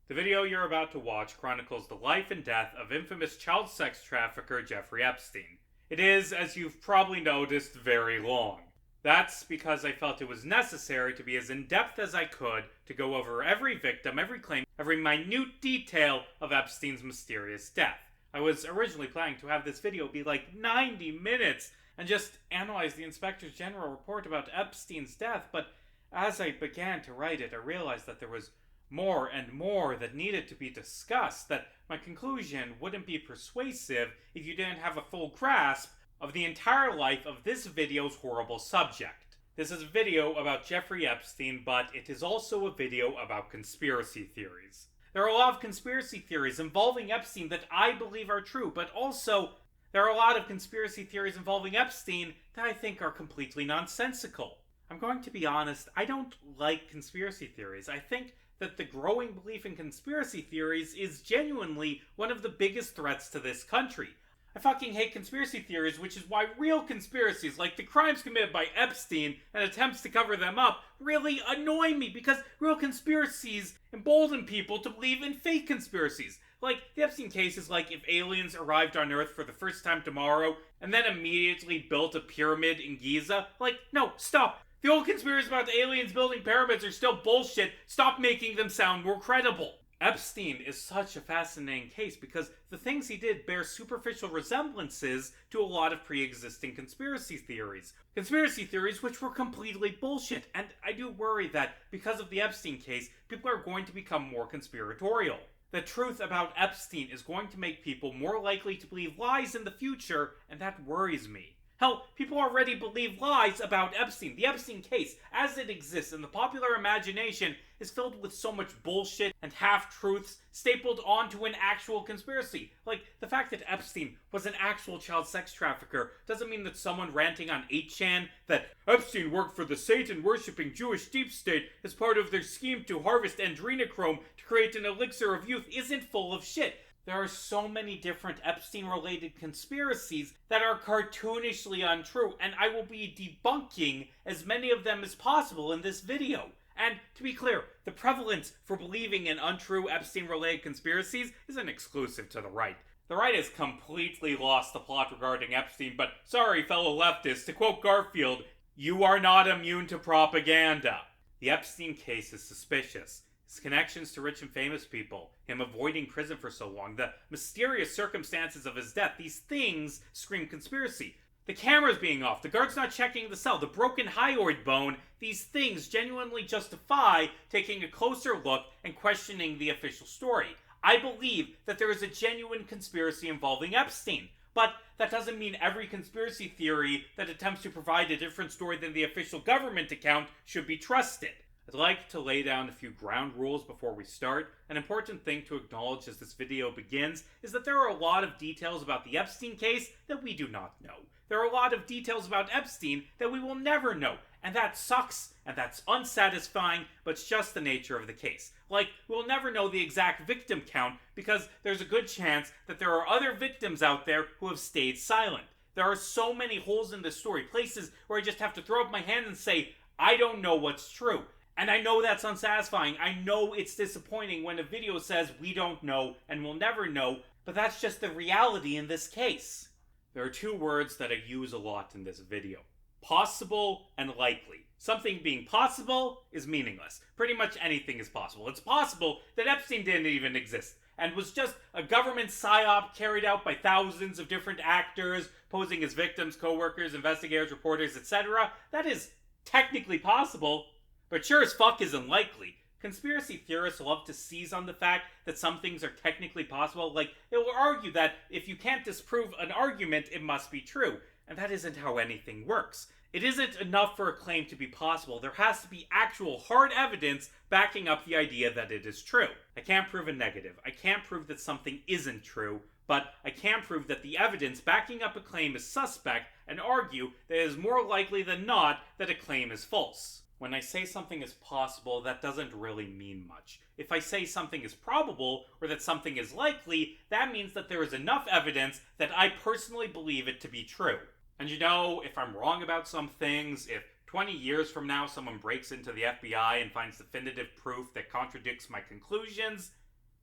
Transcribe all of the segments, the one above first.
The video you're about to watch chronicles the life and death of infamous child sex trafficker Jeffrey Epstein. It is, as you've probably noticed, very long. That's because I felt it was necessary to be as in-depth as I could to go over every victim, every claim, every minute detail of Epstein's mysterious death. I was originally planning to have this video be like 90 minutes and just analyze the Inspector General report about Epstein's death, but as I began to write it, I realized that there was more and more that needed to be discussed, that my conclusion wouldn't be persuasive if you didn't have a full grasp of the entire life of this video's horrible subject. This is a video about Jeffrey Epstein, but it is also a video about conspiracy theories. There are a lot of conspiracy theories involving Epstein that I believe are true, but also there are a lot of conspiracy theories involving Epstein that I think are completely nonsensical. I'm going to be honest, I don't like conspiracy theories. I think that the growing belief in conspiracy theories is genuinely one of the biggest threats to this country. I fucking hate conspiracy theories, which is why real conspiracies, like the crimes committed by Epstein and attempts to cover them up, really annoy me, because real conspiracies embolden people to believe in fake conspiracies. Like, the Epstein case is like if aliens arrived on Earth for the first time tomorrow and then immediately built a pyramid in Giza. Like, no, stop. The old conspiracies about aliens building pyramids are still bullshit. Stop making them sound more credible. Epstein is such a fascinating case because the things he did bear superficial resemblances to a lot of pre-existing conspiracy theories. Conspiracy theories which were completely bullshit. And I do worry that because of the Epstein case, people are going to become more conspiratorial. The truth about Epstein is going to make people more likely to believe lies in the future, and that worries me. Hell, people already believe lies about Epstein. The Epstein case, as it exists in the popular imagination, is filled with so much bullshit and half-truths stapled onto an actual conspiracy. Like, the fact that Epstein was an actual child sex trafficker doesn't mean that someone ranting on 8chan that Epstein worked for the Satan-worshipping Jewish deep state as part of their scheme to harvest adrenochrome to create an elixir of youth isn't full of shit. There are so many different Epstein-related conspiracies that are cartoonishly untrue, and I will be debunking as many of them as possible in this video. And to be clear, the prevalence for believing in untrue Epstein-related conspiracies isn't exclusive to the right. The right has completely lost the plot regarding Epstein, but sorry, fellow leftists, to quote Garfield, you are not immune to propaganda. The Epstein case is suspicious. His connections to rich and famous people, him avoiding prison for so long, the mysterious circumstances of his death, these things scream conspiracy. The cameras being off, the guards not checking the cell, the broken hyoid bone, these things genuinely justify taking a closer look and questioning the official story. I believe that there is a genuine conspiracy involving Epstein, but that doesn't mean every conspiracy theory that attempts to provide a different story than the official government account should be trusted. I'd like to lay down a few ground rules before we start. An important thing to acknowledge as this video begins is that there are a lot of details about the Epstein case that we do not know. There are a lot of details about Epstein that we will never know, and that sucks, and that's unsatisfying, but it's just the nature of the case. Like, we'll never know the exact victim count because there's a good chance that there are other victims out there who have stayed silent. There are so many holes in this story, places where I just have to throw up my hand and say, I don't know what's true. And I know that's unsatisfying. I know it's disappointing when a video says we don't know and we'll never know, but that's just the reality in this case. There are two words that I use a lot in this video. Possible and likely. Something being possible is meaningless. Pretty much anything is possible. It's possible that Epstein didn't even exist and was just a government psyop carried out by thousands of different actors, posing as victims, co-workers, investigators, reporters, etc. That is technically possible, but sure as fuck is unlikely. Conspiracy theorists love to seize on the fact that some things are technically possible. Like, they will argue that if you can't disprove an argument, it must be true. And that isn't how anything works. It isn't enough for a claim to be possible. There has to be actual hard evidence backing up the idea that it is true. I can't prove a negative. I can't prove that something isn't true, but I can prove that the evidence backing up a claim is suspect and argue that it is more likely than not that a claim is false. When I say something is possible, that doesn't really mean much. If I say something is probable, or that something is likely, that means that there is enough evidence that I personally believe it to be true. And you know, if I'm wrong about some things, if 20 years from now someone breaks into the FBI and finds definitive proof that contradicts my conclusions,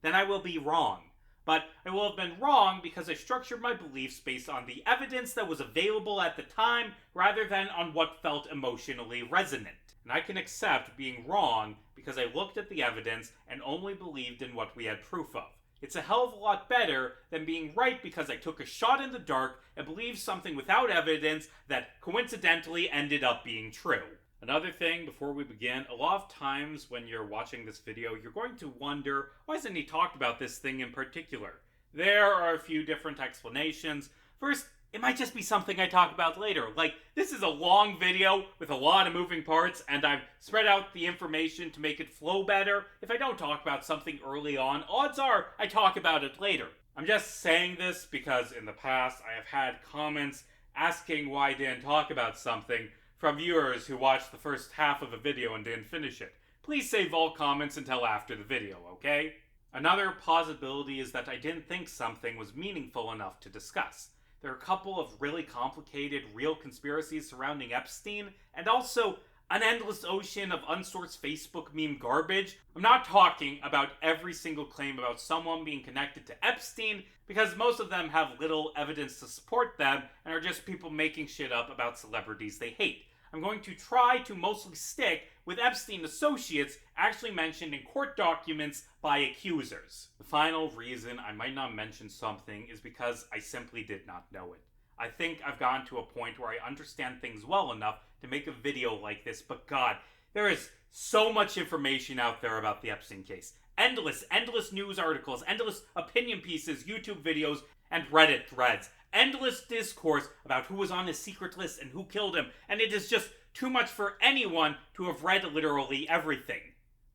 then I will be wrong. But I will have been wrong because I structured my beliefs based on the evidence that was available at the time rather than on what felt emotionally resonant. And I can accept being wrong because I looked at the evidence and only believed in what we had proof of. It's a hell of a lot better than being right because I took a shot in the dark and believed something without evidence that coincidentally ended up being true. Another thing before we begin, a lot of times when you're watching this video, you're going to wonder, why hasn't he talked about this thing in particular? There are a few different explanations. First, it might just be something I talk about later. Like, this is a long video with a lot of moving parts, and I've spread out the information to make it flow better. If I don't talk about something early on, odds are I talk about it later. I'm just saying this because in the past I have had comments asking why I didn't talk about something from viewers who watched the first half of a video and didn't finish it. Please save all comments until after the video, okay? Another possibility is that I didn't think something was meaningful enough to discuss. There are a couple of really complicated real conspiracies surrounding Epstein, and also an endless ocean of unsourced Facebook meme garbage. I'm not talking about every single claim about someone being connected to Epstein, because most of them have little evidence to support them and are just people making shit up about celebrities they hate. I'm going to try to mostly stick with Epstein associates actually mentioned in court documents by accusers. The final reason I might not mention something is because I simply did not know it. I think I've gotten to a point where I understand things well enough to make a video like this, but God, there is so much information out there about the Epstein case. Endless news articles, endless opinion pieces, YouTube videos, and Reddit threads. Endless discourse about who was on his secret list and who killed him, and it is just too much for anyone to have read literally everything.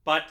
But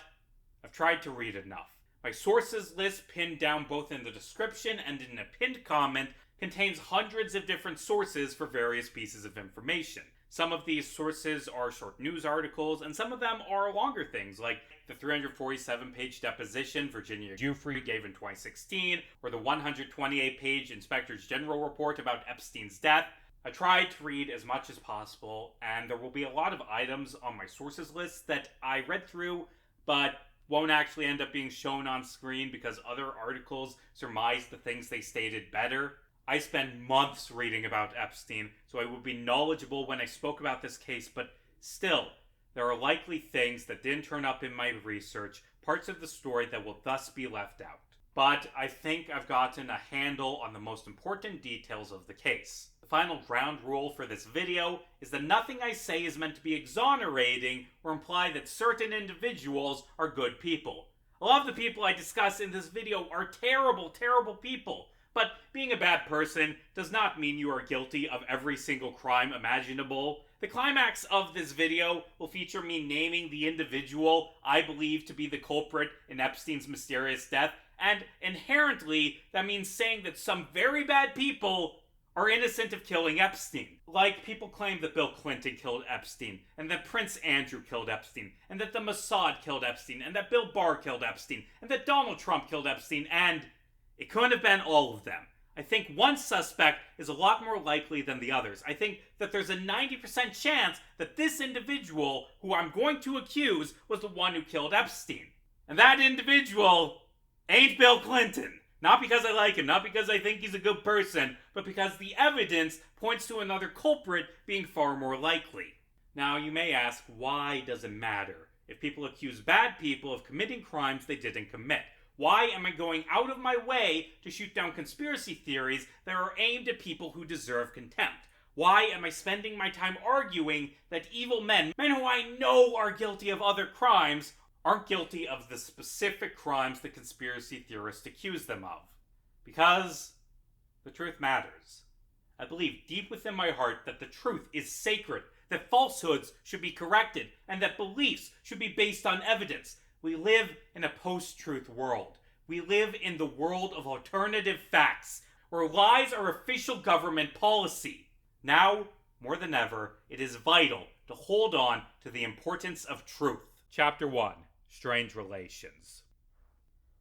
I've tried to read enough. My sources list, pinned down both in the description and in a pinned comment, contains hundreds of different sources for various pieces of information. Some of these sources are short news articles, and some of them are longer things, like the 347-page deposition Virginia Giuffre gave in 2016, or the 128-page Inspector's General report about Epstein's death. I tried to read as much as possible, and there will be a lot of items on my sources list that I read through, but won't actually end up being shown on screen because other articles surmise the things they stated better. I spent months reading about Epstein, so I would be knowledgeable when I spoke about this case, but still, there are likely things that didn't turn up in my research, parts of the story that will thus be left out. But I think I've gotten a handle on the most important details of the case. The final ground rule for this video is that nothing I say is meant to be exonerating or imply that certain individuals are good people. A lot of the people I discuss in this video are terrible, terrible people. But being a bad person does not mean you are guilty of every single crime imaginable. The climax of this video will feature me naming the individual I believe to be the culprit in Epstein's mysterious death, and inherently that means saying that some very bad people are innocent of killing Epstein. Like, people claim that Bill Clinton killed Epstein, and that Prince Andrew killed Epstein, and that the Mossad killed Epstein, and that Bill Barr killed Epstein, and that Donald Trump killed Epstein, and it couldn't have been all of them. I think one suspect is a lot more likely than the others. I think that there's a 90% chance that this individual, who I'm going to accuse, was the one who killed Epstein. And that individual ain't Bill Clinton. Not because I like him, not because I think he's a good person, but because the evidence points to another culprit being far more likely. Now, you may ask, why does it matter if people accuse bad people of committing crimes they didn't commit? Why am I going out of my way to shoot down conspiracy theories that are aimed at people who deserve contempt? Why am I spending my time arguing that evil men who I know are guilty of other crimes, aren't guilty of the specific crimes the conspiracy theorists accuse them of? Because the truth matters. I believe deep within my heart that the truth is sacred, that falsehoods should be corrected, and that beliefs should be based on evidence. We live in a post-truth world. We live in the world of alternative facts, where lies are official government policy. Now, more than ever, it is vital to hold on to the importance of truth. Chapter 1. Strange Relations.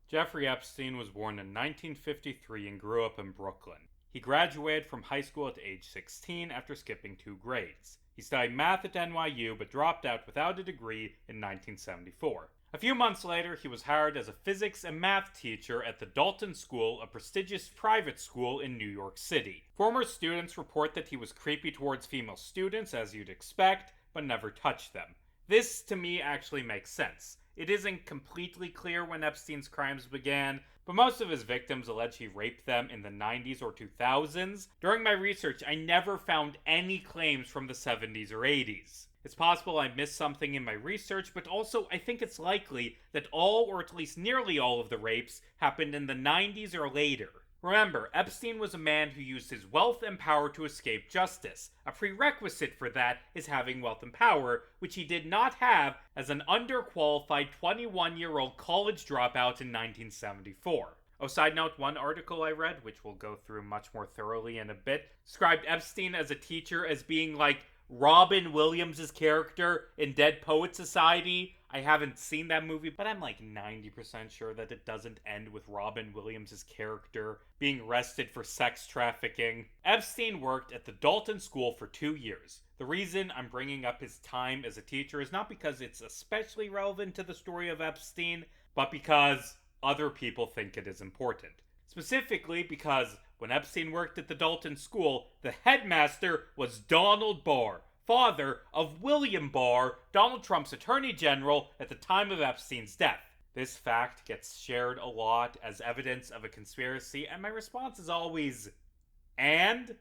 Jeffrey Epstein was born in 1953 and grew up in Brooklyn. He graduated from high school at age 16 after skipping 2 grades. He studied math at NYU but dropped out without a degree in 1974. A few months later, he was hired as a physics and math teacher at the Dalton School, a prestigious private school in New York City. Former students report that he was creepy towards female students, as you'd expect, but never touched them. This, to me, actually makes sense. It isn't completely clear when Epstein's crimes began, but most of his victims allege he raped them in the 90s or 2000s. During my research, I never found any claims from the 70s or 80s. It's possible I missed something in my research, but also I think it's likely that all, or at least nearly all, of the rapes happened in the 90s or later. Remember, Epstein was a man who used his wealth and power to escape justice. A prerequisite for that is having wealth and power, which he did not have as an underqualified 21-year-old college dropout in 1974. Oh, side note, one article I read, which we'll go through much more thoroughly in a bit, described Epstein as a teacher as being like Robin Williams' character in Dead Poet Society. I haven't seen that movie, but I'm like 90% sure that it doesn't end with Robin Williams' character being arrested for sex trafficking. Epstein worked at the Dalton School for 2 years. The reason I'm bringing up his time as a teacher is not because it's especially relevant to the story of Epstein, but because other people think it is important. Specifically because when Epstein worked at the Dalton School, the headmaster was Donald Barr, father of William Barr, Donald Trump's attorney general at the time of Epstein's death. This fact gets shared a lot as evidence of a conspiracy, and my response is always, and?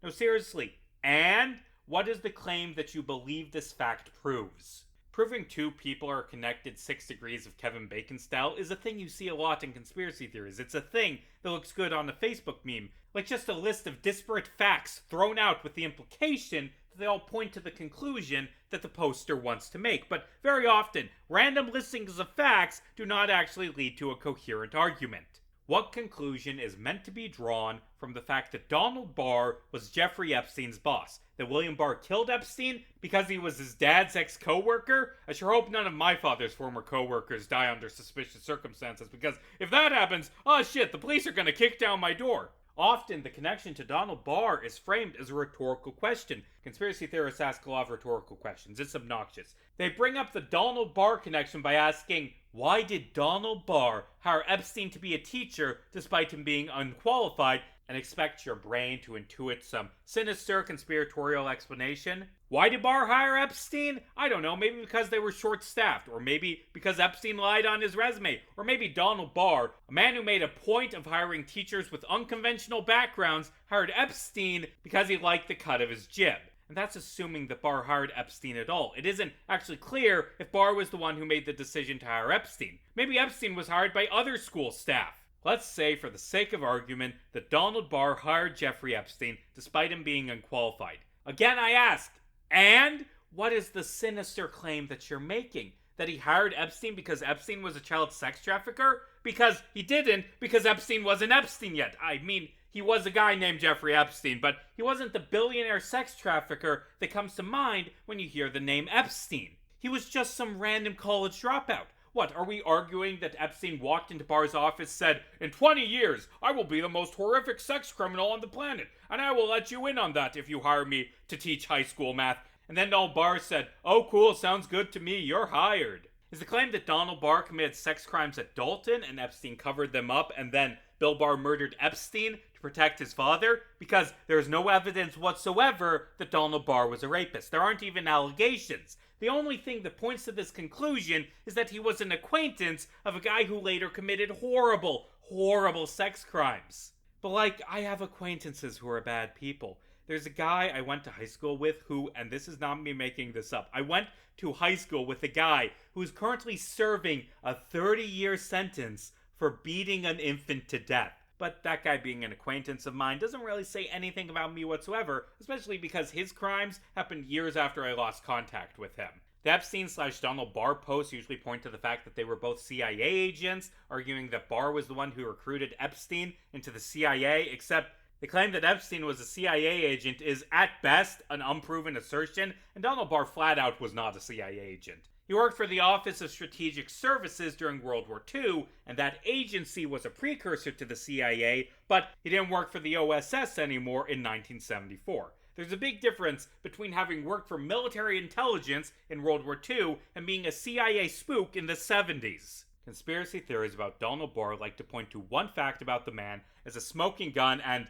No, seriously, and? What is the claim that you believe this fact proves? Proving two people are connected 6 degrees of Kevin Bacon style is a thing you see a lot in conspiracy theories. It's a thing that looks good on a Facebook meme, like just a list of disparate facts thrown out with the implication that they all point to the conclusion that the poster wants to make. But very often, random listings of facts do not actually lead to a coherent argument. What conclusion is meant to be drawn from the fact that Donald Barr was Jeffrey Epstein's boss? That William Barr killed Epstein because he was his dad's ex-co-worker? I sure hope none of my father's former co-workers die under suspicious circumstances, because if that happens, oh shit, the police are gonna kick down my door. Often, the connection to Donald Barr is framed as a rhetorical question. Conspiracy theorists ask a lot of rhetorical questions. It's obnoxious. They bring up the Donald Barr connection by asking, why did Donald Barr hire Epstein to be a teacher despite him being unqualified, and expect your brain to intuit some sinister conspiratorial explanation? Why did Barr hire Epstein? I don't know, maybe because they were short-staffed, or maybe because Epstein lied on his resume, or maybe Donald Barr, a man who made a point of hiring teachers with unconventional backgrounds, hired Epstein because he liked the cut of his jib. And that's assuming that Barr hired Epstein at all. It isn't actually clear if Barr was the one who made the decision to hire Epstein. Maybe Epstein was hired by other school staff. Let's say, for the sake of argument, that Donald Barr hired Jeffrey Epstein despite him being unqualified. Again, I ask, and? What is the sinister claim that you're making? That he hired Epstein because Epstein was a child sex trafficker? Because he didn't, because Epstein wasn't Epstein yet. I mean, he was a guy named Jeffrey Epstein, but he wasn't the billionaire sex trafficker that comes to mind when you hear the name Epstein. He was just some random college dropout. What, are we arguing that Epstein walked into Barr's office, said, in 20 years, I will be the most horrific sex criminal on the planet, and I will let you in on that if you hire me to teach high school math? And then Donald Barr said, oh cool, sounds good to me, you're hired. Is the claim that Donald Barr committed sex crimes at Dalton and Epstein covered them up, and then Bill Barr murdered Epstein to protect his father? Because there is no evidence whatsoever that Donald Barr was a rapist. There aren't even allegations. The only thing that points to this conclusion is that he was an acquaintance of a guy who later committed horrible, horrible sex crimes. But like, I have acquaintances who are bad people. There's a guy I went to high school with who, and this is not me making this up, I went to high school with a guy who is currently serving a 30-year sentence for beating an infant to death. But that guy being an acquaintance of mine doesn't really say anything about me whatsoever, especially because his crimes happened years after I lost contact with him. The Epstein/Donald Barr posts usually point to the fact that they were both CIA agents, arguing that Barr was the one who recruited Epstein into the CIA, except the claim that Epstein was a CIA agent is, at best, an unproven assertion, and Donald Barr flat out was not a CIA agent. He worked for the Office of Strategic Services during World War II, and that agency was a precursor to the CIA, but he didn't work for the OSS anymore in 1974. There's a big difference between having worked for military intelligence in World War II and being a CIA spook in the 70s. Conspiracy theories about Donald Barr like to point to one fact about the man as a smoking gun, and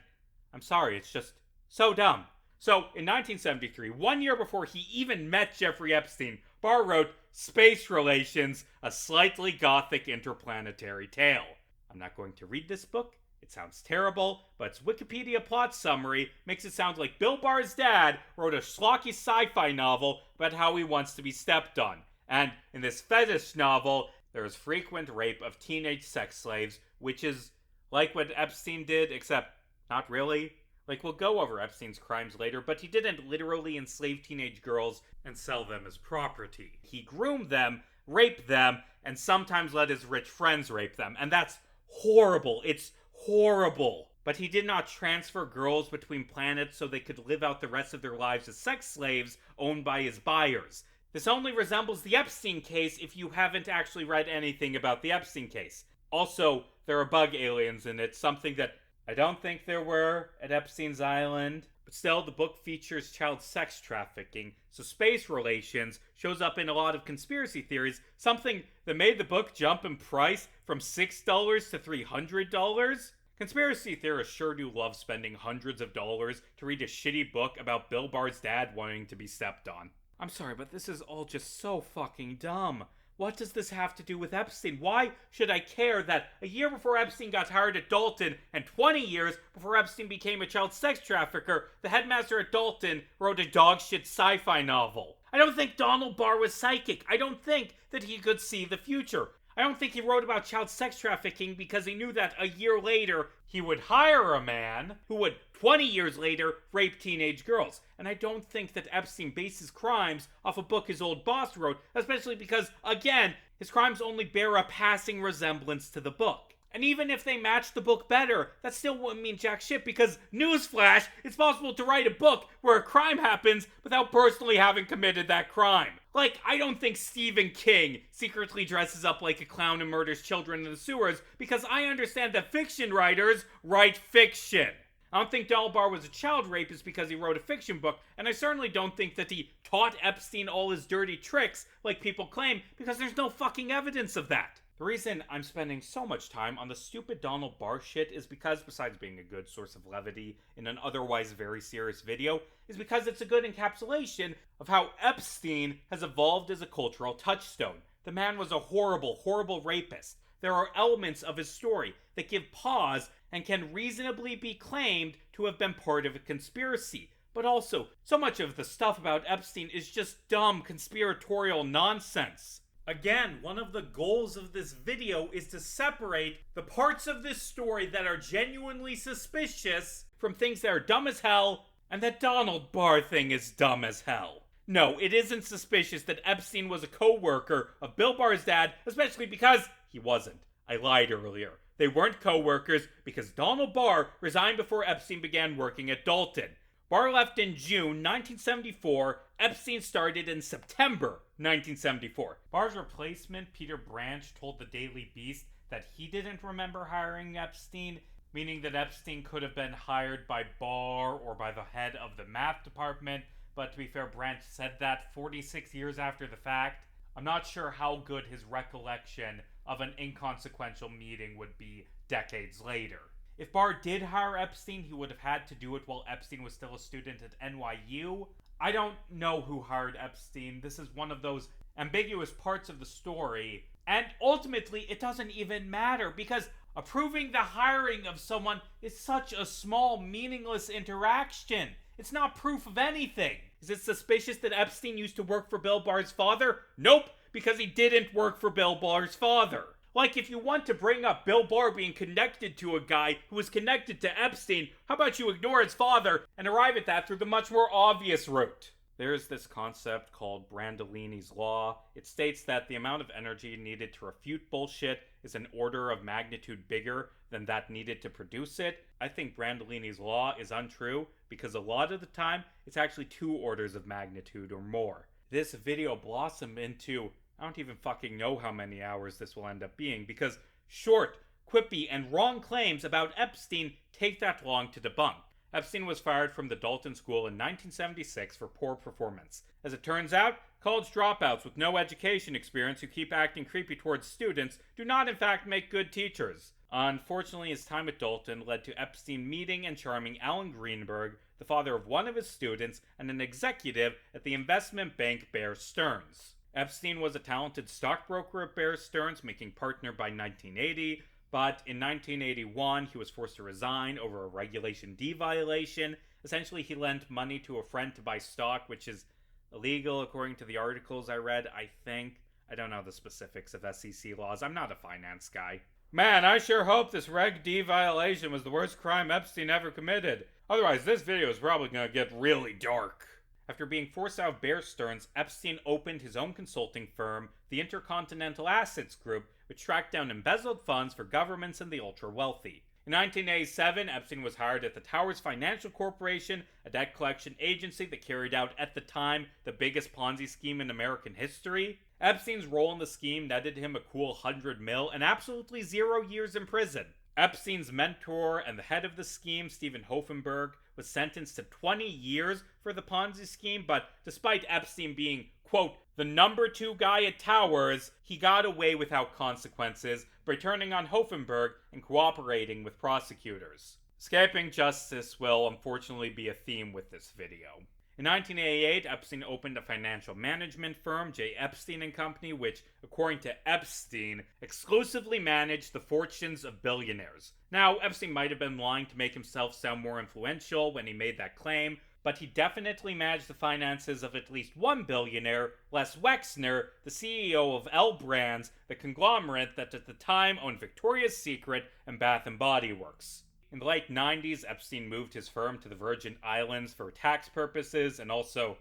I'm sorry, it's just so dumb. So, in 1973, 1 year before he even met Jeffrey Epstein, Barr wrote Space Relations, a slightly gothic interplanetary tale. I'm not going to read this book. It sounds terrible, but its Wikipedia plot summary makes it sound like Bill Barr's dad wrote a schlocky sci-fi novel about how he wants to be stepped on. And in this fetish novel, there is frequent rape of teenage sex slaves, which is like what Epstein did, except not really. Like, we'll go over Epstein's crimes later, but he didn't literally enslave teenage girls and sell them as property. He groomed them, raped them, and sometimes let his rich friends rape them. And that's horrible. It's horrible. But he did not transfer girls between planets so they could live out the rest of their lives as sex slaves owned by his buyers. This only resembles the Epstein case if you haven't actually read anything about the Epstein case. Also, there are bug aliens in it, something that I don't think there were at Epstein's Island. But still, the book features child sex trafficking, so space relations shows up in a lot of conspiracy theories, something that made the book jump in price from $6 to $300. Conspiracy theorists sure do love spending hundreds of dollars to read a shitty book about Bill Barr's dad wanting to be stepped on. I'm sorry, but this is all just so fucking dumb. What does this have to do with Epstein? Why should I care that a year before Epstein got hired at Dalton and 20 years before Epstein became a child sex trafficker, the headmaster at Dalton wrote a dogshit sci-fi novel? I don't think Donald Barr was psychic. I don't think that he could see the future. I don't think he wrote about child sex trafficking because he knew that a year later he would hire a man who would 20 years later rape teenage girls. And I don't think that Epstein based his crimes off a book his old boss wrote, especially because, again, his crimes only bear a passing resemblance to the book. And even if they match the book better, that still wouldn't mean jack shit because, newsflash, it's possible to write a book where a crime happens without personally having committed that crime. Like, I don't think Stephen King secretly dresses up like a clown and murders children in the sewers because I understand that fiction writers write fiction. I don't think Donald Barr was a child rapist because he wrote a fiction book, and I certainly don't think that he taught Epstein all his dirty tricks like people claim because there's no fucking evidence of that. The reason I'm spending so much time on the stupid Donald Barr shit is because, besides being a good source of levity in an otherwise very serious video, is because it's a good encapsulation of how Epstein has evolved as a cultural touchstone. The man was a horrible, horrible rapist. There are elements of his story that give pause and can reasonably be claimed to have been part of a conspiracy. But also, so much of the stuff about Epstein is just dumb conspiratorial nonsense. Again, one of the goals of this video is to separate the parts of this story that are genuinely suspicious from things that are dumb as hell, and that Donald Barr thing is dumb as hell. No, it isn't suspicious that Epstein was a co-worker of Bill Barr's dad, especially because he wasn't. I lied earlier. They weren't co-workers because Donald Barr resigned before Epstein began working at Dalton. Barr left in June 1974. Epstein started in September 1974. Barr's replacement, Peter Branch, told the Daily Beast that he didn't remember hiring Epstein, meaning that Epstein could have been hired by Barr or by the head of the math department, but to be fair, Branch said that 46 years after the fact. I'm not sure how good his recollection of an inconsequential meeting would be decades later. If Barr did hire Epstein, he would have had to do it while Epstein was still a student at NYU. I don't know who hired Epstein. This is one of those ambiguous parts of the story. And ultimately, it doesn't even matter because approving the hiring of someone is such a small, meaningless interaction. It's not proof of anything. Is it suspicious that Epstein used to work for Bill Barr's father? Nope, because he didn't work for Bill Barr's father. Like, if you want to bring up Bill Barr being connected to a guy who was connected to Epstein, how about you ignore his father and arrive at that through the much more obvious route? There's this concept called Brandolini's Law. It states that the amount of energy needed to refute bullshit is an order of magnitude bigger than that needed to produce it. I think Brandolini's Law is untrue because a lot of the time, it's actually 2 orders of magnitude or more. This video blossomed into, I don't even fucking know how many hours this will end up being because short, quippy, and wrong claims about Epstein take that long to debunk. Epstein was fired from the Dalton School in 1976 for poor performance. As it turns out, college dropouts with no education experience who keep acting creepy towards students do not in fact make good teachers. Unfortunately, his time at Dalton led to Epstein meeting and charming Alan Greenberg, the father of one of his students and an executive at the investment bank Bear Stearns. Epstein was a talented stockbroker at Bear Stearns, making partner by 1980, but in 1981 he was forced to resign over a Regulation D violation. Essentially, he lent money to a friend to buy stock, which is illegal according to the articles I read, I think. I don't know the specifics of SEC laws. I'm not a finance guy. Man, I sure hope this Reg D violation was the worst crime Epstein ever committed. Otherwise, this video is probably gonna get really dark. After being forced out of Bear Stearns, Epstein opened his own consulting firm, the Intercontinental Assets Group, which tracked down embezzled funds for governments and the ultra-wealthy. In 1987, Epstein was hired at the Towers Financial Corporation, a debt collection agency that carried out, at the time, the biggest Ponzi scheme in American history. Epstein's role in the scheme netted him a cool $100 million and absolutely 0 years in prison. Epstein's mentor and the head of the scheme, Stephen Hoffenberg, was sentenced to 20 years for the Ponzi scheme, but despite Epstein being, quote, the number 2 guy at Towers, he got away without consequences by turning on Hoffenberg and cooperating with prosecutors. Escaping justice will unfortunately be a theme with this video. In 1988, Epstein opened a financial management firm, J. Epstein and Company, which, according to Epstein, exclusively managed the fortunes of billionaires. Now, Epstein might have been lying to make himself sound more influential when he made that claim, but he definitely managed the finances of at least one billionaire, Les Wexner, the CEO of L Brands, the conglomerate that at the time owned Victoria's Secret and Bath & Body Works. In the late 90s, Epstein moved his firm to the Virgin Islands for tax purposes and also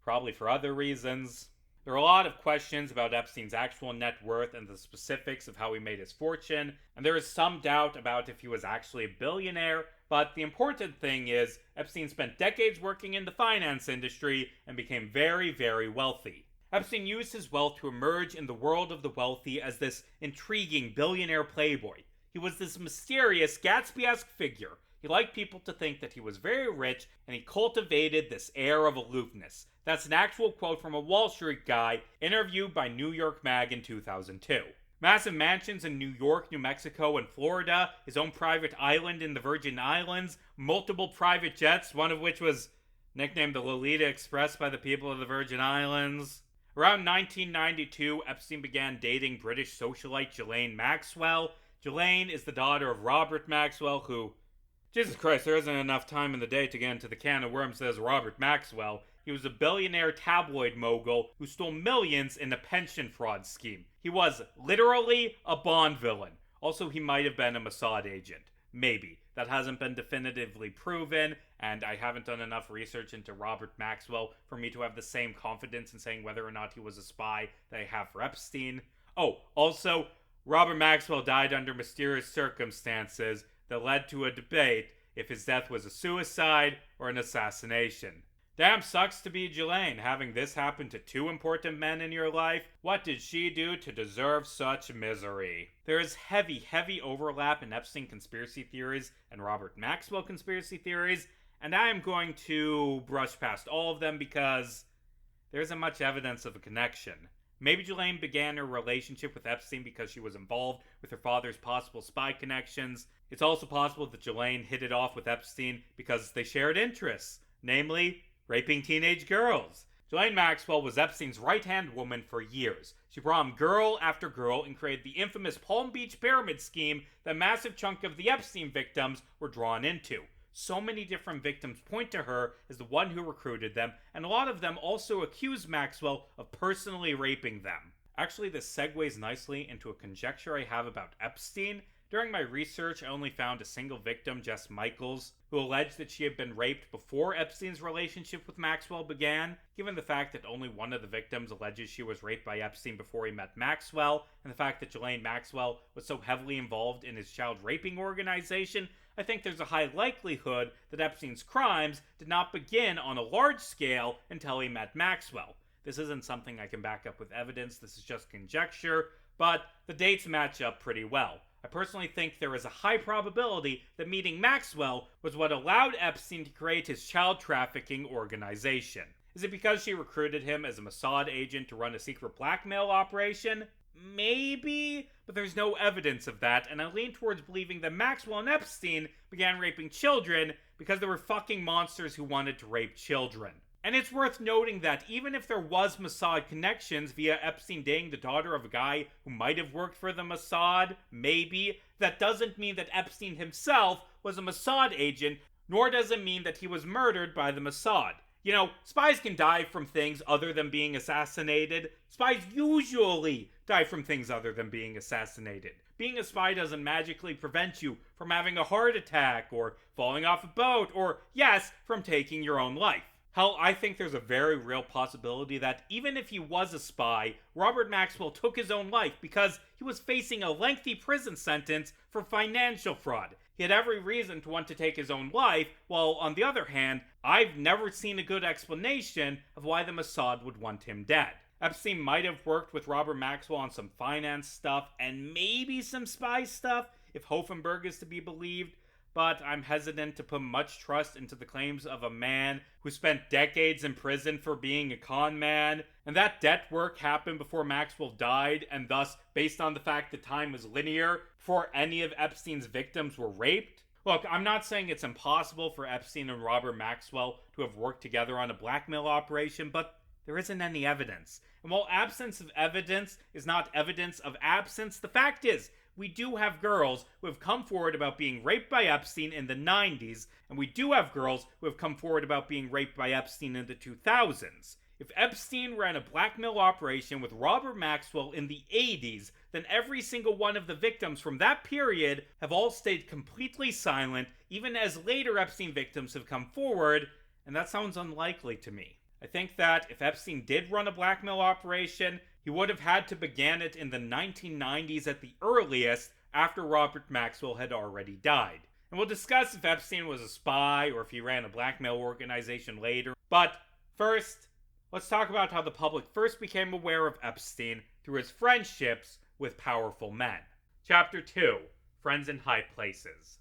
probably for other reasons. There are a lot of questions about Epstein's actual net worth and the specifics of how he made his fortune, and there is some doubt about if he was actually a billionaire, but the important thing is Epstein spent decades working in the finance industry and became very, very wealthy. Epstein used his wealth to emerge in the world of the wealthy as this intriguing billionaire playboy. He was this mysterious Gatsby-esque figure. He liked people to think that he was very rich, and he cultivated this air of aloofness. That's an actual quote from a Wall Street guy interviewed by New York Mag in 2002. Massive mansions in New York, New Mexico, and Florida, his own private island in the Virgin Islands, multiple private jets, one of which was nicknamed the Lolita Express by the people of the Virgin Islands. Around 1992, Epstein began dating British socialite Ghislaine Maxwell. Ghislaine is the daughter of Robert Maxwell, who... Jesus Christ, there isn't enough time in the day to get into the can of worms that is Robert Maxwell. He was a billionaire tabloid mogul who stole millions in a pension fraud scheme. He was literally a Bond villain. Also, he might have been a Mossad agent. Maybe. That hasn't been definitively proven, and I haven't done enough research into Robert Maxwell for me to have the same confidence in saying whether or not he was a spy that I have for Epstein. Oh, also, Robert Maxwell died under mysterious circumstances that led to a debate if his death was a suicide or an assassination. Damn sucks to be Ghislaine, having this happen to 2 important men in your life. What did she do to deserve such misery? There is heavy overlap in Epstein conspiracy theories and Robert Maxwell conspiracy theories, and I am going to brush past all of them because there isn't much evidence of a connection. Maybe Ghislaine began her relationship with Epstein because she was involved with her father's possible spy connections. It's also possible that Ghislaine hit it off with Epstein because they shared interests, namely raping teenage girls. Ghislaine Maxwell was Epstein's right-hand woman for years. She brought him girl after girl and created the infamous Palm Beach pyramid scheme that a massive chunk of the Epstein victims were drawn into. So many different victims point to her as the one who recruited them, and a lot of them also accuse Maxwell of personally raping them. Actually, this segues nicely into a conjecture I have about Epstein. During my research, I only found a single victim, Jess Michaels, who alleged that she had been raped before Epstein's relationship with Maxwell began. Given the fact that only one of the victims alleges she was raped by Epstein before he met Maxwell, and the fact that Ghislaine Maxwell was so heavily involved in his child raping organization, I think there's a high likelihood that Epstein's crimes did not begin on a large scale until he met Maxwell. This isn't something I can back up with evidence, this is just conjecture, but the dates match up pretty well. I personally think there is a high probability that meeting Maxwell was what allowed Epstein to create his child trafficking organization. Is it because she recruited him as a Mossad agent to run a secret blackmail operation? Maybe, but there's no evidence of that, and I lean towards believing that Maxwell and Epstein began raping children because they were fucking monsters who wanted to rape children. And it's worth noting that even if there was Mossad connections via Epstein dating the daughter of a guy who might have worked for the Mossad, maybe, that doesn't mean that Epstein himself was a Mossad agent, nor does it mean that he was murdered by the Mossad. You know, spies can die from things other than being assassinated. Spies usually die from things other than being assassinated. Being a spy doesn't magically prevent you from having a heart attack, or falling off a boat, or, yes, from taking your own life. Hell, I think there's a very real possibility that even if he was a spy, Robert Maxwell took his own life because he was facing a lengthy prison sentence for financial fraud. He had every reason to want to take his own life, while on the other hand, I've never seen a good explanation of why the Mossad would want him dead. Epstein might have worked with Robert Maxwell on some finance stuff and maybe some spy stuff, if Hoffenberg is to be believed, but I'm hesitant to put much trust into the claims of a man who spent decades in prison for being a con man, and that debt work happened before Maxwell died, and thus, based on the fact that time was linear, before any of Epstein's victims were raped. Look, I'm not saying it's impossible for Epstein and Robert Maxwell to have worked together on a blackmail operation, but there isn't any evidence. And while absence of evidence is not evidence of absence, the fact is, we do have girls who have come forward about being raped by Epstein in the 90s, and we do have girls who have come forward about being raped by Epstein in the 2000s. If Epstein ran a blackmail operation with Robert Maxwell in the 80s, then every single one of the victims from that period have all stayed completely silent, even as later Epstein victims have come forward, and that sounds unlikely to me. I think that if Epstein did run a blackmail operation, he would have had to begin it in the 1990s at the earliest, after Robert Maxwell had already died. And we'll discuss if Epstein was a spy or if he ran a blackmail organization later. But first, let's talk about how the public first became aware of Epstein through his friendships with powerful men. Chapter 2. Friends in High Places.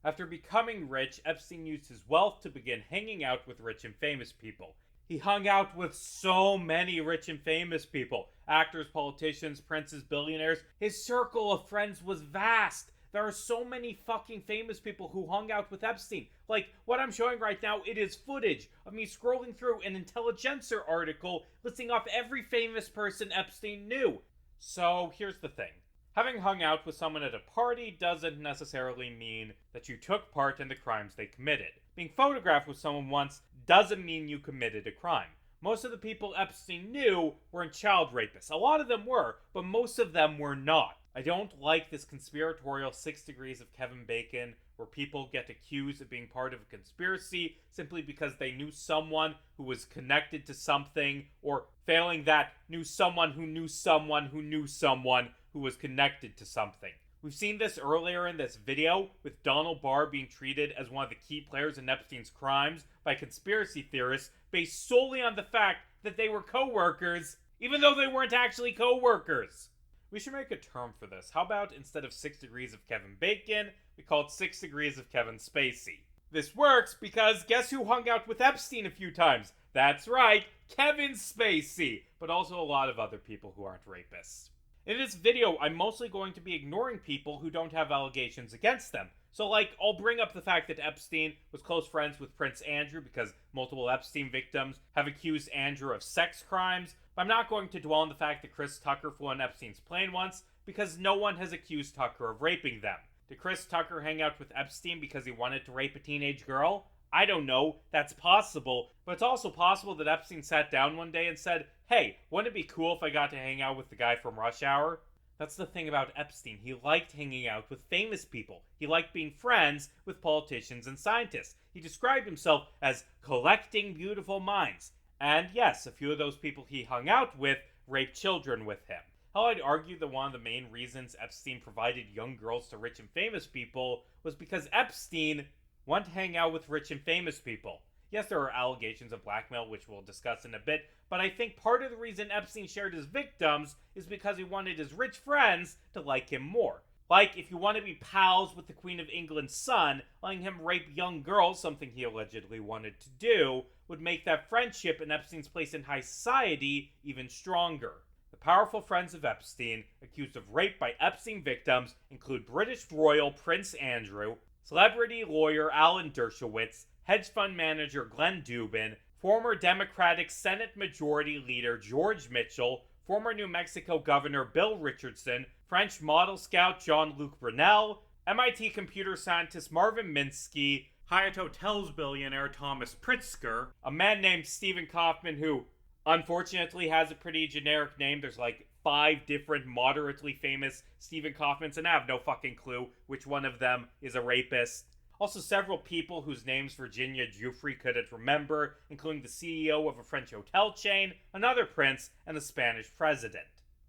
After becoming rich, Epstein used his wealth to begin hanging out with rich and famous people. He hung out with so many rich and famous people. Actors, politicians, princes, billionaires. His circle of friends was vast. There are so many fucking famous people who hung out with Epstein. Like, what I'm showing right now, it is footage of me scrolling through an Intelligencer article listing off every famous person Epstein knew. So, here's the thing. Having hung out with someone at a party doesn't necessarily mean that you took part in the crimes they committed. Being photographed with someone once doesn't mean you committed a crime. Most of the people Epstein knew weren't child rapists. A lot of them were, but most of them were not. I don't like this conspiratorial 6 degrees of Kevin Bacon where people get accused of being part of a conspiracy simply because they knew someone who was connected to something, or failing that, knew someone who knew someone who knew someone who was connected to something. We've seen this earlier in this video, with Donald Barr being treated as one of the key players in Epstein's crimes by conspiracy theorists based solely on the fact that they were co-workers, even though they weren't actually co-workers. We should make a term for this. How about instead of 6 degrees of Kevin Bacon, we call it 6 degrees of Kevin Spacey. This works because guess who hung out with Epstein a few times? That's right, Kevin Spacey, but also a lot of other people who aren't rapists. In this video, I'm mostly going to be ignoring people who don't have allegations against them. So, like, I'll bring up the fact that Epstein was close friends with Prince Andrew because multiple Epstein victims have accused Andrew of sex crimes. But I'm not going to dwell on the fact that Chris Tucker flew on Epstein's plane once because no one has accused Tucker of raping them. Did Chris Tucker hang out with Epstein because he wanted to rape a teenage girl? I don't know. That's possible. But it's also possible that Epstein sat down one day and said, hey, wouldn't it be cool if I got to hang out with the guy from Rush Hour? That's the thing about Epstein. He liked hanging out with famous people. He liked being friends with politicians and scientists. He described himself as collecting beautiful minds. And yes, a few of those people he hung out with raped children with him. Hell, I'd argue that one of the main reasons Epstein provided young girls to rich and famous people was because Epstein wanted to hang out with rich and famous people. Yes, there are allegations of blackmail, which we'll discuss in a bit, but I think part of the reason Epstein shared his victims is because he wanted his rich friends to like him more. Like, if you want to be pals with the Queen of England's son, letting him rape young girls, something he allegedly wanted to do, would make that friendship and Epstein's place in high society even stronger. The powerful friends of Epstein, accused of rape by Epstein victims, include British royal Prince Andrew, celebrity lawyer Alan Dershowitz, hedge fund manager Glenn Dubin, former Democratic Senate Majority Leader George Mitchell, former New Mexico Governor Bill Richardson, French model scout Jean-Luc Brunel, MIT computer scientist Marvin Minsky, Hyatt Hotels billionaire Thomas Pritzker, a man named Stephen Kaufman who unfortunately has a pretty generic name. There's like 5 different moderately famous Stephen Kaufmans, and I have no fucking clue which one of them is a rapist. Also, several people whose names Virginia Giuffre couldn't remember, including the CEO of a French hotel chain, another prince, and the Spanish president.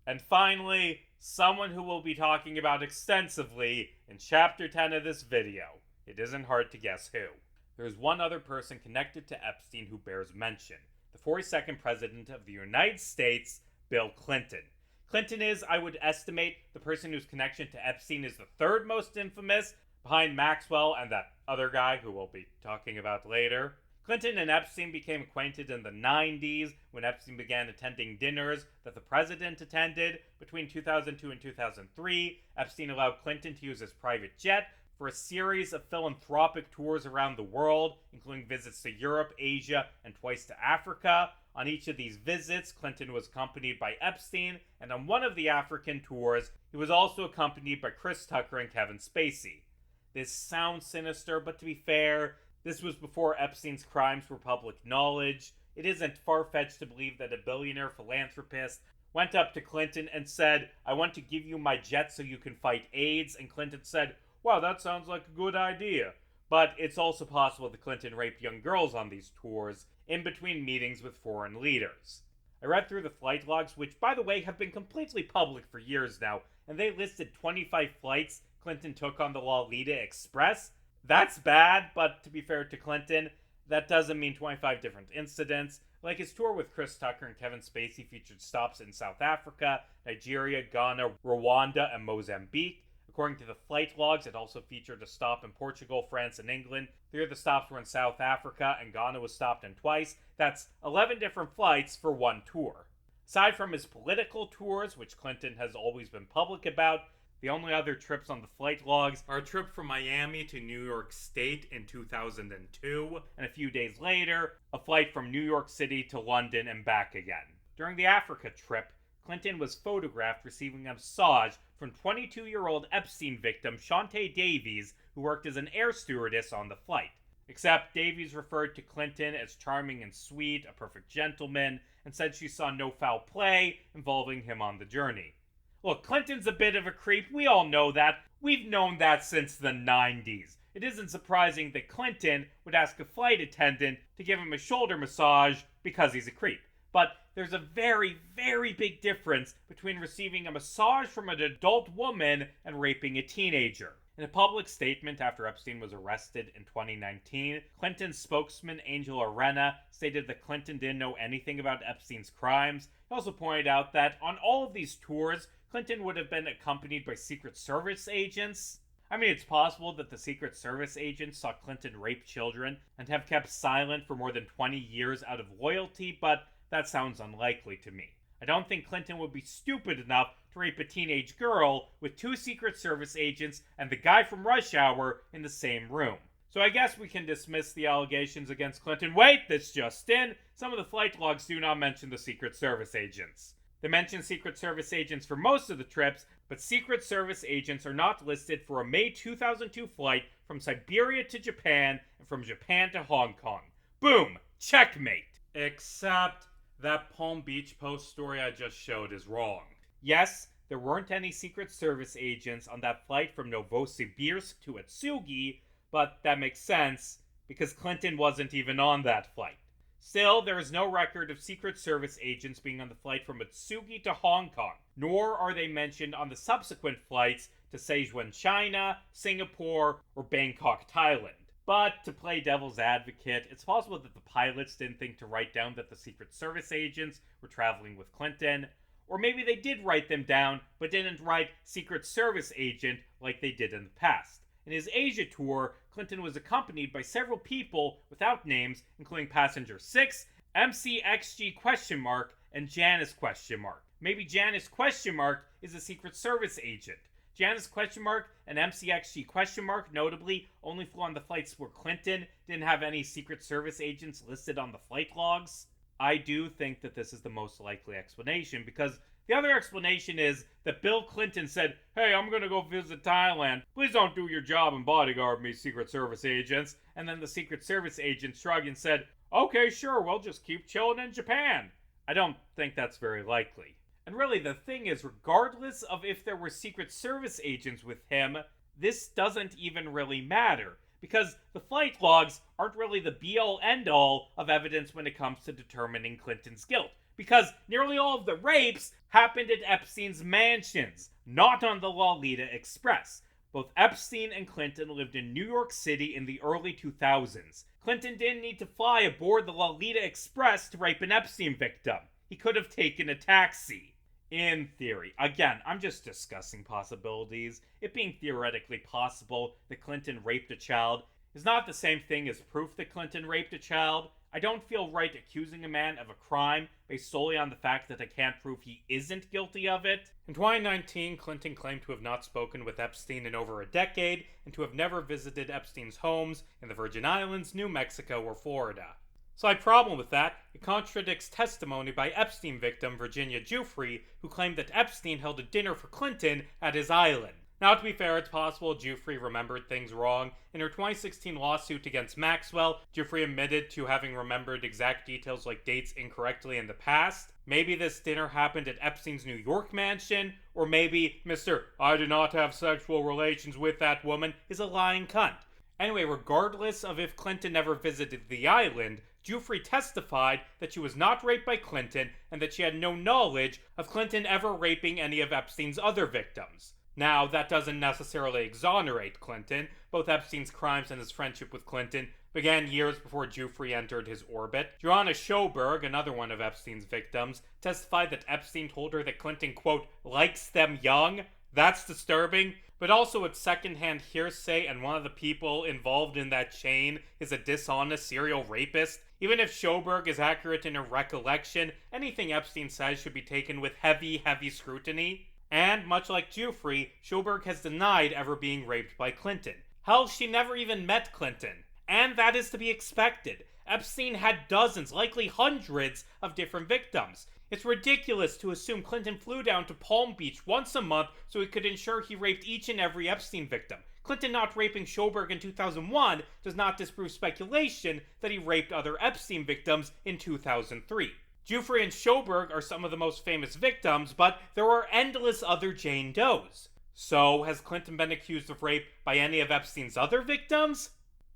And finally, someone who we'll be talking about extensively in Chapter 10 of this video. It isn't hard to guess who. There is one other person connected to Epstein who bears mention. The 42nd President of the United States, Bill Clinton. Clinton is, I would estimate, the person whose connection to Epstein is the 3rd most infamous, behind Maxwell and that other guy who we'll be talking about later. Clinton and Epstein became acquainted in the 90s when Epstein began attending dinners that the president attended. Between 2002 and 2003, Epstein allowed Clinton to use his private jet for a series of philanthropic tours around the world, including visits to Europe, Asia, and twice to Africa. On each of these visits, Clinton was accompanied by Epstein, and on one of the African tours, he was also accompanied by Chris Tucker and Kevin Spacey. This sounds sinister, but to be fair, this was before Epstein's crimes were public knowledge. It isn't far-fetched to believe that a billionaire philanthropist went up to Clinton and said, "I want to give you my jet so you can fight AIDS," and Clinton said, "Wow, that sounds like a good idea." But it's also possible that Clinton raped young girls on these tours, in between meetings with foreign leaders. I read through the flight logs, which, by the way, have been completely public for years now, and they listed 25 flights Clinton took on the Lolita Express. That's bad, but to be fair to Clinton, that doesn't mean 25 different incidents. Like his tour with Chris Tucker and Kevin Spacey featured stops in South Africa, Nigeria, Ghana, Rwanda, and Mozambique. According to the flight logs, it also featured a stop in Portugal, France, and England. 3 of the stops were in South Africa, and Ghana was stopped in twice. That's 11 different flights for one tour. Aside from his political tours, which Clinton has always been public about, the only other trips on the flight logs are a trip from Miami to New York State in 2002, and a few days later, a flight from New York City to London and back again. During the Africa trip, Clinton was photographed receiving a massage from 22-year-old Epstein victim Shantae Davies, who worked as an air stewardess on the flight. Except Davies referred to Clinton as charming and sweet, a perfect gentleman, and said she saw no foul play involving him on the journey. Look, Clinton's a bit of a creep. We all know that. We've known that since the 90s. It isn't surprising that Clinton would ask a flight attendant to give him a shoulder massage because he's a creep. But there's a very, very big difference between receiving a massage from an adult woman and raping a teenager. In a public statement after Epstein was arrested in 2019, Clinton's spokesman Angel Arena stated that Clinton didn't know anything about Epstein's crimes. He also pointed out that on all of these tours, Clinton would have been accompanied by Secret Service agents. I mean, it's possible that the Secret Service agents saw Clinton rape children and have kept silent for more than 20 years out of loyalty, but that sounds unlikely to me. I don't think Clinton would be stupid enough to rape a teenage girl with 2 Secret Service agents and the guy from Rush Hour in the same room. So I guess we can dismiss the allegations against Clinton. Wait, this just in! Some of the flight logs do not mention the Secret Service agents. They mention Secret Service agents for most of the trips, but Secret Service agents are not listed for a May 2002 flight from Siberia to Japan and from Japan to Hong Kong. Boom! Checkmate! Except that Palm Beach Post story I just showed is wrong. Yes, there weren't any Secret Service agents on that flight from Novosibirsk to Atsugi, but that makes sense because Clinton wasn't even on that flight. Still, there is no record of Secret Service agents being on the flight from Atsugi to Hong Kong, nor are they mentioned on the subsequent flights to Sichuan, China, Singapore, or Bangkok, Thailand. But to play devil's advocate, it's possible that the pilots didn't think to write down that the Secret Service agents were traveling with Clinton, or maybe they did write them down, but didn't write Secret Service agent like they did in the past. In his Asia tour, Clinton was accompanied by several people without names, including Passenger 6, MCXG question mark, and Janice question mark. Maybe Janice question mark is a Secret Service agent. Janice question mark and MCXG question mark notably only flew on the flights where Clinton didn't have any Secret Service agents listed on the flight logs. I do think that this is the most likely explanation, because the other explanation is that Bill Clinton said, "Hey, I'm gonna go visit Thailand. Please don't do your job and bodyguard me, Secret Service agents." And then the Secret Service agent shrugged and said, "Okay, sure, we'll just keep chilling in Japan." I don't think that's very likely. And really, the thing is, regardless of if there were Secret Service agents with him, this doesn't even really matter, because the flight logs aren't really the be-all end-all of evidence when it comes to determining Clinton's guilt, because nearly all of the rapes happened at Epstein's mansions, not on the Lolita Express. Both Epstein and Clinton lived in New York City in the early 2000s. Clinton didn't need to fly aboard the Lolita Express to rape an Epstein victim. He could have taken a taxi. In theory. Again, I'm just discussing possibilities. It being theoretically possible that Clinton raped a child is not the same thing as proof that Clinton raped a child. I don't feel right accusing a man of a crime based solely on the fact that I can't prove he isn't guilty of it. In 2019, Clinton claimed to have not spoken with Epstein in over a decade and to have never visited Epstein's homes in the Virgin Islands, New Mexico, or Florida. Slight problem with that, it contradicts testimony by Epstein victim Virginia Giuffre, who claimed that Epstein held a dinner for Clinton at his island. Now, to be fair, it's possible Giuffre remembered things wrong. In her 2016 lawsuit against Maxwell, Giuffre admitted to having remembered exact details like dates incorrectly in the past. Maybe this dinner happened at Epstein's New York mansion, or maybe Mr. "I did not have sexual relations with that woman" is a lying cunt. Anyway, regardless of if Clinton ever visited the island, Giuffre testified that she was not raped by Clinton and that she had no knowledge of Clinton ever raping any of Epstein's other victims. Now, that doesn't necessarily exonerate Clinton. Both Epstein's crimes and his friendship with Clinton began years before Giuffre entered his orbit. Joanna Schoberg, another one of Epstein's victims, testified that Epstein told her that Clinton, quote, "likes them young." That's disturbing, but also it's secondhand hearsay, and one of the people involved in that chain is a dishonest serial rapist. Even if Schoberg is accurate in her recollection, anything Epstein says should be taken with heavy scrutiny. And, much like Giuffre, Schoberg has denied ever being raped by Clinton. Hell, she never even met Clinton. And that is to be expected. Epstein had dozens, likely hundreds, of different victims. It's ridiculous to assume Clinton flew down to Palm Beach once a month so he could ensure he raped each and every Epstein victim. Clinton not raping Schoberg in 2001 does not disprove speculation that he raped other Epstein victims in 2003. Giuffre and Schoberg are some of the most famous victims, but there are endless other Jane Does. So, has Clinton been accused of rape by any of Epstein's other victims?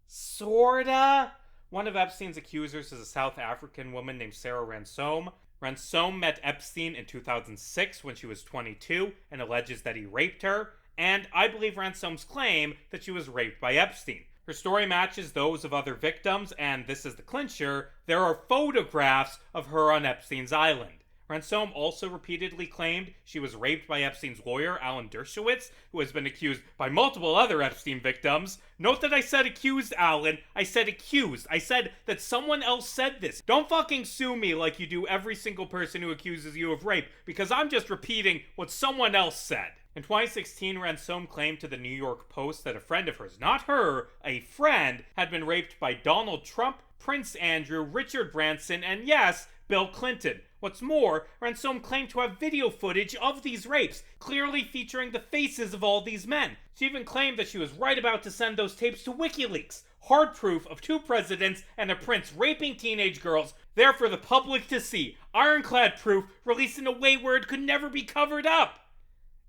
Sorta. One of Epstein's accusers is a South African woman named Sarah Ransom. Ransom met Epstein in 2006 when she was 22 and alleges that he raped her, and I believe Ransom's claim that she was raped by Epstein. Her story matches those of other victims, and this is the clincher, there are photographs of her on Epstein's island. Ransom also repeatedly claimed she was raped by Epstein's lawyer, Alan Dershowitz, who has been accused by multiple other Epstein victims. Note that I said accused, Alan. I said accused. I said that someone else said this. Don't fucking sue me like you do every single person who accuses you of rape, because I'm just repeating what someone else said. In 2016, Ransom claimed to the New York Post that a friend of hers, not her, a friend, had been raped by Donald Trump, Prince Andrew, Richard Branson, and yes, Bill Clinton. What's more, Ransom claimed to have video footage of these rapes, clearly featuring the faces of all these men. She even claimed that she was right about to send those tapes to WikiLeaks. Hard proof of two presidents and a prince raping teenage girls, there for the public to see. Ironclad proof, released in a way where it could never be covered up.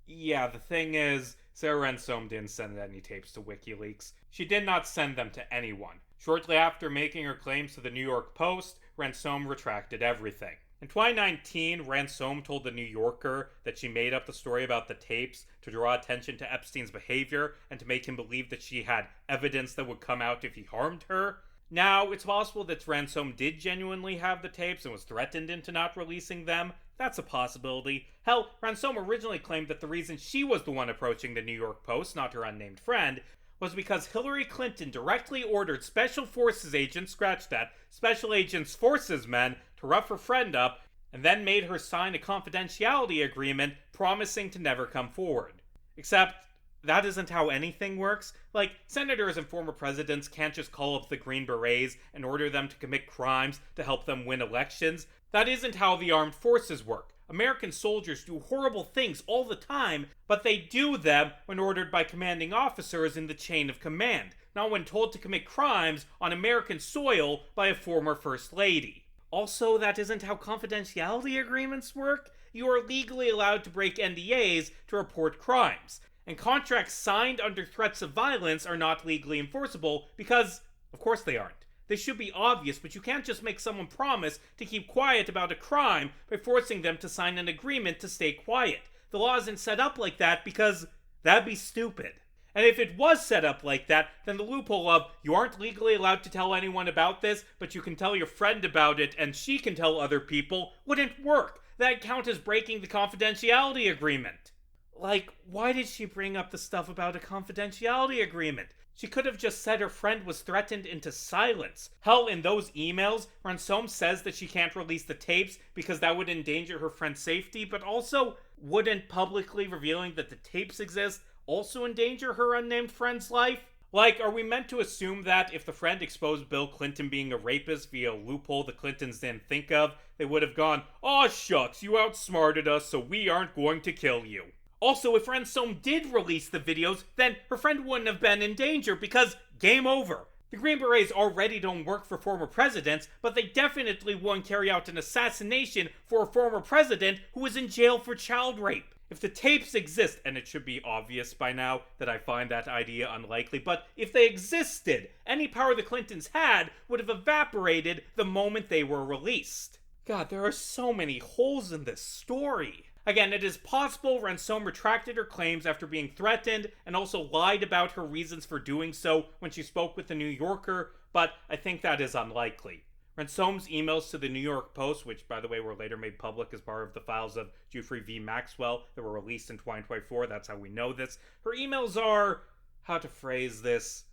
Yeah, the thing is, Sarah Ransom didn't send any tapes to WikiLeaks. She did not send them to anyone. Shortly after making her claims to the New York Post, Ransom retracted everything. In 2019, Ransom told the New Yorker that she made up the story about the tapes to draw attention to Epstein's behavior and to make him believe that she had evidence that would come out if he harmed her. Now, it's possible that Ransom did genuinely have the tapes and was threatened into not releasing them. that's a possibility. Hell, Ransome originally claimed that the reason she was the one approaching the New York Post, not her unnamed friend, was because Hillary Clinton directly ordered Special Forces agents, scratch that, Special Agents Forces men, to rough her friend up, and then made her sign a confidentiality agreement promising to never come forward. Except, that isn't how anything works. Like, senators and former presidents can't just call up the Green Berets and order them to commit crimes to help them win elections. That isn't how the armed forces work. American soldiers do horrible things all the time, but they do them when ordered by commanding officers in the chain of command, not when told to commit crimes on American soil by a former First Lady. Also, that isn't how confidentiality agreements work. You are legally allowed to break NDAs to report crimes, and contracts signed under threats of violence are not legally enforceable because, of course they aren't. They should be obvious, but you can't just make someone promise to keep quiet about a crime by forcing them to sign an agreement to stay quiet. The law isn't set up like that because that'd be stupid. And if it was set up like that, then the loophole of you aren't legally allowed to tell anyone about this, but you can tell your friend about it and she can tell other people wouldn't work. That'd count as breaking the confidentiality agreement. Like, why did she bring up the stuff about a confidentiality agreement? She could have just said her friend was threatened into silence. Hell, in those emails, Ransome says that she can't release the tapes because that would endanger her friend's safety, but also, wouldn't publicly revealing that the tapes exist also endanger her unnamed friend's life? Like, are we meant to assume that if the friend exposed Bill Clinton being a rapist via a loophole the Clintons didn't think of, they would have gone, "Aw shucks, you outsmarted us, so we aren't going to kill you." Also, if Ransome did release the videos, then her friend wouldn't have been in danger because game over. The Green Berets already don't work for former presidents, but they definitely wouldn't carry out an assassination for a former president who was in jail for child rape. If the tapes exist, and it should be obvious by now that I find that idea unlikely, but if they existed, any power the Clintons had would have evaporated the moment they were released. God, there are so many holes in this story. Again, it is possible Ransome retracted her claims after being threatened and also lied about her reasons for doing so when she spoke with the New Yorker, but I think that is unlikely. Ransome's emails to the New York Post, which by the way were later made public as part of the files of Jeffrey V. Maxwell that were released in 2024, that's how we know this. Her emails are, how to phrase this,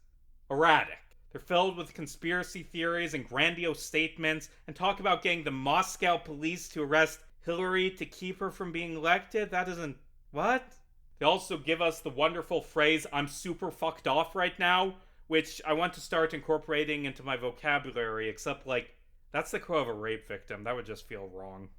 erratic. They're filled with conspiracy theories and grandiose statements and talk about getting the Moscow police to arrest Hillary to keep her from being elected? That isn't... what? They also give us the wonderful phrase, "I'm super fucked off right now," which I want to start incorporating into my vocabulary, except, like, that's the quote of a rape victim. That would just feel wrong.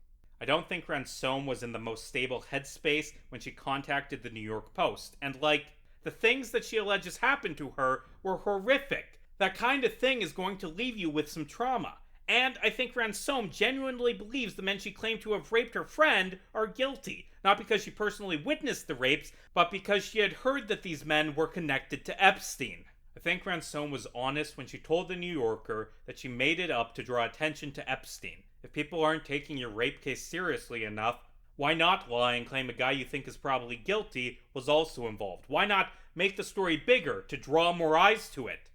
I don't think Ransome was in the most stable headspace when she contacted the New York Post, and, like, the things that she alleges happened to her were horrific. That kind of thing is going to leave you with some trauma. And I think Ransome genuinely believes the men she claimed to have raped her friend are guilty. Not because she personally witnessed the rapes, but because she had heard that these men were connected to Epstein. I think Ransome was honest when she told the New Yorker that she made it up to draw attention to Epstein. If people aren't taking your rape case seriously enough, why not lie and claim a guy you think is probably guilty was also involved? Why not make the story bigger to draw more eyes to it?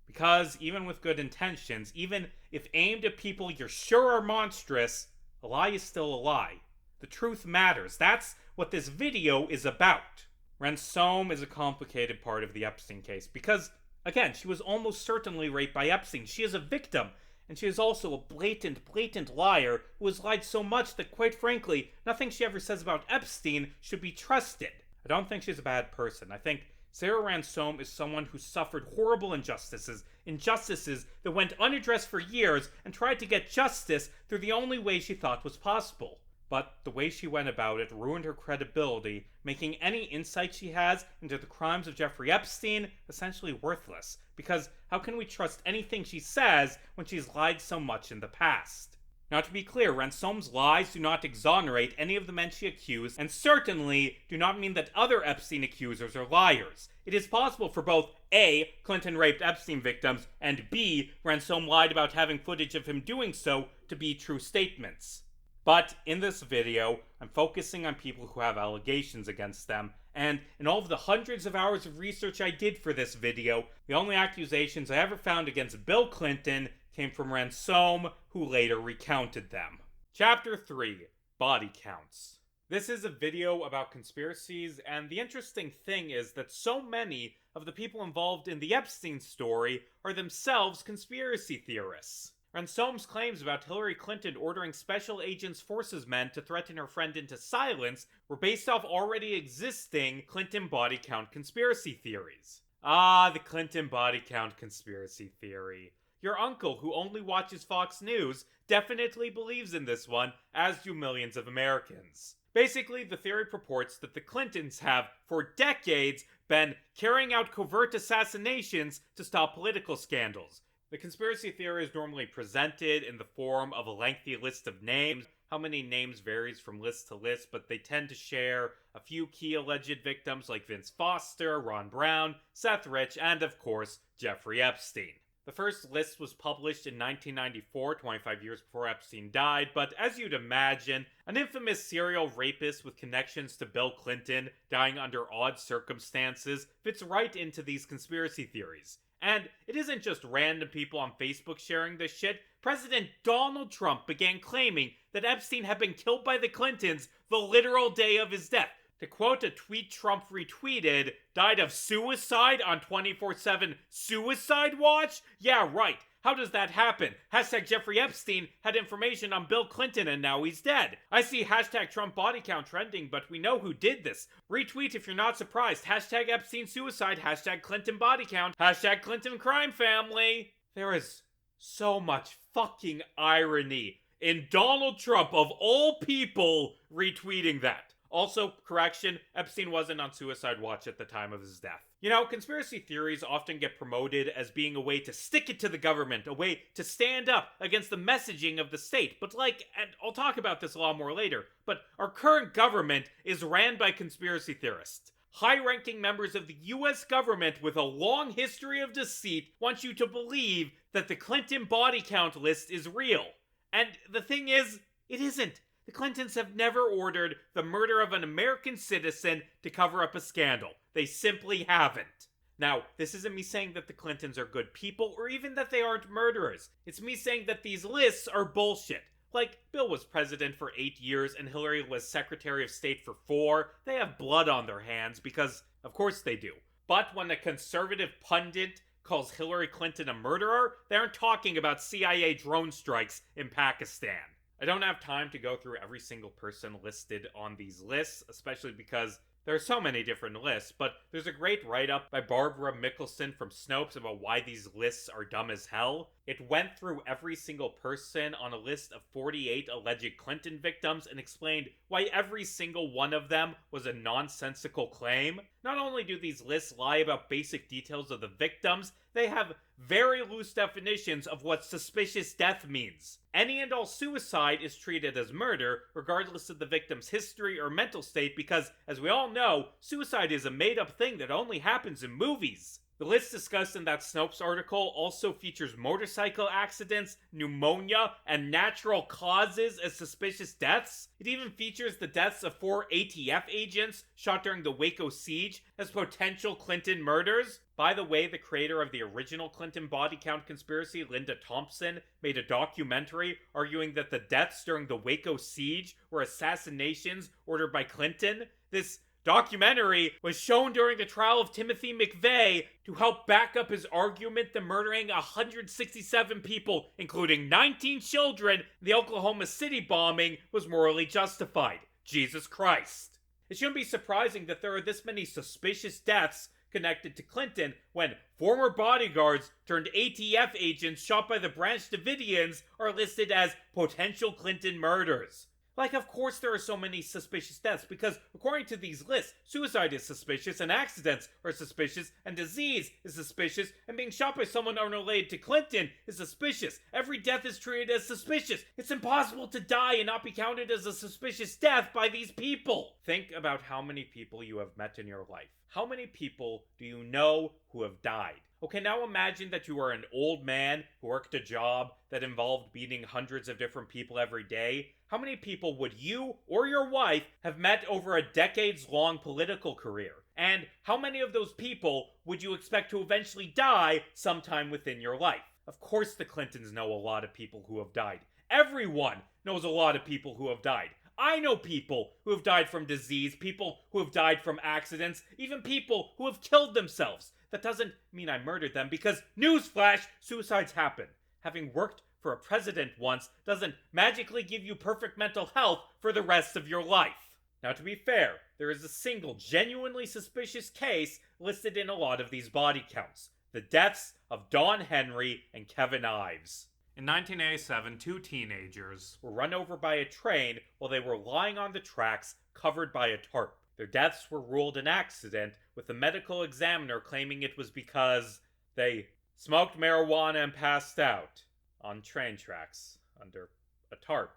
Because even with good intentions, even if aimed at people you're sure are monstrous, a lie is still a lie. The truth matters. That's what this video is about. Ransome is a complicated part of the Epstein case because, again, she was almost certainly raped by Epstein. She is a victim, and she is also a blatant liar who has lied so much that, quite frankly, nothing she ever says about Epstein should be trusted. I don't think she's a bad person. I think Sarah Ransome is someone who suffered horrible injustices that went unaddressed for years and tried to get justice through the only way she thought was possible. But the way she went about it ruined her credibility, making any insight she has into the crimes of Jeffrey Epstein essentially worthless. Because how can we trust anything she says when she's lied so much in the past? Now, to be clear, Ransome's lies do not exonerate any of the men she accused, and certainly do not mean that other Epstein accusers are liars. It is possible for both A, Clinton raped Epstein victims, and B, Ransome lied about having footage of him doing so to be true statements. But in this video, I'm focusing on people who have allegations against them, and in all of the hundreds of hours of research I did for this video, the only accusations I ever found against Bill Clinton came from Ransome, who later recounted them. Chapter 3. body counts. This is a video about conspiracies, and the interesting thing is that so many of the people involved in the Epstein story are themselves conspiracy theorists. Ransome's claims about Hillary Clinton ordering special agents forces men to threaten her friend into silence were based off already existing Clinton body count conspiracy theories. Ah, the Clinton body count conspiracy theory. Your uncle, who only watches Fox News, definitely believes in this one, as do millions of Americans. Basically, the theory purports that the Clintons have, for decades, been carrying out covert assassinations to stop political scandals. The conspiracy theory is normally presented in the form of a lengthy list of names. How many names varies from list to list, but they tend to share a few key alleged victims like Vince Foster, Ron Brown, Seth Rich, and of course, Jeffrey Epstein. The first list was published in 1994, 25 years before Epstein died, but as you'd imagine, an infamous serial rapist with connections to Bill Clinton dying under odd circumstances fits right into these conspiracy theories. And it isn't just random people on Facebook sharing this shit. President Donald Trump began claiming that Epstein had been killed by the Clintons the literal day of his death. To quote a tweet Trump retweeted, died of suicide on 24/7 Suicide Watch? Yeah, right. How does that happen? Hashtag Jeffrey Epstein had information on Bill Clinton and now he's dead. I see hashtag Trump body count trending, but we know who did this. Retweet if you're not surprised. Hashtag Epstein suicide. Hashtag Clinton body count. Hashtag Clinton crime family. There is so much fucking irony in Donald Trump, of all people, retweeting that. Also, correction, Epstein wasn't on suicide watch at the time of his death. You know, conspiracy theories often get promoted as being a way to stick it to the government, a way to stand up against the messaging of the state. But and I'll talk about this a lot more later, but our current government is ran by conspiracy theorists. High-ranking members of the US government with a long history of deceit want you to believe that the Clinton body count list is real. And the thing is, it isn't. The Clintons have never ordered the murder of an American citizen to cover up a scandal. They simply haven't. Now, this isn't me saying that the Clintons are good people or even that they aren't murderers. It's me saying that these lists are bullshit. Like, Bill was president for 8 years and Hillary was Secretary of State for 4. They have blood on their hands because, of course they do. But when a conservative pundit calls Hillary Clinton a murderer, they aren't talking about CIA drone strikes in Pakistan. I don't have time to go through every single person listed on these lists, especially because there are so many different lists, but there's a great write-up by Barbara Mickelson from Snopes about why these lists are dumb as hell. It went through every single person on a list of 48 alleged Clinton victims and explained why every single one of them was a nonsensical claim. Not only do these lists lie about basic details of the victims, they have very loose definitions of what suspicious death means. Any and all suicide is treated as murder, regardless of the victim's history or mental state, because, as we all know, suicide is a made-up thing that only happens in movies. The list discussed in that Snopes article also features motorcycle accidents, pneumonia, and natural causes as suspicious deaths. It even features the deaths of 4 ATF agents shot during the Waco siege as potential Clinton murders. By the way, the creator of the original Clinton body count conspiracy, Linda Thompson, made a documentary arguing that the deaths during the Waco siege were assassinations ordered by Clinton. This documentary was shown during the trial of Timothy McVeigh to help back up his argument that murdering 167 people, including 19 children, in the Oklahoma City bombing was morally justified. Jesus Christ. It shouldn't be surprising that there are this many suspicious deaths connected to Clinton when former bodyguards turned ATF agents shot by the Branch Davidians are listed as potential Clinton murders. Like, of course there are so many suspicious deaths, because according to these lists, suicide is suspicious, and accidents are suspicious, and disease is suspicious, and being shot by someone unrelated to Clinton is suspicious. Every death is treated as suspicious. It's impossible to die and not be counted as a suspicious death by these people. Think about how many people you have met in your life. How many people do you know who have died? Okay, now imagine that you are an old man who worked a job that involved meeting hundreds of different people every day. How many people would you or your wife have met over a decades-long political career? And how many of those people would you expect to eventually die sometime within your life? Of course the Clintons know a lot of people who have died. Everyone knows a lot of people who have died. I know people who have died from disease, people who have died from accidents, even people who have killed themselves. That doesn't mean I murdered them because, newsflash, suicides happen. Having worked for a president once doesn't magically give you perfect mental health for the rest of your life. Now, to be fair, there is a single genuinely suspicious case listed in a lot of these body counts: the deaths of Don Henry and Kevin Ives. In 1987, two teenagers were run over by a train while they were lying on the tracks covered by a tarp. Their deaths were ruled an accident, with the medical examiner claiming it was because they smoked marijuana and passed out on train tracks under a tarp.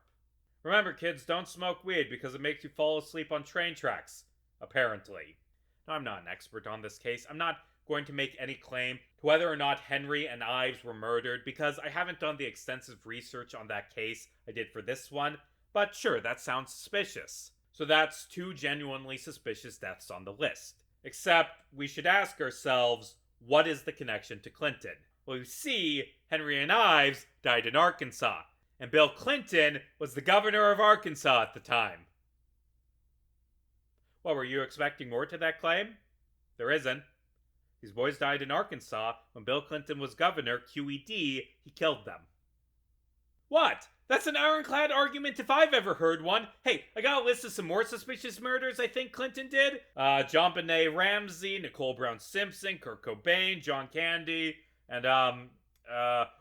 Remember, kids, don't smoke weed because it makes you fall asleep on train tracks, apparently. Now, I'm not an expert on this case. I'm not going to make any claim to whether or not Henry and Ives were murdered because I haven't done the extensive research on that case I did for this one, but sure, that sounds suspicious. So that's two genuinely suspicious deaths on the list. Except we should ask ourselves, what is the connection to Clinton? Well, you see, Henry and Ives died in Arkansas, and Bill Clinton was the governor of Arkansas at the time. What, were you expecting more to that claim? There isn't. These boys died in Arkansas when Bill Clinton was governor. QED, he killed them. What? That's an ironclad argument if I've ever heard one. Hey, I got a list of some more suspicious murders I think Clinton did. John Benet Ramsey, Nicole Brown Simpson, Kurt Cobain, John Candy, and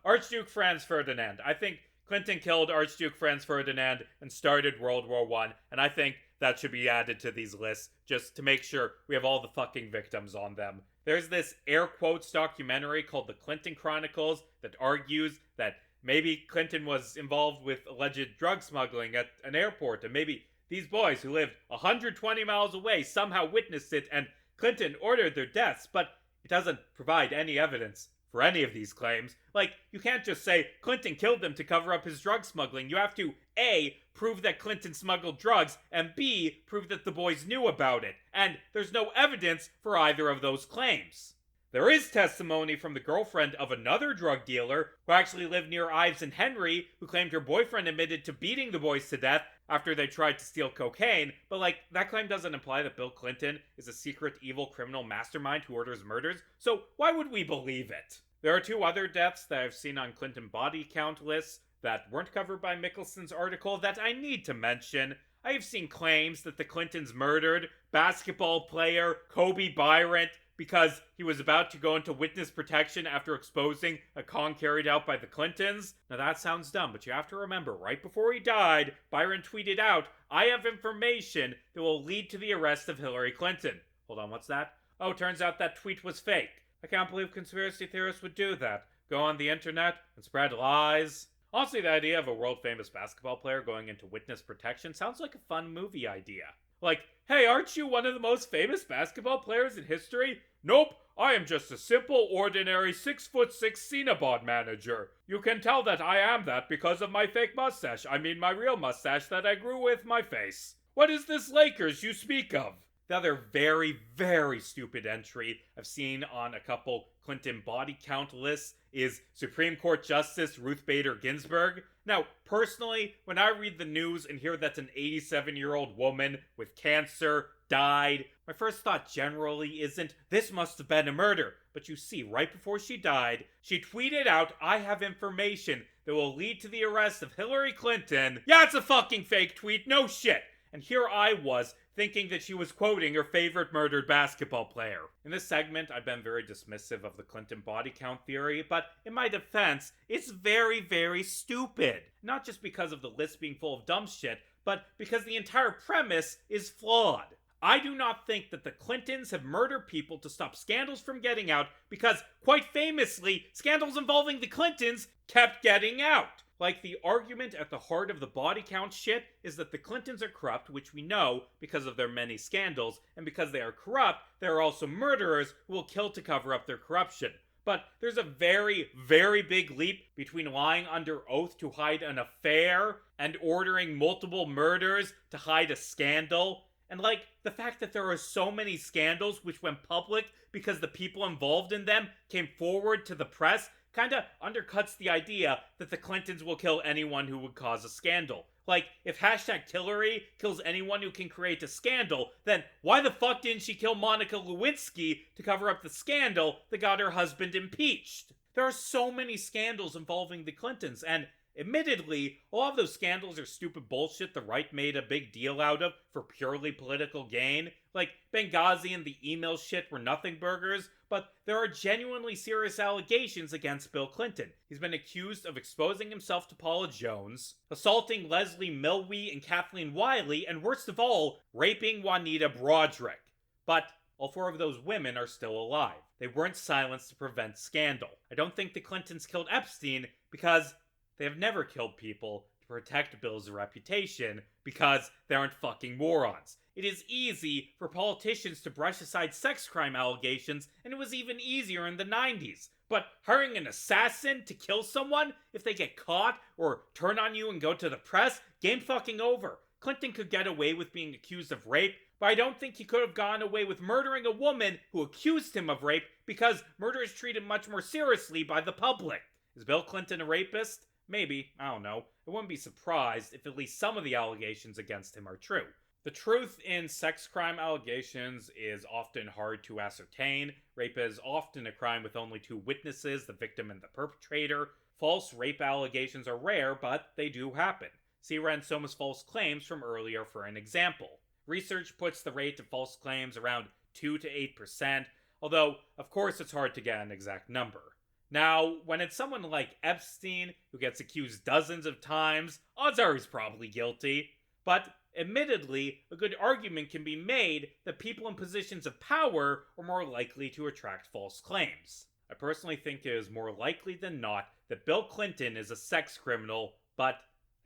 Archduke Franz Ferdinand. I think Clinton killed Archduke Franz Ferdinand and started World War I, and I think that should be added to these lists just to make sure we have all the fucking victims on them. There's this air quotes documentary called The Clinton Chronicles that argues that maybe Clinton was involved with alleged drug smuggling at an airport, and maybe these boys who lived 120 miles away somehow witnessed it and Clinton ordered their deaths, but it doesn't provide any evidence for any of these claims. Like, you can't just say Clinton killed them to cover up his drug smuggling. You have to A, prove that Clinton smuggled drugs, and B, prove that the boys knew about it. And there's no evidence for either of those claims. There is testimony from the girlfriend of another drug dealer who actually lived near Ives and Henry, who claimed her boyfriend admitted to beating the boys to death after they tried to steal cocaine, but that claim doesn't imply that Bill Clinton is a secret evil criminal mastermind who orders murders, so why would we believe it? There are two other deaths that I've seen on Clinton body count lists that weren't covered by Mickelson's article that I need to mention. I have seen claims that the Clintons murdered basketball player Kobe Bryant because he was about to go into witness protection after exposing a con carried out by the Clintons. Now that sounds dumb, but you have to remember, right before he died, Byron tweeted out, "I have information that will lead to the arrest of Hillary Clinton." Hold on, what's that? Oh, turns out that tweet was fake. I can't believe conspiracy theorists would do that. Go on the internet and spread lies. Honestly, the idea of a world-famous basketball player going into witness protection sounds like a fun movie idea. Like, hey, aren't you one of the most famous basketball players in history? Nope, I am just a simple, ordinary 6'6" Cinnabon manager. You can tell that I am that because of my fake mustache. I mean my real mustache that I grew with my face. What is this Lakers you speak of? The other very, very stupid entry I've seen on a couple Clinton body count lists is Supreme Court Justice Ruth Bader Ginsburg. Now, personally, when I read the news and hear that an 87-year-old woman with cancer died, my first thought generally isn't, this must have been a murder. But you see, right before she died, she tweeted out, "I have information that will lead to the arrest of Hillary Clinton." Yeah, it's a fucking fake tweet, no shit. And here I was, thinking that she was quoting her favorite murdered basketball player. In this segment, I've been very dismissive of the Clinton body count theory, but in my defense, it's very, very stupid. Not just because of the list being full of dumb shit, but because the entire premise is flawed. I do not think that the Clintons have murdered people to stop scandals from getting out because, quite famously, scandals involving the Clintons kept getting out. Like, the argument at the heart of the body count shit is that the Clintons are corrupt, which we know because of their many scandals, and because they are corrupt, they are also murderers who will kill to cover up their corruption. But there's a very, very big leap between lying under oath to hide an affair and ordering multiple murders to hide a scandal. And the fact that there are so many scandals which went public because the people involved in them came forward to the press kinda undercuts the idea that the Clintons will kill anyone who would cause a scandal. Like, if #Hillary kills anyone who can create a scandal, then why the fuck didn't she kill Monica Lewinsky to cover up the scandal that got her husband impeached? There are so many scandals involving the Clintons, and admittedly, a lot of those scandals are stupid bullshit the right made a big deal out of for purely political gain. Like, Benghazi and the email shit were nothing burgers, but there are genuinely serious allegations against Bill Clinton. He's been accused of exposing himself to Paula Jones, assaulting Leslie Milwee and Kathleen Wiley, and worst of all, raping Juanita Broaddrick. But all four of those women are still alive. They weren't silenced to prevent scandal. I don't think the Clintons killed Epstein because they have never killed people to protect Bill's reputation, because they aren't fucking morons. It is easy for politicians to brush aside sex crime allegations, and it was even easier in the 90s. But hiring an assassin to kill someone, if they get caught or turn on you and go to the press, game fucking over. Clinton could get away with being accused of rape, but I don't think he could have gotten away with murdering a woman who accused him of rape, because murder is treated much more seriously by the public. Is Bill Clinton a rapist? Maybe, I don't know. I wouldn't be surprised if at least some of the allegations against him are true. The truth in sex crime allegations is often hard to ascertain. Rape is often a crime with only two witnesses, the victim and the perpetrator. False rape allegations are rare, but they do happen. See Ransoma's false claims from earlier for an example. Research puts the rate of false claims around 2 to 8%, although, of course, it's hard to get an exact number. Now, when it's someone like Epstein, who gets accused dozens of times, odds are he's probably guilty. But, admittedly, a good argument can be made that people in positions of power are more likely to attract false claims. I personally think it is more likely than not that Bill Clinton is a sex criminal, but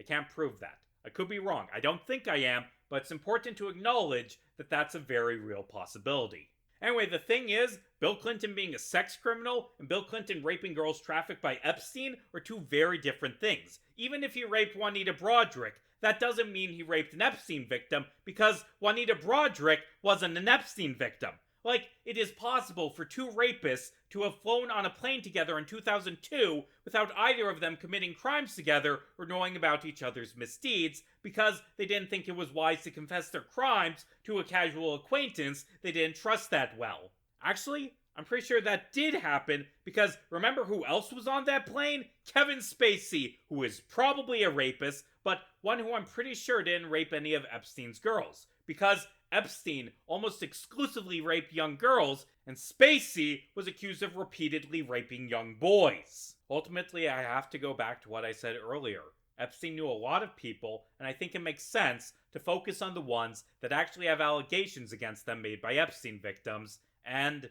I can't prove that. I could be wrong. I don't think I am, but it's important to acknowledge that that's a very real possibility. Anyway, the thing is, Bill Clinton being a sex criminal and Bill Clinton raping girls trafficked by Epstein are two very different things. Even if he raped Juanita Broaddrick, that doesn't mean he raped an Epstein victim, because Juanita Broaddrick wasn't an Epstein victim. Like, it is possible for two rapists to have flown on a plane together in 2002 without either of them committing crimes together or knowing about each other's misdeeds, because they didn't think it was wise to confess their crimes to a casual acquaintance they didn't trust that well. Actually, I'm pretty sure that did happen, because remember who else was on that plane? Kevin Spacey, who is probably a rapist, but one who I'm pretty sure didn't rape any of Epstein's girls, because Epstein almost exclusively raped young girls, and Spacey was accused of repeatedly raping young boys. Ultimately, I have to go back to what I said earlier. Epstein knew a lot of people, and I think it makes sense to focus on the ones that actually have allegations against them made by Epstein victims, and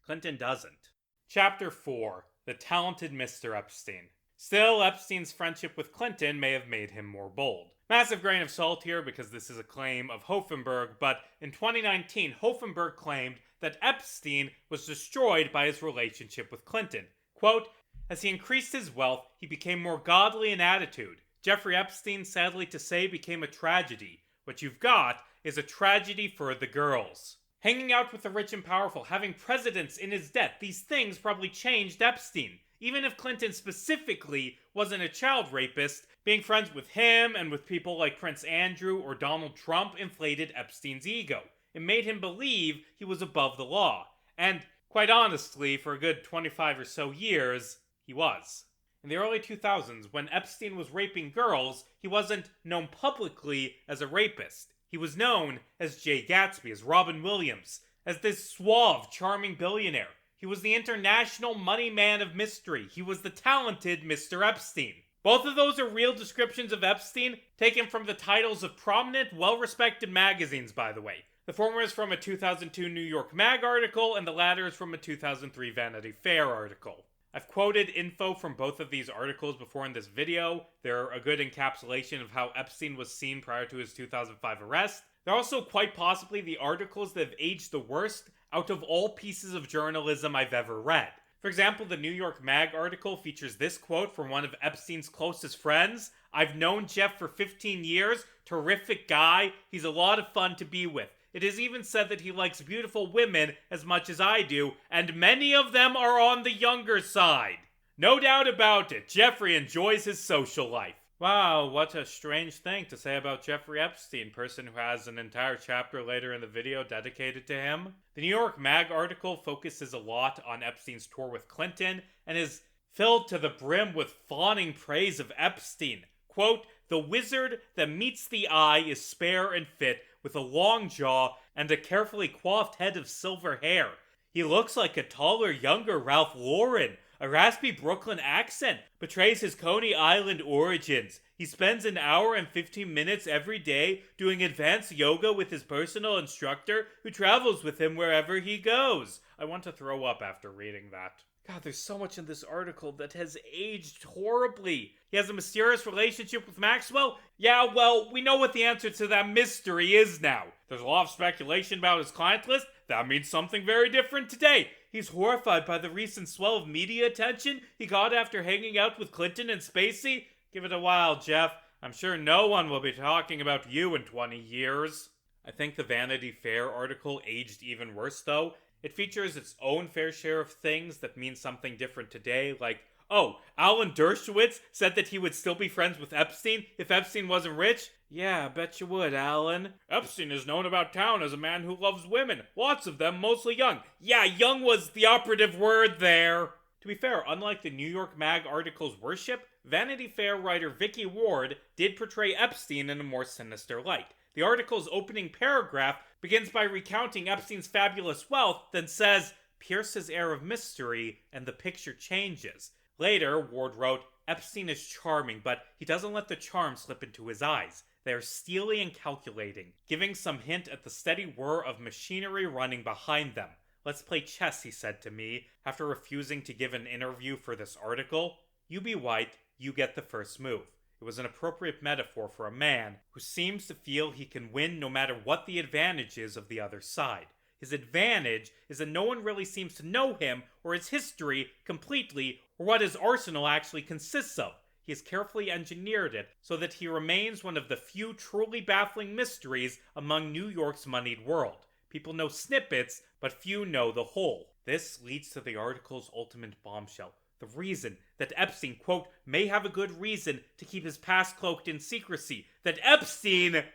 Clinton doesn't. Chapter 4. The Talented Mr. Epstein. Still, Epstein's friendship with Clinton may have made him more bold. Massive grain of salt here because this is a claim of Hoffenberg, but in 2019, Hoffenberg claimed that Epstein was destroyed by his relationship with Clinton. Quote, as he increased his wealth, he became more godly in attitude. Jeffrey Epstein, sadly to say, became a tragedy. What you've got is a tragedy for the girls. Hanging out with the rich and powerful, having presidents in his debt, these things probably changed Epstein. Even if Clinton specifically wasn't a child rapist, being friends with him and with people like Prince Andrew or Donald Trump inflated Epstein's ego. It made him believe he was above the law. And, quite honestly, for a good 25 or so years, he was. In the early 2000s, when Epstein was raping girls, he wasn't known publicly as a rapist. He was known as Jay Gatsby, as Robin Williams, as this suave, charming billionaire. He was the international money man of mystery. He was the talented Mr. Epstein. Both of those are real descriptions of Epstein, taken from the titles of prominent, well-respected magazines, by the way. The former is from a 2002 New York Mag article, and the latter is from a 2003 Vanity Fair article. I've quoted info from both of these articles before in this video. They're a good encapsulation of how Epstein was seen prior to his 2005 arrest. They're also quite possibly the articles that have aged the worst out of all pieces of journalism I've ever read. For example, the New York Mag article features this quote from one of Epstein's closest friends. I've known Jeff for 15 years. Terrific guy. He's a lot of fun to be with. It is even said that he likes beautiful women as much as I do, and many of them are on the younger side. No doubt about it, Jeffrey enjoys his social life. Wow, what a strange thing to say about Jeffrey Epstein, person who has an entire chapter later in the video dedicated to him. The New York Mag article focuses a lot on Epstein's tour with Clinton and is filled to the brim with fawning praise of Epstein. Quote, "The wizard that meets the eye is spare and fit, with a long jaw and a carefully coiffed head of silver hair. He looks like a taller, younger Ralph Lauren. A raspy Brooklyn accent betrays his Coney Island origins. He spends an hour and 15 minutes every day doing advanced yoga with his personal instructor who travels with him wherever he goes." I want to throw up after reading that. God, there's so much in this article that has aged horribly. He has a mysterious relationship with Maxwell? Yeah, well, we know what the answer to that mystery is now. There's a lot of speculation about his client list. That means something very different today. He's horrified by the recent swell of media attention he got after hanging out with Clinton and Spacey. Give it a while, Jeff. I'm sure no one will be talking about you in 20 years. I think the Vanity Fair article aged even worse, though. It features its own fair share of things that mean something different today, like, oh, Alan Dershowitz said that he would still be friends with Epstein if Epstein wasn't rich? Yeah, I bet you would, Alan. Epstein is known about town as a man who loves women, lots of them mostly young. Yeah, young was the operative word there. To be fair, unlike the New York Mag article's worship, Vanity Fair writer Vicky Ward did portray Epstein in a more sinister light. The article's opening paragraph begins by recounting Epstein's fabulous wealth, then says, "Pierce's air of mystery, and the picture changes." Later, Ward wrote, "Epstein is charming, but he doesn't let the charm slip into his eyes. They are steely and calculating, giving some hint at the steady whir of machinery running behind them. 'Let's play chess,' he said to me, after refusing to give an interview for this article. 'You be white, you get the first move.' It was an appropriate metaphor for a man who seems to feel he can win no matter what the advantage is of the other side. His advantage is that no one really seems to know him or his history completely or what his arsenal actually consists of. He has carefully engineered it so that he remains one of the few truly baffling mysteries among New York's moneyed world. People know snippets, but few know the whole." This leads to the article's ultimate bombshell. The reason that Epstein, quote, "may have a good reason to keep his past cloaked in secrecy. That Epstein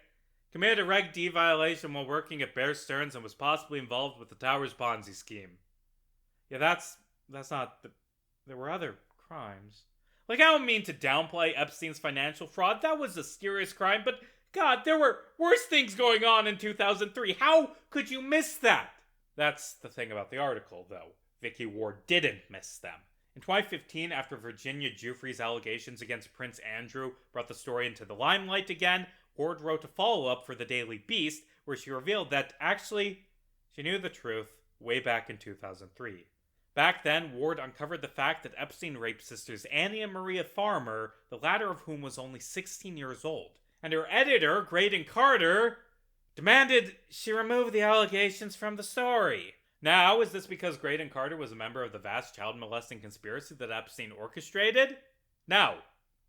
committed a Reg D violation while working at Bear Stearns and was possibly involved with the Towers Ponzi scheme." Yeah, that's not the... There were other crimes. Like, I don't mean to downplay Epstein's financial fraud. That was a serious crime, but God, there were worse things going on in 2003. How could you miss that? That's the thing about the article, though. Vicky Ward didn't miss them. In 2015, after Virginia Giuffre's allegations against Prince Andrew brought the story into the limelight again, Ward wrote a follow-up for the Daily Beast where she revealed that, actually, she knew the truth way back in 2003. Back then, Ward uncovered the fact that Epstein raped sisters Annie and Maria Farmer, the latter of whom was only 16 years old. And her editor, Graydon Carter, demanded she remove the allegations from the story. Now, is this because Graydon Carter was a member of the vast child molesting conspiracy that Epstein orchestrated? No.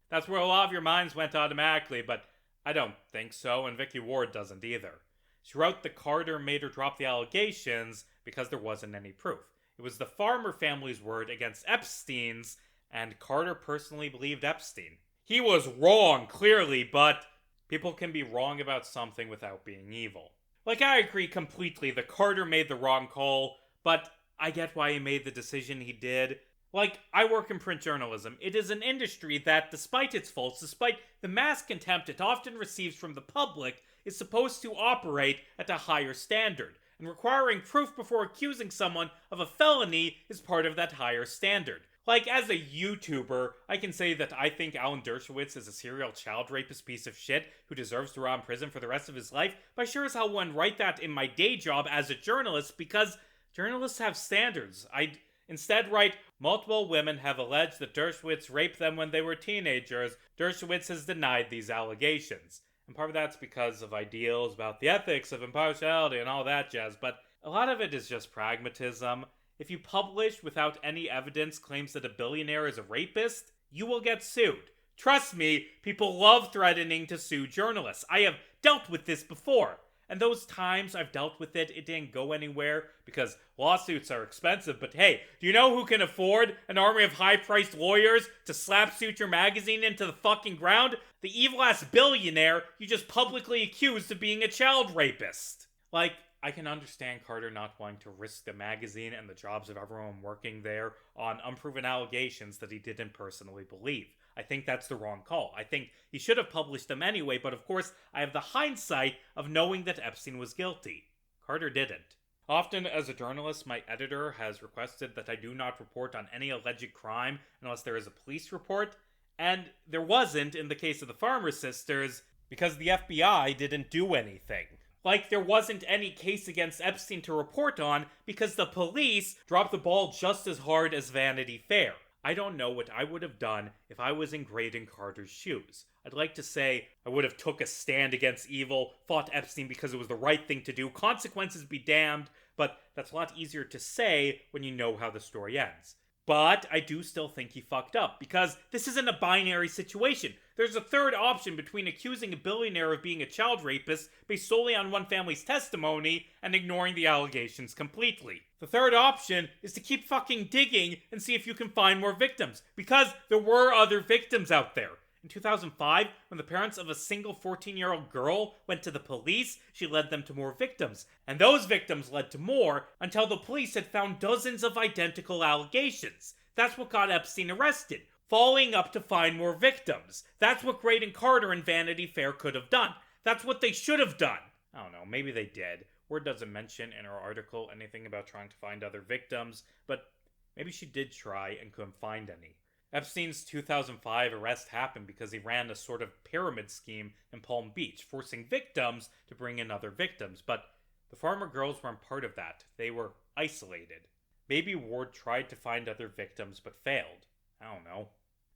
That's where a lot of your minds went automatically, but I don't think so, and Vicky Ward doesn't either. She wrote that Carter made her drop the allegations because there wasn't any proof. It was the Farmer family's word against Epstein's, and Carter personally believed Epstein. He was wrong, clearly, but people can be wrong about something without being evil. Like, I agree completely that Carter made the wrong call, but I get why he made the decision he did. Like, I work in print journalism. It is an industry that, despite its faults, despite the mass contempt it often receives from the public, is supposed to operate at a higher standard. And requiring proof before accusing someone of a felony is part of that higher standard. Like, as a YouTuber, I can say that I think Alan Dershowitz is a serial child rapist piece of shit who deserves to rot in prison for the rest of his life, but I sure as hell wouldn't write that in my day job as a journalist because journalists have standards. I'd instead write, multiple women have alleged that Dershowitz raped them when they were teenagers. Dershowitz has denied these allegations. And part of that's because of ideals about the ethics of impartiality and all that jazz, but a lot of it is just pragmatism. If you publish without any evidence claims that a billionaire is a rapist, you will get sued. Trust me, people love threatening to sue journalists. I have dealt with this before. And those times I've dealt with it, it didn't go anywhere because lawsuits are expensive. But hey, do you know who can afford an army of high-priced lawyers to slap Suture magazine into the fucking ground? The evil-ass billionaire you just publicly accused of being a child rapist. Like, I can understand Carter not wanting to risk the magazine and the jobs of everyone working there on unproven allegations that he didn't personally believe. I think that's the wrong call. I think he should have published them anyway, but of course, I have the hindsight of knowing that Epstein was guilty. Carter didn't. Often, as a journalist, my editor has requested that I do not report on any alleged crime unless there is a police report, and there wasn't in the case of the Farmer sisters because the FBI didn't do anything. Like, there wasn't any case against Epstein to report on because the police dropped the ball just as hard as Vanity Fair. I don't know what I would have done if I was in Graydon Carter's shoes. I'd like to say I would have took a stand against evil, fought Epstein because it was the right thing to do, consequences be damned, but that's a lot easier to say when you know how the story ends. But I do still think he fucked up, because this isn't a binary situation. There's a third option between accusing a billionaire of being a child rapist based solely on one family's testimony and ignoring the allegations completely. The third option is to keep fucking digging and see if you can find more victims, because there were other victims out there. In 2005, when the parents of a single 14-year-old girl went to the police, she led them to more victims. And those victims led to more until the police had found dozens of identical allegations. That's what got Epstein arrested. Following up to find more victims. That's what Graydon Carter and Vanity Fair could have done. That's what they should have done. I don't know, maybe they did. Word doesn't mention in her article anything about trying to find other victims, but maybe she did try and couldn't find any. Epstein's 2005 arrest happened because he ran a sort of pyramid scheme in Palm Beach, forcing victims to bring in other victims, but the Farmer girls weren't part of that. They were isolated. Maybe Ward tried to find other victims but failed. I don't know.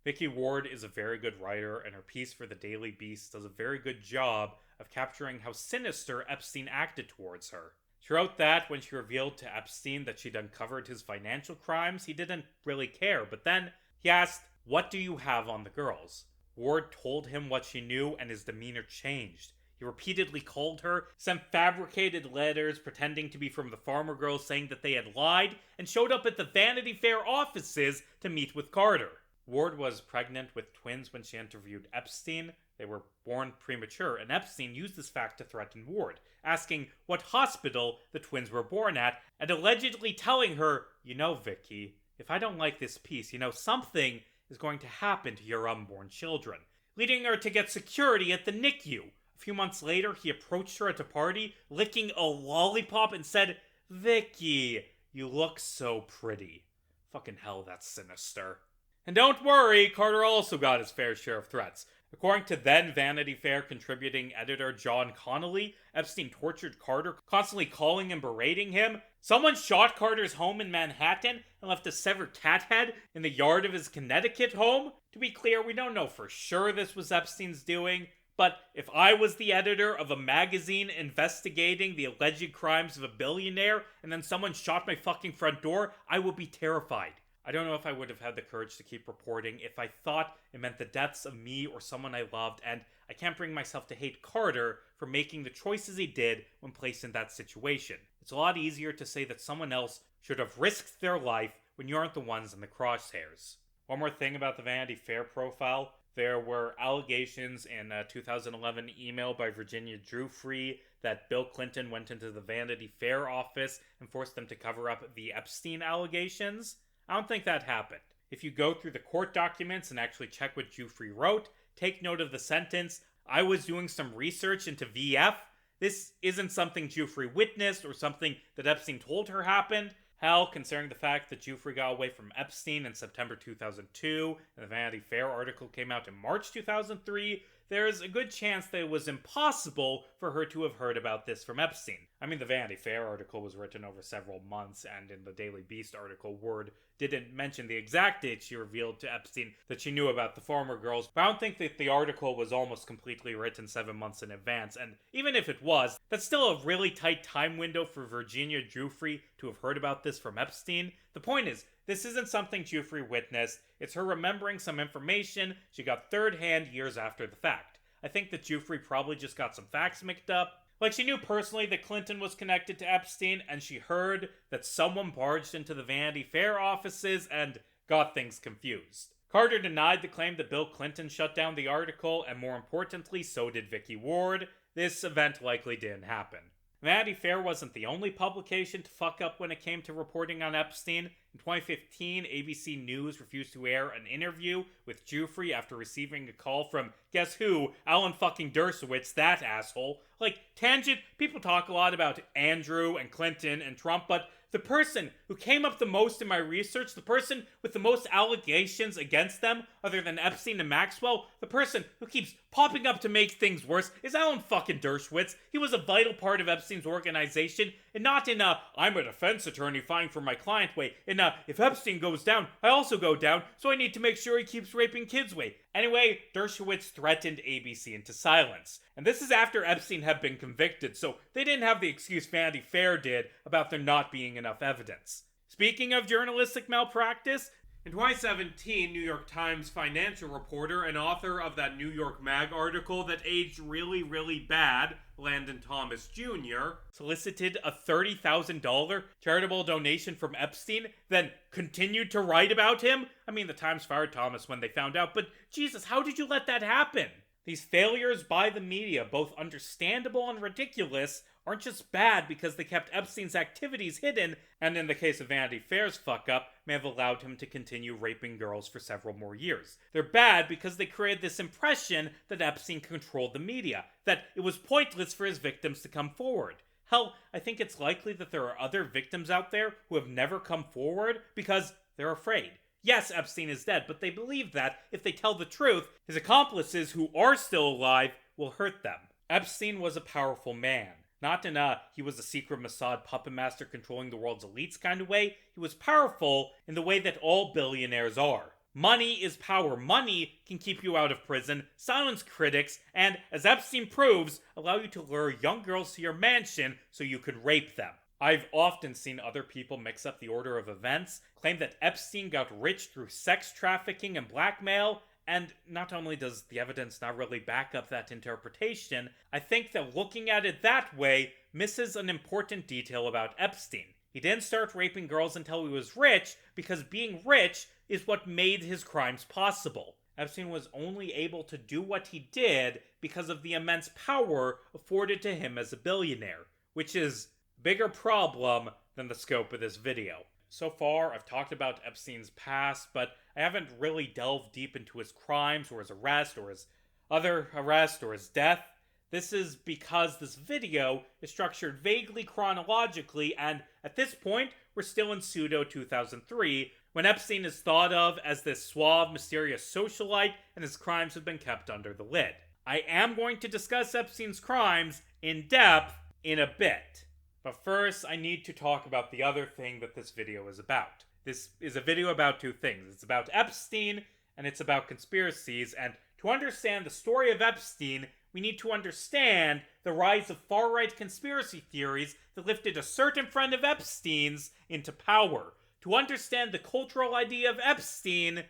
Vicky Ward is a very good writer, and her piece for the Daily Beast does a very good job of capturing how sinister Epstein acted towards her. She wrote that when she revealed to Epstein that she'd uncovered his financial crimes, he didn't really care, but then he asked, "What do you have on the girls?" Ward told him what she knew, and his demeanor changed. He repeatedly called her, sent fabricated letters pretending to be from the Farmer girls saying that they had lied, and showed up at the Vanity Fair offices to meet with Carter. Ward was pregnant with twins when she interviewed Epstein. They were born premature, and Epstein used this fact to threaten Ward, asking what hospital the twins were born at, and allegedly telling her, "You know, Vicky, if I don't like this piece, something is going to happen to your unborn children," leading her to get security at the NICU. A few months later, he approached her at a party, licking a lollipop, and said, "Vicky, you look so pretty." Fucking hell, that's sinister. And don't worry, Carter also got his fair share of threats. According to then Vanity Fair contributing editor John Connolly, Epstein tortured Carter, constantly calling and berating him. Someone shot Carter's home in Manhattan and left a severed cat head in the yard of his Connecticut home. To be clear, we don't know for sure this was Epstein's doing, but if I was the editor of a magazine investigating the alleged crimes of a billionaire and then someone shot my fucking front door, I would be terrified. I don't know if I would have had the courage to keep reporting if I thought it meant the deaths of me or someone I loved, and I can't bring myself to hate Carter for making the choices he did when placed in that situation. It's a lot easier to say that someone else should have risked their life when you aren't the ones in the crosshairs. One more thing about the Vanity Fair profile. There were allegations in a 2011 email by Virginia Giuffre that Bill Clinton went into the Vanity Fair office and forced them to cover up the Epstein allegations. I don't think that happened. If you go through the court documents and actually check what Giuffre wrote, take note of the sentence, "I was doing some research into VF." This isn't something Giuffre witnessed or something that Epstein told her happened. Hell, considering the fact that Giuffre got away from Epstein in September 2002, and the Vanity Fair article came out in March 2003, there's a good chance that it was impossible for her to have heard about this from Epstein. I mean, the Vanity Fair article was written over several months, and in the Daily Beast article, Ward didn't mention the exact date she revealed to Epstein that she knew about the Farmer girls, but I don't think that the article was almost completely written 7 months in advance, and even if it was, that's still a really tight time window for Virginia Giuffre to have heard about this from Epstein. The point is, this isn't something Giuffre witnessed, it's her remembering some information she got third hand years after the fact. I think that Giuffre probably just got some facts mixed up, Like, she knew personally that Clinton was connected to Epstein, and she heard that someone barged into the Vanity Fair offices and got things confused. Carter denied the claim that Bill Clinton shut down the article, and more importantly, so did Vicky Ward. This event likely didn't happen. Vanity Fair wasn't the only publication to fuck up when it came to reporting on Epstein. In 2015, ABC News refused to air an interview with Giuffre after receiving a call from, guess who, Alan fucking Dershowitz, that asshole. Like, tangent, people talk a lot about Andrew and Clinton and Trump, but the person who came up the most in my research, the person with the most allegations against them, other than Epstein and Maxwell, the person who keeps popping up to make things worse, is Alan fucking Dershowitz. He was a vital part of Epstein's organization, and not in a, I'm a defense attorney fighting for my client way, in a, if Epstein goes down, I also go down, so I need to make sure he keeps raping kids way. Anyway, Dershowitz threatened ABC into silence. And this is after Epstein had been convicted, so they didn't have the excuse Vanity Fair did about there not being enough evidence. Speaking of journalistic malpractice, in 2017, New York Times financial reporter and author of that New York Mag article that aged really, really bad, Landon Thomas Jr., solicited a $30,000 charitable donation from Epstein, then continued to write about him. I mean, the Times fired Thomas when they found out, but Jesus, how did you let that happen? These failures by the media, both understandable and ridiculous, aren't just bad because they kept Epstein's activities hidden, and in the case of Vanity Fair's fuck-up, may have allowed him to continue raping girls for several more years. They're bad because they created this impression that Epstein controlled the media, that it was pointless for his victims to come forward. Hell, I think it's likely that there are other victims out there who have never come forward because they're afraid. Yes, Epstein is dead, but they believe that, if they tell the truth, his accomplices who are still alive will hurt them. Epstein was a powerful man. Not in a, he was a secret Mossad puppet master controlling the world's elites kind of way. He was powerful in the way that all billionaires are. Money is power. Money can keep you out of prison, silence critics, and, as Epstein proves, allow you to lure young girls to your mansion so you could rape them. I've often seen other people mix up the order of events, claim that Epstein got rich through sex trafficking and blackmail, and not only does the evidence not really back up that interpretation, I think that looking at it that way misses an important detail about Epstein. He didn't start raping girls until he was rich, because being rich is what made his crimes possible. Epstein was only able to do what he did because of the immense power afforded to him as a billionaire, which is a bigger problem than the scope of this video. So far, I've talked about Epstein's past, but I haven't really delved deep into his crimes, or his arrest, or his other arrest, or his death. This is because this video is structured vaguely chronologically, and at this point, we're still in pseudo-2003, when Epstein is thought of as this suave, mysterious socialite, and his crimes have been kept under the lid. I am going to discuss Epstein's crimes in depth in a bit. But first, I need to talk about the other thing that this video is about. This is a video about two things. It's about Epstein, and it's about conspiracies, and to understand the story of Epstein, we need to understand the rise of far-right conspiracy theories that lifted a certain friend of Epstein's into power. To understand the cultural idea of Epstein,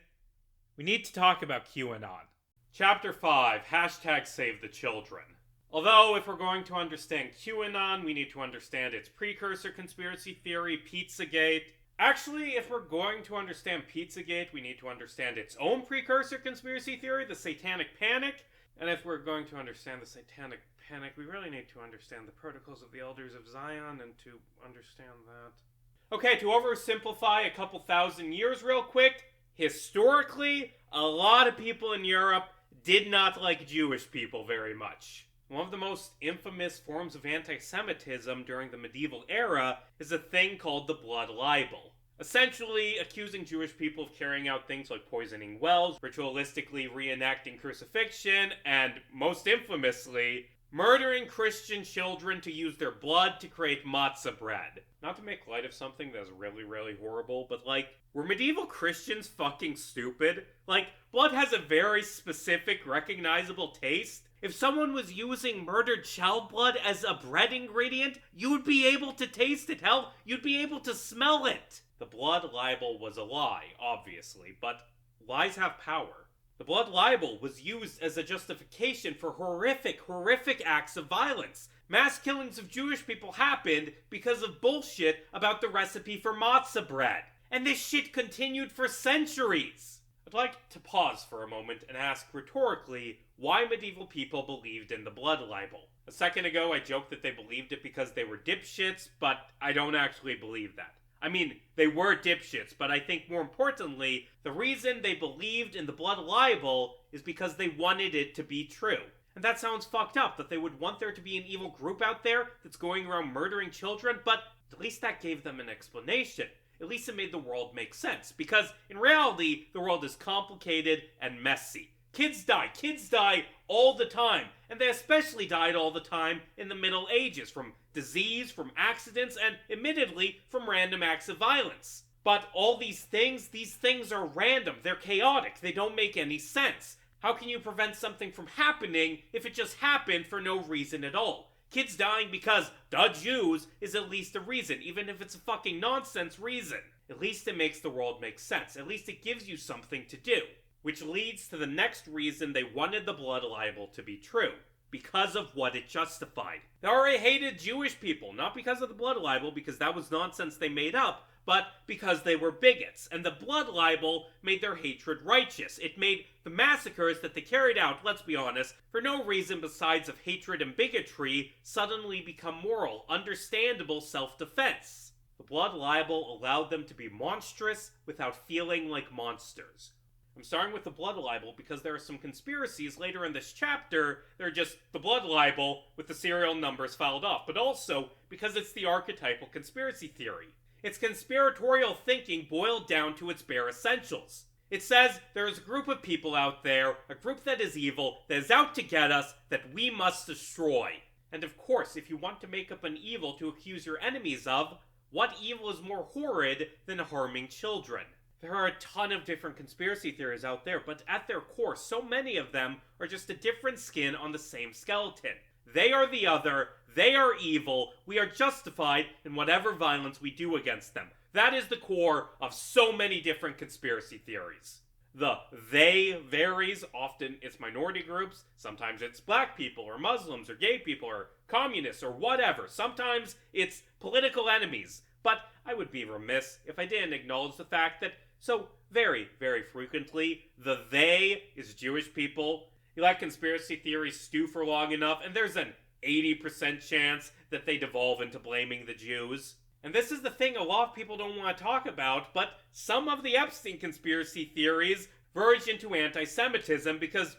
we need to talk about QAnon. Chapter 5, #Save the Children. Although, if we're going to understand QAnon, we need to understand its precursor conspiracy theory, Pizzagate. Actually, if we're going to understand Pizzagate, we need to understand its own precursor conspiracy theory, the Satanic Panic. And if we're going to understand the Satanic Panic, we really need to understand the Protocols of the Elders of Zion, and to understand that. Okay, to oversimplify a couple thousand years real quick, historically, a lot of people in Europe did not like Jewish people very much. One of the most infamous forms of anti-Semitism during the medieval era is a thing called the blood libel. Essentially, accusing Jewish people of carrying out things like poisoning wells, ritualistically reenacting crucifixion, and, most infamously, murdering Christian children to use their blood to create matzah bread. Not to make light of something that's really, really horrible, but were medieval Christians fucking stupid? Blood has a very specific, recognizable taste. If someone was using murdered child blood as a bread ingredient, you would be able to taste it. Hell, you'd be able to smell it. The blood libel was a lie, obviously, but lies have power. The blood libel was used as a justification for horrific, horrific acts of violence. Mass killings of Jewish people happened because of bullshit about the recipe for matzah bread. And this shit continued for centuries. I'd like to pause for a moment and ask rhetorically why medieval people believed in the blood libel. A second ago I joked that they believed it because they were dipshits, but I don't actually believe that. I mean, they were dipshits, but I think more importantly, the reason they believed in the blood libel is because they wanted it to be true. And that sounds fucked up, that they would want there to be an evil group out there that's going around murdering children, but at least that gave them an explanation. At least it made the world make sense, because in reality, the world is complicated and messy. Kids die all the time, and they especially died all the time in the Middle Ages, from disease, from accidents, and admittedly, from random acts of violence. But all these things are random, they're chaotic, they don't make any sense. How can you prevent something from happening if it just happened for no reason at all? Kids dying because the Jews is at least a reason, even if it's a fucking nonsense reason. At least it makes the world make sense. At least it gives you something to do. Which leads to the next reason they wanted the blood libel to be true. Because of what it justified. They already hated Jewish people, not because of the blood libel, because that was nonsense they made up, but because they were bigots, and the blood libel made their hatred righteous. It made the massacres that they carried out, let's be honest, for no reason besides of hatred and bigotry, suddenly become moral, understandable self-defense. The blood libel allowed them to be monstrous without feeling like monsters. I'm starting with the blood libel because there are some conspiracies later in this chapter that are just the blood libel with the serial numbers filed off, but also because it's the archetypal conspiracy theory. It's conspiratorial thinking boiled down to its bare essentials. It says there is a group of people out there, a group that is evil, that is out to get us, that we must destroy. And of course, if you want to make up an evil to accuse your enemies of, what evil is more horrid than harming children? There are a ton of different conspiracy theories out there, but at their core, so many of them are just a different skin on the same skeleton. They are the other, they are evil, we are justified in whatever violence we do against them. That is the core of so many different conspiracy theories. The they varies, often it's minority groups, sometimes it's black people or Muslims or gay people or communists or whatever, sometimes it's political enemies. But I would be remiss if I didn't acknowledge the fact that so very, very frequently, the they is Jewish people. You let conspiracy theories stew for long enough, and there's an 80% chance that they devolve into blaming the Jews. And this is the thing a lot of people don't want to talk about, but some of the Epstein conspiracy theories verge into anti-Semitism because,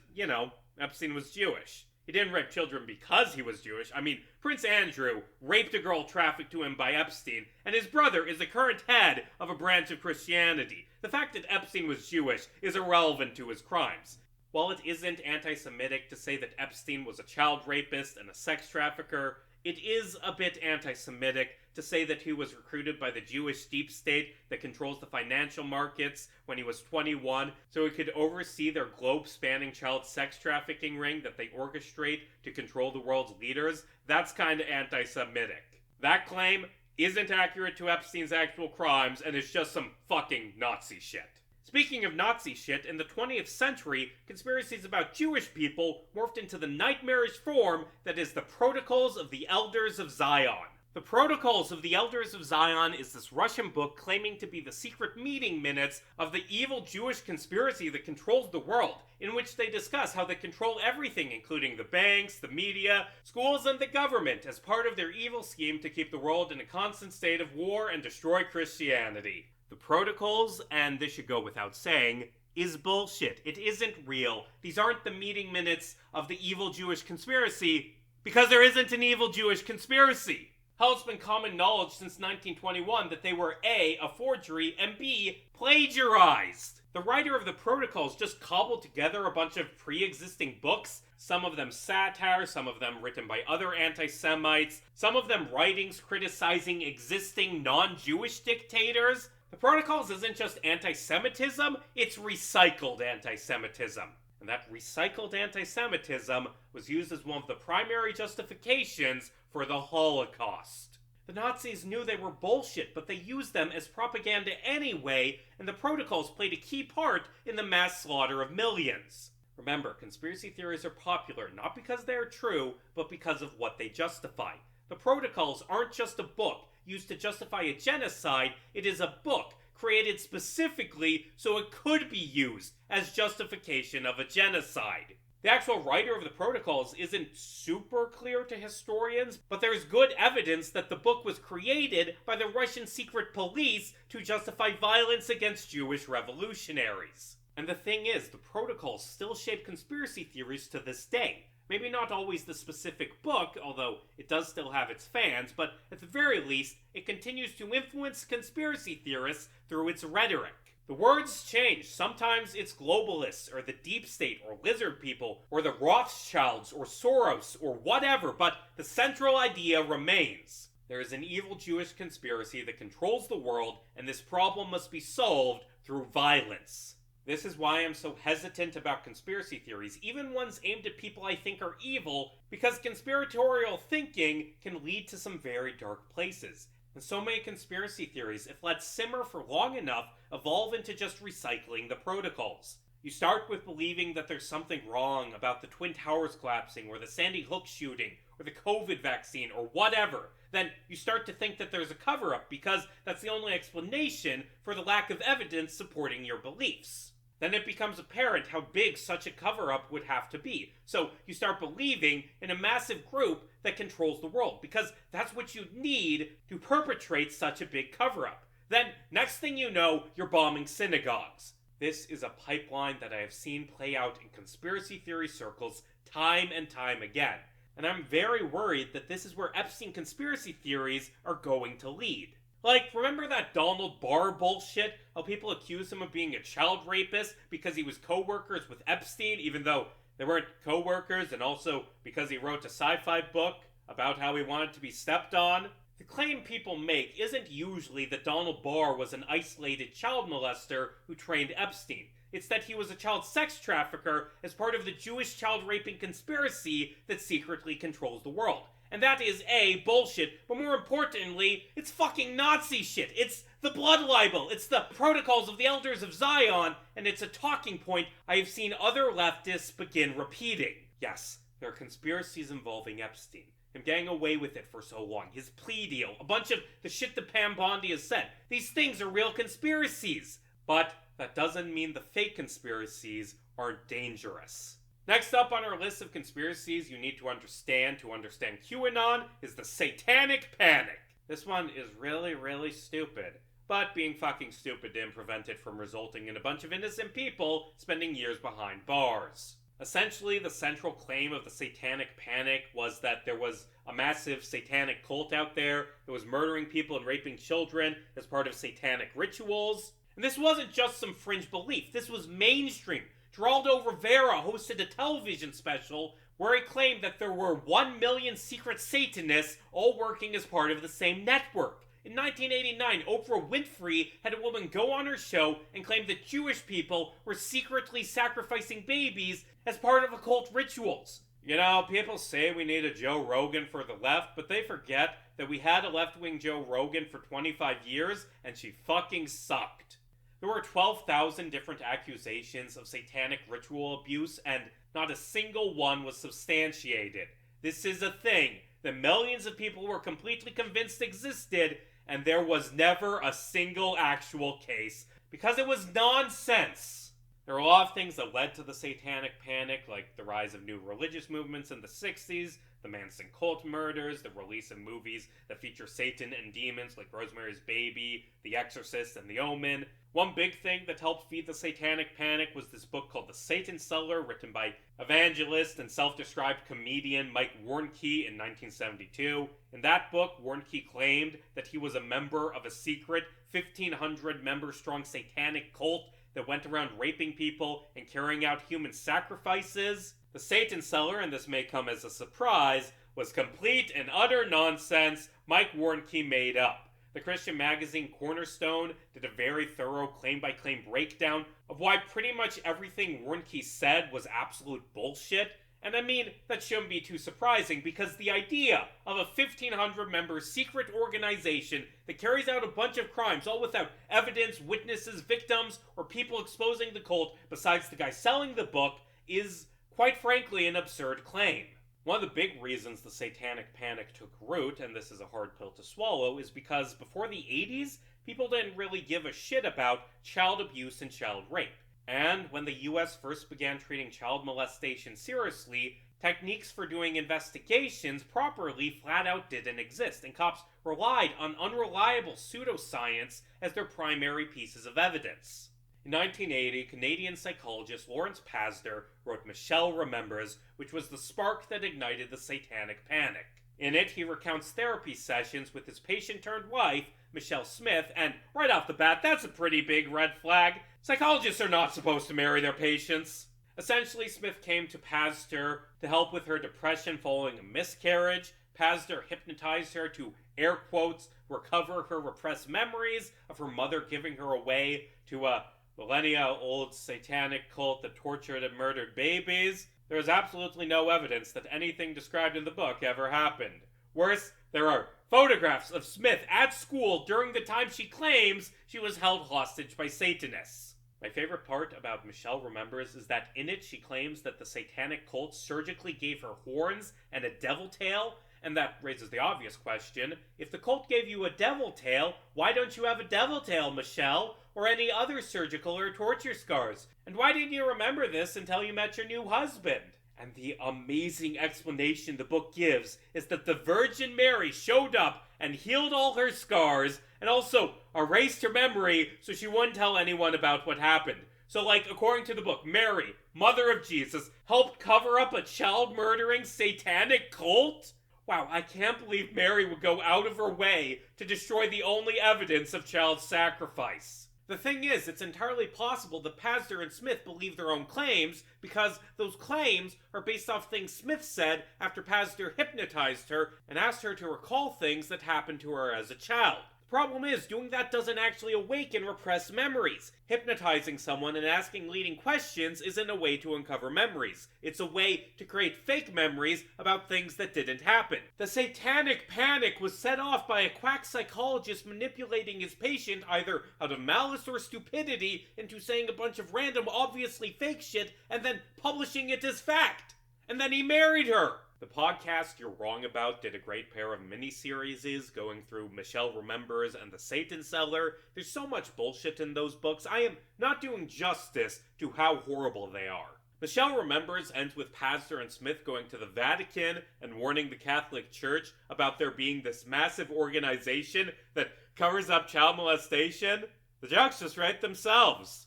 Epstein was Jewish. He didn't rape children because he was Jewish. I mean, Prince Andrew raped a girl trafficked to him by Epstein, and his brother is the current head of a branch of Christianity. The fact that Epstein was Jewish is irrelevant to his crimes. While it isn't anti-Semitic to say that Epstein was a child rapist and a sex trafficker, it is a bit anti-Semitic to say that he was recruited by the Jewish deep state that controls the financial markets when he was 21 so he could oversee their globe-spanning child sex trafficking ring that they orchestrate to control the world's leaders. That's kind of anti-Semitic. That claim isn't accurate to Epstein's actual crimes and is just some fucking Nazi shit. Speaking of Nazi shit, in the 20th century, conspiracies about Jewish people morphed into the nightmarish form that is the Protocols of the Elders of Zion. The Protocols of the Elders of Zion is this Russian book claiming to be the secret meeting minutes of the evil Jewish conspiracy that controls the world, in which they discuss how they control everything, including the banks, the media, schools, and the government, as part of their evil scheme to keep the world in a constant state of war and destroy Christianity. The Protocols, and this should go without saying, is bullshit. It isn't real. These aren't the meeting minutes of the evil Jewish conspiracy, because there isn't an evil Jewish conspiracy. How it's been common knowledge since 1921 that they were A, a forgery, and B, plagiarized. The writer of the Protocols just cobbled together a bunch of pre-existing books, some of them satire, some of them written by other anti-Semites, some of them writings criticizing existing non-Jewish dictators. The Protocols isn't just anti-Semitism, it's recycled anti-Semitism. And that recycled anti-Semitism was used as one of the primary justifications for the Holocaust. The Nazis knew they were bullshit, but they used them as propaganda anyway, and the protocols played a key part in the mass slaughter of millions. Remember, conspiracy theories are popular not because they are true, but because of what they justify. The protocols aren't just a book used to justify a genocide, it is a book created specifically so it could be used as justification of a genocide. The actual writer of the protocols isn't super clear to historians, but there's good evidence that the book was created by the Russian secret police to justify violence against Jewish revolutionaries. And the thing is, the protocols still shape conspiracy theories to this day. Maybe not always the specific book, although it does still have its fans, but at the very least, it continues to influence conspiracy theorists through its rhetoric. The words change. Sometimes it's globalists, or the deep state, or lizard people, or the Rothschilds, or Soros, or whatever, but the central idea remains. There is an evil Jewish conspiracy that controls the world, and this problem must be solved through violence. This is why I'm so hesitant about conspiracy theories, even ones aimed at people I think are evil, because conspiratorial thinking can lead to some very dark places. And so many conspiracy theories, if let simmer for long enough, evolve into just recycling the protocols. You start with believing that there's something wrong about the Twin Towers collapsing, or the Sandy Hook shooting, or the COVID vaccine, or whatever. Then you start to think that there's a cover-up because that's the only explanation for the lack of evidence supporting your beliefs. Then it becomes apparent how big such a cover-up would have to be. So you start believing in a massive group that controls the world, because that's what you need to perpetrate such a big cover-up. Then, next thing you know, you're bombing synagogues. This is a pipeline that I have seen play out in conspiracy theory circles time and time again. And I'm very worried that this is where Epstein conspiracy theories are going to lead. Like, remember that Donald Barr bullshit? How people accuse him of being a child rapist because he was co-workers with Epstein, even though they weren't co-workers, and also because he wrote a sci-fi book about how he wanted to be stepped on? The claim people make isn't usually that Donald Barr was an isolated child molester who trained Epstein. It's that he was a child sex trafficker as part of the Jewish child raping conspiracy that secretly controls the world. And that is A, bullshit, but more importantly, it's fucking Nazi shit. It's the blood libel. It's the protocols of the Elders of Zion, and it's a talking point I have seen other leftists begin repeating. Yes, there are conspiracies involving Epstein, him getting away with it for so long, his plea deal, a bunch of the shit that Pam Bondi has said. These things are real conspiracies. But that doesn't mean the fake conspiracies aren't dangerous. Next up on our list of conspiracies you need to understand QAnon is the Satanic Panic. This one is really, really stupid. But being fucking stupid didn't prevent it from resulting in a bunch of innocent people spending years behind bars. Essentially, the central claim of the Satanic Panic was that there was a massive satanic cult out there that was murdering people and raping children as part of satanic rituals. And this wasn't just some fringe belief, this was mainstream. Geraldo Rivera hosted a television special where he claimed that there were 1 million secret Satanists all working as part of the same network. In 1989, Oprah Winfrey had a woman go on her show and claim that Jewish people were secretly sacrificing babies as part of occult rituals. You know, people say we need a Joe Rogan for the left, but they forget that we had a left-wing Joe Rogan for 25 years, and she fucking sucked. There were 12,000 different accusations of satanic ritual abuse, and not a single one was substantiated. This is a thing that millions of people were completely convinced existed, and there was never a single actual case, because it was nonsense. There are a lot of things that led to the Satanic Panic, like the rise of new religious movements in the 60s, the Manson cult murders, the release of movies that feature Satan and demons like Rosemary's Baby, The Exorcist, and The Omen. One big thing that helped feed the Satanic Panic was this book called The Satan Seller, written by evangelist and self-described comedian Mike Warnke in 1972. In that book, Warnke claimed that he was a member of a secret 1,500-member-strong satanic cult that went around raping people and carrying out human sacrifices. The Satan Seller, and this may come as a surprise, was complete and utter nonsense Mike Warnke made up. The Christian magazine Cornerstone did a very thorough claim-by-claim breakdown of why pretty much everything Warnke said was absolute bullshit, And I mean, that shouldn't be too surprising, because the idea of a 1,500-member secret organization that carries out a bunch of crimes, all without evidence, witnesses, victims, or people exposing the cult besides the guy selling the book, is, quite frankly, an absurd claim. One of the big reasons the Satanic Panic took root, and this is a hard pill to swallow, is because before the 80s, people didn't really give a shit about child abuse and child rape. And when the US first began treating child molestation seriously, techniques for doing investigations properly flat out didn't exist, and cops relied on unreliable pseudoscience as their primary pieces of evidence. In 1980, Canadian psychologist Lawrence Pasdar wrote Michelle Remembers, which was the spark that ignited the Satanic Panic. In it, he recounts therapy sessions with his patient-turned-wife, Michelle Smith, and right off the bat, that's a pretty big red flag. Psychologists are not supposed to marry their patients. Essentially, Smith came to Pasdar to help with her depression following a miscarriage. Pasdar hypnotized her to, air quotes, recover her repressed memories of her mother giving her away to a millennia-old satanic cult that tortured and murdered babies. There is absolutely no evidence that anything described in the book ever happened. Worse, there are photographs of Smith at school during the time she claims she was held hostage by Satanists. My favorite part about Michelle Remembers is that in it she claims that the satanic cult surgically gave her horns and a devil tail, and that raises the obvious question, if the cult gave you a devil tail, why don't you have a devil tail, Michelle? Or any other surgical or torture scars? And why didn't you remember this until you met your new husband? And the amazing explanation the book gives is that the Virgin Mary showed up and healed all her scars, and also erased her memory so she wouldn't tell anyone about what happened. So, according to the book, Mary, mother of Jesus, helped cover up a child-murdering satanic cult? Wow, I can't believe Mary would go out of her way to destroy the only evidence of child sacrifice. The thing is, it's entirely possible that Pasdar and Smith believe their own claims, because those claims are based off things Smith said after Pasdar hypnotized her and asked her to recall things that happened to her as a child. The problem is, doing that doesn't actually awaken repressed memories. Hypnotizing someone and asking leading questions isn't a way to uncover memories. It's a way to create fake memories about things that didn't happen. The Satanic Panic was set off by a quack psychologist manipulating his patient either out of malice or stupidity into saying a bunch of random, obviously fake shit and then publishing it as fact. And then he married her. The podcast You're Wrong About did a great pair of mini-series going through Michelle Remembers and The Satan Seller. There's so much bullshit in those books, I am not doing justice to how horrible they are. Michelle Remembers ends with Pasdar and Smith going to the Vatican and warning the Catholic Church about there being this massive organization that covers up child molestation. The jokes just write themselves.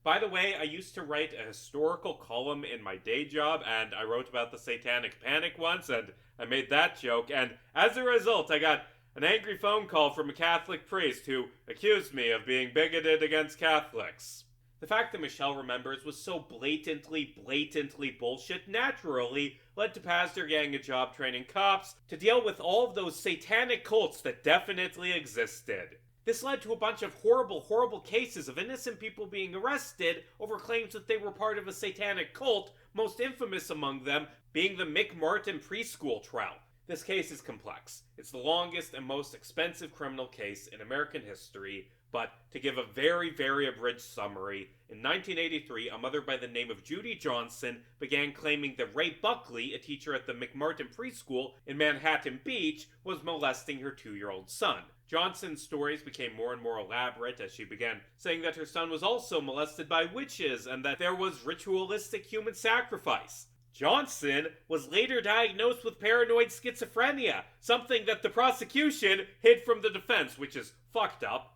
By the way, I used to write a historical column in my day job, and I wrote about the Satanic Panic once, and I made that joke, and as a result, I got an angry phone call from a Catholic priest who accused me of being bigoted against Catholics. The fact that Michelle Remembers was so blatantly bullshit naturally led to Pasdar getting a job training cops to deal with all of those satanic cults that definitely existed. This led to a bunch of horrible cases of innocent people being arrested over claims that they were part of a satanic cult, most infamous among them being the McMartin preschool trial. This case is complex. It's the longest and most expensive criminal case in American history, but to give a very abridged summary, in 1983, a mother by the name of Judy Johnson began claiming that Ray Buckley, a teacher at the McMartin preschool in Manhattan Beach, was molesting her 2-year-old son. Johnson's stories became more and more elaborate as she began saying that her son was also molested by witches and that there was ritualistic human sacrifice. Johnson was later diagnosed with paranoid schizophrenia, something that the prosecution hid from the defense, which is fucked up.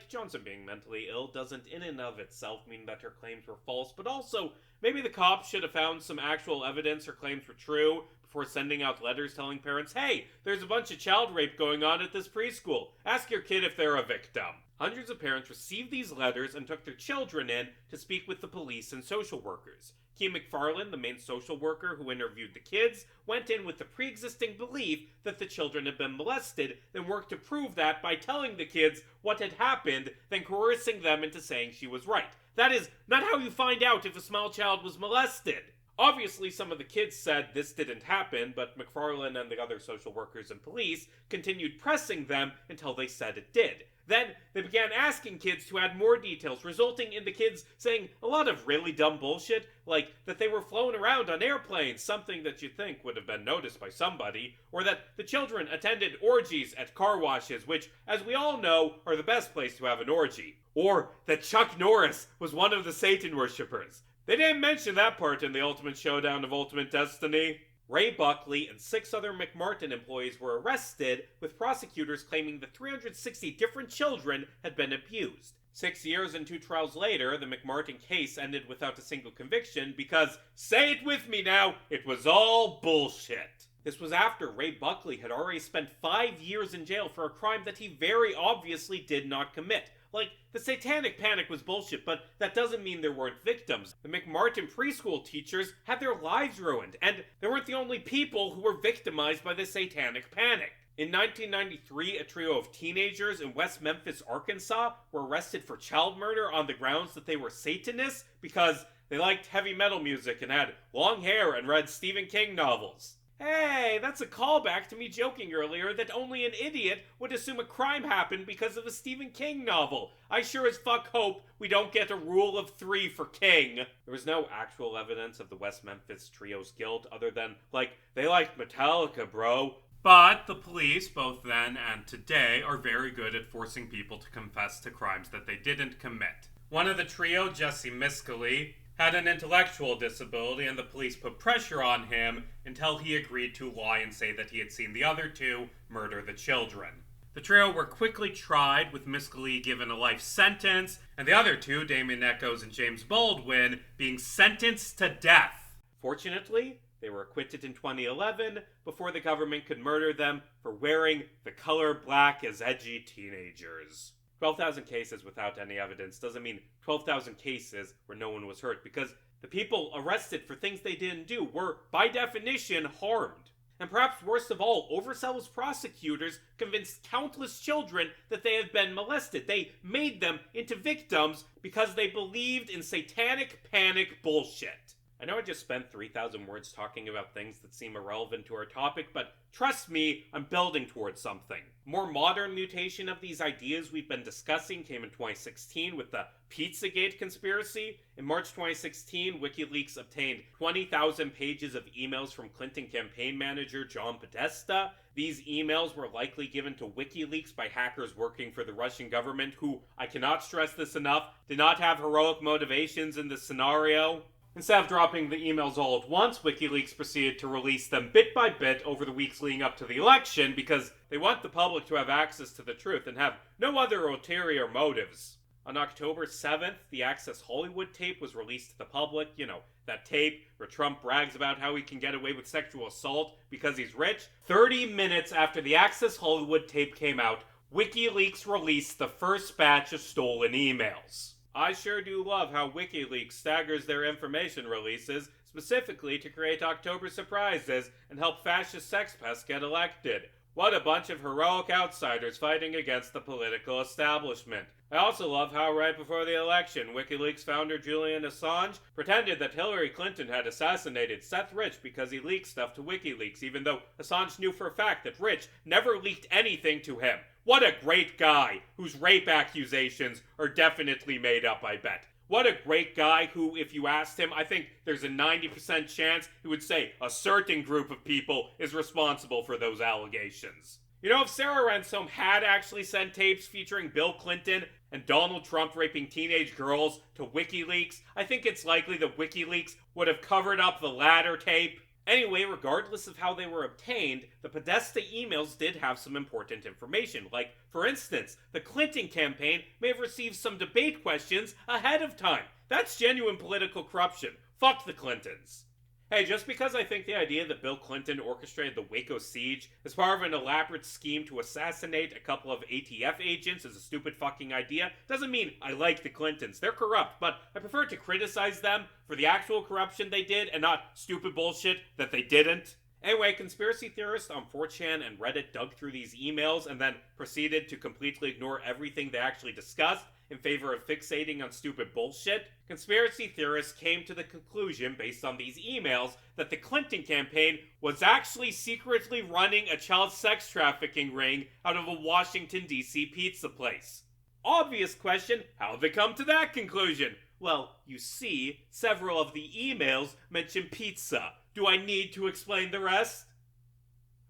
Johnson being mentally ill doesn't in and of itself mean that her claims were false, but also, maybe the cops should have found some actual evidence her claims were true before sending out letters telling parents, hey, there's a bunch of child rape going on at this preschool. Ask your kid if they're a victim. Hundreds of parents received these letters and took their children in to speak with the police and social workers. Key McFarland, the main social worker who interviewed the kids, went in with the pre-existing belief that the children had been molested, then worked to prove that by telling the kids what had happened, then coercing them into saying she was right. That is not how you find out if a small child was molested. Obviously, some of the kids said this didn't happen, but McFarlane and the other social workers and police continued pressing them until they said it did. Then they began asking kids to add more details, resulting in the kids saying a lot of really dumb bullshit, like that they were flown around on airplanes, something that you'd think would have been noticed by somebody, or that the children attended orgies at car washes, which, as we all know, are the best place to have an orgy. Or that Chuck Norris was one of the Satan worshippers. They didn't mention that part in the Ultimate Showdown of Ultimate Destiny. Ray Buckley and 6 other McMartin employees were arrested, with prosecutors claiming that 360 different children had been abused. 6 years and 2 trials later, the McMartin case ended without a single conviction because, say it with me now, it was all bullshit. This was after Ray Buckley had already spent 5 years in jail for a crime that he very obviously did not commit. Like, the satanic panic was bullshit, but that doesn't mean there weren't victims. The McMartin preschool teachers had their lives ruined, and they weren't the only people who were victimized by the satanic panic. In 1993, a trio of teenagers in West Memphis, Arkansas, were arrested for child murder on the grounds that they were Satanists because they liked heavy metal music and had long hair and read Stephen King novels. Hey, that's a callback to me joking earlier that only an idiot would assume a crime happened because of a Stephen King novel. I sure as fuck hope we don't get a rule of 3 for King. There was no actual evidence of the West Memphis Trio's guilt other than, like, they liked Metallica, bro. But the police, both then and today, are very good at forcing people to confess to crimes that they didn't commit. One of the trio, Jesse Miscali, had an intellectual disability, and the police put pressure on him until he agreed to lie and say that he had seen the other 2 murder the children. The trio were quickly tried, with Miscali given a life sentence, and the other 2, Damien Echoes and James Baldwin, being sentenced to death. Fortunately, they were acquitted in 2011 before the government could murder them for wearing the color black as edgy teenagers. 12,000 cases without any evidence doesn't mean 12,000 cases where no one was hurt, because the people arrested for things they didn't do were, by definition, harmed. And perhaps worst of all, overzealous prosecutors convinced countless children that they had been molested. They made them into victims because they believed in satanic panic bullshit. I know I just spent 3,000 words talking about things that seem irrelevant to our topic, but trust me, I'm building towards something. A more modern mutation of these ideas we've been discussing came in 2016 with the Pizzagate conspiracy. In March 2016, WikiLeaks obtained 20,000 pages of emails from Clinton campaign manager John Podesta. These emails were likely given to WikiLeaks by hackers working for the Russian government who, I cannot stress this enough, did not have heroic motivations in this scenario. Instead of dropping the emails all at once, WikiLeaks proceeded to release them bit by bit over the weeks leading up to the election because they want the public to have access to the truth and have no other ulterior motives. On October 7th, the Access Hollywood tape was released to the public. You know, that tape where Trump brags about how he can get away with sexual assault because he's rich. 30 minutes after the Access Hollywood tape came out, WikiLeaks released the first batch of stolen emails. I sure do love how WikiLeaks staggers their information releases, specifically to create October surprises and help fascist sex pests get elected. What a bunch of heroic outsiders fighting against the political establishment. I also love how right before the election, WikiLeaks founder Julian Assange pretended that Hillary Clinton had assassinated Seth Rich because he leaked stuff to WikiLeaks, even though Assange knew for a fact that Rich never leaked anything to him. What a great guy, whose rape accusations are definitely made up, I bet. What a great guy who, if you asked him, I think there's a 90% chance he would say a certain group of people is responsible for those allegations. You know, if Sarah Ransom had actually sent tapes featuring Bill Clinton and Donald Trump raping teenage girls to WikiLeaks, I think it's likely that WikiLeaks would have covered up the latter tape. Anyway, regardless of how they were obtained, the Podesta emails did have some important information. Like, for instance, the Clinton campaign may have received some debate questions ahead of time. That's genuine political corruption. Fuck the Clintons. Hey, just because I think the idea that Bill Clinton orchestrated the Waco siege as part of an elaborate scheme to assassinate a couple of ATF agents is a stupid fucking idea doesn't mean I like the Clintons. They're corrupt, but I prefer to criticize them for the actual corruption they did and not stupid bullshit that they didn't. Anyway, conspiracy theorists on 4chan and Reddit dug through these emails and then proceeded to completely ignore everything they actually discussed, in favor of fixating on stupid bullshit, conspiracy theorists came to the conclusion, based on these emails, that the Clinton campaign was actually secretly running a child sex trafficking ring out of a Washington, D.C. pizza place. Obvious question, how have they come to that conclusion? Well, you see, several of the emails mention pizza. Do I need to explain the rest?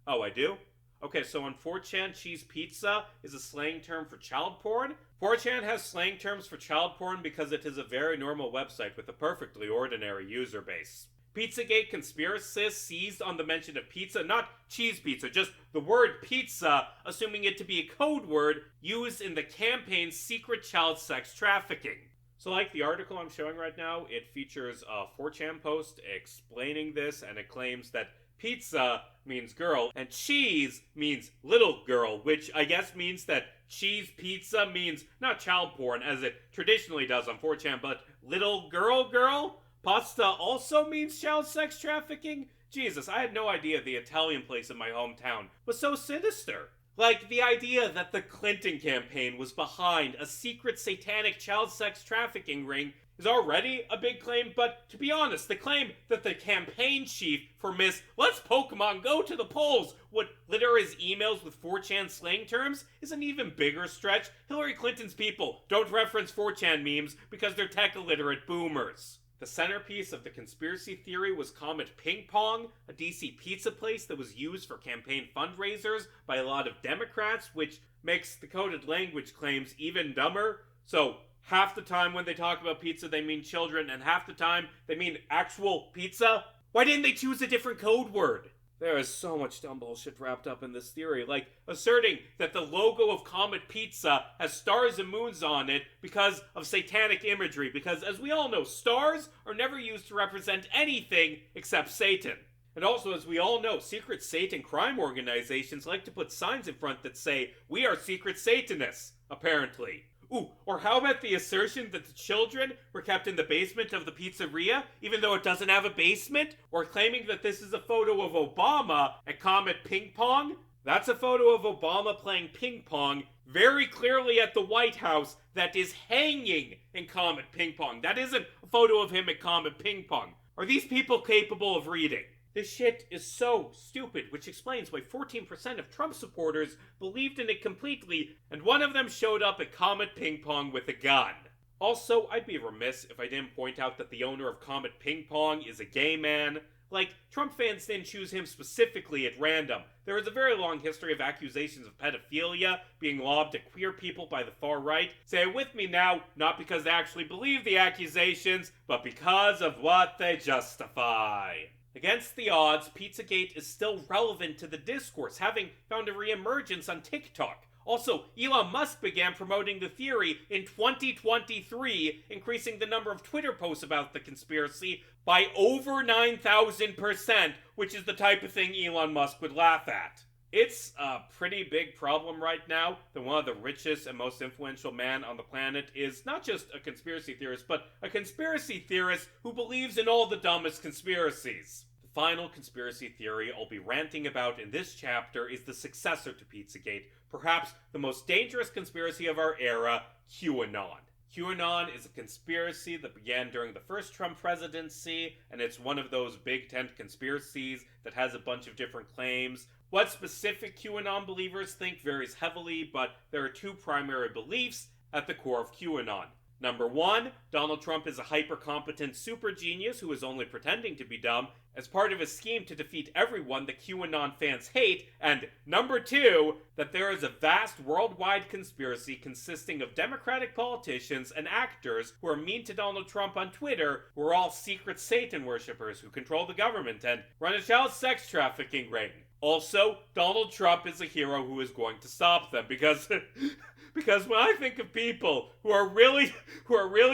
Oh, I do? Okay, so on 4chan, cheese pizza is a slang term for child porn. 4chan has slang terms for child porn because it is a very normal website with a perfectly ordinary user base. Pizzagate conspiracists seized on the mention of pizza, not cheese pizza, just the word pizza, assuming it to be a code word used in the campaign's secret child sex trafficking. So like the article I'm showing right now, it features a 4chan post explaining this, and it claims that pizza means girl, and cheese means little girl, which I guess means that cheese pizza means not child porn, as it traditionally does on 4chan, but little girl? Pasta also means child sex trafficking? Jesus, I had no idea the Italian place in my hometown was so sinister. Like, the idea that the Clinton campaign was behind a secret satanic child sex trafficking ring is already a big claim, but to be honest, the claim that the campaign chief for Miss Let's Pokemon Go to the Polls would litter his emails with 4chan slang terms is an even bigger stretch. Hillary Clinton's people don't reference 4chan memes because they're tech-illiterate boomers. The centerpiece of the conspiracy theory was Comet Ping Pong, a DC pizza place that was used for campaign fundraisers by a lot of Democrats, which makes the coded language claims even dumber. So, half the time when they talk about pizza, they mean children, and half the time they mean actual pizza? Why didn't they choose a different code word? There is so much dumb bullshit wrapped up in this theory, like asserting that the logo of Comet Pizza has stars and moons on it because of satanic imagery, because as we all know, stars are never used to represent anything except Satan. And also, as we all know, secret Satan crime organizations like to put signs in front that say, "We are secret Satanists," apparently. Ooh, or how about the assertion that the children were kept in the basement of the pizzeria, even though it doesn't have a basement? Or claiming that this is a photo of Obama at Comet Ping Pong? That's a photo of Obama playing ping pong very clearly at the White House that is hanging in Comet Ping Pong. That isn't a photo of him at Comet Ping Pong. Are these people capable of reading? This shit is so stupid, which explains why 14% of Trump supporters believed in it completely, and one of them showed up at Comet Ping Pong with a gun. Also, I'd be remiss if I didn't point out that the owner of Comet Ping Pong is a gay man. Like, Trump fans didn't choose him specifically at random. There is a very long history of accusations of pedophilia being lobbed at queer people by the far right. Say it with me now, not because they actually believe the accusations, but because of what they justify. Against the odds, Pizzagate is still relevant to the discourse, having found a re-emergence on TikTok. Also, Elon Musk began promoting the theory in 2023, increasing the number of Twitter posts about the conspiracy by over 9,000%, which is the type of thing Elon Musk would laugh at. It's a pretty big problem right now that one of the richest and most influential men on the planet is not just a conspiracy theorist, but a conspiracy theorist who believes in all the dumbest conspiracies. The final conspiracy theory I'll be ranting about in this chapter is the successor to Pizzagate, perhaps the most dangerous conspiracy of our era, QAnon. QAnon is a conspiracy that began during the first Trump presidency, and it's one of those big tent conspiracies that has a bunch of different claims. What specific QAnon believers think varies heavily, but there are two primary beliefs at the core of QAnon. Number one, Donald Trump is a hyper-competent super genius who is only pretending to be dumb as part of his scheme to defeat everyone that QAnon fans hate. And number two, that there is a vast worldwide conspiracy consisting of Democratic politicians and actors who are mean to Donald Trump on Twitter, who are all secret Satan worshippers who control the government and run a child sex trafficking ring. Also, Donald Trump is a hero who is going to stop them because when I think of people who are really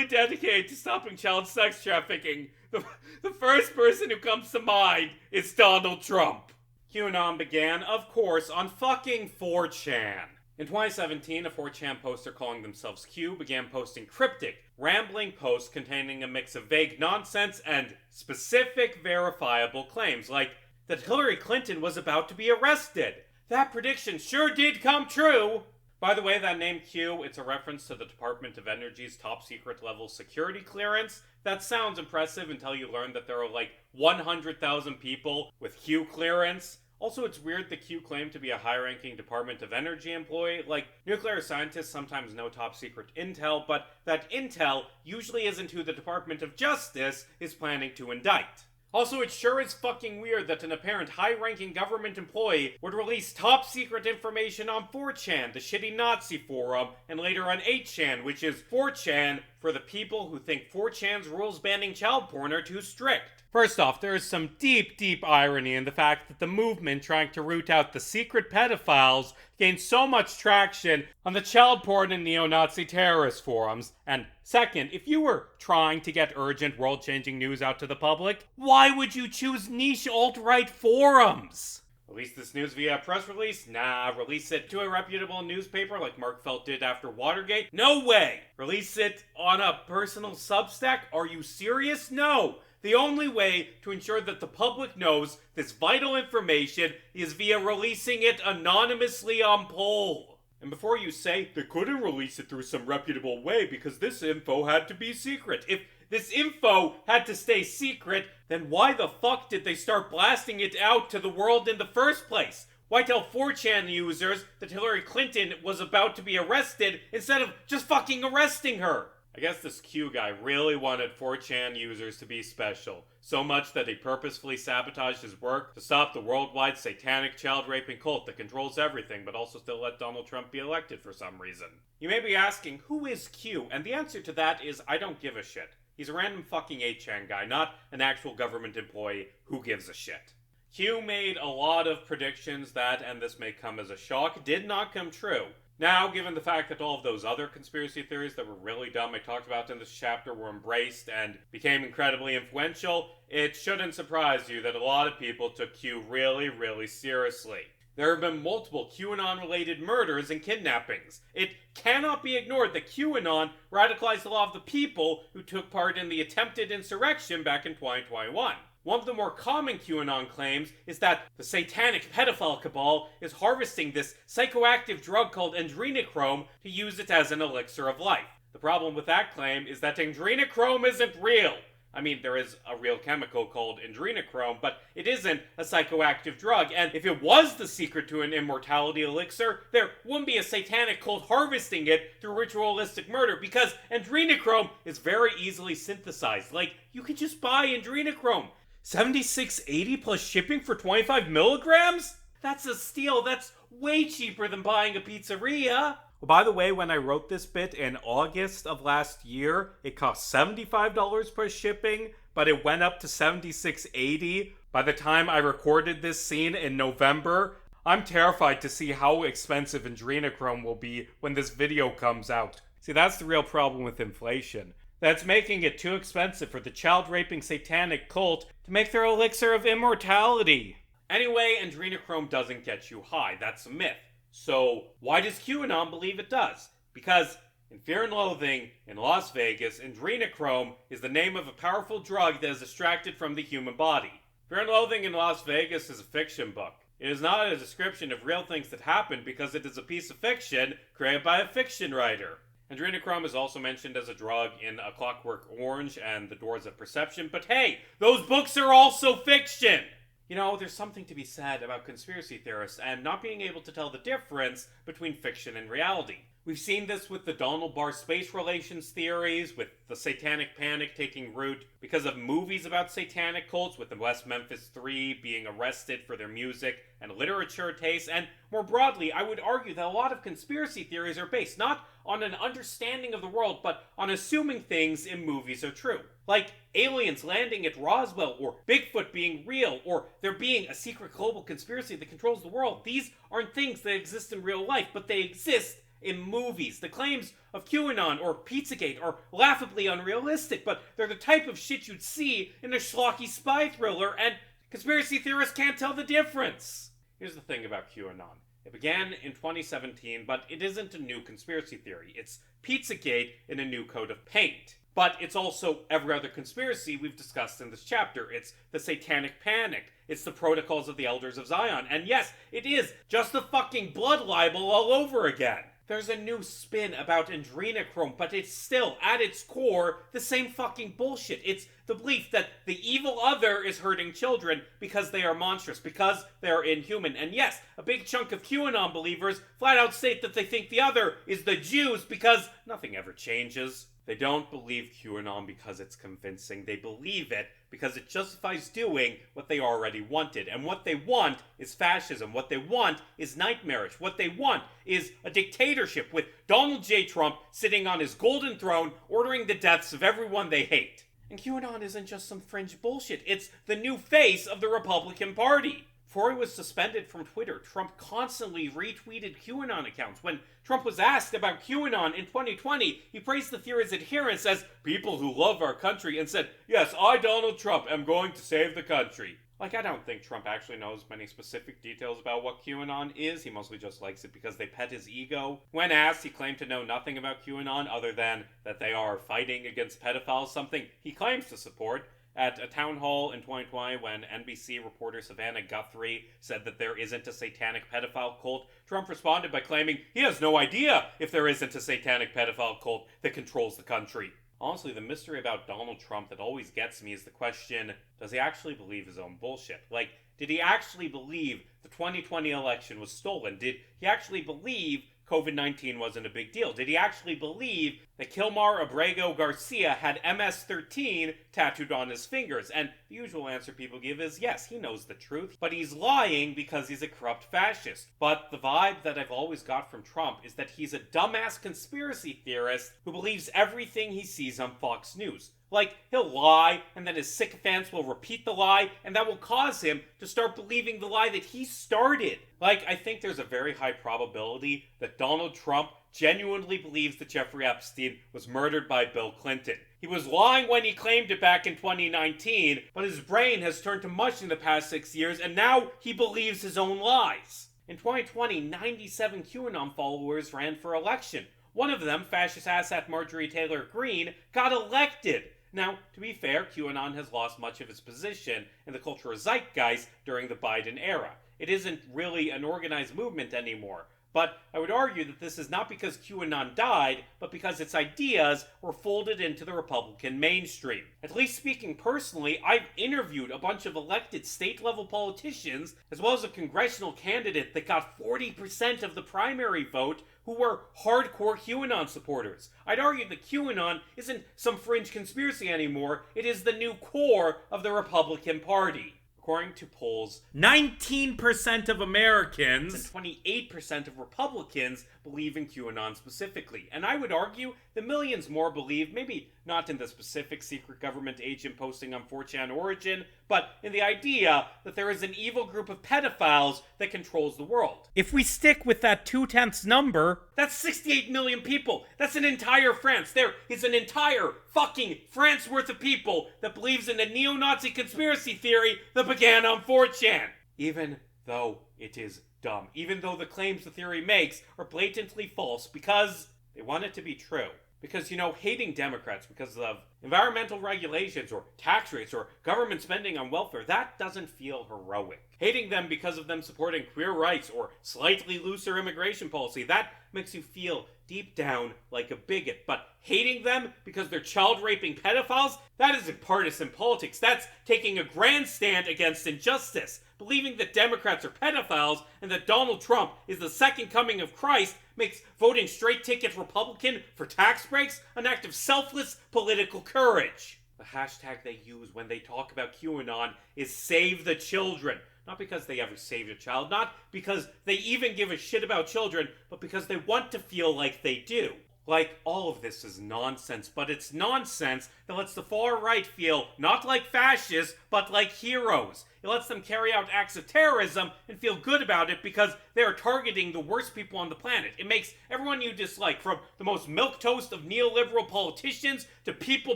dedicated to stopping child sex trafficking, the first person who comes to mind is Donald Trump. QAnon began, of course, on fucking 4chan. In 2017, a 4chan poster calling themselves Q began posting cryptic, rambling posts containing a mix of vague nonsense and specific verifiable claims, like that Hillary Clinton was about to be arrested. That prediction sure did come true. By the way, that name Q, it's a reference to the Department of Energy's top secret level security clearance. That sounds impressive until you learn that there are like 100,000 people with Q clearance. Also, it's weird that Q claimed to be a high-ranking Department of Energy employee. Like, nuclear scientists sometimes know top-secret intel, but that intel usually isn't who the Department of Justice is planning to indict. Also, it sure is fucking weird that an apparent high-ranking government employee would release top-secret information on 4chan, the shitty Nazi forum, and later on 8chan, which is 4chan for the people who think 4chan's rules banning child porn are too strict. First off, there is some deep, deep irony in the fact that the movement trying to root out the secret pedophiles gained so much traction on the child porn and neo-Nazi terrorist forums. And second, if you were trying to get urgent, world-changing news out to the public, why would you choose niche alt-right forums? Release this news via a press release? Nah. Release it to a reputable newspaper like Mark Felt did after Watergate? No way! Release it on a personal Substack? Are you serious? No! The only way to ensure that the public knows this vital information is via releasing it anonymously on poll. And before you say, they couldn't release it through some reputable way because this info had to be secret. If this info had to stay secret, then why the fuck did they start blasting it out to the world in the first place? Why tell 4chan users that Hillary Clinton was about to be arrested instead of just fucking arresting her? I guess this Q guy really wanted 4chan users to be special, so much that he purposefully sabotaged his work to stop the worldwide satanic child-raping cult that controls everything but also still let Donald Trump be elected for some reason. You may be asking, who is Q? And the answer to that is, I don't give a shit. He's a random fucking 8chan guy, not an actual government employee who gives a shit. Q made a lot of predictions that, and this may come as a shock, did not come true. Now, given the fact that all of those other conspiracy theories that were really dumb I talked about in this chapter were embraced and became incredibly influential, it shouldn't surprise you that a lot of people took Q really, really seriously. There have been multiple QAnon-related murders and kidnappings. It cannot be ignored that QAnon radicalized a lot of the people who took part in the attempted insurrection back in 2021. One of the more common QAnon claims is that the satanic pedophile cabal is harvesting this psychoactive drug called adrenochrome to use it as an elixir of life. The problem with that claim is that adrenochrome isn't real. I mean, there is a real chemical called adrenochrome, but it isn't a psychoactive drug, and if it was the secret to an immortality elixir, there wouldn't be a satanic cult harvesting it through ritualistic murder, because adrenochrome is very easily synthesized. Like, you could just buy adrenochrome. $76.80 plus shipping for 25 milligrams? That's a steal. That's way cheaper than buying a pizzeria. Well, by the way, when I wrote this bit in August of last year, it cost $75 per shipping, but it went up to $76.80 by the time I recorded this scene in November. I'm terrified to see how expensive adrenochrome will be when this video comes out. See, that's the real problem with inflation. That's making it too expensive for the child-raping satanic cult to make their elixir of immortality. Anyway, adrenochrome doesn't get you high. That's a myth. So, why does QAnon believe it does? Because in Fear and Loathing in Las Vegas, adrenochrome is the name of a powerful drug that is extracted from the human body. Fear and Loathing in Las Vegas is a fiction book. It is not a description of real things that happened because it is a piece of fiction created by a fiction writer. Adrenochrome is also mentioned as a drug in A Clockwork Orange and The Doors of Perception, but hey, those books are also fiction! You know, there's something to be said about conspiracy theorists and not being able to tell the difference between fiction and reality. We've seen this with the Donald Barr space relations theories, with the satanic panic taking root because of movies about satanic cults, with the West Memphis Three being arrested for their music and literature tastes, and more broadly, I would argue that a lot of conspiracy theories are based not on an understanding of the world, but on assuming things in movies are true. Like aliens landing at Roswell, or Bigfoot being real, or there being a secret global conspiracy that controls the world. These aren't things that exist in real life, but they exist in movies. The claims of QAnon or Pizzagate are laughably unrealistic, but they're the type of shit you'd see in a schlocky spy thriller, and conspiracy theorists can't tell the difference. Here's the thing about QAnon. It began in 2017, but it isn't a new conspiracy theory. It's Pizzagate in a new coat of paint. But it's also every other conspiracy we've discussed in this chapter. It's the Satanic Panic. It's the Protocols of the Elders of Zion. And yes, it is just a fucking blood libel all over again. There's a new spin about adrenochrome, but it's still, at its core, the same fucking bullshit. It's the belief that the evil other is hurting children because they are monstrous, because they're inhuman. And yes, a big chunk of QAnon believers flat out state that they think the other is the Jews because nothing ever changes. They don't believe QAnon because it's convincing. They believe it because it justifies doing what they already wanted. And what they want is fascism. What they want is nightmarish. What they want is a dictatorship with Donald J. Trump sitting on his golden throne ordering the deaths of everyone they hate. And QAnon isn't just some fringe bullshit. It's the new face of the Republican Party. Before he was suspended from Twitter, Trump constantly retweeted QAnon accounts. When Trump was asked about QAnon in 2020, he praised the theory's adherents as people who love our country and said, "Yes, I, Donald Trump, am going to save the country." Like, I don't think Trump actually knows many specific details about what QAnon is. He mostly just likes it because they pet his ego. When asked, he claimed to know nothing about QAnon other than that they are fighting against pedophiles, something he claims to support. At a town hall in 2020, when NBC reporter Savannah Guthrie said that there isn't a satanic pedophile cult, Trump responded by claiming he has no idea if there isn't a satanic pedophile cult that controls the country. Honestly, the mystery about Donald Trump that always gets me is the question, does he actually believe his own bullshit? Like, did he actually believe the 2020 election was stolen? Did he actually believe COVID-19 wasn't a big deal? Did he actually believe that Kilmar Abrego Garcia had MS-13 tattooed on his fingers? And the usual answer people give is yes, he knows the truth, but he's lying because he's a corrupt fascist. But the vibe that I've always got from Trump is that he's a dumbass conspiracy theorist who believes everything he sees on Fox News. Like, he'll lie, and then his sycophants will repeat the lie, and that will cause him to start believing the lie that he started. Like, I think there's a very high probability that Donald Trump genuinely believes that Jeffrey Epstein was murdered by Bill Clinton. He was lying when he claimed it back in 2019, but his brain has turned to mush in the past 6 years, and now he believes his own lies. In 2020, 97 QAnon followers ran for election. One of them, fascist asshat Marjorie Taylor Greene, got elected. Now, to be fair, QAnon has lost much of its position in the cultural zeitgeist during the Biden era. It isn't really an organized movement anymore. But I would argue that this is not because QAnon died, but because its ideas were folded into the Republican mainstream. At least speaking personally, I've interviewed a bunch of elected state-level politicians, as well as a congressional candidate that got 40% of the primary vote, who were hardcore QAnon supporters. I'd argue that QAnon isn't some fringe conspiracy anymore, it is the new core of the Republican Party. According to polls, 19% of Americans and 28% of Republicans believe in QAnon specifically. And I would argue that millions more believe, maybe not in the specific secret government agent posting on 4chan origin, but in the idea that there is an evil group of pedophiles that controls the world. If we stick with that 2/10 number, that's 68 million people. That's an entire France. There is an entire fucking France worth of people that believes in a neo-Nazi conspiracy theory that began on 4chan. Even though it is dumb. Even though the claims the theory makes are blatantly false because they want it to be true. Because, hating Democrats because of environmental regulations or tax rates or government spending on welfare, that doesn't feel heroic. Hating them because of them supporting queer rights or slightly looser immigration policy, that makes you feel deep down like a bigot. But hating them because they're child-raping pedophiles, that isn't partisan politics. That's taking a grand stand against injustice. Believing that Democrats are pedophiles and that Donald Trump is the second coming of Christ makes voting straight-ticket Republican for tax breaks an act of selfless political courage. The hashtag they use when they talk about QAnon is Save the Children. Not because they ever saved a child, not because they even give a shit about children, but because they want to feel like they do. Like, all of this is nonsense, but it's nonsense that lets the far right feel not like fascists, but like heroes. It lets them carry out acts of terrorism and feel good about it because they are targeting the worst people on the planet. It makes everyone you dislike, from the most milquetoast of neoliberal politicians to people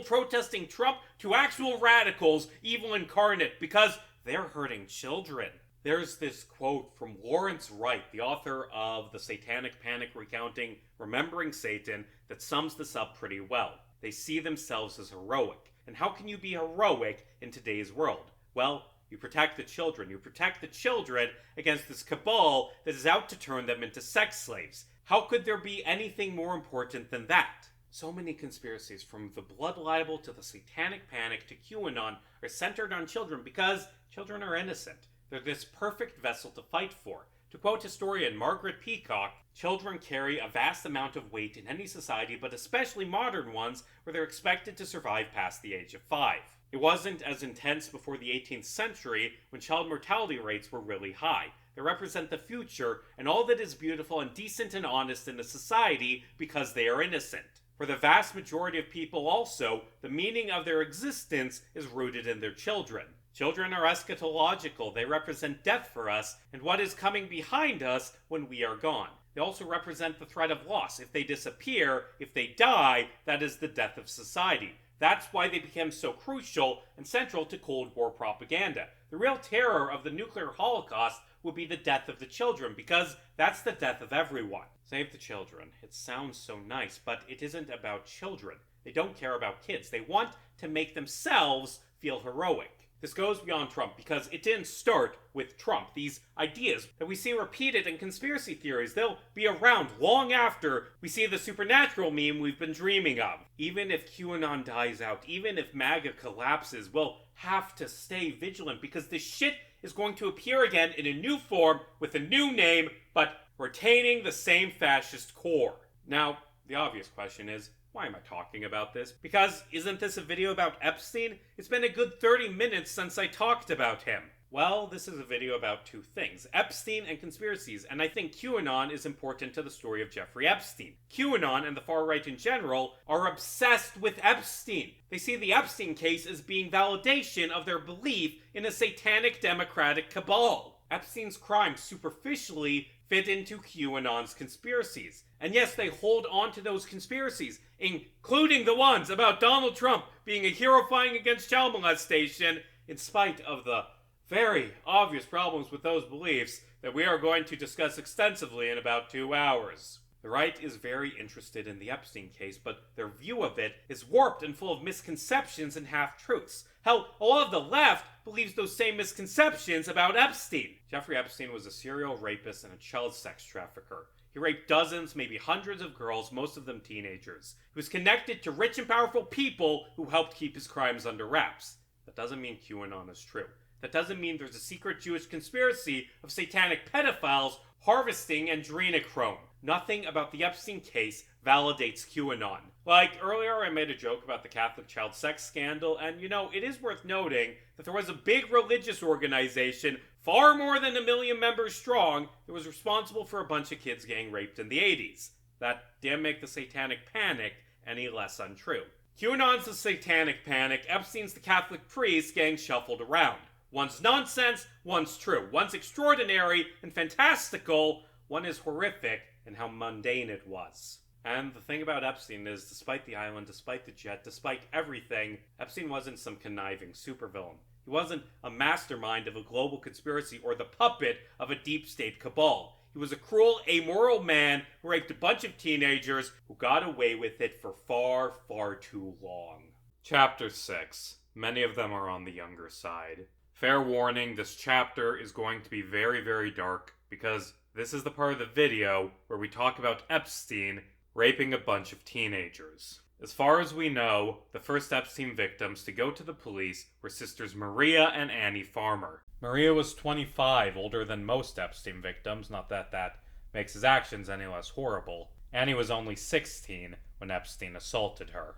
protesting Trump to actual radicals, evil incarnate, because they're hurting children. There's this quote from Lawrence Wright, the author of The Satanic Panic Recounting Remembering Satan, that sums this up pretty well. They see themselves as heroic. And how can you be heroic in today's world? Well, you protect the children. You protect the children against this cabal that is out to turn them into sex slaves. How could there be anything more important than that? So many conspiracies, from the blood libel to the satanic panic to QAnon, are centered on children because children are innocent. They're this perfect vessel to fight for. To quote historian Margaret Peacock, children carry a vast amount of weight in any society, but especially modern ones, where they're expected to survive past the age of 5. It wasn't as intense before the 18th century, when child mortality rates were really high. They represent the future and all that is beautiful and decent and honest in a society because they are innocent. For the vast majority of people also, the meaning of their existence is rooted in their children. Children are eschatological. They represent death for us and what is coming behind us when we are gone. They also represent the threat of loss. If they disappear, if they die, that is the death of society. That's why they became so crucial and central to Cold War propaganda. The real terror of the nuclear holocaust would be the death of the children, because that's the death of everyone. Save the children. It sounds so nice, but it isn't about children. They don't care about kids. They want to make themselves feel heroic. This goes beyond Trump because it didn't start with Trump. These ideas that we see repeated in conspiracy theories, they'll be around long after we see the supernatural meme we've been dreaming of. Even if QAnon dies out, even if MAGA collapses, we'll have to stay vigilant because this shit is going to appear again in a new form with a new name, but retaining the same fascist core. Now, the obvious question is, why am I talking about this? Because isn't this a video about Epstein? It's been a good 30 minutes since I talked about him. Well, this is a video about two things, Epstein and conspiracies, and I think QAnon is important to the story of Jeffrey Epstein. QAnon and the far right in general are obsessed with Epstein. They see the Epstein case as being validation of their belief in a satanic democratic cabal. Epstein's crimes superficially fit into QAnon's conspiracies. And yes, they hold on to those conspiracies, including the ones about Donald Trump being a hero fighting against child molestation, in spite of the very obvious problems with those beliefs that we are going to discuss extensively in about 2 hours. The right is very interested in the Epstein case, but their view of it is warped and full of misconceptions and half-truths. Hell, a lot of the left believes those same misconceptions about Epstein. Jeffrey Epstein was a serial rapist and a child sex trafficker. He raped dozens, maybe hundreds of girls, most of them teenagers. He was connected to rich and powerful people who helped keep his crimes under wraps. That doesn't mean QAnon is true. That doesn't mean there's a secret Jewish conspiracy of satanic pedophiles harvesting adrenochrome. Nothing about the Epstein case validates QAnon. Like, earlier I made a joke about the Catholic child sex scandal, and it is worth noting that there was a big religious organization, far more than 1 million members strong, that was responsible for a bunch of kids getting raped in the 80s. That didn't make the satanic panic any less untrue. QAnon's the satanic panic, Epstein's the Catholic priest getting shuffled around. One's nonsense, one's true. One's extraordinary and fantastical, one is horrific in how mundane it was. And the thing about Epstein is, despite the island, despite the jet, despite everything, Epstein wasn't some conniving supervillain. He wasn't a mastermind of a global conspiracy or the puppet of a deep state cabal. He was a cruel, amoral man who raped a bunch of teenagers who got away with it for far, far too long. Chapter 6. Many of them are on the younger side. Fair warning, this chapter is going to be very, very dark because this is the part of the video where we talk about Epstein raping a bunch of teenagers. As far as we know, the first Epstein victims to go to the police were sisters Maria and Annie Farmer. Maria was 25, older than most Epstein victims, not that that makes his actions any less horrible. Annie was only 16 when Epstein assaulted her.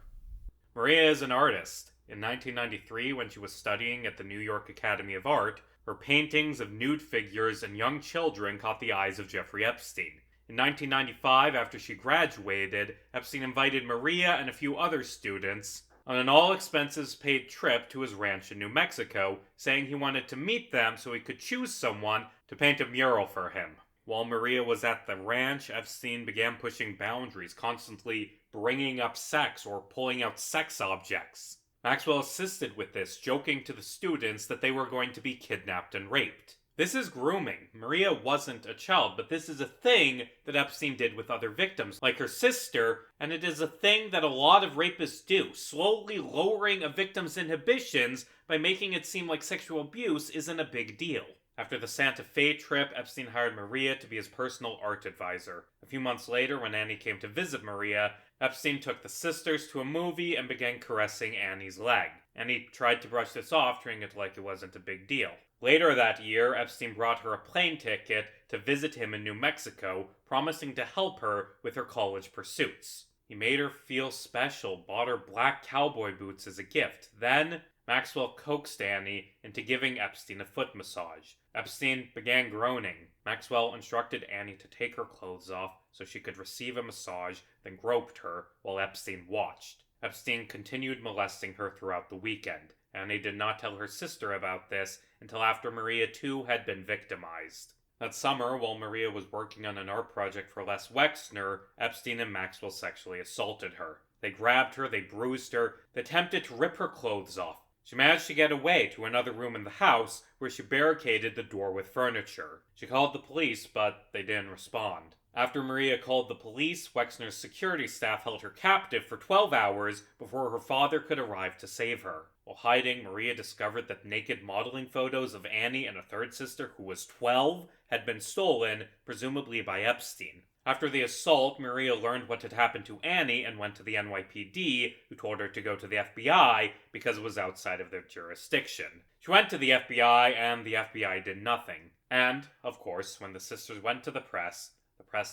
Maria is an artist. In 1993, when she was studying at the New York Academy of Art, her paintings of nude figures and young children caught the eyes of Jeffrey Epstein. In 1995, after she graduated, Epstein invited Maria and a few other students on an all-expenses-paid trip to his ranch in New Mexico, saying he wanted to meet them so he could choose someone to paint a mural for him. While Maria was at the ranch, Epstein began pushing boundaries, constantly bringing up sex or pulling out sex objects. Maxwell assisted with this, joking to the students that they were going to be kidnapped and raped. This is grooming. Maria wasn't a child, but this is a thing that Epstein did with other victims, like her sister, and it is a thing that a lot of rapists do, slowly lowering a victim's inhibitions by making it seem like sexual abuse isn't a big deal. After the Santa Fe trip, Epstein hired Maria to be his personal art advisor. A few months later, when Annie came to visit Maria, Epstein took the sisters to a movie and began caressing Annie's leg. Annie tried to brush this off, treating it like it wasn't a big deal. Later that year, Epstein brought her a plane ticket to visit him in New Mexico, promising to help her with her college pursuits. He made her feel special, bought her black cowboy boots as a gift. Then, Maxwell coaxed Annie into giving Epstein a foot massage. Epstein began groaning. Maxwell instructed Annie to take her clothes off so she could receive a massage, then groped her while Epstein watched. Epstein continued molesting her throughout the weekend. Annie did not tell her sister about this until after Maria too had been victimized. That summer, while Maria was working on an art project for Les Wexner, Epstein and Maxwell sexually assaulted her. They grabbed her, they bruised her, they attempted to rip her clothes off. She managed to get away to another room in the house where she barricaded the door with furniture. She called the police, but they didn't respond. After Maria called the police, Wexner's security staff held her captive for 12 hours before her father could arrive to save her. While hiding, Maria discovered that naked modeling photos of Annie and a third sister who was 12 had been stolen, presumably by Epstein. After the assault, Maria learned what had happened to Annie and went to the NYPD, who told her to go to the FBI because it was outside of their jurisdiction. She went to the FBI, and the FBI did nothing. And, of course, when the sisters went to the press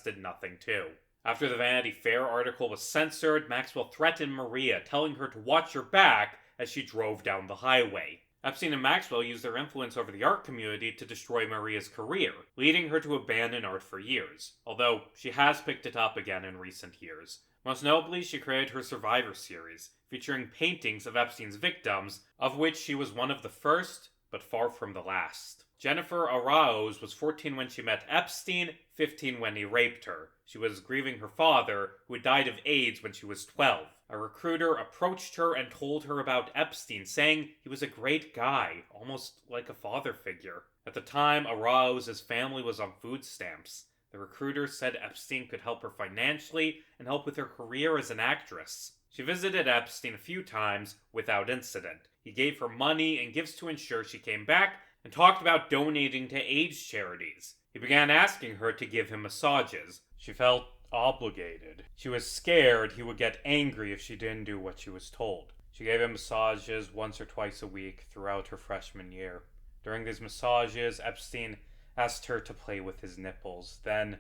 did nothing too. After the Vanity Fair article was censored, Maxwell threatened Maria, telling her to watch her back as she drove down the highway. Epstein and Maxwell used their influence over the art community to destroy Maria's career, leading her to abandon art for years, although she has picked it up again in recent years. Most notably, she created her Survivor series, featuring paintings of Epstein's victims, of which she was one of the first, but far from the last. Jennifer Arauz was 14 when she met Epstein, 15 when he raped her. She was grieving her father, who had died of AIDS when she was 12. A recruiter approached her and told her about Epstein, saying he was a great guy, almost like a father figure. At the time, Arauz's family was on food stamps. The recruiter said Epstein could help her financially and help with her career as an actress. She visited Epstein a few times without incident. He gave her money and gifts to ensure she came back and talked about donating to AIDS charities. He began asking her to give him massages. She felt obligated. She was scared he would get angry if she didn't do what she was told. She gave him massages once or twice a week throughout her freshman year. During these massages, Epstein asked her to play with his nipples. Then,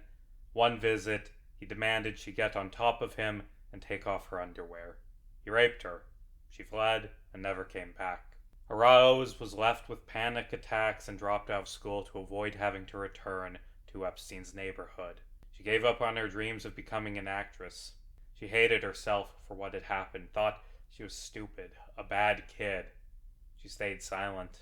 one visit, he demanded she get on top of him and take off her underwear. He raped her. She fled and never came back. Arauz was left with panic attacks and dropped out of school to avoid having to return to Epstein's neighborhood. She gave up on her dreams of becoming an actress. She hated herself for what had happened, thought she was stupid, a bad kid. She stayed silent.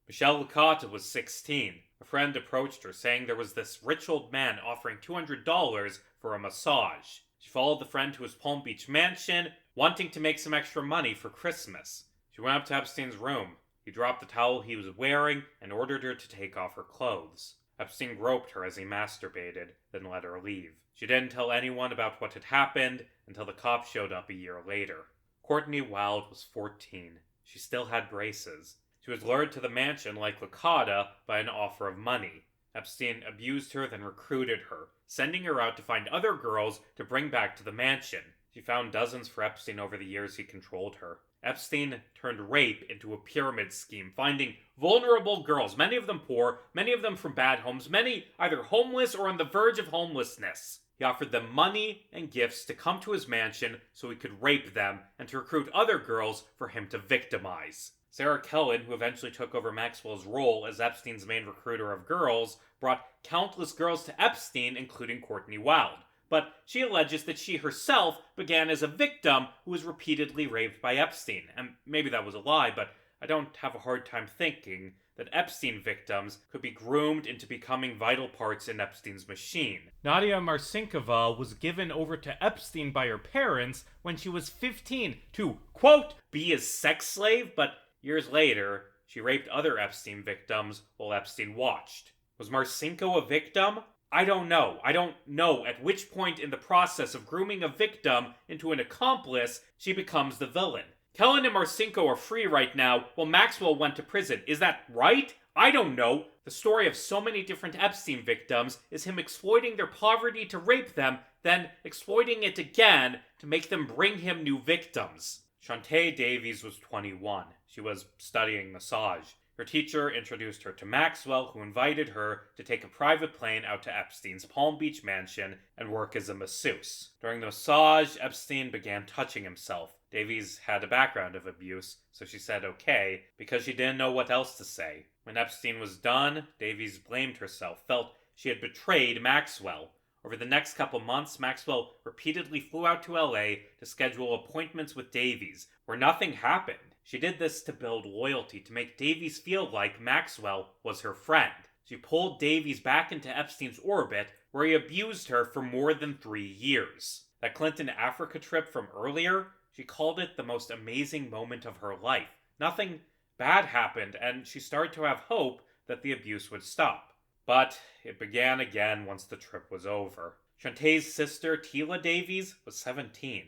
Michelle Licata was 16. A friend approached her, saying there was this rich old man offering $200 for a massage. She followed the friend to his Palm Beach mansion, wanting to make some extra money for Christmas. She went up to Epstein's room. He dropped the towel he was wearing and ordered her to take off her clothes. Epstein groped her as he masturbated, then let her leave. She didn't tell anyone about what had happened until the cops showed up a year later. Courtney Wild was 14. She still had braces. She was lured to the mansion like Licata by an offer of money. Epstein abused her, then recruited her, sending her out to find other girls to bring back to the mansion. She found dozens for Epstein over the years he controlled her. Epstein turned rape into a pyramid scheme, finding vulnerable girls, many of them poor, many of them from bad homes, many either homeless or on the verge of homelessness. He offered them money and gifts to come to his mansion so he could rape them and to recruit other girls for him to victimize. Sarah Kellen, who eventually took over Maxwell's role as Epstein's main recruiter of girls, brought countless girls to Epstein, including Courtney Wild. But she alleges that she herself began as a victim who was repeatedly raped by Epstein. And maybe that was a lie, but I don't have a hard time thinking that Epstein victims could be groomed into becoming vital parts in Epstein's machine. Nadia Marcinkova was given over to Epstein by her parents when she was 15 to, quote, be his sex slave, but years later, she raped other Epstein victims while Epstein watched. Was Marcinko a victim? I don't know. I don't know at which point in the process of grooming a victim into an accomplice, she becomes the villain. Kellen and Marcinko are free right now while Maxwell went to prison. Is that right? I don't know. The story of so many different Epstein victims is him exploiting their poverty to rape them, then exploiting it again to make them bring him new victims. Shantae Davies was 21. She was studying massage. Her teacher introduced her to Maxwell, who invited her to take a private plane out to Epstein's Palm Beach mansion and work as a masseuse. During the massage, Epstein began touching himself. Davies had a background of abuse, so she said okay, because she didn't know what else to say. When Epstein was done, Davies blamed herself, felt she had betrayed Maxwell. Over the next couple months, Maxwell repeatedly flew out to LA to schedule appointments with Davies, where nothing happened. She did this to build loyalty, to make Davies feel like Maxwell was her friend. She pulled Davies back into Epstein's orbit, where he abused her for more than 3 years. That Clinton Africa trip from earlier, she called it the most amazing moment of her life. Nothing bad happened, and she started to have hope that the abuse would stop. But it began again once the trip was over. Shantae's sister, Tila Davies, was 17.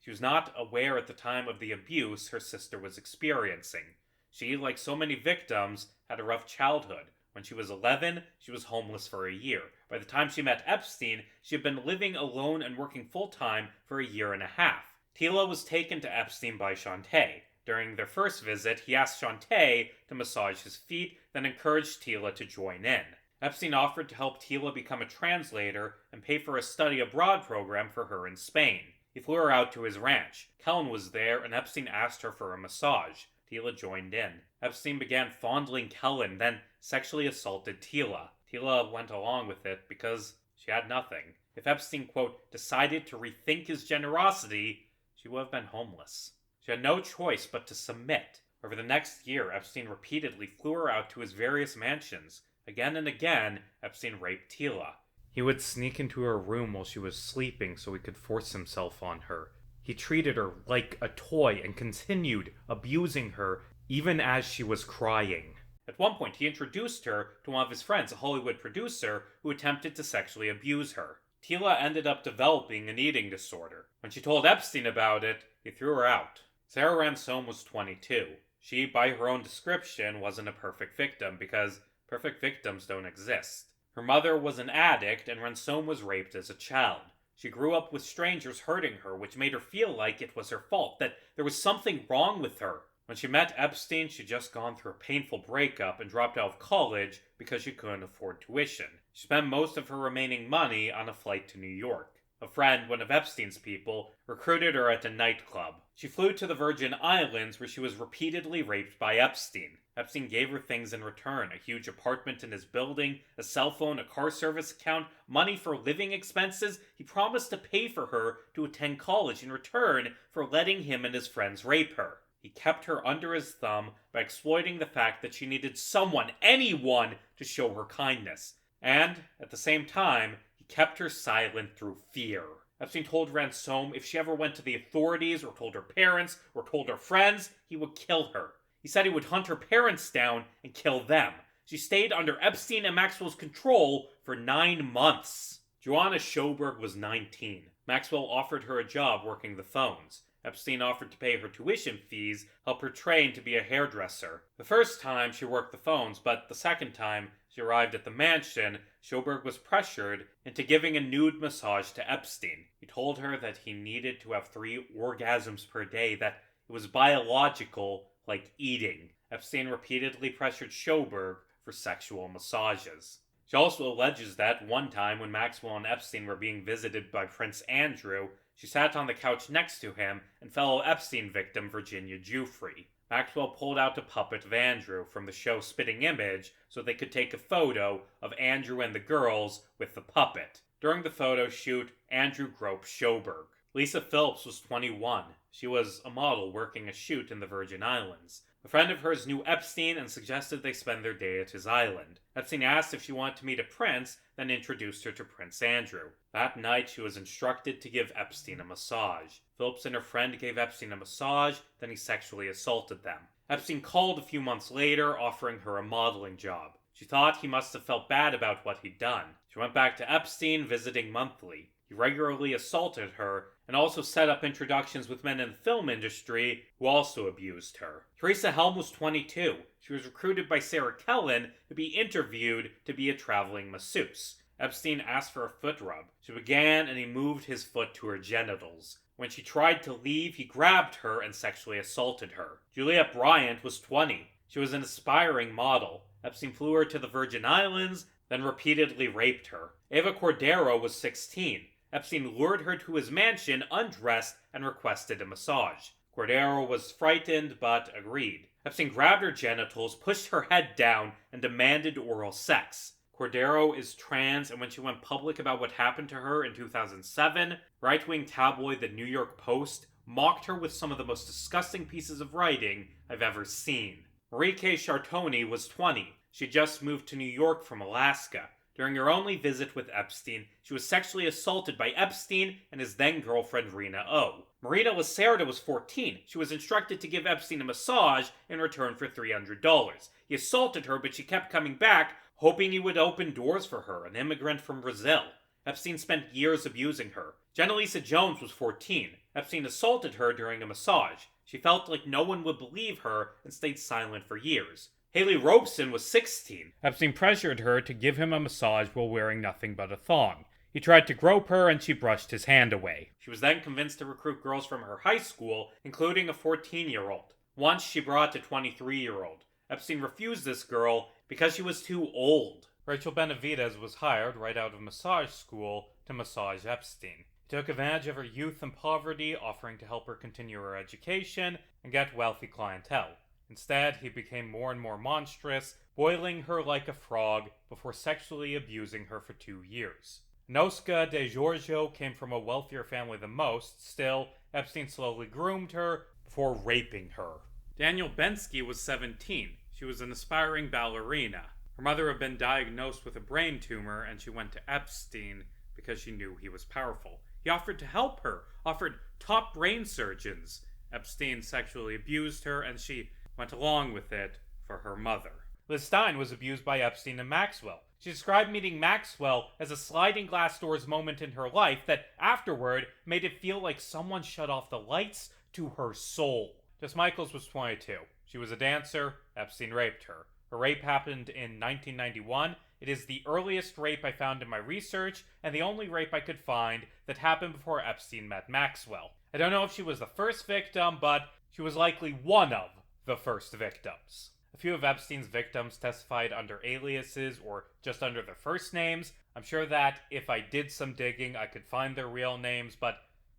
She was not aware at the time of the abuse her sister was experiencing. She, like so many victims, had a rough childhood. When she was 11, she was homeless for a year. By the time she met Epstein, she had been living alone and working full-time for a year and a half. Tila was taken to Epstein by Shantae. During their first visit, he asked Shantae to massage his feet, then encouraged Tila to join in. Epstein offered to help Tila become a translator and pay for a study abroad program for her in Spain. He flew her out to his ranch. Kellen was there, and Epstein asked her for a massage. Tila joined in. Epstein began fondling Kellen, then sexually assaulted Tila. Tila went along with it because she had nothing. If Epstein, quote, decided to rethink his generosity, she would have been homeless. She had no choice but to submit. Over the next year, Epstein repeatedly flew her out to his various mansions. Again and again, Epstein raped Tila. He would sneak into her room while she was sleeping so he could force himself on her. He treated her like a toy and continued abusing her even as she was crying. At one point, he introduced her to one of his friends, a Hollywood producer, who attempted to sexually abuse her. Tila ended up developing an eating disorder. When she told Epstein about it, he threw her out. Sarah Ransome was 22. She, by her own description, wasn't a perfect victim because perfect victims don't exist. Her mother was an addict, and Ransome was raped as a child. She grew up with strangers hurting her, which made her feel like it was her fault, that there was something wrong with her. When she met Epstein, she'd just gone through a painful breakup and dropped out of college because she couldn't afford tuition. She spent most of her remaining money on a flight to New York. A friend, one of Epstein's people, recruited her at a nightclub. She flew to the Virgin Islands, where she was repeatedly raped by Epstein. Epstein gave her things in return: a huge apartment in his building, a cell phone, a car service account, money for living expenses. He promised to pay for her to attend college in return for letting him and his friends rape her. He kept her under his thumb by exploiting the fact that she needed someone, anyone, to show her kindness. And, at the same time, he kept her silent through fear. Epstein told Ransome if she ever went to the authorities or told her parents or told her friends, he would kill her. He said he would hunt her parents down and kill them. She stayed under Epstein and Maxwell's control for 9 months. Joanna Schoberg was 19. Maxwell offered her a job working the phones. Epstein offered to pay her tuition fees, help her train to be a hairdresser. The first time she worked the phones, but the second time she arrived at the mansion, Schoberg was pressured into giving a nude massage to Epstein. He told her that he needed to have 3 orgasms per day, that it was biological, like eating. Epstein repeatedly pressured Schoberg for sexual massages. She also alleges that one time when Maxwell and Epstein were being visited by Prince Andrew, she sat on the couch next to him and fellow Epstein victim Virginia Giuffre. Maxwell pulled out a puppet of Andrew from the show Spitting Image so they could take a photo of Andrew and the girls with the puppet. During the photo shoot, Andrew groped Schoberg. Lisa Phillips was 21. She was a model working a shoot in the Virgin Islands. A friend of hers knew Epstein and suggested they spend their day at his island. Epstein asked if she wanted to meet a prince, then introduced her to Prince Andrew. That night, she was instructed to give Epstein a massage. Phillips and her friend gave Epstein a massage, then he sexually assaulted them. Epstein called a few months later, offering her a modeling job. She thought he must have felt bad about what he'd done. She went back to Epstein, visiting monthly. He regularly assaulted her, and also set up introductions with men in the film industry who also abused her. Teresa Helm was 22. She was recruited by Sarah Kellen to be interviewed to be a traveling masseuse. Epstein asked for a foot rub. She began and he moved his foot to her genitals. When she tried to leave, he grabbed her and sexually assaulted her. Juliette Bryant was 20. She was an aspiring model. Epstein flew her to the Virgin Islands, then repeatedly raped her. Ava Cordero was 16. Epstein lured her to his mansion undressed and requested a massage. Cordero was frightened but agreed. Epstein grabbed her genitals, pushed her head down, and demanded oral sex. Cordero is trans, and when she went public about what happened to her in 2007, right-wing tabloid The New York Post mocked her with some of the most disgusting pieces of writing I've ever seen. Marie K. Chartoni was 20. She just moved to New York from Alaska. During her only visit with Epstein, she was sexually assaulted by Epstein and his then-girlfriend Rena O. Marina Lacerda was 14. She was instructed to give Epstein a massage in return for $300. He assaulted her, but she kept coming back, hoping he would open doors for her, an immigrant from Brazil. Epstein spent years abusing her. Jenna-Lisa Jones was 14. Epstein assaulted her during a massage. She felt like no one would believe her and stayed silent for years. Haley Robeson was 16. Epstein pressured her to give him a massage while wearing nothing but a thong. He tried to grope her and she brushed his hand away. She was then convinced to recruit girls from her high school, including a 14-year-old. Once she brought a 23-year-old. Epstein refused this girl because she was too old. Rachel Benavidez was hired right out of massage school to massage Epstein. He took advantage of her youth and poverty, offering to help her continue her education and get wealthy clientele. Instead, he became more and more monstrous, boiling her like a frog before sexually abusing her for 2 years. Noska De Giorgio came from a wealthier family than most. Still, Epstein slowly groomed her before raping her. Danielle Bensky was 17. She was an aspiring ballerina. Her mother had been diagnosed with a brain tumor, and she went to Epstein because she knew he was powerful. He offered to help her, offered top brain surgeons. Epstein sexually abused her, and she went along with it for her mother. Liz Stein was abused by Epstein and Maxwell. She described meeting Maxwell as a sliding glass doors moment in her life that afterward made it feel like someone shut off the lights to her soul. Jess Michaels was 22. She was a dancer. Epstein raped her. Her rape happened in 1991. It is the earliest rape I found in my research, and the only rape I could find that happened before Epstein met Maxwell. I don't know if she was the first victim, but she was likely one of the first victims. A few of Epstein's victims testified under aliases or just under their first names. I'm sure that if I did some digging, I could find their real names, but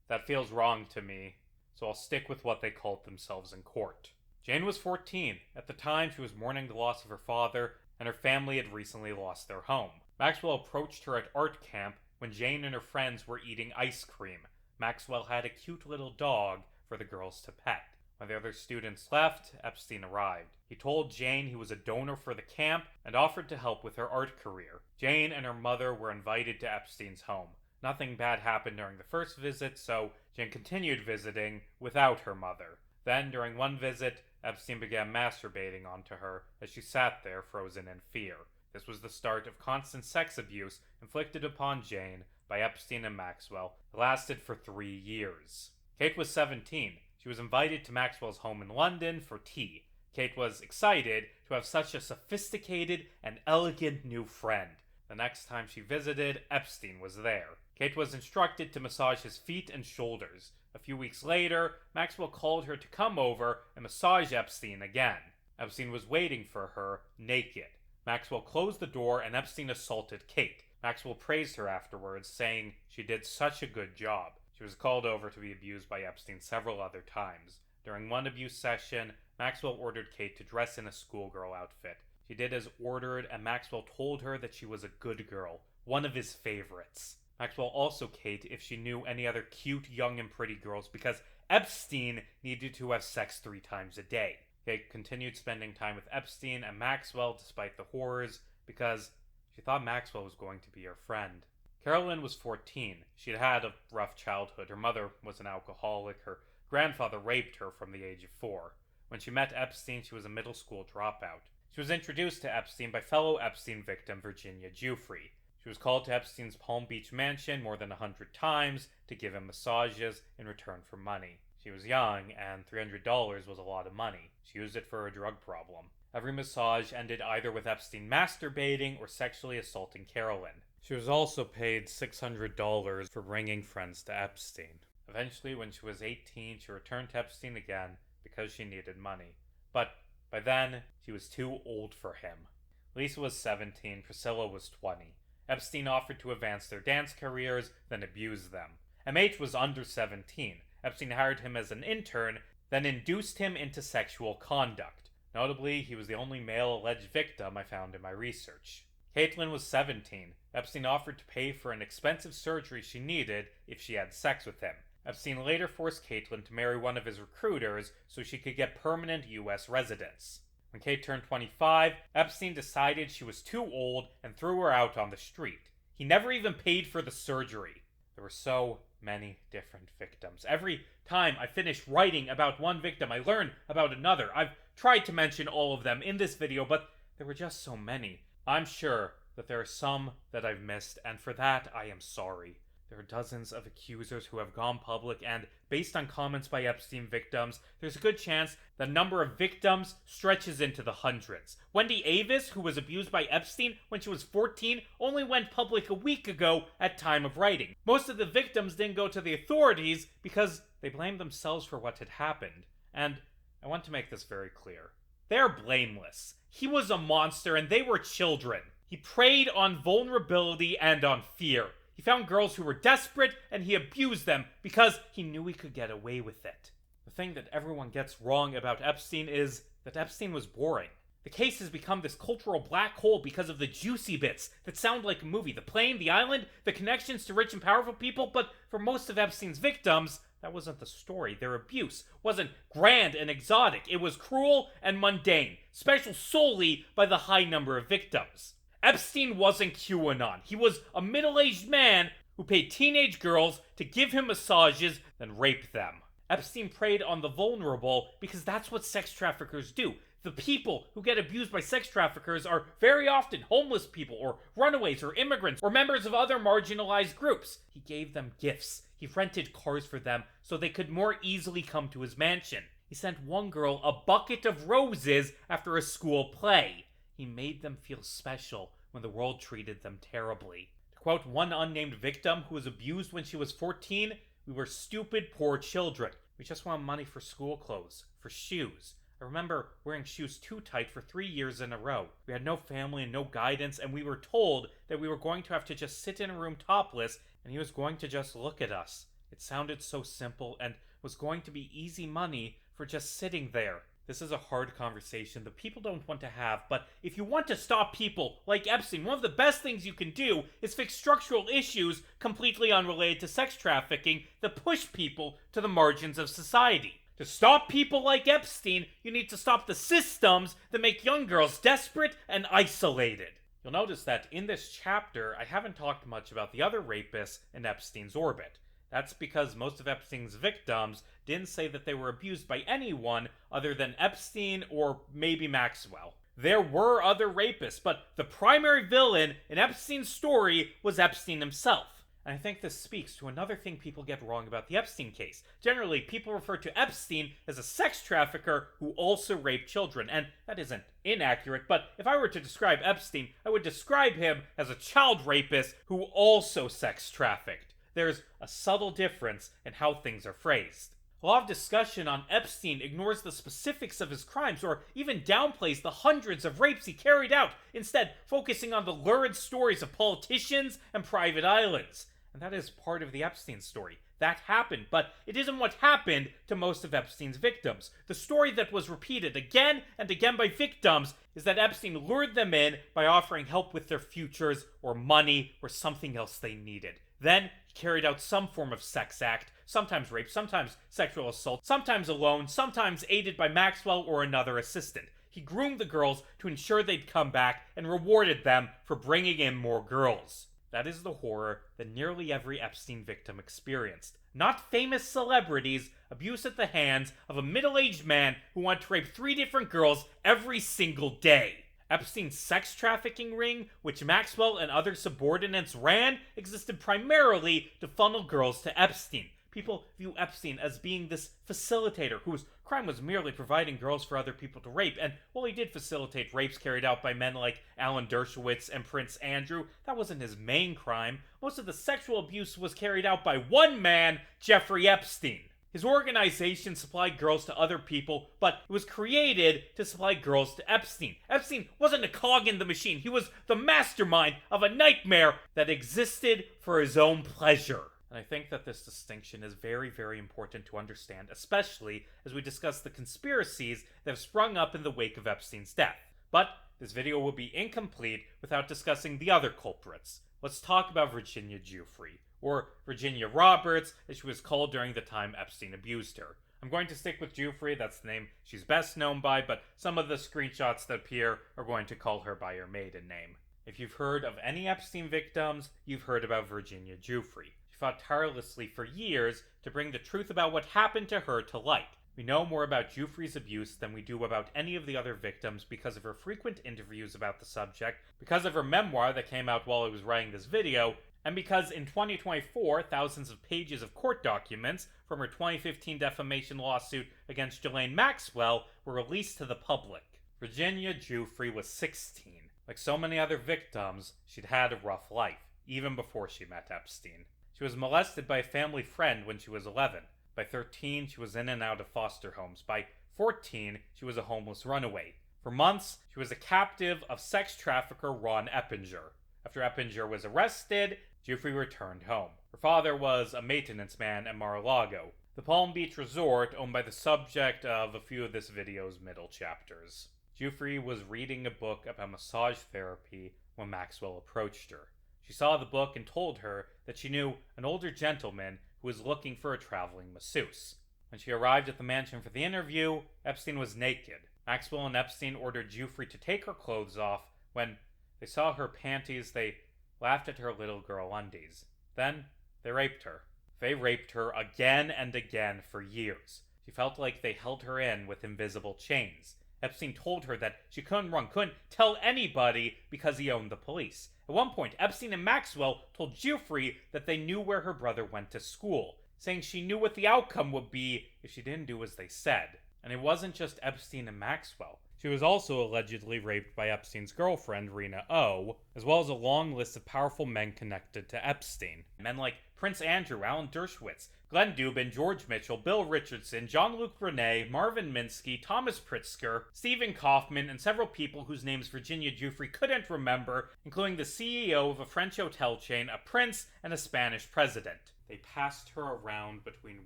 that feels wrong to me, so I'll stick with what they called themselves in court. Jane was 14. At the time, she was mourning the loss of her father, and her family had recently lost their home. Maxwell approached her at art camp when Jane and her friends were eating ice cream. Maxwell had a cute little dog for the girls to pet. When the other students left, Epstein arrived. He told Jane he was a donor for the camp and offered to help with her art career. Jane and her mother were invited to Epstein's home. Nothing bad happened during the first visit, so Jane continued visiting without her mother. Then, during one visit, Epstein began masturbating onto her as she sat there frozen in fear. This was the start of constant sex abuse inflicted upon Jane by Epstein and Maxwell. It lasted for 3 years. Kate was 17. She was invited to Maxwell's home in London for tea. Kate was excited to have such a sophisticated and elegant new friend. The next time she visited, Epstein was there. Kate was instructed to massage his feet and shoulders. A few weeks later, Maxwell called her to come over and massage Epstein again. Epstein was waiting for her, naked. Maxwell closed the door and Epstein assaulted Kate. Maxwell praised her afterwards, saying she did such a good job. She was called over to be abused by Epstein several other times. During one abuse session, Maxwell ordered Kate to dress in a schoolgirl outfit. She did as ordered, and Maxwell told her that she was a good girl, one of his favorites. Maxwell also Kate if she knew any other cute, young, and pretty girls because Epstein needed to have sex 3 times a day. Kate continued spending time with Epstein and Maxwell despite the horrors because she thought Maxwell was going to be her friend. Carolyn was 14. She had had a rough childhood. Her mother was an alcoholic. Her grandfather raped her from the age of 4. When she met Epstein, she was a middle school dropout. She was introduced to Epstein by fellow Epstein victim Virginia Giuffre. She She was called to Epstein's Palm Beach mansion more than 100 times to give him massages in return for money. She was young, and $300 was a lot of money. She used it for a drug problem. Every massage ended either with Epstein masturbating or sexually assaulting Carolyn. She was also paid $600 for bringing friends to Epstein. Eventually, when she was 18, she returned to Epstein again because she needed money. But by then, she was too old for him. Lisa was 17, Priscilla was 20. Epstein offered to advance their dance careers, then abused them. MH was under 17. Epstein hired him as an intern, then induced him into sexual conduct. Notably, he was the only male alleged victim I found in my research. Caitlin was 17. Epstein offered to pay for an expensive surgery she needed if she had sex with him. Epstein later forced Caitlin to marry one of his recruiters so she could get permanent U.S. residence. When Kate turned 25, Epstein decided she was too old and threw her out on the street. He never even paid for the surgery. There were so many different victims. Every time I finished writing about one victim, I learned about another. I've tried to mention all of them in this video, but there were just so many. I'm sure that there are some that I've missed, and for that I am sorry. There are dozens of accusers who have gone public, and based on comments by Epstein victims, there's a good chance the number of victims stretches into the hundreds. Wendy Avis, who was abused by Epstein when she was 14, only went public a week ago at time of writing. Most of the victims didn't go to the authorities because they blamed themselves for what had happened. And I want to make this very clear. They're blameless. He was a monster and they were children. He preyed on vulnerability and on fear. He found girls who were desperate, and he abused them because he knew he could get away with it. The thing that everyone gets wrong about Epstein is that Epstein was boring. The case has become this cultural black hole because of the juicy bits that sound like a movie. The plane, the island, the connections to rich and powerful people, but for most of Epstein's victims, that wasn't the story. Their abuse wasn't grand and exotic. It was cruel and mundane, special solely by the high number of victims. Epstein wasn't QAnon. He was a middle-aged man who paid teenage girls to give him massages, then raped them. Epstein preyed on the vulnerable because that's what sex traffickers do. The people who get abused by sex traffickers are very often homeless people or runaways or immigrants or members of other marginalized groups. He gave them gifts. He rented cars for them so they could more easily come to his mansion. He sent one girl a bucket of roses after a school play. He made them feel special when the world treated them terribly. To quote one unnamed victim who was abused when she was 14, "We were stupid, poor children. We just want money for school clothes, for shoes. I remember wearing shoes too tight for 3 years in a row. We had no family and no guidance, and we were told that we were going to have to just sit in a room topless, and he was going to just look at us. It sounded so simple and was going to be easy money for just sitting there." This is a hard conversation that people don't want to have, but if you want to stop people like Epstein, one of the best things you can do is fix structural issues completely unrelated to sex trafficking that push people to the margins of society. To stop people like Epstein, you need to stop the systems that make young girls desperate and isolated. You'll notice that in this chapter, I haven't talked much about the other rapists in Epstein's orbit. That's because most of Epstein's victims didn't say that they were abused by anyone other than Epstein or maybe Maxwell. There were other rapists, but the primary villain in Epstein's story was Epstein himself. And I think this speaks to another thing people get wrong about the Epstein case. Generally, people refer to Epstein as a sex trafficker who also raped children, and that isn't inaccurate, but if I were to describe Epstein, I would describe him as a child rapist who also sex trafficked. There's a subtle difference in how things are phrased. A lot of discussion on Epstein ignores the specifics of his crimes or even downplays the hundreds of rapes he carried out, instead focusing on the lurid stories of politicians and private islands. And that is part of the Epstein story. That happened, but it isn't what happened to most of Epstein's victims. The story that was repeated again and again by victims is that Epstein lured them in by offering help with their futures or money or something else they needed. Then he carried out some form of sex act, sometimes rape, sometimes sexual assault, sometimes alone, sometimes aided by Maxwell or another assistant. He groomed the girls to ensure they'd come back and rewarded them for bringing in more girls. That is the horror that nearly every Epstein victim experienced. Not famous celebrities, abuse at the hands of a middle-aged man who wanted to rape 3 different girls every single day. Epstein's sex trafficking ring, which Maxwell and other subordinates ran, existed primarily to funnel girls to Epstein. People view Epstein as being this facilitator whose crime was merely providing girls for other people to rape, and while he did facilitate rapes carried out by men like Alan Dershowitz and Prince Andrew, that wasn't his main crime. Most of the sexual abuse was carried out by one man, Jeffrey Epstein. His organization supplied girls to other people, but it was created to supply girls to Epstein. Epstein wasn't a cog in the machine. He was the mastermind of a nightmare that existed for his own pleasure. And I think that this distinction is very, very important to understand, especially as we discuss the conspiracies that have sprung up in the wake of Epstein's death. But this video will be incomplete without discussing the other culprits. Let's talk about Virginia Giuffre, or Virginia Roberts, as she was called during the time Epstein abused her. I'm going to stick with Giuffre, that's the name she's best known by, but some of the screenshots that appear are going to call her by her maiden name. If you've heard of any Epstein victims, you've heard about Virginia Giuffre. She fought tirelessly for years to bring the truth about what happened to her to light. We know more about Giuffre's abuse than we do about any of the other victims because of her frequent interviews about the subject, because of her memoir that came out while I was writing this video, and because in 2024, thousands of pages of court documents from her 2015 defamation lawsuit against Ghislaine Maxwell were released to the public. Virginia Giuffre was 16. Like so many other victims, she'd had a rough life, even before she met Epstein. She was molested by a family friend when she was 11. By 13, she was in and out of foster homes. By 14, she was a homeless runaway. For months, she was a captive of sex trafficker Ron Eppinger. After Eppinger was arrested, Giuffre returned home. Her father was a maintenance man at Mar-a-Lago, the Palm Beach resort owned by the subject of a few of this video's middle chapters. Giuffre was reading a book about massage therapy when Maxwell approached her. She saw the book and told her that she knew an older gentleman who was looking for a traveling masseuse. When she arrived at the mansion for the interview, Epstein was naked. Maxwell and Epstein ordered Giuffre to take her clothes off. When they saw her panties, they laughed at her little girl undies. Then, they raped her. They raped her again and again for years. She felt like they held her in with invisible chains. Epstein told her that she couldn't run, couldn't tell anybody because he owned the police. At one point, Epstein and Maxwell told Giuffre that they knew where her brother went to school, saying she knew what the outcome would be if she didn't do as they said. And it wasn't just Epstein and Maxwell. She was also allegedly raped by Epstein's girlfriend, Rena O, as well as a long list of powerful men connected to Epstein. Men like Prince Andrew, Alan Dershowitz, Glenn Dubin, George Mitchell, Bill Richardson, Jean-Luc René, Marvin Minsky, Thomas Pritzker, Stephen Kaufman, and several people whose names Virginia Giuffre couldn't remember, including the CEO of a French hotel chain, a prince, and a Spanish president. They passed her around between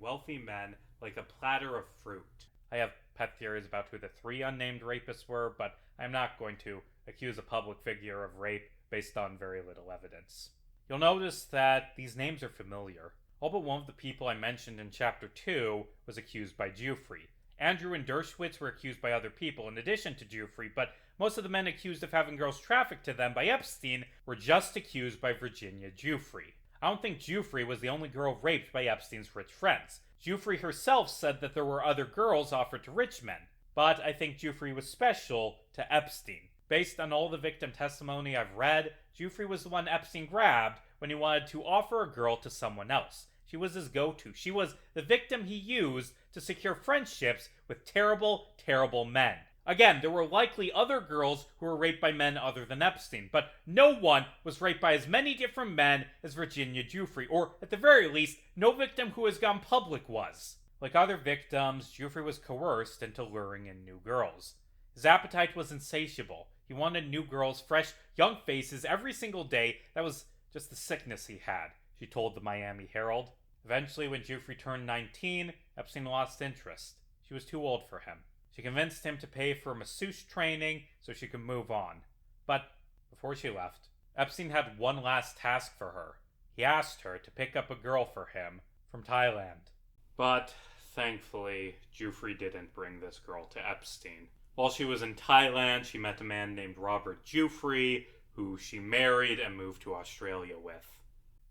wealthy men like a platter of fruit. I have pet theories about who the three unnamed rapists were, but I'm not going to accuse a public figure of rape based on very little evidence. You'll notice that these names are familiar. All but one of the people I mentioned in Chapter 2 was accused by Giuffre. Andrew and Dershowitz were accused by other people in addition to Giuffre, but most of the men accused of having girls trafficked to them by Epstein were just accused by Virginia Giuffre. I don't think Giuffre was the only girl raped by Epstein's rich friends. Giuffre herself said that there were other girls offered to rich men, but I think Giuffre was special to Epstein. Based on all the victim testimony I've read, Giuffre was the one Epstein grabbed when he wanted to offer a girl to someone else. She was his go-to. She was the victim he used to secure friendships with terrible, terrible men. Again, there were likely other girls who were raped by men other than Epstein, but no one was raped by as many different men as Virginia Giuffre, or at the very least, no victim who has gone public was. Like other victims, Giuffre was coerced into luring in new girls. His appetite was insatiable. He wanted new girls, fresh, young faces every single day. That was just the sickness he had, she told the Miami Herald. Eventually, when Giuffre turned 19, Epstein lost interest. She was too old for him. She convinced him to pay for masseuse training so she could move on. But before she left, Epstein had one last task for her. He asked her to pick up a girl for him from Thailand. But thankfully, Giuffre didn't bring this girl to Epstein. While she was in Thailand, she met a man named Robert Giuffre, who she married and moved to Australia with.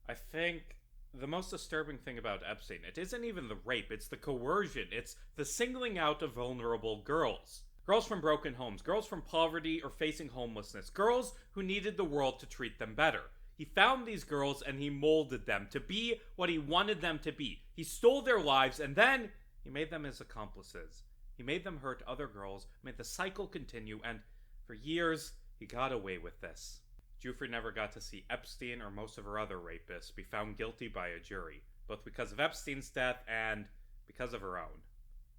I think the most disturbing thing about Epstein, it isn't even the rape, it's the coercion, it's the singling out of vulnerable girls. Girls from broken homes, girls from poverty or facing homelessness, girls who needed the world to treat them better. He found these girls and he molded them to be what he wanted them to be. He stole their lives and then he made them his accomplices. He made them hurt other girls, made the cycle continue, and for years, he got away with this. Giuffre never got to see Epstein or most of her other rapists be found guilty by a jury, both because of Epstein's death and because of her own.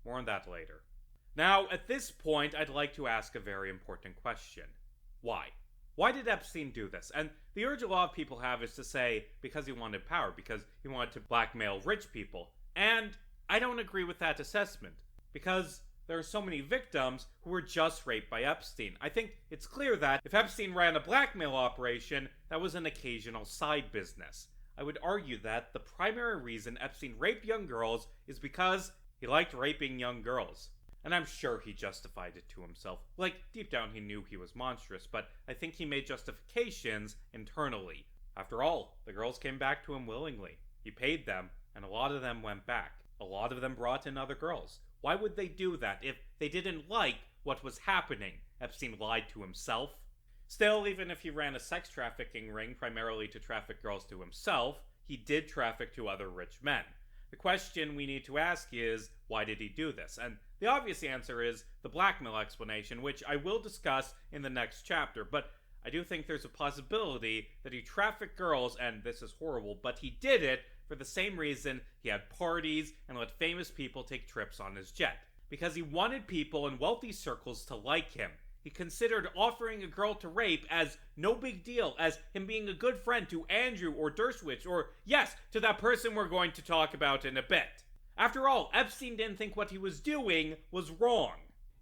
More on that later. Now, at this point, I'd like to ask a very important question. Why? Why did Epstein do this? And the urge a lot of people have is to say, because he wanted power, because he wanted to blackmail rich people. And I don't agree with that assessment, because there are so many victims who were just raped by Epstein. I think it's clear that if Epstein ran a blackmail operation, that was an occasional side business. I would argue that the primary reason Epstein raped young girls is because he liked raping young girls. And I'm sure he justified it to himself. Like, deep down he knew he was monstrous, but I think he made justifications internally. After all, the girls came back to him willingly. He paid them, and a lot of them went back. A lot of them brought in other girls. Why would they do that if they didn't like what was happening? Epstein lied to himself. Still, even if he ran a sex trafficking ring primarily to traffic girls to himself, he did traffic to other rich men. The question we need to ask is, why did he do this? And the obvious answer is the blackmail explanation, which I will discuss in the next chapter, but I do think there's a possibility that he trafficked girls, and this is horrible, but he did it for the same reason he had parties and let famous people take trips on his jet. Because he wanted people in wealthy circles to like him. He considered offering a girl to rape as no big deal, as him being a good friend to Andrew or Dershowitz, or yes, to that person we're going to talk about in a bit. After all, Epstein didn't think what he was doing was wrong.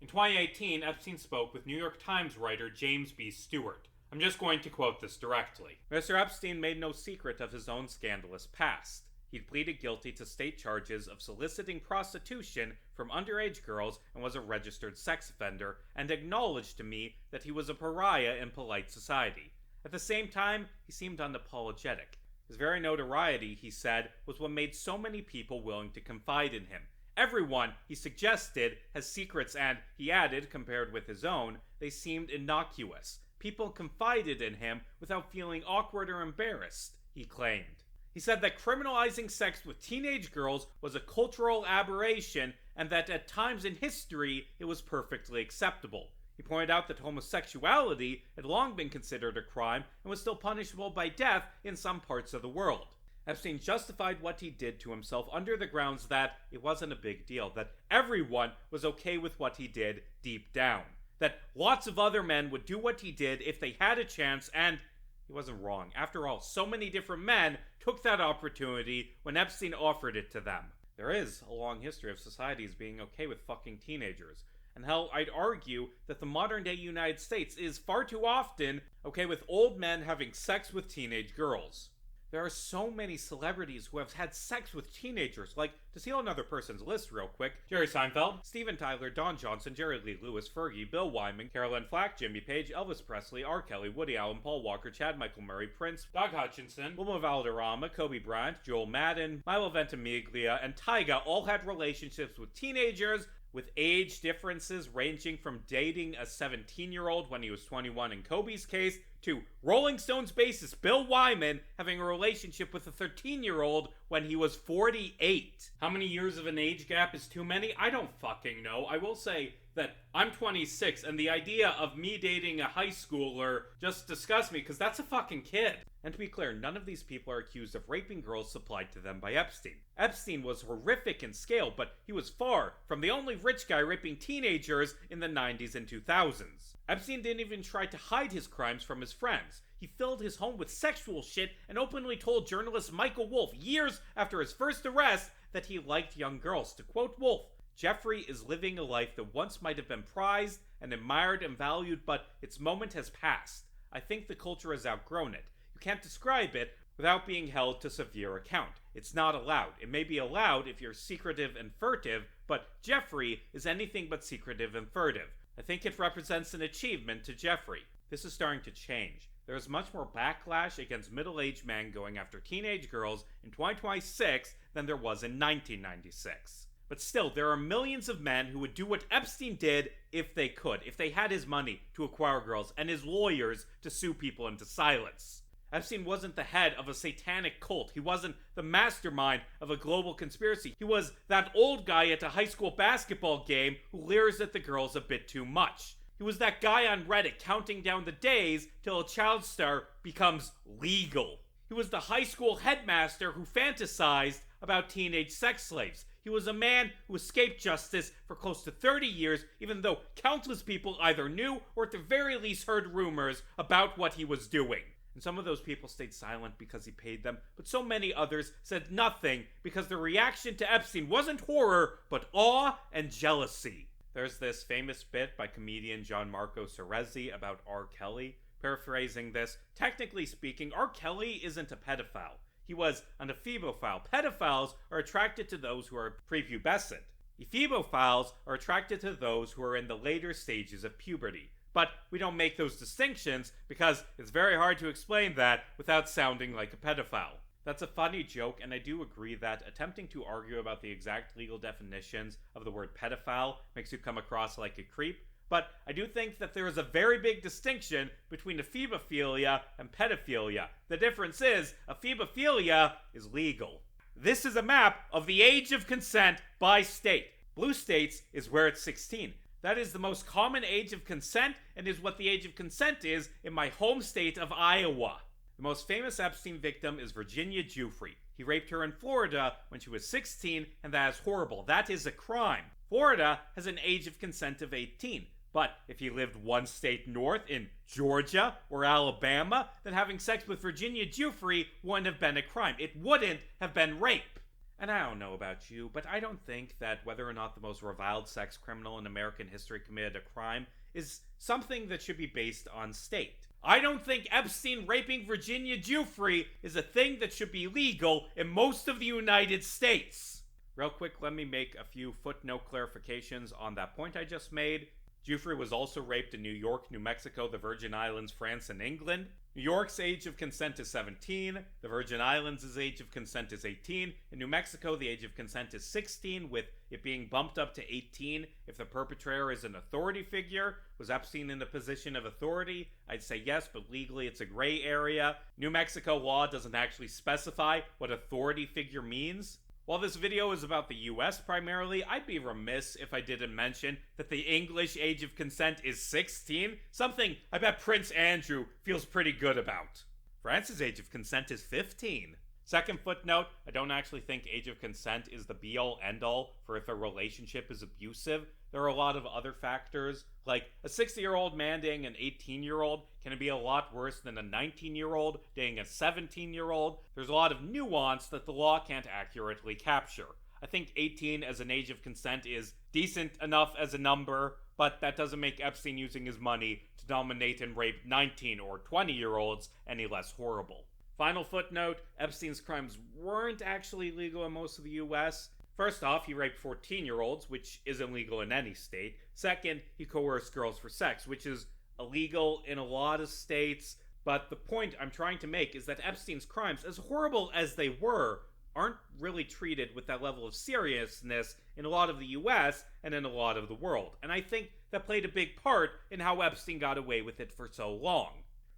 In 2018, Epstein spoke with New York Times writer James B. Stewart. I'm just going to quote this directly. Mr. Epstein made no secret of his own scandalous past. He'd pleaded guilty to state charges of soliciting prostitution from underage girls and was a registered sex offender, and acknowledged to me that he was a pariah in polite society. At the same time, he seemed unapologetic. His very notoriety, he said, was what made so many people willing to confide in him. Everyone, he suggested, has secrets and, he added, compared with his own, they seemed innocuous. People confided in him without feeling awkward or embarrassed, he claimed. He said that criminalizing sex with teenage girls was a cultural aberration and that at times in history it was perfectly acceptable. He pointed out that homosexuality had long been considered a crime and was still punishable by death in some parts of the world. Epstein justified what he did to himself under the grounds that it wasn't a big deal, that everyone was okay with what he did deep down, that lots of other men would do what he did if they had a chance, and he wasn't wrong. After all, so many different men took that opportunity when Epstein offered it to them. There is a long history of societies being okay with fucking teenagers. And hell, I'd argue that the modern-day United States is far too often okay with old men having sex with teenage girls. There are so many celebrities who have had sex with teenagers, like, to steal another person's list real quick, Jerry Seinfeld, Steven Tyler, Don Johnson, Jerry Lee Lewis, Fergie, Bill Wyman, Caroline Flack, Jimmy Page, Elvis Presley, R. Kelly, Woody Allen, Paul Walker, Chad Michael Murray, Prince, Doug Hutchinson, Wilma Valderrama, Kobe Bryant, Joel Madden, Milo Ventimiglia, and Tyga all had relationships with teenagers, with age differences ranging from dating a 17-year-old when he was 21 in Kobe's case, to Rolling Stones bassist Bill Wyman having a relationship with a 13-year-old when he was 48. How many years of an age gap is too many? I don't fucking know. I will say that I'm 26, and the idea of me dating a high schooler just disgusts me, because that's a fucking kid. And to be clear, none of these people are accused of raping girls supplied to them by Epstein. Epstein was horrific in scale, but he was far from the only rich guy raping teenagers in the 90s and 2000s. Epstein didn't even try to hide his crimes from his friends. He filled his home with sexual shit and openly told journalist Michael Wolff years after his first arrest that he liked young girls. To quote Wolff, "Jeffrey is living a life that once might have been prized and admired and valued, but its moment has passed. I think the culture has outgrown it. You can't describe it without being held to severe account. It's not allowed. It may be allowed if you're secretive and furtive, but Jeffrey is anything but secretive and furtive. I think it represents an achievement to Jeffrey. This is starting to change. There is much more backlash against middle-aged men going after teenage girls in 2026 than there was in 1996. But still, there are millions of men who would do what Epstein did if they could, if they had his money to acquire girls and his lawyers to sue people into silence. Epstein wasn't the head of a satanic cult. He wasn't the mastermind of a global conspiracy. He was that old guy at a high school basketball game who leers at the girls a bit too much. He was that guy on Reddit counting down the days till a child star becomes legal. He was the high school headmaster who fantasized about teenage sex slaves. He was a man who escaped justice for close to 30 years, even though countless people either knew or at the very least heard rumors about what he was doing. And some of those people stayed silent because he paid them, but so many others said nothing because their reaction to Epstein wasn't horror, but awe and jealousy. There's this famous bit by comedian Gianmarco Cerezi about R. Kelly. Paraphrasing this, technically speaking, R. Kelly isn't a pedophile. He was an ephebophile. Pedophiles are attracted to those who are prepubescent. Ephebophiles are attracted to those who are in the later stages of puberty. But we don't make those distinctions because it's very hard to explain that without sounding like a pedophile. That's a funny joke, and I do agree that attempting to argue about the exact legal definitions of the word pedophile makes you come across like a creep. But I do think that there is a very big distinction between ephebophilia and pedophilia. The difference is, ephebophilia is legal. This is a map of the age of consent by state. Blue states is where it's 16. That is the most common age of consent and is what the age of consent is in my home state of Iowa. The most famous Epstein victim is Virginia Giuffre. He raped her in Florida when she was 16, and that is horrible. That is a crime. Florida has an age of consent of 18. But if he lived one state north in Georgia or Alabama, then having sex with Virginia Giuffre wouldn't have been a crime. It wouldn't have been rape. And I don't know about you, but I don't think that whether or not the most reviled sex criminal in American history committed a crime is something that should be based on state. I don't think Epstein raping Virginia Giuffre is a thing that should be legal in most of the United States. Real quick, let me make a few footnote clarifications on that point I just made. Giuffre was also raped in New York, New Mexico, the Virgin Islands, France, and England. New York's age of consent is 17, the Virgin Islands' age of consent is 18, in New Mexico the age of consent is 16, with it being bumped up to 18 if the perpetrator is an authority figure. Was Epstein in a position of authority? I'd say yes, but legally it's a gray area. New Mexico law doesn't actually specify what authority figure means. While this video is about the US primarily, I'd be remiss if I didn't mention that the English age of consent is 16, something I bet Prince Andrew feels pretty good about. France's age of consent is 15. Second footnote, I don't actually think age of consent is the be-all end-all for if a relationship is abusive. There are a lot of other factors, like a 60-year-old man dating an 18-year-old can be a lot worse than a 19-year-old dating a 17-year-old. There's a lot of nuance that the law can't accurately capture. I think 18 as an age of consent is decent enough as a number, but that doesn't make Epstein using his money to dominate and rape 19 or 20-year-olds any less horrible. Final footnote, Epstein's crimes weren't actually legal in most of the US. First off, he raped 14-year-olds, which isn't legal in any state. Second, he coerced girls for sex, which is illegal in a lot of states. But the point I'm trying to make is that Epstein's crimes, as horrible as they were, aren't really treated with that level of seriousness in a lot of the US and in a lot of the world. And I think that played a big part in how Epstein got away with it for so long.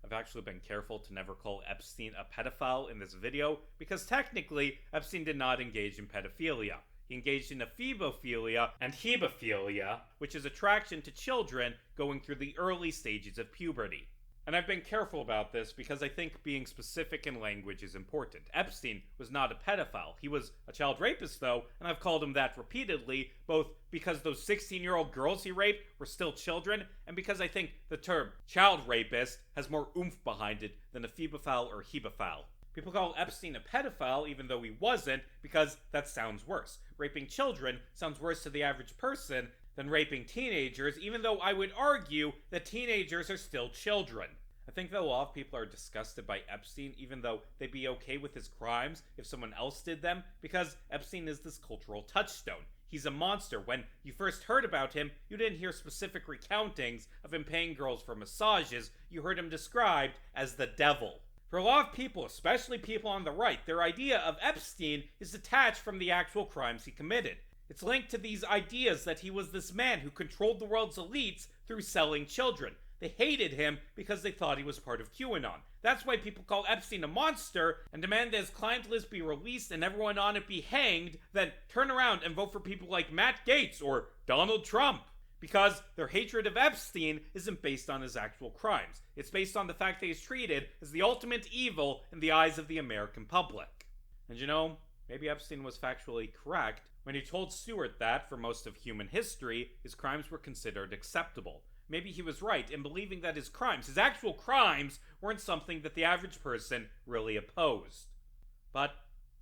I've actually been careful to never call Epstein a pedophile in this video, because technically, Epstein did not engage in pedophilia. He engaged in ephebophilia and hebephilia, which is attraction to children going through the early stages of puberty. And I've been careful about this because I think being specific in language is important. Epstein was not a pedophile. He was a child rapist, though, and I've called him that repeatedly, both because those 16-year-old girls he raped were still children, and because I think the term child rapist has more oomph behind it than a ephebophile or hebephile. People call Epstein a pedophile even though he wasn't, because that sounds worse. Raping children sounds worse to the average person than raping teenagers, even though I would argue that teenagers are still children. I think that a lot of people are disgusted by Epstein, even though they'd be okay with his crimes if someone else did them, because Epstein is this cultural touchstone. He's a monster. When you first heard about him, you didn't hear specific recountings of him paying girls for massages. You heard him described as the devil. For a lot of people, especially people on the right, their idea of Epstein is detached from the actual crimes he committed. It's linked to these ideas that he was this man who controlled the world's elites through selling children. They hated him because they thought he was part of QAnon. That's why people call Epstein a monster and demand that his client list be released and everyone on it be hanged, then turn around and vote for people like Matt Gaetz or Donald Trump. Because their hatred of Epstein isn't based on his actual crimes. It's based on the fact that he's treated as the ultimate evil in the eyes of the American public. And you know, maybe Epstein was factually correct when he told Stewart that, for most of human history, his crimes were considered acceptable. Maybe he was right in believing that his crimes, his actual crimes, weren't something that the average person really opposed. But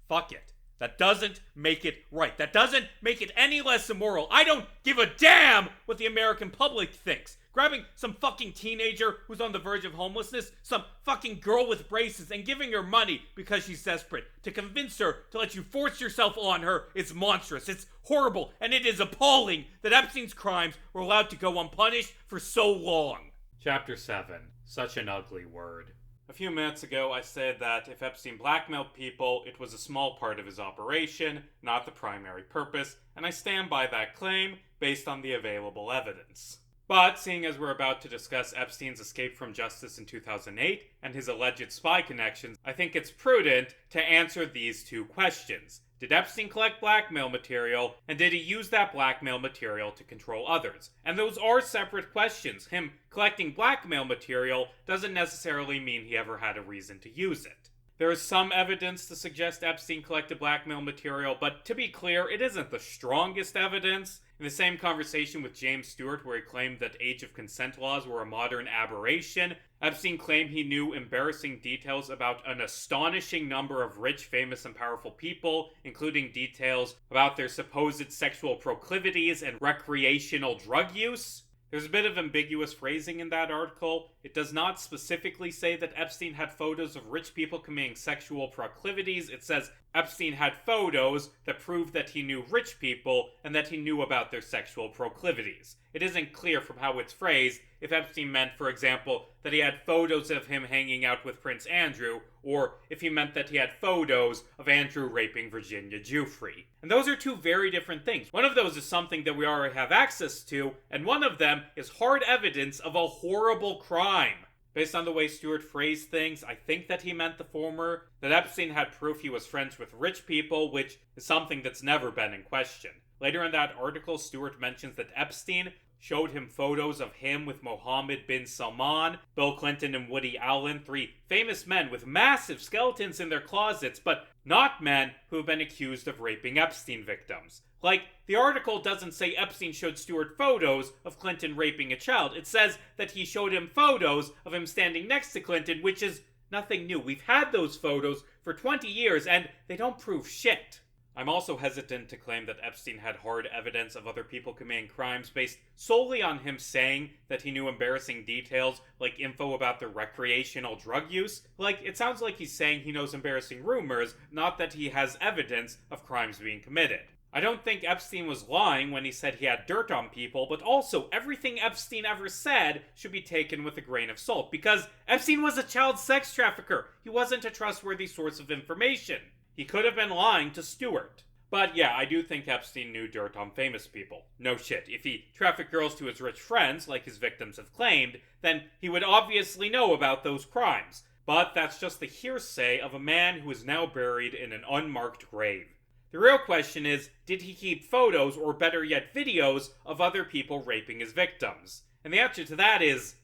fuck it. That doesn't make it right. That doesn't make it any less immoral. I don't give a damn what the American public thinks. Grabbing some fucking teenager who's on the verge of homelessness, some fucking girl with braces, and giving her money because she's desperate to convince her to let you force yourself on her is monstrous. It's horrible, and it is appalling that Epstein's crimes were allowed to go unpunished for so long. Chapter 7. Such an ugly word. A few minutes ago, I said that if Epstein blackmailed people, it was a small part of his operation, not the primary purpose, and I stand by that claim based on the available evidence. But, seeing as we're about to discuss Epstein's escape from justice in 2008 and his alleged spy connections, I think it's prudent to answer these two questions. Did Epstein collect blackmail material, and did he use that blackmail material to control others? And those are separate questions. Him collecting blackmail material doesn't necessarily mean he ever had a reason to use it. There is some evidence to suggest Epstein collected blackmail material, but to be clear, it isn't the strongest evidence. In the same conversation with James Stewart, where he claimed that age of consent laws were a modern aberration, Epstein claimed he knew embarrassing details about an astonishing number of rich, famous, and powerful people, including details about their supposed sexual proclivities and recreational drug use. There's a bit of ambiguous phrasing in that article. It does not specifically say that Epstein had photos of rich people committing sexual proclivities. It says Epstein had photos that prove that he knew rich people and that he knew about their sexual proclivities. It isn't clear from how it's phrased if Epstein meant, for example, that he had photos of him hanging out with Prince Andrew, or if he meant that he had photos of Andrew raping Virginia Giuffre. And those are two very different things. One of those is something that we already have access to, and one of them is hard evidence of a horrible crime. Based on the way Stewart phrased things, I think that he meant the former, that Epstein had proof he was friends with rich people, which is something that's never been in question. Later in that article, Stewart mentions that Epstein showed him photos of him with Mohammed bin Salman, Bill Clinton, and Woody Allen, three famous men with massive skeletons in their closets, but not men who have been accused of raping Epstein victims. Like, the article doesn't say Epstein showed Stewart photos of Clinton raping a child. It says that he showed him photos of him standing next to Clinton, which is nothing new. We've had those photos for 20 years, and they don't prove shit. I'm also hesitant to claim that Epstein had hard evidence of other people committing crimes based solely on him saying that he knew embarrassing details, like info about their recreational drug use. Like, it sounds like he's saying he knows embarrassing rumors, not that he has evidence of crimes being committed. I don't think Epstein was lying when he said he had dirt on people, but also everything Epstein ever said should be taken with a grain of salt, because Epstein was a child sex trafficker. He wasn't a trustworthy source of information. He could have been lying to Stewart. But yeah, I do think Epstein knew dirt on famous people. No shit. If he trafficked girls to his rich friends, like his victims have claimed, then he would obviously know about those crimes. But that's just the hearsay of a man who is now buried in an unmarked grave. The real question is, did he keep photos, or better yet videos, of other people raping his victims? And the answer to that is,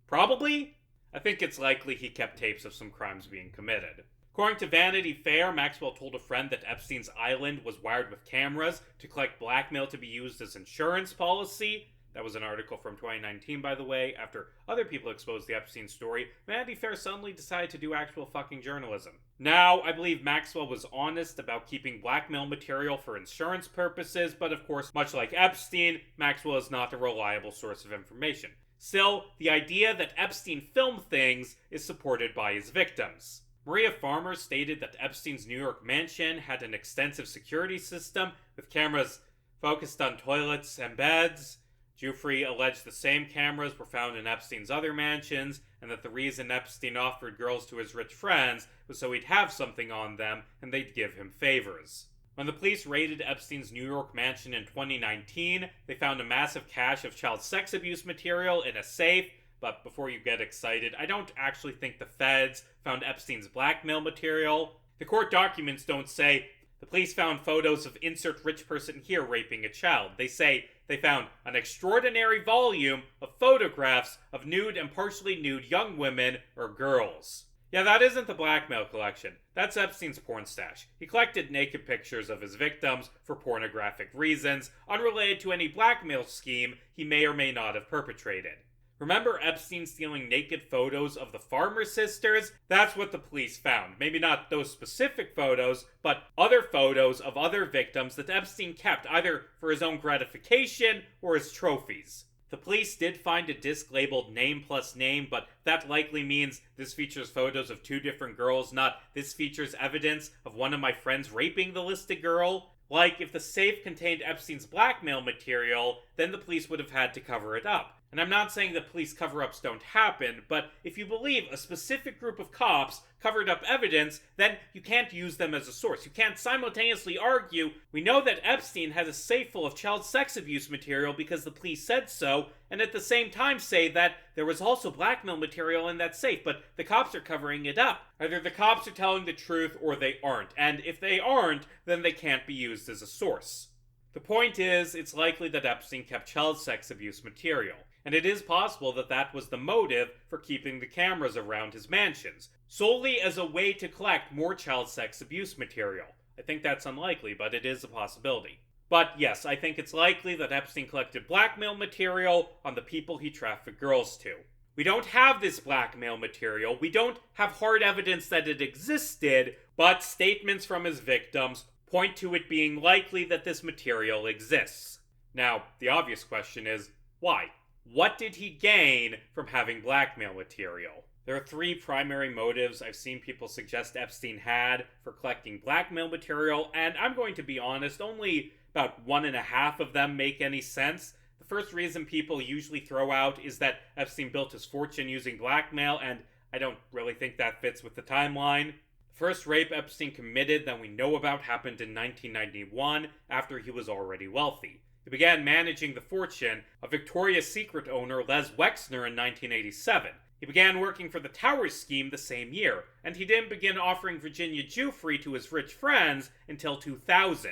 probably? I think it's likely he kept tapes of some crimes being committed. According to Vanity Fair, Maxwell told a friend that Epstein's island was wired with cameras to collect blackmail to be used as insurance policy. That was an article from 2019, by the way. After other people exposed the Epstein story, Vanity Fair suddenly decided to do actual fucking journalism. Now, I believe Maxwell was honest about keeping blackmail material for insurance purposes, but of course, much like Epstein, Maxwell is not a reliable source of information. Still, the idea that Epstein filmed things is supported by his victims. Maria Farmer stated that Epstein's New York mansion had an extensive security system with cameras focused on toilets and beds. Giuffre alleged the same cameras were found in Epstein's other mansions, and that the reason Epstein offered girls to his rich friends was so he'd have something on them and they'd give him favors. When the police raided Epstein's New York mansion in 2019, they found a massive cache of child sex abuse material in a safe. But before you get excited, I don't actually think the feds found Epstein's blackmail material. The court documents don't say, the police found photos of insert rich person here raping a child. They say they found an extraordinary volume of photographs of nude and partially nude young women or girls. Yeah, that isn't the blackmail collection. That's Epstein's porn stash. He collected naked pictures of his victims for pornographic reasons, unrelated to any blackmail scheme he may or may not have perpetrated. Remember Epstein stealing naked photos of the Farmer sisters? That's what the police found. Maybe not those specific photos, but other photos of other victims that Epstein kept either for his own gratification or as trophies. The police did find a disc labeled name plus name, but that likely means this features photos of two different girls, not this features evidence of one of my friends raping the listed girl. Like, if the safe contained Epstein's blackmail material, then the police would have had to cover it up. And I'm not saying that police cover-ups don't happen, but if you believe a specific group of cops covered up evidence, then you can't use them as a source. You can't simultaneously argue, we know that Epstein has a safe full of child sex abuse material because the police said so, and at the same time say that there was also blackmail material in that safe, but the cops are covering it up. Either the cops are telling the truth or they aren't, and if they aren't, then they can't be used as a source. The point is, it's likely that Epstein kept child sex abuse material. And it is possible that that was the motive for keeping the cameras around his mansions, solely as a way to collect more child sex abuse material. I think that's unlikely, but it is a possibility. But yes, I think it's likely that Epstein collected blackmail material on the people he trafficked girls to. We don't have this blackmail material, we don't have hard evidence that it existed, but statements from his victims point to it being likely that this material exists. Now, the obvious question is, why? What did he gain from having blackmail material? There are three primary motives I've seen people suggest Epstein had for collecting blackmail material, and I'm going to be honest, only about 1.5 of them make any sense. The first reason people usually throw out is that Epstein built his fortune using blackmail, and I don't really think that fits with the timeline. The first rape Epstein committed that we know about happened in 1991, after he was already wealthy. He began managing the fortune of Victoria's Secret owner Les Wexner in 1987. He began working for the Towers scheme the same year, and he didn't begin offering Virginia Giuffre to his rich friends until 2000.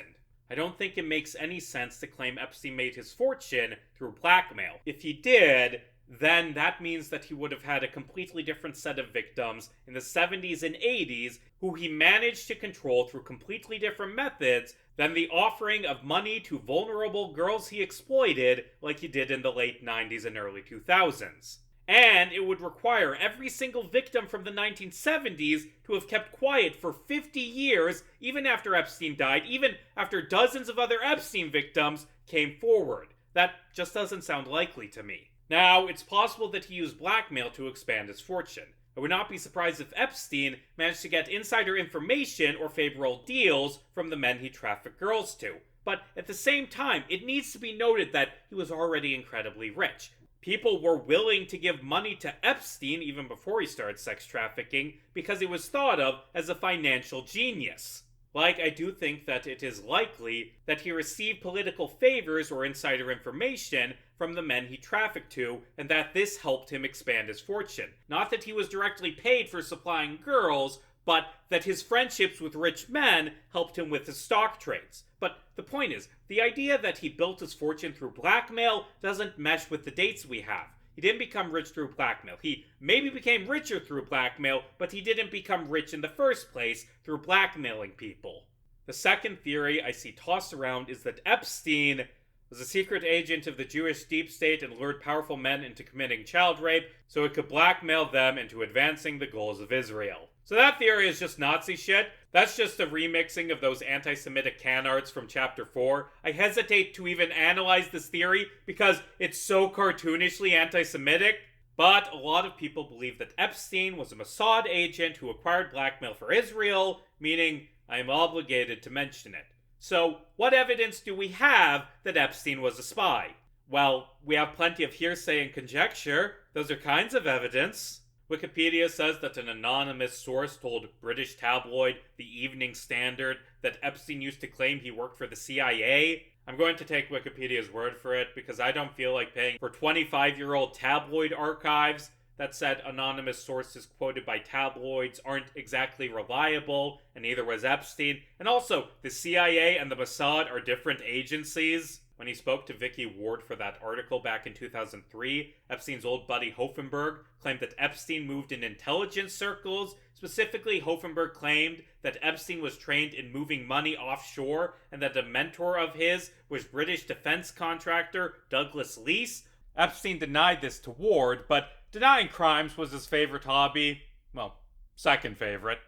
I don't think it makes any sense to claim Epstein made his fortune through blackmail. If he did, then that means that he would have had a completely different set of victims in the 70s and 80s who he managed to control through completely different methods than the offering of money to vulnerable girls he exploited like he did in the late 90s and early 2000s. And it would require every single victim from the 1970s to have kept quiet for 50 years, even after Epstein died, even after dozens of other Epstein victims came forward. That just doesn't sound likely to me. Now, it's possible that he used blackmail to expand his fortune. I would not be surprised if Epstein managed to get insider information or favorable deals from the men he trafficked girls to. But at the same time, it needs to be noted that he was already incredibly rich. People were willing to give money to Epstein even before he started sex trafficking because he was thought of as a financial genius. Like, I do think that it is likely that he received political favors or insider information from the men he trafficked to, and that this helped him expand his fortune. Not that he was directly paid for supplying girls, but that his friendships with rich men helped him with his stock trades. But the point is, the idea that he built his fortune through blackmail doesn't mesh with the dates we have. He didn't become rich through blackmail. He maybe became richer through blackmail, but he didn't become rich in the first place through blackmailing people. The second theory I see tossed around is that Epstein was a secret agent of the Jewish deep state and lured powerful men into committing child rape so it could blackmail them into advancing the goals of Israel. So that theory is just Nazi shit. That's just a remixing of those anti-Semitic canards from Chapter 4. I hesitate to even analyze this theory because it's so cartoonishly anti-Semitic. But a lot of people believe that Epstein was a Mossad agent who acquired blackmail for Israel, meaning I am obligated to mention it. So, what evidence do we have that Epstein was a spy? Well, we have plenty of hearsay and conjecture. Those are kinds of evidence. Wikipedia says that an anonymous source told British tabloid The Evening Standard that Epstein used to claim he worked for the CIA. I'm going to take Wikipedia's word for it because I don't feel like paying for 25-year-old tabloid archives. That said, anonymous sources quoted by tabloids aren't exactly reliable, and neither was Epstein. And also, the CIA and the Mossad are different agencies. When he spoke to Vicky Ward for that article back in 2003, Epstein's old buddy Hoffenberg claimed that Epstein moved in intelligence circles. Specifically, Hoffenberg claimed that Epstein was trained in moving money offshore and that a mentor of his was British defense contractor Douglas Leese. Epstein denied this to Ward, but denying crimes was his favorite hobby. Well, second favorite.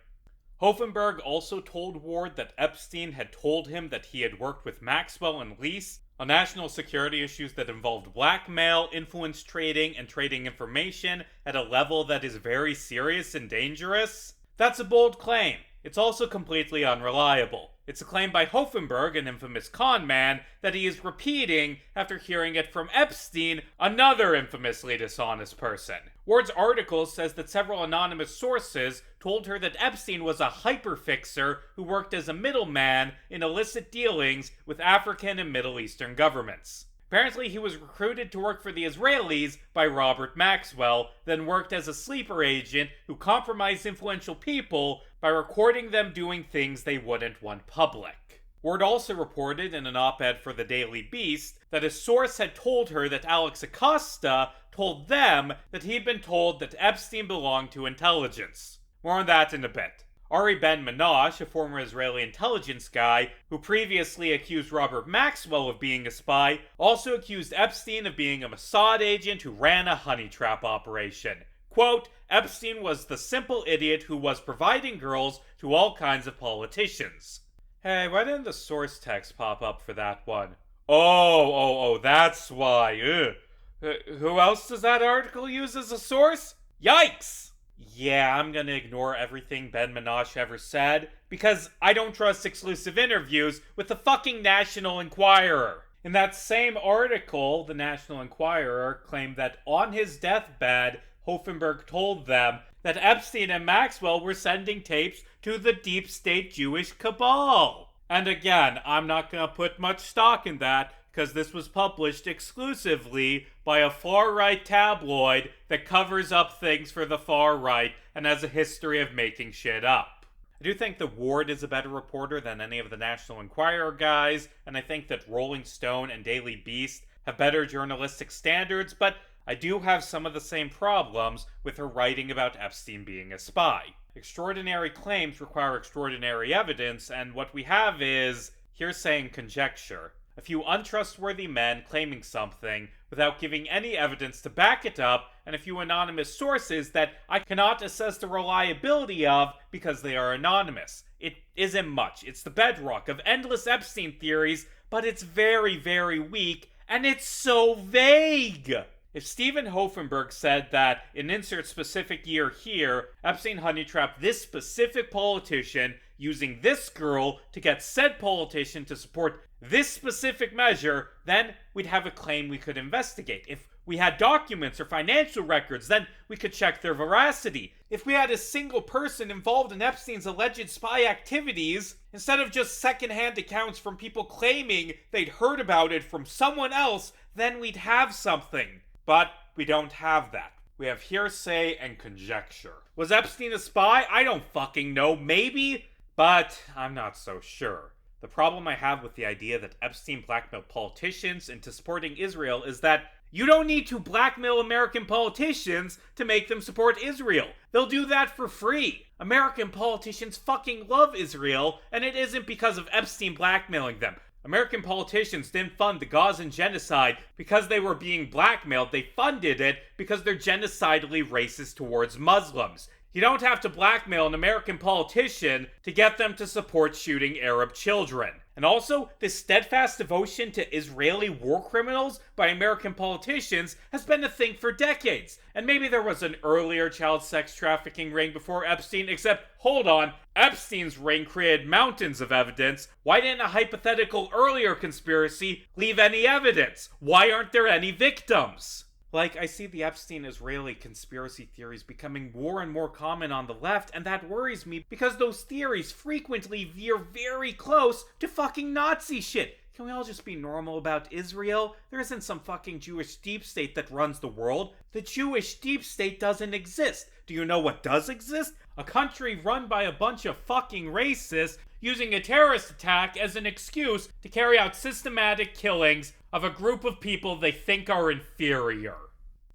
Hoffenberg also told Ward that Epstein had told him that he had worked with Maxwell and Leese on national security issues that involved blackmail, influence trading, and trading information at a level that is very serious and dangerous. That's a bold claim. It's also completely unreliable. It's a claim by Hoffenberg, an infamous con man, that he is repeating after hearing it from Epstein, another infamously dishonest person. Ward's article says that several anonymous sources told her that Epstein was a hyperfixer who worked as a middleman in illicit dealings with African and Middle Eastern governments. Apparently, he was recruited to work for the Israelis by Robert Maxwell, then worked as a sleeper agent who compromised influential people by recording them doing things they wouldn't want public. Ward also reported in an op-ed for the Daily Beast that a source had told her that Alex Acosta told them that he'd been told that Epstein belonged to intelligence. More on that in a bit. Ari Ben-Menashe, a former Israeli intelligence guy who previously accused Robert Maxwell of being a spy, also accused Epstein of being a Mossad agent who ran a honey trap operation. Quote, Epstein was the simple idiot who was providing girls to all kinds of politicians. Hey, why didn't the source text pop up for that one? Oh, that's why. Who else does that article use as a source? Yikes! Yeah, I'm gonna ignore everything Ben-Menashe ever said, because I don't trust exclusive interviews with the fucking National Enquirer. In that same article, the National Enquirer claimed that on his deathbed, Hoffenberg told them that Epstein and Maxwell were sending tapes to the deep state Jewish cabal. And again, I'm not gonna put much stock in that, because this was published exclusively by a far-right tabloid that covers up things for the far-right and has a history of making shit up. I do think that Ward is a better reporter than any of the National Enquirer guys, and I think that Rolling Stone and Daily Beast have better journalistic standards, but I do have some of the same problems with her writing about Epstein being a spy. Extraordinary claims require extraordinary evidence, and what we have is hearsay and conjecture. A few untrustworthy men claiming something without giving any evidence to back it up, and a few anonymous sources that I cannot assess the reliability of because they are anonymous. It isn't much. It's the bedrock of endless Epstein theories, but it's very, very weak, and it's so vague! If Stephen Hoffenberg said that in insert specific year here, Epstein honey-trapped this specific politician using this girl to get said politician to support this specific measure, then we'd have a claim we could investigate. If we had documents or financial records, then we could check their veracity. If we had a single person involved in Epstein's alleged spy activities, instead of just secondhand accounts from people claiming they'd heard about it from someone else, then we'd have something. But we don't have that. We have hearsay and conjecture. Was Epstein a spy? I don't fucking know. Maybe? But I'm not so sure. The problem I have with the idea that Epstein blackmailed politicians into supporting Israel is that you don't need to blackmail American politicians to make them support Israel. They'll do that for free. American politicians fucking love Israel, and it isn't because of Epstein blackmailing them. American politicians didn't fund the Gazan genocide because they were being blackmailed. They funded it because they're genocidally racist towards Muslims. You don't have to blackmail an American politician to get them to support shooting Arab children. And also, this steadfast devotion to Israeli war criminals by American politicians has been a thing for decades. And maybe there was an earlier child sex trafficking ring before Epstein, except, hold on, Epstein's ring created mountains of evidence. Why didn't a hypothetical earlier conspiracy leave any evidence? Why aren't there any victims? Like, I see the Epstein-Israeli conspiracy theories becoming more and more common on the left, and that worries me because those theories frequently veer very close to fucking Nazi shit. Can we all just be normal about Israel? There isn't some fucking Jewish deep state that runs the world. The Jewish deep state doesn't exist. Do you know what does exist? A country run by a bunch of fucking racists using a terrorist attack as an excuse to carry out systematic killings of a group of people they think are inferior.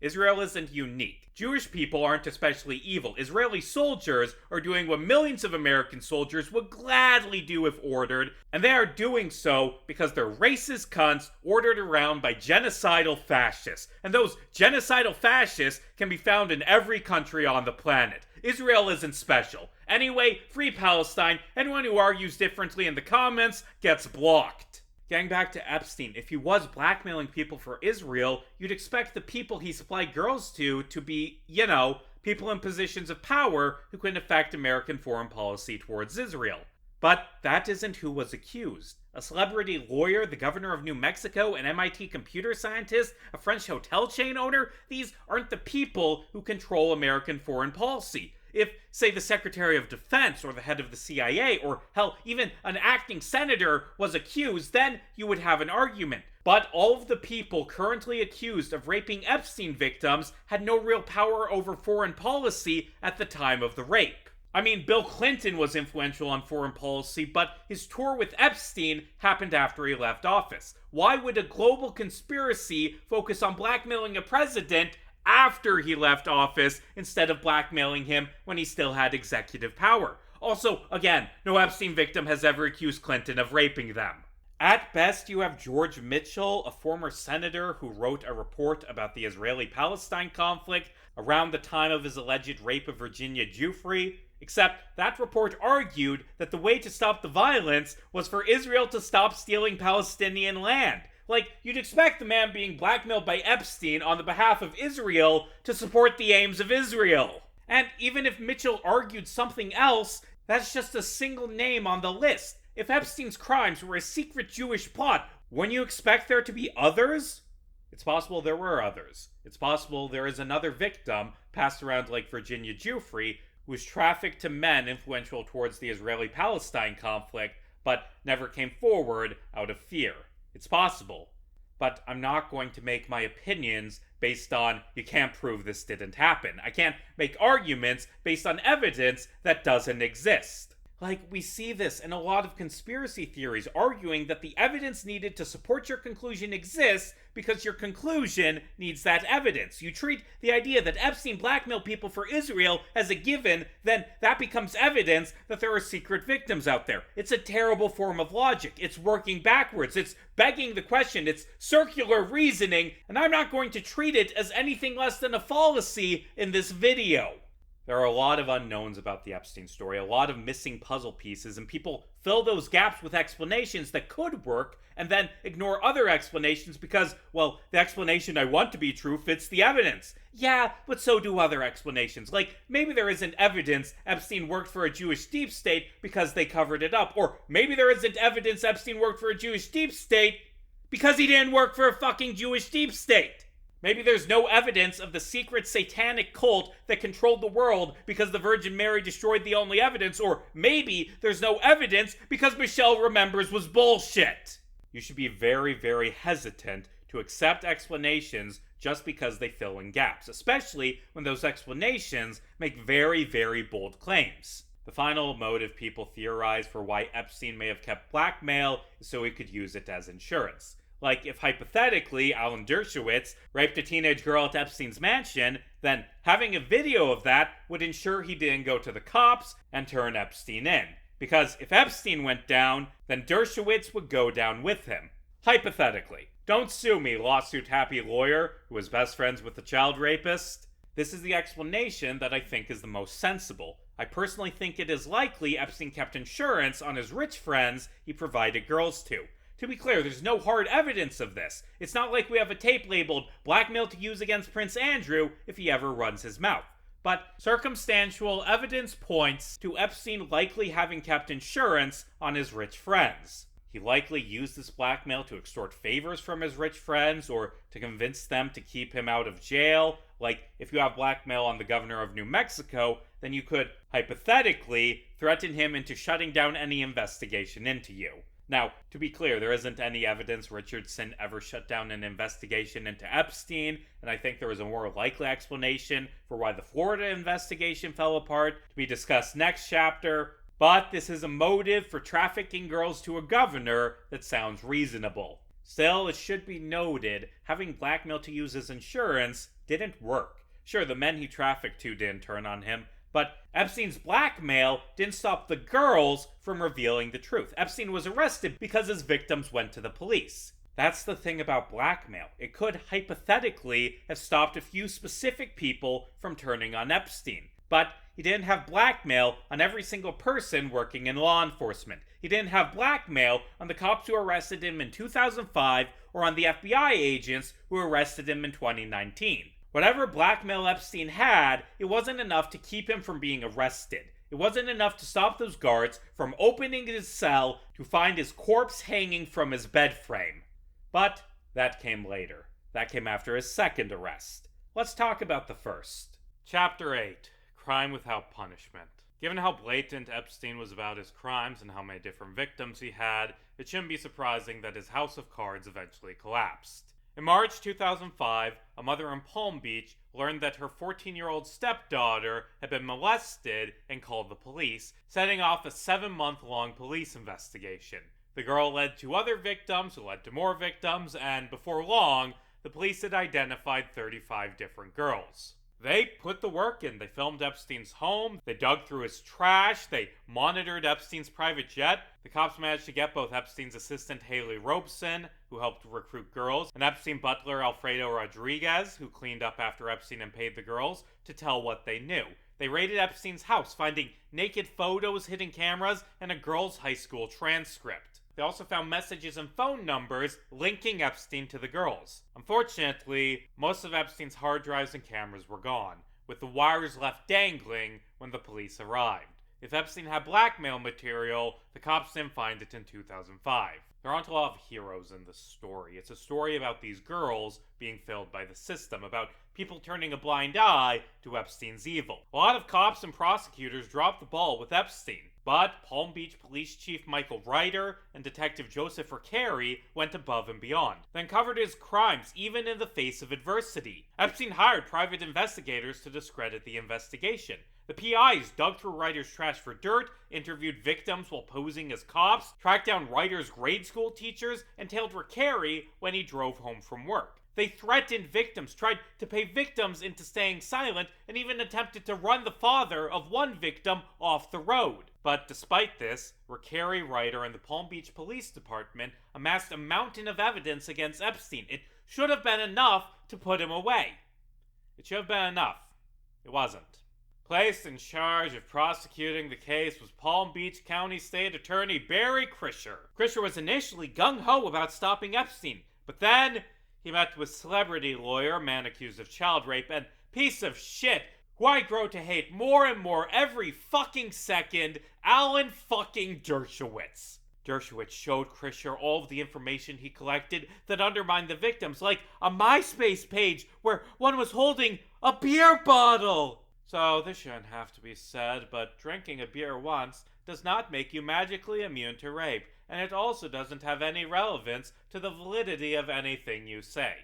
Israel isn't unique. Jewish people aren't especially evil. Israeli soldiers are doing what millions of American soldiers would gladly do if ordered, and they are doing so because they're racist cunts ordered around by genocidal fascists. And those genocidal fascists can be found in every country on the planet. Israel isn't special. Anyway, free Palestine. Anyone who argues differently in the comments gets blocked. Getting back to Epstein, if he was blackmailing people for Israel, you'd expect the people he supplied girls to be, people in positions of power who can affect American foreign policy towards Israel. But that isn't who was accused. A celebrity lawyer, the governor of New Mexico, an MIT computer scientist, a French hotel chain owner, these aren't the people who control American foreign policy. If, say, the Secretary of Defense or the head of the CIA or, hell, even an acting senator was accused, then you would have an argument. But all of the people currently accused of raping Epstein victims had no real power over foreign policy at the time of the rape. I mean, Bill Clinton was influential on foreign policy, but his tour with Epstein happened after he left office. Why would a global conspiracy focus on blackmailing a president after he left office instead of blackmailing him when he still had executive power? Also, again, no Epstein victim has ever accused Clinton of raping them. At best, you have George Mitchell, a former senator who wrote a report about the Israeli-Palestine conflict around the time of his alleged rape of Virginia Giuffre, except that report argued that the way to stop the violence was for Israel to stop stealing Palestinian land. Like, you'd expect the man being blackmailed by Epstein on the behalf of Israel to support the aims of Israel. And even if Mitchell argued something else, that's just a single name on the list. If Epstein's crimes were a secret Jewish plot, wouldn't you expect there to be others? It's possible there were others. It's possible there is another victim passed around like Virginia Giuffre who was trafficked to men influential towards the Israeli-Palestine conflict, but never came forward out of fear. It's possible, but I'm not going to make my opinions based on you can't prove this didn't happen. I can't make arguments based on evidence that doesn't exist. Like, we see this in a lot of conspiracy theories, arguing that the evidence needed to support your conclusion exists because your conclusion needs that evidence. You treat the idea that Epstein blackmailed people for Israel as a given, then that becomes evidence that there are secret victims out there. It's a terrible form of logic. It's working backwards. It's begging the question. It's circular reasoning, and I'm not going to treat it as anything less than a fallacy in this video. There are a lot of unknowns about the Epstein story, a lot of missing puzzle pieces, and people fill those gaps with explanations that could work and then ignore other explanations because, well, the explanation I want to be true fits the evidence. Yeah, but so do other explanations. Like, maybe there isn't evidence Epstein worked for a Jewish deep state because they covered it up. Or maybe there isn't evidence Epstein worked for a Jewish deep state because he didn't work for a fucking Jewish deep state. Maybe there's no evidence of the secret satanic cult that controlled the world because the Virgin Mary destroyed the only evidence, or maybe there's no evidence because Michelle Remembers was bullshit. You should be very, very hesitant to accept explanations just because they fill in gaps, especially when those explanations make very, very bold claims. The final motive people theorize for why Epstein may have kept blackmail is so he could use it as insurance. Like, if hypothetically Alan Dershowitz raped a teenage girl at Epstein's mansion, then having a video of that would ensure he didn't go to the cops and turn Epstein in. Because if Epstein went down, then Dershowitz would go down with him. Hypothetically. Don't sue me, lawsuit-happy lawyer who was best friends with the child rapist. This is the explanation that I think is the most sensible. I personally think it is likely Epstein kept insurance on his rich friends he provided girls to. To be clear, there's no hard evidence of this. It's not like we have a tape labeled blackmail to use against Prince Andrew if he ever runs his mouth. But circumstantial evidence points to Epstein likely having kept insurance on his rich friends. He likely used this blackmail to extort favors from his rich friends or to convince them to keep him out of jail. Like, if you have blackmail on the governor of New Mexico, then you could, hypothetically, threaten him into shutting down any investigation into you. Now, to be clear, there isn't any evidence Richardson ever shut down an investigation into Epstein, and I think there is a more likely explanation for why the Florida investigation fell apart, to be discussed next chapter, but this is a motive for trafficking girls to a governor that sounds reasonable. Still, it should be noted, having blackmail to use as insurance didn't work. Sure, the men he trafficked to didn't turn on him, but Epstein's blackmail didn't stop the girls from revealing the truth. Epstein was arrested because his victims went to the police. That's the thing about blackmail. It could hypothetically have stopped a few specific people from turning on Epstein. But he didn't have blackmail on every single person working in law enforcement. He didn't have blackmail on the cops who arrested him in 2005 or on the FBI agents who arrested him in 2019. Whatever blackmail Epstein had, it wasn't enough to keep him from being arrested. It wasn't enough to stop those guards from opening his cell to find his corpse hanging from his bed frame. But that came later. That came after his second arrest. Let's talk about the first. Chapter 8. Crime Without Punishment. Given how blatant Epstein was about his crimes and how many different victims he had, it shouldn't be surprising that his house of cards eventually collapsed. In March 2005, a mother in Palm Beach learned that her 14-year-old stepdaughter had been molested and called the police, setting off a 7-month-long police investigation. The girl led to other victims who led to more victims, and before long, the police had identified 35 different girls. They put the work in. They filmed Epstein's home, they dug through his trash, they monitored Epstein's private jet. The cops managed to get both Epstein's assistant Haley Robeson, who helped recruit girls, and Epstein butler Alfredo Rodriguez, who cleaned up after Epstein and paid the girls, to tell what they knew. They raided Epstein's house, finding naked photos, hidden cameras, and a girl's high school transcript. They also found messages and phone numbers linking Epstein to the girls. Unfortunately, most of Epstein's hard drives and cameras were gone, with the wires left dangling when the police arrived. If Epstein had blackmail material, the cops didn't find it in 2005. There aren't a lot of heroes in this story. It's a story about these girls being failed by the system, about people turning a blind eye to Epstein's evil. A lot of cops and prosecutors dropped the ball with Epstein, but Palm Beach Police Chief Michael Ryder and Detective Joseph Ricari went above and beyond. They uncovered his crimes even in the face of adversity. Epstein hired private investigators to discredit the investigation. The PIs dug through Ryder's trash for dirt, interviewed victims while posing as cops, tracked down Ryder's grade school teachers, and tailed Ricari when he drove home from work. They threatened victims, tried to pay victims into staying silent, and even attempted to run the father of one victim off the road. But despite this, Ricari, Ryder, and the Palm Beach Police Department amassed a mountain of evidence against Epstein. It should have been enough to put him away. It should have been enough. It wasn't. Placed in charge of prosecuting the case was Palm Beach County State Attorney Barry Krischer. Krischer was initially gung-ho about stopping Epstein, but then he met with celebrity lawyer, man accused of child rape, and piece of shit who I grow to hate more and more every fucking second, Alan fucking Dershowitz. Dershowitz showed Krischer all of the information he collected that undermined the victims, like a MySpace page where one was holding a beer bottle. So this shouldn't have to be said, but drinking a beer once does not make you magically immune to rape, and it also doesn't have any relevance to the validity of anything you say.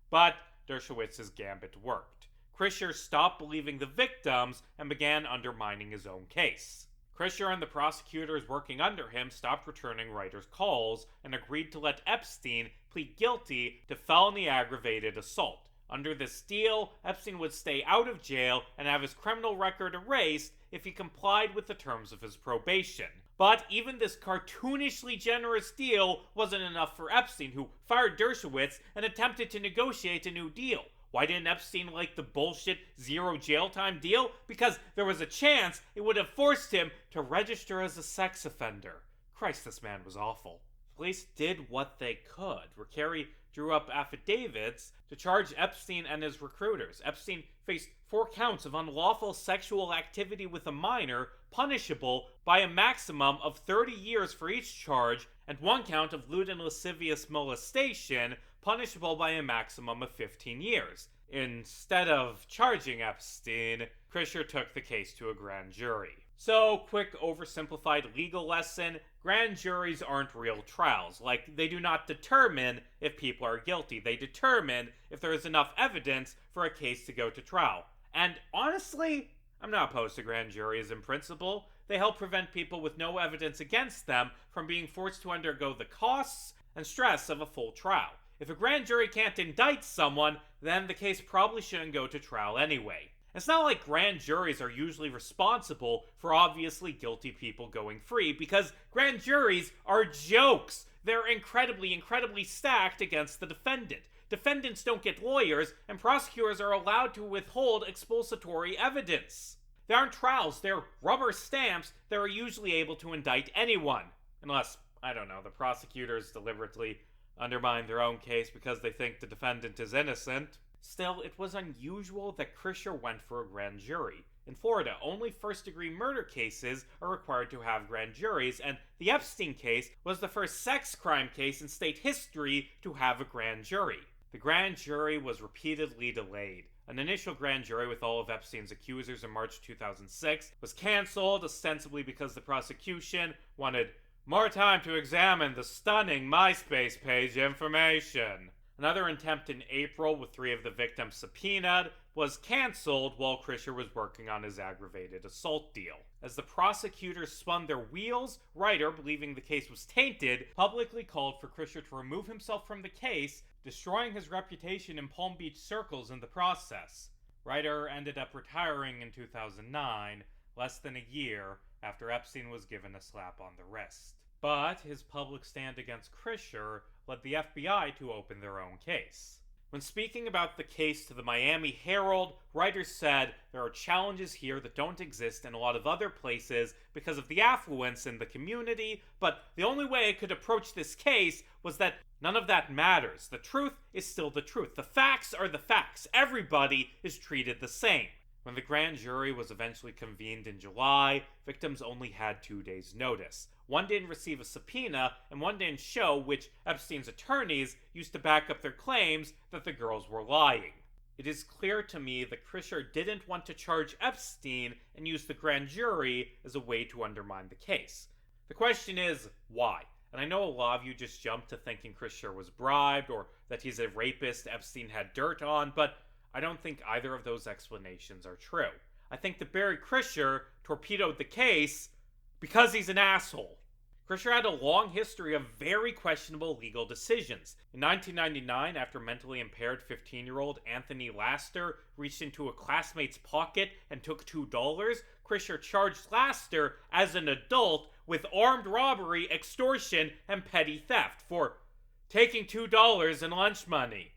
But Dershowitz's gambit worked. Krischer stopped believing the victims and began undermining his own case. Krischer and the prosecutors working under him stopped returning Ryder's calls and agreed to let Epstein plead guilty to felony aggravated assault. Under this deal, Epstein would stay out of jail and have his criminal record erased if he complied with the terms of his probation. But even this cartoonishly generous deal wasn't enough for Epstein, who fired Dershowitz and attempted to negotiate a new deal. Why didn't Epstein like the bullshit zero jail time deal? Because there was a chance it would have forced him to register as a sex offender. Christ, this man was awful. Police did what they could. Ricari drew up affidavits to charge Epstein and his recruiters. Epstein faced 4 counts of unlawful sexual activity with a minor, punishable by a maximum of 30 years for each charge, and one count of lewd and lascivious molestation, punishable by a maximum of 15 years. Instead of charging Epstein, Krischer took the case to a grand jury. So, quick oversimplified legal lesson, grand juries aren't real trials. Like, they do not determine if people are guilty. They determine if there is enough evidence for a case to go to trial. And honestly, I'm not opposed to grand juries in principle. They help prevent people with no evidence against them from being forced to undergo the costs and stress of a full trial. If a grand jury can't indict someone, then the case probably shouldn't go to trial anyway. It's not like grand juries are usually responsible for obviously guilty people going free, because grand juries are jokes. They're incredibly stacked against the defendant. Defendants don't get lawyers, and prosecutors are allowed to withhold expulsory evidence. They aren't trials, they're rubber stamps that are usually able to indict anyone. Unless, I don't know, the prosecutors deliberately undermine their own case because they think the defendant is innocent. Still, it was unusual that Krischer went for a grand jury. In Florida, only first-degree murder cases are required to have grand juries, and the Epstein case was the first sex crime case in state history to have a grand jury. The grand jury was repeatedly delayed. An initial grand jury with all of Epstein's accusers in March 2006 was cancelled, ostensibly because the prosecution wanted more time to examine the stunning MySpace page information. Another attempt in April, with 3 of the victims subpoenaed, was cancelled while Krischer was working on his aggravated assault deal. As the prosecutors spun their wheels, Reiter, believing the case was tainted, publicly called for Krischer to remove himself from the case, destroying his reputation in Palm Beach circles in the process. Reiter ended up retiring in 2009, less than a year after Epstein was given a slap on the wrist. But his public stand against Krischer led the FBI to open their own case. When speaking about the case to the Miami Herald, Reiter said there are challenges here that don't exist in a lot of other places because of the affluence in the community, but the only way I could approach this case was that none of that matters. The truth is still the truth. The facts are the facts. Everybody is treated the same. When the grand jury was eventually convened in July, victims only had 2 days' notice. One didn't receive a subpoena, and one didn't show, which Epstein's attorneys used to back up their claims that the girls were lying. It is clear to me that Krischer didn't want to charge Epstein and use the grand jury as a way to undermine the case. The question is, why? And I know a lot of you just jumped to thinking Krischer was bribed, or that he's a rapist Epstein had dirt on, but I don't think either of those explanations are true. I think that Barry Krischer torpedoed the case because he's an asshole. Krischer had a long history of very questionable legal decisions. In 1999, after mentally impaired 15-year-old Anthony Laster reached into a classmate's pocket and took $2, Krischer charged Laster as an adult with armed robbery, extortion, and petty theft for taking $2 in lunch money.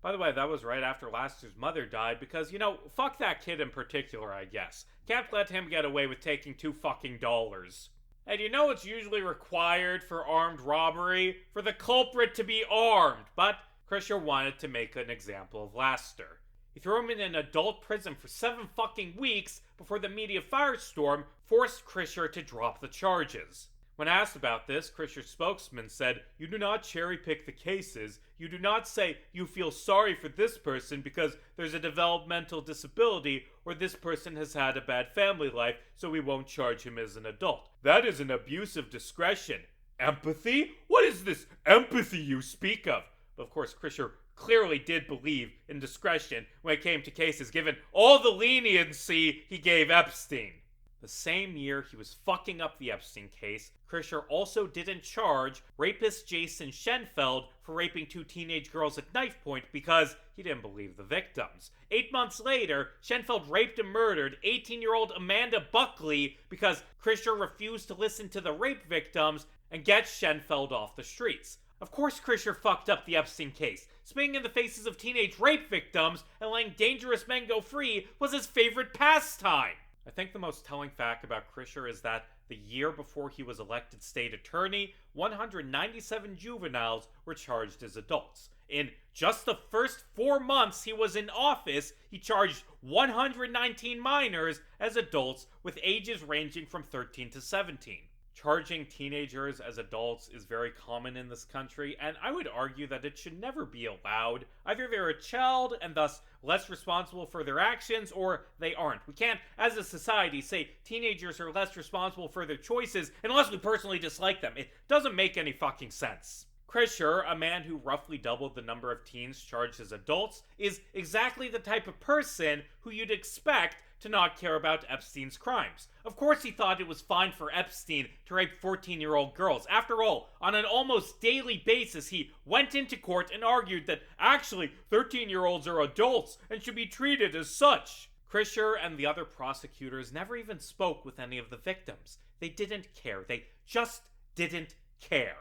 By the way, that was right after Laster's mother died because, fuck that kid in particular, I guess. Can't let him get away with taking $2. And it's usually required for armed robbery for the culprit to be armed, but Krischer wanted to make an example of Laster. He threw him in an adult prison for 7 fucking weeks before the media firestorm forced Krischer to drop the charges. When asked about this, Krischer's spokesman said, "You do not cherry-pick the cases. You do not say you feel sorry for this person because there's a developmental disability or this person has had a bad family life, so we won't charge him as an adult. That is an abuse of discretion. Empathy? What is this empathy you speak of?" But of course, Krischer clearly did believe in discretion when it came to cases, given all the leniency he gave Epstein. The same year he was fucking up the Epstein case, Krischer also didn't charge rapist Jason Schenfeld for raping 2 teenage girls at knife point because he didn't believe the victims. 8 months later, Schenfeld raped and murdered 18-year-old Amanda Buckley because Krischer refused to listen to the rape victims and get Schenfeld off the streets. Of course Krischer fucked up the Epstein case. Spitting in the faces of teenage rape victims and letting dangerous men go free was his favorite pastime. I think the most telling fact about Krischer is that the year before he was elected state attorney, 197 juveniles were charged as adults. In just the first 4 months he was in office, he charged 119 minors as adults with ages ranging from 13 to 17. Charging teenagers as adults is very common in this country, and I would argue that it should never be allowed. Either they're a child and thus less responsible for their actions, or they aren't. We can't, as a society, say teenagers are less responsible for their choices unless we personally dislike them. It doesn't make any fucking sense. Krischer, a man who roughly doubled the number of teens charged as adults, is exactly the type of person who you'd expect to not care about Epstein's crimes. Of course he thought it was fine for Epstein to rape 14-year-old girls. After all, on an almost daily basis, he went into court and argued that actually 13-year-olds are adults and should be treated as such. Krischer and the other prosecutors never even spoke with any of the victims. They didn't care. They just didn't care.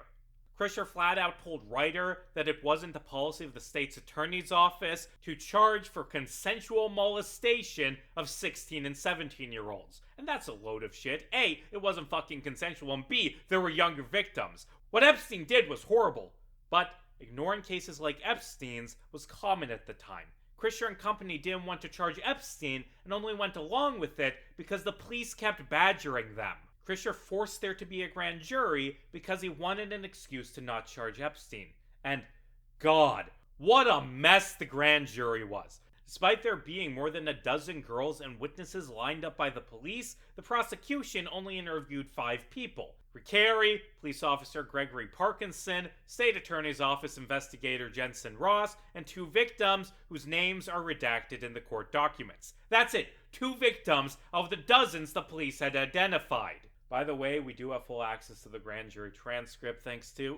Krischer flat out told Reiter that it wasn't the policy of the state's attorney's office to charge for consensual molestation of 16 and 17-year-olds. And that's a load of shit. A, it wasn't fucking consensual, and B, there were younger victims. What Epstein did was horrible, but ignoring cases like Epstein's was common at the time. Krischer and company didn't want to charge Epstein and only went along with it because the police kept badgering them. Krischer forced there to be a grand jury because he wanted an excuse to not charge Epstein. And God, what a mess the grand jury was. Despite there being more than a dozen girls and witnesses lined up by the police, the prosecution only interviewed 5 people. Ricari, police officer Gregory Parkinson, state attorney's office investigator Jensen Ross, and 2 victims whose names are redacted in the court documents. That's it, 2 victims of the dozens the police had identified. By the way, we do have full access to the grand jury transcript thanks to...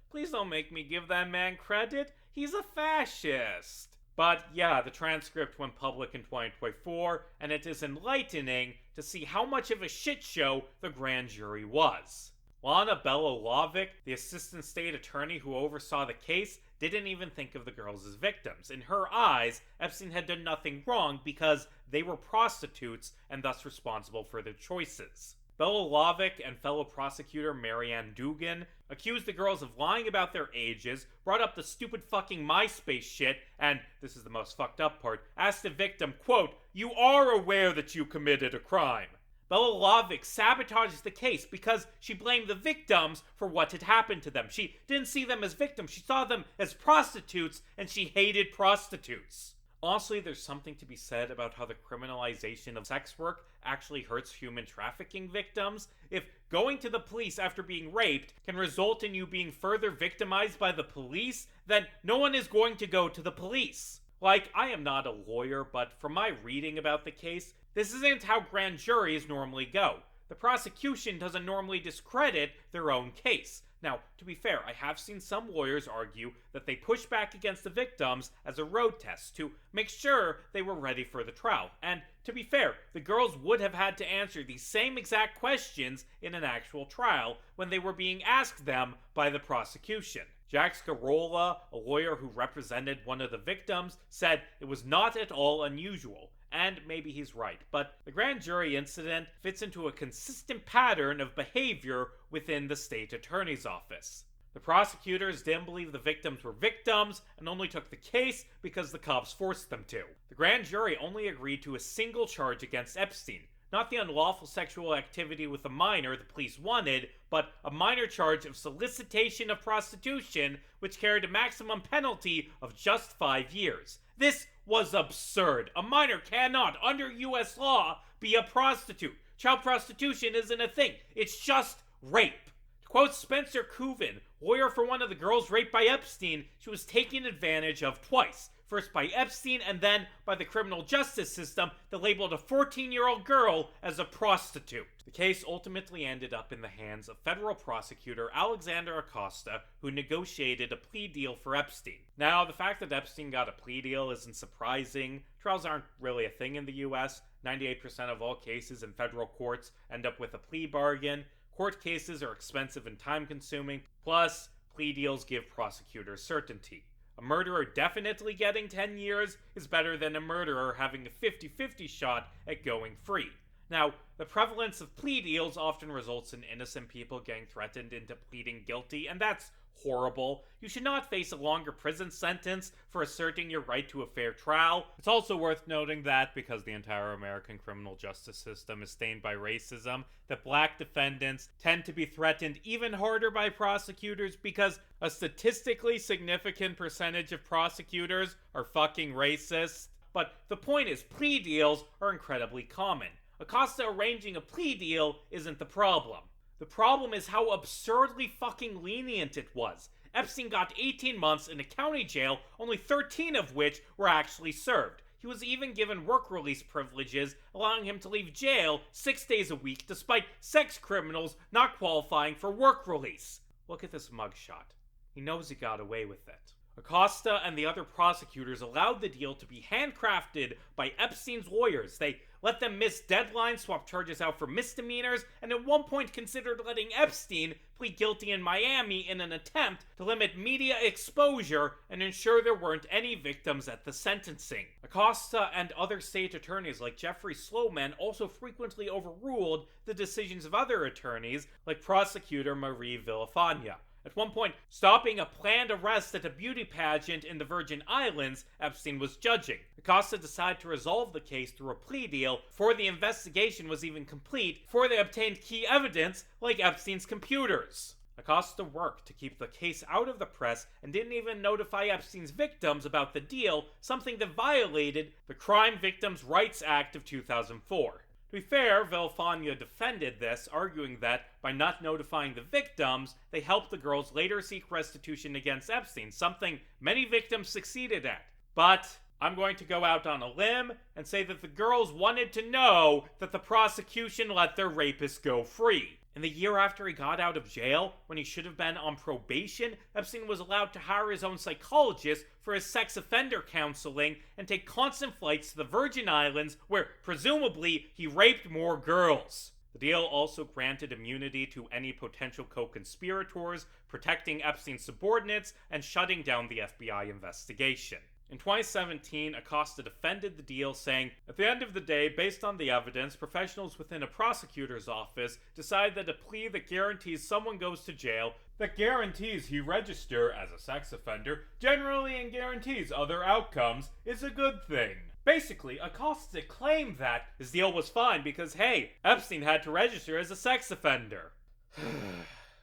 please don't make me give that man credit. He's a fascist. But yeah, the transcript went public in 2024, and it is enlightening to see how much of a shit show the grand jury was. Lana Belolovic, the assistant state attorney who oversaw the case, didn't even think of the girls as victims. In her eyes, Epstein had done nothing wrong because they were prostitutes and thus responsible for their choices. Belolovic and fellow prosecutor Marianne Dugan accused the girls of lying about their ages, brought up the stupid fucking MySpace shit, and, this is the most fucked up part, asked the victim, quote, "You are aware that you committed a crime." Belolovic sabotaged the case because she blamed the victims for what had happened to them. She didn't see them as victims, she saw them as prostitutes, and she hated prostitutes. Honestly, there's something to be said about how the criminalization of sex work actually hurts human trafficking victims. If going to the police after being raped can result in you being further victimized by the police, then no one is going to go to the police. Like, I am not a lawyer, but from my reading about the case, this isn't how grand juries normally go. The prosecution doesn't normally discredit their own case. Now, to be fair, I have seen some lawyers argue that they pushed back against the victims as a road test to make sure they were ready for the trial. And to be fair, the girls would have had to answer these same exact questions in an actual trial when they were being asked them by the prosecution. Jack Scarola, a lawyer who represented one of the victims, said it was not at all unusual. And maybe he's right, but the grand jury incident fits into a consistent pattern of behavior within the state attorney's office. The prosecutors didn't believe the victims were victims and only took the case because the cops forced them to. The grand jury only agreed to a single charge against Epstein, not the unlawful sexual activity with a minor the police wanted, but a minor charge of solicitation of prostitution, which carried a maximum penalty of just 5 years. This was absurd. A minor cannot, under US law, be a prostitute. Child prostitution isn't a thing. It's just rape. To quote Spencer Cooven, lawyer for one of the girls raped by Epstein, she was taken advantage of twice. First by Epstein and then by the criminal justice system that labeled a 14-year-old girl as a prostitute. The case ultimately ended up in the hands of federal prosecutor Alexander Acosta, who negotiated a plea deal for Epstein. Now, the fact that Epstein got a plea deal isn't surprising. Trials aren't really a thing in the US. 98% of all cases in federal courts end up with a plea bargain. Court cases are expensive and time-consuming. Plus, plea deals give prosecutors certainty. A murderer definitely getting 10 years is better than a murderer having a 50-50 shot at going free. Now, the prevalence of plea deals often results in innocent people getting threatened into pleading guilty, and that's horrible. You should not face a longer prison sentence for asserting your right to a fair trial. It's also worth noting that, because the entire American criminal justice system is stained by racism, that black defendants tend to be threatened even harder by prosecutors because a statistically significant percentage of prosecutors are fucking racist. But the point is, plea deals are incredibly common. Acosta arranging a plea deal isn't the problem. The problem is how absurdly fucking lenient it was. Epstein got 18 months in a county jail, only 13 of which were actually served. He was even given work release privileges, allowing him to leave jail 6 days a week despite sex criminals not qualifying for work release. Look at this mugshot. He knows he got away with it. Acosta and the other prosecutors allowed the deal to be handcrafted by Epstein's lawyers. They let them miss deadlines, swap charges out for misdemeanors, and at one point considered letting Epstein plead guilty in Miami in an attempt to limit media exposure and ensure there weren't any victims at the sentencing. Acosta and other state attorneys like Jeffrey Sloman also frequently overruled the decisions of other attorneys like prosecutor Marie Villafana. At one point, stopping a planned arrest at a beauty pageant in the Virgin Islands Epstein was judging. Acosta decided to resolve the case through a plea deal before the investigation was even complete, before they obtained key evidence like Epstein's computers. Acosta worked to keep the case out of the press and didn't even notify Epstein's victims about the deal, something that violated the Crime Victims' Rights Act of 2004. To be fair, Villafana defended this, arguing that by not notifying the victims, they helped the girls later seek restitution against Epstein, something many victims succeeded at. But I'm going to go out on a limb and say that the girls wanted to know that the prosecution let their rapist go free. In the year after he got out of jail, when he should have been on probation, Epstein was allowed to hire his own psychologist for his sex offender counseling and take constant flights to the Virgin Islands, where presumably he raped more girls. The deal also granted immunity to any potential co-conspirators, protecting Epstein's subordinates, and shutting down the FBI investigation. In 2017, Acosta defended the deal, saying, "At the end of the day, based on the evidence, professionals within a prosecutor's office decide that a plea that guarantees someone goes to jail, that guarantees he register as a sex offender, generally and guarantees other outcomes, is a good thing." Basically, Acosta claimed that his deal was fine because, hey, Epstein had to register as a sex offender.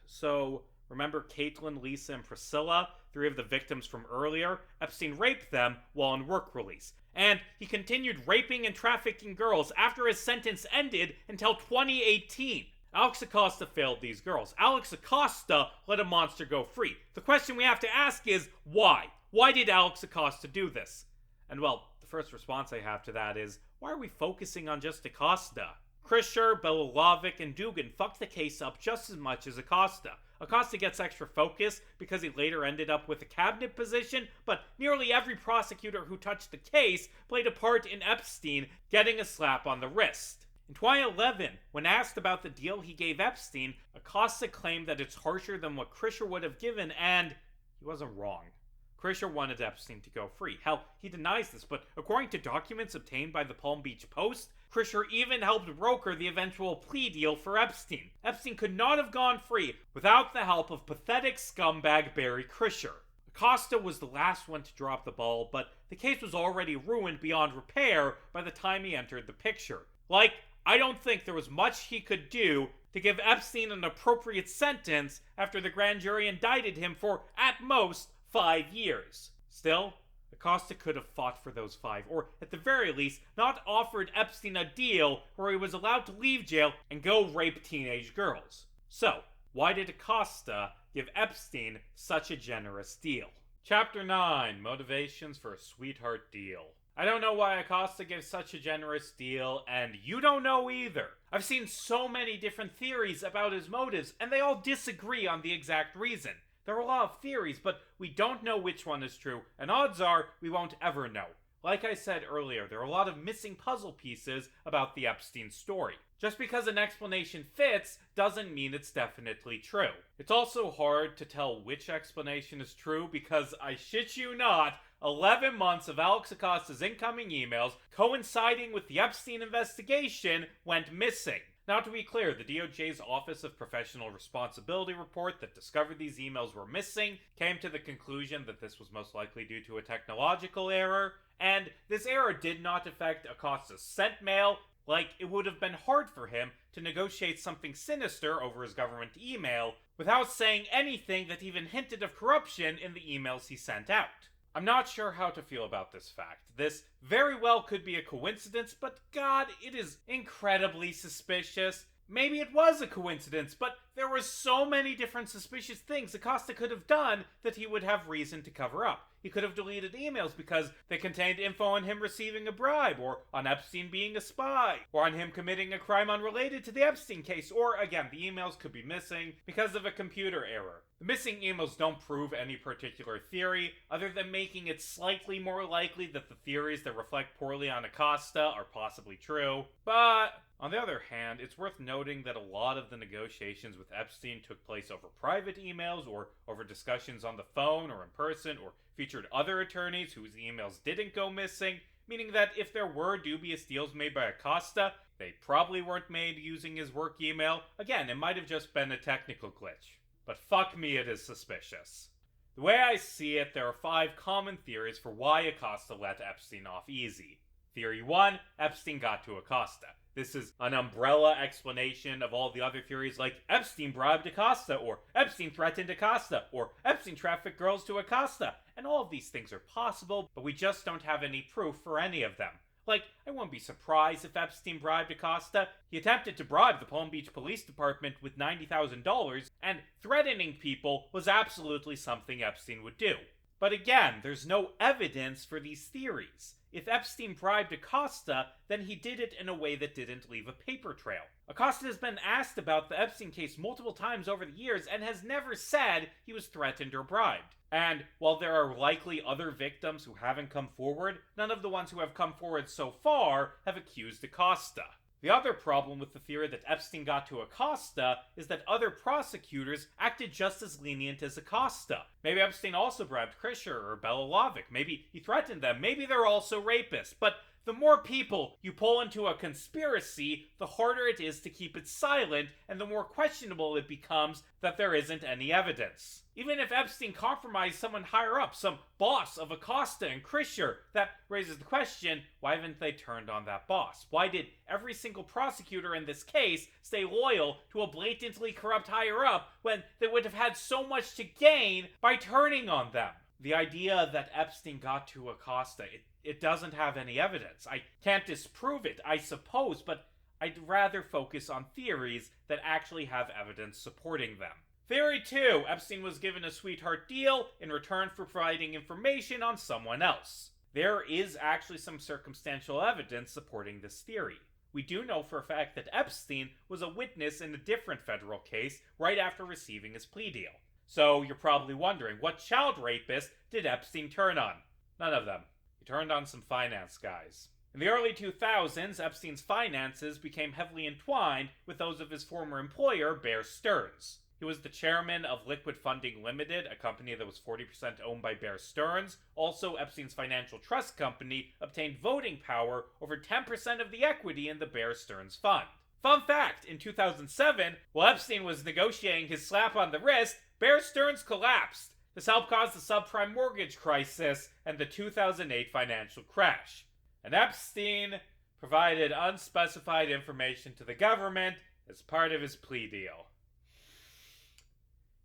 So, remember Caitlin, Lisa, and Priscilla, 3 of the victims from earlier? Epstein raped them while on work release. And he continued raping and trafficking girls after his sentence ended until 2018. Alex Acosta failed these girls. Alex Acosta let a monster go free. The question we have to ask is, why? Why did Alex Acosta do this? And well, the first response I have to that is, why are we focusing on just Acosta? Krischer, Belovac, and Dugan fucked the case up just as much as Acosta. Acosta gets extra focus because he later ended up with a cabinet position, but nearly every prosecutor who touched the case played a part in Epstein getting a slap on the wrist. In 2011, when asked about the deal he gave Epstein, Acosta claimed that it's harsher than what Krischer would have given, and he wasn't wrong. Krischer wanted Epstein to go free. Hell, he denies this, but according to documents obtained by the Palm Beach Post, Krischer even helped broker the eventual plea deal for Epstein. Epstein could not have gone free without the help of pathetic scumbag Barry Krischer. Acosta was the last one to drop the ball, but the case was already ruined beyond repair by the time he entered the picture. Like, I don't think there was much he could do to give Epstein an appropriate sentence after the grand jury indicted him for, at most, 5 years. Still, Acosta could have fought for those 5, or at the very least, not offered Epstein a deal where he was allowed to leave jail and go rape teenage girls. So, why did Acosta give Epstein such a generous deal? Chapter 9, Motivations for a Sweetheart Deal. I don't know why Acosta gives such a generous deal, and you don't know either. I've seen so many different theories about his motives, and they all disagree on the exact reason. There are a lot of theories, but we don't know which one is true, and odds are we won't ever know. Like I said earlier, there are a lot of missing puzzle pieces about the Epstein story. Just because an explanation fits doesn't mean it's definitely true. It's also hard to tell which explanation is true because, I shit you not, 11 months of Alex Acosta's incoming emails coinciding with the Epstein investigation went missing. Now, to be clear, the DOJ's Office of Professional Responsibility report that discovered these emails were missing came to the conclusion that this was most likely due to a technological error, and this error did not affect Acosta's sent mail. Like, it would have been hard for him to negotiate something sinister over his government email without saying anything that even hinted of corruption in the emails he sent out. I'm not sure how to feel about this fact. This very well could be a coincidence, but God, it is incredibly suspicious. Maybe it was a coincidence, but there were so many different suspicious things Acosta could have done that he would have reason to cover up. He could have deleted emails because they contained info on him receiving a bribe, or on Epstein being a spy, or on him committing a crime unrelated to the Epstein case, or again, the emails could be missing because of a computer error. The missing emails don't prove any particular theory, other than making it slightly more likely that the theories that reflect poorly on Acosta are possibly true. But on the other hand, it's worth noting that a lot of the negotiations with Epstein took place over private emails, or over discussions on the phone or in person, or featured other attorneys whose emails didn't go missing, meaning that if there were dubious deals made by Acosta, they probably weren't made using his work email. Again, it might have just been a technical glitch. But fuck me, it is suspicious. The way I see it, there are 5 common theories for why Acosta let Epstein off easy. Theory 1, Epstein got to Acosta. This is an umbrella explanation of all the other theories like Epstein bribed Acosta, or Epstein threatened Acosta, or Epstein trafficked girls to Acosta. And all of these things are possible, but we just don't have any proof for any of them. Like, I wouldn't be surprised if Epstein bribed Acosta. He attempted to bribe the Palm Beach Police Department with $90,000, and threatening people was absolutely something Epstein would do. But again, there's no evidence for these theories. If Epstein bribed Acosta, then he did it in a way that didn't leave a paper trail. Acosta has been asked about the Epstein case multiple times over the years and has never said he was threatened or bribed. And while there are likely other victims who haven't come forward, none of the ones who have come forward so far have accused Acosta. The other problem with the theory that Epstein got to Acosta is that other prosecutors acted just as lenient as Acosta. Maybe Epstein also bribed Krischer or Bela Lovick. Maybe he threatened them. Maybe they're also rapists. But the more people you pull into a conspiracy, the harder it is to keep it silent, and the more questionable it becomes that there isn't any evidence. Even if Epstein compromised someone higher up, some boss of Acosta and Krischer, that raises the question, why haven't they turned on that boss? Why did every single prosecutor in this case stay loyal to a blatantly corrupt higher up when they would have had so much to gain by turning on them? The idea that Epstein got to Acosta, it doesn't have any evidence. I can't disprove it, I suppose, but I'd rather focus on theories that actually have evidence supporting them. Theory 2, Epstein was given a sweetheart deal in return for providing information on someone else. There is actually some circumstantial evidence supporting this theory. We do know for a fact that Epstein was a witness in a different federal case right after receiving his plea deal. So you're probably wondering, what child rapist did Epstein turn on? None of them. He turned on some finance guys. In the early 2000s, Epstein's finances became heavily entwined with those of his former employer, Bear Stearns. He was the chairman of Liquid Funding Limited, a company that was 40% owned by Bear Stearns. Also, Epstein's financial trust company obtained voting power over 10% of the equity in the Bear Stearns fund. Fun fact, in 2007, while Epstein was negotiating his slap on the wrist, Bear Stearns collapsed. This helped cause the subprime mortgage crisis and the 2008 financial crash. And Epstein provided unspecified information to the government as part of his plea deal.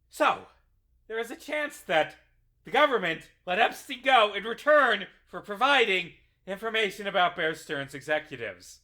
So, there is a chance that the government let Epstein go in return for providing information about Bear Stearns executives.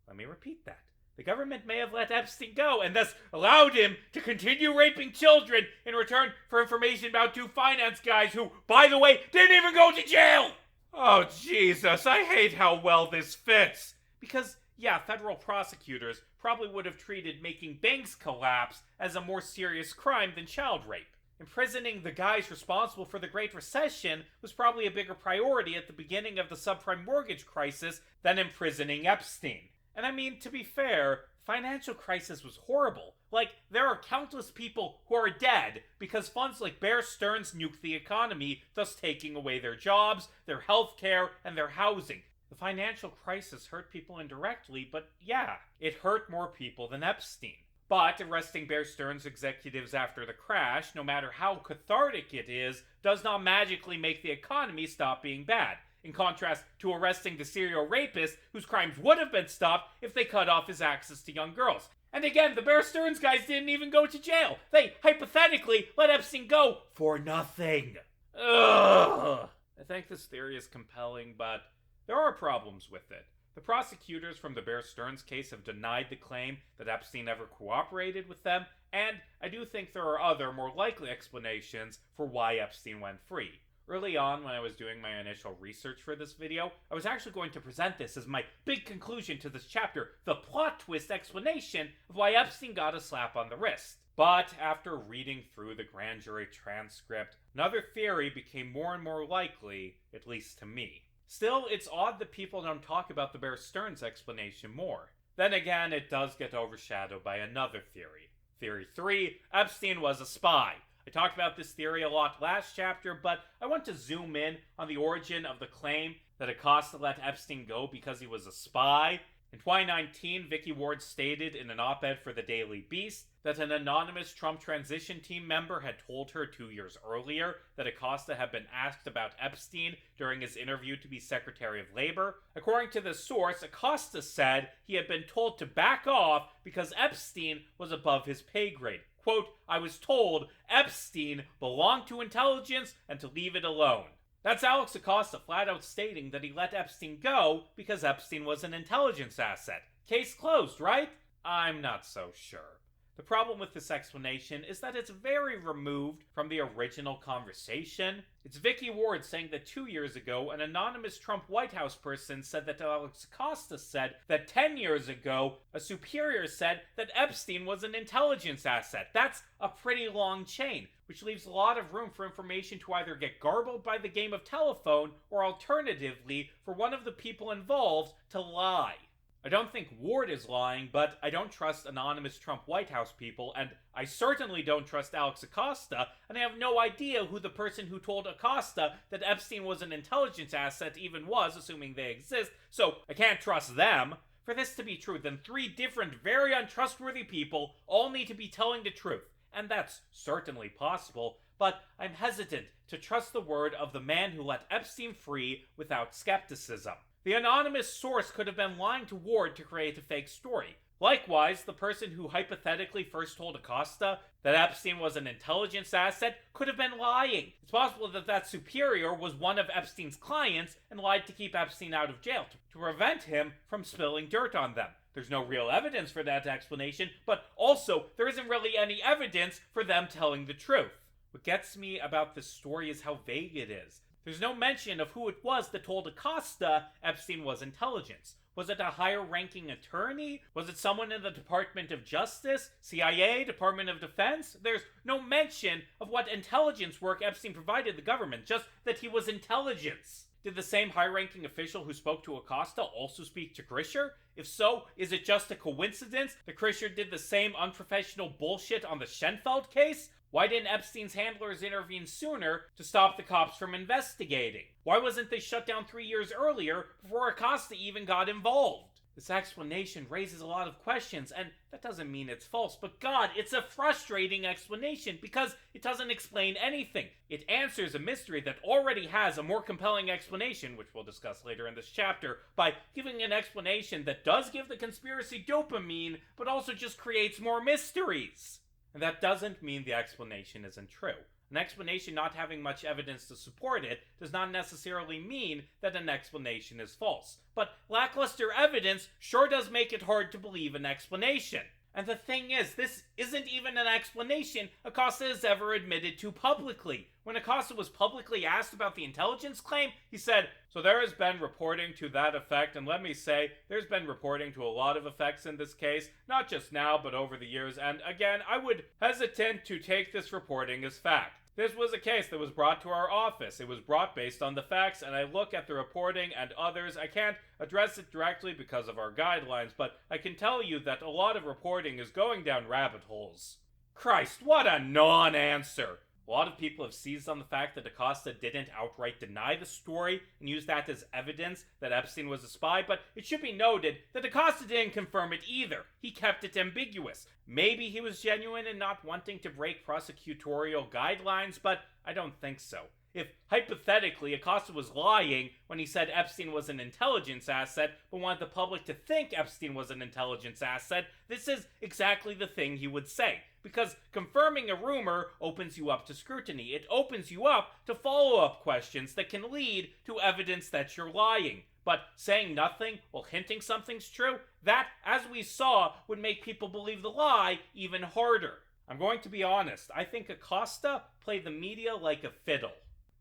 Let me repeat that. The government may have let Epstein go and thus allowed him to continue raping children in return for information about 2 finance guys who, by the way, didn't even go to jail! Oh, Jesus, I hate how well this fits. Because, yeah, federal prosecutors probably would have treated making banks collapse as a more serious crime than child rape. Imprisoning the guys responsible for the Great Recession was probably a bigger priority at the beginning of the subprime mortgage crisis than imprisoning Epstein. And I mean, to be fair, the financial crisis was horrible. Like, there are countless people who are dead because funds like Bear Stearns nuked the economy, thus taking away their jobs, their health care, and their housing. The financial crisis hurt people indirectly, but yeah, it hurt more people than Epstein. But arresting Bear Stearns executives after the crash, no matter how cathartic it is, does not magically make the economy stop being bad. In contrast to arresting the serial rapist whose crimes would have been stopped if they cut off his access to young girls. And again, the Bear Stearns guys didn't even go to jail. They hypothetically let Epstein go for nothing. Ugh. I think this theory is compelling, but there are problems with it. The prosecutors from the Bear Stearns case have denied the claim that Epstein ever cooperated with them, and I do think there are other, more likely explanations for why Epstein went free. Early on, when I was doing my initial research for this video, I was actually going to present this as my big conclusion to this chapter, the plot twist explanation of why Epstein got a slap on the wrist. But after reading through the grand jury transcript, another theory became more and more likely, at least to me. Still, it's odd that people don't talk about the Bear Stearns explanation more. Then again, it does get overshadowed by another theory. Theory 3, Epstein was a spy. I talked about this theory a lot last chapter, but I want to zoom in on the origin of the claim that Acosta let Epstein go because he was a spy. In 2019, Vicky Ward stated in an op-ed for the Daily Beast that an anonymous Trump transition team member had told her 2 years earlier that Acosta had been asked about Epstein during his interview to be Secretary of Labor. According to the source, Acosta said he had been told to back off because Epstein was above his pay grade. Quote, I was told Epstein belonged to intelligence and to leave it alone. That's Alex Acosta flat out stating that he let Epstein go because Epstein was an intelligence asset. Case closed, right? I'm not so sure. The problem with this explanation is that it's very removed from the original conversation. It's Vicky Ward saying that 2 years ago, an anonymous Trump White House person said that Alex Acosta said that 10 years ago, a superior said that Epstein was an intelligence asset. That's a pretty long chain, which leaves a lot of room for information to either get garbled by the game of telephone or alternatively for one of the people involved to lie. I don't think Ward is lying, but I don't trust anonymous Trump White House people, and I certainly don't trust Alex Acosta, and I have no idea who the person who told Acosta that Epstein was an intelligence asset even was, assuming they exist, so I can't trust them. For this to be true, then 3 different, very untrustworthy people all need to be telling the truth, and that's certainly possible, but I'm hesitant to trust the word of the man who let Epstein free without skepticism. The anonymous source could have been lying to Ward to create a fake story. Likewise, the person who hypothetically first told Acosta that Epstein was an intelligence asset could have been lying. It's possible that that superior was one of Epstein's clients and lied to keep Epstein out of jail to prevent him from spilling dirt on them. There's no real evidence for that explanation, but also there isn't really any evidence for them telling the truth. What gets me about this story is how vague it is. There's no mention of who it was that told Acosta Epstein was intelligence. Was it a higher-ranking attorney? Was it someone in the Department of Justice, CIA, Department of Defense? There's no mention of what intelligence work Epstein provided the government, just that he was intelligence. Did the same high-ranking official who spoke to Acosta also speak to Krischer? If so, is it just a coincidence that Krischer did the same unprofessional bullshit on the Schenfeld case? Why didn't Epstein's handlers intervene sooner to stop the cops from investigating? Why wasn't they shut down 3 years earlier before Acosta even got involved? This explanation raises a lot of questions, and that doesn't mean it's false, but God, it's a frustrating explanation because it doesn't explain anything. It answers a mystery that already has a more compelling explanation, which we'll discuss later in this chapter, by giving an explanation that does give the conspiracy dopamine, but also just creates more mysteries. And that doesn't mean the explanation isn't true. An explanation not having much evidence to support it does not necessarily mean that an explanation is false. But lackluster evidence sure does make it hard to believe an explanation. And the thing is, this isn't even an explanation Acosta has ever admitted to publicly. When Acosta was publicly asked about the intelligence claim, he said, "So there has been reporting to that effect, and let me say, there's been reporting to a lot of effects in this case, not just now, but over the years, and again, I would hesitate to take this reporting as fact. This was a case that was brought to our office. It was brought based on the facts, and I look at the reporting and others. I can't address it directly because of our guidelines, but I can tell you that a lot of reporting is going down rabbit holes." Christ, what a non-answer! A lot of people have seized on the fact that Acosta didn't outright deny the story and use that as evidence that Epstein was a spy, but it should be noted that Acosta didn't confirm it either. He kept it ambiguous. Maybe he was genuine in not wanting to break prosecutorial guidelines, but I don't think so. If, hypothetically, Acosta was lying when he said Epstein was an intelligence asset, but wanted the public to think Epstein was an intelligence asset, this is exactly the thing he would say. Because confirming a rumor opens you up to scrutiny. It opens you up to follow-up questions that can lead to evidence that you're lying. But saying nothing while hinting something's true, that, as we saw, would make people believe the lie even harder. I'm going to be honest, I think Acosta played the media like a fiddle.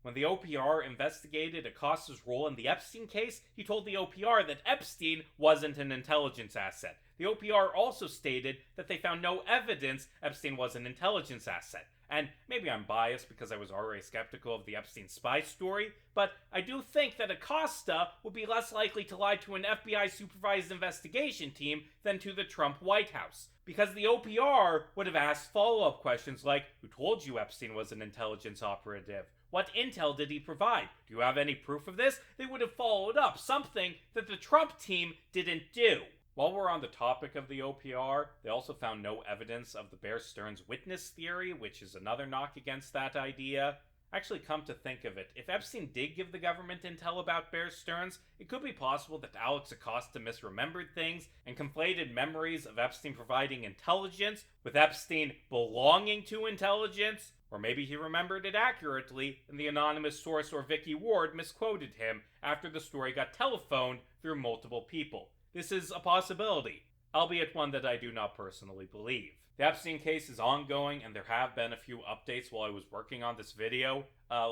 When the OPR investigated Acosta's role in the Epstein case, he told the OPR that Epstein wasn't an intelligence asset. The OPR also stated that they found no evidence Epstein was an intelligence asset. And maybe I'm biased because I was already skeptical of the Epstein spy story, but I do think that Acosta would be less likely to lie to an FBI-supervised investigation team than to the Trump White House. Because the OPR would have asked follow-up questions like, who told you Epstein was an intelligence operative? What intel did he provide? Do you have any proof of this? They would have followed up, something that the Trump team didn't do. While we're on the topic of the OPR, they also found no evidence of the Bear Stearns witness theory, which is another knock against that idea. Actually, come to think of it, if Epstein did give the government intel about Bear Stearns, it could be possible that Alex Acosta misremembered things and conflated memories of Epstein providing intelligence with Epstein belonging to intelligence. Or maybe he remembered it accurately and the anonymous source or Vicky Ward misquoted him after the story got telephoned through multiple people. This is a possibility, albeit one that I do not personally believe. The Epstein case is ongoing and there have been a few updates while I was working on this video.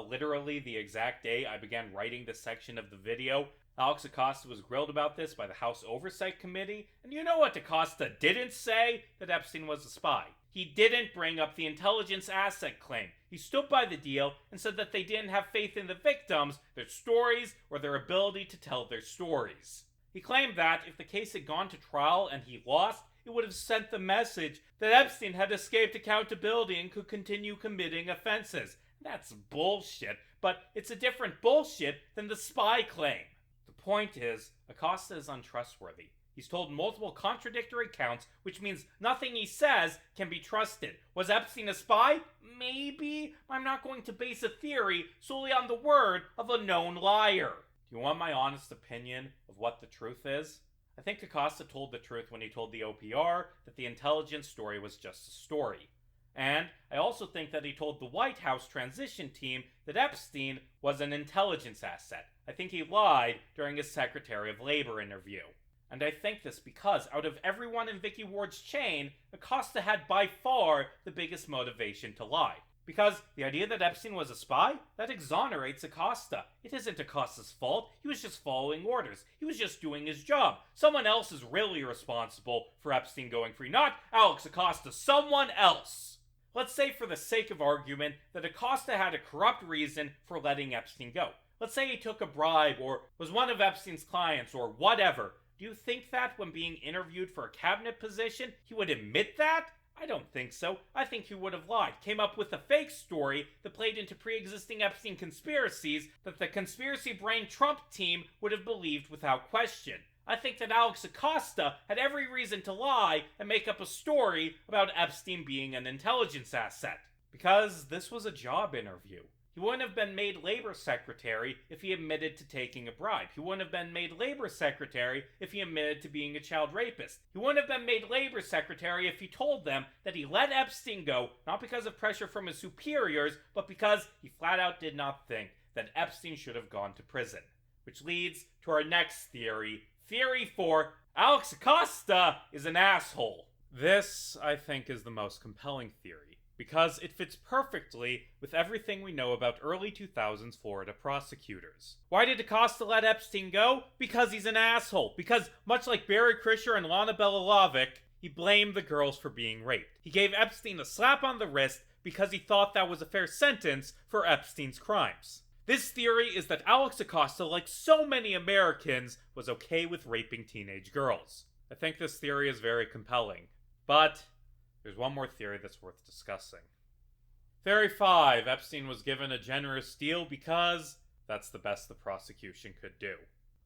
Literally the exact day I began writing this section of the video, Alex Acosta was grilled about this by the House Oversight Committee, and you know what Acosta didn't say? That Epstein was a spy. He didn't bring up the intelligence asset claim. He stood by the deal and said that they didn't have faith in the victims, their stories, or their ability to tell their stories. He claimed that if the case had gone to trial and he lost, it would have sent the message that Epstein had escaped accountability and could continue committing offenses. That's bullshit, but it's a different bullshit than the spy claim. The point is, Acosta is untrustworthy. He's told multiple contradictory accounts, which means nothing he says can be trusted. Was Epstein a spy? Maybe. I'm not going to base a theory solely on the word of a known liar. Do you want my honest opinion of what the truth is? I think Acosta told the truth when he told the OPR that the intelligence story was just a story. And I also think that he told the White House transition team that Epstein was an intelligence asset. I think he lied during his Secretary of Labor interview. And I think this because out of everyone in Vicky Ward's chain, Acosta had by far the biggest motivation to lie. Because the idea that Epstein was a spy, that exonerates Acosta. It isn't Acosta's fault. He was just following orders. He was just doing his job. Someone else is really responsible for Epstein going free, not Alex Acosta, someone else. Let's say for the sake of argument that Acosta had a corrupt reason for letting Epstein go. Let's say he took a bribe or was one of Epstein's clients or whatever. Do you think that when being interviewed for a cabinet position, he would admit that? I don't think so. I think he would have lied, came up with a fake story that played into pre-existing Epstein conspiracies that the conspiracy brain Trump team would have believed without question. I think that Alex Acosta had every reason to lie and make up a story about Epstein being an intelligence asset. Because this was a job interview. He wouldn't have been made labor secretary if he admitted to taking a bribe. He wouldn't have been made labor secretary if he admitted to being a child rapist. He wouldn't have been made labor secretary if he told them that he let Epstein go, not because of pressure from his superiors, but because he flat out did not think that Epstein should have gone to prison. Which leads to our next theory. Theory 4, Alex Acosta is an asshole. This, I think, is the most compelling theory, because it fits perfectly with everything we know about early 2000s Florida prosecutors. Why did Acosta let Epstein go? Because he's an asshole. Because, much like Barry Krischer and Lana Belazovic, he blamed the girls for being raped. He gave Epstein a slap on the wrist because he thought that was a fair sentence for Epstein's crimes. This theory is that Alex Acosta, like so many Americans, was okay with raping teenage girls. I think this theory is very compelling, but there's one more theory that's worth discussing. Theory 5. Epstein was given a generous deal because that's the best the prosecution could do.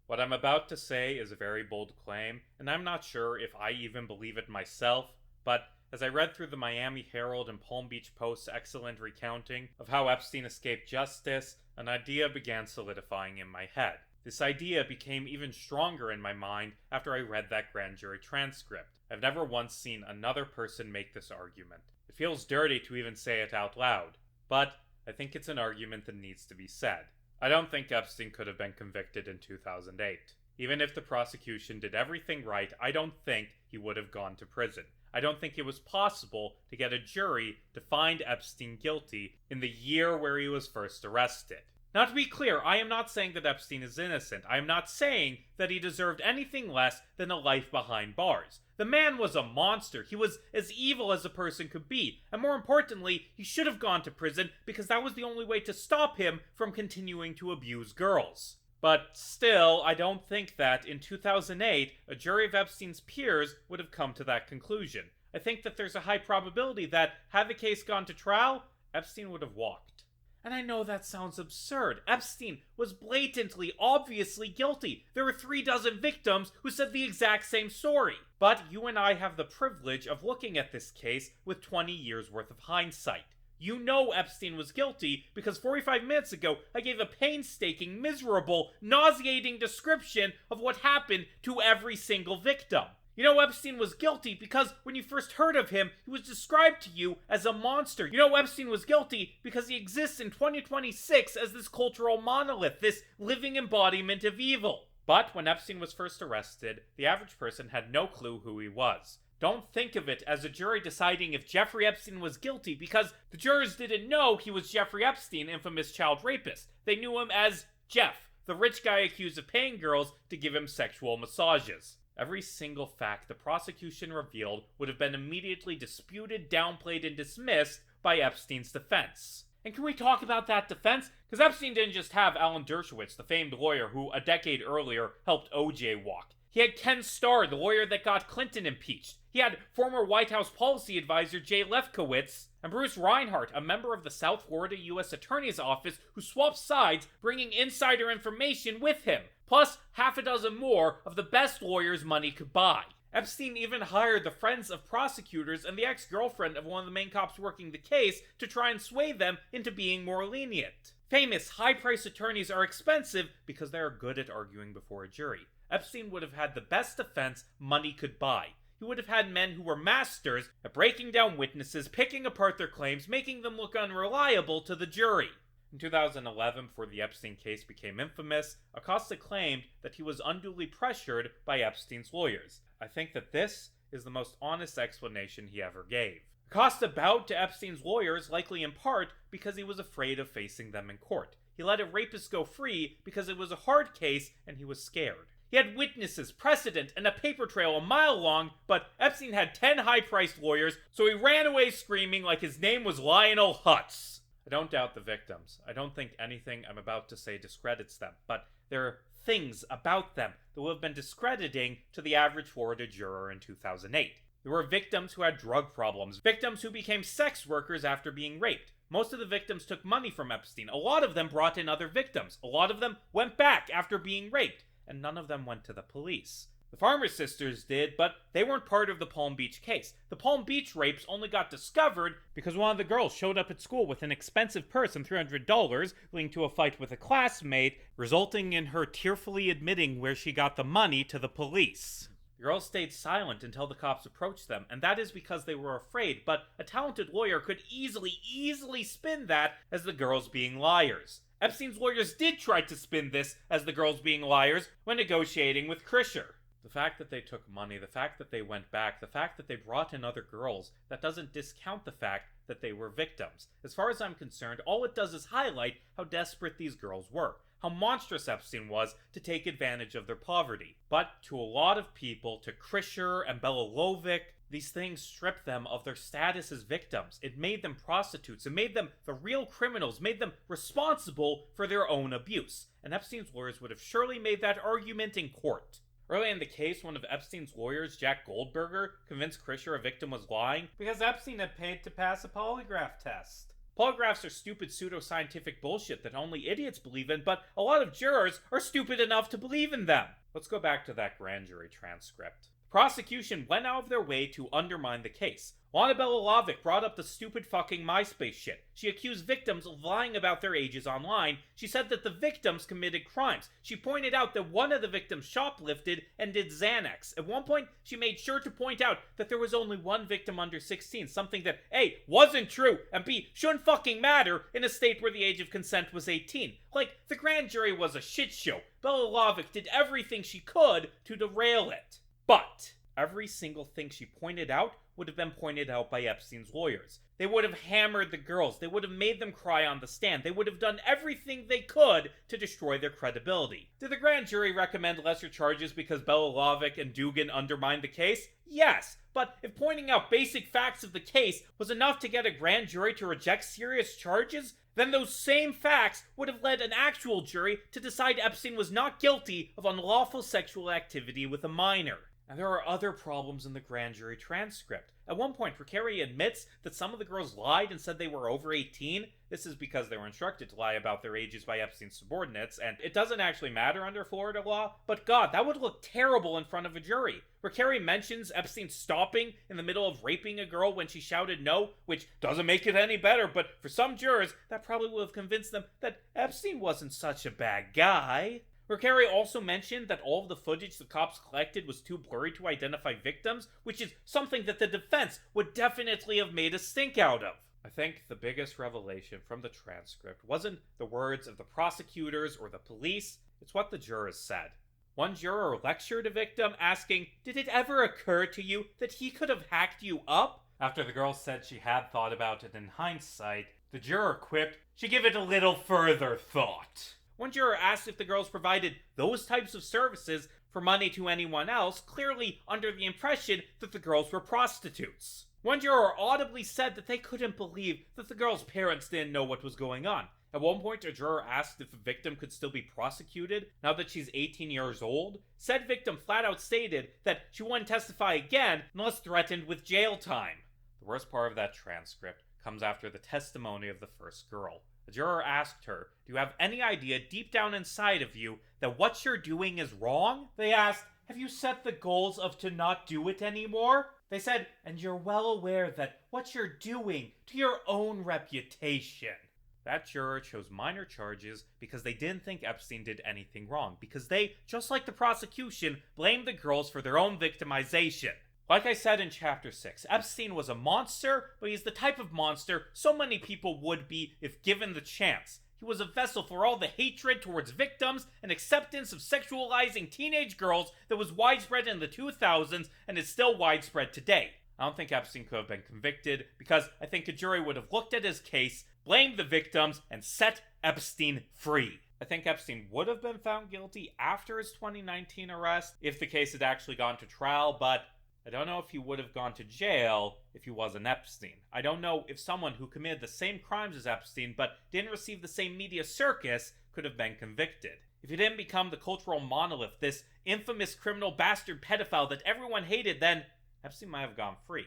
What I'm about to say is a very bold claim, and I'm not sure if I even believe it myself, but as I read through the Miami Herald and Palm Beach Post's excellent recounting of how Epstein escaped justice, an idea began solidifying in my head. This idea became even stronger in my mind after I read that grand jury transcript. I've never once seen another person make this argument. It feels dirty to even say it out loud, but I think it's an argument that needs to be said. I don't think Epstein could have been convicted in 2008. Even if the prosecution did everything right, I don't think he would have gone to prison. I don't think it was possible to get a jury to find Epstein guilty in the year where he was first arrested. Now, to be clear, I am not saying that Epstein is innocent. I am not saying that he deserved anything less than a life behind bars. The man was a monster. He was as evil as a person could be. And more importantly, he should have gone to prison because that was the only way to stop him from continuing to abuse girls. But still, I don't think that in 2008, a jury of Epstein's peers would have come to that conclusion. I think that there's a high probability that, had the case gone to trial, Epstein would have walked. And I know that sounds absurd. Epstein was blatantly, obviously guilty. There were 36 victims who said the exact same story. But you and I have the privilege of looking at this case with 20 years worth of hindsight. You know Epstein was guilty because 45 minutes ago I gave a painstaking, miserable, nauseating description of what happened to every single victim. You know Epstein was guilty because when you first heard of him, he was described to you as a monster. You know Epstein was guilty because he exists in 2026 as this cultural monolith, this living embodiment of evil. But when Epstein was first arrested, the average person had no clue who he was. Don't think of it as a jury deciding if Jeffrey Epstein was guilty because the jurors didn't know he was Jeffrey Epstein, infamous child rapist. They knew him as Jeff, the rich guy accused of paying girls to give him sexual massages. Every single fact the prosecution revealed would have been immediately disputed, downplayed, and dismissed by Epstein's defense. And can we talk about that defense? Because Epstein didn't just have Alan Dershowitz, the famed lawyer who a decade earlier helped OJ walk. He had Ken Starr, the lawyer that got Clinton impeached. He had former White House policy advisor Jay Lefkowitz, and Bruce Reinhart, a member of the South Florida U.S. Attorney's Office who swapped sides, bringing insider information with him, plus half a dozen more of the best lawyers money could buy. Epstein even hired the friends of prosecutors and the ex-girlfriend of one of the main cops working the case to try and sway them into being more lenient. Famous, high-priced attorneys are expensive because they are good at arguing before a jury. Epstein would have had the best defense money could buy. He would have had men who were masters at breaking down witnesses, picking apart their claims, making them look unreliable to the jury. In 2011, before the Epstein case became infamous, Acosta claimed that he was unduly pressured by Epstein's lawyers. I think that this is the most honest explanation he ever gave. Acosta bowed to Epstein's lawyers, likely in part because he was afraid of facing them in court. He let a rapist go free because it was a hard case and he was scared. He had witnesses, precedent, and a paper trail a mile long, but Epstein had 10 high-priced lawyers, so he ran away screaming like his name was Lionel Hutz. I don't doubt the victims. I don't think anything I'm about to say discredits them, but there are things about them that would have been discrediting to the average Florida juror in 2008. There were victims who had drug problems, victims who became sex workers after being raped. Most of the victims took money from Epstein. A lot of them brought in other victims. A lot of them went back after being raped. And none of them went to the police. The Farmer sisters did, but they weren't part of the Palm Beach case. The Palm Beach rapes only got discovered because one of the girls showed up at school with an expensive purse and $300 linked to a fight with a classmate, resulting in her tearfully admitting where she got the money to the police. The girls stayed silent until the cops approached them, and that is because they were afraid, but a talented lawyer could easily spin that as the girls being liars. Epstein's lawyers did try to spin this as the girls being liars when negotiating with Krischer. The fact that they took money, the fact that they went back, the fact that they brought in other girls, that doesn't discount the fact that they were victims. As far as I'm concerned, all it does is highlight how desperate these girls were, how monstrous Epstein was to take advantage of their poverty. But to a lot of people, to Krischer and Bela Lovic, these things stripped them of their status as victims. It made them prostitutes. It made them the real criminals, made them responsible for their own abuse. And Epstein's lawyers would have surely made that argument in court. Early in the case, one of Epstein's lawyers, Jack Goldberger, convinced Krischer a victim was lying because Epstein had paid to pass a polygraph test. Polygraphs are stupid pseudoscientific bullshit that only idiots believe in, but a lot of jurors are stupid enough to believe in them. Let's go back to that grand jury transcript. The prosecution went out of their way to undermine the case. Annabella Lovick brought up the stupid fucking MySpace shit. She accused victims of lying about their ages online. She said that the victims committed crimes. She pointed out that one of the victims shoplifted and did Xanax. At one point, she made sure to point out that there was only one victim under 16, something that A, wasn't true, and B, shouldn't fucking matter in a state where the age of consent was 18. Like, the grand jury was a shit show. Bella Lovick did everything she could to derail it. But every single thing she pointed out would have been pointed out by Epstein's lawyers. They would have hammered the girls. They would have made them cry on the stand. They would have done everything they could to destroy their credibility. Did the grand jury recommend lesser charges because Bella Lovick and Dugan undermined the case? Yes, but if pointing out basic facts of the case was enough to get a grand jury to reject serious charges, then those same facts would have led an actual jury to decide Epstein was not guilty of unlawful sexual activity with a minor. And there are other problems in the grand jury transcript. At one point, Recarey admits that some of the girls lied and said they were over 18. This is because they were instructed to lie about their ages by Epstein's subordinates, and it doesn't actually matter under Florida law, but God, that would look terrible in front of a jury. Recarey mentions Epstein stopping in the middle of raping a girl when she shouted no, which doesn't make it any better, but for some jurors, that probably would have convinced them that Epstein wasn't such a bad guy. Recarey also mentioned that all of the footage the cops collected was too blurry to identify victims, which is something that the defense would definitely have made a stink out of. I think the biggest revelation from the transcript wasn't the words of the prosecutors or the police, it's what the jurors said. One juror lectured a victim, asking, "Did it ever occur to you that he could have hacked you up?" After the girl said she had thought about it in hindsight, the juror quipped, "She give it a little further thought." One juror asked if the girls provided those types of services for money to anyone else, clearly under the impression that the girls were prostitutes. One juror audibly said that they couldn't believe that the girls' parents didn't know what was going on. At one point, a juror asked if the victim could still be prosecuted now that she's 18 years old. Said victim flat out stated that she wouldn't testify again unless threatened with jail time. The worst part of that transcript comes after the testimony of the first girl. The juror asked her, "Do you have any idea deep down inside of you that what you're doing is wrong?" They asked, "Have you set the goals of to not do it anymore?" They said, "And you're well aware that what you're doing to your own reputation." That juror chose minor charges because they didn't think Epstein did anything wrong, because they, just like the prosecution, blamed the girls for their own victimization. Like I said in Chapter 6, Epstein was a monster, but he's the type of monster so many people would be if given the chance. He was a vessel for all the hatred towards victims and acceptance of sexualizing teenage girls that was widespread in the 2000s and is still widespread today. I don't think Epstein could have been convicted because I think a jury would have looked at his case, blamed the victims, and set Epstein free. I think Epstein would have been found guilty after his 2019 arrest if the case had actually gone to trial, but I don't know if he would have gone to jail if he wasn't Epstein. I don't know if someone who committed the same crimes as Epstein but didn't receive the same media circus could have been convicted. If he didn't become the cultural monolith, this infamous criminal bastard pedophile that everyone hated, then Epstein might have gone free.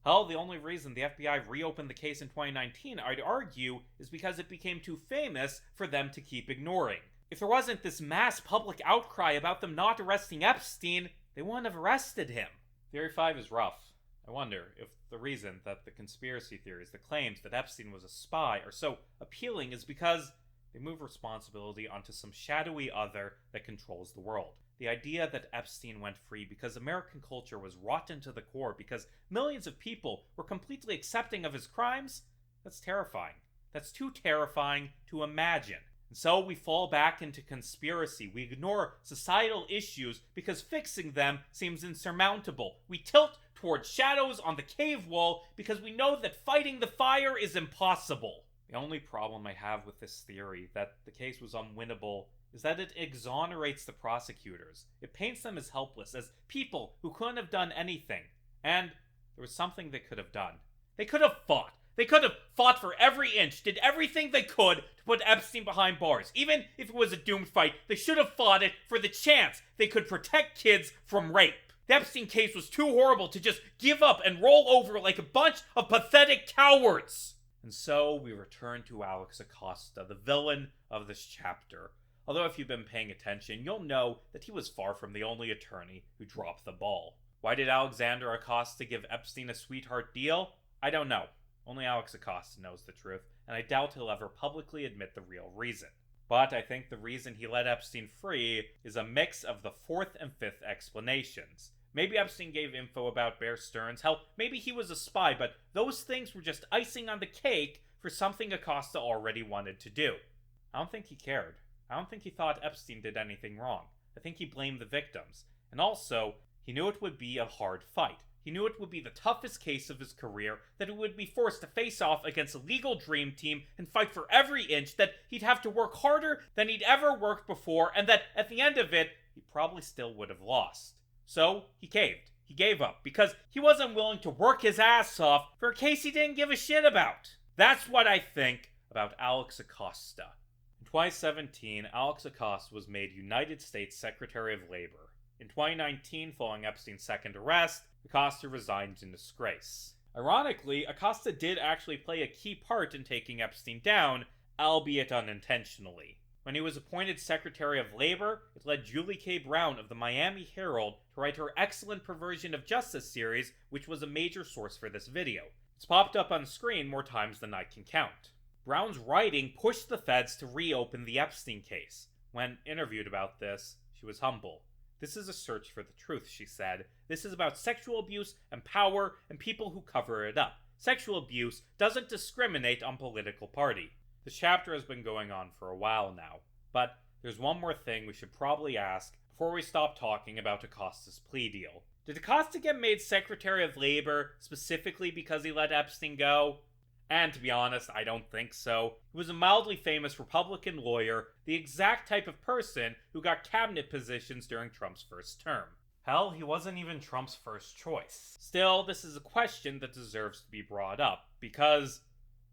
Hell, the only reason the FBI reopened the case in 2019, I'd argue, is because it became too famous for them to keep ignoring. If there wasn't this mass public outcry about them not arresting Epstein, they wouldn't have arrested him. Theory 5 is rough. I wonder if the reason that the conspiracy theories, the claims that Epstein was a spy, are so appealing is because they move responsibility onto some shadowy other that controls the world. The idea that Epstein went free because American culture was rotten to the core, because millions of people were completely accepting of his crimes, that's terrifying. That's too terrifying to imagine. And so we fall back into conspiracy. We ignore societal issues because fixing them seems insurmountable. We tilt towards shadows on the cave wall because we know that fighting the fire is impossible. The only problem I have with this theory that the case was unwinnable is that it exonerates the prosecutors. It paints them as helpless, as people who couldn't have done anything. And there was something they could have done. They could have fought. They could have fought for every inch, did everything they could to put Epstein behind bars. Even if it was a doomed fight, they should have fought it for the chance they could protect kids from rape. The Epstein case was too horrible to just give up and roll over like a bunch of pathetic cowards. And so we return to Alex Acosta, the villain of this chapter. Although if you've been paying attention, you'll know that he was far from the only attorney who dropped the ball. Why did Alexander Acosta give Epstein a sweetheart deal? I don't know. Only Alex Acosta knows the truth, and I doubt he'll ever publicly admit the real reason. But I think the reason he let Epstein free is a mix of the fourth and fifth explanations. Maybe Epstein gave info about Bear Stearns. Hell, maybe he was a spy, but those things were just icing on the cake for something Acosta already wanted to do. I don't think he cared. I don't think he thought Epstein did anything wrong. I think he blamed the victims. And also, he knew it would be a hard fight. He knew it would be the toughest case of his career, that he would be forced to face off against a legal dream team and fight for every inch, that he'd have to work harder than he'd ever worked before, and that at the end of it, he probably still would have lost. So, he caved. He gave up, because he wasn't willing to work his ass off for a case he didn't give a shit about. That's what I think about Alex Acosta. In 2017, Alex Acosta was made United States Secretary of Labor. In 2019, following Epstein's second arrest, Acosta resigned in disgrace. Ironically, Acosta did actually play a key part in taking Epstein down, albeit unintentionally. When he was appointed Secretary of Labor, it led Julie K. Brown of the Miami Herald to write her excellent Perversion of Justice series, which was a major source for this video. It's popped up on screen more times than I can count. Brown's writing pushed the feds to reopen the Epstein case. When interviewed about this, she was humble. "This is a search for the truth," she said. "This is about sexual abuse and power and people who cover it up. Sexual abuse doesn't discriminate on political party." This chapter has been going on for a while now, but there's one more thing we should probably ask before we stop talking about Acosta's plea deal. Did Acosta get made Secretary of Labor specifically because he let Epstein go? And to be honest, I don't think so. He was a mildly famous Republican lawyer, the exact type of person who got cabinet positions during Trump's first term. Hell, he wasn't even Trump's first choice. Still, this is a question that deserves to be brought up, because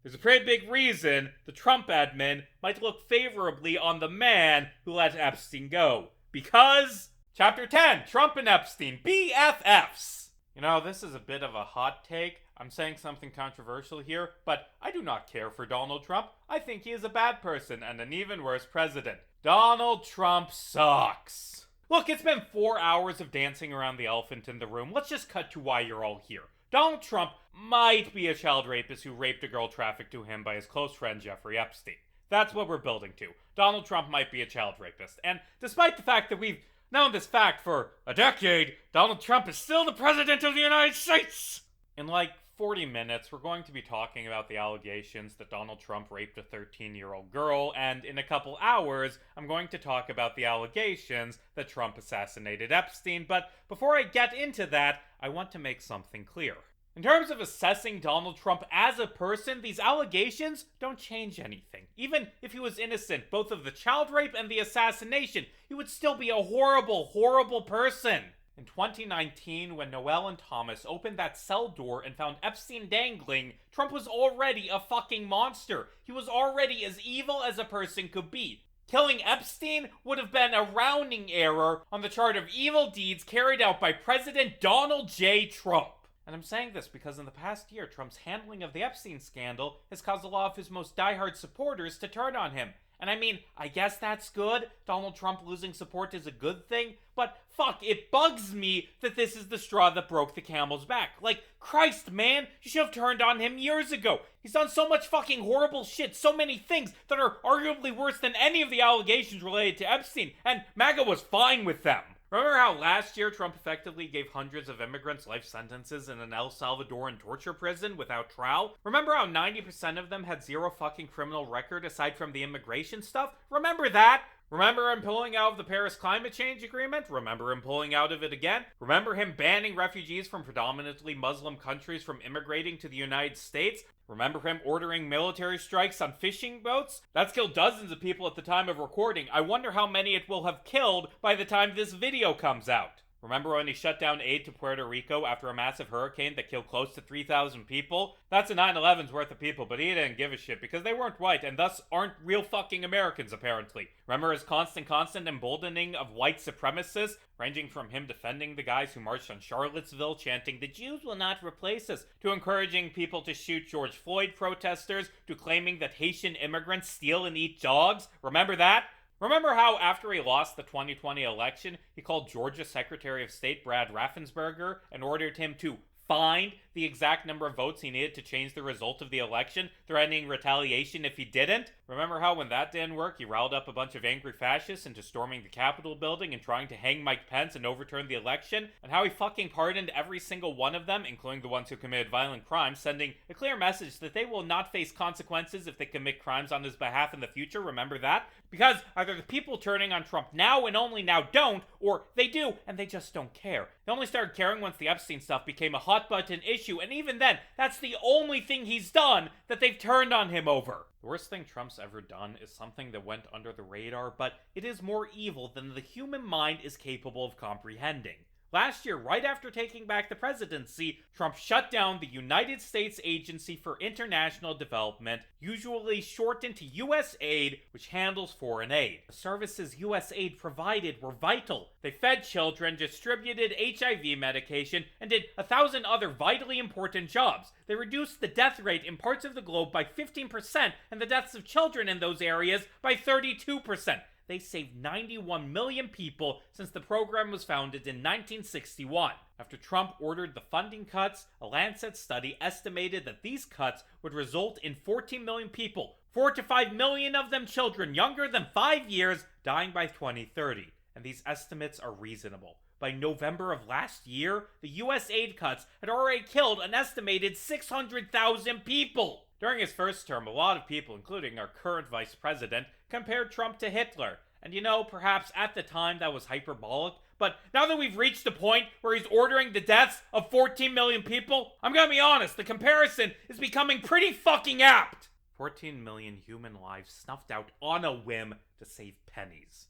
there's a pretty big reason the Trump admin might look favorably on the man who let Epstein go. Because Chapter 10, Trump and Epstein, BFFs. You know, this is a bit of a hot take. I'm saying something controversial here, but I do not care for Donald Trump. I think he is a bad person and an even worse president. Donald Trump sucks. Look, it's been 4 hours of dancing around the elephant in the room. Let's just cut to why you're all here. Donald Trump might be a child rapist who raped a girl trafficked to him by his close friend Jeffrey Epstein. That's what we're building to. Donald Trump might be a child rapist. And despite the fact that we've known this fact for a decade, Donald Trump is still the president of the United States! In like 40 minutes, we're going to be talking about the allegations that Donald Trump raped a 13-year-old girl, and in a couple hours, I'm going to talk about the allegations that Trump assassinated Epstein, but before I get into that, I want to make something clear. In terms of assessing Donald Trump as a person, these allegations don't change anything. Even if he was innocent, both of the child rape and the assassination, he would still be a horrible, horrible person. In 2019, when Noel and Thomas opened that cell door and found Epstein dangling, Trump was already a fucking monster. He was already as evil as a person could be. Killing Epstein would have been a rounding error on the chart of evil deeds carried out by President Donald J. Trump. And I'm saying this because in the past year, Trump's handling of the Epstein scandal has caused a lot of his most diehard supporters to turn on him. And I mean, I guess that's good. Donald Trump losing support is a good thing. But fuck, it bugs me that this is the straw that broke the camel's back. Like, Christ, man, you should have turned on him years ago. He's done so much fucking horrible shit, so many things that are arguably worse than any of the allegations related to Epstein. And MAGA was fine with them. Remember how last year Trump effectively gave hundreds of immigrants life sentences in an El Salvadoran torture prison without trial? Remember how 90% of them had zero fucking criminal record aside from the immigration stuff? Remember that? Remember him pulling out of the Paris Climate Change Agreement? Remember him pulling out of it again? Remember him banning refugees from predominantly Muslim countries from immigrating to the United States? Remember him ordering military strikes on fishing boats? That's killed dozens of people at the time of recording. I wonder how many it will have killed by the time this video comes out. Remember when he shut down aid to Puerto Rico after a massive hurricane that killed close to 3,000 people? That's a 9/11's worth of people, but he didn't give a shit because they weren't white and thus aren't real fucking Americans, apparently. Remember his constant emboldening of white supremacists, ranging from him defending the guys who marched on Charlottesville chanting, "The Jews will not replace us," to encouraging people to shoot George Floyd protesters, to claiming that Haitian immigrants steal and eat dogs? Remember that? Remember how, after he lost the 2020 election, he called Georgia Secretary of State Brad Raffensperger and ordered him to find the exact number of votes he needed to change the result of the election, threatening retaliation if he didn't? Remember how, when that didn't work, he riled up a bunch of angry fascists into storming the Capitol building and trying to hang Mike Pence and overturn the election? And how he fucking pardoned every single one of them, including the ones who committed violent crimes, sending a clear message that they will not face consequences if they commit crimes on his behalf in the future? Remember that? Because either the people turning on Trump now and only now don't, or they do and they just don't care. They only started caring once the Epstein stuff became a hot button issue, and even then, that's the only thing he's done that they've turned on him over. The worst thing Trump's ever done is something that went under the radar, but it is more evil than the human mind is capable of comprehending. Last year, right after taking back the presidency, Trump shut down the United States Agency for International Development, usually shortened to USAID, which handles foreign aid. The services USAID provided were vital. They fed children, distributed HIV medication, and did 1,000 other vitally important jobs. They reduced the death rate in parts of the globe by 15% and the deaths of children in those areas by 32%. They saved 91 million people since the program was founded in 1961. After Trump ordered the funding cuts, a Lancet study estimated that these cuts would result in 14 million people, 4 to 5 million of them children younger than 5 years, dying by 2030. And these estimates are reasonable. By November of last year, the US aid cuts had already killed an estimated 600,000 people. During his first term, a lot of people, including our current vice president, compared Trump to Hitler. And you know, perhaps at the time that was hyperbolic, but now that we've reached the point where he's ordering the deaths of 14 million people, I'm gonna be honest, the comparison is becoming pretty fucking apt. 14 million human lives snuffed out on a whim to save pennies.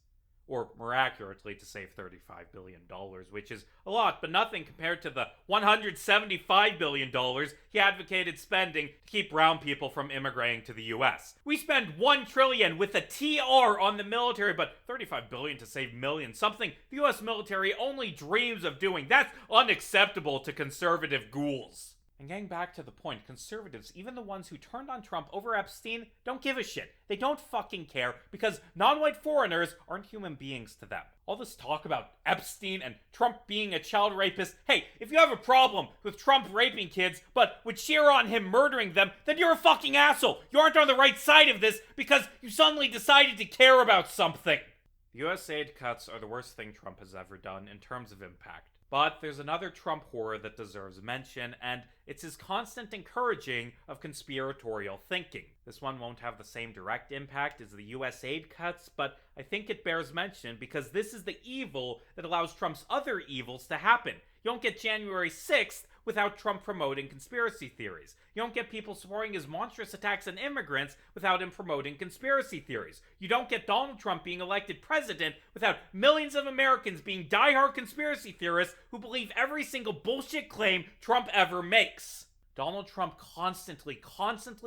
Or, more accurately, to save $35 billion, which is a lot, but nothing compared to the $175 billion he advocated spending to keep brown people from immigrating to the US. We spend $1 trillion with a TR on the military, but $35 billion to save millions, something the US military only dreams of doing. That's unacceptable to conservative ghouls. And getting back to the point, conservatives, even the ones who turned on Trump over Epstein, don't give a shit. They don't fucking care because non-white foreigners aren't human beings to them. All this talk about Epstein and Trump being a child rapist, hey, if you have a problem with Trump raping kids but would cheer on him murdering them, then you're a fucking asshole. You aren't on the right side of this because you suddenly decided to care about something. The US aid cuts are the worst thing Trump has ever done in terms of impact. But there's another Trump horror that deserves mention, and it's his constant encouraging of conspiratorial thinking. This one won't have the same direct impact as the US aid cuts, but I think it bears mention because this is the evil that allows Trump's other evils to happen. You don't get January 6th without Trump promoting conspiracy theories. You don't get people supporting his monstrous attacks on immigrants without him promoting conspiracy theories. You don't get Donald Trump being elected president without millions of Americans being diehard conspiracy theorists who believe every single bullshit claim Trump ever makes. Donald Trump constantly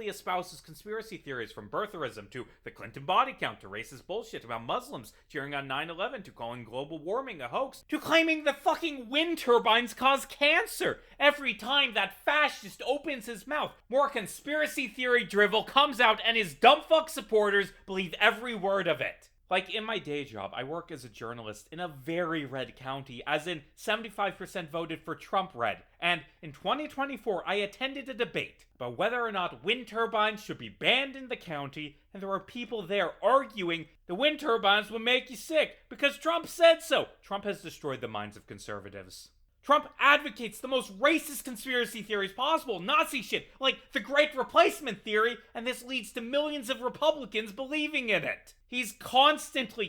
espouses conspiracy theories, from birtherism to the Clinton body count to racist bullshit about Muslims cheering on 9/11 to calling global warming a hoax to claiming that fucking wind turbines cause cancer. Every time that fascist opens his mouth, more conspiracy theory drivel comes out and his dumb fuck supporters believe every word of it. Like, in my day job, I work as a journalist in a very red county, as in 75% voted for Trump red. And in 2024, I attended a debate about whether or not wind turbines should be banned in the county, and there were people there arguing the wind turbines would make you sick because Trump said so. Trump has destroyed the minds of conservatives. Trump advocates the most racist conspiracy theories possible, Nazi shit, like the Great Replacement theory, and this leads to millions of Republicans believing in it. He's constantly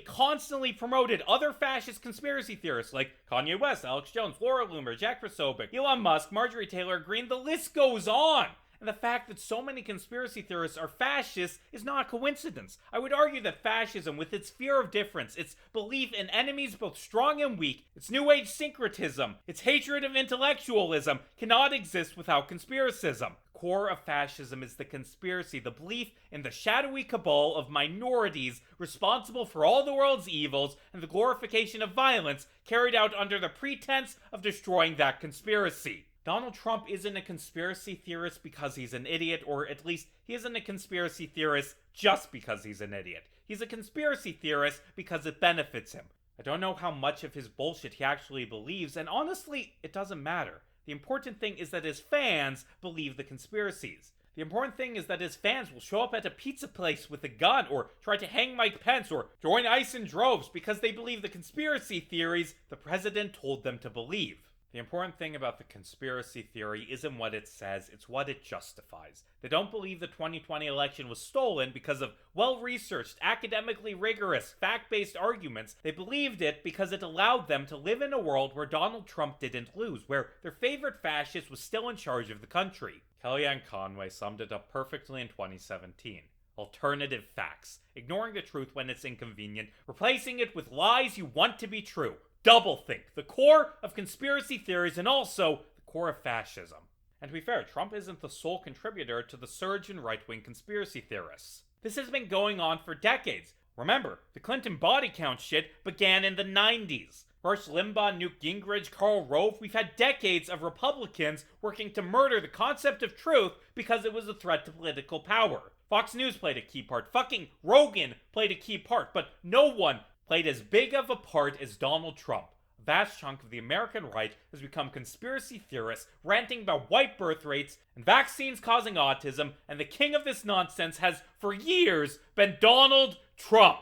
promoted other fascist conspiracy theorists like Kanye West, Alex Jones, Laura Loomer, Jack Posobiec, Elon Musk, Marjorie Taylor Greene, the list goes on. And the fact that so many conspiracy theorists are fascists is not a coincidence. I would argue that fascism, with its fear of difference, its belief in enemies both strong and weak, its New Age syncretism, its hatred of intellectualism, cannot exist without conspiracism. Core of fascism is the conspiracy, the belief in the shadowy cabal of minorities responsible for all the world's evils and the glorification of violence carried out under the pretense of destroying that conspiracy. Donald Trump isn't a conspiracy theorist because he's an idiot, or at least he isn't a conspiracy theorist just because he's an idiot. He's a conspiracy theorist because it benefits him. I don't know how much of his bullshit he actually believes, and honestly, it doesn't matter. The important thing is that his fans believe the conspiracies. The important thing is that his fans will show up at a pizza place with a gun, or try to hang Mike Pence, or join ICE in droves because they believe the conspiracy theories the president told them to believe. The important thing about the conspiracy theory isn't what it says, it's what it justifies. They don't believe the 2020 election was stolen because of well-researched, academically rigorous, fact-based arguments. They believed it because it allowed them to live in a world where Donald Trump didn't lose, where their favorite fascist was still in charge of the country. Kellyanne Conway summed it up perfectly in 2017. Alternative facts. Ignoring the truth when it's inconvenient, replacing it with lies you want to be true. Doublethink, the core of conspiracy theories and also the core of fascism. And to be fair, Trump isn't the sole contributor to the surge in right-wing conspiracy theorists. This has been going on for decades. Remember, the Clinton body count shit began in the 90s. Rush Limbaugh, Newt Gingrich, Karl Rove, we've had decades of Republicans working to murder the concept of truth because it was a threat to political power. Fox News played a key part. Fucking Rogan played a key part, but no one played as big of a part as Donald Trump. A vast chunk of the American right has become conspiracy theorists, ranting about white birth rates and vaccines causing autism, and the king of this nonsense has, for years, been Donald Trump.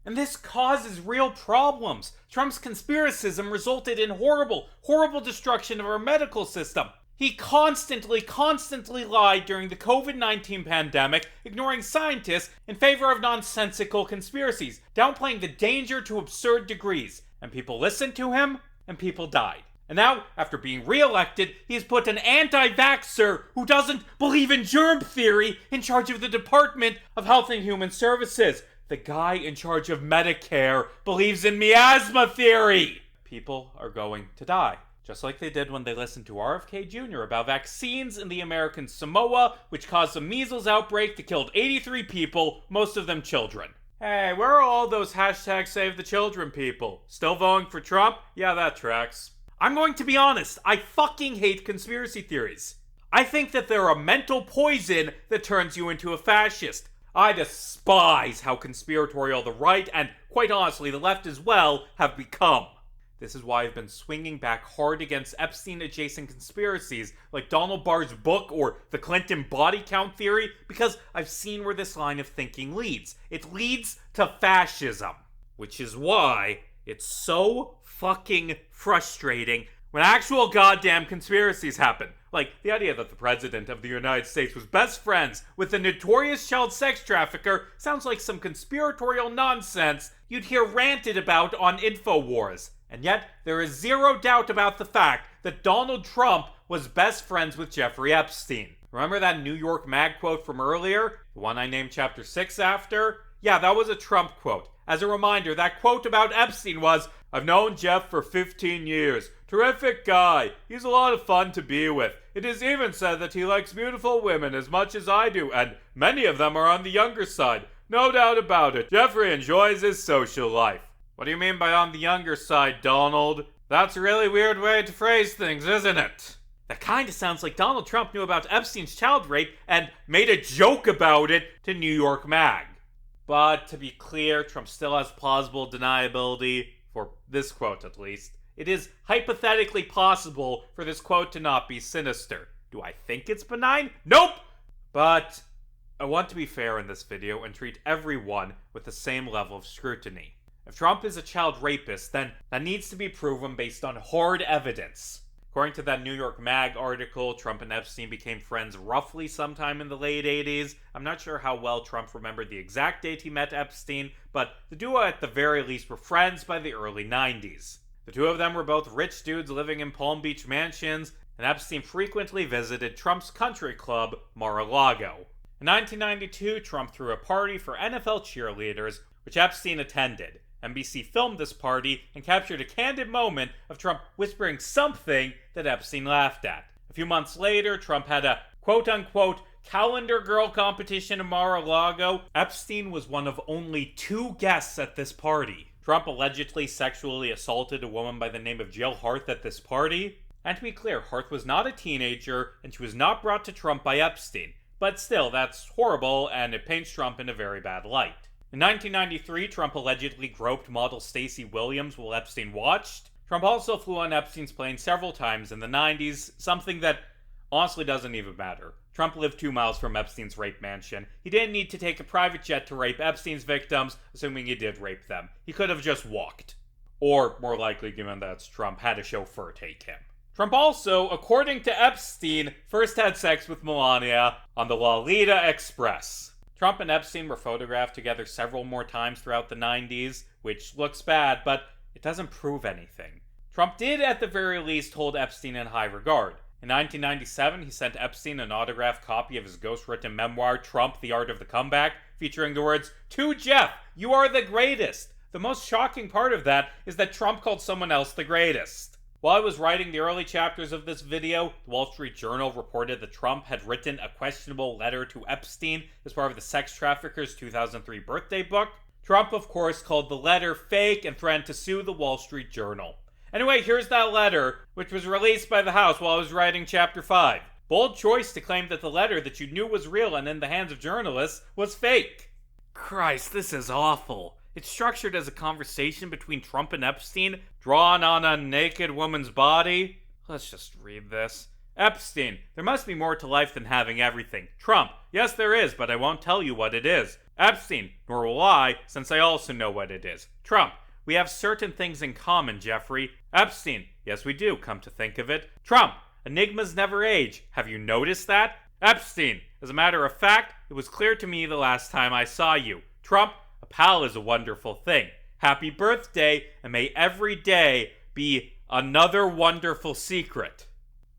And this causes real problems. Trump's conspiracism resulted in horrible destruction of our medical system. He constantly lied during the COVID-19 pandemic, ignoring scientists in favor of nonsensical conspiracies, downplaying the danger to absurd degrees. And people listened to him, and people died. And now, after being re-elected, he's put an anti-vaxxer who doesn't believe in germ theory in charge of the Department of Health and Human Services. The guy in charge of Medicare believes in miasma theory. People are going to die. Just like they did when they listened to RFK Jr. about vaccines in the American Samoa, which caused a measles outbreak that killed 83 people, most of them children. Hey, where are all those hashtag save the children people? Still voting for Trump? Yeah, that tracks. I'm going to be honest, I fucking hate conspiracy theories. I think that they're a mental poison that turns you into a fascist. I despise how conspiratorial the right, and quite honestly the left as well, have become. This is why I've been swinging back hard against Epstein-adjacent conspiracies like Donald Barr's book or the Clinton body count theory, because I've seen where this line of thinking leads. It leads to fascism. Which is why it's so fucking frustrating when actual goddamn conspiracies happen. Like the idea that the President of the United States was best friends with a notorious child sex trafficker sounds like some conspiratorial nonsense you'd hear ranted about on InfoWars. And yet, there is zero doubt about the fact that Donald Trump was best friends with Jeffrey Epstein. Remember that New York Mag quote from earlier? The one I named Chapter 6 after? Yeah, that was a Trump quote. As a reminder, that quote about Epstein was, "I've known Jeff for 15 years. Terrific guy. He's a lot of fun to be with. It is even said that he likes beautiful women as much as I do, and many of them are on the younger side. No doubt about it. Jeffrey enjoys his social life." What do you mean by on the younger side, Donald? That's a really weird way to phrase things, isn't it? That kinda sounds like Donald Trump knew about Epstein's child rape and made a joke about it to New York Mag. But to be clear, Trump still has plausible deniability, for this quote at least. It is hypothetically possible for this quote to not be sinister. Do I think it's benign? Nope! But I want to be fair in this video and treat everyone with the same level of scrutiny. If Trump is a child rapist, then that needs to be proven based on hard evidence. According to that New York Mag article, Trump and Epstein became friends roughly sometime in the late 80s. I'm not sure how well Trump remembered the exact date he met Epstein, but the duo at the very least were friends by the early 90s. The two of them were both rich dudes living in Palm Beach mansions, and Epstein frequently visited Trump's country club, Mar-a-Lago. In 1992, Trump threw a party for NFL cheerleaders, which Epstein attended. NBC filmed this party and captured a candid moment of Trump whispering something that Epstein laughed at. A few months later, Trump had a quote-unquote calendar girl competition in Mar-a-Lago. Epstein was one of only 2 guests at this party. Trump allegedly sexually assaulted a woman by the name of Jill Hart at this party. And to be clear, Hart was not a teenager, and she was not brought to Trump by Epstein. But still, that's horrible, and it paints Trump in a very bad light. In 1993, Trump allegedly groped model Stacey Williams while Epstein watched. Trump also flew on Epstein's plane several times in the 90s, something that honestly doesn't even matter. Trump lived 2 miles from Epstein's rape mansion. He didn't need to take a private jet to rape Epstein's victims, assuming he did rape them. He could have just walked. Or, more likely, given that it's Trump, had a chauffeur take him. Trump also, according to Epstein, first had sex with Melania on the Lolita Express. Trump and Epstein were photographed together several more times throughout the 90s, which looks bad, but it doesn't prove anything. Trump did, at the very least, hold Epstein in high regard. In 1997, he sent Epstein an autographed copy of his ghost-written memoir, Trump, The Art of the Comeback, featuring the words, "To Jeff, you are the greatest." The most shocking part of that is that Trump called someone else the greatest. While I was writing the early chapters of this video, the Wall Street Journal reported that Trump had written a questionable letter to Epstein as part of the sex trafficker's 2003 birthday book. Trump, of course, called the letter fake and threatened to sue the Wall Street Journal. Anyway, here's that letter, which was released by the House while I was writing Chapter 5. Bold choice to claim that the letter that you knew was real and in the hands of journalists was fake. Christ, this is awful. It's structured as a conversation between Trump and Epstein, drawn on a naked woman's body. Let's just read this. Epstein, there must be more to life than having everything. Trump, yes there is, but I won't tell you what it is. Epstein, nor will I, since I also know what it is. Trump, we have certain things in common, Jeffrey. Epstein, yes we do, come to think of it. Trump, enigmas never age. Have you noticed that? Epstein, as a matter of fact, it was clear to me the last time I saw you. Trump, a pal is a wonderful thing. Happy birthday, and may every day be another wonderful secret.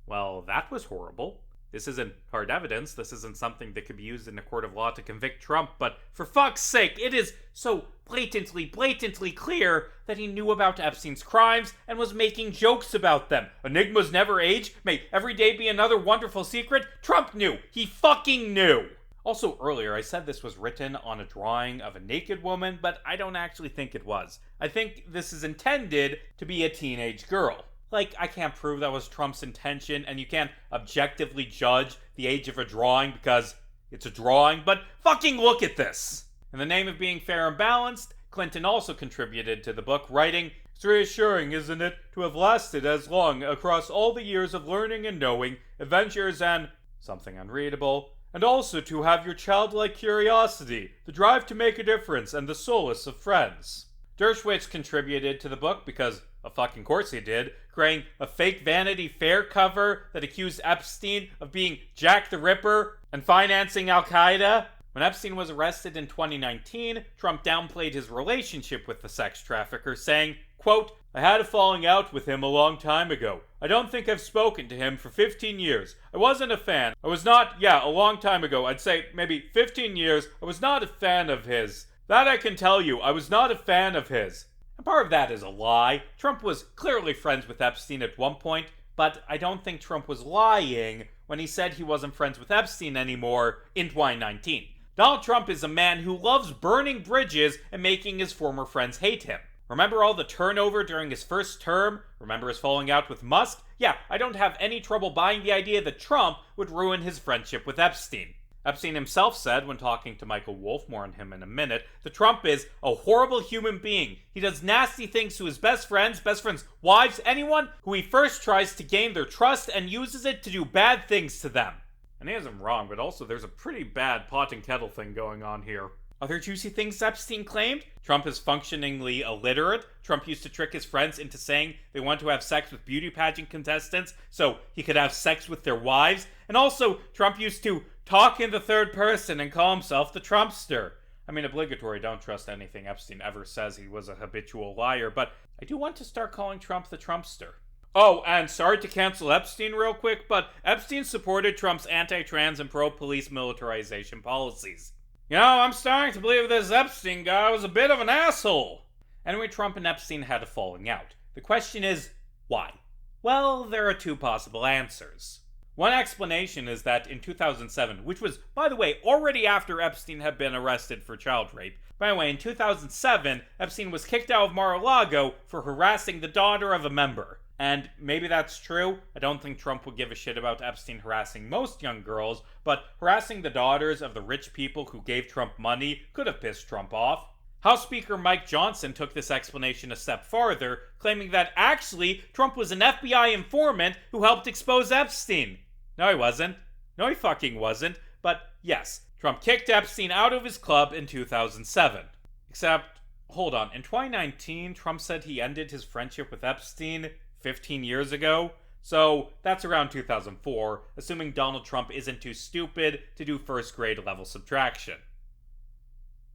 Well, that was horrible. This isn't hard evidence. This isn't something that could be used in a court of law to convict Trump, but for fuck's sake, it is so blatantly clear that he knew about Epstein's crimes and was making jokes about them. Enigmas never age. May every day be another wonderful secret. Trump knew. He fucking knew. Also, earlier, I said this was written on a drawing of a naked woman, but I don't actually think it was. I think this is intended to be a teenage girl. Like, I can't prove that was Trump's intention, and you can't objectively judge the age of a drawing because it's a drawing, but fucking look at this! In the name of being fair and balanced, Clinton also contributed to the book, writing, "It's reassuring, isn't it, to have lasted as long across all the years of learning and knowing, adventures and something unreadable, and also to have your childlike curiosity, the drive to make a difference, and the solace of friends." Dershowitz contributed to the book because, of fucking course he did, creating a fake Vanity Fair cover that accused Epstein of being Jack the Ripper and financing Al-Qaeda. When Epstein was arrested in 2019, Trump downplayed his relationship with the sex trafficker, saying, quote, "I had a falling out with him a long time ago. I don't think I've spoken to him for 15 years. I wasn't a fan. I was not, a long time ago. I'd say maybe 15 years. I was not a fan of his. That I can tell you. I was not a fan of his." And part of that is a lie. Trump was clearly friends with Epstein at one point, but I don't think Trump was lying when he said he wasn't friends with Epstein anymore in 2019. Donald Trump is a man who loves burning bridges and making his former friends hate him. Remember all the turnover during his first term? Remember his falling out with Musk? Yeah, I don't have any trouble buying the idea that Trump would ruin his friendship with Epstein. Epstein himself said, when talking to Michael Wolff, more on him in a minute, that Trump is a horrible human being. He does nasty things to his best friends' wives, anyone who he first tries to gain their trust and uses it to do bad things to them. And he isn't wrong, but also there's a pretty bad pot and kettle thing going on here. Other juicy things Epstein claimed? Trump is functioningly illiterate. Trump used to trick his friends into saying they want to have sex with beauty pageant contestants so he could have sex with their wives. And also, Trump used to talk in the third person and call himself the Trumpster. I mean, obligatory, don't trust anything Epstein ever says. He was a habitual liar, but I do want to start calling Trump the Trumpster. Oh, and sorry to cancel Epstein real quick, but Epstein supported Trump's anti-trans and pro-police militarization policies. You know, I'm starting to believe this Epstein guy was a bit of an asshole. Anyway, Trump and Epstein had a falling out. The question is, why? Well, there are two possible answers. One explanation is that in 2007, which was, by the way, already after Epstein had been arrested for child rape. By the way, in 2007, Epstein was kicked out of Mar-a-Lago for harassing the daughter of a member. And maybe that's true. I don't think Trump would give a shit about Epstein harassing most young girls, but harassing the daughters of the rich people who gave Trump money could have pissed Trump off. House Speaker Mike Johnson took this explanation a step farther, claiming that actually Trump was an FBI informant who helped expose Epstein. No, he wasn't. No, he fucking wasn't. But yes, Trump kicked Epstein out of his club in 2007. Except, hold on, in 2019, Trump said he ended his friendship with Epstein 15 years ago. So that's around 2004, assuming Donald Trump isn't too stupid to do first grade level subtraction.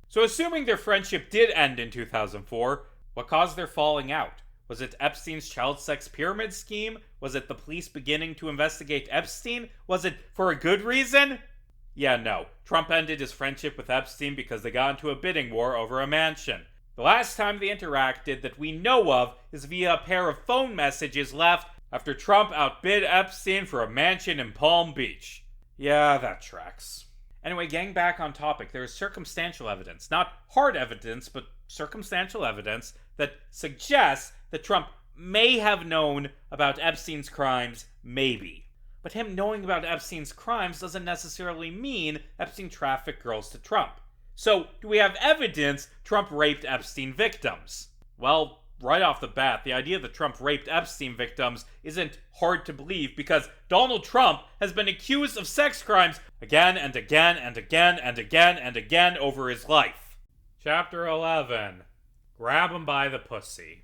So assuming their friendship did end in 2004, what caused their falling out? Was it Epstein's child sex pyramid scheme? Was it the police beginning to investigate Epstein? Was it for a good reason? Yeah, no. Trump ended his friendship with Epstein because they got into a bidding war over a mansion. The last time they interacted that we know of is via a pair of phone messages left after Trump outbid Epstein for a mansion in Palm Beach. Yeah, that tracks. Anyway, getting back on topic, there is circumstantial evidence, not hard evidence, but circumstantial evidence that suggests that Trump may have known about Epstein's crimes, maybe. But him knowing about Epstein's crimes doesn't necessarily mean Epstein trafficked girls to Trump. So, do we have evidence Trump raped Epstein victims? Well, right off the bat, the idea that Trump raped Epstein victims isn't hard to believe because Donald Trump has been accused of sex crimes again and again and again and again and again over his life. Chapter 11. Grab him by the pussy.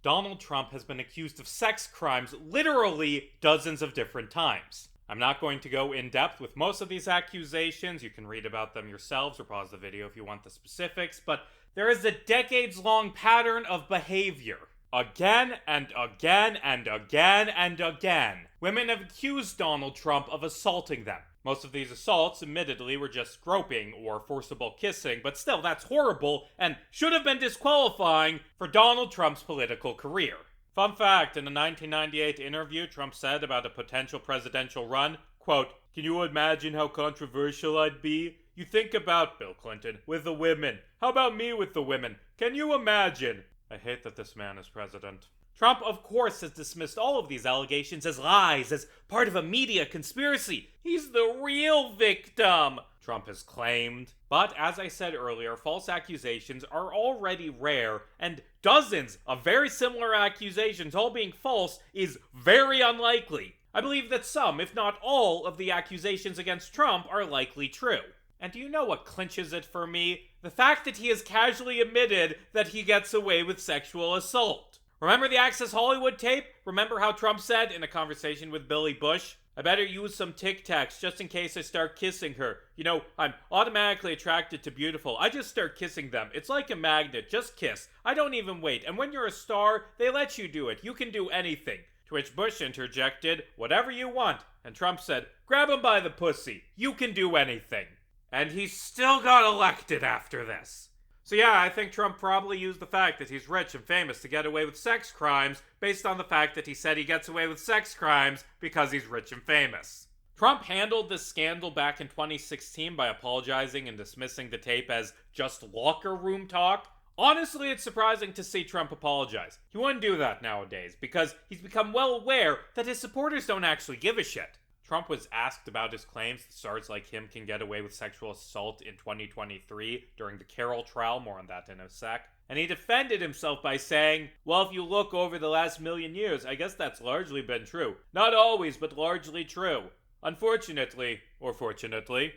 Donald Trump has been accused of sex crimes literally dozens of different times. I'm not going to go in depth with most of these accusations. You can read about them yourselves or pause the video if you want the specifics, but there is a decades-long pattern of behavior. Again and again and again and again, women have accused Donald Trump of assaulting them. Most of these assaults, admittedly, were just groping or forcible kissing, but still, that's horrible and should have been disqualifying for Donald Trump's political career. Fun fact, in a 1998 interview, Trump said about a potential presidential run, quote, "Can you imagine how controversial I'd be? You think about Bill Clinton with the women. How about me with the women? Can you imagine?" I hate that this man is president. Trump, of course, has dismissed all of these allegations as lies, as part of a media conspiracy. He's the real victim, Trump has claimed. But, as I said earlier, false accusations are already rare, and dozens of very similar accusations all being false is very unlikely. I believe that some, if not all, of the accusations against Trump are likely true. And do you know what clinches it for me? The fact that he has casually admitted that he gets away with sexual assault. Remember the Access Hollywood tape? Remember how Trump said in a conversation with Billy Bush, "I better use some Tic Tacs just in case I start kissing her. You know, I'm automatically attracted to beautiful. I just start kissing them. It's like a magnet. Just kiss. I don't even wait. And when you're a star, they let you do it. You can do anything." To which Bush interjected, "Whatever you want." And Trump said, "Grab him by the pussy. You can do anything." And he still got elected after this. So yeah, I think Trump probably used the fact that he's rich and famous to get away with sex crimes based on the fact that he said he gets away with sex crimes because he's rich and famous. Trump handled this scandal back in 2016 by apologizing and dismissing the tape as just locker room talk. Honestly, it's surprising to see Trump apologize. He wouldn't do that nowadays because he's become well aware that his supporters don't actually give a shit. Trump was asked about his claims that stars like him can get away with sexual assault in 2023 during the Carroll trial, more on that in a sec. And he defended himself by saying, "Well, if you look over the last million years, I guess that's largely been true. Not always, but largely true. Unfortunately, or fortunately,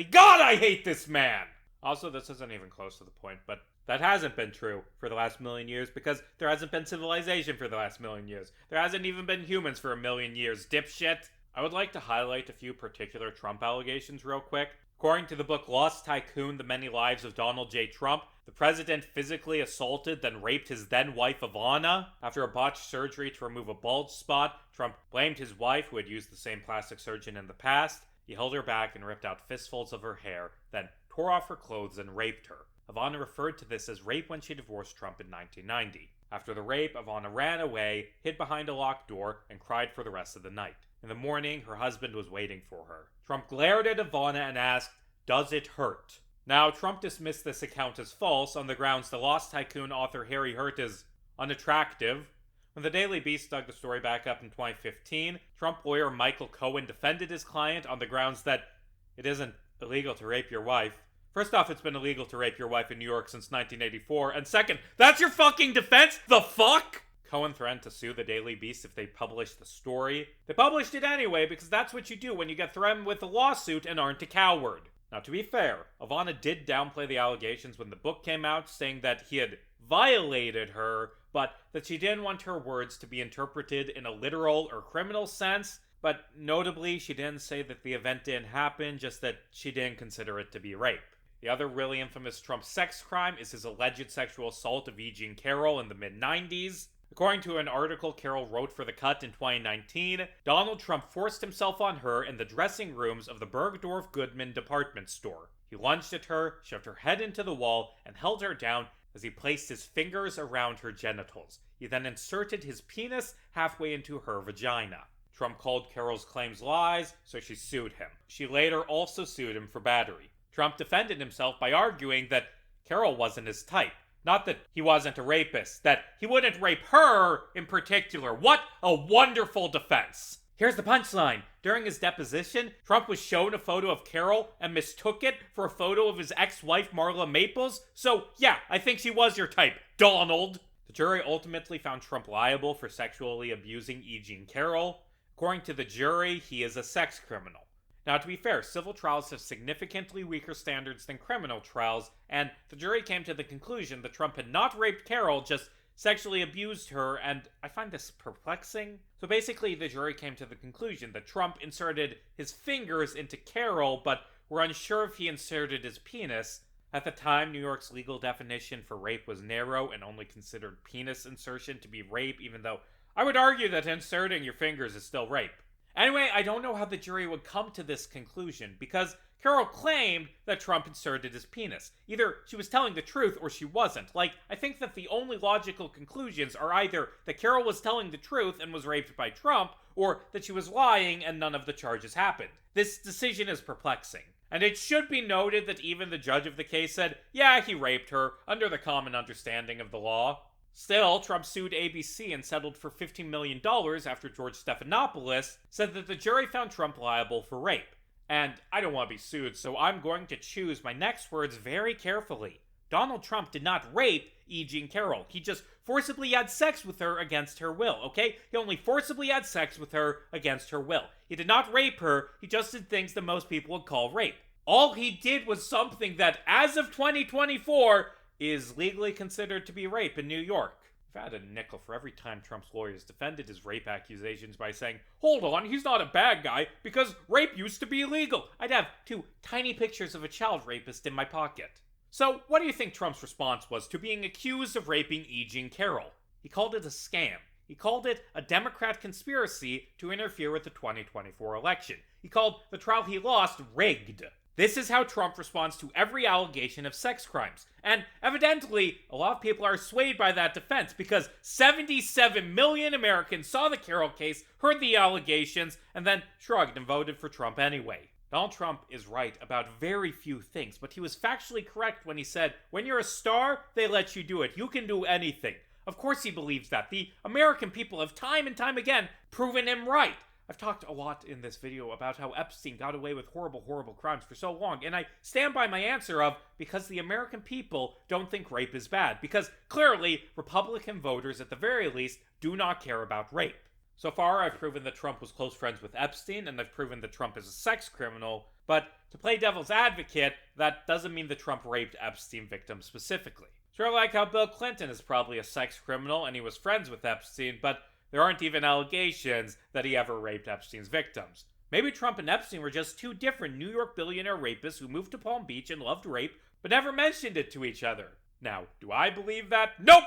God, I hate this man!" Also, this isn't even close to the point, but that hasn't been true for the last million years because there hasn't been civilization for the last million years. There hasn't even been humans for a million years, dipshit. I would like to highlight a few particular Trump allegations real quick. According to the book Lost Tycoon, The Many Lives of Donald J. Trump, the president physically assaulted, then raped his then-wife Ivana. After a botched surgery to remove a bald spot, Trump blamed his wife, who had used the same plastic surgeon in the past. He held her back and ripped out fistfuls of her hair, then tore off her clothes and raped her. Ivana referred to this as rape when she divorced Trump in 1990. After the rape, Ivana ran away, hid behind a locked door, and cried for the rest of the night. In the morning, her husband was waiting for her. Trump glared at Ivana and asked, "Does it hurt?" Now, Trump dismissed this account as false on the grounds the Lost Tycoon author Harry Hurt is unattractive. When the Daily Beast dug the story back up in 2015, Trump lawyer Michael Cohen defended his client on the grounds that it isn't illegal to rape your wife. First off, it's been illegal to rape your wife in New York since 1984, and second, that's your fucking defense? The fuck? Cohen threatened to sue the Daily Beast if they published the story. They published it anyway because that's what you do when you get threatened with a lawsuit and aren't a coward. Now, to be fair, Ivana did downplay the allegations when the book came out, saying that he had violated her, but that she didn't want her words to be interpreted in a literal or criminal sense. But notably, she didn't say that the event didn't happen, just that she didn't consider it to be rape. The other really infamous Trump sex crime is his alleged sexual assault of E. Jean Carroll in the mid-90s. According to an article Carroll wrote for The Cut in 2019, Donald Trump forced himself on her in the dressing rooms of the Bergdorf Goodman department store. He lunged at her, shoved her head into the wall, and held her down as he placed his fingers around her genitals. He then inserted his penis halfway into her vagina. Trump called Carroll's claims lies, so she sued him. She later also sued him for battery. Trump defended himself by arguing that Carroll wasn't his type. Not that he wasn't a rapist, that he wouldn't rape her in particular. What a wonderful defense! Here's the punchline. During his deposition, Trump was shown a photo of Carroll and mistook it for a photo of his ex-wife Marla Maples. So, yeah, I think she was your type, Donald. The jury ultimately found Trump liable for sexually abusing E. Jean Carroll. According to the jury, he is a sex criminal. Now, to be fair, civil trials have significantly weaker standards than criminal trials, and the jury came to the conclusion that Trump had not raped Carroll, just sexually abused her, and I find this perplexing. So basically, the jury came to the conclusion that Trump inserted his fingers into Carroll, but were unsure if he inserted his penis. At the time, New York's legal definition for rape was narrow and only considered penis insertion to be rape, even though I would argue that inserting your fingers is still rape. Anyway, I don't know how the jury would come to this conclusion, because Carroll claimed that Trump inserted his penis. Either she was telling the truth or she wasn't. I think that the only logical conclusions are either that Carroll was telling the truth and was raped by Trump, or that she was lying and none of the charges happened. This decision is perplexing. And it should be noted that even the judge of the case said, yeah, he raped her, under the common understanding of the law. Still, Trump sued ABC and settled for $15 million after George Stephanopoulos said that the jury found Trump liable for rape. And I don't want to be sued, so I'm going to choose my next words very carefully. Donald Trump did not rape E. Jean Carroll. He just forcibly had sex with her against her will, okay? He only forcibly had sex with her against her will. He did not rape her, he just did things that most people would call rape. All he did was something that, as of 2024, is legally considered to be rape in New York. I've had a nickel for every time Trump's lawyers defended his rape accusations by saying, hold on, he's not a bad guy, because rape used to be illegal. I'd have 2 tiny pictures of a child rapist in my pocket. So, what do you think Trump's response was to being accused of raping E. Jean Carroll? He called it a scam. He called it a Democrat conspiracy to interfere with the 2024 election. He called the trial he lost rigged. This is how Trump responds to every allegation of sex crimes. And evidently, a lot of people are swayed by that defense because 77 million Americans saw the Carroll case, heard the allegations, and then shrugged and voted for Trump anyway. Donald Trump is right about very few things, but he was factually correct when he said, when you're a star, they let you do it. You can do anything. Of course he believes that. The American people have time and time again proven him right. I've talked a lot in this video about how Epstein got away with horrible, horrible crimes for so long, and I stand by my answer of, because the American people don't think rape is bad, because clearly, Republican voters, at the very least, do not care about rape. So far, I've proven that Trump was close friends with Epstein, and I've proven that Trump is a sex criminal, but to play devil's advocate, that doesn't mean that Trump raped Epstein victims specifically. Sort of like how Bill Clinton is probably a sex criminal, and he was friends with Epstein, but There aren't even allegations that he ever raped Epstein's victims. Maybe Trump and Epstein were just two different New York billionaire rapists who moved to Palm Beach and loved rape, but never mentioned it to each other. Now, do I believe that? Nope!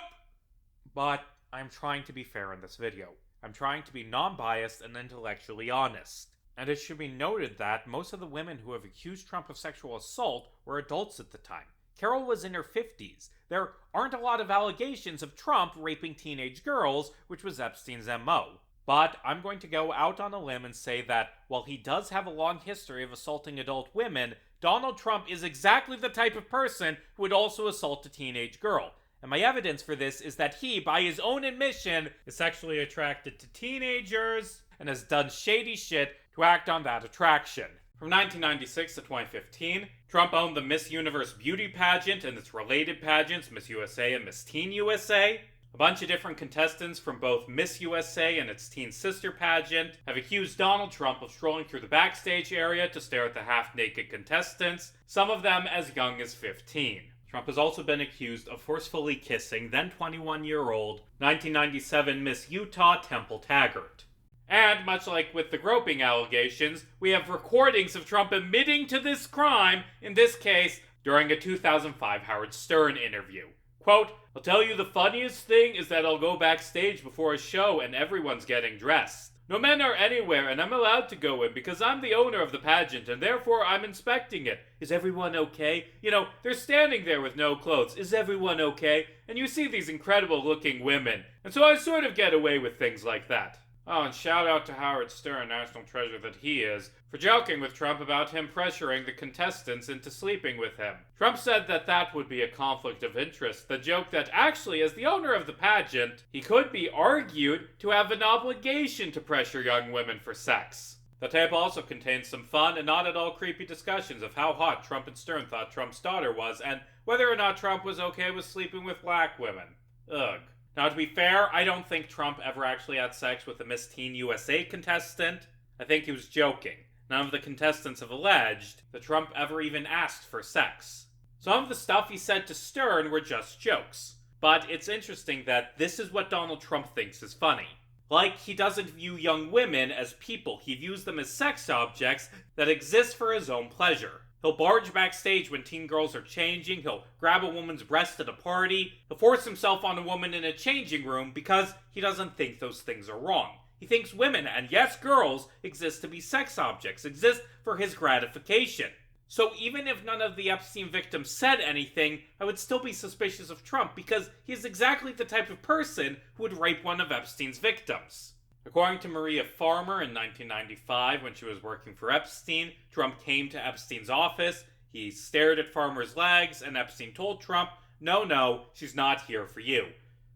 But I'm trying to be fair in this video. I'm trying to be non-biased and intellectually honest. And it should be noted that most of the women who have accused Trump of sexual assault were adults at the time. Carol was in her 50s. There aren't a lot of allegations of Trump raping teenage girls, which was Epstein's MO. But I'm going to go out on a limb and say that while he does have a long history of assaulting adult women, Donald Trump is exactly the type of person who would also assault a teenage girl. And my evidence for this is that he, by his own admission, is sexually attracted to teenagers and has done shady shit to act on that attraction. From 1996 to 2015, Trump owned the Miss Universe beauty pageant and its related pageants, Miss USA and Miss Teen USA. A bunch of different contestants from both Miss USA and its teen sister pageant have accused Donald Trump of strolling through the backstage area to stare at the half-naked contestants, some of them as young as 15. Trump has also been accused of forcefully kissing then 21-year-old 1997 Miss Utah Temple Taggart. And much like with the groping allegations, we have recordings of Trump admitting to this crime, in this case, during a 2005 Howard Stern interview. Quote, "I'll tell you the funniest thing is that I'll go backstage before a show and everyone's getting dressed. No men are anywhere and I'm allowed to go in because I'm the owner of the pageant and therefore I'm inspecting it. Is everyone okay? You know, they're standing there with no clothes. Is everyone okay? And you see these incredible looking women. And so I sort of get away with things like that." Oh, and shout out to Howard Stern, national treasure that he is, for joking with Trump about him pressuring the contestants into sleeping with him. Trump said that that would be a conflict of interest, the joke that actually, as the owner of the pageant, he could be argued to have an obligation to pressure young women for sex. The tape also contains some fun and not at all creepy discussions of how hot Trump and Stern thought Trump's daughter was, and whether or not Trump was okay with sleeping with black women. Ugh. Now, to be fair, I don't think Trump ever actually had sex with a Miss Teen USA contestant. I think he was joking. None of the contestants have alleged that Trump ever even asked for sex. Some of the stuff he said to Stern were just jokes. But it's interesting that this is what Donald Trump thinks is funny. Like, he doesn't view young women as people. He views them as sex objects that exist for his own pleasure. He'll barge backstage when teen girls are changing, he'll grab a woman's breast at a party, he'll force himself on a woman in a changing room because he doesn't think those things are wrong. He thinks women, and yes, girls, exist to be sex objects, exist for his gratification. So even if none of the Epstein victims said anything, I would still be suspicious of Trump because he is exactly the type of person who would rape one of Epstein's victims. According to Maria Farmer in 1995, when she was working for Epstein, Trump came to Epstein's office, he stared at Farmer's legs, and Epstein told Trump, no, she's not here for you.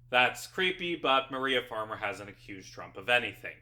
That's creepy, but Maria Farmer hasn't accused Trump of anything.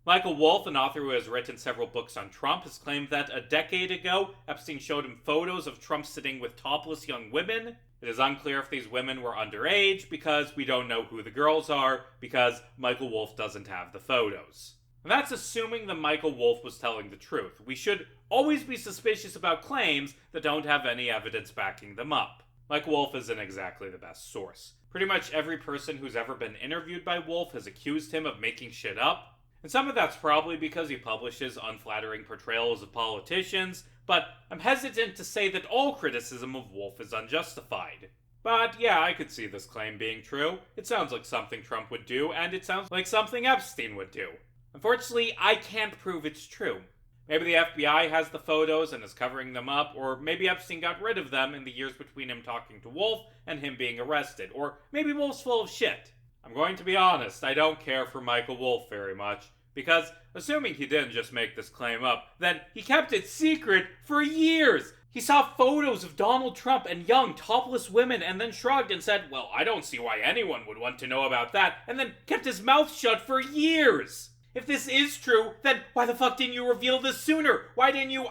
Michael Wolff, an author who has written several books on Trump, has claimed that a decade ago, Epstein showed him photos of Trump sitting with topless young women. It is unclear if these women were underage because we don't know who the girls are because Michael Wolff doesn't have the photos. And that's assuming that Michael Wolff was telling the truth. We should always be suspicious about claims that don't have any evidence backing them up. Michael Wolff isn't exactly the best source. Pretty much every person who's ever been interviewed by Wolff has accused him of making shit up. And some of that's probably because he publishes unflattering portrayals of politicians, but I'm hesitant to say that all criticism of Wolff is unjustified. But yeah, I could see this claim being true. It sounds like something Trump would do, and it sounds like something Epstein would do. Unfortunately, I can't prove it's true. Maybe the FBI has the photos and is covering them up, or maybe Epstein got rid of them in the years between him talking to Wolff and him being arrested, or maybe Wolff's full of shit. I'm going to be honest, I don't care for Michael Wolff very much, because assuming he didn't just make this claim up, then he kept it secret for years. He saw photos of Donald Trump and young, topless women and then shrugged and said, well, I don't see why anyone would want to know about that, and then kept his mouth shut for years. If this is true, then why the fuck didn't you reveal this sooner? Why didn't you,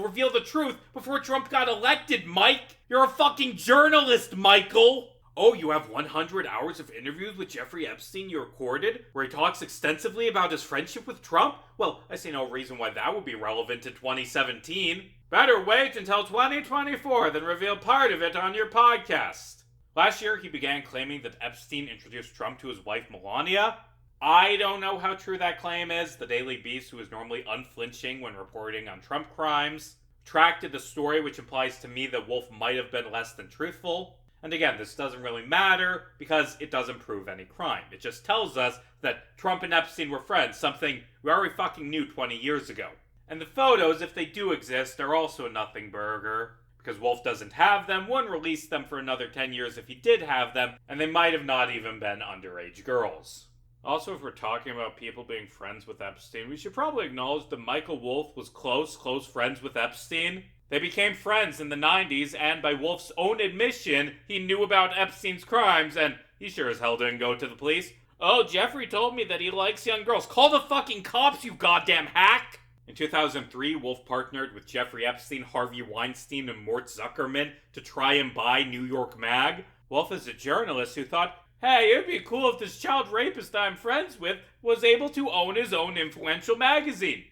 reveal the truth before Trump got elected, Mike? You're a fucking journalist, Michael! Oh, you have 100 hours of interviews with Jeffrey Epstein you recorded, where he talks extensively about his friendship with Trump? Well, I see no reason why that would be relevant in 2017. Better wait until 2024 than reveal part of it on your podcast. Last year, he began claiming that Epstein introduced Trump to his wife Melania. I don't know how true that claim is. The Daily Beast, who is normally unflinching when reporting on Trump crimes, retracted the story, which implies to me that Wolf might have been less than truthful. And again, this doesn't really matter because it doesn't prove any crime. It just tells us that Trump and Epstein were friends, something we already fucking knew 20 years ago. And the photos, if they do exist, are also a nothing burger. Because Wolf doesn't have them, wouldn't release them for another 10 years if he did have them, and they might have not even been underage girls. Also, if we're talking about people being friends with Epstein, we should probably acknowledge that Michael Wolff was close friends with Epstein. They became friends in the 90s, and by Wolff's own admission, he knew about Epstein's crimes, and he sure as hell didn't go to the police. Oh, Jeffrey told me that he likes young girls. Call the fucking cops, you goddamn hack! In 2003, Wolff partnered with Jeffrey Epstein, Harvey Weinstein, and Mort Zuckerman to try and buy New York Mag. Wolff is a journalist who thought, hey, it'd be cool if this child rapist I'm friends with was able to own his own influential magazine.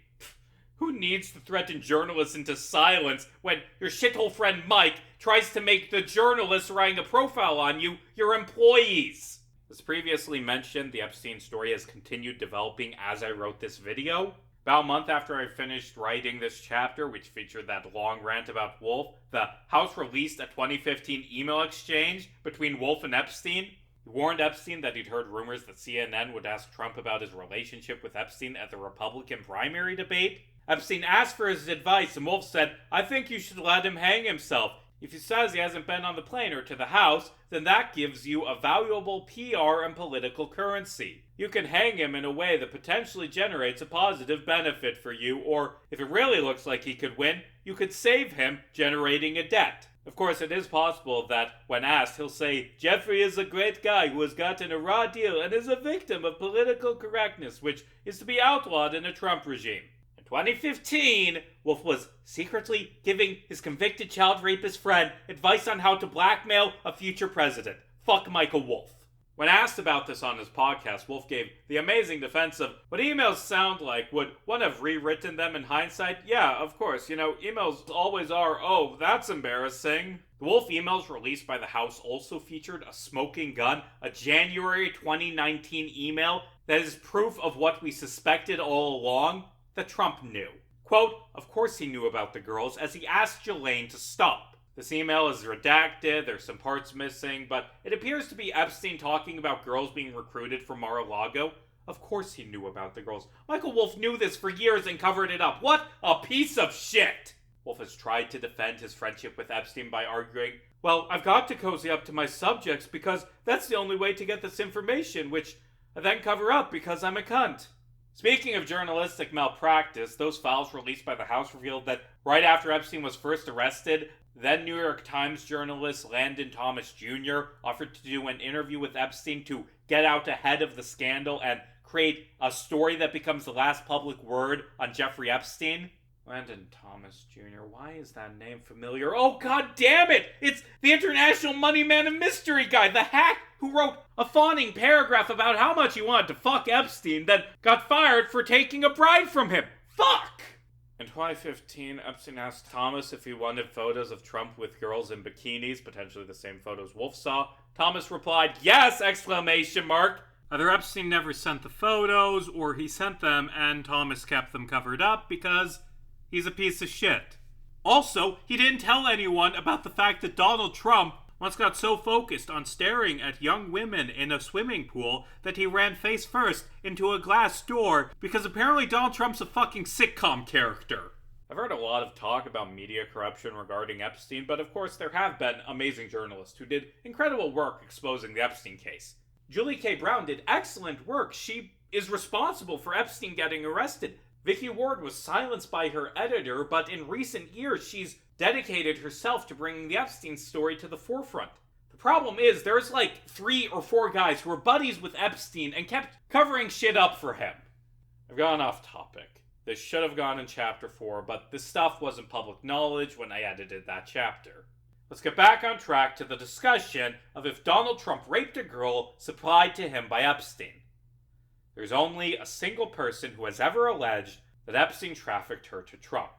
Who needs to threaten journalists into silence when your shithole friend Mike tries to make the journalists writing a profile on you your employees? As previously mentioned, the Epstein story has continued developing as I wrote this video. About a month after I finished writing this chapter, which featured that long rant about Wolff, the House released a 2015 email exchange between Wolff and Epstein. He warned Epstein that he'd heard rumors that CNN would ask Trump about his relationship with Epstein at the Republican primary debate. Epstein asked for his advice, and Wolff said, I think you should let him hang himself. If he says he hasn't been on the plane or to the House, then that gives you a valuable PR and political currency. You can hang him in a way that potentially generates a positive benefit for you, or if it really looks like he could win, you could save him generating a debt. Of course, it is possible that, when asked, he'll say, Jeffrey is a great guy who has gotten a raw deal and is a victim of political correctness, which is to be outlawed in a Trump regime. In 2015, Wolff was secretly giving his convicted child rapist friend advice on how to blackmail a future president. Fuck Michael Wolff. When asked about this on his podcast, Wolff gave the amazing defense of what emails sound like. Would one have rewritten them in hindsight? Yeah, of course. Emails always are, oh, that's embarrassing. The Wolff emails released by the House also featured a smoking gun, a January 2019 email that is proof of what we suspected all along, that Trump knew. Quote, of course he knew about the girls as he asked Ghislaine to stop. This email is redacted, there's some parts missing, but it appears to be Epstein talking about girls being recruited from Mar-a-Lago. Of course he knew about the girls. Michael Wolff knew this for years and covered it up. What a piece of shit! Wolff has tried to defend his friendship with Epstein by arguing, well, I've got to cozy up to my subjects because that's the only way to get this information, which I then cover up because I'm a cunt. Speaking of journalistic malpractice, those files released by the House revealed that right after Epstein was first arrested, then New York Times journalist Landon Thomas Jr. offered to do an interview with Epstein to get out ahead of the scandal and create a story that becomes the last public word on Jeffrey Epstein. Landon Thomas Jr., why is that name familiar? Oh, god damn it! It's the international money man and mystery guy, the hack who wrote a fawning paragraph about how much he wanted to fuck Epstein, then got fired for taking a bribe from him. Fuck! In 2015, Epstein asked Thomas if he wanted photos of Trump with girls in bikinis, potentially the same photos Wolff saw. Thomas replied, yes! Exclamation mark. Either Epstein never sent the photos, or he sent them and Thomas kept them covered up because he's a piece of shit. Also, he didn't tell anyone about the fact that Donald Trump once got so focused on staring at young women in a swimming pool that he ran face first into a glass door because apparently Donald Trump's a fucking sitcom character. I've heard a lot of talk about media corruption regarding Epstein, but of course there have been amazing journalists who did incredible work exposing the Epstein case. Julie K. Brown did excellent work. She is responsible for Epstein getting arrested. Vicky Ward was silenced by her editor, but in recent years she's dedicated herself to bringing the Epstein story to the forefront. The problem is there's like 3 or 4 guys who were buddies with Epstein and kept covering shit up for him. I've gone off topic. This should have gone in chapter 4, but this stuff wasn't public knowledge when I edited that chapter. Let's get back on track to the discussion of if Donald Trump raped a girl supplied to him by Epstein. There's only a single person who has ever alleged that Epstein trafficked her to Trump.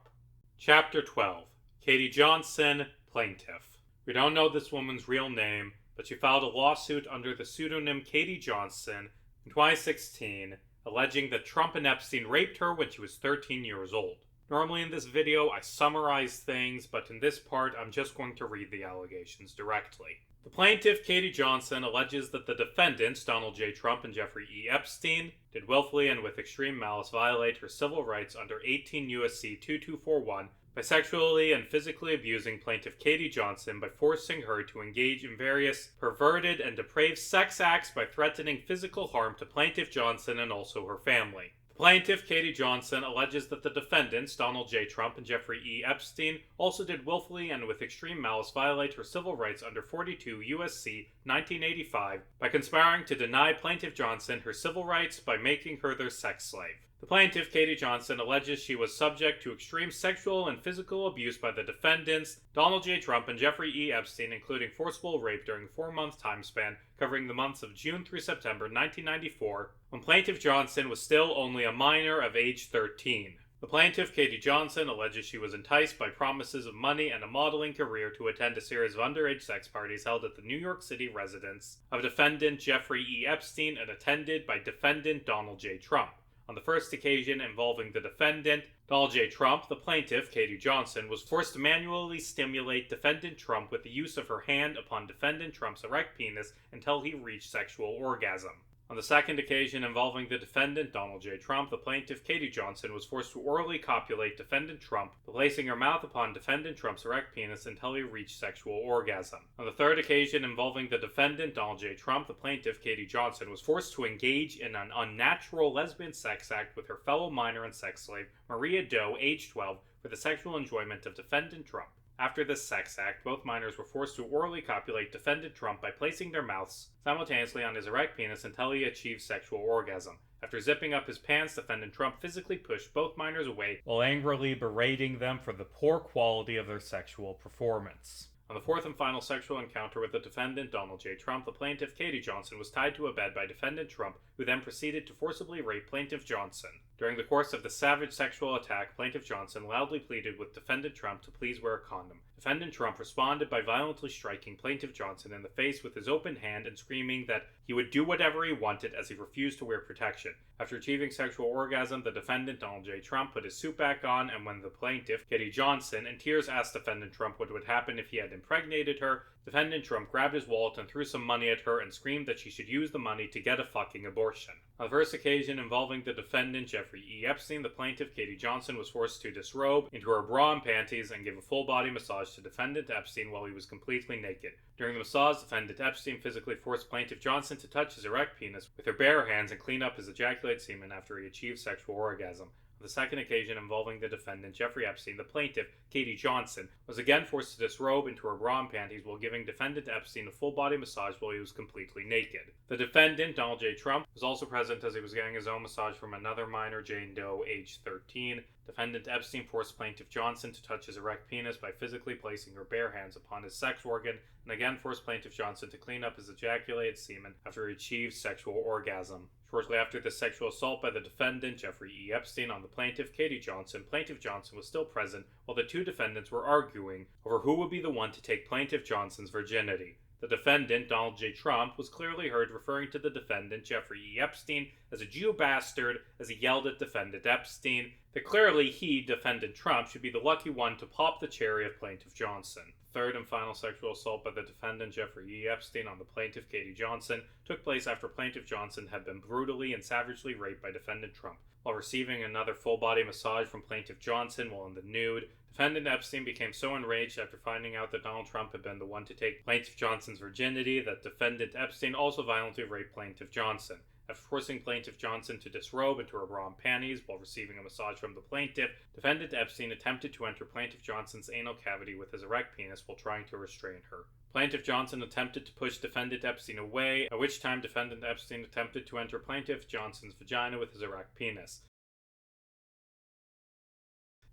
Chapter 12. Katie Johnson, plaintiff. We don't know this woman's real name, but she filed a lawsuit under the pseudonym Katie Johnson in 2016, alleging that Trump and Epstein raped her when she was 13 years old. Normally in this video, I summarize things, but in this part, I'm just going to read the allegations directly. The plaintiff, Katie Johnson, alleges that the defendants, Donald J. Trump and Jeffrey E. Epstein, did willfully and with extreme malice violate her civil rights under 18 U.S.C. 2241 by sexually and physically abusing plaintiff Katie Johnson by forcing her to engage in various perverted and depraved sex acts by threatening physical harm to plaintiff Johnson and also her family. Plaintiff Katie Johnson alleges that the defendants, Donald J. Trump and Jeffrey E. Epstein, also did willfully and with extreme malice violate her civil rights under 42 U.S.C. 1985 by conspiring to deny plaintiff Johnson her civil rights by making her their sex slave. The plaintiff, Katie Johnson, alleges she was subject to extreme sexual and physical abuse by the defendants, Donald J. Trump and Jeffrey E. Epstein, including forcible rape during a 4-month time span covering the months of June through September 1994, when plaintiff Johnson was still only a minor of age 13. The plaintiff, Katie Johnson, alleges she was enticed by promises of money and a modeling career to attend a series of underage sex parties held at the New York City residence of defendant Jeffrey E. Epstein and attended by defendant Donald J. Trump. On the first occasion involving the defendant, Donald J. Trump, the plaintiff, Katie Johnson, was forced to manually stimulate defendant Trump with the use of her hand upon defendant Trump's erect penis until he reached sexual orgasm. On the second occasion involving the defendant, Donald J. Trump, the plaintiff, Katie Johnson, was forced to orally copulate defendant Trump, placing her mouth upon defendant Trump's erect penis until he reached sexual orgasm. On the third occasion involving the defendant, Donald J. Trump, the plaintiff, Katie Johnson, was forced to engage in an unnatural lesbian sex act with her fellow minor and sex slave, Maria Doe, age 12, for the sexual enjoyment of defendant Trump. After this sex act, both minors were forced to orally copulate defendant Trump by placing their mouths simultaneously on his erect penis until he achieved sexual orgasm. After zipping up his pants, defendant Trump physically pushed both minors away while angrily berating them for the poor quality of their sexual performance. On the fourth and final sexual encounter with the defendant, Donald J. Trump, the plaintiff, Katie Johnson, was tied to a bed by defendant Trump, who then proceeded to forcibly rape plaintiff Johnson. During the course of the savage sexual attack, plaintiff Johnson loudly pleaded with defendant Trump to please wear a condom. Defendant Trump responded by violently striking plaintiff Johnson in the face with his open hand and screaming that he would do whatever he wanted as he refused to wear protection. After achieving sexual orgasm, the defendant, Donald J. Trump, put his suit back on, and when the plaintiff, Katie Johnson, in tears asked defendant Trump what would happen if he had impregnated her, defendant Trump grabbed his wallet and threw some money at her and screamed that she should use the money to get a fucking abortion. On the first occasion involving the defendant, Jeffrey E. Epstein, the plaintiff, Katie Johnson, was forced to disrobe into her bra and panties and give a full-body massage to defendant Epstein while he was completely naked. During the massage, defendant Epstein physically forced plaintiff Johnson to touch his erect penis with her bare hands and clean up his ejaculated semen after he achieved sexual orgasm. On the second occasion involving the defendant, Jeffrey Epstein, the plaintiff, Katie Johnson, was again forced to disrobe into her bra and panties while giving defendant Epstein a full-body massage while he was completely naked. The defendant, Donald J. Trump, was also present as he was getting his own massage from another minor, Jane Doe, age 13. Defendant Epstein forced plaintiff Johnson to touch his erect penis by physically placing her bare hands upon his sex organ, and again forced plaintiff Johnson to clean up his ejaculated semen after he achieved sexual orgasm. Shortly after the sexual assault by the defendant, Jeffrey E. Epstein, on the plaintiff, Katie Johnson, plaintiff Johnson was still present while the two defendants were arguing over who would be the one to take plaintiff Johnson's virginity. The defendant, Donald J. Trump, was clearly heard referring to the defendant, Jeffrey E. Epstein, as a Jew bastard as he yelled at defendant Epstein that clearly he, defendant Trump, should be the lucky one to pop the cherry of plaintiff Johnson. Third and final sexual assault by the defendant, Jeffrey E. Epstein, on the plaintiff, Katie Johnson, took place after plaintiff Johnson had been brutally and savagely raped by defendant Trump. While receiving another full-body massage from plaintiff Johnson while in the nude, defendant Epstein became so enraged after finding out that Donald Trump had been the one to take plaintiff Johnson's virginity that defendant Epstein also violently raped plaintiff Johnson. After forcing plaintiff Johnson to disrobe into her bra and panties while receiving a massage from the plaintiff, defendant Epstein attempted to enter plaintiff Johnson's anal cavity with his erect penis while trying to restrain her. Plaintiff Johnson attempted to push defendant Epstein away, at which time defendant Epstein attempted to enter plaintiff Johnson's vagina with his erect penis.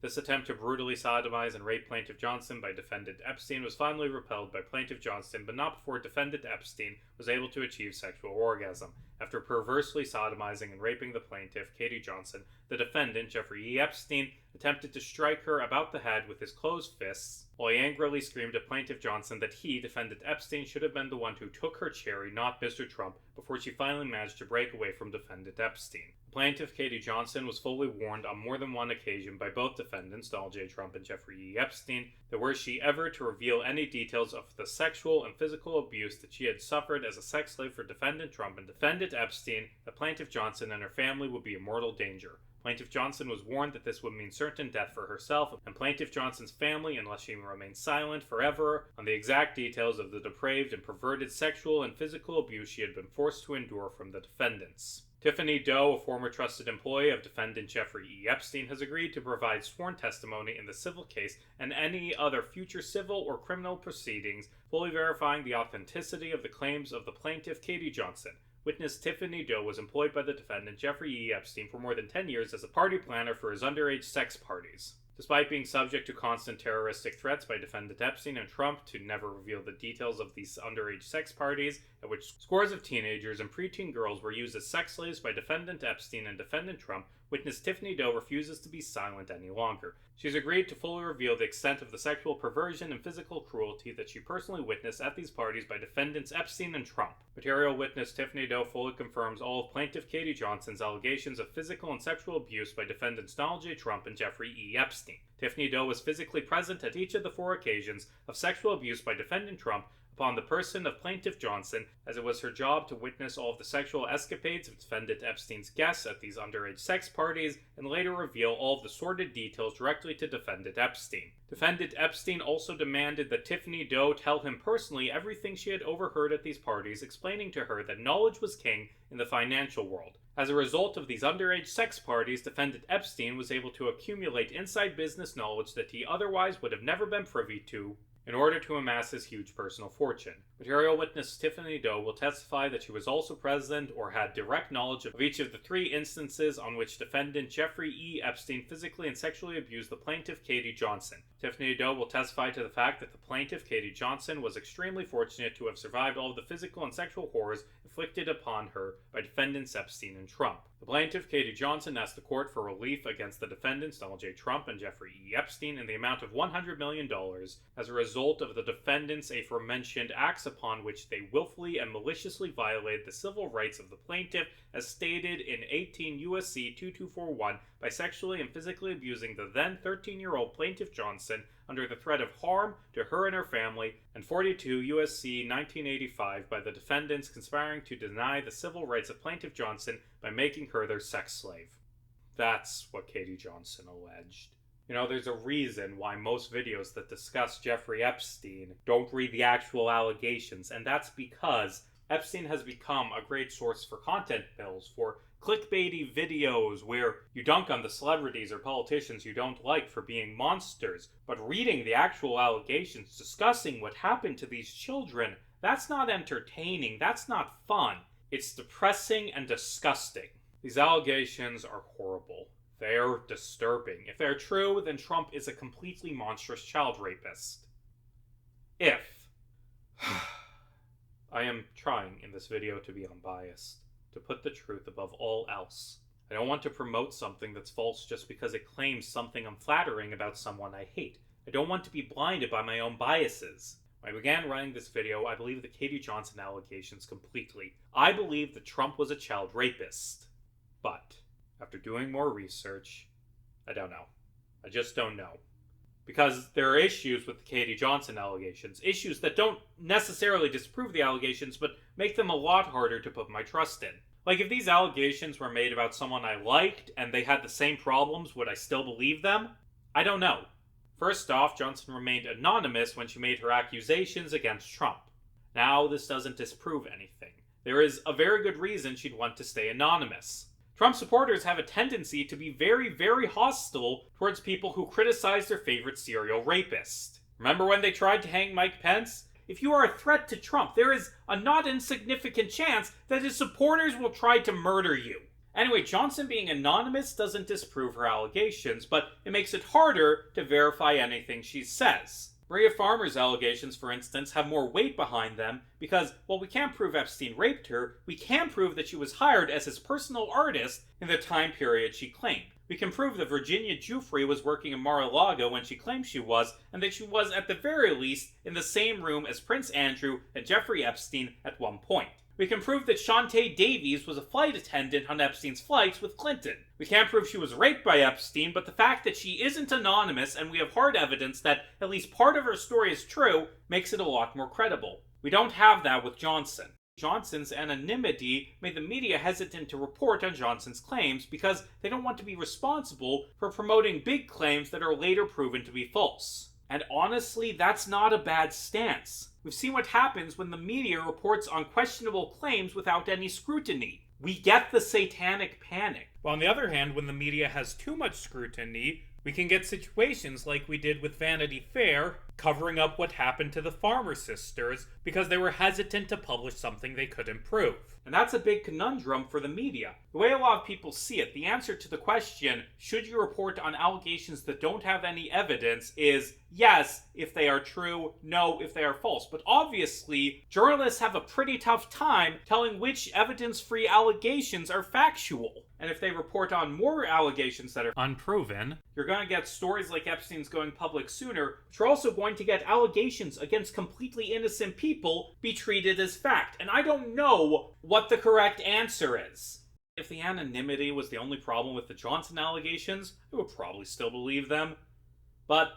This attempt to brutally sodomize and rape plaintiff Johnson by defendant Epstein was finally repelled by plaintiff Johnson, but not before defendant Epstein was able to achieve sexual orgasm. after perversely sodomizing and raping the plaintiff, Katie Johnson. The defendant, Jeffrey E. Epstein, attempted to strike her about the head with his closed fists, while he angrily screamed at Plaintiff Johnson that he, defendant Epstein, should have been the one who took her cherry, not Mr. Trump, before she finally managed to break away from defendant Epstein. Plaintiff Katie Johnson was fully warned on more than one occasion by both defendants, Donald J. Trump and Jeffrey E. Epstein, that were she ever to reveal any details of the sexual and physical abuse that she had suffered as a sex slave for defendant Trump and defendant Epstein, that Plaintiff Johnson and her family would be in mortal danger. Plaintiff Johnson was warned that this would mean certain death for herself and Plaintiff Johnson's family unless she remained silent forever on the exact details of the depraved and perverted sexual and physical abuse she had been forced to endure from the defendants. Tiffany Doe, a former trusted employee of defendant Jeffrey E. Epstein, has agreed to provide sworn testimony in the civil case and any other future civil or criminal proceedings, fully verifying the authenticity of the claims of the plaintiff Katie Johnson. Witness Tiffany Doe was employed by the defendant Jeffrey E. Epstein for more than 10 years as a party planner for his underage sex parties. Despite being subject to constant terroristic threats by defendant Epstein and Trump to never reveal the details of these underage sex parties, at which scores of teenagers and preteen girls were used as sex slaves by defendant Epstein and defendant Trump, witness Tiffany Doe refuses to be silent any longer. She's agreed to fully reveal the extent of the sexual perversion and physical cruelty that she personally witnessed at these parties by defendants Epstein and Trump. Material witness Tiffany Doe fully confirms all of plaintiff Katie Johnson's allegations of physical and sexual abuse by defendants Donald J. Trump and Jeffrey E. Epstein. Tiffany Doe was physically present at each of the 4 occasions of sexual abuse by defendant Trump upon the person of plaintiff Johnson, as it was her job to witness all of the sexual escapades of defendant Epstein's guests at these underage sex parties, and later reveal all of the sordid details directly to defendant Epstein. Defendant Epstein also demanded that Tiffany Doe tell him personally everything she had overheard at these parties, explaining to her that knowledge was king in the financial world. As a result of these underage sex parties, defendant Epstein was able to accumulate inside business knowledge that he otherwise would have never been privy to, in order to amass his huge personal fortune. Material witness Tiffany Doe will testify that she was also present or had direct knowledge of each of the 3 instances on which defendant Jeffrey E. Epstein physically and sexually abused the plaintiff Katie Johnson. Tiffany Doe will testify to the fact that the plaintiff Katie Johnson was extremely fortunate to have survived all of the physical and sexual horrors inflicted upon her by defendants Epstein and Trump. The plaintiff Katie Johnson asked the court for relief against the defendants Donald J. Trump and Jeffrey E. Epstein in the amount of $100 million as a result of the defendants' aforementioned acts upon which they willfully and maliciously violated the civil rights of the plaintiff as stated in 18 U.S.C. 2241 by sexually and physically abusing the then 13-year-old plaintiff Johnson under the threat of harm to her and her family, and 42 U.S.C. 1985 by the defendants conspiring to deny the civil rights of plaintiff Johnson by making her their sex slave. That's what Katie Johnson alleged. You know, there's a reason why most videos that discuss Jeffrey Epstein don't read the actual allegations, and that's because Epstein has become a great source for content bills, for clickbaity videos where you dunk on the celebrities or politicians you don't like for being monsters, but reading the actual allegations, discussing what happened to these children, that's not entertaining, that's not fun. It's depressing and disgusting. These allegations are horrible. They're disturbing. If they're true, then Trump is a completely monstrous child rapist. If. I am trying in this video to be unbiased, to put the truth above all else. I don't want to promote something that's false just because it claims something unflattering about someone I hate. I don't want to be blinded by my own biases. When I began writing this video, I believed the Katie Johnson allegations completely. I believed that Trump was a child rapist. But after doing more research, I don't know. I just don't know. Because there are issues with the Katie Johnson allegations. Issues that don't necessarily disprove the allegations, but make them a lot harder to put my trust in. Like, if these allegations were made about someone I liked, and they had the same problems, would I still believe them? I don't know. First off, Johnson remained anonymous when she made her accusations against Trump. Now, this doesn't disprove anything. There is a very good reason she'd want to stay anonymous. Trump supporters have a tendency to be very, very hostile towards people who criticize their favorite serial rapist. Remember when they tried to hang Mike Pence? If you are a threat to Trump, there is a not insignificant chance that his supporters will try to murder you. Anyway, Johnson being anonymous doesn't disprove her allegations, but it makes it harder to verify anything she says. Maria Farmer's allegations, for instance, have more weight behind them because, while we can't prove Epstein raped her, we can prove that she was hired as his personal artist in the time period she claimed. We can prove that Virginia Giuffre was working in Mar-a-Lago when she claimed she was, and that she was, at the very least, in the same room as Prince Andrew and Jeffrey Epstein at one point. We can prove that Shantae Davies was a flight attendant on Epstein's flights with Clinton. We can't prove she was raped by Epstein, but the fact that she isn't anonymous and we have hard evidence that at least part of her story is true makes it a lot more credible. We don't have that with Johnson. Johnson's anonymity made the media hesitant to report on Johnson's claims because they don't want to be responsible for promoting big claims that are later proven to be false. And honestly, that's not a bad stance. We've seen what happens when the media reports on questionable claims without any scrutiny. We get the satanic panic. While on the other hand, when the media has too much scrutiny, we can get situations like we did with Vanity Fair, covering up what happened to the Farmer sisters because they were hesitant to publish something they couldn't prove. And that's a big conundrum for the media. The way a lot of people see it, the answer to the question, should you report on allegations that don't have any evidence, is yes, if they are true, no, if they are false. But obviously, journalists have a pretty tough time telling which evidence-free allegations are factual. And if they report on more allegations that are unproven, you're going to get stories like Epstein's going public sooner, but you're also going to get allegations against completely innocent people be treated as fact. And I don't know what the correct answer is. If the anonymity was the only problem with the Johnson allegations, I would probably still believe them. But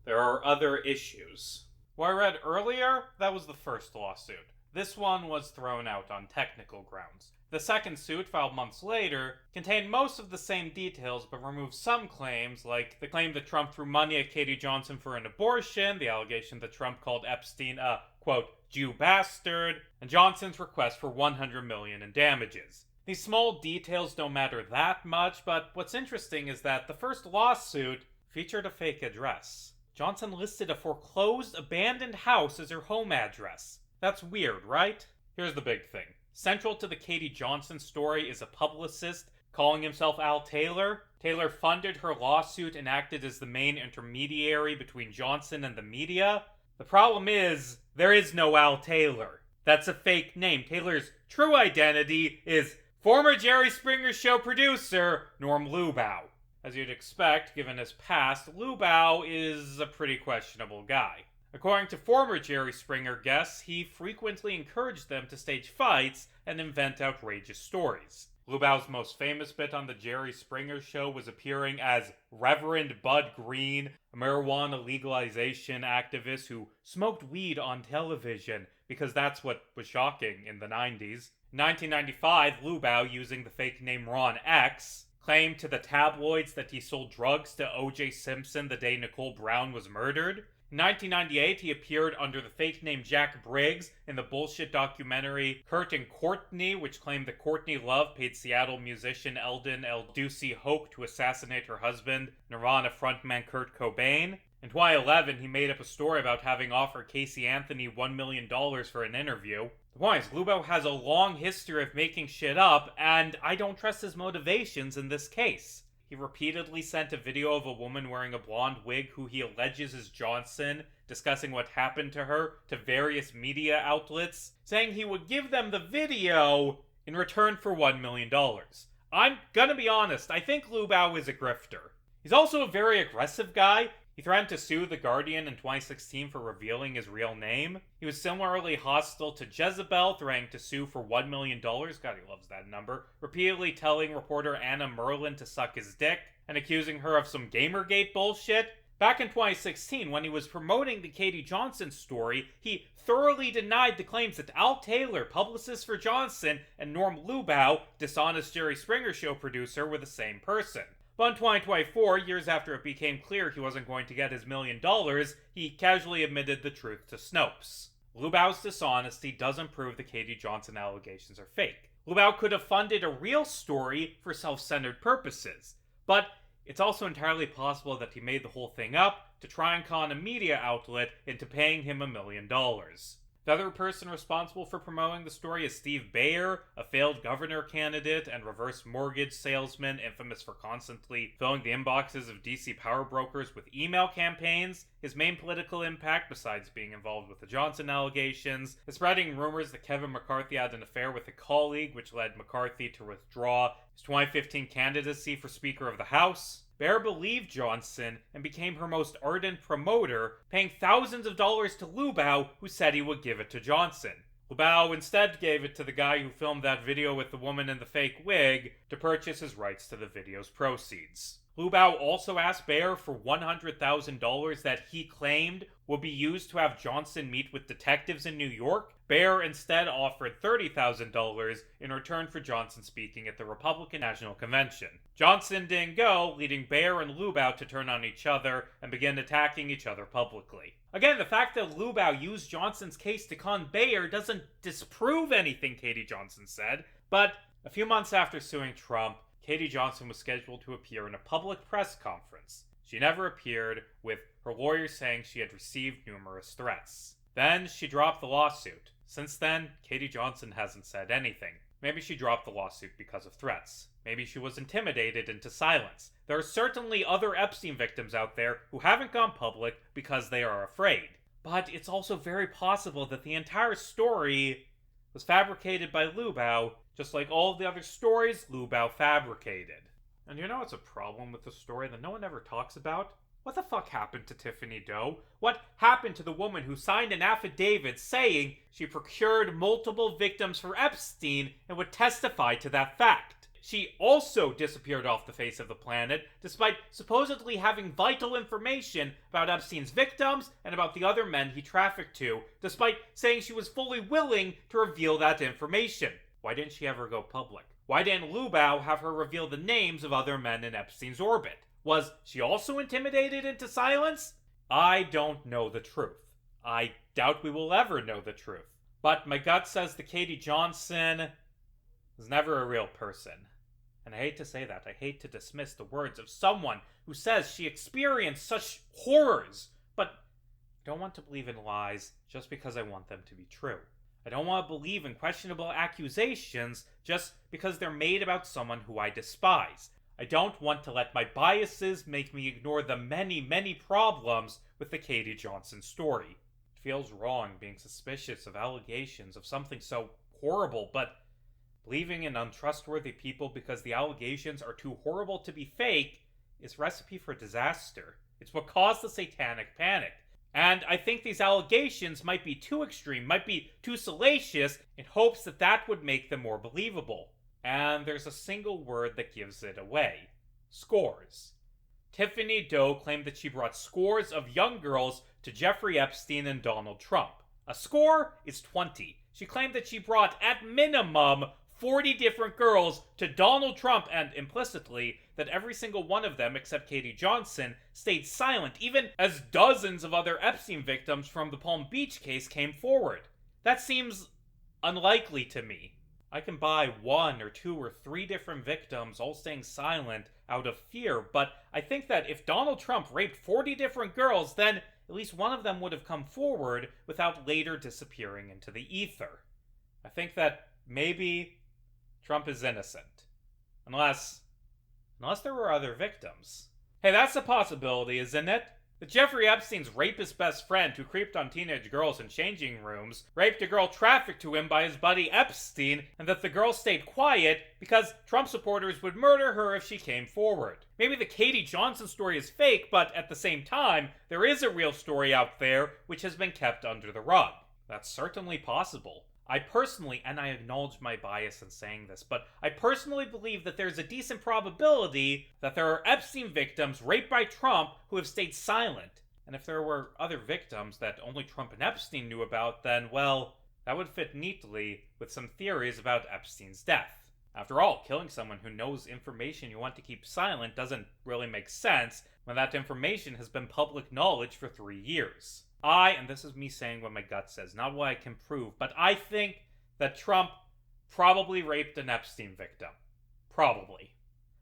there are other issues. What I read earlier, that was the first lawsuit. This one was thrown out on technical grounds. The second suit, filed months later, contained most of the same details but removed some claims, like the claim that Trump threw money at Katie Johnson for an abortion, the allegation that Trump called Epstein a, quote, Jew bastard, and Johnson's request for $100 million in damages. These small details don't matter that much, but what's interesting is that the first lawsuit featured a fake address. Johnson listed a foreclosed, abandoned house as her home address. That's weird, right? Here's the big thing. Central to the Katie Johnson story is a publicist calling himself Al Taylor. Taylor funded her lawsuit and acted as the main intermediary between Johnson and the media. The problem is, there is no Al Taylor. That's a fake name. Taylor's true identity is former Jerry Springer Show producer Norm Lubow. As you'd expect, given his past, Lubow is a pretty questionable guy. According to former Jerry Springer guests, he frequently encouraged them to stage fights and invent outrageous stories. Lubow's most famous bit on the Jerry Springer Show was appearing as Reverend Bud Green, a marijuana legalization activist who smoked weed on television because that's what was shocking in the 90s. In 1995, Lubow, using the fake name Ron X, claimed to the tabloids that he sold drugs to O.J. Simpson the day Nicole Brown was murdered. In 1998, he appeared under the fake name Jack Briggs in the bullshit documentary Kurt and Courtney, which claimed that Courtney Love paid Seattle musician Eldon El Ducey Hoke to assassinate her husband, Nirvana frontman Kurt Cobain. In 2011, he made up a story about having offered Casey Anthony $1 million for an interview. The point is, Lubow has a long history of making shit up, and I don't trust his motivations in this case. He repeatedly sent a video of a woman wearing a blonde wig who he alleges is Johnson, discussing what happened to her, to various media outlets, saying he would give them the video in return for $1 million. I'm gonna be honest, I think Lubow is a grifter. He's also a very aggressive guy. He threatened to sue The Guardian in 2016 for revealing his real name. He was similarly hostile to Jezebel, threatening to sue for $1 million, God, he loves that number, repeatedly telling reporter Anna Merlin to suck his dick, and accusing her of some Gamergate bullshit. Back in 2016, when he was promoting the Katie Johnson story, he thoroughly denied the claims that Al Taylor, publicist for Johnson, and Norm Lubow, dishonest Jerry Springer Show producer, were the same person. But in 2024, years after it became clear he wasn't going to get his $1 million, he casually admitted the truth to Snopes. Lubow's dishonesty doesn't prove the Katie Johnson allegations are fake. Lubow could have funded a real story for self-centered purposes, but it's also entirely possible that he made the whole thing up to try and con a media outlet into paying him $1 million. The other person responsible for promoting the story is Steve Bayer, a failed governor candidate and reverse mortgage salesman infamous for constantly filling the inboxes of DC power brokers with email campaigns. His main political impact, besides being involved with the Johnson allegations, is spreading rumors that Kevin McCarthy had an affair with a colleague, which led McCarthy to withdraw his 2015 candidacy for Speaker of the House. Baer believed Johnson and became her most ardent promoter, paying thousands of dollars to Lubau, who said he would give it to Johnson. Lubau instead gave it to the guy who filmed that video with the woman in the fake wig to purchase his rights to the video's proceeds. Lubau also asked Baer for $100,000 that he claimed would be used to have Johnson meet with detectives in New York. Baer instead offered $30,000 in return for Johnson speaking at the Republican National Convention. Johnson didn't go, leading Baer and Lubau to turn on each other and begin attacking each other publicly. Again, the fact that Lubau used Johnson's case to con Baer doesn't disprove anything Katie Johnson said, but a few months after suing Trump, Katie Johnson was scheduled to appear in a public press conference. She never appeared, with her lawyer saying she had received numerous threats. Then she dropped the lawsuit. Since then, Katie Johnson hasn't said anything. Maybe she dropped the lawsuit because of threats. Maybe she was intimidated into silence. There are certainly other Epstein victims out there who haven't gone public because they are afraid. But it's also very possible that the entire story was fabricated by Lubau, just like all of the other stories Lubau fabricated. And you know what's a problem with the story that no one ever talks about? What the fuck happened to Tiffany Doe? What happened to the woman who signed an affidavit saying she procured multiple victims for Epstein and would testify to that fact? She also disappeared off the face of the planet, despite supposedly having vital information about Epstein's victims and about the other men he trafficked to, despite saying she was fully willing to reveal that information. Why didn't she ever go public? Why didn't Lubau have her reveal the names of other men in Epstein's orbit? Was she also intimidated into silence? I don't know the truth. I doubt we will ever know the truth. But my gut says that Katie Johnson was never a real person. And I hate to say that. I hate to dismiss the words of someone who says she experienced such horrors. But I don't want to believe in lies just because I want them to be true. I don't want to believe in questionable accusations just because they're made about someone who I despise. I don't want to let my biases make me ignore the many, many problems with the Katie Johnson story. It feels wrong being suspicious of allegations of something so horrible, but believing in untrustworthy people because the allegations are too horrible to be fake is recipe for disaster. It's what caused the satanic panic. And I think these allegations might be too extreme, might be too salacious, in hopes that that would make them more believable. And there's a single word that gives it away. Scores. Tiffany Doe claimed that she brought scores of young girls to Jeffrey Epstein and Donald Trump. A score is 20. She claimed that she brought, at minimum, 40 different girls to Donald Trump, and implicitly that every single one of them, except Katie Johnson, stayed silent, even as dozens of other Epstein victims from the Palm Beach case came forward. That seems unlikely to me. I can buy 1 or 2 or 3 different victims all staying silent out of fear, but I think that if Donald Trump raped 40 different girls, then at least one of them would have come forward without later disappearing into the ether. I think that maybe Trump is innocent. Unless there were other victims. Hey, that's a possibility, isn't it? That Jeffrey Epstein's rapist best friend who creeped on teenage girls in changing rooms raped a girl trafficked to him by his buddy Epstein, and that the girl stayed quiet because Trump supporters would murder her if she came forward. Maybe the Katie Johnson story is fake, but at the same time, there is a real story out there which has been kept under the rug. That's certainly possible. I personally, and I acknowledge my bias in saying this, but I personally believe that there's a decent probability that there are Epstein victims raped by Trump who have stayed silent. And if there were other victims that only Trump and Epstein knew about, then, well, that would fit neatly with some theories about Epstein's death. After all, killing someone who knows information you want to keep silent doesn't really make sense when that information has been public knowledge for 3 years. And this is me saying what my gut says, not what I can prove, but I think that Trump probably raped an Epstein victim. Probably.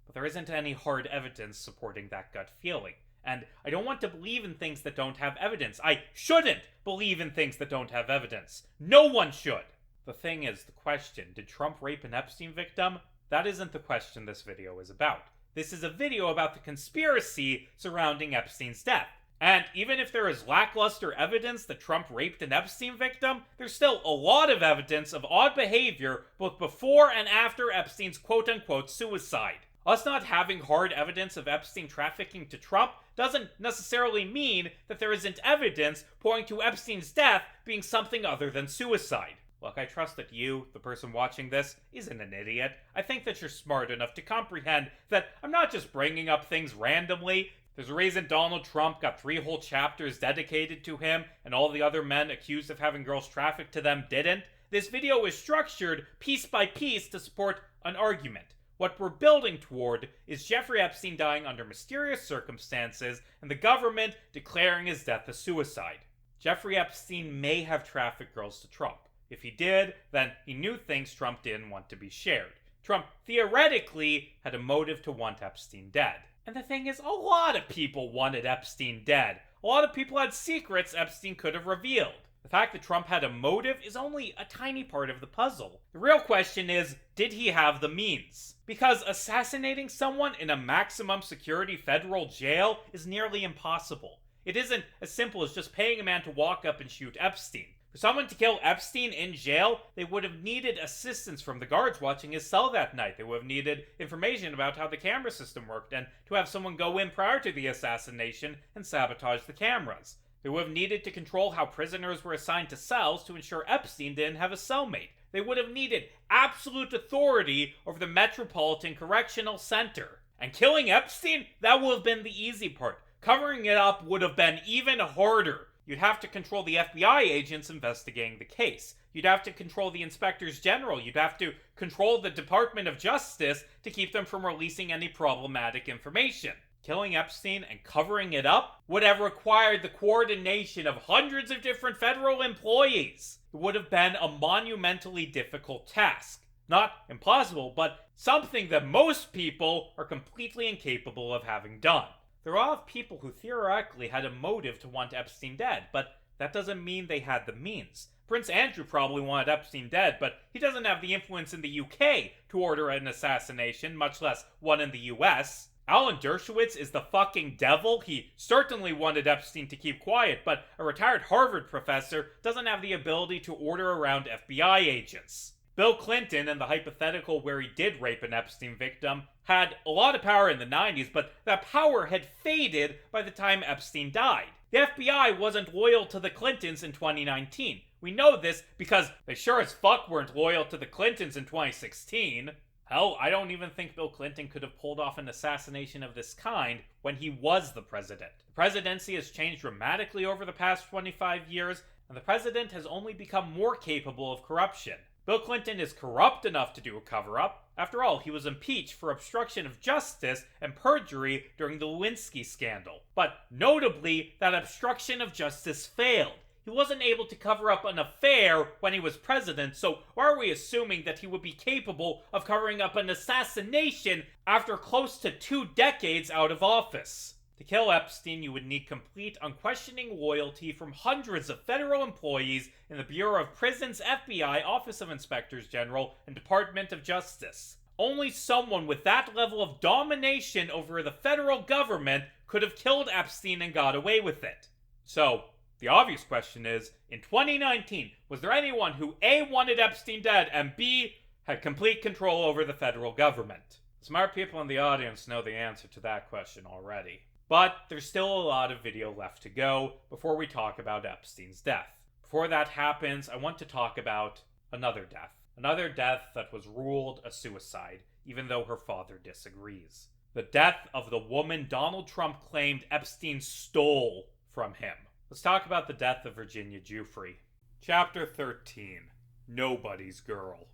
But there isn't any hard evidence supporting that gut feeling. And I don't want to believe in things that don't have evidence. I shouldn't believe in things that don't have evidence. No one should. The thing is, the question, did Trump rape an Epstein victim? That isn't the question this video is about. This is a video about the conspiracy surrounding Epstein's death. And even if there is lackluster evidence that Trump raped an Epstein victim, there's still a lot of evidence of odd behavior both before and after Epstein's quote-unquote suicide. Us not having hard evidence of Epstein trafficking to Trump doesn't necessarily mean that there isn't evidence pointing to Epstein's death being something other than suicide. Look, I trust that you, the person watching this, isn't an idiot. I think that you're smart enough to comprehend that I'm not just bringing up things randomly. There's a reason Donald Trump got 3 whole chapters dedicated to him, and all the other men accused of having girls trafficked to them didn't. This video is structured piece by piece to support an argument. What we're building toward is Jeffrey Epstein dying under mysterious circumstances and the government declaring his death a suicide. Jeffrey Epstein may have trafficked girls to Trump. If he did, then he knew things Trump didn't want to be shared. Trump theoretically had a motive to want Epstein dead. And the thing is, a lot of people wanted Epstein dead. A lot of people had secrets Epstein could have revealed. The fact that Trump had a motive is only a tiny part of the puzzle. The real question is, did he have the means? Because assassinating someone in a maximum security federal jail is nearly impossible. It isn't as simple as just paying a man to walk up and shoot Epstein. For someone to kill Epstein in jail, they would have needed assistance from the guards watching his cell that night. They would have needed information about how the camera system worked and to have someone go in prior to the assassination and sabotage the cameras. They would have needed to control how prisoners were assigned to cells to ensure Epstein didn't have a cellmate. They would have needed absolute authority over the Metropolitan Correctional Center. And killing Epstein? That would have been the easy part. Covering it up would have been even harder. You'd have to control the FBI agents investigating the case. You'd have to control the inspectors general. You'd have to control the Department of Justice to keep them from releasing any problematic information. Killing Epstein and covering it up would have required the coordination of hundreds of different federal employees. It would have been a monumentally difficult task. Not impossible, but something that most people are completely incapable of having done. There are a lot of people who theoretically had a motive to want Epstein dead, but that doesn't mean they had the means. Prince Andrew probably wanted Epstein dead, but he doesn't have the influence in the UK to order an assassination, much less one in the US. Alan Dershowitz is the fucking devil. He certainly wanted Epstein to keep quiet, but a retired Harvard professor doesn't have the ability to order around FBI agents. Bill Clinton, in the hypothetical where he did rape an Epstein victim, had a lot of power in the 90s, but that power had faded by the time Epstein died. The FBI wasn't loyal to the Clintons in 2019. We know this because they sure as fuck weren't loyal to the Clintons in 2016. Hell, I don't even think Bill Clinton could have pulled off an assassination of this kind when he was the president. The presidency has changed dramatically over the past 25 years, and the president has only become more capable of corruption. Bill Clinton is corrupt enough to do a cover-up. After all, he was impeached for obstruction of justice and perjury during the Lewinsky scandal. But notably, that obstruction of justice failed. He wasn't able to cover up an affair when he was president, so why are we assuming that he would be capable of covering up an assassination after close to 2 decades out of office? To kill Epstein, you would need complete, unquestioning loyalty from hundreds of federal employees in the Bureau of Prisons, FBI, Office of Inspectors General, and Department of Justice. Only someone with that level of domination over the federal government could have killed Epstein and got away with it. So, the obvious question is, in 2019, was there anyone who A, wanted Epstein dead, and B, had complete control over the federal government? Smart people in the audience know the answer to that question already. But there's still a lot of video left to go before we talk about Epstein's death. Before that happens, I want to talk about another death. Another death that was ruled a suicide, even though her father disagrees. The death of the woman Donald Trump claimed Epstein stole from him. Let's talk about the death of Virginia Giuffre. Chapter 13. Nobody's Girl.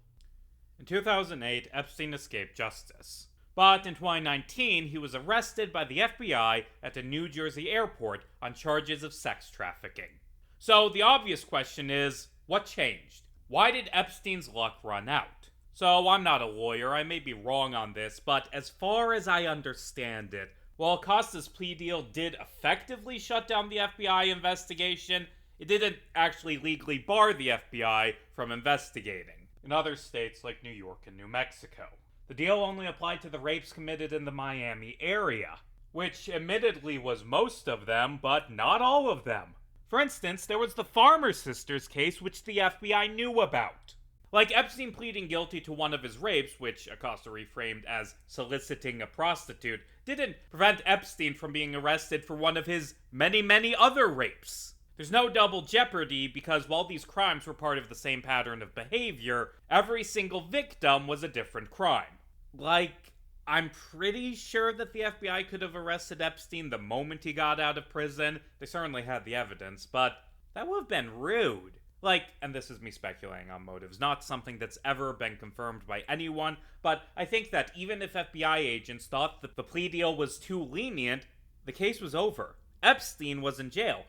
In 2008, Epstein escaped justice. But in 2019, he was arrested by the FBI at a New Jersey airport on charges of sex trafficking. So the obvious question is, what changed? Why did Epstein's luck run out? So I'm not a lawyer, I may be wrong on this, but as far as I understand it, While Acosta's plea deal did effectively shut down the FBI investigation, it didn't actually legally bar the FBI from investigating. In other states like New York and New Mexico, the deal only applied to the rapes committed in the Miami area, which admittedly was most of them, but not all of them. For instance, there was the Farmer Sisters case, which the FBI knew about. Like Epstein pleading guilty to one of his rapes, which Acosta reframed as soliciting a prostitute, didn't prevent Epstein from being arrested for one of his many other rapes. There's no double jeopardy because while these crimes were part of the same pattern of behavior, every single victim was a different crime. Like, I'm pretty sure that the FBI could have arrested Epstein the moment he got out of prison. They certainly had the evidence, but that would have been rude. Like, and this is me speculating on motives, not something that's ever been confirmed by anyone, but I think that even if FBI agents thought that the plea deal was too lenient, the case was over. Epstein was in jail.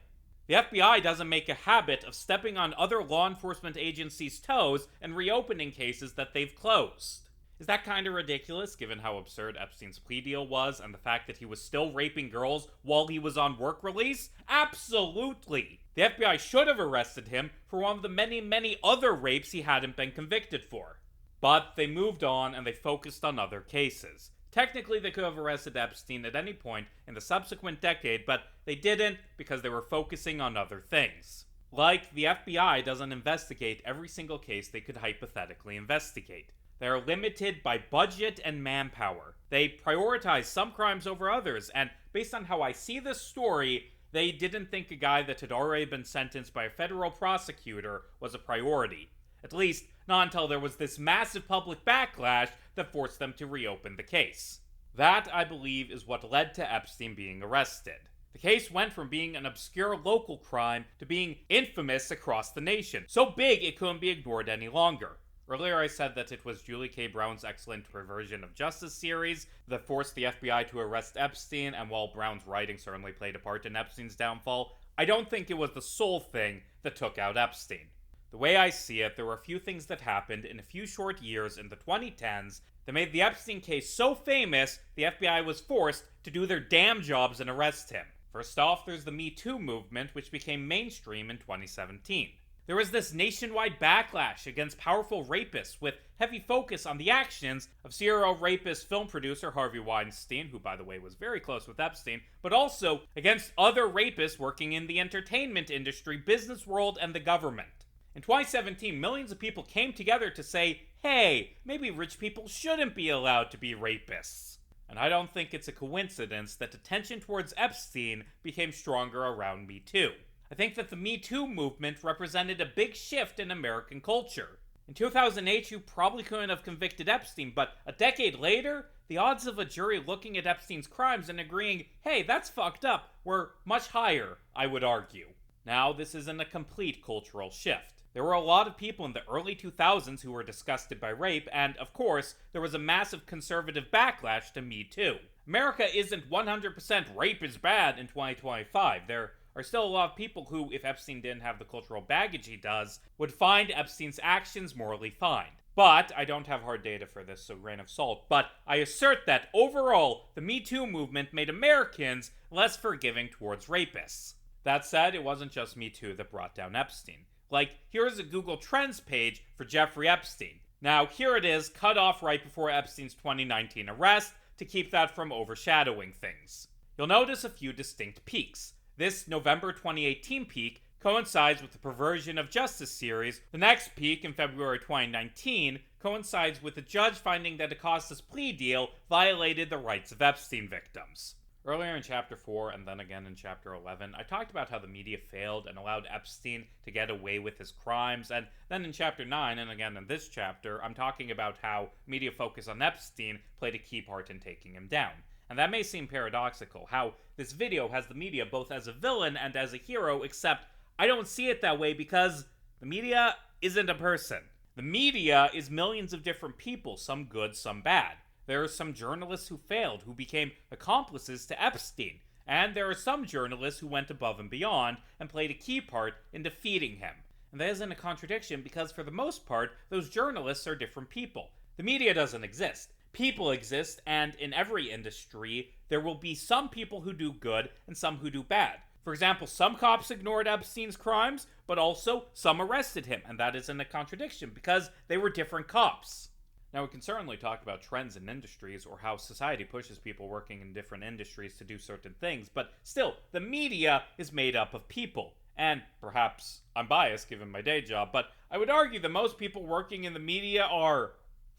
The FBI doesn't make a habit of stepping on other law enforcement agencies' toes and reopening cases that they've closed. Is that kind of ridiculous, given how absurd Epstein's plea deal was and the fact that he was still raping girls while he was on work release? Absolutely! The FBI should have arrested him for one of the many other rapes he hadn't been convicted for. But they moved on and they focused on other cases. Technically, they could have arrested Epstein at any point in the subsequent decade, but they didn't because they were focusing on other things. Like, the FBI doesn't investigate every single case they could hypothetically investigate. They are limited by budget and manpower. They prioritize some crimes over others, and based on how I see this story, they didn't think a guy that had already been sentenced by a federal prosecutor was a priority. At least, not until there was this massive public backlash that forced them to reopen the case. That, I believe, is what led to Epstein being arrested. The case went from being an obscure local crime to being infamous across the nation, so big it couldn't be ignored any longer. Earlier I said that it was Julie K. Brown's excellent Perversion of Justice series that forced the FBI to arrest Epstein, and while Brown's writing certainly played a part in Epstein's downfall, I don't think it was the sole thing that took out Epstein. The way I see it, there were a few things that happened in a few short years in the 2010s that made the Epstein case so famous, the FBI was forced to do their damn jobs and arrest him. First off, there's the Me Too movement, which became mainstream in 2017. There was this nationwide backlash against powerful rapists with heavy focus on the actions of serial rapist film producer Harvey Weinstein, who by the way was very close with Epstein, but also against other rapists working in the entertainment industry, business world, and the government. In 2017, millions of people came together to say, hey, maybe rich people shouldn't be allowed to be rapists. And I don't think it's a coincidence that attention towards Epstein became stronger around Me Too. I think that the Me Too movement represented a big shift in American culture. In 2008, you probably couldn't have convicted Epstein, but a decade later, the odds of a jury looking at Epstein's crimes and agreeing, hey, that's fucked up, were much higher, I would argue. Now, this isn't a complete cultural shift. There were a lot of people in the early 2000s who were disgusted by rape, and of course, there was a massive conservative backlash to Me Too. America isn't 100% rape is bad in 2025. There are still a lot of people who, if Epstein didn't have the cultural baggage he does, would find Epstein's actions morally fine. But I don't have hard data for this, so grain of salt. But I assert that overall, the Me Too movement made Americans less forgiving towards rapists. That said, it wasn't just Me Too that brought down Epstein. Like, here's a Google Trends page for Jeffrey Epstein. Now, here it is, cut off right before Epstein's 2019 arrest to keep that from overshadowing things. You'll notice a few distinct peaks. This November 2018 peak coincides with the Perversion of Justice series. The next peak, in February 2019, coincides with the judge finding that Acosta's plea deal violated the rights of Epstein victims. Earlier in Chapter 4, and then again in Chapter 11, I talked about how the media failed and allowed Epstein to get away with his crimes, and then in Chapter 9, and again in this chapter, I'm talking about how media focus on Epstein played a key part in taking him down. And that may seem paradoxical, how this video has the media both as a villain and as a hero, except I don't see it that way because the media isn't a person. The media is millions of different people, some good, some bad. There are some journalists who failed, who became accomplices to Epstein, and there are some journalists who went above and beyond and played a key part in defeating him. And that isn't a contradiction because for the most part, those journalists are different people. The media doesn't exist. People exist, and in every industry, there will be some people who do good and some who do bad. For example, some cops ignored Epstein's crimes, but also some arrested him, and that isn't a contradiction because they were different cops. Now, we can certainly talk about trends in industries or how society pushes people working in different industries to do certain things, but still, the media is made up of people. And perhaps I'm biased given my day job, but I would argue that most people working in the media are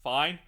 fine.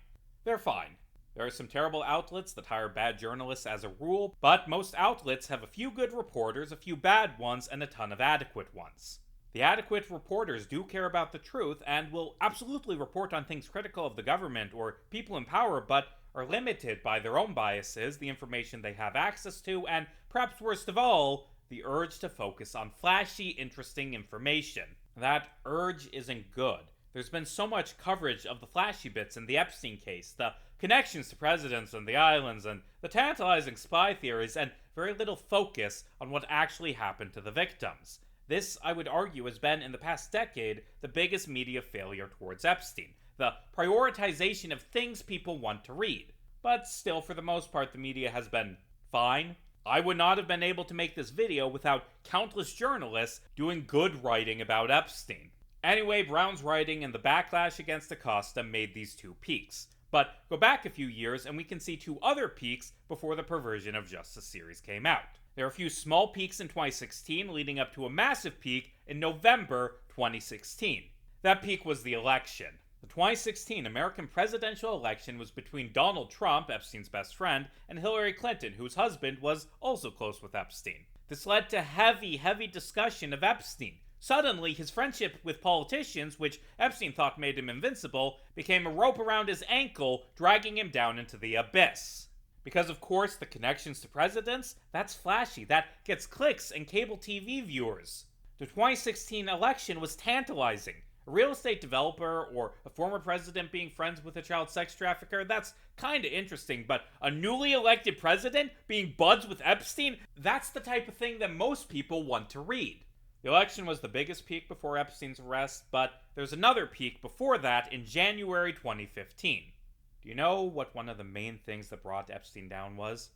They're fine. There are some terrible outlets that hire bad journalists as a rule, but most outlets have a few good reporters, a few bad ones, and a ton of adequate ones. The adequate reporters do care about the truth and will absolutely report on things critical of the government or people in power, but are limited by their own biases, the information they have access to, and perhaps worst of all, the urge to focus on flashy, interesting information. That urge isn't good. There's been so much coverage of the flashy bits in the Epstein case, the connections to presidents and the islands, and the tantalizing spy theories, and very little focus on what actually happened to the victims. This, I would argue, has been, in the past decade, the biggest media failure towards Epstein. The prioritization of things people want to read. But still, for the most part, the media has been fine. I would not have been able to make this video without countless journalists doing good writing about Epstein. Anyway, Brown's writing and the backlash against Acosta made these two peaks. But go back a few years and we can see two other peaks before the Perversion of Justice series came out. There are a few small peaks in 2016 leading up to a massive peak in November 2016. That peak was the election. The 2016 American presidential election was between Donald Trump, Epstein's best friend, and Hillary Clinton, whose husband was also close with Epstein. This led to heavy discussion of Epstein. Suddenly, his friendship with politicians, which Epstein thought made him invincible, became a rope around his ankle, dragging him down into the abyss. Because, of course, the connections to presidents, that's flashy. That gets clicks and cable TV viewers. The 2016 election was tantalizing. A real estate developer or a former president being friends with a child sex trafficker, that's kinda interesting, but a newly elected president being buds with Epstein, that's the type of thing that most people want to read. The election was the biggest peak before Epstein's arrest, but there's another peak before that in January 2015. Do you know what one of the main things that brought Epstein down was?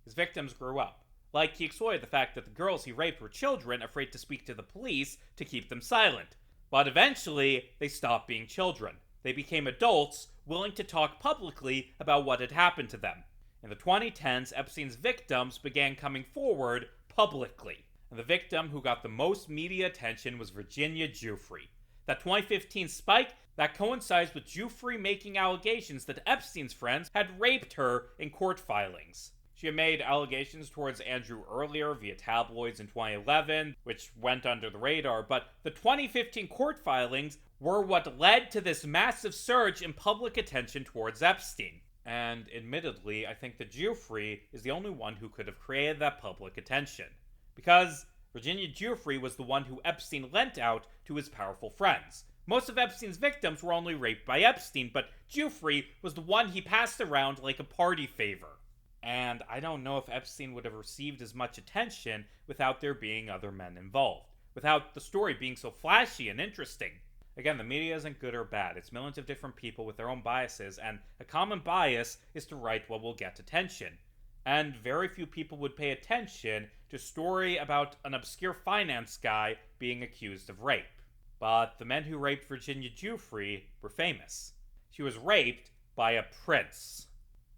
His victims grew up. Like, he exploited the fact that the girls he raped were children, afraid to speak to the police to keep them silent. But eventually, they stopped being children. They became adults, willing to talk publicly about what had happened to them. In the 2010s, Epstein's victims began coming forward publicly. And the victim who got the most media attention was Virginia Giuffre. That 2015 spike, that coincides with Giuffre making allegations that Epstein's friends had raped her in court filings. She had made allegations towards Andrew earlier via tabloids in 2011, which went under the radar, but the 2015 court filings were what led to this massive surge in public attention towards Epstein. And admittedly, I think that Giuffre is the only one who could have created that public attention. Because Virginia Giuffre was the one who Epstein lent out to his powerful friends. Most of Epstein's victims were only raped by Epstein, but Giuffre was the one he passed around like a party favor. And I don't know if Epstein would have received as much attention without there being other men involved. Without the story being so flashy and interesting. Again, the media isn't good or bad. It's millions of different people with their own biases, and a common bias is to write what will get attention. And very few people would pay attention to a story about an obscure finance guy being accused of rape. But the men who raped Virginia Giuffre were famous. She was raped by a prince.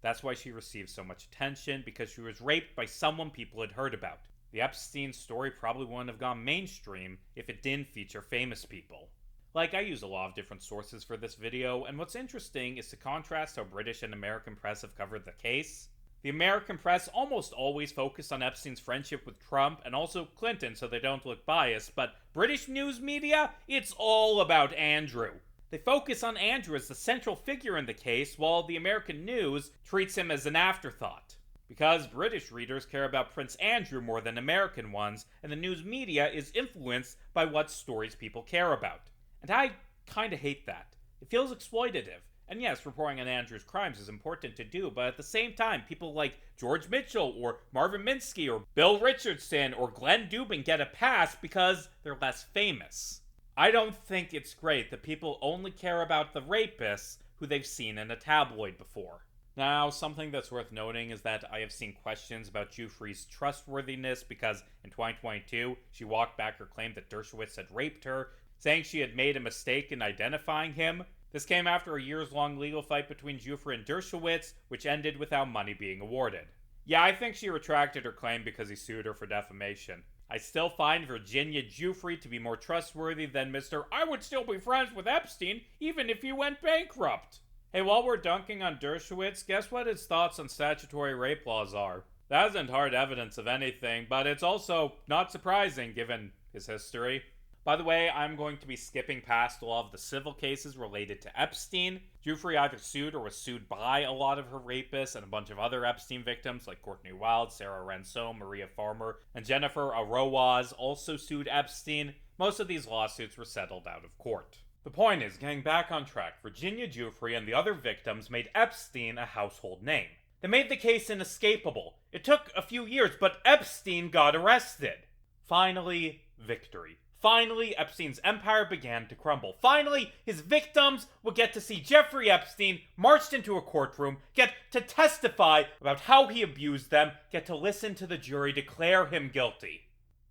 That's why she received so much attention, because she was raped by someone people had heard about. The Epstein story probably wouldn't have gone mainstream if it didn't feature famous people. Like, I use a lot of different sources for this video, and what's interesting is to contrast how British and American press have covered the case. The American press almost always focus on Epstein's friendship with Trump and also Clinton so they don't look biased, but British news media, it's all about Andrew. They focus on Andrew as the central figure in the case, while the American news treats him as an afterthought. Because British readers care about Prince Andrew more than American ones, and the news media is influenced by what stories people care about. And I kinda hate that. It feels exploitative. And yes, reporting on Andrew's crimes is important to do, but at the same time, people like George Mitchell or Marvin Minsky or Bill Richardson or Glenn Dubin get a pass because they're less famous. I don't think it's great that people only care about the rapists who they've seen in a tabloid before. Now, something that's worth noting is that I have seen questions about Giuffre's trustworthiness because in 2022, she walked back her claim that Dershowitz had raped her, saying she had made a mistake in identifying him. This came after a years-long legal fight between Giuffre and Dershowitz, which ended without money being awarded. Yeah, I think she retracted her claim because he sued her for defamation. I still find Virginia Giuffre to be more trustworthy than Mr. I would still be friends with Epstein, even if he went bankrupt. Hey, while we're dunking on Dershowitz, guess what his thoughts on statutory rape laws are? That isn't hard evidence of anything, but it's also not surprising given his history. By the way, I'm going to be skipping past all of the civil cases related to Epstein. Giuffre either sued or was sued by a lot of her rapists and a bunch of other Epstein victims like Courtney Wild, Sarah Renso, Maria Farmer, and Jennifer Aroaz also sued Epstein. Most of these lawsuits were settled out of court. The point is, getting back on track, Virginia Giuffre and the other victims made Epstein a household name. They made the case inescapable. It took a few years, but Epstein got arrested. Finally, victory. Finally, Epstein's empire began to crumble. Finally, his victims would get to see Jeffrey Epstein marched into a courtroom, get to testify about how he abused them, get to listen to the jury declare him guilty.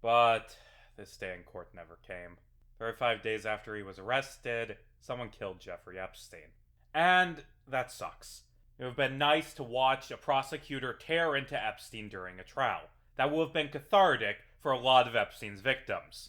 But this day in court never came. 35 days after he was arrested, someone killed Jeffrey Epstein. And that sucks. It would have been nice to watch a prosecutor tear into Epstein during a trial. That would have been cathartic for a lot of Epstein's victims.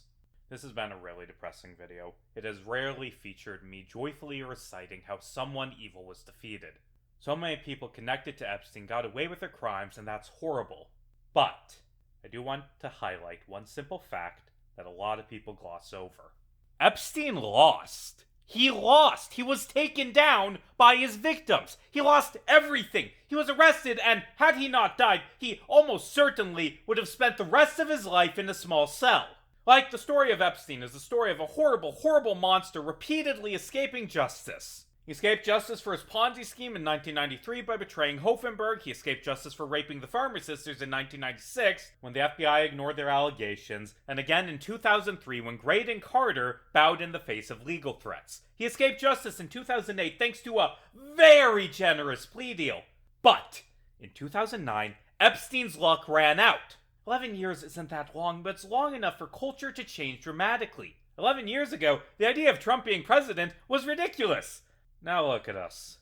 This has been a really depressing video. It has rarely featured me joyfully reciting how someone evil was defeated. So many people connected to Epstein got away with their crimes, and that's horrible. But I do want to highlight one simple fact that a lot of people gloss over. Epstein lost. He lost. He was taken down by his victims. He lost everything. He was arrested, and had he not died, he almost certainly would have spent the rest of his life in a small cell. Like, the story of Epstein is the story of a horrible, horrible monster repeatedly escaping justice. He escaped justice for his Ponzi scheme in 1993 by betraying Hoffenberg. He escaped justice for raping the Farmer sisters in 1996 when the FBI ignored their allegations, and again in 2003 when Graydon Carter bowed in the face of legal threats. He escaped justice in 2008 thanks to a very generous plea deal. But in 2009, Epstein's luck ran out. 11 years isn't that long, but it's long enough for culture to change dramatically. 11 years ago, the idea of Trump being president was ridiculous. Now look at us.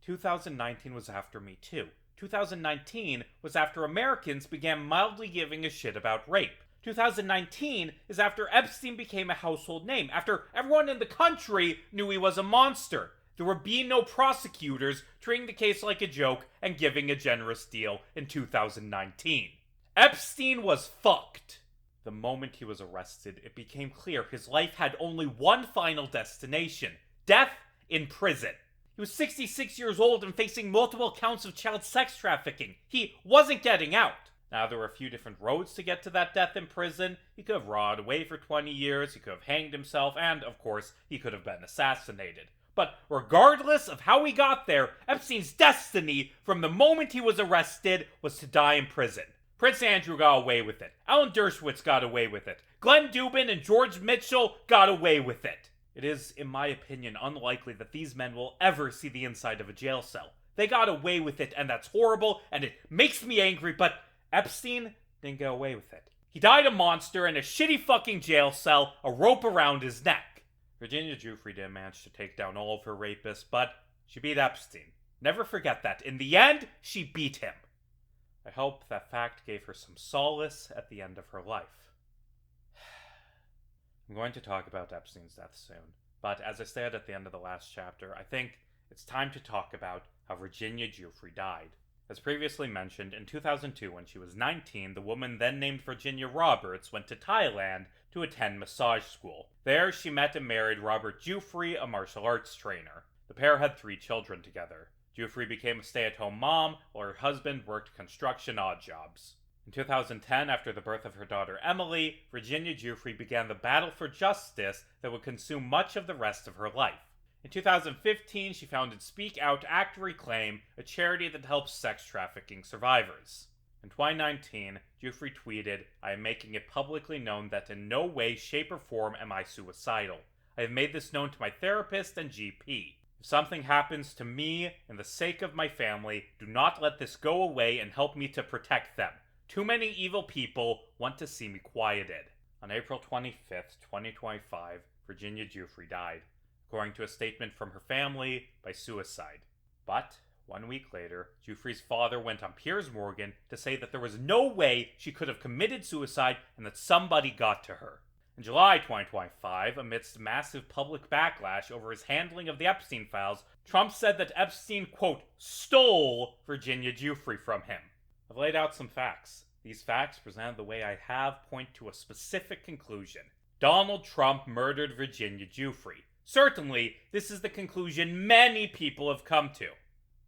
2019 was after Me Too. 2019 was after Americans began mildly giving a shit about rape. 2019 is after Epstein became a household name, after everyone in the country knew he was a monster. There would be no prosecutors treating the case like a joke and giving a generous deal in 2019. Epstein was fucked. The moment he was arrested, it became clear his life had only one final destination: death in prison. He was 66 years old and facing multiple counts of child sex trafficking. He wasn't getting out. Now, there were a few different roads to get to that death in prison. He could have rotted away for 20 years, he could have hanged himself, and, of course, he could have been assassinated. But regardless of how he got there, Epstein's destiny from the moment he was arrested was to die in prison. Prince Andrew got away with it. Alan Dershowitz got away with it. Glenn Dubin and George Mitchell got away with it. It is, in my opinion, unlikely that these men will ever see the inside of a jail cell. They got away with it, and that's horrible, and it makes me angry, but Epstein didn't get away with it. He died a monster in a shitty fucking jail cell, a rope around his neck. Virginia Giuffre didn't manage to take down all of her rapists, but she beat Epstein. Never forget that. In the end, she beat him. I hope that fact gave her some solace at the end of her life. I'm going to talk about Epstein's death soon, but as I said at the end of the last chapter, I think it's time to talk about how Virginia Giuffre died. As previously mentioned, in 2002, when she was 19, the woman then named Virginia Roberts went to Thailand to attend massage school. There, she met and married Robert Giuffre, a martial arts trainer. The pair had 3 children together. Giuffre became a stay-at-home mom, while her husband worked construction odd jobs. In 2010, after the birth of her daughter Emily, Virginia Giuffre began the battle for justice that would consume much of the rest of her life. In 2015, she founded Speak Out Act Reclaim, a charity that helps sex trafficking survivors. In 2019, Giuffre tweeted, "I am making it publicly known that in no way, shape, or form am I suicidal. I have made this known to my therapist and GP. If something happens to me and the sake of my family, do not let this go away and help me to protect them. Too many evil people want to see me quieted. On April 25th, 2025, Virginia Giuffre died, according to a statement from her family, by suicide. But 1 week later, Giuffre's father went on Piers Morgan to say that there was no way she could have committed suicide and that somebody got to her. In July 2025, amidst massive public backlash over his handling of the Epstein files, Trump said that Epstein, quote, stole Virginia Giuffre from him. I've laid out some facts. These facts, presented the way I have, point to a specific conclusion. Donald Trump murdered Virginia Giuffre. Certainly, this is the conclusion many people have come to.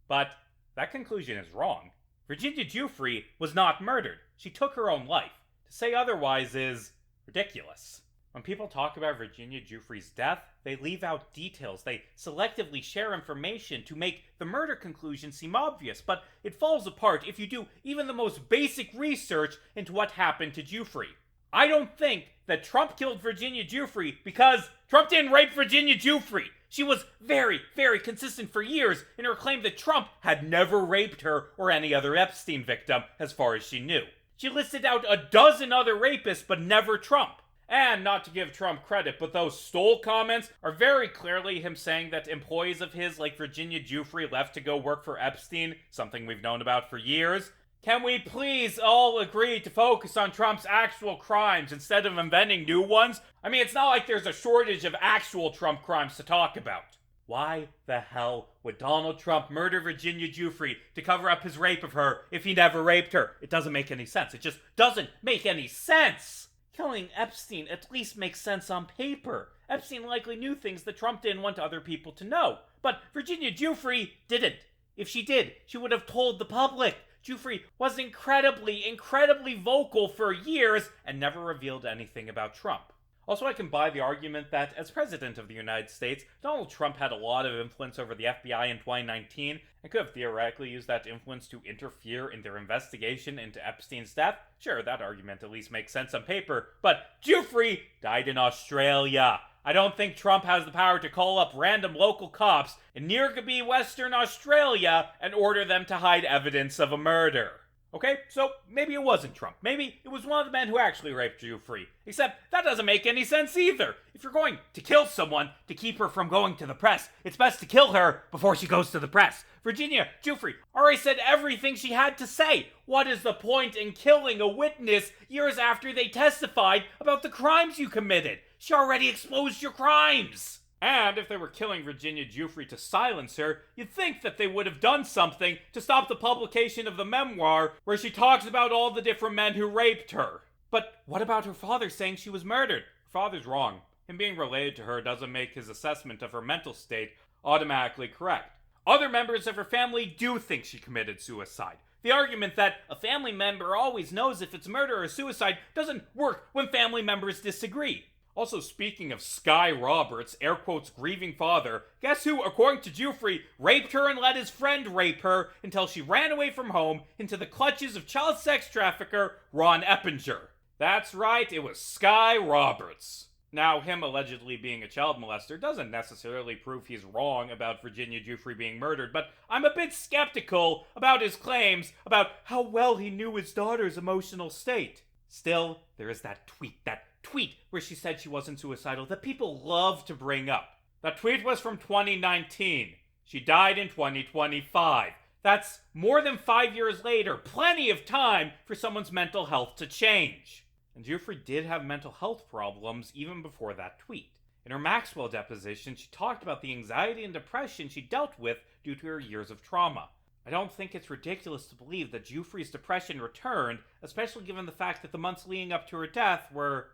But that conclusion is wrong. Virginia Giuffre was not murdered. She took her own life. To say otherwise is ridiculous. When people talk about Virginia Giuffre's death, they leave out details. They selectively share information to make the murder conclusion seem obvious, but it falls apart if you do even the most basic research into what happened to Giuffre. I don't think that Trump killed Virginia Giuffre because Trump didn't rape Virginia Giuffre. She was very, very consistent for years in her claim that Trump had never raped her or any other Epstein victim as far as she knew. She listed out a dozen other rapists, but never Trump. And not to give Trump credit, but those stole comments are very clearly him saying that employees of his like Virginia Giuffre left to go work for Epstein, something we've known about for years. Can we please all agree to focus on Trump's actual crimes instead of inventing new ones? I mean, it's not like there's a shortage of actual Trump crimes to talk about. Why the hell would Donald Trump murder Virginia Giuffre to cover up his rape of her if he never raped her? It doesn't make any sense. It just doesn't make any sense. Killing Epstein at least makes sense on paper. Epstein likely knew things that Trump didn't want other people to know. But Virginia Giuffre didn't. If she did, she would have told the public. Giuffre was incredibly vocal for years and never revealed anything about Trump. Also, I can buy the argument that, as President of the United States, Donald Trump had a lot of influence over the FBI in 2019 and could have theoretically used that influence to interfere in their investigation into Epstein's death. Sure, that argument at least makes sense on paper, but Giuffre died in Australia. I don't think Trump has the power to call up random local cops in Neargabee, Western Australia, and order them to hide evidence of a murder. Okay, so maybe it wasn't Trump. Maybe it was one of the men who actually raped Giuffre. Except that doesn't make any sense either. If you're going to kill someone to keep her from going to the press, it's best to kill her before she goes to the press. Virginia Giuffre already said everything she had to say. What is the point in killing a witness years after they testified about the crimes you committed? She already exposed your crimes. And if they were killing Virginia Giuffre to silence her, you'd think that they would have done something to stop the publication of the memoir where she talks about all the different men who raped her. But what about her father saying she was murdered? Her father's wrong. Him being related to her doesn't make his assessment of her mental state automatically correct. Other members of her family do think she committed suicide. The argument that a family member always knows if it's murder or suicide doesn't work when family members disagree. Also, speaking of Sky Roberts, air quotes grieving father, guess who, according to Giuffre, raped her and let his friend rape her until she ran away from home into the clutches of child sex trafficker Ron Eppinger. That's right, it was Sky Roberts. Now, him allegedly being a child molester doesn't necessarily prove he's wrong about Virginia Giuffre being murdered, but I'm a bit skeptical about his claims about how well he knew his daughter's emotional state. Still, there is that tweet where she said she wasn't suicidal that people love to bring up. That tweet was from 2019. She died in 2025. That's more than 5 years later. Plenty of time for someone's mental health to change. And Giuffre did have mental health problems even before that tweet. In her Maxwell deposition, she talked about the anxiety and depression she dealt with due to her years of trauma. I don't think it's ridiculous to believe that Giuffre's depression returned, especially given the fact that the months leading up to her death were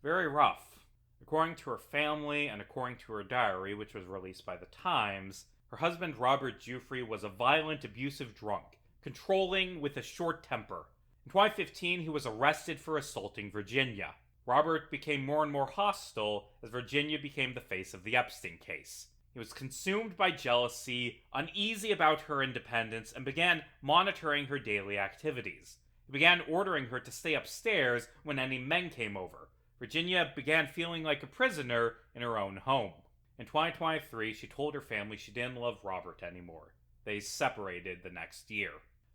very rough. According to her family and according to her diary, which was released by the Times, her husband Robert Giuffre was a violent, abusive drunk, controlling with a short temper. In 2015, he was arrested for assaulting Virginia. Robert became more and more hostile as Virginia became the face of the Epstein case. He was consumed by jealousy, uneasy about her independence, and began monitoring her daily activities. He began ordering her to stay upstairs when any men came over. Virginia began feeling like a prisoner in her own home. In 2023, she told her family she didn't love Robert anymore. They separated the next year.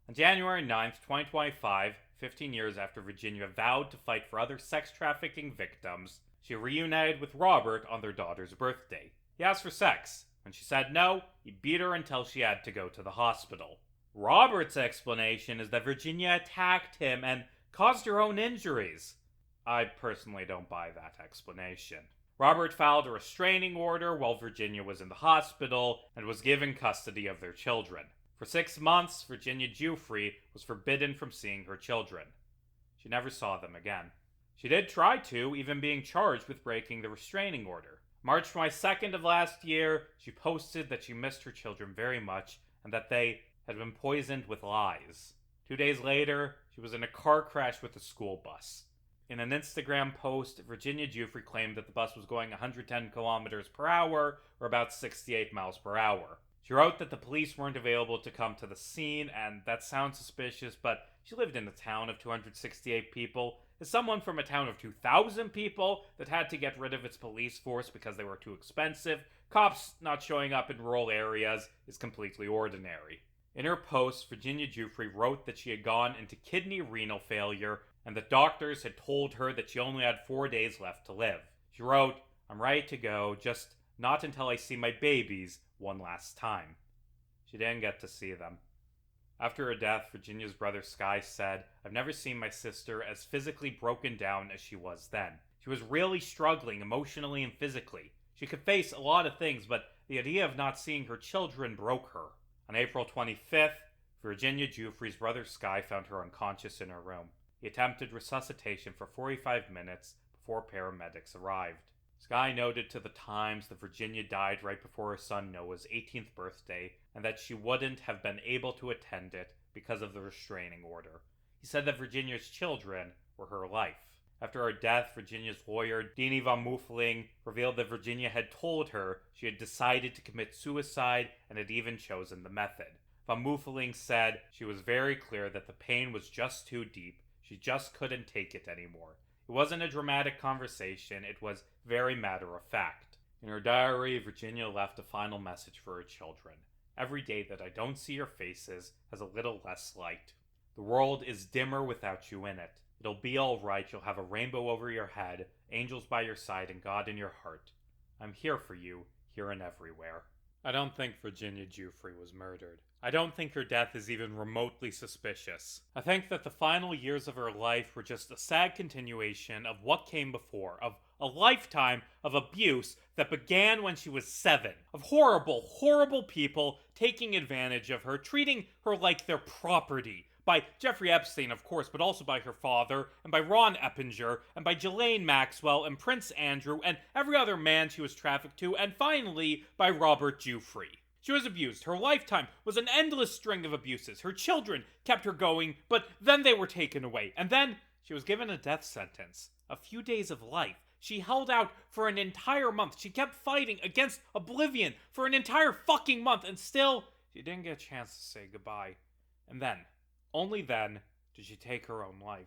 On January 9th, 2025, 15 years after Virginia vowed to fight for other sex trafficking victims, she reunited with Robert on their daughter's birthday. He asked for sex. When she said no, he beat her until she had to go to the hospital. Robert's explanation is that Virginia attacked him and caused her own injuries. I personally don't buy that explanation. Robert filed a restraining order while Virginia was in the hospital and was given custody of their children. For 6 months, Virginia Giuffre was forbidden from seeing her children. She never saw them again. She did try to, even being charged with breaking the restraining order. March 22nd of last year, she posted that she missed her children very much and that they had been poisoned with lies. 2 days later, she was in a car crash with a school bus. In an Instagram post, Virginia Giuffre claimed that the bus was going 110 kilometers per hour, or about 68 miles per hour. She wrote that the police weren't available to come to the scene, and that sounds suspicious, but she lived in a town of 268 people. As someone from a town of 2,000 people that had to get rid of its police force because they were too expensive, cops not showing up in rural areas is completely ordinary. In her post, Virginia Giuffre wrote that she had gone into kidney renal failure and that doctors had told her that she only had 4 days left to live. She wrote, "I'm ready to go, just not until I see my babies one last time." She didn't get to see them. After her death, Virginia's brother Sky said, "I've never seen my sister as physically broken down as she was then. She was really struggling emotionally and physically. She could face a lot of things, but the idea of not seeing her children broke her." On April 25th, Virginia Giuffre's brother Sky found her unconscious in her room. He attempted resuscitation for 45 minutes before paramedics arrived. Sky noted to the Times that Virginia died right before her son Noah's 18th birthday and that she wouldn't have been able to attend it because of the restraining order. He said that Virginia's children were her life. After her death, Virginia's lawyer, Dini Van Moefeling, revealed that Virginia had told her she had decided to commit suicide and had even chosen the method. Van Moefeling said she was very clear that the pain was just too deep. She just couldn't take it anymore. It wasn't a dramatic conversation, it was very matter-of-fact. In her diary, Virginia left a final message for her children. "Every day that I don't see your faces has a little less light. The world is dimmer without you in it. It'll be all right, you'll have a rainbow over your head, angels by your side, and God in your heart. I'm here for you, here and everywhere." I don't think Virginia Giuffre was murdered. I don't think her death is even remotely suspicious. I think that the final years of her life were just a sad continuation of what came before, of a lifetime of abuse that began when she was 7, of horrible, horrible people taking advantage of her, treating her like their property. By Jeffrey Epstein, of course, but also by her father, and by Ron Eppinger, and by Ghislaine Maxwell, and Prince Andrew, and every other man she was trafficked to, and finally, by Robert Giuffre. She was abused. Her lifetime was an endless string of abuses. Her children kept her going, but then they were taken away. And then she was given a death sentence. A few days of life. She held out for an entire month. She kept fighting against oblivion for an entire fucking month, and still, she didn't get a chance to say goodbye. And then, only then, did she take her own life.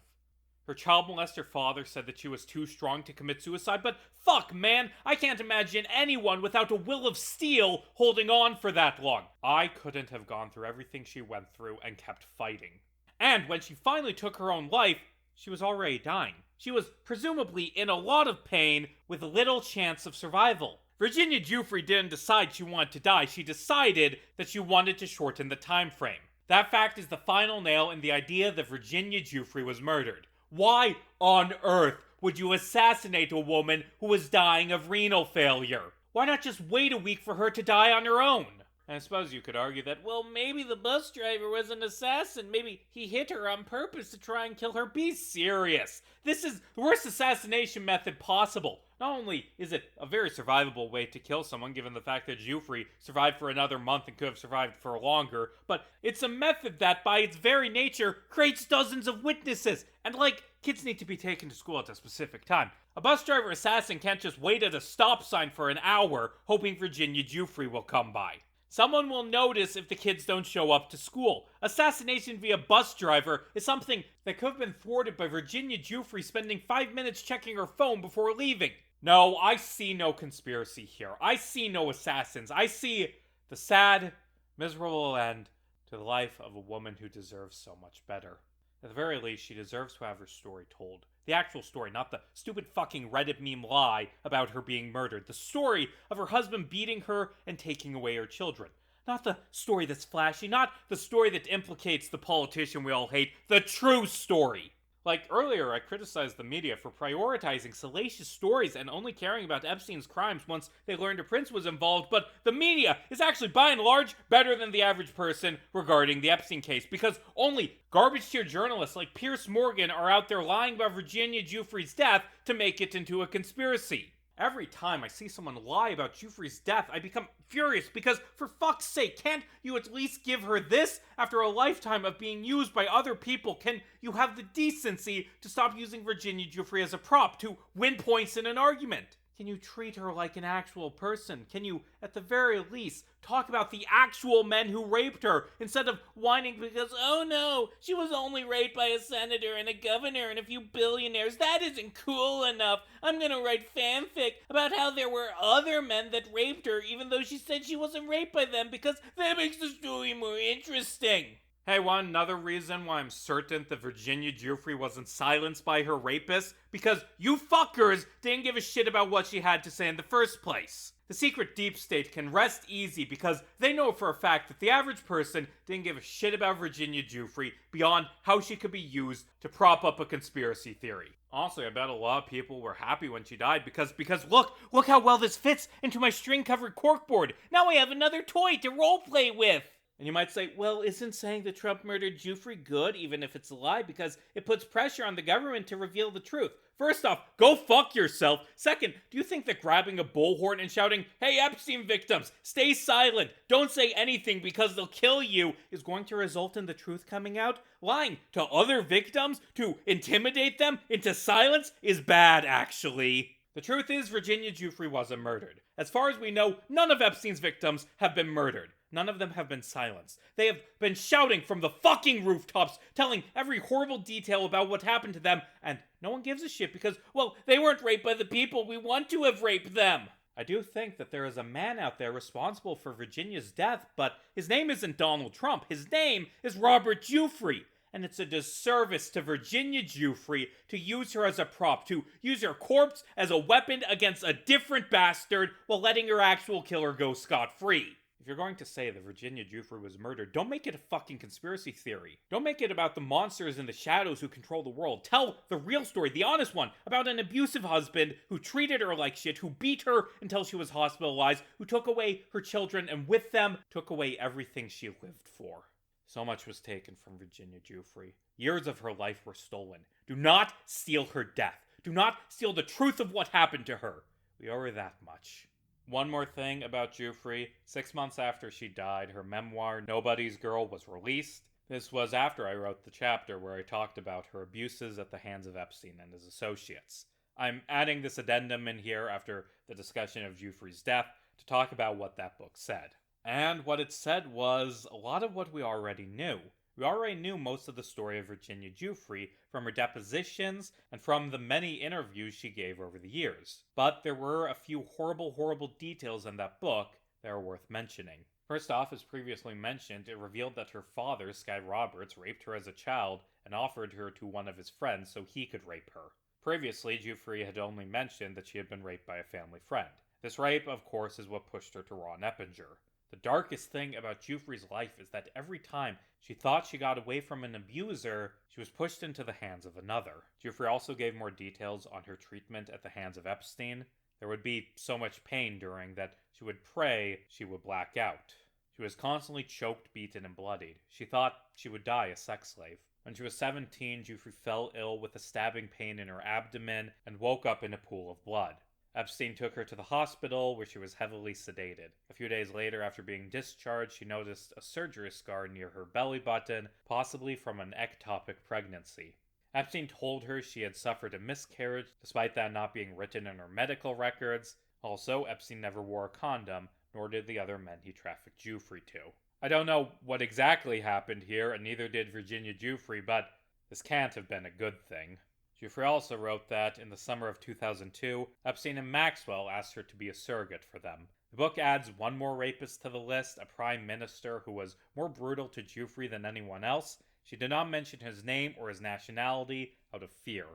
Her child molester father said that she was too strong to commit suicide, but fuck, man, I can't imagine anyone without a will of steel holding on for that long. I couldn't have gone through everything she went through and kept fighting. And when she finally took her own life, she was already dying. She was presumably in a lot of pain with little chance of survival. Virginia Giuffre didn't decide she wanted to die. She decided that she wanted to shorten the time frame. That fact is the final nail in the idea that Virginia Giuffre was murdered. Why on earth would you assassinate a woman who was dying of renal failure? Why not just wait a week for her to die on her own? And I suppose you could argue that, well, maybe the bus driver was an assassin. Maybe he hit her on purpose to try and kill her. Be serious. This is the worst assassination method possible. Not only is it a very survivable way to kill someone, given the fact that Giuffre survived for another month and could have survived for longer, but it's a method that, by its very nature, creates dozens of witnesses. And kids need to be taken to school at a specific time. A bus driver assassin can't just wait at a stop sign for an hour, hoping Virginia Giuffre will come by. Someone will notice if the kids don't show up to school. Assassination via bus driver is something that could have been thwarted by Virginia Giuffre spending 5 minutes checking her phone before leaving. No, I see no conspiracy here. I see no assassins. I see the sad, miserable end to the life of a woman who deserves so much better. At the very least, she deserves to have her story told. The actual story, not the stupid fucking Reddit meme lie about her being murdered. The story of her husband beating her and taking away her children. Not the story that's flashy, not the story that implicates the politician we all hate. The true story. Like earlier, I criticized the media for prioritizing salacious stories and only caring about Epstein's crimes once they learned a prince was involved, but the media is actually by and large better than the average person regarding the Epstein case, because only garbage tier journalists like Piers Morgan are out there lying about Virginia Giuffre's death to make it into a conspiracy. Every time I see someone lie about Giuffre's death, I become furious because, for fuck's sake, can't you at least give her this after a lifetime of being used by other people? Can you have the decency to stop using Virginia Giuffre as a prop to win points in an argument? Can you treat her like an actual person? Can you, at the very least, talk about the actual men who raped her instead of whining because, oh no, she was only raped by a senator and a governor and a few billionaires. That isn't cool enough. I'm gonna write fanfic about how there were other men that raped her even though she said she wasn't raped by them because that makes the story more interesting. Hey, another reason why I'm certain that Virginia Giuffre wasn't silenced by her rapist? Because you fuckers didn't give a shit about what she had to say in the first place. The secret deep state can rest easy because they know for a fact that the average person didn't give a shit about Virginia Giuffre beyond how she could be used to prop up a conspiracy theory. Also, I bet a lot of people were happy when she died because look how well this fits into my string-covered corkboard. Now I have another toy to roleplay with. And you might say, well, isn't saying that Trump murdered Giuffre good, even if it's a lie, because it puts pressure on the government to reveal the truth? First off, go fuck yourself. Second, do you think that grabbing a bullhorn and shouting, hey Epstein victims, stay silent, don't say anything because they'll kill you, is going to result in the truth coming out? Lying to other victims to intimidate them into silence is bad, actually. The truth is, Virginia Giuffre wasn't murdered. As far as we know, none of Epstein's victims have been murdered. None of them have been silenced. They have been shouting from the fucking rooftops, telling every horrible detail about what happened to them, and no one gives a shit because, well, they weren't raped by the people we want to have raped them. I do think that there is a man out there responsible for Virginia's death, but his name isn't Donald Trump. His name is Robert Giuffre. And it's a disservice to Virginia Giuffre to use her as a prop, to use her corpse as a weapon against a different bastard while letting her actual killer go scot-free. If you're going to say that Virginia Giuffre was murdered, don't make it a fucking conspiracy theory. Don't make it about the monsters in the shadows who control the world. Tell the real story, the honest one, about an abusive husband who treated her like shit, who beat her until she was hospitalized, who took away her children and with them took away everything she lived for. So much was taken from Virginia Giuffre. Years of her life were stolen. Do not steal her death. Do not steal the truth of what happened to her. We owe her that much. One more thing about Giuffre. 6 months after she died, her memoir, Nobody's Girl, was released. This was after I wrote the chapter where I talked about her abuses at the hands of Epstein and his associates. I'm adding this addendum in here after the discussion of Giuffre's death to talk about what that book said. And what it said was a lot of what we already knew. We already knew most of the story of Virginia Giuffre from her depositions and from the many interviews she gave over the years. But there were a few horrible details in that book that are worth mentioning. First off, as previously mentioned, it revealed that her father, Sky Roberts, raped her as a child and offered her to one of his friends so he could rape her. Previously, Giuffre had only mentioned that she had been raped by a family friend. This rape, of course, is what pushed her to Ron Eppinger. The darkest thing about Giuffre's life is that every time she thought she got away from an abuser, she was pushed into the hands of another. Giuffre also gave more details on her treatment at the hands of Epstein. There would be so much pain during that she would pray she would black out. She was constantly choked, beaten, and bloodied. She thought she would die a sex slave. When she was 17, Giuffre fell ill with a stabbing pain in her abdomen and woke up in a pool of blood. Epstein took her to the hospital, where she was heavily sedated. A few days later, after being discharged, she noticed a surgery scar near her belly button, possibly from an ectopic pregnancy. Epstein told her she had suffered a miscarriage, despite that not being written in her medical records. Also, Epstein never wore a condom, nor did the other men he trafficked Giuffre to. I don't know what exactly happened here, and neither did Virginia Giuffre, but this can't have been a good thing. Giuffre also wrote that, in the summer of 2002, Epstein and Maxwell asked her to be a surrogate for them. The book adds one more rapist to the list, a prime minister who was more brutal to Giuffre than anyone else. She did not mention his name or his nationality out of fear.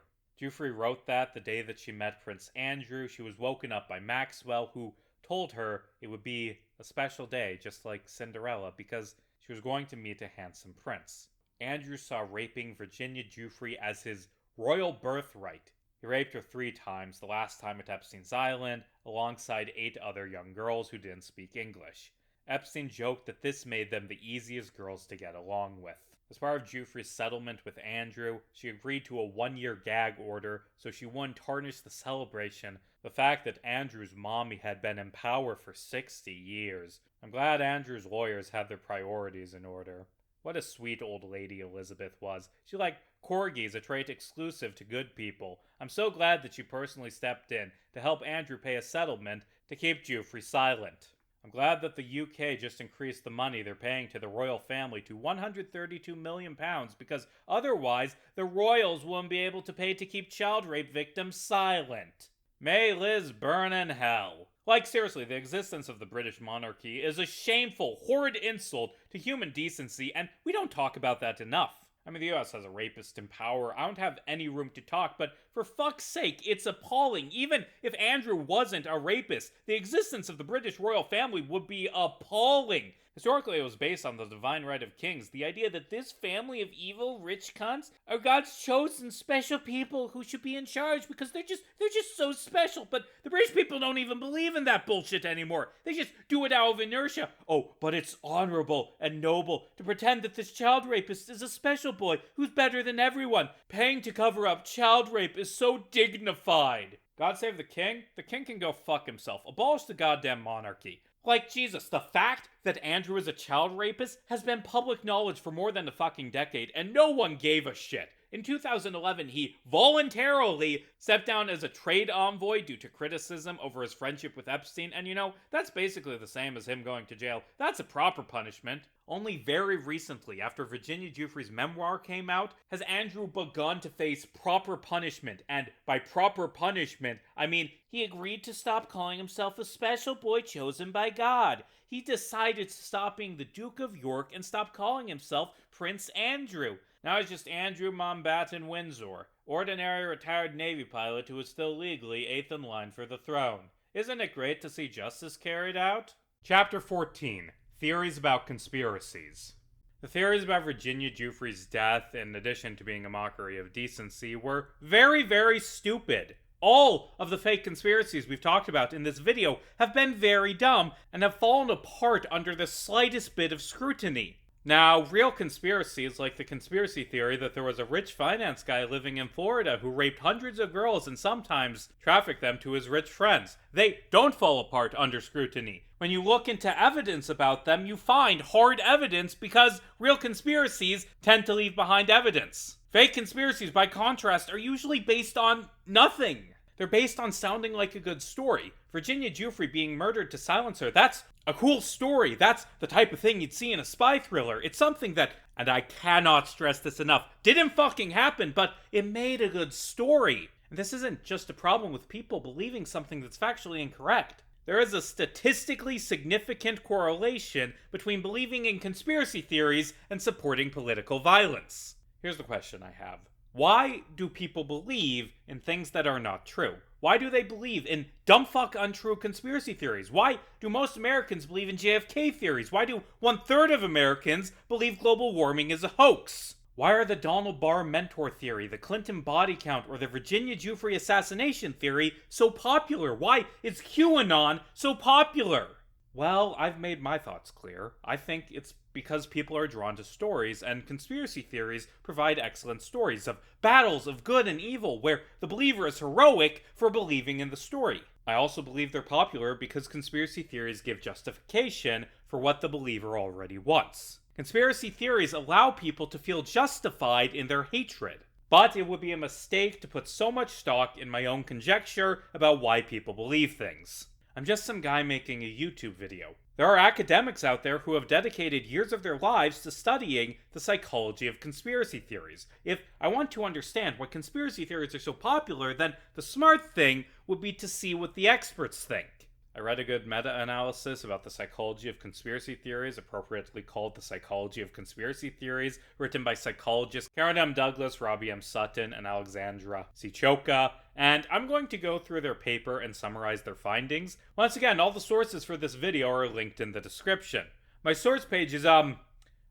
Giuffre wrote that the day that she met Prince Andrew, she was woken up by Maxwell, who told her it would be a special day, just like Cinderella, because she was going to meet a handsome prince. Andrew saw raping Virginia Giuffre as his royal birthright. He raped her 3 times, the last time at Epstein's Island, alongside 8 other young girls who didn't speak English. Epstein joked that this made them the easiest girls to get along with. As part of Giuffre's settlement with Andrew, she agreed to a 1-year gag order so she wouldn't tarnish the celebration, the fact that Andrew's mommy had been in power for 60 years. I'm glad Andrew's lawyers had their priorities in order. What a sweet old lady Elizabeth was. She liked corgis, a trait exclusive to good people. I'm so glad that she personally stepped in to help Andrew pay a settlement to keep Giuffre silent. I'm glad that the UK just increased the money they're paying to the royal family to £132 million because otherwise the royals wouldn't be able to pay to keep child rape victims silent. May Liz burn in hell. Like, seriously, the existence of the British monarchy is a shameful, horrid insult to human decency, and we don't talk about that enough. I mean, the US has a rapist in power. I don't have any room to talk, but for fuck's sake, it's appalling. Even if Andrew wasn't a rapist, the existence of the British royal family would be appalling. Historically, it was based on the divine right of kings, the idea that this family of evil, rich cunts are God's chosen special people who should be in charge because they're just so special. But the British people don't even believe in that bullshit anymore. They just do it out of inertia. Oh, but it's honorable and noble to pretend that this child rapist is a special boy who's better than everyone. Paying to cover up child rape is so dignified. God save the king? The king can go fuck himself. Abolish the goddamn monarchy. Like Jesus, the fact that Andrew is a child rapist has been public knowledge for more than a fucking decade, and no one gave a shit. In 2011, he voluntarily stepped down as a trade envoy due to criticism over his friendship with Epstein, and you know, that's basically the same as him going to jail. That's a proper punishment. Only very recently, after Virginia Giuffre's memoir came out, has Andrew begun to face proper punishment. And by proper punishment, I mean he agreed to stop calling himself a special boy chosen by God. He decided to stop being the Duke of York and stop calling himself Prince Andrew. Now he's just Andrew Mountbatten Windsor, ordinary retired Navy pilot who is still legally 8th in line for the throne. Isn't it great to see justice carried out? Chapter 14. Theories about conspiracies. The theories about Virginia Giuffre's death, in addition to being a mockery of decency, were very, very stupid. All of the fake conspiracies we've talked about in this video have been very dumb and have fallen apart under the slightest bit of scrutiny. Now, real conspiracies, like the conspiracy theory that there was a rich finance guy living in Florida who raped hundreds of girls and sometimes trafficked them to his rich friends, they don't fall apart under scrutiny. When you look into evidence about them, you find hard evidence because real conspiracies tend to leave behind evidence. Fake conspiracies, by contrast, are usually based on nothing. They're based on sounding like a good story. Virginia Giuffre being murdered to silence her, that's a cool story. That's the type of thing you'd see in a spy thriller. It's something that, and I cannot stress this enough, didn't fucking happen, but it made a good story. And this isn't just a problem with people believing something that's factually incorrect. There is a statistically significant correlation between believing in conspiracy theories and supporting political violence. Here's the question I have. Why do people believe in things that are not true? Why do they believe in dumbfuck untrue conspiracy theories? Why do most Americans believe in JFK theories? Why do 1/3 of Americans believe global warming is a hoax? Why are the Donald Barr mentor theory, the Clinton body count, or the Virginia Giuffre assassination theory so popular? Why is QAnon so popular? Well, I've made my thoughts clear. I think it's because people are drawn to stories, and conspiracy theories provide excellent stories of battles of good and evil where the believer is heroic for believing in the story. I also believe they're popular because conspiracy theories give justification for what the believer already wants. Conspiracy theories allow people to feel justified in their hatred. But it would be a mistake to put so much stock in my own conjecture about why people believe things. I'm just some guy making a YouTube video. There are academics out there who have dedicated years of their lives to studying the psychology of conspiracy theories. If I want to understand why conspiracy theories are so popular, then the smart thing would be to see what the experts think. I read a good meta-analysis about the psychology of conspiracy theories, appropriately called The Psychology of Conspiracy Theories, written by psychologists Karen M. Douglas, Robbie M. Sutton, and Alexandra C. Choka, and I'm going to go through their paper and summarize their findings. Once again, all the sources for this video are linked in the description. My source page is, about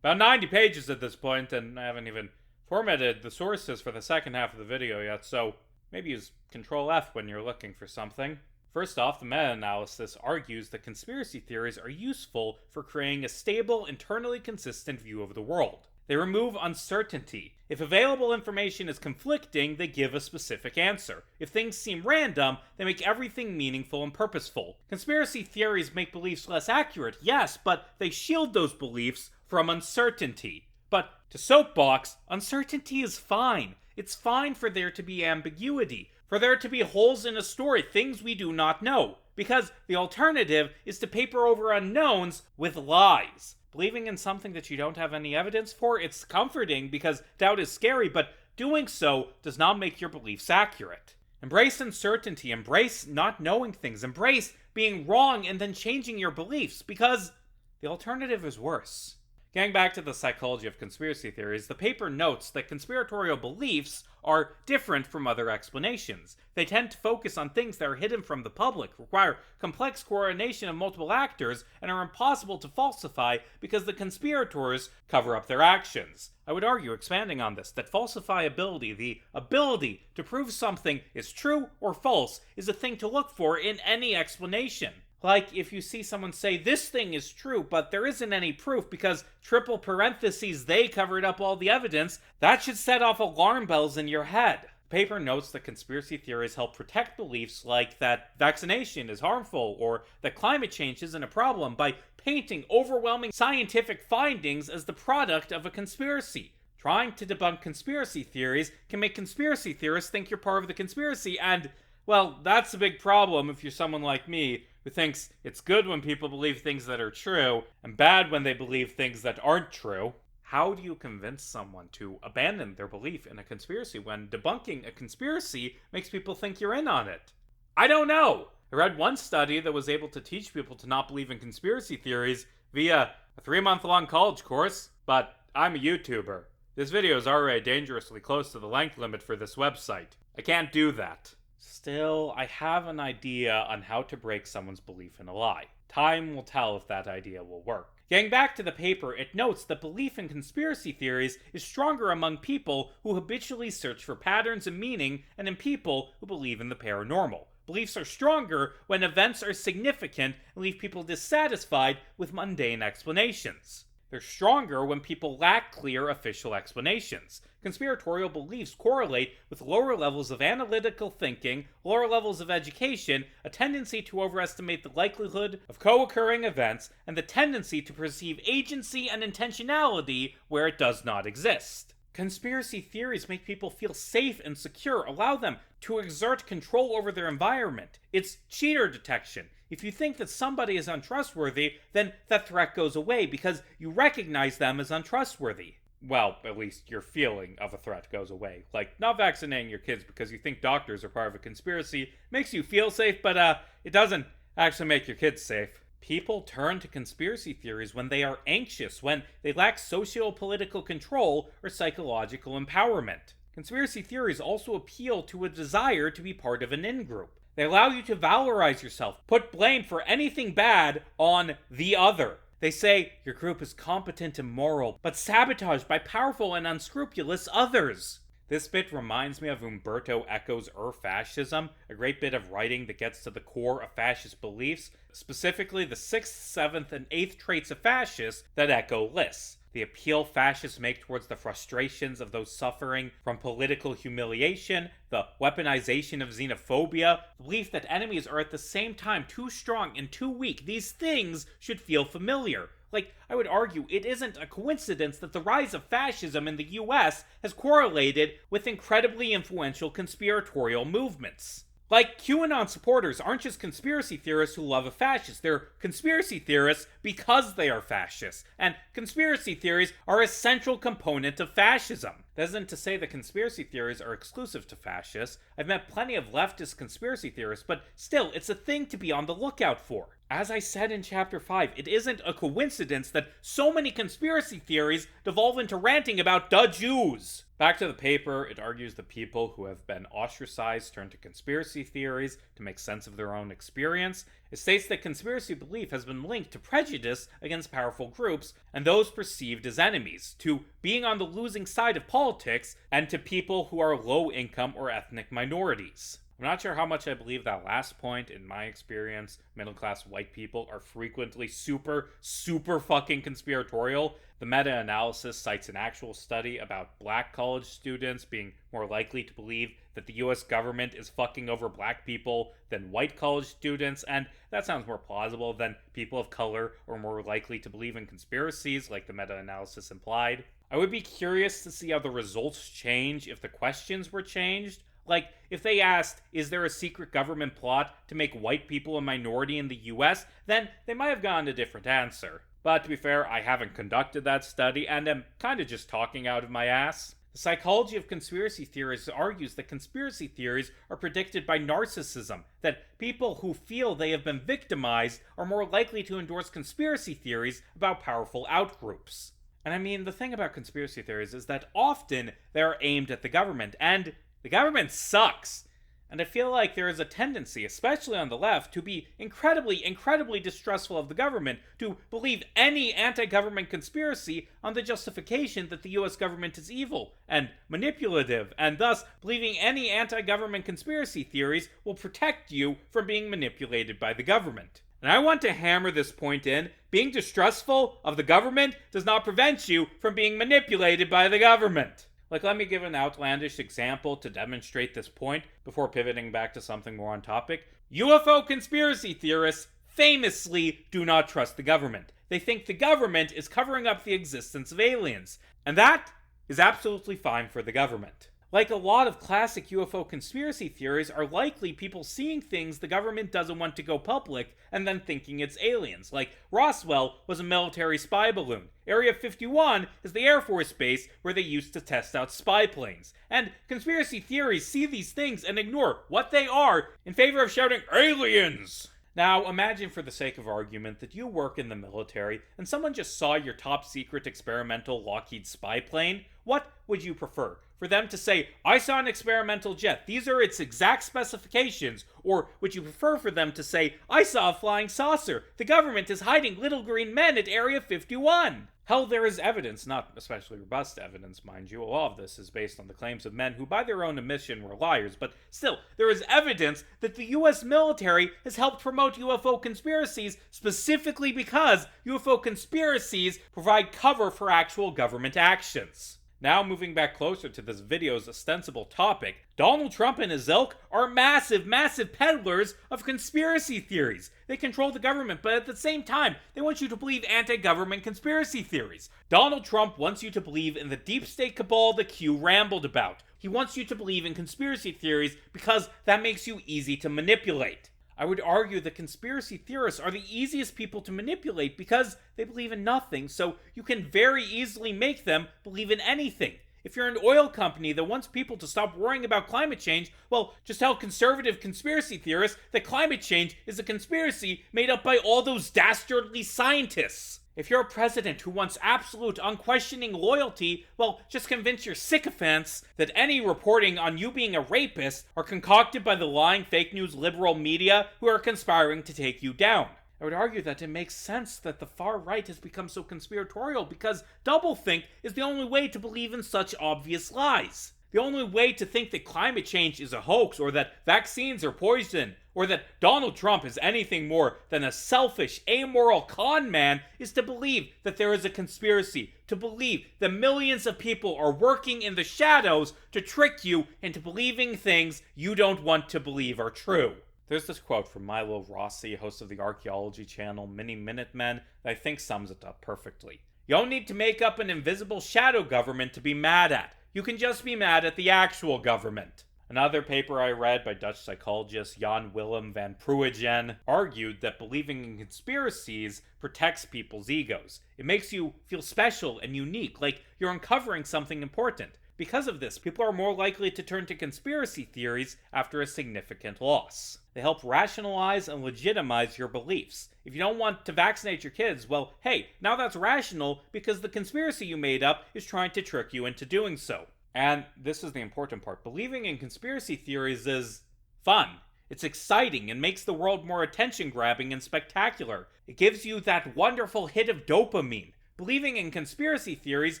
90 pages at this point, and I haven't even formatted the sources for the second half of the video yet, so maybe use Control F when you're looking for something. First off, the meta-analysis argues that conspiracy theories are useful for creating a stable, internally consistent view of the world. They remove uncertainty. If available information is conflicting, they give a specific answer. If things seem random, they make everything meaningful and purposeful. Conspiracy theories make beliefs less accurate, yes, but they shield those beliefs from uncertainty. But to soapbox, uncertainty is fine. It's fine for there to be ambiguity, for there to be holes in a story, things we do not know, because the alternative is to paper over unknowns with lies. Believing in something that you don't have any evidence for, it's comforting because doubt is scary, but doing so does not make your beliefs accurate. Embrace uncertainty, embrace not knowing things, embrace being wrong and then changing your beliefs, because the alternative is worse. Getting back to the psychology of conspiracy theories, the paper notes that conspiratorial beliefs are different from other explanations. They tend to focus on things that are hidden from the public, require complex coordination of multiple actors, and are impossible to falsify because the conspirators cover up their actions. I would argue, expanding on this, that falsifiability, the ability to prove something is true or false, is a thing to look for in any explanation. Like if you see someone say, this thing is true, but there isn't any proof because triple parentheses, they covered up all the evidence, that should set off alarm bells in your head. The paper notes that conspiracy theories help protect beliefs like that vaccination is harmful or that climate change isn't a problem by painting overwhelming scientific findings as the product of a conspiracy. Trying to debunk conspiracy theories can make conspiracy theorists think you're part of the conspiracy, and, well, that's a big problem if you're someone like me who thinks it's good when people believe things that are true and bad when they believe things that aren't true. How do you convince someone to abandon their belief in a conspiracy when debunking a conspiracy makes people think you're in on it? I don't know. I read one study that was able to teach people to not believe in conspiracy theories via a 3-month-long college course, but I'm a YouTuber. This video is already dangerously close to the length limit for this website. I can't do that. Still, I have an idea on how to break someone's belief in a lie. Time will tell if that idea will work. Getting back to the paper, it notes that belief in conspiracy theories is stronger among people who habitually search for patterns and meaning and in people who believe in the paranormal. Beliefs are stronger when events are significant and leave people dissatisfied with mundane explanations. They're stronger when people lack clear official explanations. Conspiratorial beliefs correlate with lower levels of analytical thinking, lower levels of education, a tendency to overestimate the likelihood of co-occurring events, and the tendency to perceive agency and intentionality where it does not exist. Conspiracy theories make people feel safe and secure, allow them to exert control over their environment. It's cheater detection. If you think that somebody is untrustworthy, then that threat goes away because you recognize them as untrustworthy. Well, at least your feeling of a threat goes away. Like, not vaccinating your kids because you think doctors are part of a conspiracy makes you feel safe, but it doesn't actually make your kids safe. People turn to conspiracy theories when they are anxious, when they lack socio-political control or psychological empowerment. Conspiracy theories also appeal to a desire to be part of an in-group. They allow you to valorize yourself, put blame for anything bad on the other. They say your group is competent and moral, but sabotaged by powerful and unscrupulous others. This bit reminds me of Umberto Eco's Fascism, a great bit of writing that gets to the core of fascist beliefs, specifically the 6th, 7th, and 8th traits of fascists that Eco lists. The appeal fascists make towards the frustrations of those suffering from political humiliation, the weaponization of xenophobia, the belief that enemies are at the same time too strong and too weak. These things should feel familiar. Like, I would argue it isn't a coincidence that the rise of fascism in the US has correlated with incredibly influential conspiratorial movements. Like, QAnon supporters aren't just conspiracy theorists who love a fascist. They're conspiracy theorists because they are fascists. And conspiracy theories are a central component of fascism. That isn't to say that conspiracy theories are exclusive to fascists. I've met plenty of leftist conspiracy theorists, but still, it's a thing to be on the lookout for. As I said in Chapter 5, it isn't a coincidence that so many conspiracy theories devolve into ranting about the Jews. Back to the paper, it argues that people who have been ostracized turn to conspiracy theories to make sense of their own experience. It states that conspiracy belief has been linked to prejudice against powerful groups and those perceived as enemies, to being on the losing side of politics, and to people who are low income or ethnic minorities. I'm not sure how much I believe that last point. In my experience, middle-class white people are frequently super fucking conspiratorial. The meta-analysis cites an actual study about black college students being more likely to believe that the US government is fucking over black people than white college students, and that sounds more plausible than people of color are more likely to believe in conspiracies, like the meta-analysis implied. I would be curious to see how the results change if the questions were changed. Like, if they asked, is there a secret government plot to make white people a minority in the US, then they might have gotten a different answer. But to be fair, I haven't conducted that study, and am kinda just talking out of my ass. The psychology of conspiracy theorists argues that conspiracy theories are predicted by narcissism, that people who feel they have been victimized are more likely to endorse conspiracy theories about powerful outgroups. And I mean, the thing about conspiracy theories is that often they're aimed at the government, and the government sucks. And I feel like there is a tendency, especially on the left, to be incredibly distrustful of the government, to believe any anti-government conspiracy on the justification that the US government is evil and manipulative, and thus believing any anti-government conspiracy theories will protect you from being manipulated by the government. And I want to hammer this point in. Being distrustful of the government does not prevent you from being manipulated by the government. Like, let me give an outlandish example to demonstrate this point before pivoting back to something more on topic. UFO conspiracy theorists famously do not trust the government. They think the government is covering up the existence of aliens, and that is absolutely fine for the government. Like a lot of classic UFO conspiracy theories are likely people seeing things the government doesn't want to go public and then thinking it's aliens. Like Roswell was a military spy balloon. Area 51 is the Air Force base where they used to test out spy planes. And conspiracy theories see these things and ignore what they are in favor of shouting aliens. Now, imagine for the sake of argument that you work in the military and someone just saw your top secret experimental Lockheed spy plane. What would you prefer? For them to say, I saw an experimental jet, these are its exact specifications, or would you prefer for them to say, I saw a flying saucer, the government is hiding little green men at Area 51? Hell, there is evidence, not especially robust evidence, mind you. A lot of this is based on the claims of men who by their own admission were liars, but still, there is evidence that the US military has helped promote UFO conspiracies specifically because UFO conspiracies provide cover for actual government actions. Now moving back closer to this video's ostensible topic, Donald Trump and his ilk are massive peddlers of conspiracy theories. They control the government, but at the same time, they want you to believe anti-government conspiracy theories. Donald Trump wants you to believe in the deep state cabal that Q rambled about. He wants you to believe in conspiracy theories because that makes you easy to manipulate. I would argue that conspiracy theorists are the easiest people to manipulate because they believe in nothing, so you can very easily make them believe in anything. If you're an oil company that wants people to stop worrying about climate change, well, just tell conservative conspiracy theorists that climate change is a conspiracy made up by all those dastardly scientists. If you're a president who wants absolute, unquestioning loyalty, well, just convince your sycophants that any reporting on you being a rapist are concocted by the lying fake news liberal media who are conspiring to take you down. I would argue that it makes sense that the far right has become so conspiratorial because doublethink is the only way to believe in such obvious lies. The only way to think that climate change is a hoax, or that vaccines are poison, or that Donald Trump is anything more than a selfish, amoral con man is to believe that there is a conspiracy, to believe that millions of people are working in the shadows to trick you into believing things you don't want to believe are true. There's this quote from Milo Rossi, host of the archaeology channel Mini Minutemen, that I think sums it up perfectly. You don't need to make up an invisible shadow government to be mad at. You can just be mad at the actual government. Another paper I read by Dutch psychologist Jan Willem van Pruijen argued that believing in conspiracies protects people's egos. It makes you feel special and unique, like you're uncovering something important. Because of this, people are more likely to turn to conspiracy theories after a significant loss. They help rationalize and legitimize your beliefs. If you don't want to vaccinate your kids, well, hey, now that's rational because the conspiracy you made up is trying to trick you into doing so. And this is the important part. Believing in conspiracy theories is fun. It's exciting and makes the world more attention-grabbing and spectacular. It gives you that wonderful hit of dopamine. Believing in conspiracy theories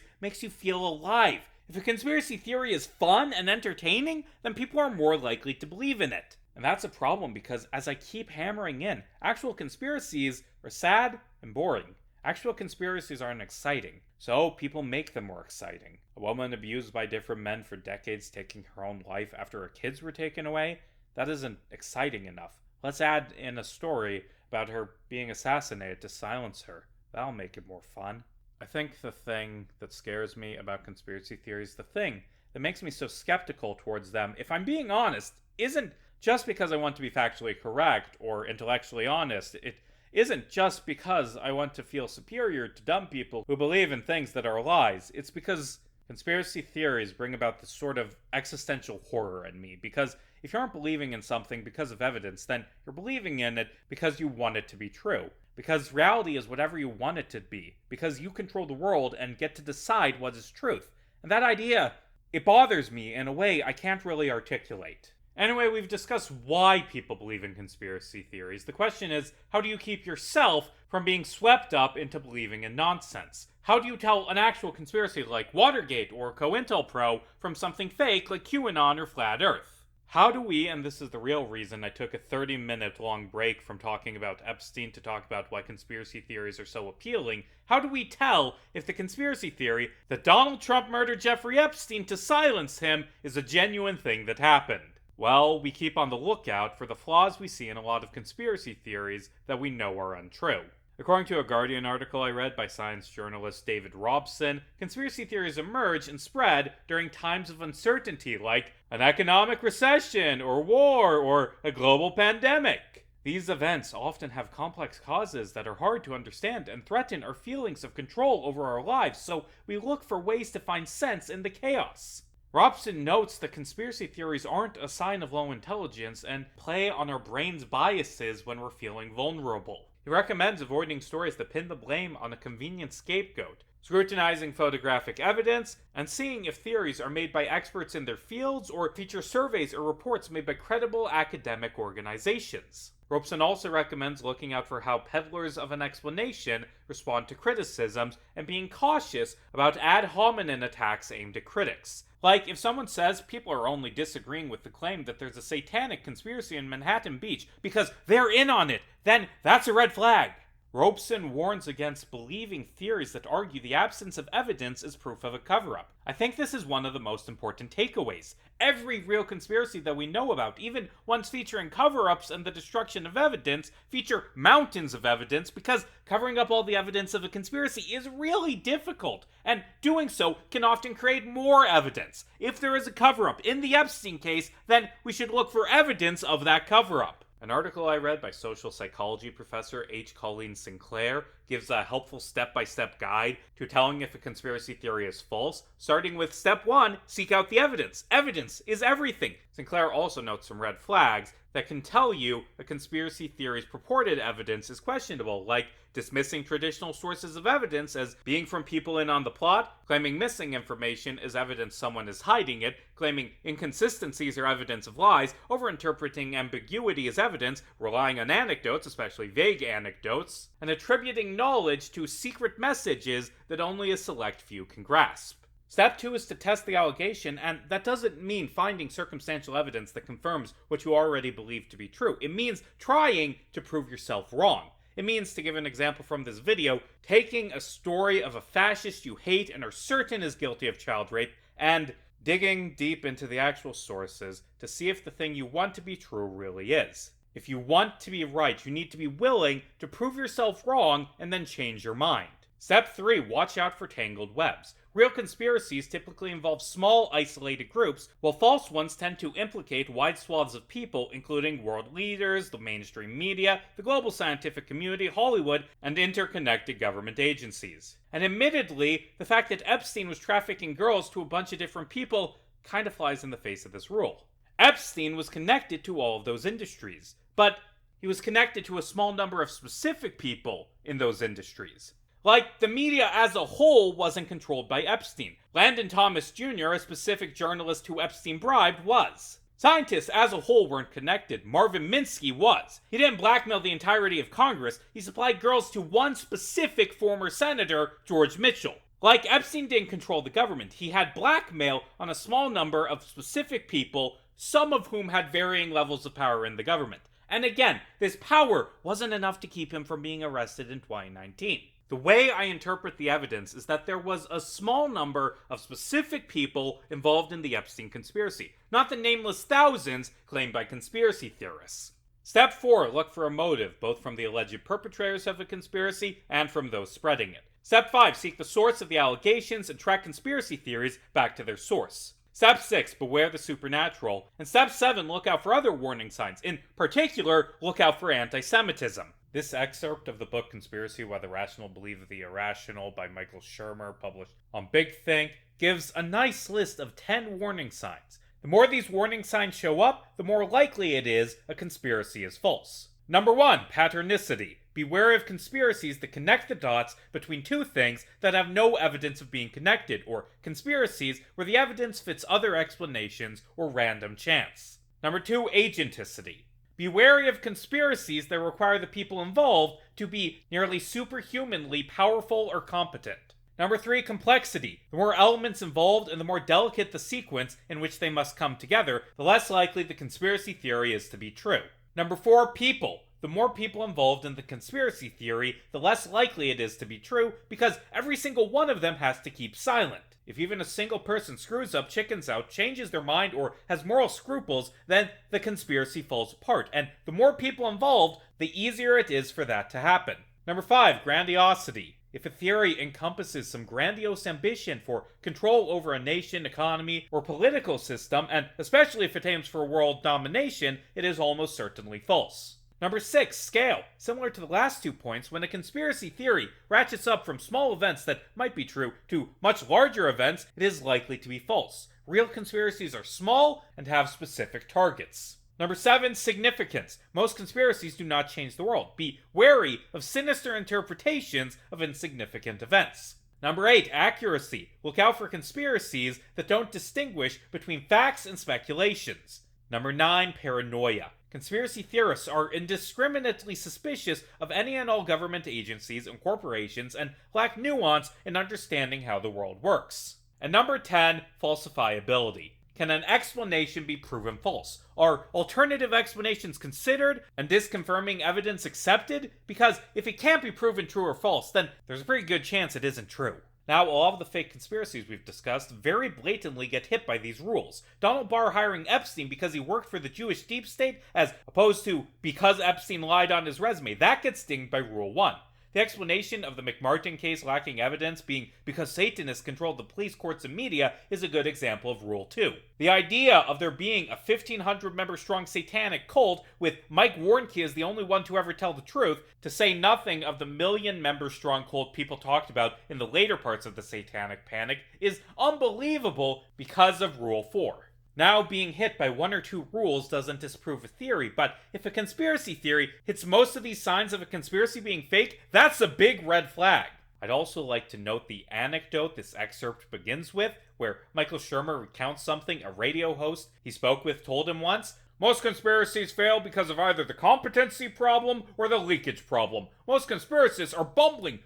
makes you feel alive. If a conspiracy theory is fun and entertaining, then people are more likely to believe in it. And that's a problem because, as I keep hammering in, actual conspiracies are sad and boring. Actual conspiracies aren't exciting, so people make them more exciting. A woman abused by different men for decades taking her own life after her kids were taken away? That isn't exciting enough. Let's add in a story about her being assassinated to silence her. That'll make it more fun. I think the thing that scares me about conspiracy theories, the thing that makes me so skeptical towards them, if I'm being honest, isn't just because I want to be factually correct or intellectually honest. It isn't just because I want to feel superior to dumb people who believe in things that are lies. It's because conspiracy theories bring about this sort of existential horror in me. Because if you aren't believing in something because of evidence, then you're believing in it because you want it to be true. Because reality is whatever you want it to be. Because you control the world and get to decide what is truth. And that idea, it bothers me in a way I can't really articulate. Anyway, we've discussed why people believe in conspiracy theories. The question is, how do you keep yourself from being swept up into believing in nonsense? How do you tell an actual conspiracy like Watergate or COINTELPRO from something fake like QAnon or Flat Earth? How do we, and this is the real reason I took a 30-minute long break from talking about Epstein to talk about why conspiracy theories are so appealing, how do we tell if the conspiracy theory that Donald Trump murdered Jeffrey Epstein to silence him is a genuine thing that happened? Well, we keep on the lookout for the flaws we see in a lot of conspiracy theories that we know are untrue. According to a Guardian article I read by science journalist David Robson, conspiracy theories emerge and spread during times of uncertainty like an economic recession or war or a global pandemic. These events often have complex causes that are hard to understand and threaten our feelings of control over our lives, so we look for ways to find sense in the chaos. Robson notes that conspiracy theories aren't a sign of low intelligence and play on our brain's biases when we're feeling vulnerable. He recommends avoiding stories that pin the blame on a convenient scapegoat, scrutinizing photographic evidence, and seeing if theories are made by experts in their fields or feature surveys or reports made by credible academic organizations. Robson also recommends looking out for how peddlers of an explanation respond to criticisms and being cautious about ad hominem attacks aimed at critics. Like, if someone says people are only disagreeing with the claim that there's a satanic conspiracy in Manhattan Beach because they're in on it, then that's a red flag. Robeson warns against believing theories that argue the absence of evidence is proof of a cover-up. I think this is one of the most important takeaways. Every real conspiracy that we know about, even ones featuring cover-ups and the destruction of evidence, feature mountains of evidence because covering up all the evidence of a conspiracy is really difficult, and doing so can often create more evidence. If there is a cover-up in the Epstein case, then we should look for evidence of that cover-up. An article I read by social psychology professor H. Colleen Sinclair gives a helpful step-by-step guide to telling if a conspiracy theory is false, starting with step 1, seek out the evidence. Evidence is everything. Sinclair also notes some red flags that can tell you a conspiracy theory's purported evidence is questionable, like dismissing traditional sources of evidence as being from people in on the plot, claiming missing information is evidence someone is hiding it, claiming inconsistencies are evidence of lies, overinterpreting ambiguity as evidence, relying on anecdotes, especially vague anecdotes, and attributing knowledge to secret messages that only a select few can grasp. Step 2 is to test the allegation, and that doesn't mean finding circumstantial evidence that confirms what you already believe to be true. It means trying to prove yourself wrong. It means, to give an example from this video, taking a story of a fascist you hate and are certain is guilty of child rape, and digging deep into the actual sources to see if the thing you want to be true really is. If you want to be right, you need to be willing to prove yourself wrong and then change your mind. Step 3. Watch out for tangled webs. Real conspiracies typically involve small, isolated groups, while false ones tend to implicate wide swaths of people, including world leaders, the mainstream media, the global scientific community, Hollywood, and interconnected government agencies. And admittedly, the fact that Epstein was trafficking girls to a bunch of different people kind of flies in the face of this rule. Epstein was connected to all of those industries, but he was connected to a small number of specific people in those industries. Like, the media as a whole wasn't controlled by Epstein. Landon Thomas Jr., a specific journalist who Epstein bribed, was. Scientists as a whole weren't connected. Marvin Minsky was. He didn't blackmail the entirety of Congress. He supplied girls to one specific former senator, George Mitchell. Like, Epstein didn't control the government. He had blackmail on a small number of specific people, some of whom had varying levels of power in the government. And again, this power wasn't enough to keep him from being arrested in 2019. The way I interpret the evidence is that there was a small number of specific people involved in the Epstein conspiracy, not the nameless thousands claimed by conspiracy theorists. Step 4. Look for a motive, both from the alleged perpetrators of the conspiracy and from those spreading it. Step 5. Seek the source of the allegations and track conspiracy theories back to their source. Step 6. Beware the supernatural. And Step 7. Look out for other warning signs. In particular, look out for anti-Semitism. This excerpt of the book Conspiracy: Why the Rational Believe the Irrational by Michael Shermer, published on Big Think, gives a nice list of 10 warning signs. The more these warning signs show up, the more likely it is a conspiracy is false. Number 1. Patternicity. Beware of conspiracies that connect the dots between two things that have no evidence of being connected, or conspiracies where the evidence fits other explanations or random chance. Number 2. Agenticity. Be wary of conspiracies that require the people involved to be nearly superhumanly powerful or competent. Number 3. Complexity. The more elements involved and the more delicate the sequence in which they must come together, the less likely the conspiracy theory is to be true. Number 4. People. The more people involved in the conspiracy theory, the less likely it is to be true, because every single one of them has to keep silent. If even a single person screws up, chickens out, changes their mind, or has moral scruples, then the conspiracy falls apart. And the more people involved, the easier it is for that to happen. Number 5. Grandiosity. If a theory encompasses some grandiose ambition for control over a nation, economy, or political system, and especially if it aims for world domination, it is almost certainly false. Number 6. Scale. Similar to the last 2 points, when a conspiracy theory ratchets up from small events that might be true to much larger events, it is likely to be false. Real conspiracies are small and have specific targets. Number 7. Significance. Most conspiracies do not change the world. Be wary of sinister interpretations of insignificant events. Number 8. Accuracy. Look out for conspiracies that don't distinguish between facts and speculations. Number 9. Paranoia. Conspiracy theorists are indiscriminately suspicious of any and all government agencies and corporations and lack nuance in understanding how the world works. And number 10. Falsifiability. Can an explanation be proven false? Are alternative explanations considered and disconfirming evidence accepted? Because if it can't be proven true or false, then there's a pretty good chance it isn't true. Now, all of the fake conspiracies we've discussed very blatantly get hit by these rules. Donald Barr hiring Epstein because he worked for the Jewish deep state, as opposed to because Epstein lied on his resume, that gets dinged by Rule 1. The explanation of the McMartin case lacking evidence being because Satanists controlled the police, courts, and media is a good example of Rule 2. The idea of there being a 1,500-member strong satanic cult with Mike Warnke as the only one to ever tell the truth, to say nothing of the million-member strong cult people talked about in the later parts of the Satanic Panic, is unbelievable because of Rule 4. Now, being hit by 1 or 2 rules doesn't disprove a theory, but if a conspiracy theory hits most of these signs of a conspiracy being fake, that's a big red flag. I'd also like to note the anecdote this excerpt begins with, where Michael Shermer recounts something a radio host he spoke with told him once. Most conspiracies fail because of either the competency problem or the leakage problem. Most conspiracists are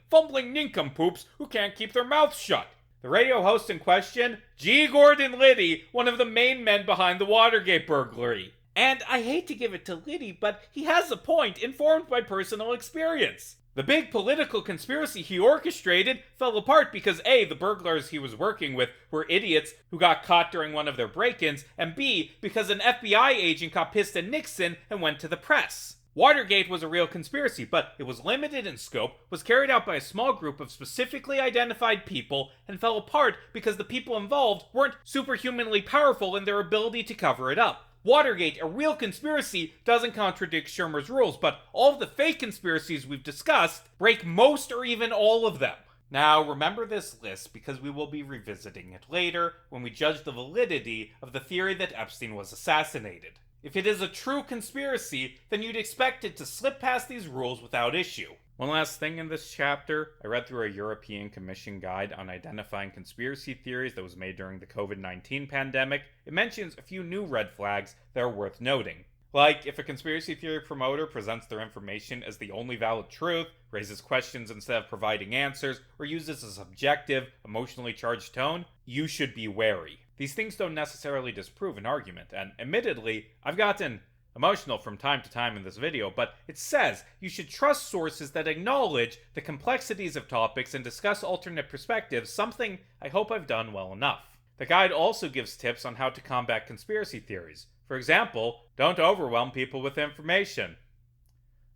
fumbling nincompoops who can't keep their mouths shut. The radio host in question, G. Gordon Liddy, one of the main men behind the Watergate burglary. And I hate to give it to Liddy, but he has a point, informed by personal experience. The big political conspiracy he orchestrated fell apart because A, the burglars he was working with were idiots who got caught during one of their break-ins, and B, because an FBI agent got pissed at Nixon and went to the press. Watergate was a real conspiracy, but it was limited in scope, was carried out by a small group of specifically identified people, and fell apart because the people involved weren't superhumanly powerful in their ability to cover it up. Watergate, a real conspiracy, doesn't contradict Shermer's rules, but all of the fake conspiracies we've discussed break most or even all of them. Now, remember this list because we will be revisiting it later when we judge the validity of the theory that Epstein was assassinated. If it is a true conspiracy, then you'd expect it to slip past these rules without issue. One last thing in this chapter, I read through a European Commission guide on identifying conspiracy theories that was made during the COVID-19 pandemic. It mentions a few new red flags that are worth noting. Like, if a conspiracy theory promoter presents their information as the only valid truth, raises questions instead of providing answers, or uses a subjective, emotionally charged tone, you should be wary. These things don't necessarily disprove an argument, and admittedly, I've gotten emotional from time to time in this video, but it says you should trust sources that acknowledge the complexities of topics and discuss alternate perspectives, something I hope I've done well enough. The guide also gives tips on how to combat conspiracy theories. For example, don't overwhelm people with information.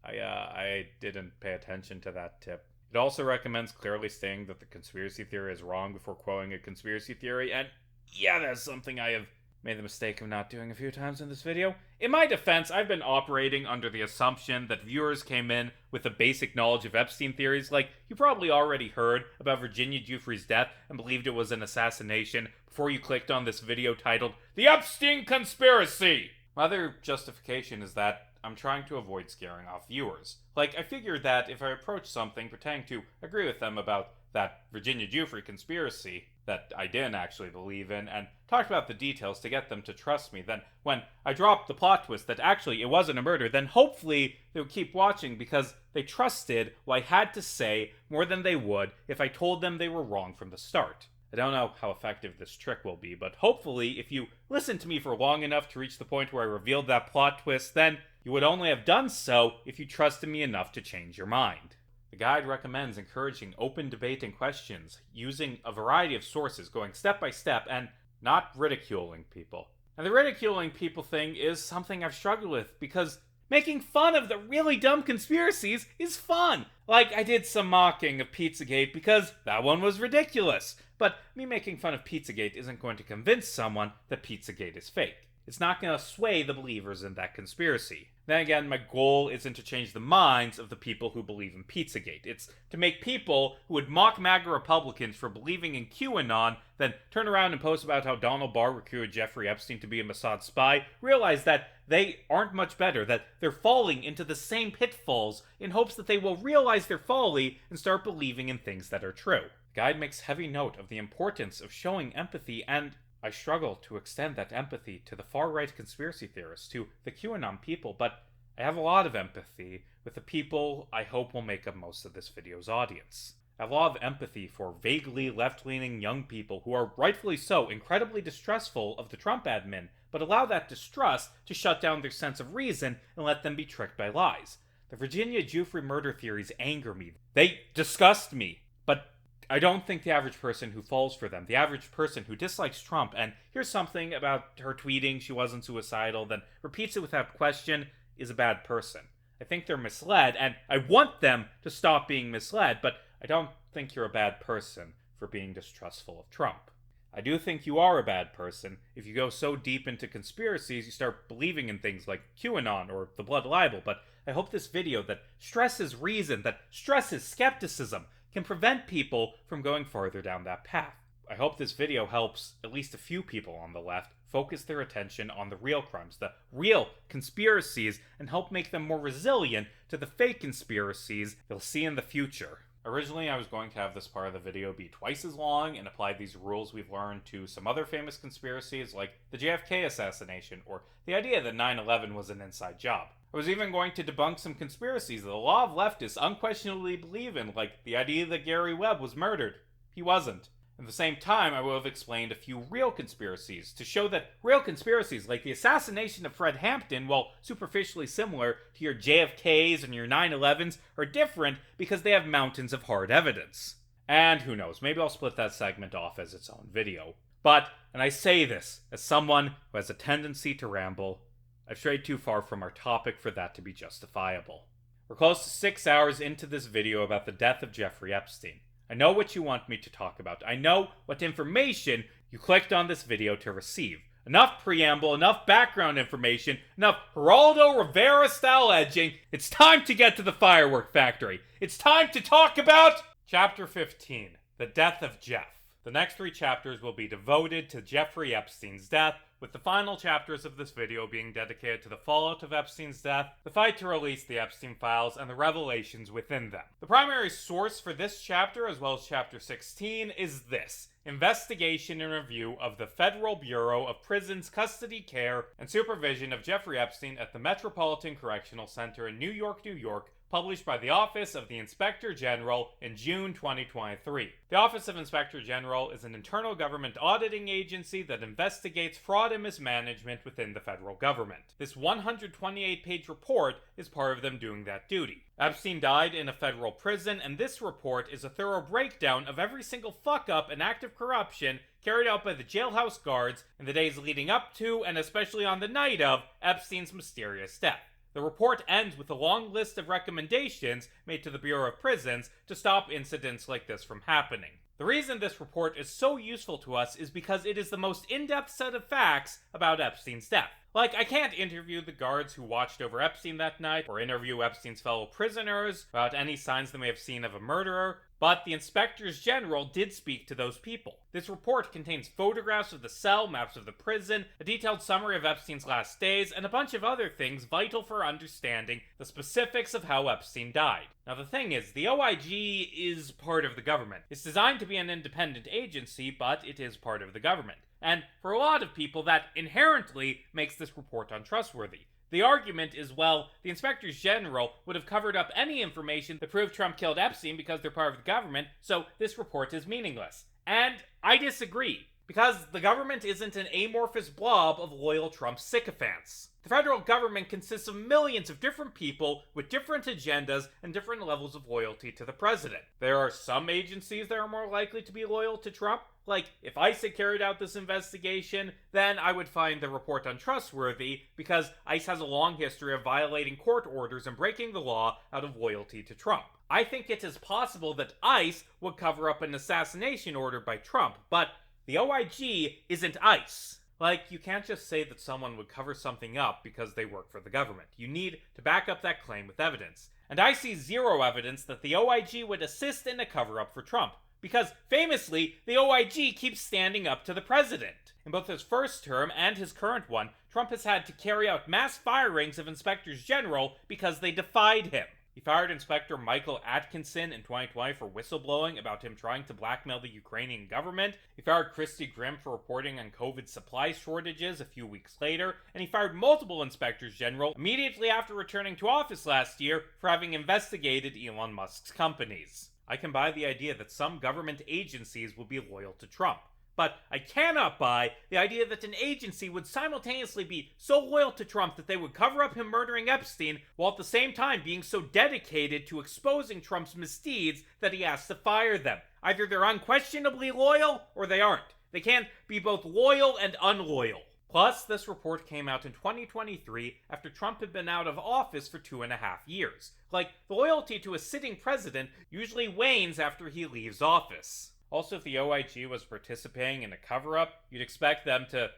I didn't pay attention to that tip. It also recommends clearly stating that the conspiracy theory is wrong before quoting a conspiracy theory, and yeah, that's something I have made the mistake of not doing a few times in this video. In my defense, I've been operating under the assumption that viewers came in with a basic knowledge of Epstein theories, like you probably already heard about Virginia Giuffre's death and believed it was an assassination before you clicked on this video titled, The Epstein Conspiracy! My other justification is that I'm trying to avoid scaring off viewers. Like, I figured that if I approach something pretending to agree with them about that Virginia Giuffre conspiracy that I didn't actually believe in, and talked about the details to get them to trust me, then when I dropped the plot twist that actually it wasn't a murder, then hopefully they would keep watching because they trusted what I had to say more than they would if I told them they were wrong from the start. I don't know how effective this trick will be, but hopefully if you listened to me for long enough to reach the point where I revealed that plot twist, then you would only have done so if you trusted me enough to change your mind. The guide recommends encouraging open debate and questions, using a variety of sources, going step by step, and not ridiculing people. And the ridiculing people thing is something I've struggled with, because making fun of the really dumb conspiracies is fun. Like, I did some mocking of Pizzagate because that one was ridiculous. But me making fun of Pizzagate isn't going to convince someone that Pizzagate is fake. It's not going to sway the believers in that conspiracy. Then again, my goal isn't to change the minds of the people who believe in Pizzagate. It's to make people who would mock MAGA Republicans for believing in QAnon, then turn around and post about how Donald Barr recruited Jeffrey Epstein to be a Mossad spy, realize that they aren't much better, that they're falling into the same pitfalls in hopes that they will realize their folly and start believing in things that are true. The guide makes heavy note of the importance of showing empathy, and I struggle to extend that empathy to the far-right conspiracy theorists, to the QAnon people, but I have a lot of empathy with the people I hope will make up most of this video's audience. I have a lot of empathy for vaguely left-leaning young people who are rightfully so incredibly distrustful of the Trump admin, but allow that distrust to shut down their sense of reason and let them be tricked by lies. The Virginia Giuffre murder theories anger me. They disgust me, but I don't think the average person who falls for them, the average person who dislikes Trump, and here's something about her tweeting she wasn't suicidal, then repeats it without question, is a bad person. I think they're misled, and I want them to stop being misled, but I don't think you're a bad person for being distrustful of Trump. I do think you are a bad person if you go so deep into conspiracies you start believing in things like QAnon or the blood libel, but I hope this video that stresses reason, that stresses skepticism, can prevent people from going farther down that path. I hope this video helps at least a few people on the left focus their attention on the real crimes, the real conspiracies, and help make them more resilient to the fake conspiracies they'll see in the future. Originally, I was going to have this part of the video be twice as long and apply these rules we've learned to some other famous conspiracies like the JFK assassination or the idea that 9/11 was an inside job. I was even going to debunk some conspiracies that a lot of leftists unquestionably believe in, like the idea that Gary Webb was murdered. He wasn't. At the same time, I will have explained a few real conspiracies to show that real conspiracies, like the assassination of Fred Hampton, while superficially similar to your JFKs and your 9/11s, are different because they have mountains of hard evidence. And who knows, maybe I'll split that segment off as its own video. But, and I say this as someone who has a tendency to ramble, I've strayed too far from our topic for that to be justifiable. We're close to 6 hours into this video about the death of Jeffrey Epstein. I know what you want me to talk about. I know what information you clicked on this video to receive. Enough preamble, enough background information, enough Geraldo Rivera-style edging. It's time to get to the firework factory. It's time to talk about Chapter 15, The Death of Jeff. The next 3 chapters will be devoted to Jeffrey Epstein's death, with the final chapters of this video being dedicated to the fallout of Epstein's death, the fight to release the Epstein files, and the revelations within them. The primary source for this chapter, as well as Chapter 16, is this: Investigation and Review of the Federal Bureau of Prisons Custody, Care, and Supervision of Jeffrey Epstein at the Metropolitan Correctional Center in New York, New York, published by the Office of the Inspector General in June 2023. The Office of Inspector General is an internal government auditing agency that investigates fraud and mismanagement within the federal government. This 128-page report is part of them doing that duty. Epstein died in a federal prison, and this report is a thorough breakdown of every single fuck-up and act of corruption carried out by the jailhouse guards in the days leading up to, and especially on the night of, Epstein's mysterious death. The report ends with a long list of recommendations made to the Bureau of Prisons to stop incidents like this from happening. The reason this report is so useful to us is because it is the most in-depth set of facts about Epstein's death. Like, I can't interview the guards who watched over Epstein that night, or interview Epstein's fellow prisoners about any signs they may have seen of a murderer, but the inspectors general did speak to those people. This report contains photographs of the cell, maps of the prison, a detailed summary of Epstein's last days, and a bunch of other things vital for understanding the specifics of how Epstein died. Now the thing is, the OIG is part of the government. It's designed to be an independent agency, but it is part of the government. And for a lot of people, that inherently makes this report untrustworthy. The argument is, well, the inspectors general would have covered up any information that proved Trump killed Epstein because they're part of the government, so this report is meaningless. And I disagree, because the government isn't an amorphous blob of loyal Trump sycophants. The federal government consists of millions of different people with different agendas and different levels of loyalty to the president. There are some agencies that are more likely to be loyal to Trump. Like, if ICE had carried out this investigation, then I would find the report untrustworthy because ICE has a long history of violating court orders and breaking the law out of loyalty to Trump. I think it is possible that ICE would cover up an assassination order by Trump, but the OIG isn't ICE. Like, you can't just say that someone would cover something up because they work for the government. You need to back up that claim with evidence. And I see zero evidence that the OIG would assist in a cover-up for Trump. Because, famously, the OIG keeps standing up to the president. In both his first term and his current one, Trump has had to carry out mass firings of inspectors general because they defied him. He fired Inspector Michael Atkinson in 2020 for whistleblowing about him trying to blackmail the Ukrainian government. He fired Christy Grimm for reporting on COVID supply shortages a few weeks later. And he fired multiple inspectors general immediately after returning to office last year for having investigated Elon Musk's companies. I can buy the idea that some government agencies will be loyal to Trump. But I cannot buy the idea that an agency would simultaneously be so loyal to Trump that they would cover up him murdering Epstein while at the same time being so dedicated to exposing Trump's misdeeds that he has to fire them. Either they're unquestionably loyal or they aren't. They can't be both loyal and unloyal. Plus, this report came out in 2023 after Trump had been out of office for 2.5 years. Like, the loyalty to a sitting president usually wanes after he leaves office. Also, if the OIG was participating in a cover-up, you'd expect them to,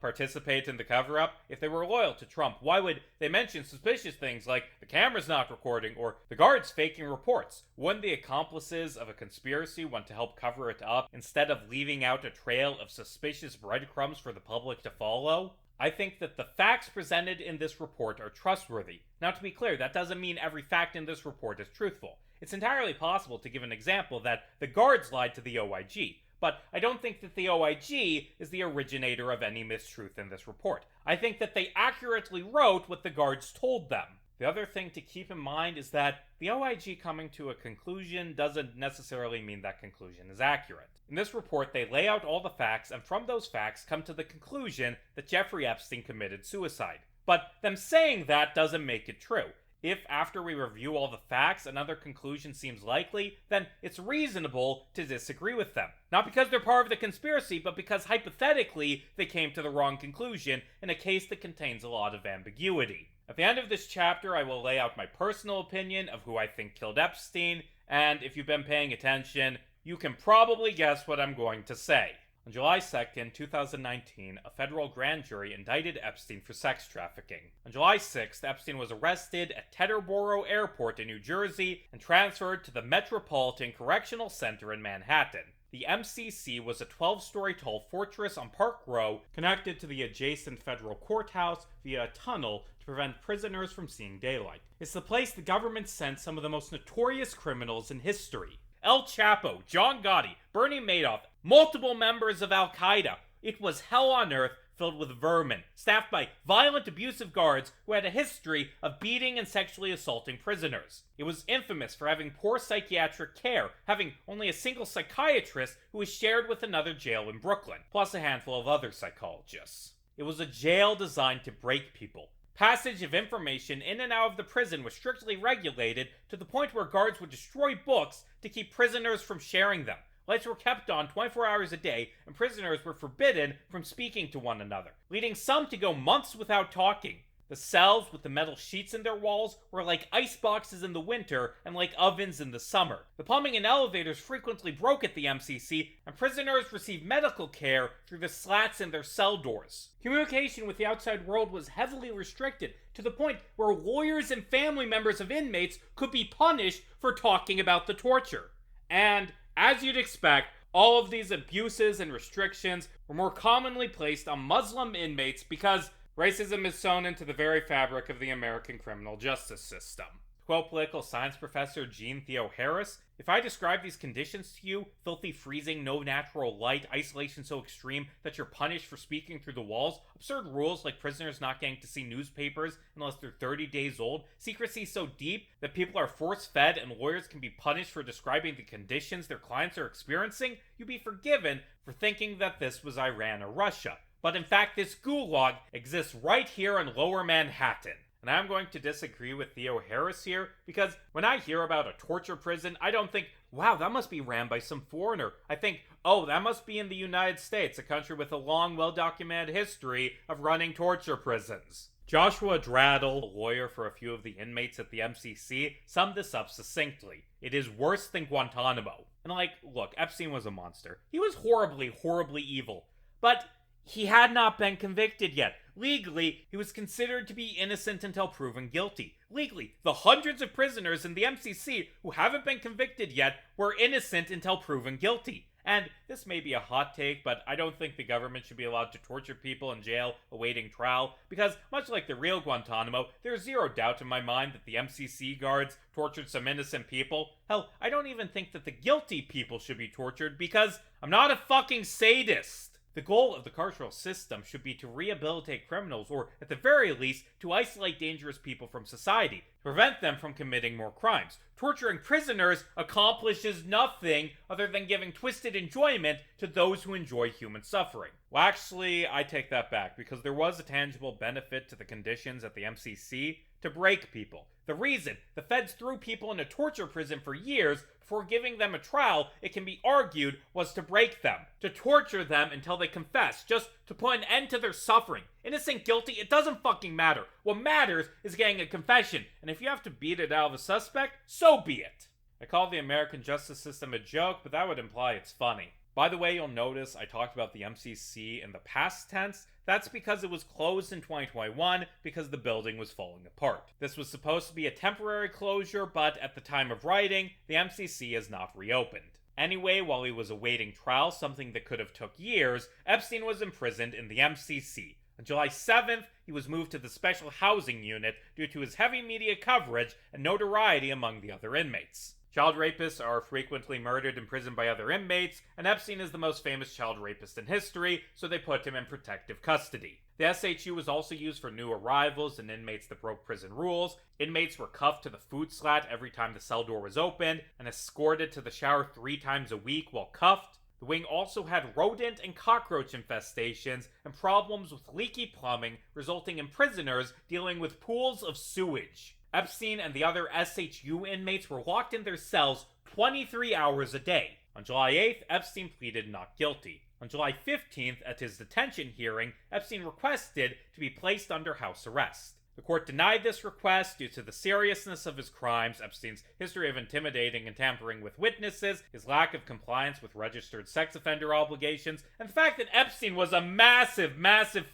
participate in the cover-up. If they were loyal to Trump, why would they mention suspicious things like the camera's not recording or the guards faking reports? Wouldn't the accomplices of a conspiracy want to help cover it up instead of leaving out a trail of suspicious breadcrumbs for the public to follow? I think that the facts presented in this report are trustworthy. Now, to be clear, that doesn't mean every fact in this report is truthful. It's entirely possible to give an example that the guards lied to the OIG, but I don't think that the OIG is the originator of any mistruth in this report. I think that they accurately wrote what the guards told them. The other thing to keep in mind is that the OIG coming to a conclusion doesn't necessarily mean that conclusion is accurate. In this report, they lay out all the facts, and from those facts come to the conclusion that Jeffrey Epstein committed suicide. But them saying that doesn't make it true. If, after we review all the facts, another conclusion seems likely, then it's reasonable to disagree with them. Not because they're part of the conspiracy, but because hypothetically they came to the wrong conclusion in a case that contains a lot of ambiguity. At the end of this chapter, I will lay out my personal opinion of who I think killed Epstein, and if you've been paying attention, you can probably guess what I'm going to say. On July 2nd, 2019, a federal grand jury indicted Epstein for sex trafficking. On July 6th, Epstein was arrested at Teterboro Airport in New Jersey and transferred to the Metropolitan Correctional Center in Manhattan. The MCC was a 12-story tall fortress on Park Row connected to the adjacent federal courthouse via a tunnel to prevent prisoners from seeing daylight. It's the place the government sent some of the most notorious criminals in history. El Chapo, John Gotti, Bernie Madoff, multiple members of Al-Qaeda. It was hell on earth filled with vermin, staffed by violent, abusive guards who had a history of beating and sexually assaulting prisoners. It was infamous for having poor psychiatric care, having only a single psychiatrist who was shared with another jail in Brooklyn, plus a handful of other psychologists. It was a jail designed to break people. Passage of information in and out of the prison was strictly regulated to the point where guards would destroy books to keep prisoners from sharing them. Lights were kept on 24 hours a day, and prisoners were forbidden from speaking to one another, leading some to go months without talking. The cells with the metal sheets in their walls were like ice boxes in the winter and like ovens in the summer. The plumbing and elevators frequently broke at the MCC, and prisoners received medical care through the slats in their cell doors. Communication with the outside world was heavily restricted, to the point where lawyers and family members of inmates could be punished for talking about the torture. And, as you'd expect, all of these abuses and restrictions were more commonly placed on Muslim inmates because racism is sewn into the very fabric of the American criminal justice system. To quote political science professor Jean Theo Harris, "If I describe these conditions to you, filthy freezing, no natural light, isolation so extreme that you're punished for speaking through the walls, absurd rules like prisoners not getting to see newspapers unless they're 30 days old, secrecy so deep that people are force-fed and lawyers can be punished for describing the conditions their clients are experiencing, you'd be forgiven for thinking that this was Iran or Russia. But in fact, this gulag exists right here in Lower Manhattan." And I'm going to disagree with Theo Harris here, because when I hear about a torture prison, I don't think, wow, that must be ran by some foreigner. I think, oh, that must be in the United States, a country with a long, well-documented history of running torture prisons. Joshua Draddle, a lawyer for a few of the inmates at the MCC, summed this up succinctly. It is worse than Guantanamo. And look, Epstein was a monster. He was horribly, horribly evil. But he had not been convicted yet. Legally, he was considered to be innocent until proven guilty. Legally, the hundreds of prisoners in the MCC who haven't been convicted yet were innocent until proven guilty. And this may be a hot take, but I don't think the government should be allowed to torture people in jail awaiting trial, because much like the real Guantanamo, there's zero doubt in my mind that the MCC guards tortured some innocent people. Hell, I don't even think that the guilty people should be tortured, because I'm not a fucking sadist. The goal of the carceral system should be to rehabilitate criminals, or at the very least, to isolate dangerous people from society, to prevent them from committing more crimes. Torturing prisoners accomplishes nothing other than giving twisted enjoyment to those who enjoy human suffering. Well, actually, I take that back, because there was a tangible benefit to the conditions at the MCC to break people. The reason the feds threw people into torture prison for years before giving them a trial, it can be argued, was to break them, to torture them until they confess, just to put an end to their suffering. Innocent, guilty, it doesn't fucking matter. What matters is getting a confession, and if you have to beat it out of a suspect, so be it. I call the American justice system a joke, but that would imply it's funny. By the way, you'll notice I talked about the MCC in the past tense. That's because it was closed in 2021 because the building was falling apart. This was supposed to be a temporary closure, but at the time of writing, the MCC is not reopened. Anyway, while he was awaiting trial, something that could have took years, Epstein was imprisoned in the MCC. On July 7th, he was moved to the Special Housing Unit due to his heavy media coverage and notoriety among the other inmates. Child rapists are frequently murdered in prison by other inmates, and Epstein is the most famous child rapist in history, so they put him in protective custody. The SHU was also used for new arrivals and inmates that broke prison rules. Inmates were cuffed to the food slat every time the cell door was opened, and escorted to the shower 3 times a week while cuffed. The wing also had rodent and cockroach infestations and problems with leaky plumbing, resulting in prisoners dealing with pools of sewage. Epstein and the other SHU inmates were locked in their cells 23 hours a day. On July 8th, Epstein pleaded not guilty. On July 15th, at his detention hearing, Epstein requested to be placed under house arrest. The court denied this request due to the seriousness of his crimes, Epstein's history of intimidating and tampering with witnesses, his lack of compliance with registered sex offender obligations, and the fact that Epstein was a massive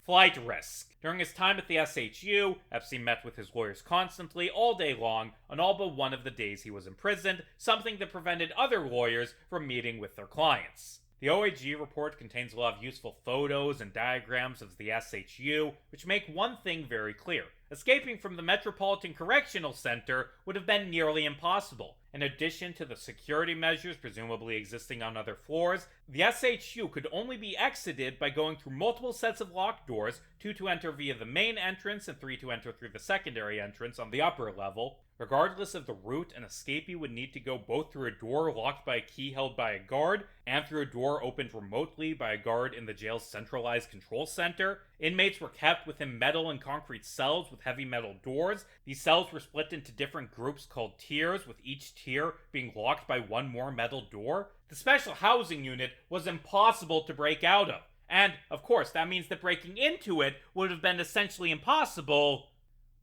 flight risk. During his time at the SHU, Epstein met with his lawyers constantly, all day long, on all but one of the days he was imprisoned, something that prevented other lawyers from meeting with their clients. The OIG report contains a lot of useful photos and diagrams of the SHU, which make one thing very clear. Escaping from the Metropolitan Correctional Center would have been nearly impossible. In addition to the security measures presumably existing on other floors, the SHU could only be exited by going through multiple sets of locked doors, 2 to enter via the main entrance and 3 to enter through the secondary entrance on the upper level. Regardless of the route, an escapee would need to go both through a door locked by a key held by a guard and through a door opened remotely by a guard in the jail's centralized control center. Inmates were kept within metal and concrete cells with heavy metal doors. These cells were split into different groups called tiers, with each tier being locked by one more metal door. The special housing unit was impossible to break out of. And, of course, that means that breaking into it would have been essentially impossible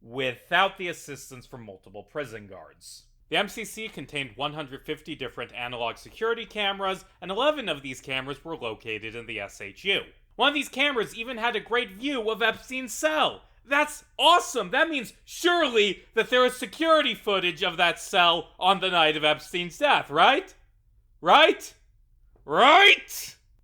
without the assistance from multiple prison guards. The MCC contained 150 different analog security cameras, and 11 of these cameras were located in the SHU. One of these cameras even had a great view of Epstein's cell. That's awesome! That means surely that there is security footage of that cell on the night of Epstein's death, right? Right?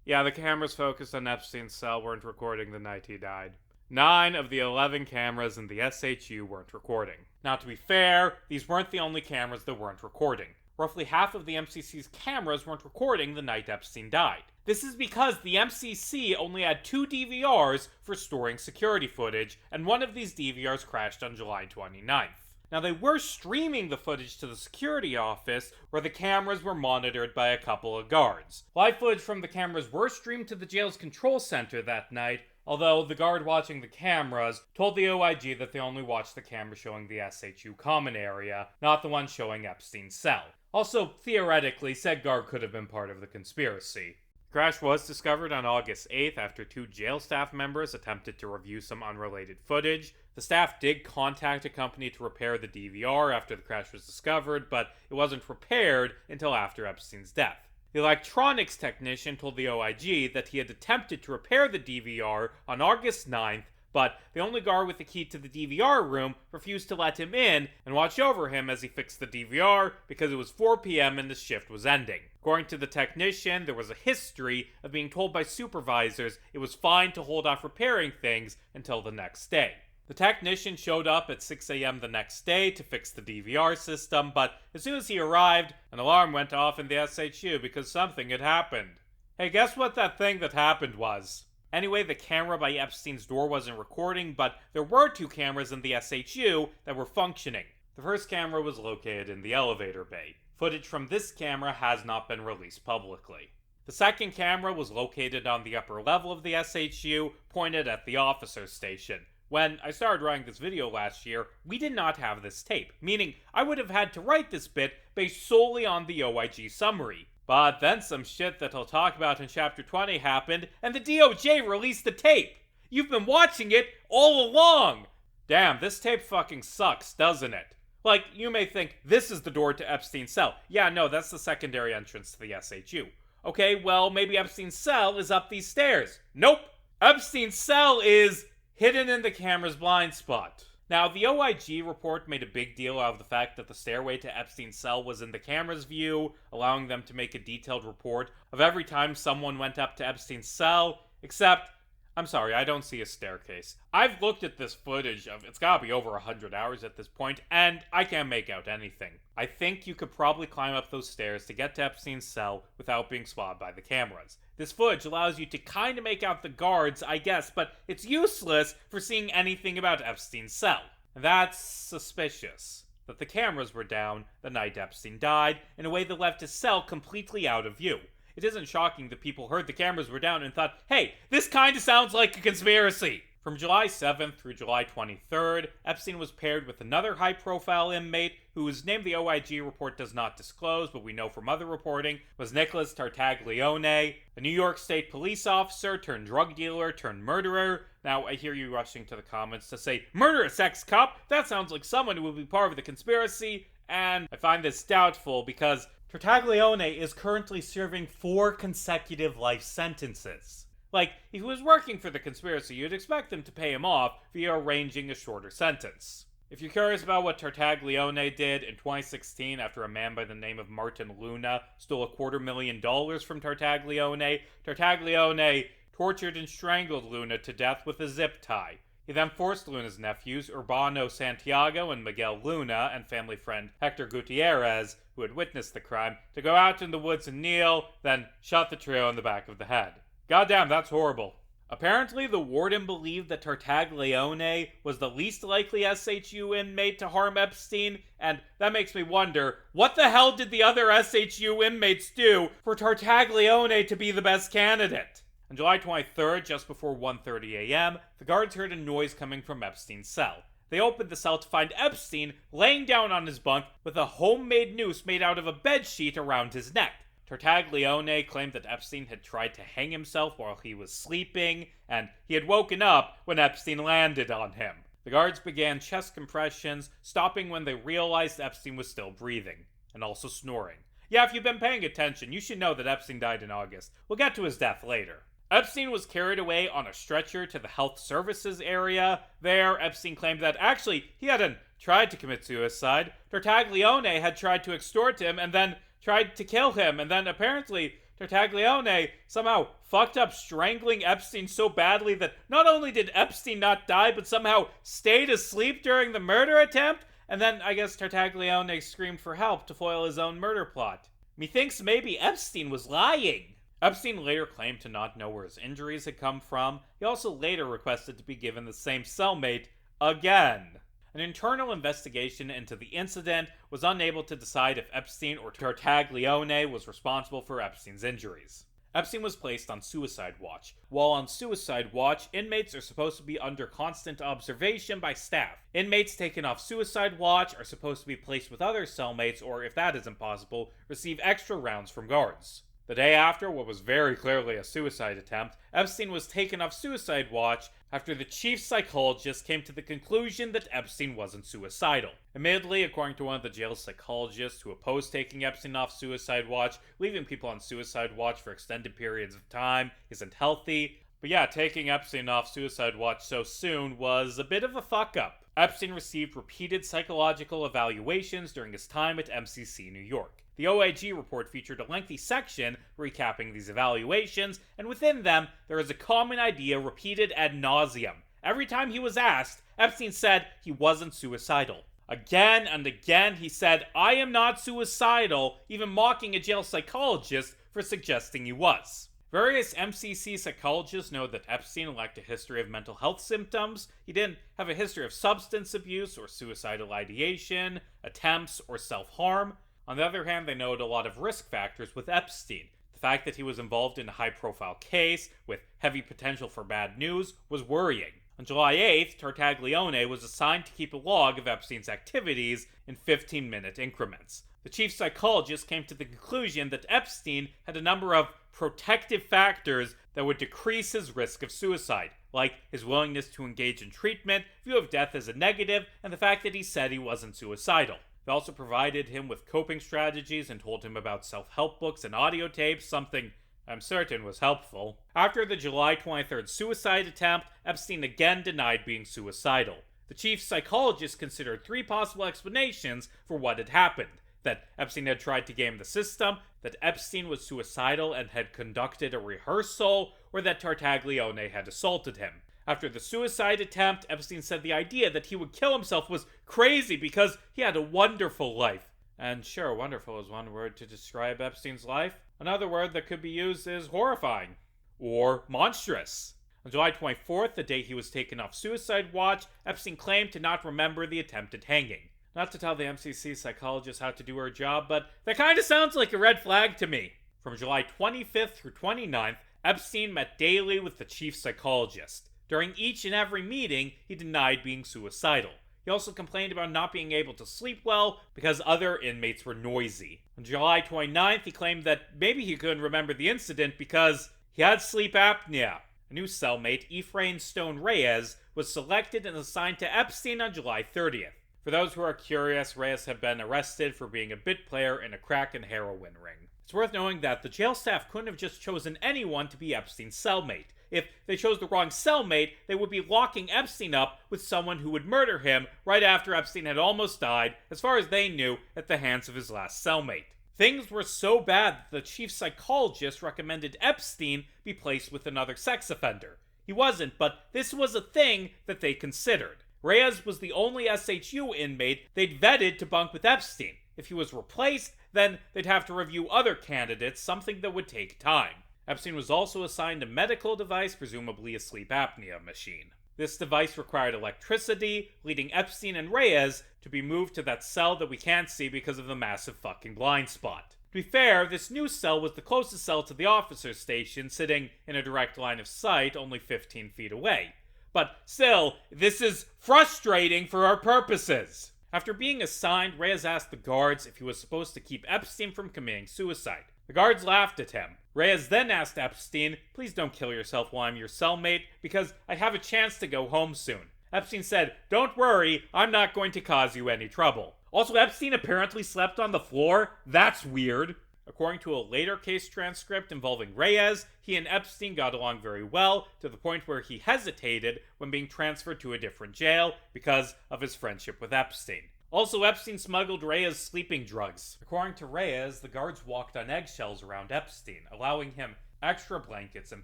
Yeah, the cameras focused on Epstein's cell weren't recording the night he died. 9 of the 11 cameras in the SHU weren't recording. Now, to be fair, these weren't the only cameras that weren't recording. Roughly half of the MCC's cameras weren't recording the night Epstein died. This is because the MCC only had 2 DVRs for storing security footage, and one of these DVRs crashed on July 29th. Now, they were streaming the footage to the security office, where the cameras were monitored by a couple of guards. Live footage from the cameras were streamed to the jail's control center that night, although the guard watching the cameras told the OIG that they only watched the camera showing the SHU common area, not the one showing Epstein's cell. Also, theoretically, said guard could have been part of the conspiracy. The crash was discovered on August 8th after 2 jail staff members attempted to review some unrelated footage. The staff did contact a company to repair the DVR after the crash was discovered, but it wasn't repaired until after Epstein's death. The electronics technician told the OIG that he had attempted to repair the DVR on August 9th, but the only guard with the key to the DVR room refused to let him in and watch over him as he fixed the DVR because it was 4 p.m. and the shift was ending. According to the technician, there was a history of being told by supervisors it was fine to hold off repairing things until the next day. The technician showed up at 6 a.m. the next day to fix the DVR system, but as soon as he arrived, an alarm went off in the SHU because something had happened. Hey, guess what that thing that happened was? Anyway, the camera by Epstein's door wasn't recording, but there were 2 cameras in the SHU that were functioning. The first camera was located in the elevator bay. Footage from this camera has not been released publicly. The second camera was located on the upper level of the SHU, pointed at the officer's station. When I started writing this video last year, we did not have this tape, meaning I would have had to write this bit based solely on the OIG summary. But then some shit that I'll talk about in Chapter 20 happened, and the DOJ released the tape! You've been watching it all along! Damn, this tape fucking sucks, doesn't it? Like, you may think, this is the door to Epstein's cell. Yeah, no, that's the secondary entrance to the SHU. Okay, well, maybe Epstein's cell is up these stairs. Nope! Epstein's cell is hidden in the camera's blind spot. Now, the OIG report made a big deal out of the fact that the stairway to Epstein's cell was in the camera's view, allowing them to make a detailed report of every time someone went up to Epstein's cell, except, I'm sorry, I don't see a staircase. I've looked at this footage of, it's gotta be over 100 hours at this point, and I can't make out anything. I think you could probably climb up those stairs to get to Epstein's cell without being spotted by the cameras. This footage allows you to kind of make out the guards, I guess, but it's useless for seeing anything about Epstein's cell. That's suspicious, that the cameras were down the night Epstein died in a way that left his cell completely out of view. It isn't shocking that people heard the cameras were down and thought, hey, this kind of sounds like a conspiracy. From July 7th through July 23rd, Epstein was paired with another high-profile inmate whose name the OIG report does not disclose, but we know from other reporting was Nicholas Tartaglione, a New York State police officer turned drug dealer turned murderer. Now, I hear you rushing to the comments to say, murderous ex-cop? That sounds like someone who would be part of the conspiracy, and I find this doubtful because Tartaglione is currently serving 4 consecutive life sentences. Like, if he was working for the conspiracy, you'd expect them to pay him off via arranging a shorter sentence. If you're curious about what Tartaglione did in 2016 after a man by the name of Martin Luna stole $250,000 from Tartaglione, Tartaglione tortured and strangled Luna to death with a zip tie. He then forced Luna's nephews, Urbano Santiago and Miguel Luna, and family friend Hector Gutierrez, who had witnessed the crime, to go out in the woods and kneel, then shot the trio in the back of the head. Goddamn, that's horrible. Apparently, the warden believed that Tartaglione was the least likely SHU inmate to harm Epstein, and that makes me wonder, what the hell did the other SHU inmates do for Tartaglione to be the best candidate? On July 23rd, just before 1:30 a.m., the guards heard a noise coming from Epstein's cell. They opened the cell to find Epstein laying down on his bunk with a homemade noose made out of a bedsheet around his neck. Tartaglione claimed that Epstein had tried to hang himself while he was sleeping, and he had woken up when Epstein landed on him. The guards began chest compressions, stopping when they realized Epstein was still breathing, and also snoring. Yeah, if you've been paying attention, you should know that Epstein died in August. We'll get to his death later. Epstein was carried away on a stretcher to the health services area. There, Epstein claimed that actually he hadn't tried to commit suicide. Tartaglione had tried to extort him and then tried to kill him, and then apparently Tartaglione somehow fucked up strangling Epstein so badly that not only did Epstein not die, but somehow stayed asleep during the murder attempt, and then I guess Tartaglione screamed for help to foil his own murder plot. Methinks maybe Epstein was lying. Epstein later claimed to not know where his injuries had come from. He also later requested to be given the same cellmate again. An internal investigation into the incident was unable to decide if Epstein or Tartaglione was responsible for Epstein's injuries. Epstein was placed on suicide watch. While on suicide watch, inmates are supposed to be under constant observation by staff. Inmates taken off suicide watch are supposed to be placed with other cellmates, or if that isn't possible, receive extra rounds from guards. The day after what was very clearly a suicide attempt, Epstein was taken off suicide watch after the chief psychologist came to the conclusion that Epstein wasn't suicidal. Admittedly, according to one of the jail psychologists who opposed taking Epstein off suicide watch, leaving people on suicide watch for extended periods of time isn't healthy. But yeah, taking Epstein off suicide watch so soon was a bit of a fuck up. Epstein received repeated psychological evaluations during his time at MCC New York. The OIG report featured a lengthy section recapping these evaluations, and within them, there is a common idea repeated ad nauseum. Every time he was asked, Epstein said he wasn't suicidal. Again and again, he said, "I am not suicidal," even mocking a jail psychologist for suggesting he was. Various MCC psychologists know that Epstein lacked a history of mental health symptoms. He didn't have a history of substance abuse or suicidal ideation, attempts, or self-harm. On the other hand, they noted a lot of risk factors with Epstein. The fact that he was involved in a high-profile case with heavy potential for bad news was worrying. On July 8th, Tartaglione was assigned to keep a log of Epstein's activities in 15-minute increments. The chief psychologist came to the conclusion that Epstein had a number of protective factors that would decrease his risk of suicide, like his willingness to engage in treatment, view of death as a negative, and the fact that he said he wasn't suicidal. They also provided him with coping strategies and told him about self-help books and audio tapes, something I'm certain was helpful. After the July 23rd suicide attempt, Epstein again denied being suicidal. The chief psychologist considered 3 possible explanations for what had happened. That Epstein had tried to game the system, that Epstein was suicidal and had conducted a rehearsal, or that Tartaglione had assaulted him. After the suicide attempt, Epstein said the idea that he would kill himself was crazy because he had a wonderful life. And sure, wonderful is one word to describe Epstein's life. Another word that could be used is horrifying. Or monstrous. On July 24th, the day he was taken off suicide watch, Epstein claimed to not remember the attempted hanging. Not to tell the MCC psychologist how to do her job, but that kinda sounds like a red flag to me. From July 25th through 29th, Epstein met daily with the chief psychologist. During each and every meeting, he denied being suicidal. He also complained about not being able to sleep well because other inmates were noisy. On July 29th, he claimed that maybe he couldn't remember the incident because he had sleep apnea. A new cellmate, Ephraim Stone Reyes, was selected and assigned to Epstein on July 30th. For those who are curious, Reyes had been arrested for being a bit player in a crack and heroin ring. It's worth knowing that the jail staff couldn't have just chosen anyone to be Epstein's cellmate. If they chose the wrong cellmate, they would be locking Epstein up with someone who would murder him right after Epstein had almost died, as far as they knew, at the hands of his last cellmate. Things were so bad that the chief psychologist recommended Epstein be placed with another sex offender. He wasn't, but this was a thing that they considered. Reyes was the only SHU inmate they'd vetted to bunk with Epstein. If he was replaced, then they'd have to review other candidates, something that would take time. Epstein was also assigned a medical device, presumably a sleep apnea machine. This device required electricity, leading Epstein and Reyes to be moved to that cell that we can't see because of the massive fucking blind spot. To be fair, this new cell was the closest cell to the officer's station, sitting in a direct line of sight only 15 feet away. But still, this is frustrating for our purposes. After being assigned, Reyes asked the guards if he was supposed to keep Epstein from committing suicide. The guards laughed at him. Reyes then asked Epstein, "Please don't kill yourself while I'm your cellmate, because I have a chance to go home soon." Epstein said, "Don't worry, I'm not going to cause you any trouble." Also, Epstein apparently slept on the floor? That's weird. According to a later case transcript involving Reyes, he and Epstein got along very well, to the point where he hesitated when being transferred to a different jail because of his friendship with Epstein. Also, Epstein smuggled Reyes sleeping drugs. According to Reyes, the guards walked on eggshells around Epstein, allowing him extra blankets and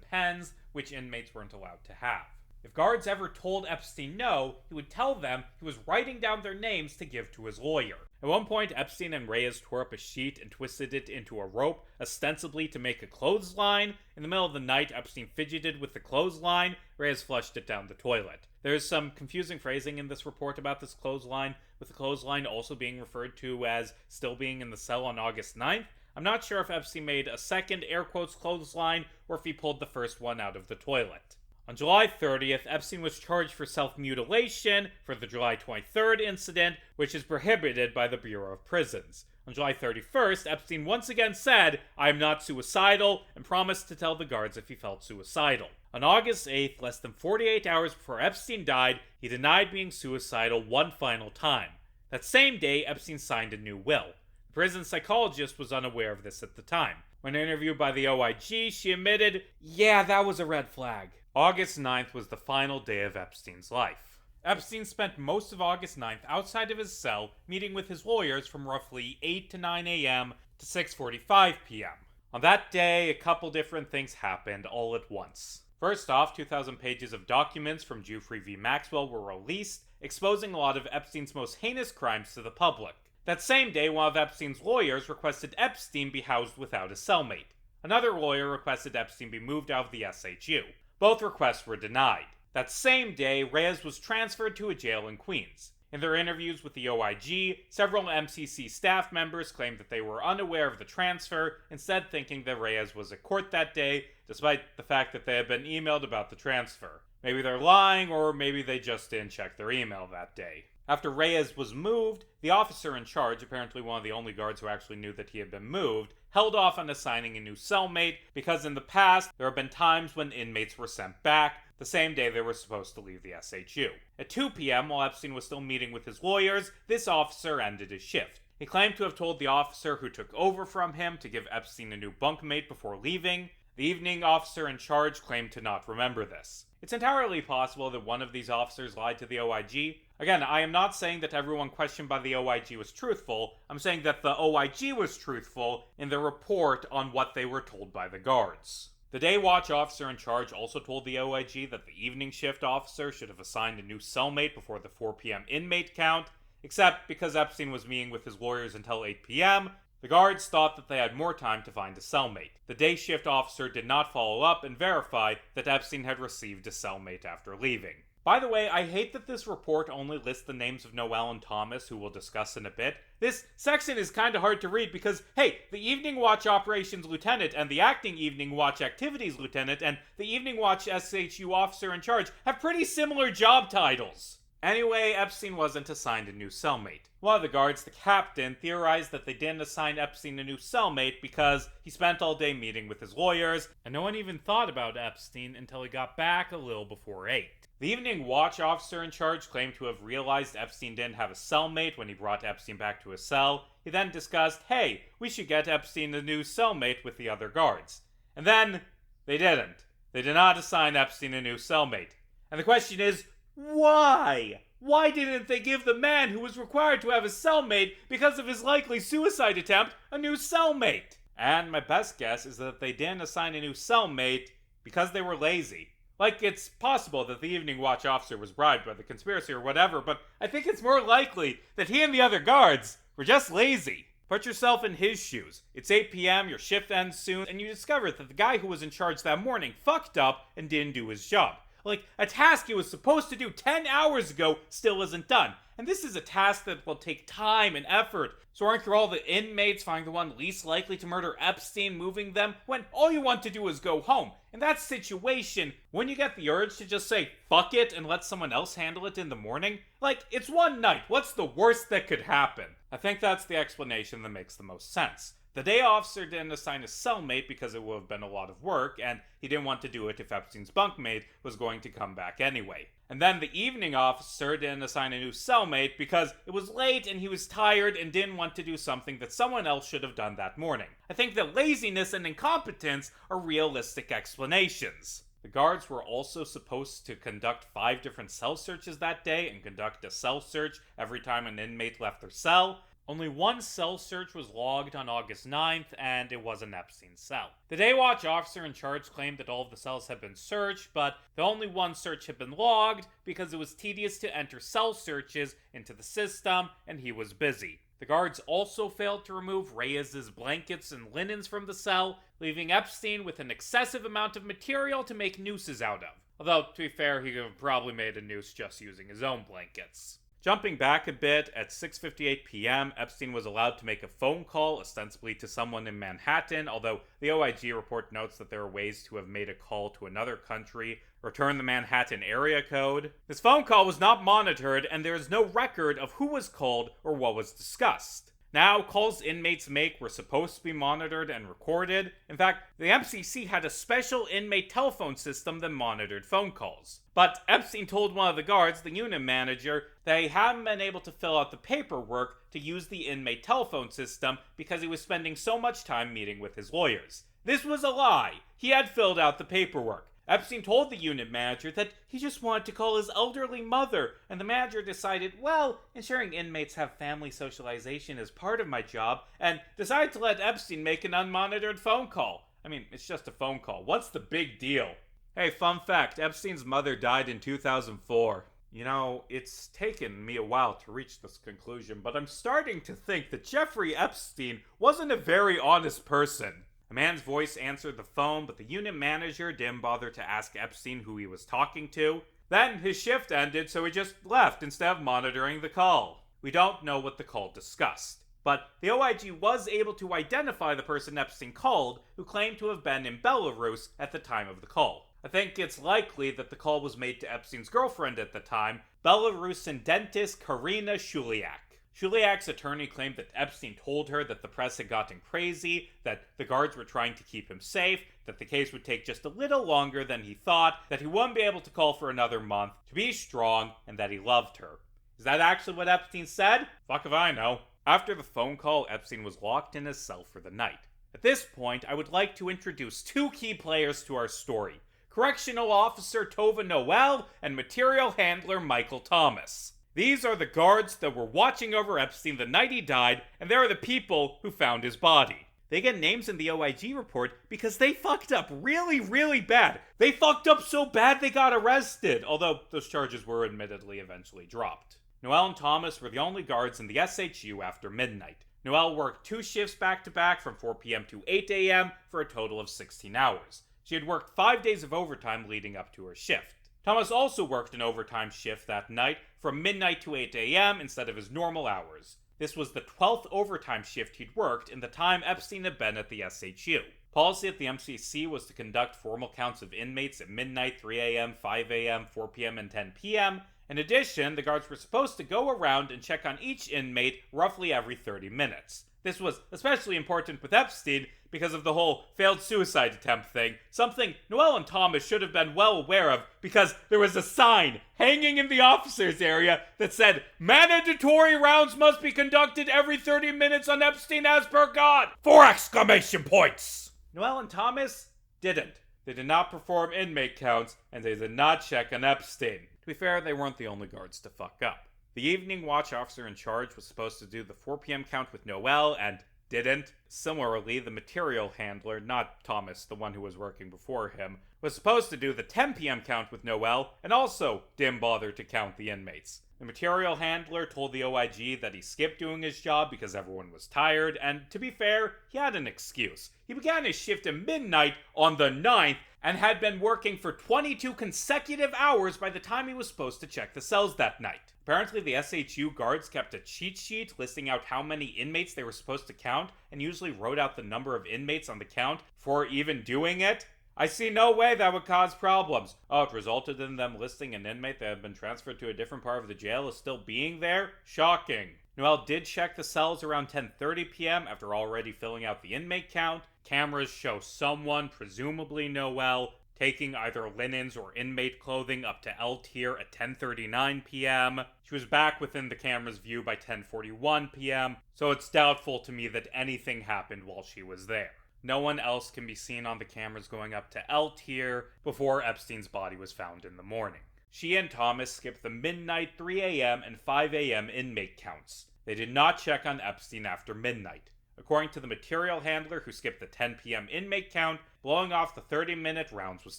pens, which inmates weren't allowed to have. If guards ever told Epstein no, he would tell them he was writing down their names to give to his lawyer. At one point, Epstein and Reyes tore up a sheet and twisted it into a rope, ostensibly to make a clothesline. In the middle of the night, Epstein fidgeted with the clothesline. Reyes flushed it down the toilet. There is some confusing phrasing in this report about this clothesline, with the clothesline also being referred to as still being in the cell on August 9th. I'm not sure if Epstein made a second air quotes clothesline or if he pulled the first one out of the toilet. On July 30th, Epstein was charged for self-mutilation for the July 23rd incident, which is prohibited by the Bureau of Prisons. On July 31st, Epstein once again said, "I am not suicidal," and promised to tell the guards if he felt suicidal. On August 8th, less than 48 hours before Epstein died, he denied being suicidal one final time. That same day, Epstein signed a new will. The prison psychologist was unaware of this at the time. When interviewed by the OIG, she admitted, "Yeah, that was a red flag." August 9th was the final day of Epstein's life. Epstein spent most of August 9th outside of his cell, meeting with his lawyers from roughly 8 to 9 a.m. to 6:45 p.m. On that day, a couple different things happened all at once. First off, 2,000 pages of documents from Jeffrey v. Maxwell were released, exposing a lot of Epstein's most heinous crimes to the public. That same day, one of Epstein's lawyers requested Epstein be housed without a cellmate. Another lawyer requested Epstein be moved out of the SHU. Both requests were denied. That same day, Reyes was transferred to a jail in Queens. In their interviews with the OIG, several MCC staff members claimed that they were unaware of the transfer, instead thinking that Reyes was at court that day, despite the fact that they had been emailed about the transfer. Maybe they're lying, or maybe they just didn't check their email that day. After Reyes was moved, the officer in charge, apparently one of the only guards who actually knew that he had been moved, held off on assigning a new cellmate because in the past there have been times when inmates were sent back the same day they were supposed to leave the SHU. At 2 p.m., while Epstein was still meeting with his lawyers, this officer ended his shift. He claimed to have told the officer who took over from him to give Epstein a new bunkmate before leaving. The evening officer in charge claimed to not remember this. It's entirely possible that one of these officers lied to the OIG. Again, I am not saying that everyone questioned by the OIG was truthful. I'm saying that the OIG was truthful in their report on what they were told by the guards. The day watch officer in charge also told the OIG that the evening shift officer should have assigned a new cellmate before the 4 p.m. inmate count, except because Epstein was meeting with his lawyers until 8 p.m., the guards thought that they had more time to find a cellmate. The day shift officer did not follow up and verify that Epstein had received a cellmate after leaving. By the way, I hate that this report only lists the names of Noel and Thomas, who we'll discuss in a bit. This section is kind of hard to read because, hey, the Evening Watch Operations Lieutenant and the Acting Evening Watch Activities Lieutenant and the Evening Watch SHU Officer in Charge have pretty similar job titles. Anyway, Epstein wasn't assigned a new cellmate. One of the guards, the captain, theorized that they didn't assign Epstein a new cellmate because he spent all day meeting with his lawyers, and no one even thought about Epstein until he got back a little before 8. The Evening Watch Officer in Charge claimed to have realized Epstein didn't have a cellmate when he brought Epstein back to his cell. He then discussed, hey, we should get Epstein a new cellmate with the other guards. And then, they didn't. They did not assign Epstein a new cellmate. And the question is, why? Why didn't they give the man who was required to have a cellmate because of his likely suicide attempt a new cellmate? And my best guess is that they didn't assign a new cellmate because they were lazy. Like, it's possible that the Evening Watch officer was bribed by the conspiracy or whatever, but I think it's more likely that he and the other guards were just lazy. Put yourself in his shoes. It's 8 p.m., your shift ends soon, and you discover that the guy who was in charge that morning fucked up and didn't do his job. Like, a task he was supposed to do 10 hours ago still isn't done. And this is a task that will take time and effort. So aren't you all the inmates finding the one least likely to murder Epstein moving them when all you want to do is go home? In that situation, when you get the urge to just say, fuck it, and let someone else handle it in the morning? Like, it's one night. What's the worst that could happen? I think that's the explanation that makes the most sense. The day officer didn't assign a cellmate because it would have been a lot of work, and he didn't want to do it if Epstein's bunkmate was going to come back anyway. And then the evening officer didn't assign a new cellmate because it was late and he was tired and didn't want to do something that someone else should have done that morning. I think that laziness and incompetence are realistic explanations. The guards were also supposed to conduct 5 different cell searches that day and conduct a cell search every time an inmate left their cell. Only one cell search was logged on August 9th, and it was an Epstein cell. The day watch officer in charge claimed that all of the cells had been searched, but the only one search had been logged because it was tedious to enter cell searches into the system, and he was busy. The guards also failed to remove Reyes's blankets and linens from the cell, leaving Epstein with an excessive amount of material to make nooses out of. Although, to be fair, he could have probably made a noose just using his own blankets. Jumping back a bit, at 6:58 p.m., Epstein was allowed to make a phone call, ostensibly to someone in Manhattan, although the OIG report notes that there are ways to have made a call to another country, return the Manhattan area code. This phone call was not monitored, and there is no record of who was called or what was discussed. Now, calls inmates make were supposed to be monitored and recorded. In fact, the MCC had a special inmate telephone system that monitored phone calls. But Epstein told one of the guards, the unit manager, that he hadn't been able to fill out the paperwork to use the inmate telephone system because he was spending so much time meeting with his lawyers. This was a lie. He had filled out the paperwork. Epstein told the unit manager that he just wanted to call his elderly mother, and the manager decided, well, ensuring inmates have family socialization is part of my job, and decided to let Epstein make an unmonitored phone call. I mean, it's just a phone call. What's the big deal? Hey, fun fact, Epstein's mother died in 2004. You know, it's taken me a while to reach this conclusion, but I'm starting to think that Jeffrey Epstein wasn't a very honest person. A man's voice answered the phone, but the unit manager didn't bother to ask Epstein who he was talking to. Then his shift ended, so he just left instead of monitoring the call. We don't know what the call discussed, but the OIG was able to identify the person Epstein called, who claimed to have been in Belarus at the time of the call. I think it's likely that the call was made to Epstein's girlfriend at the time, Belarusian dentist Karina Shuliak. Shuliak's attorney claimed that Epstein told her that the press had gotten crazy, that the guards were trying to keep him safe, that the case would take just a little longer than he thought, that he wouldn't be able to call for another month, to be strong, and that he loved her. Is that actually what Epstein said? Fuck if I know. After the phone call, Epstein was locked in his cell for the night. At this point, I would like to introduce 2 key players to our story: Correctional Officer Tova Noel and Material Handler Michael Thomas. These are the guards that were watching over Epstein the night he died, and they are the people who found his body. They get names in the OIG report because they fucked up really, really bad. They fucked up so bad they got arrested, although those charges were admittedly eventually dropped. Noel and Thomas were the only guards in the SHU after midnight. Noel worked 2 shifts back-to-back from 4 p.m. to 8 a.m. for a total of 16 hours. She had worked 5 days of overtime leading up to her shift. Thomas also worked an overtime shift that night from midnight to 8 a.m. instead of his normal hours. This was the 12th overtime shift he'd worked in the time Epstein had been at the SHU. Policy at the MCC was to conduct formal counts of inmates at midnight, 3 a.m., 5 a.m., 4 p.m., and 10 p.m. In addition, the guards were supposed to go around and check on each inmate roughly every 30 minutes. This was especially important with Epstein because of the whole failed suicide attempt thing, something Noel and Thomas should have been well aware of because there was a sign hanging in the officers' area that said, "Mandatory rounds must be conducted every 30 minutes on Epstein as per God!" 4 exclamation points! Noel and Thomas didn't. They did not perform inmate counts, and they did not check on Epstein. To be fair, they weren't the only guards to fuck up. The evening watch officer in charge was supposed to do the 4 p.m. count with Noel and didn't. Similarly, the material handler, not Thomas, the one who was working before him, was supposed to do the 10 p.m. count with Noel and also didn't bother to count the inmates. The material handler told the OIG that he skipped doing his job because everyone was tired, and to be fair, he had an excuse. He began his shift at midnight on the 9th and had been working for 22 consecutive hours by the time he was supposed to check the cells that night. Apparently, the SHU guards kept a cheat sheet listing out how many inmates they were supposed to count and usually wrote out the number of inmates on the count before even doing it. I see no way that would cause problems. Oh, it resulted in them listing an inmate that had been transferred to a different part of the jail as still being there? Shocking. Noel did check the cells around 10:30 p.m. after already filling out the inmate count. Cameras show someone, presumably Noel, taking either linens or inmate clothing up to L tier at 10:39 p.m. She was back within the camera's view by 10:41 p.m., so it's doubtful to me that anything happened while she was there. No one else can be seen on the cameras going up to L tier before Epstein's body was found in the morning. She and Thomas skipped the midnight, 3 a.m., and 5 a.m. inmate counts. They did not check on Epstein after midnight. According to the material handler who skipped the 10 p.m. inmate count, blowing off the 30-minute rounds was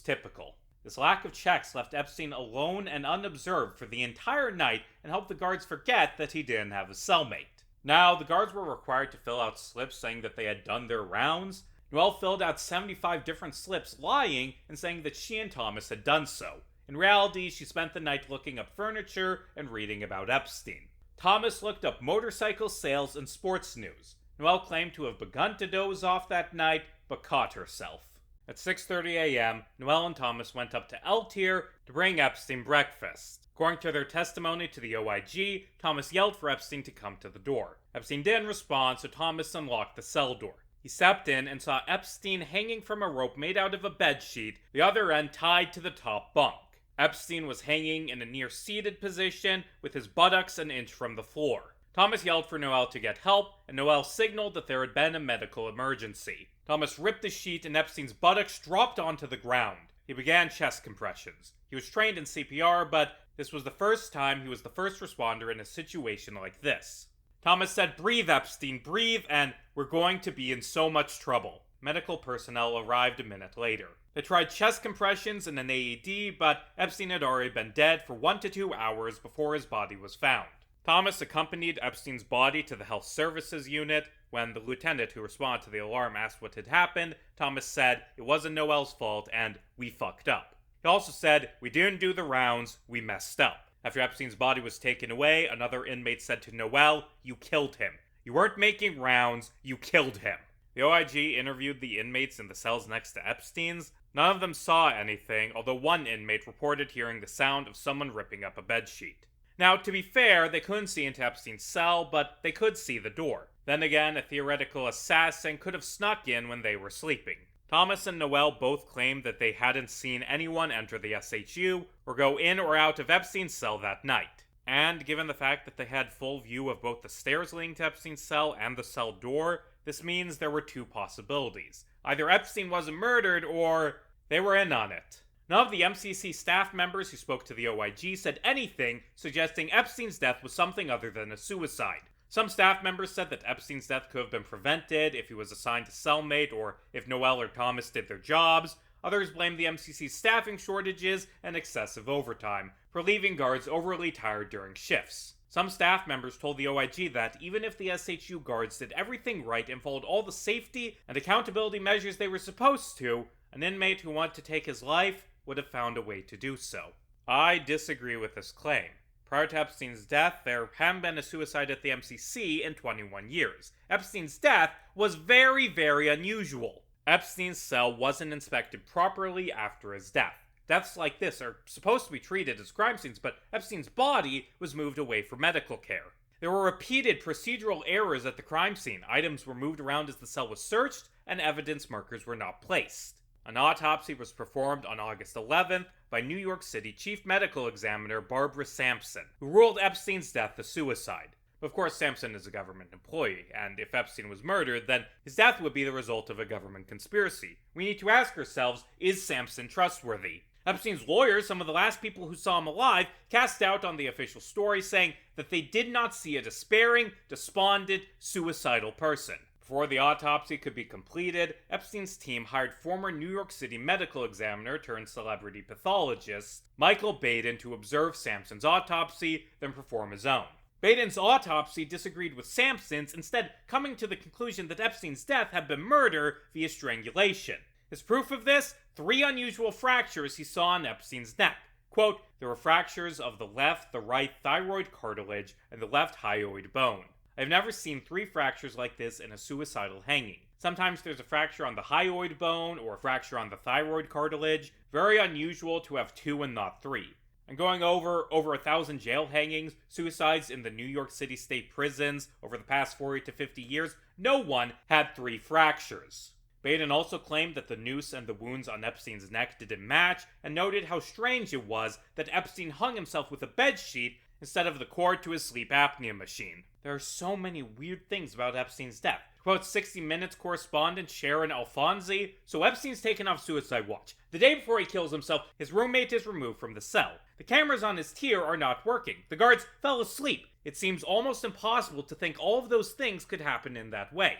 typical. This lack of checks left Epstein alone and unobserved for the entire night and helped the guards forget that he didn't have a cellmate. Now, the guards were required to fill out slips saying that they had done their rounds. Noel filled out 75 different slips lying and saying that she and Thomas had done so. In reality, she spent the night looking up furniture and reading about Epstein. Thomas looked up motorcycle sales and sports news. Noel claimed to have begun to doze off that night, but caught herself. At 6:30 a.m., Noel and Thomas went up to L tier to bring Epstein breakfast. According to their testimony to the OIG, Thomas yelled for Epstein to come to the door. Epstein didn't respond, so Thomas unlocked the cell door. He stepped in and saw Epstein hanging from a rope made out of a bedsheet, the other end tied to the top bunk. Epstein was hanging in a near-seated position, with his buttocks an inch from the floor. Thomas yelled for Noel to get help, and Noel signaled that there had been a medical emergency. Thomas ripped the sheet and Epstein's buttocks dropped onto the ground. He began chest compressions. He was trained in CPR, but this was the first time he was the first responder in a situation like this. Thomas said, "Breathe, Epstein, breathe, and we're going to be in so much trouble." Medical personnel arrived a minute later. They tried chest compressions and an AED, but Epstein had already been dead for 1 to 2 hours before his body was found. Thomas accompanied Epstein's body to the health services unit. When the lieutenant who responded to the alarm asked what had happened, Thomas said, "It wasn't Noel's fault, and we fucked up." He also said, "We didn't do the rounds, we messed up." After Epstein's body was taken away, another inmate said to Noel, "You killed him. You weren't making rounds, you killed him." The OIG interviewed the inmates in the cells next to Epstein's. None of them saw anything, although one inmate reported hearing the sound of someone ripping up a bedsheet. Now, to be fair, they couldn't see into Epstein's cell, but they could see the door. Then again, a theoretical assassin could have snuck in when they were sleeping. Thomas and Noel both claimed that they hadn't seen anyone enter the SHU or go in or out of Epstein's cell that night. And given the fact that they had full view of both the stairs leading to Epstein's cell and the cell door, this means there were two possibilities. Either Epstein wasn't murdered or they were in on it. None of the MCC staff members who spoke to the OIG said anything suggesting Epstein's death was something other than a suicide. Some staff members said that Epstein's death could have been prevented if he was assigned a cellmate or if Noel or Thomas did their jobs. Others blamed the MCC's staffing shortages and excessive overtime for leaving guards overly tired during shifts. Some staff members told the OIG that even if the SHU guards did everything right and followed all the safety and accountability measures they were supposed to, an inmate who wanted to take his life would have found a way to do so. I disagree with this claim. Prior to Epstein's death, there hadn't been a suicide at the MCC in 21 years. Epstein's death was very, very unusual. Epstein's cell wasn't inspected properly after his death. Deaths like this are supposed to be treated as crime scenes, but Epstein's body was moved away for medical care. There were repeated procedural errors at the crime scene. Items were moved around as the cell was searched, and evidence markers were not placed. An autopsy was performed on August 11th by New York City Chief Medical Examiner Barbara Sampson, who ruled Epstein's death a suicide. Of course, Sampson is a government employee, and if Epstein was murdered, then his death would be the result of a government conspiracy. We need to ask ourselves, is Sampson trustworthy? Epstein's lawyers, some of the last people who saw him alive, cast doubt on the official story, saying that they did not see a despairing, despondent, suicidal person. Before the autopsy could be completed, Epstein's team hired former New York City medical examiner turned celebrity pathologist Michael Baden to observe Sampson's autopsy, then perform his own. Baden's autopsy disagreed with Sampson's, instead coming to the conclusion that Epstein's death had been murder via strangulation. His proof of this? 3 unusual fractures he saw on Epstein's neck. Quote, there were fractures of the left, the right thyroid cartilage, and the left hyoid bone. I've never seen 3 fractures like this in a suicidal hanging. Sometimes there's a fracture on the hyoid bone or a fracture on the thyroid cartilage. Very unusual to have 2 and not 3. And going over 1,000 jail hangings, suicides in the New York City state prisons over the past 40 to 50 years, no one had 3 fractures. Baden also claimed that the noose and the wounds on Epstein's neck didn't match, and noted how strange it was that Epstein hung himself with a bedsheet instead of the cord to his sleep apnea machine. There are so many weird things about Epstein's death. Quote 60 Minutes correspondent Sharon Alfonsi, so Epstein's taken off suicide watch. The day before he kills himself, his roommate is removed from the cell. The cameras on his tier are not working. The guards fell asleep. It seems almost impossible to think all of those things could happen in that way.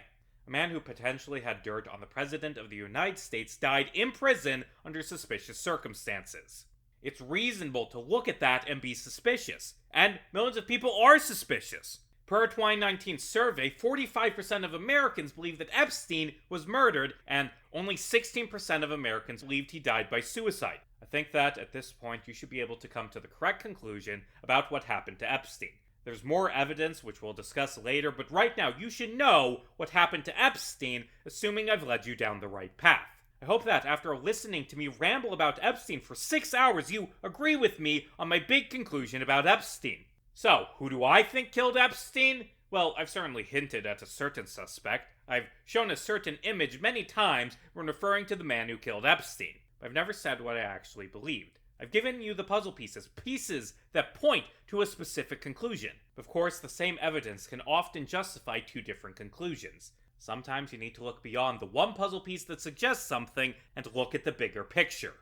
A man who potentially had dirt on the President of the United States died in prison under suspicious circumstances. It's reasonable to look at that and be suspicious. And millions of people are suspicious. Per a 2019 survey, 45% of Americans believe that Epstein was murdered, and only 16% of Americans believed he died by suicide. I think that, at this point, you should be able to come to the correct conclusion about what happened to Epstein. There's more evidence, which we'll discuss later, but right now you should know what happened to Epstein, assuming I've led you down the right path. I hope that after listening to me ramble about Epstein for 6 hours, you agree with me on my big conclusion about Epstein. So, who do I think killed Epstein? Well, I've certainly hinted at a certain suspect. I've shown a certain image many times when referring to the man who killed Epstein, but I've never said what I actually believed. I've given you the puzzle pieces that point to a specific conclusion. Of course, the same evidence can often justify 2 different conclusions. Sometimes you need to look beyond the one puzzle piece that suggests something and look at the bigger picture.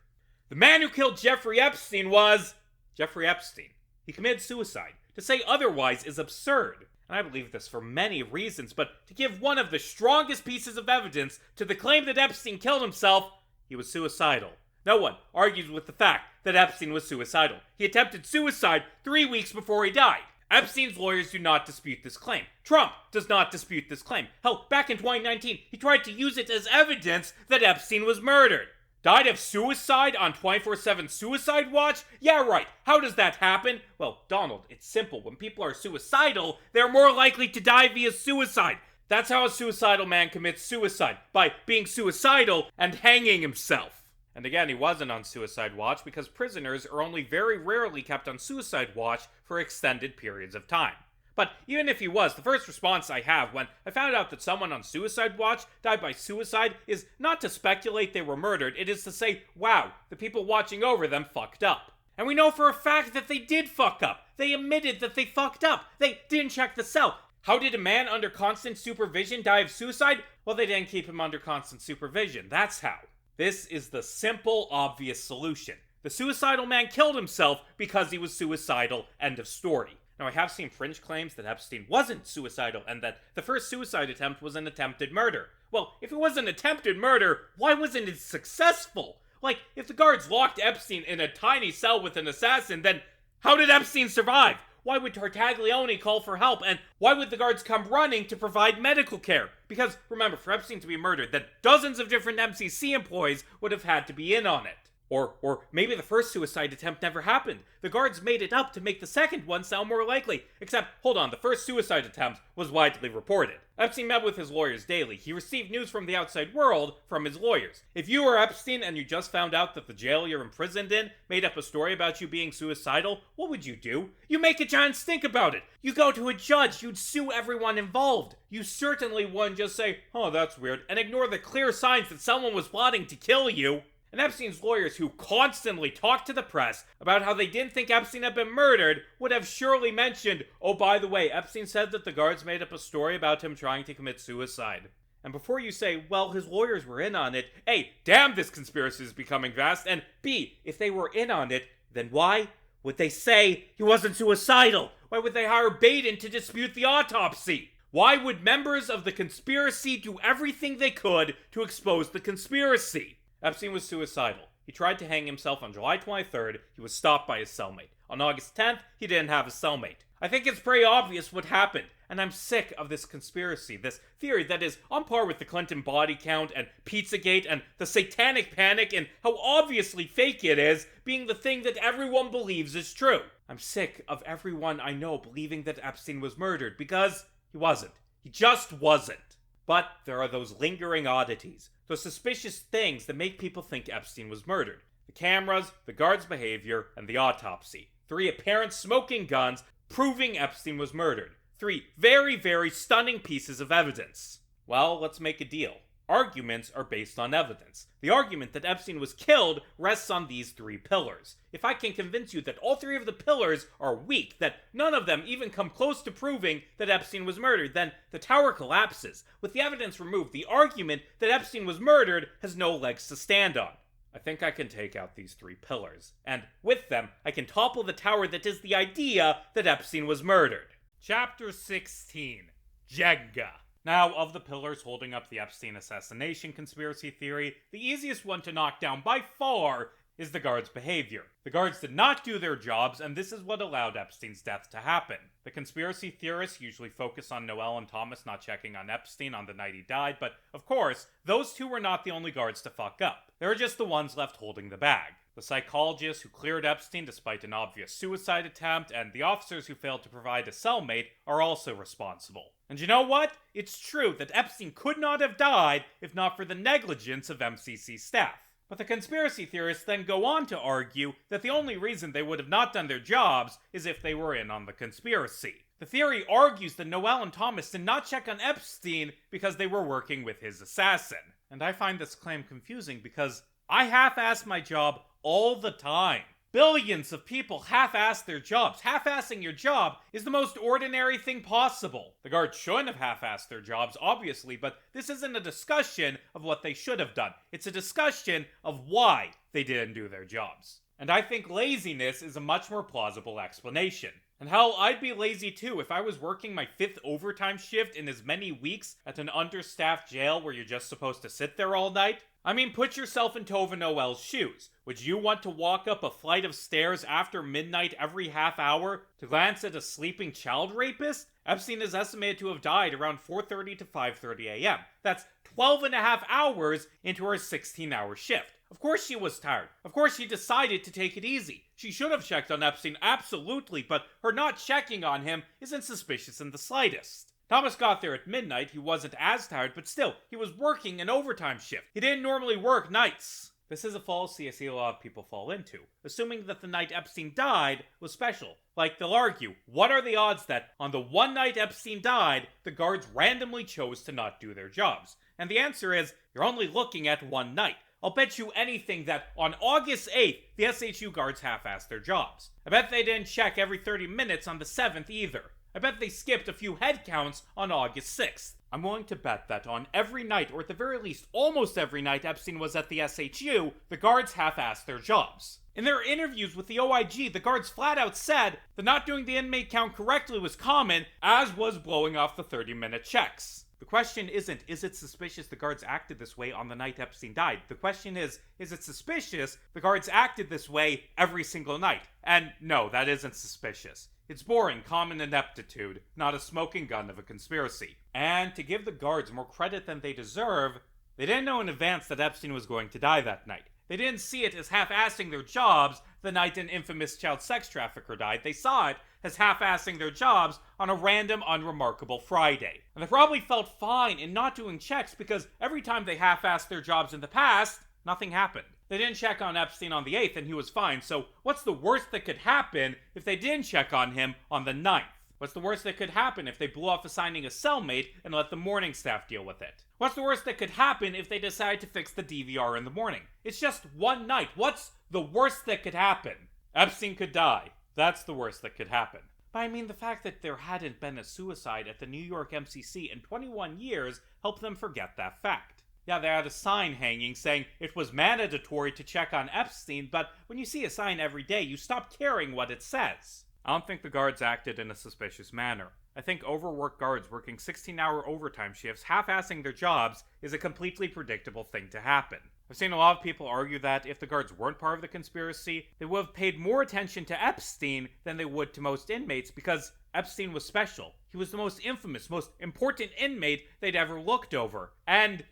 The man who killed Jeffrey Epstein was Jeffrey Epstein. He committed suicide. To say otherwise is absurd. And I believe this for many reasons, but to give one of the strongest pieces of evidence to the claim that Epstein killed himself, he was suicidal. No one argues with the fact that Epstein was suicidal. He attempted suicide 3 weeks before he died. Epstein's lawyers do not dispute this claim. Trump does not dispute this claim. Hell, back in 2019, he tried to use it as evidence that Epstein was murdered. Died of suicide on 24/7 suicide watch? Yeah, right. How does that happen? Well, Donald, it's simple. When people are suicidal, they're more likely to die via suicide. That's how a suicidal man commits suicide, by being suicidal and hanging himself. And again, he wasn't on suicide watch because prisoners are only very rarely kept on suicide watch for extended periods of time. But even if he was, the first response I have when I found out that someone on suicide watch died by suicide is not to speculate they were murdered, it is to say, wow, the people watching over them fucked up. And we know for a fact that they did fuck up. They admitted that they fucked up. They didn't check the cell. How did a man under constant supervision die of suicide? Well, they didn't keep him under constant supervision. That's how. This is the simple, obvious solution. The suicidal man killed himself because he was suicidal, end of story. Now, I have seen fringe claims that Epstein wasn't suicidal and that the first suicide attempt was an attempted murder. Well, if it was an attempted murder, why wasn't it successful? Like, if the guards locked Epstein in a tiny cell with an assassin, then how did Epstein survive? Why would Tartaglione call for help, and why would the guards come running to provide medical care? Because, remember, for Epstein to be murdered, then dozens of different MCC employees would have had to be in on it. Or maybe the first suicide attempt never happened. The guards made it up to make the second one sound more likely. Except, hold on, the first suicide attempt was widely reported. Epstein met with his lawyers daily. He received news from the outside world from his lawyers. If you were Epstein and you just found out that the jail you're imprisoned in made up a story about you being suicidal, what would you do? You make a giant stink about it. You go to a judge. You'd sue everyone involved. You certainly wouldn't just say, oh, that's weird, and ignore the clear signs that someone was plotting to kill you. And Epstein's lawyers, who constantly talked to the press about how they didn't think Epstein had been murdered, would have surely mentioned, oh, by the way, Epstein said that the guards made up a story about him trying to commit suicide. And before you say, well, his lawyers were in on it, A, damn, this conspiracy is becoming vast, and B, if they were in on it, then why would they say he wasn't suicidal? Why would they hire Baden to dispute the autopsy? Why would members of the conspiracy do everything they could to expose the conspiracy? Epstein was suicidal. He tried to hang himself on July 23rd. He was stopped by his cellmate. On August 10th, he didn't have a cellmate. I think it's pretty obvious what happened, and I'm sick of this conspiracy, this theory that is on par with the Clinton body count and Pizzagate and the satanic panic and how obviously fake it is, being the thing that everyone believes is true. I'm sick of everyone I know believing that Epstein was murdered, because he wasn't. He just wasn't. But there are those lingering oddities, those suspicious things that make people think Epstein was murdered. The cameras, the guards' behavior, and the autopsy. 3 apparent smoking guns proving Epstein was murdered. 3 very, very stunning pieces of evidence. Well, let's make a deal. Arguments are based on evidence. The argument that Epstein was killed rests on these 3 pillars. If I can convince you that all 3 of the pillars are weak, that none of them even come close to proving that Epstein was murdered, then the tower collapses. With the evidence removed, the argument that Epstein was murdered has no legs to stand on. I think I can take out these 3 pillars, and with them, I can topple the tower that is the idea that Epstein was murdered. Chapter 16. Jenga. Now, of the pillars holding up the Epstein assassination conspiracy theory, the easiest one to knock down by far is the guards' behavior. The guards did not do their jobs, and this is what allowed Epstein's death to happen. The conspiracy theorists usually focus on Noel and Thomas not checking on Epstein on the night he died, but of course, those 2 were not the only guards to fuck up. They were just the ones left holding the bag. The psychologist who cleared Epstein despite an obvious suicide attempt, and the officers who failed to provide a cellmate are also responsible. And you know what? It's true that Epstein could not have died if not for the negligence of MCC staff. But the conspiracy theorists then go on to argue that the only reason they would have not done their jobs is if they were in on the conspiracy. The theory argues that Noel and Thomas did not check on Epstein because they were working with his assassin. And I find this claim confusing because I half-ass my job all the time. Billions of people half-ass their jobs. Half-assing your job is the most ordinary thing possible. The guards shouldn't have half-assed their jobs, obviously, but this isn't a discussion of what they should have done. It's a discussion of why they didn't do their jobs. And I think laziness is a much more plausible explanation. And hell, I'd be lazy too if I was working my 5th overtime shift in as many weeks at an understaffed jail where you're just supposed to sit there all night. I mean, put yourself in Tova Noel's shoes. Would you want to walk up a flight of stairs after midnight every half hour to glance at a sleeping child rapist? Epstein is estimated to have died around 4:30 to 5:30 a.m. That's 12 and a half hours into her 16-hour shift. Of course she was tired. Of course she decided to take it easy. She should have checked on Epstein, absolutely, but her not checking on him isn't suspicious in the slightest. Thomas got there at midnight. He wasn't as tired, but still, he was working an overtime shift. He didn't normally work nights. This is a fallacy I see a lot of people fall into, assuming that the night Epstein died was special. Like, they'll argue, what are the odds that on the one night Epstein died, the guards randomly chose to not do their jobs? And the answer is, you're only looking at one night. I'll bet you anything that on August 8th, the SHU guards half-assed their jobs. I bet they didn't check every 30 minutes on the 7th either. I bet they skipped a few head counts on August 6th. I'm willing to bet that on every night, or at the very least almost every night Epstein was at the SHU, the guards half-assed their jobs. In their interviews with the OIG, the guards flat out said that not doing the inmate count correctly was common, as was blowing off the 30-minute checks. The question isn't, is it suspicious the guards acted this way on the night Epstein died? The question is it suspicious the guards acted this way every single night? And no, that isn't suspicious. It's boring, common ineptitude, not a smoking gun of a conspiracy. And to give the guards more credit than they deserve, they didn't know in advance that Epstein was going to die that night. They didn't see it as half-assing their jobs the night an infamous child sex trafficker died. They saw it as half-assing their jobs on a random, unremarkable Friday. And they probably felt fine in not doing checks because every time they half-assed their jobs in the past, nothing happened. They didn't check on Epstein on the 8th and he was fine, so what's the worst that could happen if they didn't check on him on the 9th? What's the worst that could happen if they blew off assigning a cellmate and let the morning staff deal with it? What's the worst that could happen if they decide to fix the DVR in the morning? It's just one night. What's the worst that could happen? Epstein could die. That's the worst that could happen. But I mean, the fact that there hadn't been a suicide at the New York MCC in 21 years helped them forget that fact. Yeah, they had a sign hanging saying it was mandatory to check on Epstein, but when you see a sign every day, you stop caring what it says. I don't think the guards acted in a suspicious manner. I think overworked guards working 16-hour overtime shifts, half-assing their jobs, is a completely predictable thing to happen. I've seen a lot of people argue that if the guards weren't part of the conspiracy, they would have paid more attention to Epstein than they would to most inmates because Epstein was special. He was the most infamous, most important inmate they'd ever looked over. And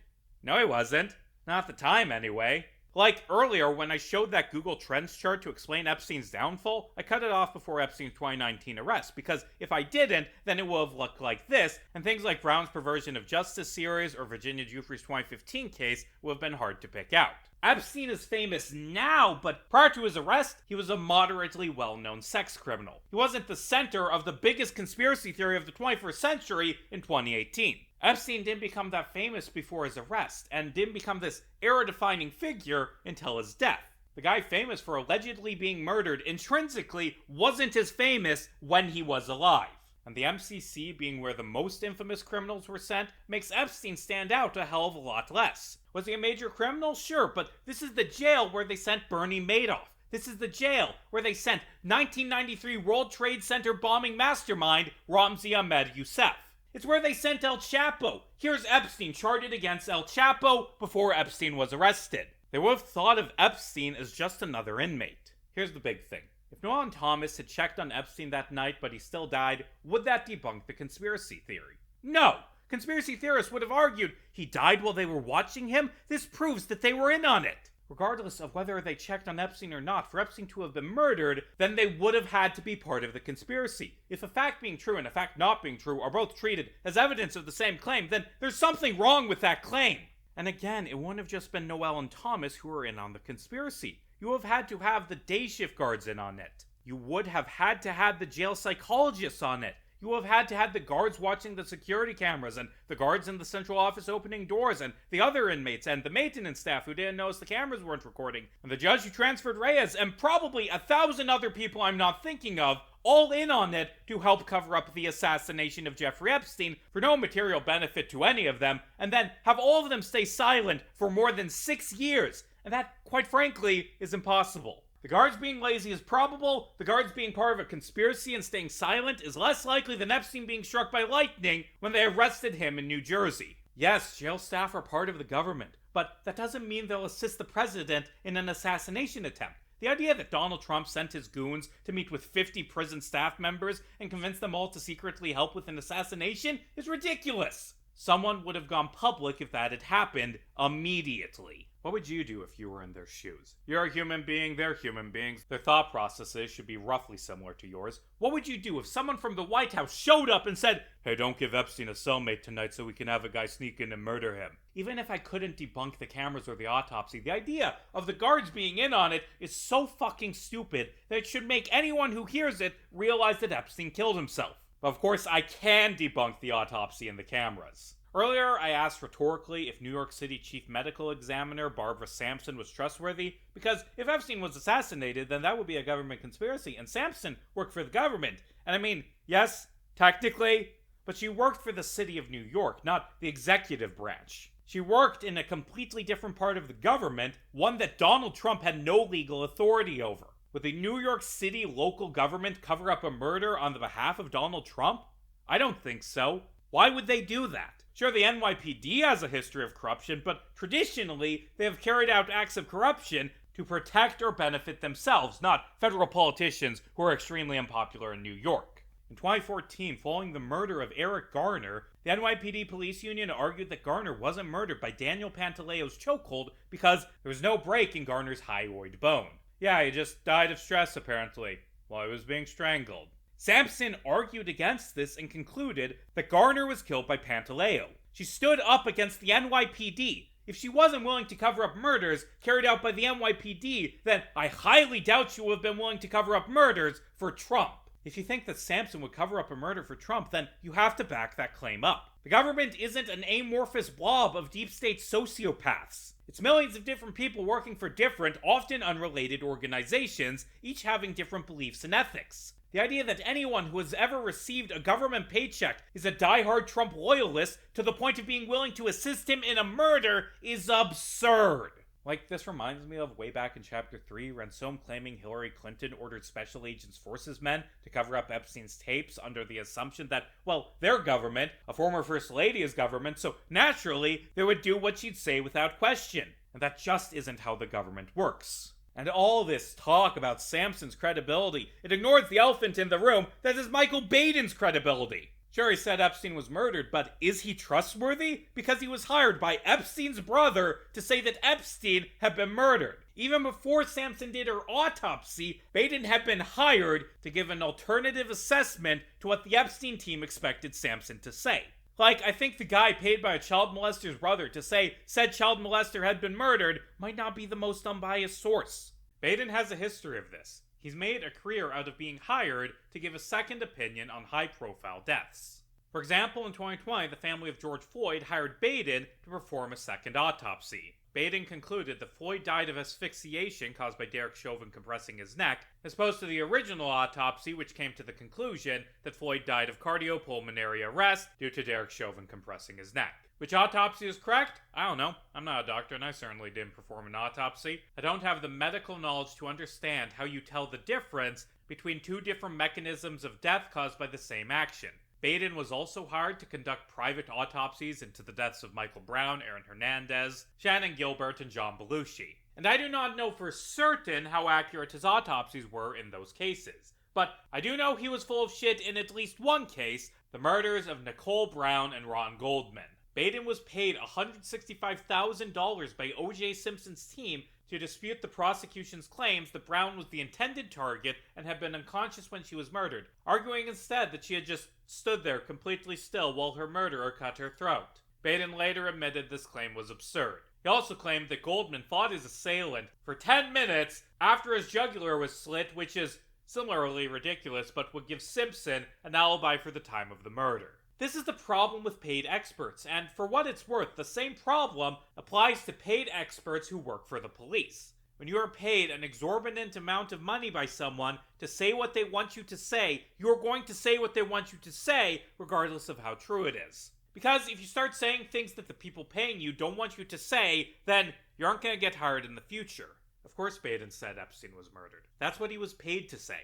no, he wasn't. Not at the time, anyway. Like earlier, when I showed that Google Trends chart to explain Epstein's downfall, I cut it off before Epstein's 2019 arrest, because if I didn't, then it would have looked like this, and things like Brown's Perversion of Justice series or Virginia Giuffre's 2015 case would have been hard to pick out. Epstein is famous now, but prior to his arrest, he was a moderately well-known sex criminal. He wasn't the center of the biggest conspiracy theory of the 21st century in 2018. Epstein didn't become that famous before his arrest, and didn't become this era-defining figure until his death. The guy famous for allegedly being murdered intrinsically wasn't as famous when he was alive. And the MCC being where the most infamous criminals were sent makes Epstein stand out a hell of a lot less. Was he a major criminal? Sure, but this is the jail where they sent Bernie Madoff. This is the jail where they sent 1993 World Trade Center bombing mastermind Ramzi Ahmed Youssef. It's where they sent El Chapo. Here's Epstein charted against El Chapo before Epstein was arrested. They would have thought of Epstein as just another inmate. Here's the big thing. If Noel and Thomas had checked on Epstein that night but he still died, would that debunk the conspiracy theory? No! Conspiracy theorists would have argued he died while they were watching him. This proves that they were in on it. Regardless of whether they checked on Epstein or not, for Epstein to have been murdered, then they would have had to be part of the conspiracy. If a fact being true and a fact not being true are both treated as evidence of the same claim, then there's something wrong with that claim. And again, it wouldn't have just been Noel and Thomas who were in on the conspiracy. You would have had to have the day shift guards in on it. You would have had to have the jail psychologists on it. You would have had to have the guards watching the security cameras, and the guards in the central office opening doors, and the other inmates, and the maintenance staff who didn't notice the cameras weren't recording, and the judge who transferred Reyes, and probably 1,000 other people I'm not thinking of, all in on it to help cover up the assassination of Jeffrey Epstein for no material benefit to any of them, and then have all of them stay silent for more than 6 years. And that, quite frankly, is impossible. The guards being lazy is probable. The guards being part of a conspiracy and staying silent is less likely than Epstein being struck by lightning when they arrested him in New Jersey. Yes, jail staff are part of the government, but that doesn't mean they'll assist the president in an assassination attempt. The idea that Donald Trump sent his goons to meet with 50 prison staff members and convince them all to secretly help with an assassination is ridiculous. Someone would have gone public if that had happened immediately. What would you do if you were in their shoes? You're a human being, they're human beings. Their thought processes should be roughly similar to yours. What would you do if someone from the White House showed up and said, "Hey, don't give Epstein a cellmate tonight so we can have a guy sneak in and murder him"? Even if I couldn't debunk the cameras or the autopsy, the idea of the guards being in on it is so fucking stupid that it should make anyone who hears it realize that Epstein killed himself. But of course, I can debunk the autopsy and the cameras. Earlier, I asked rhetorically if New York City Chief Medical Examiner Barbara Sampson was trustworthy, because if Epstein was assassinated, then that would be a government conspiracy, and Sampson worked for the government. And I mean, yes, technically, but she worked for the city of New York, not the executive branch. She worked in a completely different part of the government, one that Donald Trump had no legal authority over. Would the New York City local government cover up a murder on the behalf of Donald Trump? I don't think so. Why would they do that? Sure, the NYPD has a history of corruption, but traditionally, they have carried out acts of corruption to protect or benefit themselves, not federal politicians who are extremely unpopular in New York. In 2014, following the murder of Eric Garner, The NYPD police union argued that Garner wasn't murdered by Daniel Pantaleo's chokehold because there was no break in Garner's hyoid bone. Yeah, he just died of stress apparently, while he was being strangled. Sampson argued against this and concluded that Garner was killed by Pantaleo. She stood up against the NYPD. If she wasn't willing to cover up murders carried out by the NYPD, then I highly doubt she would have been willing to cover up murders for Trump. If you think that Sampson would cover up a murder for Trump, then you have to back that claim up. The government isn't an amorphous blob of deep state sociopaths. It's millions of different people working for different, often unrelated organizations, each having different beliefs and ethics. The idea that anyone who has ever received a government paycheck is a diehard Trump loyalist to the point of being willing to assist him in a murder is absurd. Like, this reminds me of way back in Chapter 3, Ransom claiming Hillary Clinton ordered Special Agents Forces men to cover up Epstein's tapes under the assumption that, well, their government, a former First Lady's government, so naturally, they would do what she'd say without question. And that just isn't how the government works. And all this talk about Sampson's credibility, it ignores the elephant in the room that is Michael Baden's credibility. Sure, he said Epstein was murdered, but is he trustworthy? Because he was hired by Epstein's brother to say that Epstein had been murdered. Even before Sampson did her autopsy, Baden had been hired to give an alternative assessment to what the Epstein team expected Sampson to say. Like, I think the guy paid by a child molester's brother to say said child molester had been murdered might not be the most unbiased source. Baden has a history of this. He's made a career out of being hired to give a second opinion on high-profile deaths. For example, in 2020, the family of George Floyd hired Baden to perform a second autopsy. Baden concluded that Floyd died of asphyxiation caused by Derek Chauvin compressing his neck, as opposed to the original autopsy, which came to the conclusion that Floyd died of cardiopulmonary arrest due to Derek Chauvin compressing his neck. Which autopsy is correct? I don't know. I'm not a doctor, and I certainly didn't perform an autopsy. I don't have the medical knowledge to understand how you tell the difference between two different mechanisms of death caused by the same action. Baden was also hired to conduct private autopsies into the deaths of Michael Brown, Aaron Hernandez, Shannon Gilbert, and John Belushi. And I do not know for certain how accurate his autopsies were in those cases. But I do know he was full of shit in at least one case, the murders of Nicole Brown and Ron Goldman. Baden was paid $165,000 by O.J. Simpson's team to dispute the prosecution's claims that Brown was the intended target and had been unconscious when she was murdered, arguing instead that she had just stood there completely still while her murderer cut her throat. Baden later admitted this claim was absurd. He also claimed that Goldman fought his assailant for 10 minutes after his jugular was slit, which is similarly ridiculous but would give Simpson an alibi for the time of the murder. This is the problem with paid experts, and for what it's worth, the same problem applies to paid experts who work for the police. When you are paid an exorbitant amount of money by someone to say what they want you to say, you're going to say what they want you to say, regardless of how true it is. Because if you start saying things that the people paying you don't want you to say, then you aren't going to get hired in the future. Of course Baden said Epstein was murdered. That's what he was paid to say.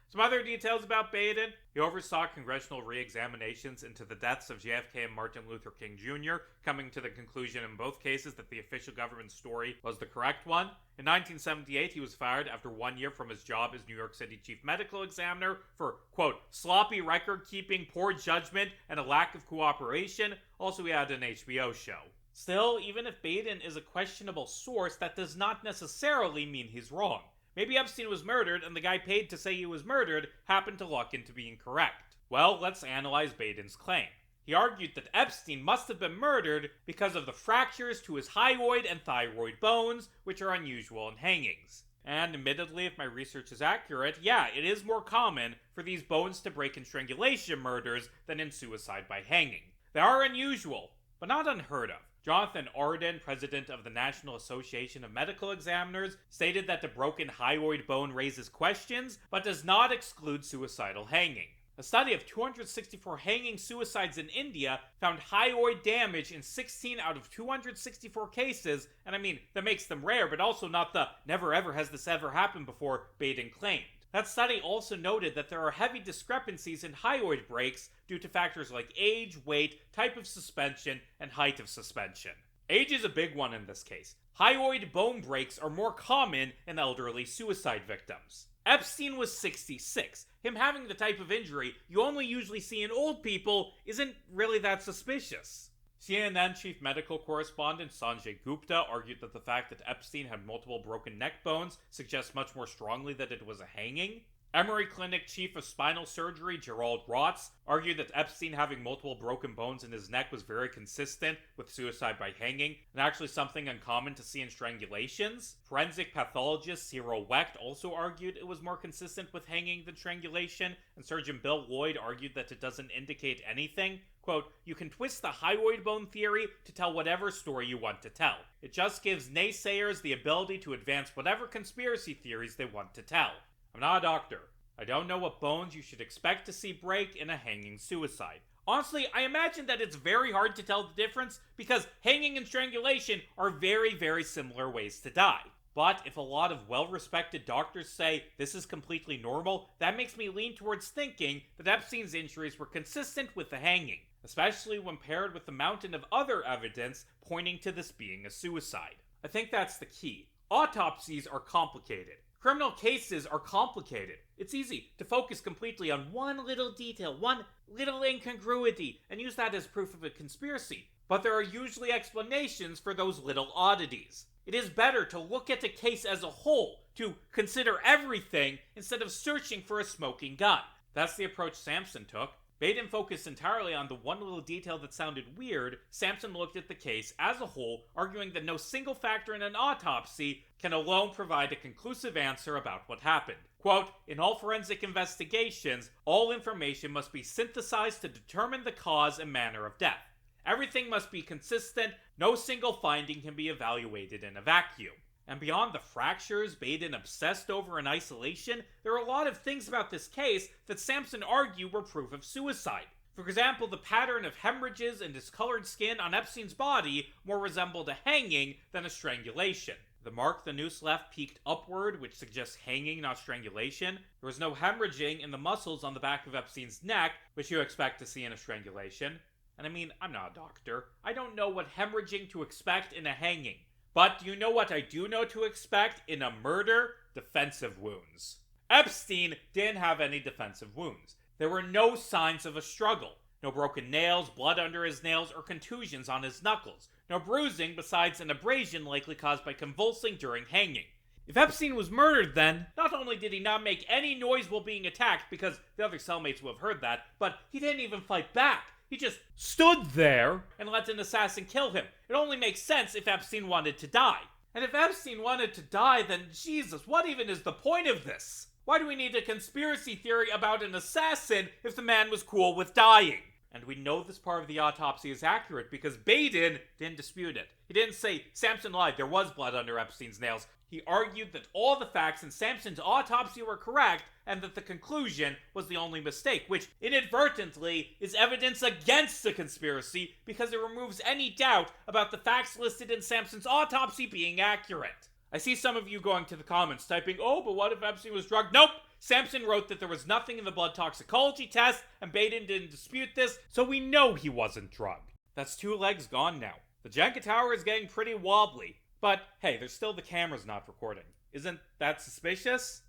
Some other details about Baden: he oversaw congressional re-examinations into the deaths of JFK and Martin Luther King Jr., coming to the conclusion in both cases that the official government story was the correct one. In 1978, he was fired after 1 year from his job as New York City chief medical examiner for, quote, sloppy record-keeping, poor judgment, and a lack of cooperation. Also, he had an HBO show. Still, even if Baden is a questionable source, that does not necessarily mean he's wrong. Maybe Epstein was murdered, and the guy paid to say he was murdered happened to luck into being correct. Well, let's analyze Baden's claim. He argued that Epstein must have been murdered because of the fractures to his hyoid and thyroid bones, which are unusual in hangings. And admittedly, if my research is accurate, yeah, it is more common for these bones to break in strangulation murders than in suicide by hanging. They are unusual, but not unheard of. Jonathan Arden, president of the National Association of Medical Examiners, stated that the broken hyoid bone raises questions, but does not exclude suicidal hanging. A study of 264 hanging suicides in India found hyoid damage in 16 out of 264 cases, and I mean, that makes them rare, but also not the never ever has this ever happened before Baden claimed. That study also noted that there are heavy discrepancies in hyoid breaks due to factors like age, weight, type of suspension, and height of suspension. Age is a big one in this case. Hyoid bone breaks are more common in elderly suicide victims. Epstein was 66. Him having the type of injury you only usually see in old people isn't really that suspicious. CNN chief medical correspondent Sanjay Gupta argued that the fact that Epstein had multiple broken neck bones suggests much more strongly that it was a hanging. Emory Clinic chief of spinal surgery Gerald Rotz argued that Epstein having multiple broken bones in his neck was very consistent with suicide by hanging, and actually something uncommon to see in strangulations. Forensic pathologist Cyril Wecht also argued it was more consistent with hanging than strangulation, and surgeon Bill Lloyd argued that it doesn't indicate anything. Quote, "You can twist the hyoid bone theory to tell whatever story you want to tell. It just gives naysayers the ability to advance whatever conspiracy theories they want to tell. I'm not a doctor. I don't know what bones you should expect to see break in a hanging suicide. Honestly, I imagine that it's very hard to tell the difference because hanging and strangulation are very, very similar ways to die. But if a lot of well-respected doctors say this is completely normal, that makes me lean towards thinking that Epstein's injuries were consistent with the hanging, especially when paired with the mountain of other evidence pointing to this being a suicide. I think that's the key. Autopsies are complicated. Criminal cases are complicated. It's easy to focus completely on one little detail, one little incongruity, and use that as proof of a conspiracy. But there are usually explanations for those little oddities. It is better to look at a case as a whole, to consider everything, instead of searching for a smoking gun. That's the approach Sampson took. Baden focused entirely on the one little detail that sounded weird. Sampson looked at the case as a whole, arguing that no single factor in an autopsy can alone provide a conclusive answer about what happened. Quote, "In all forensic investigations, all information must be synthesized to determine the cause and manner of death. Everything must be consistent. No single finding can be evaluated in a vacuum." And beyond the fractures Baden obsessed over in isolation, there are a lot of things about this case that Sampson argued were proof of suicide. For example, the pattern of hemorrhages and discolored skin on Epstein's body more resembled a hanging than a strangulation. The mark the noose left peaked upward, which suggests hanging, not strangulation. There was no hemorrhaging in the muscles on the back of Epstein's neck, which you expect to see in a strangulation. And I mean, I'm not a doctor. I don't know what hemorrhaging to expect in a hanging. But do you know what I do know to expect in a murder? Defensive wounds. Epstein didn't have any defensive wounds. There were no signs of a struggle. No broken nails, blood under his nails, or contusions on his knuckles. No bruising besides an abrasion likely caused by convulsing during hanging. If Epstein was murdered then, not only did he not make any noise while being attacked because the other cellmates would have heard that, but he didn't even fight back. He just stood there and let an assassin kill him. It only makes sense if Epstein wanted to die. And if Epstein wanted to die, then Jesus, what even is the point of this? Why do we need a conspiracy theory about an assassin if the man was cool with dying? And we know this part of the autopsy is accurate because Baden didn't dispute it. He didn't say Sampson lied, there was blood under Epstein's nails. He argued that all the facts in Sampson's autopsy were correct and that the conclusion was the only mistake, which inadvertently is evidence against the conspiracy because it removes any doubt about the facts listed in Sampson's autopsy being accurate. I see some of you going to the comments typing, "Oh, but what if Epstein was drugged?" Nope! Sampson wrote that there was nothing in the blood toxicology test, and Baden didn't dispute this, so we know he wasn't drugged. That's 2 legs gone now. The Jenga Tower is getting pretty wobbly. But, hey, there's still the cameras not recording. Isn't that suspicious?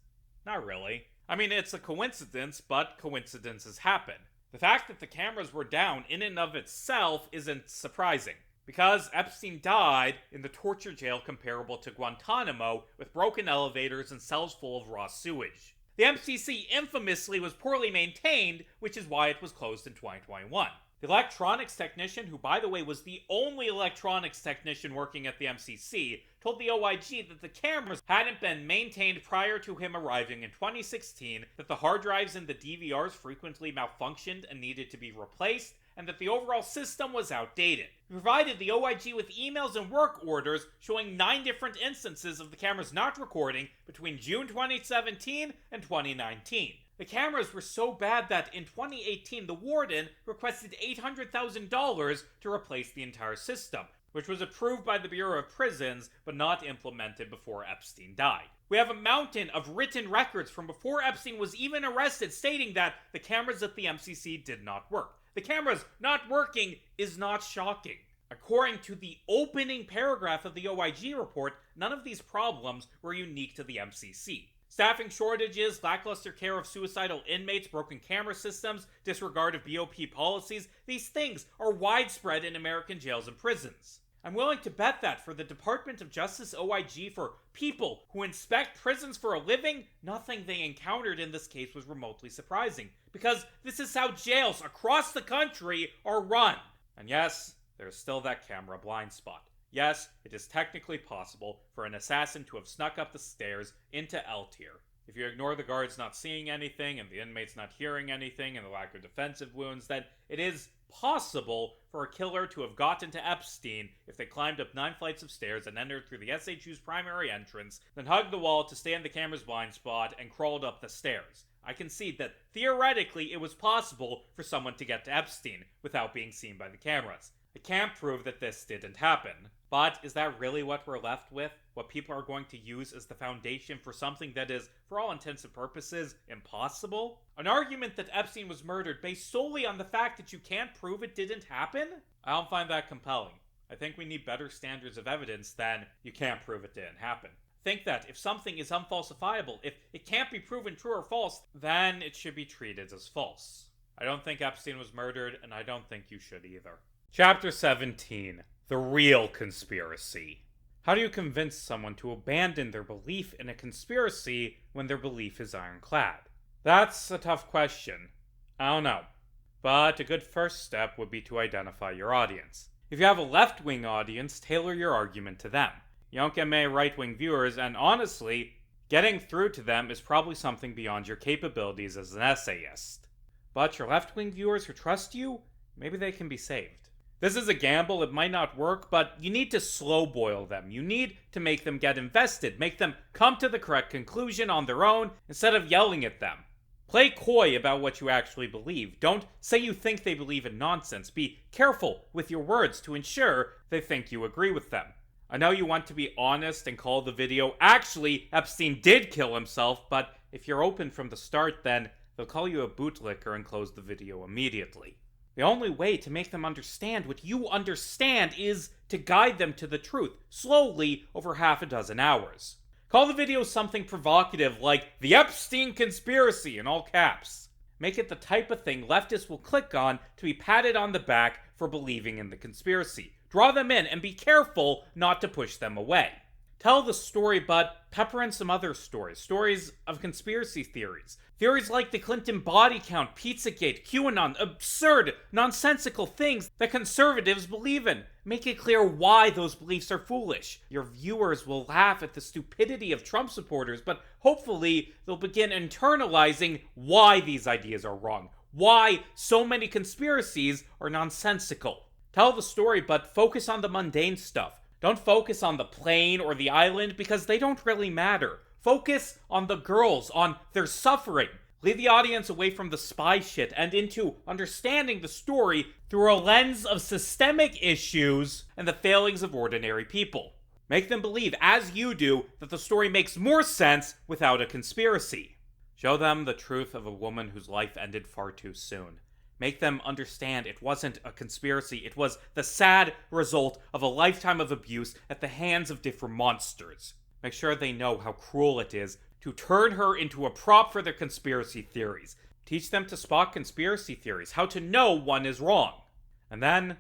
Not really. I mean, it's a coincidence, but coincidences happen. The fact that the cameras were down in and of itself isn't surprising, because Epstein died in the torture jail comparable to Guantanamo, with broken elevators and cells full of raw sewage. The MCC infamously was poorly maintained, which is why it was closed in 2021. The electronics technician, who by the way was the only electronics technician working at the MCC, told the OIG that the cameras hadn't been maintained prior to him arriving in 2016, that the hard drives in the DVRs frequently malfunctioned and needed to be replaced, and that the overall system was outdated. He provided the OIG with emails and work orders showing 9 different instances of the cameras not recording between June 2017 and 2019. The cameras were so bad that in 2018 the warden requested $800,000 to replace the entire system, which was approved by the Bureau of Prisons but not implemented before Epstein died. We have a mountain of written records from before Epstein was even arrested stating that the cameras at the MCC did not work. The cameras not working is not shocking. According to the opening paragraph of the OIG report, none of these problems were unique to the MCC. Staffing shortages, lackluster care of suicidal inmates, broken camera systems, disregard of BOP policies, these things are widespread in American jails and prisons. I'm willing to bet that for the Department of Justice OIG, for people who inspect prisons for a living, nothing they encountered in this case was remotely surprising, because this is how jails across the country are run. And yes, there's still that camera blind spot. Yes, it is technically possible for an assassin to have snuck up the stairs into L tier. If you ignore the guards not seeing anything and the inmates not hearing anything and the lack of defensive wounds, then it is possible for a killer to have gotten to Epstein if they climbed up 9 flights of stairs and entered through the SHU's primary entrance, then hugged the wall to stay in the camera's blind spot and crawled up the stairs. I concede that theoretically it was possible for someone to get to Epstein without being seen by the cameras. I can't prove that this didn't happen. But is that really what we're left with? What people are going to use as the foundation for something that is, for all intents and purposes, impossible? An argument that Epstein was murdered based solely on the fact that you can't prove it didn't happen? I don't find that compelling. I think we need better standards of evidence than you can't prove it didn't happen. Think that if something is unfalsifiable, if it can't be proven true or false, then it should be treated as false. I don't think Epstein was murdered, and I don't think you should either. Chapter 17. The real conspiracy. How do you convince someone to abandon their belief in a conspiracy when their belief is ironclad? That's a tough question. I don't know. But a good first step would be to identify your audience. If you have a left-wing audience, tailor your argument to them. You don't get many right-wing viewers, and honestly, getting through to them is probably something beyond your capabilities as an essayist. But your left-wing viewers who trust you, maybe they can be saved. This is a gamble, it might not work, but you need to slow boil them. You need to make them get invested, make them come to the correct conclusion on their own instead of yelling at them. Play coy about what you actually believe. Don't say you think they believe in nonsense. Be careful with your words to ensure they think you agree with them. I know you want to be honest and call the video, "Actually, Epstein did kill himself," but if you're open from the start, then they'll call you a bootlicker and close the video immediately. The only way to make them understand what you understand is to guide them to the truth, slowly over half a dozen hours. Call the video something provocative like "The Epstein Conspiracy" in all caps. Make it the type of thing leftists will click on to be patted on the back for believing in the conspiracy. Draw them in and be careful not to push them away. Tell the story, but pepper in some other stories. Stories of conspiracy theories. Theories like the Clinton body count, Pizzagate, QAnon, absurd, nonsensical things that conservatives believe in. Make it clear why those beliefs are foolish. Your viewers will laugh at the stupidity of Trump supporters, but hopefully they'll begin internalizing why these ideas are wrong. Why so many conspiracies are nonsensical. Tell the story, but focus on the mundane stuff. Don't focus on the plane or the island because they don't really matter. Focus on the girls, on their suffering. Lead the audience away from the spy shit and into understanding the story through a lens of systemic issues and the failings of ordinary people. Make them believe, as you do, that the story makes more sense without a conspiracy. Show them the truth of a woman whose life ended far too soon. Make them understand it wasn't a conspiracy, it was the sad result of a lifetime of abuse at the hands of different monsters. Make sure they know how cruel it is to turn her into a prop for their conspiracy theories. Teach them to spot conspiracy theories, how to know one is wrong. And then,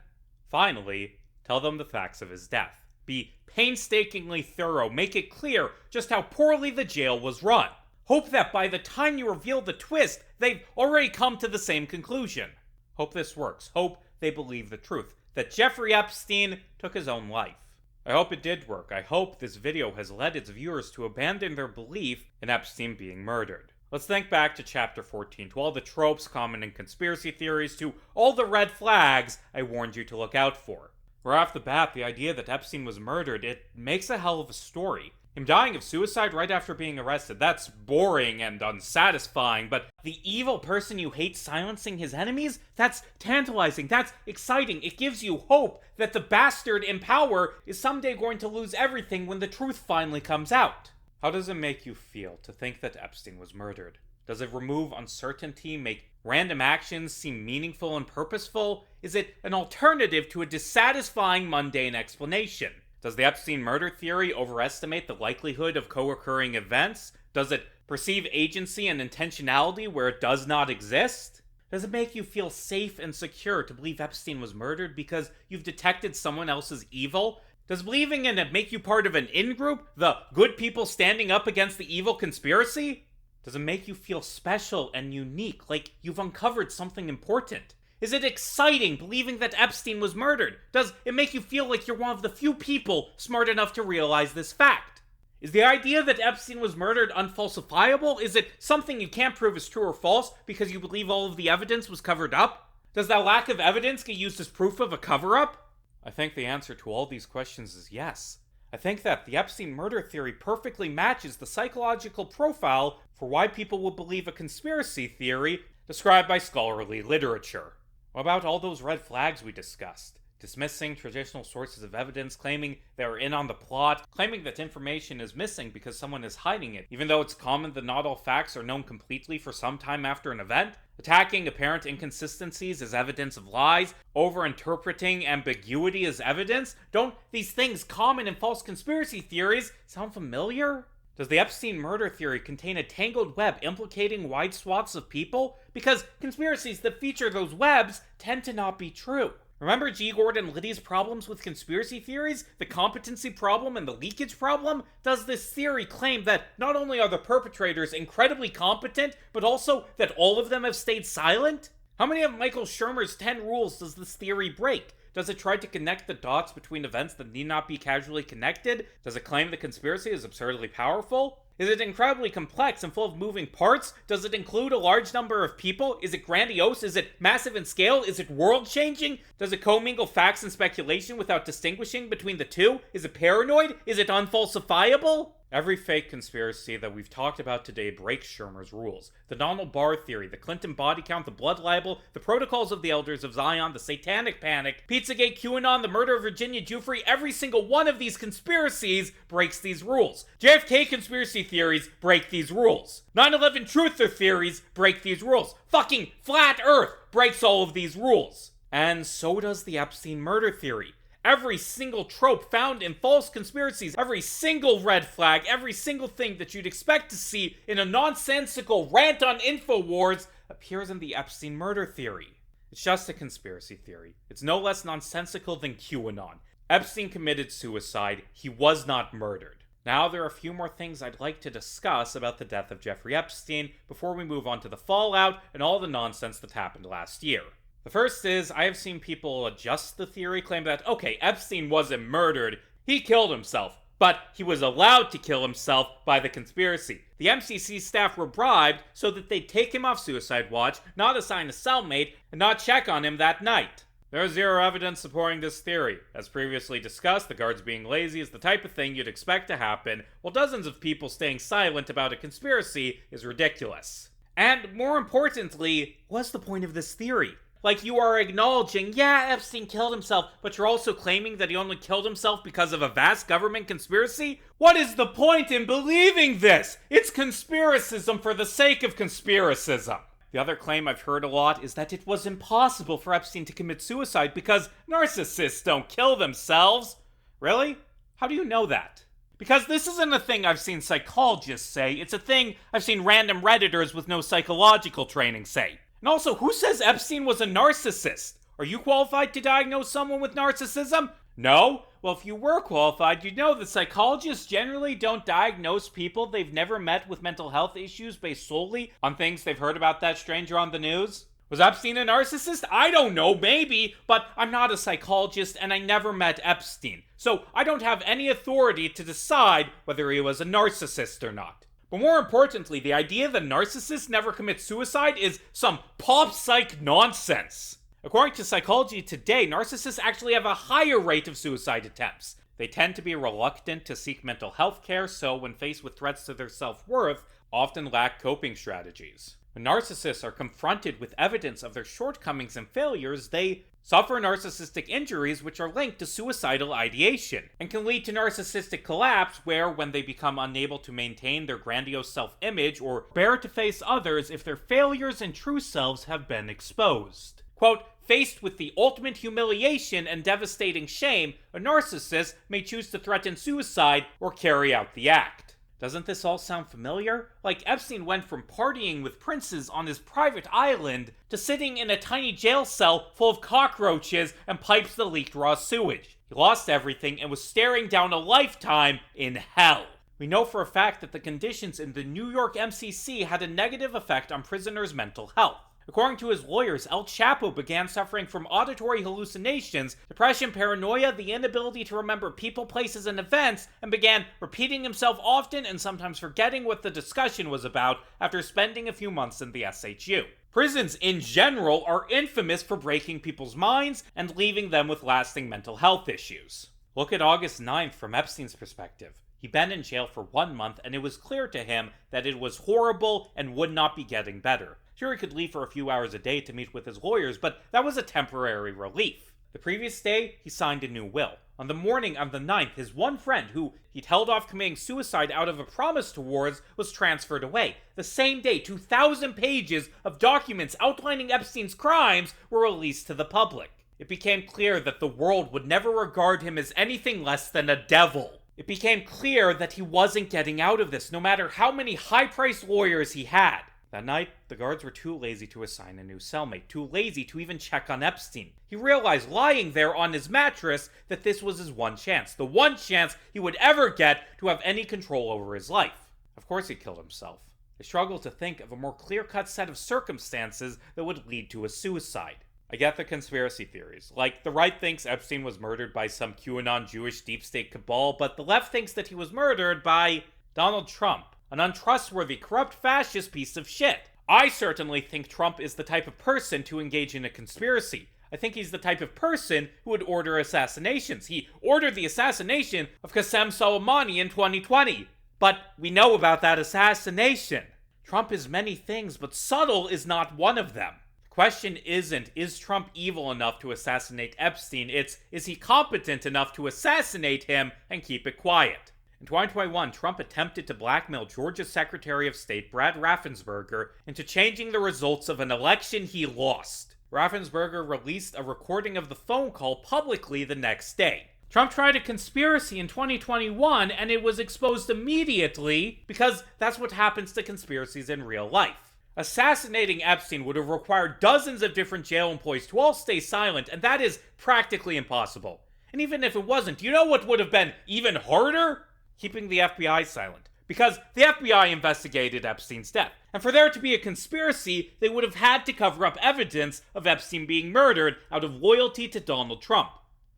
finally, tell them the facts of his death. Be painstakingly thorough, make it clear just how poorly the jail was run. Hope that by the time you reveal the twist, they've already come to the same conclusion. Hope this works. Hope they believe the truth, that Jeffrey Epstein took his own life. I hope it did work. I hope this video has led its viewers to abandon their belief in Epstein being murdered. Let's think back to chapter 14, to all the tropes common in conspiracy theories, to all the red flags I warned you to look out for. Right off the bat, the idea that Epstein was murdered, it makes a hell of a story. Him dying of suicide right after being arrested, that's boring and unsatisfying, but the evil person you hate silencing his enemies? That's tantalizing, that's exciting, it gives you hope that the bastard in power is someday going to lose everything when the truth finally comes out. How does it make you feel to think that Epstein was murdered? Does it remove uncertainty, make random actions seem meaningful and purposeful? Is it an alternative to a dissatisfying mundane explanation? Does the Epstein murder theory overestimate the likelihood of co-occurring events? Does it perceive agency and intentionality where it does not exist? Does it make you feel safe and secure to believe Epstein was murdered because you've detected someone else's evil? Does believing in it make you part of an in-group, the good people standing up against the evil conspiracy? Does it make you feel special and unique, like you've uncovered something important? Is it exciting believing that Epstein was murdered? Does it make you feel like you're one of the few people smart enough to realize this fact? Is the idea that Epstein was murdered unfalsifiable? Is it something you can't prove is true or false because you believe all of the evidence was covered up? Does that lack of evidence get used as proof of a cover-up? I think the answer to all these questions is yes. I think that the Epstein murder theory perfectly matches the psychological profile for why people would believe a conspiracy theory described by scholarly literature. What about all those red flags we discussed? Dismissing traditional sources of evidence, claiming they are in on the plot, claiming that information is missing because someone is hiding it, even though it's common that not all facts are known completely for some time after an event, attacking apparent inconsistencies as evidence of lies, over-interpreting ambiguity as evidence. Don't these things common in false conspiracy theories sound familiar? Does the Epstein murder theory contain a tangled web implicating wide swaths of people? Because conspiracies that feature those webs tend to not be true. Remember G. Gordon Liddy's problems with conspiracy theories? The competency problem and the leakage problem? Does this theory claim that not only are the perpetrators incredibly competent, but also that all of them have stayed silent? How many of Michael Shermer's 10 rules does this theory break? Does it try to connect the dots between events that need not be casually connected? Does it claim the conspiracy is absurdly powerful? Is it incredibly complex and full of moving parts? Does it include a large number of people? Is it grandiose? Is it massive in scale? Is it world-changing? Does it commingle facts and speculation without distinguishing between the two? Is it paranoid? Is it unfalsifiable? Every fake conspiracy that we've talked about today breaks Shermer's rules. The Donald Barr theory, the Clinton body count, the blood libel, the protocols of the Elders of Zion, the Satanic Panic, Pizzagate, QAnon, the murder of Virginia Giuffre, every single one of these conspiracies breaks these rules. JFK conspiracy theories break these rules. 9/11 truther theories break these rules. Fucking flat earth breaks all of these rules. And so does the Epstein murder theory. Every single trope found in false conspiracies, every single red flag, every single thing that you'd expect to see in a nonsensical rant on InfoWars appears in the Epstein murder theory. It's just a conspiracy theory. It's no less nonsensical than QAnon. Epstein committed suicide. He was not murdered. Now there are a few more things I'd like to discuss about the death of Jeffrey Epstein before we move on to the fallout and all the nonsense that happened last year. The first is, I have seen people adjust the theory, claim that, okay, Epstein wasn't murdered, he killed himself, but he was allowed to kill himself by the conspiracy. The MCC staff were bribed so that they'd take him off suicide watch, not assign a cellmate, and not check on him that night. There is zero evidence supporting this theory. As previously discussed, the guards being lazy is the type of thing you'd expect to happen, while dozens of people staying silent about a conspiracy is ridiculous. And more importantly, what's the point of this theory? Like, you are acknowledging, yeah, Epstein killed himself, but you're also claiming that he only killed himself because of a vast government conspiracy? What is the point in believing this? It's conspiracism for the sake of conspiracism. The other claim I've heard a lot is that it was impossible for Epstein to commit suicide because narcissists don't kill themselves. Really? How do you know that? Because this isn't a thing I've seen psychologists say, it's a thing I've seen random Redditors with no psychological training say. And also, who says Epstein was a narcissist? Are you qualified to diagnose someone with narcissism? No? Well, if you were qualified, you'd know that psychologists generally don't diagnose people they've never met with mental health issues based solely on things they've heard about that stranger on the news. Was Epstein a narcissist? I don't know, maybe, but I'm not a psychologist and I never met Epstein. So I don't have any authority to decide whether he was a narcissist or not. But more importantly, the idea that narcissists never commit suicide is some pop psych nonsense. According to Psychology Today, narcissists actually have a higher rate of suicide attempts. They tend to be reluctant to seek mental health care, so when faced with threats to their self-worth, often lack coping strategies. When narcissists are confronted with evidence of their shortcomings and failures, they suffer narcissistic injuries which are linked to suicidal ideation, and can lead to narcissistic collapse where, when they become unable to maintain their grandiose self-image or bear to face others if their failures and true selves have been exposed. Quote, faced with the ultimate humiliation and devastating shame, a narcissist may choose to threaten suicide or carry out the act. Doesn't this all sound familiar? Like Epstein went from partying with princes on his private island to sitting in a tiny jail cell full of cockroaches and pipes that leaked raw sewage. He lost everything and was staring down a lifetime in hell. We know for a fact that the conditions in the New York MCC had a negative effect on prisoners' mental health. According to his lawyers, El Chapo began suffering from auditory hallucinations, depression, paranoia, the inability to remember people, places, and events, and began repeating himself often and sometimes forgetting what the discussion was about after spending a few months in the SHU. Prisons in general are infamous for breaking people's minds and leaving them with lasting mental health issues. Look at August 9th from Epstein's perspective. He'd been in jail for 1 month, and it was clear to him that it was horrible and would not be getting better. Sure, he could leave for a few hours a day to meet with his lawyers, but that was a temporary relief. The previous day, he signed a new will. On the morning of the 9th, his one friend, who he'd held off committing suicide out of a promise towards, was transferred away. The same day, 2,000 pages of documents outlining Epstein's crimes were released to the public. It became clear that the world would never regard him as anything less than a devil. It became clear that he wasn't getting out of this, no matter how many high-priced lawyers he had. That night, the guards were too lazy to assign a new cellmate, too lazy to even check on Epstein. He realized lying there on his mattress that this was his one chance, the one chance he would ever get to have any control over his life. Of course he killed himself. I struggle to think of a more clear-cut set of circumstances that would lead to a suicide. I get the conspiracy theories, like the right thinks Epstein was murdered by some QAnon Jewish deep state cabal, but the left thinks that he was murdered by Donald Trump, an untrustworthy, corrupt fascist piece of shit. I certainly think Trump is the type of person to engage in a conspiracy. I think he's the type of person who would order assassinations. He ordered the assassination of Qasem Soleimani in 2020. But we know about that assassination. Trump is many things, but subtle is not one of them. The question isn't, is Trump evil enough to assassinate Epstein? It's, is he competent enough to assassinate him and keep it quiet? In 2021, Trump attempted to blackmail Georgia's Secretary of State Brad Raffensperger into changing the results of an election he lost. Raffensperger released a recording of the phone call publicly the next day. Trump tried a conspiracy in 2021 and it was exposed immediately because that's what happens to conspiracies in real life. Assassinating Epstein would have required dozens of different jail employees to all stay silent, and that is practically impossible. And even if it wasn't, do you know what would have been even harder? Keeping the FBI silent. Because the FBI investigated Epstein's death. And for there to be a conspiracy, they would have had to cover up evidence of Epstein being murdered out of loyalty to Donald Trump.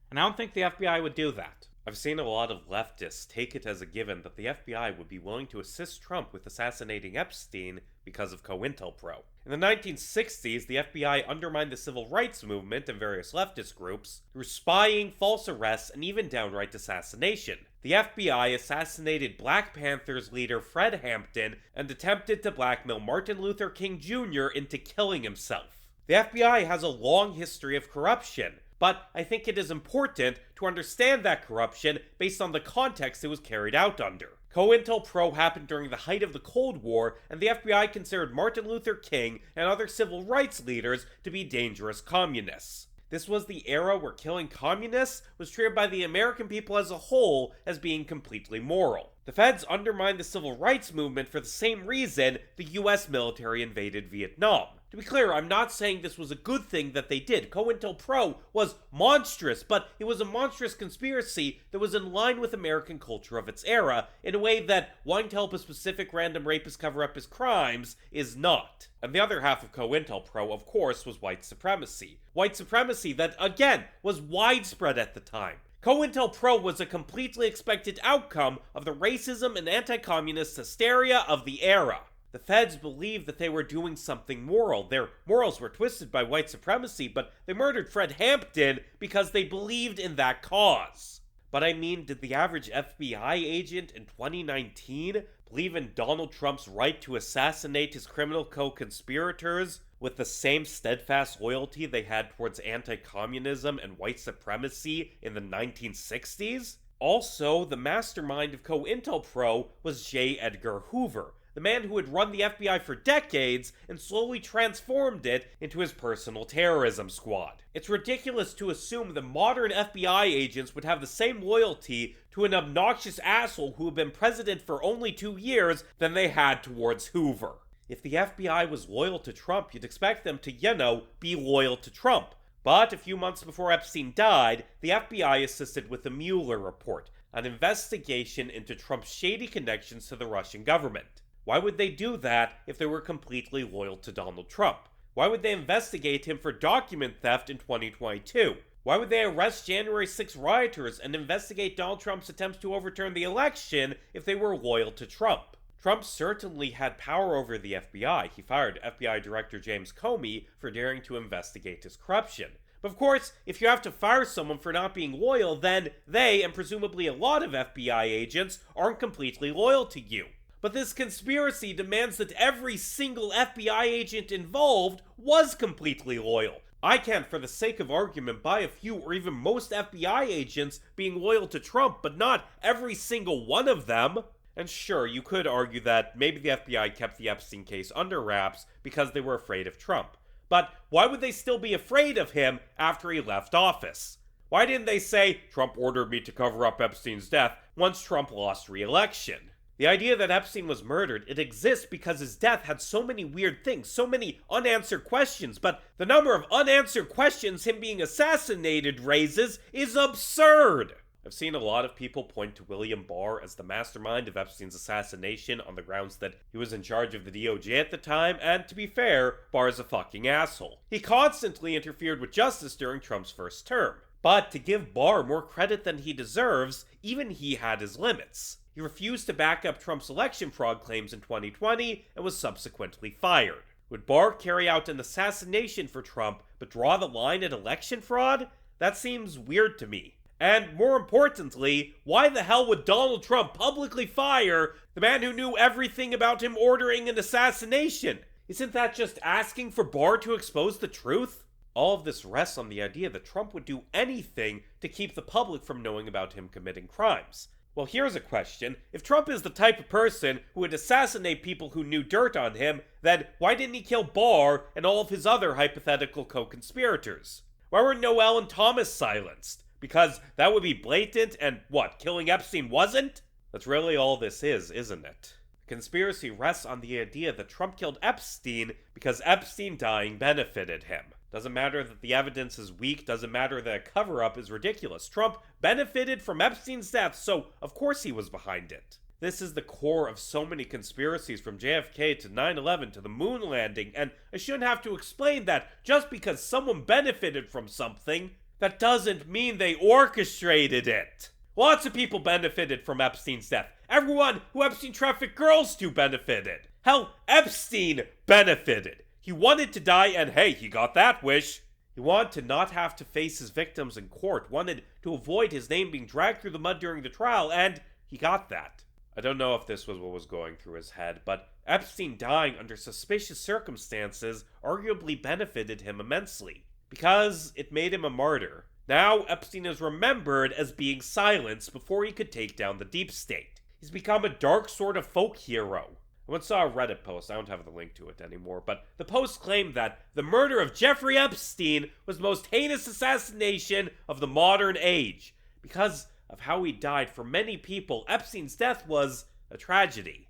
And I don't think the FBI would do that. I've seen a lot of leftists take it as a given that the FBI would be willing to assist Trump with assassinating Epstein because of COINTELPRO. In the 1960s, the FBI undermined the civil rights movement and various leftist groups through spying, false arrests, and even downright assassination. The FBI assassinated Black Panthers leader Fred Hampton and attempted to blackmail Martin Luther King Jr. into killing himself. The FBI has a long history of corruption, but I think it is important to understand that corruption based on the context it was carried out under. COINTELPRO happened during the height of the Cold War, and the FBI considered Martin Luther King and other civil rights leaders to be dangerous communists. This was the era where killing communists was treated by the American people as a whole as being completely moral. The feds undermined the civil rights movement for the same reason the US military invaded Vietnam. To be clear, I'm not saying this was a good thing that they did. COINTELPRO was monstrous, but it was a monstrous conspiracy that was in line with American culture of its era, in a way that wanting to help a specific random rapist cover up his crimes is not. And the other half of COINTELPRO, of course, was white supremacy. White supremacy that, again, was widespread at the time. COINTELPRO was a completely expected outcome of the racism and anti-communist hysteria of the era. The feds believed that they were doing something moral. Their morals were twisted by white supremacy, but they murdered Fred Hampton because they believed in that cause. But I mean, did the average FBI agent in 2019 believe in Donald Trump's right to assassinate his criminal co-conspirators with the same steadfast loyalty they had towards anti-communism and white supremacy in the 1960s? Also, the mastermind of COINTELPRO was J. Edgar Hoover, the man who had run the FBI for decades and slowly transformed it into his personal terrorism squad. It's ridiculous to assume that modern FBI agents would have the same loyalty to an obnoxious asshole who had been president for only 2 years than they had towards Hoover. If the FBI was loyal to Trump, you'd expect them to, be loyal to Trump. But a few months before Epstein died, the FBI assisted with the Mueller report, an investigation into Trump's shady connections to the Russian government. Why would they do that if they were completely loyal to Donald Trump? Why would they investigate him for document theft in 2022? Why would they arrest January 6 rioters and investigate Donald Trump's attempts to overturn the election if they were loyal to Trump? Trump certainly had power over the FBI. He fired FBI Director James Comey for daring to investigate his corruption. But of course, if you have to fire someone for not being loyal, then they, and presumably a lot of FBI agents, aren't completely loyal to you. But this conspiracy demands that every single FBI agent involved was completely loyal. I can't, for the sake of argument, buy a few or even most FBI agents being loyal to Trump, but not every single one of them. And sure, you could argue that maybe the FBI kept the Epstein case under wraps because they were afraid of Trump. But why would they still be afraid of him after he left office? Why didn't they say, Trump ordered me to cover up Epstein's death once Trump lost re-election? The idea that Epstein was murdered, it exists because his death had so many weird things, so many unanswered questions, but the number of unanswered questions him being assassinated raises is absurd! I've seen a lot of people point to William Barr as the mastermind of Epstein's assassination on the grounds that he was in charge of the DOJ at the time, and to be fair, Barr is a fucking asshole. He constantly interfered with justice during Trump's first term. But to give Barr more credit than he deserves, even he had his limits. He refused to back up Trump's election fraud claims in 2020 and was subsequently fired. Would Barr carry out an assassination for Trump but draw the line at election fraud? That seems weird to me. And more importantly, why the hell would Donald Trump publicly fire the man who knew everything about him ordering an assassination? Isn't that just asking for Barr to expose the truth? All of this rests on the idea that Trump would do anything to keep the public from knowing about him committing crimes. Well, here's a question. If Trump is the type of person who would assassinate people who knew dirt on him, then why didn't he kill Barr and all of his other hypothetical co-conspirators? Why were Noel and Thomas silenced? Because that would be blatant and what, killing Epstein wasn't? That's really all this is, isn't it? The conspiracy rests on the idea that Trump killed Epstein because Epstein dying benefited him. Doesn't matter that the evidence is weak, doesn't matter that a cover-up is ridiculous. Trump benefited from Epstein's death, so of course he was behind it. This is the core of so many conspiracies, from JFK to 9/11 to the moon landing, and I shouldn't have to explain that just because someone benefited from something, that doesn't mean they orchestrated it. Lots of people benefited from Epstein's death. Everyone who Epstein trafficked girls to benefited. Hell, Epstein benefited. He wanted to die, and hey, he got that wish. He wanted to not have to face his victims in court, wanted to avoid his name being dragged through the mud during the trial, and he got that. I don't know if this was what was going through his head, but Epstein dying under suspicious circumstances arguably benefited him immensely, because it made him a martyr. Now, Epstein is remembered as being silenced before he could take down the deep state. He's become a dark sort of folk hero. I once saw a Reddit post, I don't have the link to it anymore, but the post claimed that the murder of Jeffrey Epstein was the most heinous assassination of the modern age. Because of how he died, for many people, Epstein's death was a tragedy.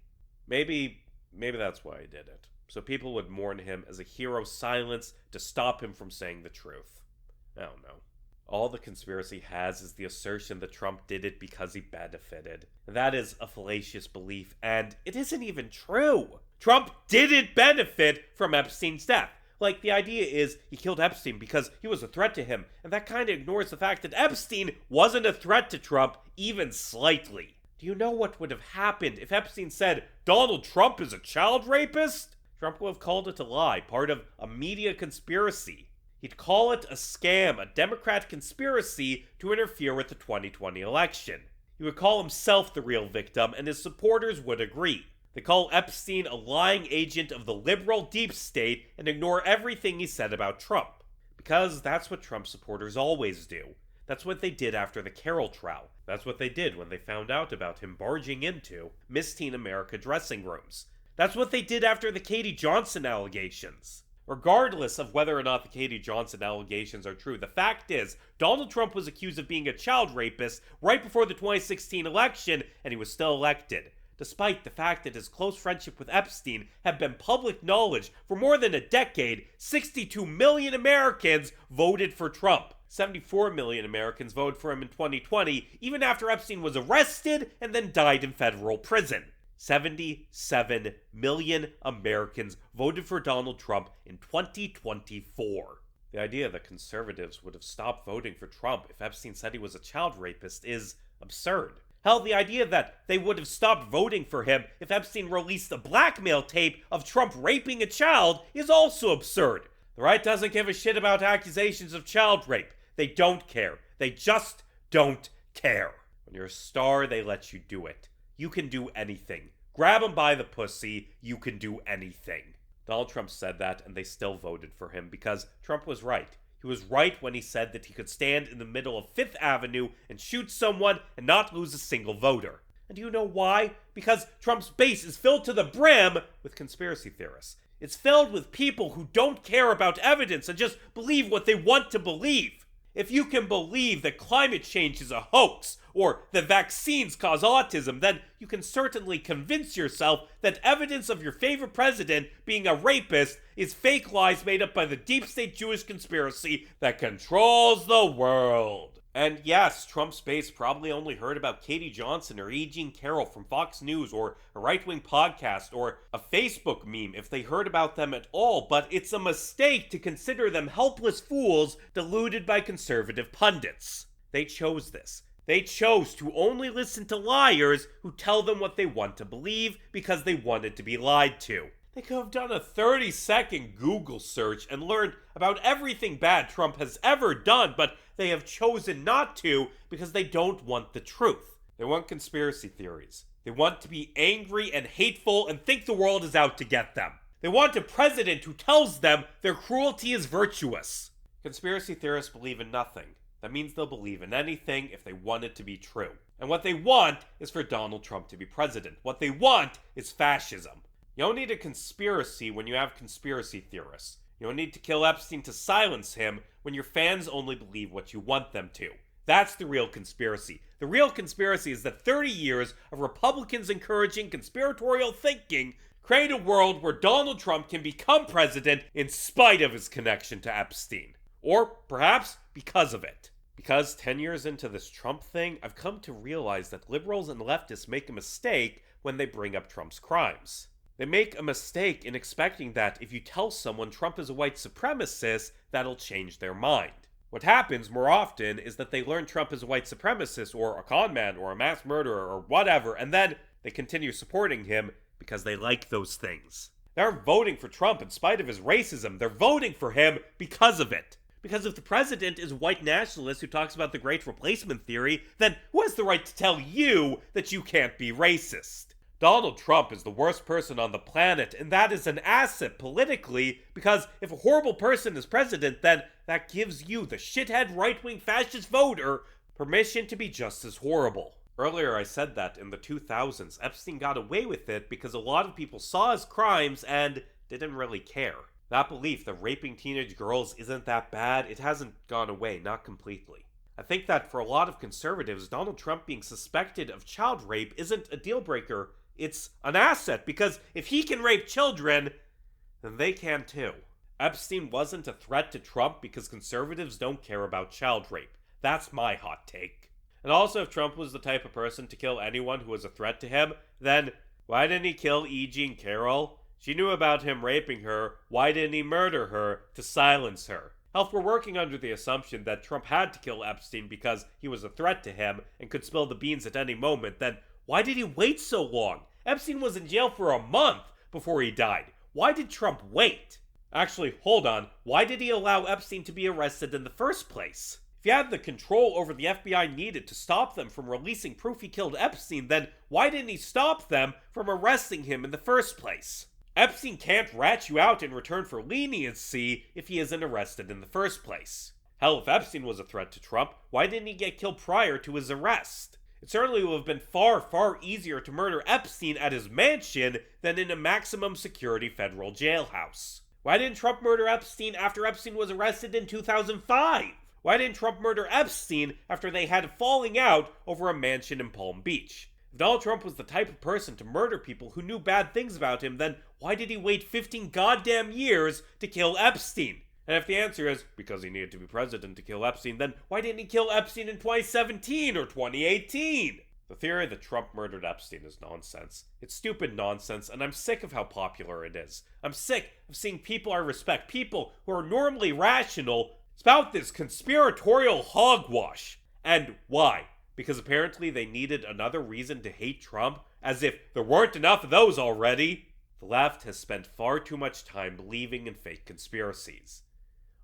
Maybe that's why he did it. So people would mourn him as a hero silenced to stop him from saying the truth. I don't know. All the conspiracy has is the assertion that Trump did it because he benefited. That is a fallacious belief, and it isn't even true. Trump didn't benefit from Epstein's death. Like, the idea is he killed Epstein because he was a threat to him, and that kind of ignores the fact that Epstein wasn't a threat to Trump, even slightly. Do you know what would have happened if Epstein said, Donald Trump is a child rapist? Trump would have called it a lie, part of a media conspiracy. He'd call it a scam, a Democrat conspiracy to interfere with the 2020 election. He would call himself the real victim, and his supporters would agree. They call Epstein a lying agent of the liberal deep state and ignore everything he said about Trump. Because that's what Trump supporters always do. That's what they did after the Carroll trial. That's what they did when they found out about him barging into Miss Teen America dressing rooms. That's what they did after the Katie Johnson allegations. Regardless of whether or not the Katie Johnson allegations are true, the fact is, Donald Trump was accused of being a child rapist right before the 2016 election, and he was still elected, despite the fact that his close friendship with Epstein had been public knowledge for more than a decade. 62 million Americans voted for Trump. 74 million Americans voted for him in 2020, even after Epstein was arrested and then died in federal prison. 77 million Americans voted for Donald Trump in 2024. The idea that conservatives would have stopped voting for Trump if Epstein said he was a child rapist is absurd. Hell, the idea that they would have stopped voting for him if Epstein released a blackmail tape of Trump raping a child is also absurd. The right doesn't give a shit about accusations of child rape. They don't care. They just don't care. When you're a star, they let you do it. You can do anything. Grab him by the pussy, you can do anything. Donald Trump said that, and they still voted for him because Trump was right. He was right when he said that he could stand in the middle of Fifth Avenue and shoot someone and not lose a single voter. And do you know why? Because Trump's base is filled to the brim with conspiracy theorists. It's filled with people who don't care about evidence and just believe what they want to believe. If you can believe that climate change is a hoax or that vaccines cause autism, then you can certainly convince yourself that evidence of your favorite president being a rapist is fake lies made up by the deep state Jewish conspiracy that controls the world. And yes, Trump's base probably only heard about Katie Johnson or E. Jean Carroll from Fox News or a right-wing podcast or a Facebook meme if they heard about them at all, but it's a mistake to consider them helpless fools deluded by conservative pundits. They chose this. They chose to only listen to liars who tell them what they want to believe because they wanted to be lied to. They could have done a 30-second Google search and learned about everything bad Trump has ever done, but they have chosen not to because they don't want the truth. They want conspiracy theories. They want to be angry and hateful and think the world is out to get them. They want a president who tells them their cruelty is virtuous. Conspiracy theorists believe in nothing. That means they'll believe in anything if they want it to be true. And what they want is for Donald Trump to be president. What they want is fascism. You don't need a conspiracy when you have conspiracy theorists. You don't need to kill Epstein to silence him when your fans only believe what you want them to. That's the real conspiracy. The real conspiracy is that 30 years of Republicans encouraging conspiratorial thinking create a world where Donald Trump can become president in spite of his connection to Epstein. Or perhaps because of it. Because 10 years into this Trump thing, I've come to realize that liberals and leftists make a mistake when they bring up Trump's crimes. They make a mistake in expecting that if you tell someone Trump is a white supremacist, that'll change their mind. What happens more often is that they learn Trump is a white supremacist or a con man or a mass murderer or whatever, and then they continue supporting him because they like those things. They aren't voting for Trump in spite of his racism, they're voting for him because of it. Because if the president is a white nationalist who talks about the great replacement theory, then who has the right to tell you that you can't be racist? Donald Trump is the worst person on the planet, and that is an asset politically, because if a horrible person is president, then that gives you, the shithead right-wing fascist voter, permission to be just as horrible. Earlier I said that in the 2000s, Epstein got away with it because a lot of people saw his crimes and didn't really care. That belief that raping teenage girls isn't that bad, it hasn't gone away, not completely. I think that for a lot of conservatives, Donald Trump being suspected of child rape isn't a deal breaker. It's an asset, because if he can rape children, then they can too. Epstein wasn't a threat to Trump because conservatives don't care about child rape. That's my hot take. And also, if Trump was the type of person to kill anyone who was a threat to him, then why didn't he kill E. Jean Carroll? She knew about him raping her. Why didn't he murder her to silence her? Hell, if we're working under the assumption that Trump had to kill Epstein because he was a threat to him and could spill the beans at any moment, then why did he wait so long? Epstein was in jail for a month before he died. Why did Trump wait? Actually, hold on. Why did he allow Epstein to be arrested in the first place? If he had the control over the FBI needed to stop them from releasing proof he killed Epstein, then why didn't he stop them from arresting him in the first place? Epstein can't rat you out in return for leniency if he isn't arrested in the first place. Hell, if Epstein was a threat to Trump, why didn't he get killed prior to his arrest? It certainly would have been far, far easier to murder Epstein at his mansion than in a maximum security federal jailhouse. Why didn't Trump murder Epstein after Epstein was arrested in 2005? Why didn't Trump murder Epstein after they had a falling out over a mansion in Palm Beach? If Donald Trump was the type of person to murder people who knew bad things about him, then why did he wait 15 goddamn years to kill Epstein? And if the answer is because he needed to be president to kill Epstein, then why didn't he kill Epstein in 2017 or 2018? The theory that Trump murdered Epstein is nonsense. It's stupid nonsense, and I'm sick of how popular it is. I'm sick of seeing people I respect, people who are normally rational, spout this conspiratorial hogwash. And why? Because apparently they needed another reason to hate Trump, as if there weren't enough of those already. The left has spent far too much time believing in fake conspiracies.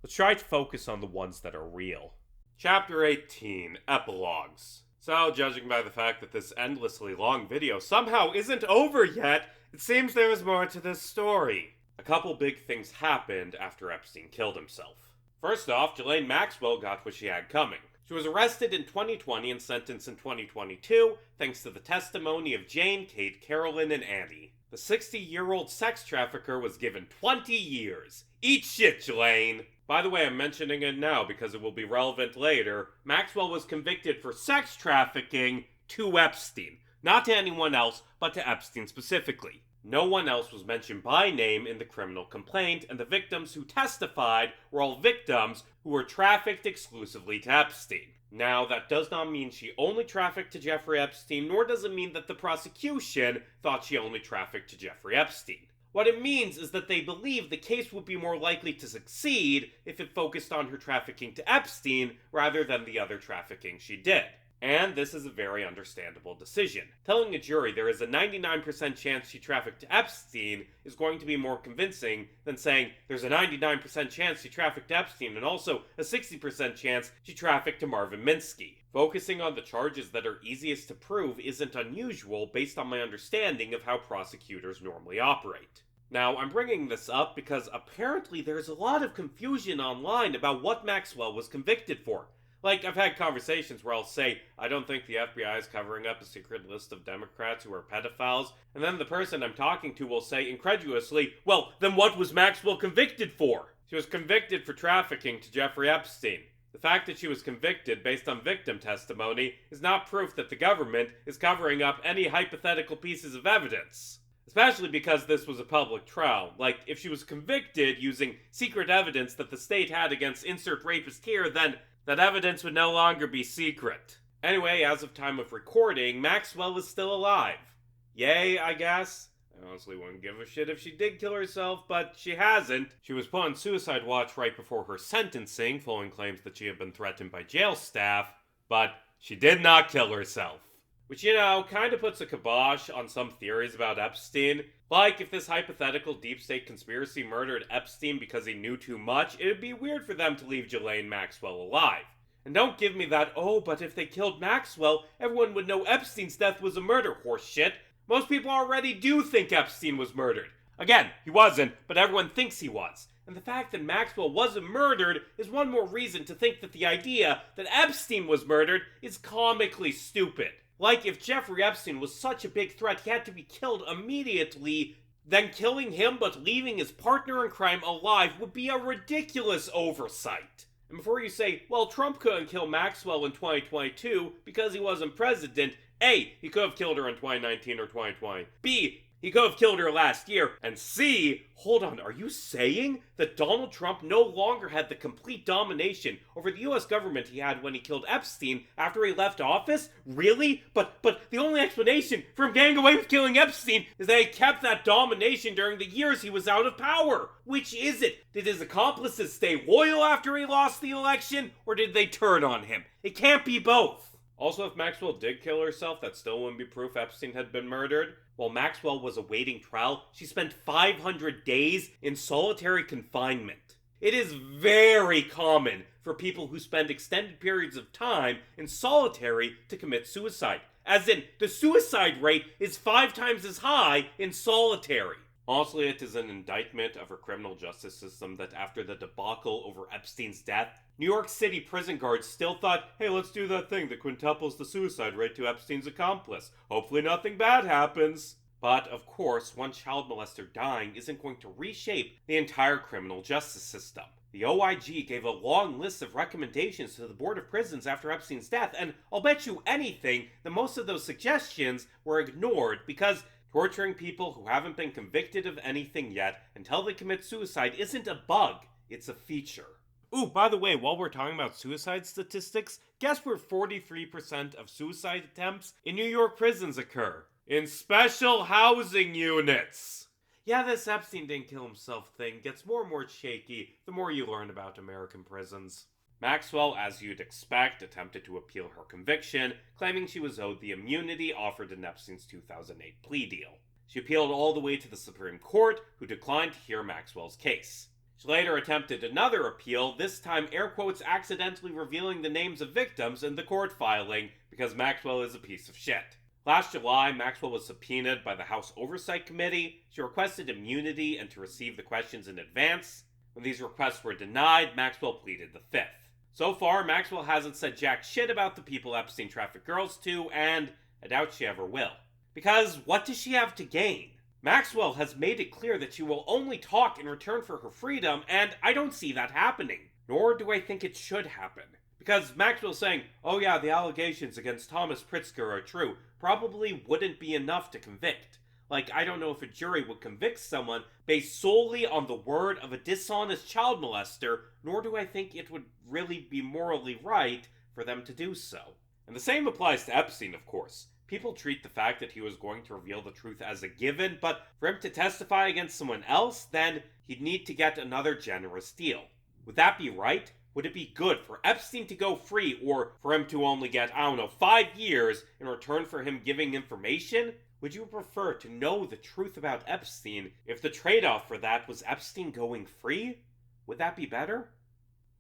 Let's try to focus on the ones that are real. Chapter 18, Epilogues. So, judging by the fact that this endlessly long video somehow isn't over yet, it seems there is more to this story. A couple big things happened after Epstein killed himself. First off, Ghislaine Maxwell got what she had coming. She was arrested in 2020 and sentenced in 2022 thanks to the testimony of Jane, Kate, Carolyn, and Annie. The 60-year-old sex trafficker was given 20 years. Eat shit, Ghislaine! By the way, I'm mentioning it now because it will be relevant later. Maxwell was convicted for sex trafficking to Epstein. Not to anyone else, but to Epstein specifically. No one else was mentioned by name in the criminal complaint, and the victims who testified were all victims who were trafficked exclusively to Epstein. Now, that does not mean she only trafficked to Jeffrey Epstein, nor does it mean that the prosecution thought she only trafficked to Jeffrey Epstein. What it means is that they believe the case would be more likely to succeed if it focused on her trafficking to Epstein rather than the other trafficking she did. And this is a very understandable decision. Telling a jury there is a 99% chance she trafficked to Epstein is going to be more convincing than saying there's a 99% chance she trafficked to Epstein and also a 60% chance she trafficked to Marvin Minsky. Focusing on the charges that are easiest to prove isn't unusual based on my understanding of how prosecutors normally operate. Now, I'm bringing this up because apparently there's a lot of confusion online about what Maxwell was convicted for. Like, I've had conversations where I'll say, I don't think the FBI is covering up a secret list of Democrats who are pedophiles, and then the person I'm talking to will say incredulously, well, then what was Maxwell convicted for? She was convicted for trafficking to Jeffrey Epstein. The fact that she was convicted based on victim testimony is not proof that the government is covering up any hypothetical pieces of evidence. Especially because this was a public trial. Like, if she was convicted using secret evidence that the state had against insert rapist here, then that evidence would no longer be secret. Anyway, as of time of recording, Maxwell is still alive. Yay, I guess. I honestly wouldn't give a shit if she did kill herself, but she hasn't. She was put on suicide watch right before her sentencing, following claims that she had been threatened by jail staff, but she did not kill herself. Which, kind of puts a kibosh on some theories about Epstein. Like, if this hypothetical deep state conspiracy murdered Epstein because he knew too much, it'd be weird for them to leave Ghislaine Maxwell alive. And don't give me that, oh, but if they killed Maxwell, everyone would know Epstein's death was a murder horseshit. Most people already do think Epstein was murdered. Again, he wasn't, but everyone thinks he was. And the fact that Maxwell wasn't murdered is one more reason to think that the idea that Epstein was murdered is comically stupid. Like, if Jeffrey Epstein was such a big threat he had to be killed immediately, then killing him but leaving his partner in crime alive would be a ridiculous oversight. And before you say, well, Trump couldn't kill Maxwell in 2022 because he wasn't president, A, he could have killed her in 2019 or 2020. B, he could have killed her last year. And C, hold on, are you saying that Donald Trump no longer had the complete domination over the US government he had when he killed Epstein after he left office? Really? But the only explanation for him getting away with killing Epstein is that he kept that domination during the years he was out of power. Which is it? Did his accomplices stay loyal after he lost the election, or did they turn on him? It can't be both. Also, if Maxwell did kill herself, that still wouldn't be proof Epstein had been murdered. While Maxwell was awaiting trial, she spent 500 days in solitary confinement. It is very common for people who spend extended periods of time in solitary to commit suicide. As in, the suicide rate is 5 times as high in solitary. Honestly, it is an indictment of our criminal justice system that after the debacle over Epstein's death, New York City prison guards still thought, hey, let's do that thing that quintuples the suicide rate to Epstein's accomplice. Hopefully nothing bad happens. But, of course, one child molester dying isn't going to reshape the entire criminal justice system. The OIG gave a long list of recommendations to the Board of Prisons after Epstein's death, and I'll bet you anything that most of those suggestions were ignored because torturing people who haven't been convicted of anything yet until they commit suicide isn't a bug, it's a feature. Ooh, by the way, while we're talking about suicide statistics, guess where 43% of suicide attempts in New York prisons occur? In special housing units! Yeah, this Epstein didn't kill himself thing gets more and more shaky the more you learn about American prisons. Maxwell, as you'd expect, attempted to appeal her conviction, claiming she was owed the immunity offered in Epstein's 2008 plea deal. She appealed all the way to the Supreme Court, who declined to hear Maxwell's case. She later attempted another appeal, this time air quotes accidentally revealing the names of victims in the court filing because Maxwell is a piece of shit. Last July, Maxwell was subpoenaed by the House Oversight Committee. She requested immunity and to receive the questions in advance. When these requests were denied, Maxwell pleaded the fifth. So far, Maxwell hasn't said jack shit about the people Epstein trafficked girls to, and I doubt she ever will. Because what does she have to gain? Maxwell has made it clear that she will only talk in return for her freedom, and I don't see that happening. Nor do I think it should happen. Because Maxwell saying, oh yeah, the allegations against Thomas Pritzker are true, probably wouldn't be enough to convict. Like, I don't know if a jury would convict someone based solely on the word of a dishonest child molester, nor do I think it would really be morally right for them to do so. And the same applies to Epstein, of course. People treat the fact that he was going to reveal the truth as a given, but for him to testify against someone else, then he'd need to get another generous deal. Would that be right? Would it be good for Epstein to go free, or for him to only get, 5 years in return for him giving information? Would you prefer to know the truth about Epstein if the trade-off for that was Epstein going free? Would that be better?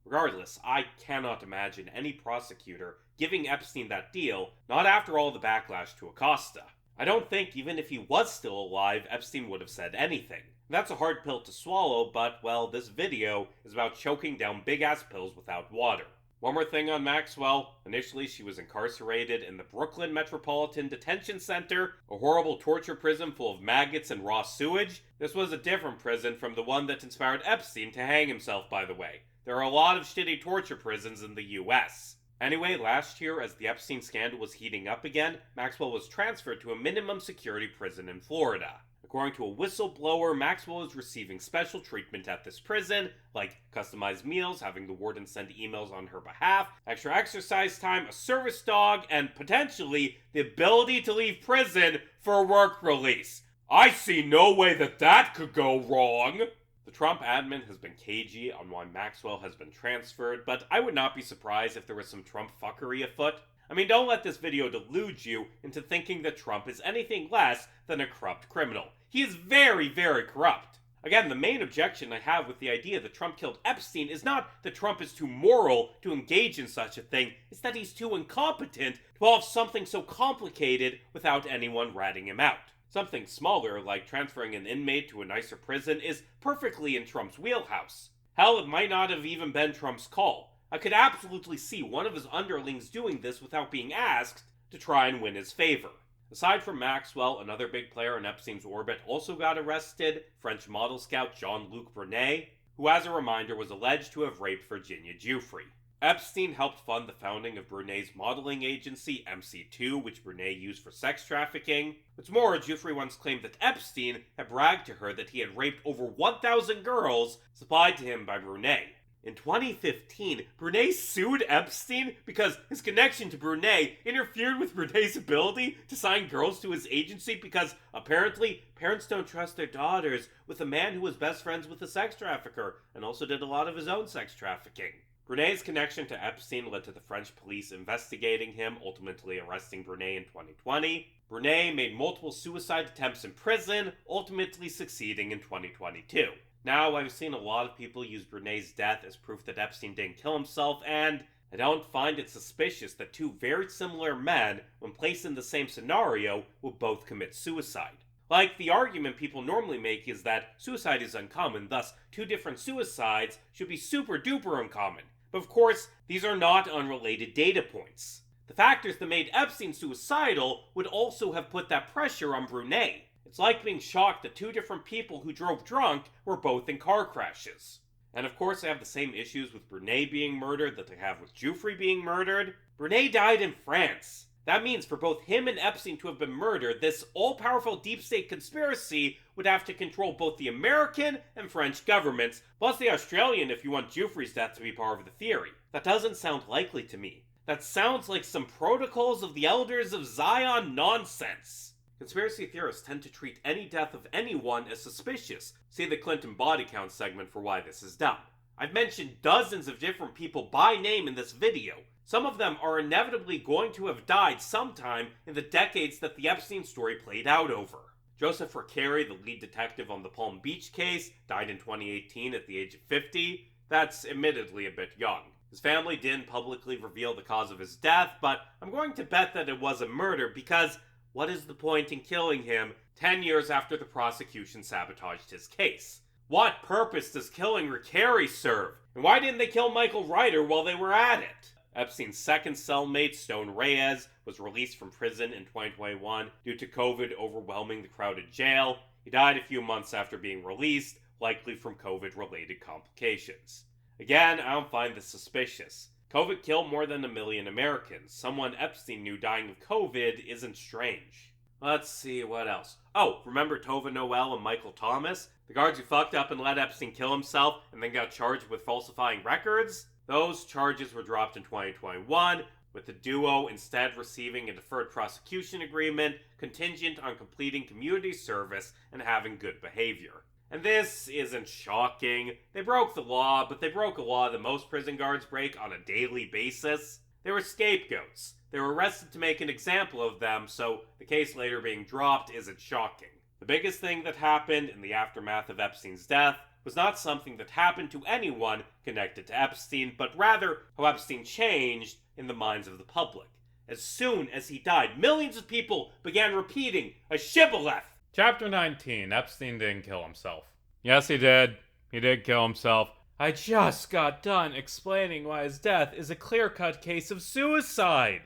Regardless, I cannot imagine any prosecutor giving Epstein that deal, not after all the backlash to Acosta. I don't think even if he was still alive, Epstein would have said anything. That's a hard pill to swallow, but, well, this video is about choking down big-ass pills without water. One more thing on Maxwell. Initially, she was incarcerated in the Brooklyn Metropolitan Detention Center, a horrible torture prison full of maggots and raw sewage. This was a different prison from the one that inspired Epstein to hang himself, by the way. There are a lot of shitty torture prisons in the US. Anyway, last year, as the Epstein scandal was heating up again, Maxwell was transferred to a minimum security prison in Florida. According to a whistleblower, Maxwell is receiving special treatment at this prison, like customized meals, having the warden send emails on her behalf, extra exercise time, a service dog, and potentially the ability to leave prison for work release. I see no way that could go wrong. The Trump admin has been cagey on why Maxwell has been transferred, but I would not be surprised if there was some Trump fuckery afoot. I mean, don't let this video delude you into thinking that Trump is anything less than a corrupt criminal. He is very, very corrupt. Again, the main objection I have with the idea that Trump killed Epstein is not that Trump is too moral to engage in such a thing, it's that he's too incompetent to pull off something so complicated without anyone ratting him out. Something smaller, like transferring an inmate to a nicer prison, is perfectly in Trump's wheelhouse. Hell, it might not have even been Trump's call. I could absolutely see one of his underlings doing this without being asked to try and win his favor. Aside from Maxwell, another big player in Epstein's orbit also got arrested, French model scout Jean-Luc Brunet, who as a reminder was alleged to have raped Virginia Giuffre. Epstein helped fund the founding of Brunet's modeling agency, MC2, which Brunet used for sex trafficking. What's more, Giuffre once claimed that Epstein had bragged to her that he had raped over 1,000 girls supplied to him by Brunet. In 2015, Brunet sued Epstein because his connection to Brunet interfered with Brunet's ability to sign girls to his agency because, apparently, parents don't trust their daughters with a man who was best friends with a sex trafficker and also did a lot of his own sex trafficking. Brunet's connection to Epstein led to the French police investigating him, ultimately arresting Brunet in 2020. Brunet made multiple suicide attempts in prison, ultimately succeeding in 2022. Now, I've seen a lot of people use Brene's death as proof that Epstein didn't kill himself, and I don't find it suspicious that two very similar men, when placed in the same scenario, would both commit suicide. Like, the argument people normally make is that suicide is uncommon, thus two different suicides should be super duper uncommon. But of course, these are not unrelated data points. The factors that made Epstein suicidal would also have put that pressure on Brene. It's like being shocked that two different people who drove drunk were both in car crashes. And of course I have the same issues with Brene being murdered that I have with Giuffre being murdered. Brene died in France. That means for both him and Epstein to have been murdered, this all-powerful deep state conspiracy would have to control both the American and French governments, plus the Australian if you want Giuffre's death to be part of the theory. That doesn't sound likely to me. That sounds like some Protocols of the Elders of Zion nonsense. Conspiracy theorists tend to treat any death of anyone as suspicious. See the Clinton body count segment for why this is dumb. I've mentioned dozens of different people by name in this video. Some of them are inevitably going to have died sometime in the decades that the Epstein story played out over. Joseph Recarey, the lead detective on the Palm Beach case, died in 2018 at the age of 50. That's admittedly a bit young. His family didn't publicly reveal the cause of his death, but I'm going to bet that it was a murder because what is the point in killing him 10 years after the prosecution sabotaged his case? What purpose does killing Recarey serve? And why didn't they kill Michael Ryder while they were at it? Epstein's second cellmate, Stone Reyes, was released from prison in 2021 due to COVID overwhelming the crowded jail. He died a few months after being released, likely from COVID-related complications. Again, I don't find this suspicious. COVID killed more than 1 million Americans. Someone Epstein knew dying of COVID isn't strange. Let's see, what else? Oh, remember Tova Noel and Michael Thomas? The guards who fucked up and let Epstein kill himself and then got charged with falsifying records? Those charges were dropped in 2021, with the duo instead receiving a deferred prosecution agreement contingent on completing community service and having good behavior. And this isn't shocking. They broke the law, but they broke a law that most prison guards break on a daily basis. They were scapegoats. They were arrested to make an example of them, so the case later being dropped isn't shocking. The biggest thing that happened in the aftermath of Epstein's death was not something that happened to anyone connected to Epstein, but rather how Epstein changed in the minds of the public. As soon as he died, millions of people began repeating a shibboleth. Chapter 19, Epstein didn't kill himself. Yes, he did. He did kill himself. I just got done explaining why his death is a clear-cut case of suicide.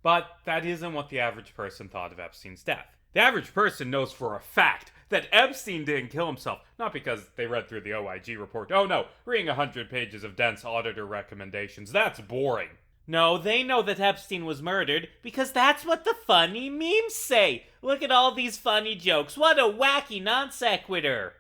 But that isn't what the average person thought of Epstein's death. The average person knows for a fact that Epstein didn't kill himself, not because they read through the OIG report. Oh no, reading 100 pages of dense auditor recommendations, that's boring. No, they know that Epstein was murdered because that's what the funny memes say. Look at all these funny jokes. What a wacky non sequitur.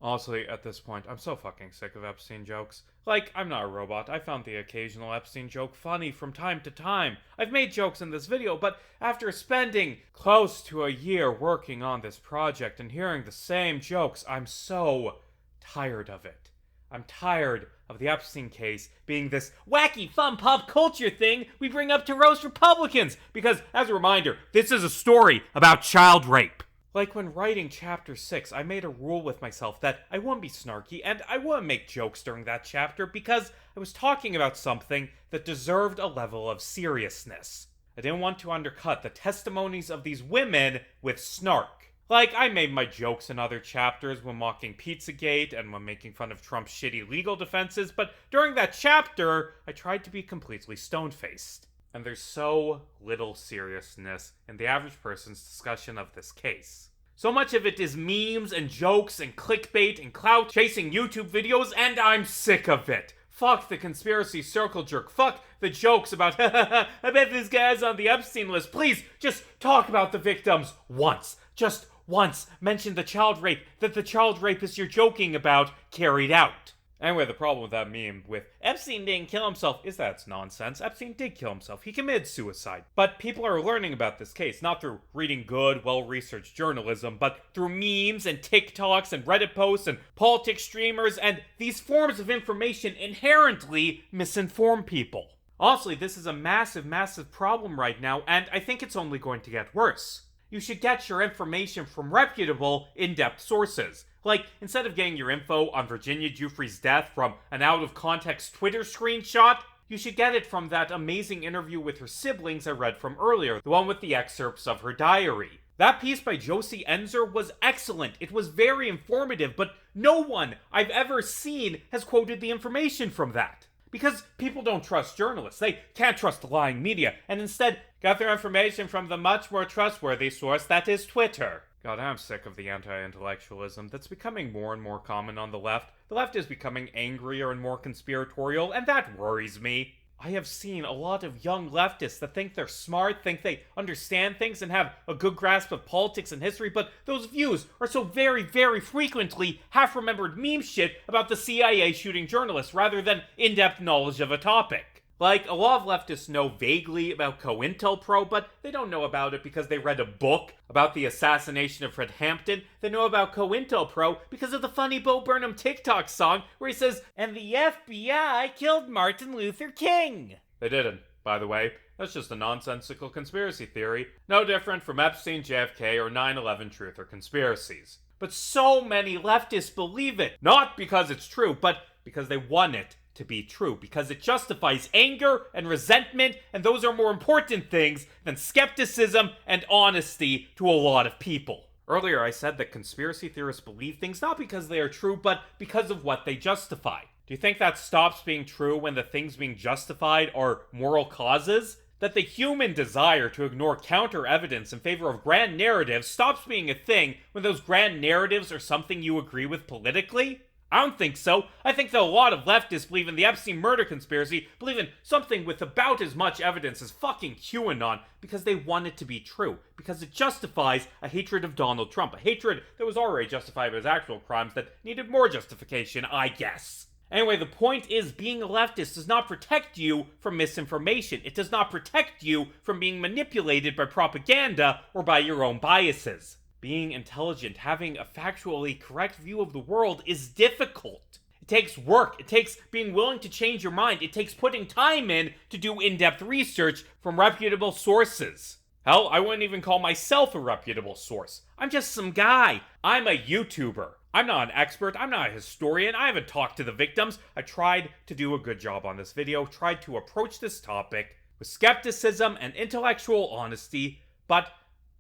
Honestly, at this point, I'm so fucking sick of Epstein jokes. Like, I'm not a robot. I found the occasional Epstein joke funny from time to time. I've made jokes in this video, but after spending close to a year working on this project and hearing the same jokes, I'm so tired of it. I'm tired of the Epstein case being this wacky, fun pop culture thing we bring up to roast Republicans, because, as a reminder, this is a story about child rape. Like when writing Chapter 6, I made a rule with myself that I wouldn't be snarky and I wouldn't make jokes during that chapter because I was talking about something that deserved a level of seriousness. I didn't want to undercut the testimonies of these women with snark. Like, I made my jokes in other chapters when mocking Pizzagate and when making fun of Trump's shitty legal defenses, but during that chapter, I tried to be completely stone-faced. And there's so little seriousness in the average person's discussion of this case. So much of it is memes and jokes and clickbait and clout-chasing YouTube videos, and I'm sick of it. Fuck the conspiracy circle jerk. Fuck the jokes about, I bet this guy's on the Epstein list. Please, just talk about the victims once. Just once. Mention the child rape that the child rapist you're joking about carried out. Anyway, the problem with that meme with Epstein didn't kill himself is that it's nonsense. Epstein did kill himself. He committed suicide. But people are learning about this case, not through reading good, well-researched journalism, but through memes and TikToks and Reddit posts and politics streamers, and these forms of information inherently misinform people. Honestly, this is a massive, massive problem right now, and I think it's only going to get worse. You should get your information from reputable, in-depth sources. Like, instead of getting your info on Virginia Giuffre's death from an out-of-context Twitter screenshot, you should get it from that amazing interview with her siblings I read from earlier, the one with the excerpts of her diary. That piece by Josie Enzer was excellent. It was very informative, but no one I've ever seen has quoted the information from that. Because people don't trust journalists. They can't trust the lying media, and instead get their information from the much more trustworthy source that is Twitter. God, I'm sick of the anti-intellectualism that's becoming more and more common on the left. The left is becoming angrier and more conspiratorial, and that worries me. I have seen a lot of young leftists that think they're smart, think they understand things, and have a good grasp of politics and history, but those views are so very, very frequently half-remembered meme shit about the CIA shooting journalists rather than in-depth knowledge of a topic. Like, a lot of leftists know vaguely about COINTELPRO, but they don't know about it because they read a book about the assassination of Fred Hampton. They know about COINTELPRO because of the funny Bo Burnham TikTok song where he says, "And the FBI killed Martin Luther King." They didn't, by the way. That's just a nonsensical conspiracy theory. No different from Epstein, JFK, or 9/11 truth or conspiracies. But so many leftists believe it. Not because it's true, but because they want it to be true, because it justifies anger and resentment, and those are more important things than skepticism and honesty to a lot of people. Earlier I said that conspiracy theorists believe things not because they are true, but because of what they justify. Do you think that stops being true when the things being justified are moral causes? That the human desire to ignore counter-evidence in favor of grand narratives stops being a thing when those grand narratives are something you agree with politically? I don't think so. I think that a lot of leftists believe in the Epstein murder conspiracy, believe in something with about as much evidence as fucking QAnon, because they want it to be true, because it justifies a hatred of Donald Trump, a hatred that was already justified by his actual crimes that needed more justification, I guess. Anyway, the point is, being a leftist does not protect you from misinformation. It does not protect you from being manipulated by propaganda or by your own biases. Being intelligent, having a factually correct view of the world is difficult. It takes work. It takes being willing to change your mind. It takes putting time in to do in-depth research from reputable sources. Hell, I wouldn't even call myself a reputable source. I'm just some guy. I'm a YouTuber. I'm not an expert. I'm not a historian. I haven't talked to the victims. I tried to do a good job on this video, tried to approach this topic with skepticism and intellectual honesty, but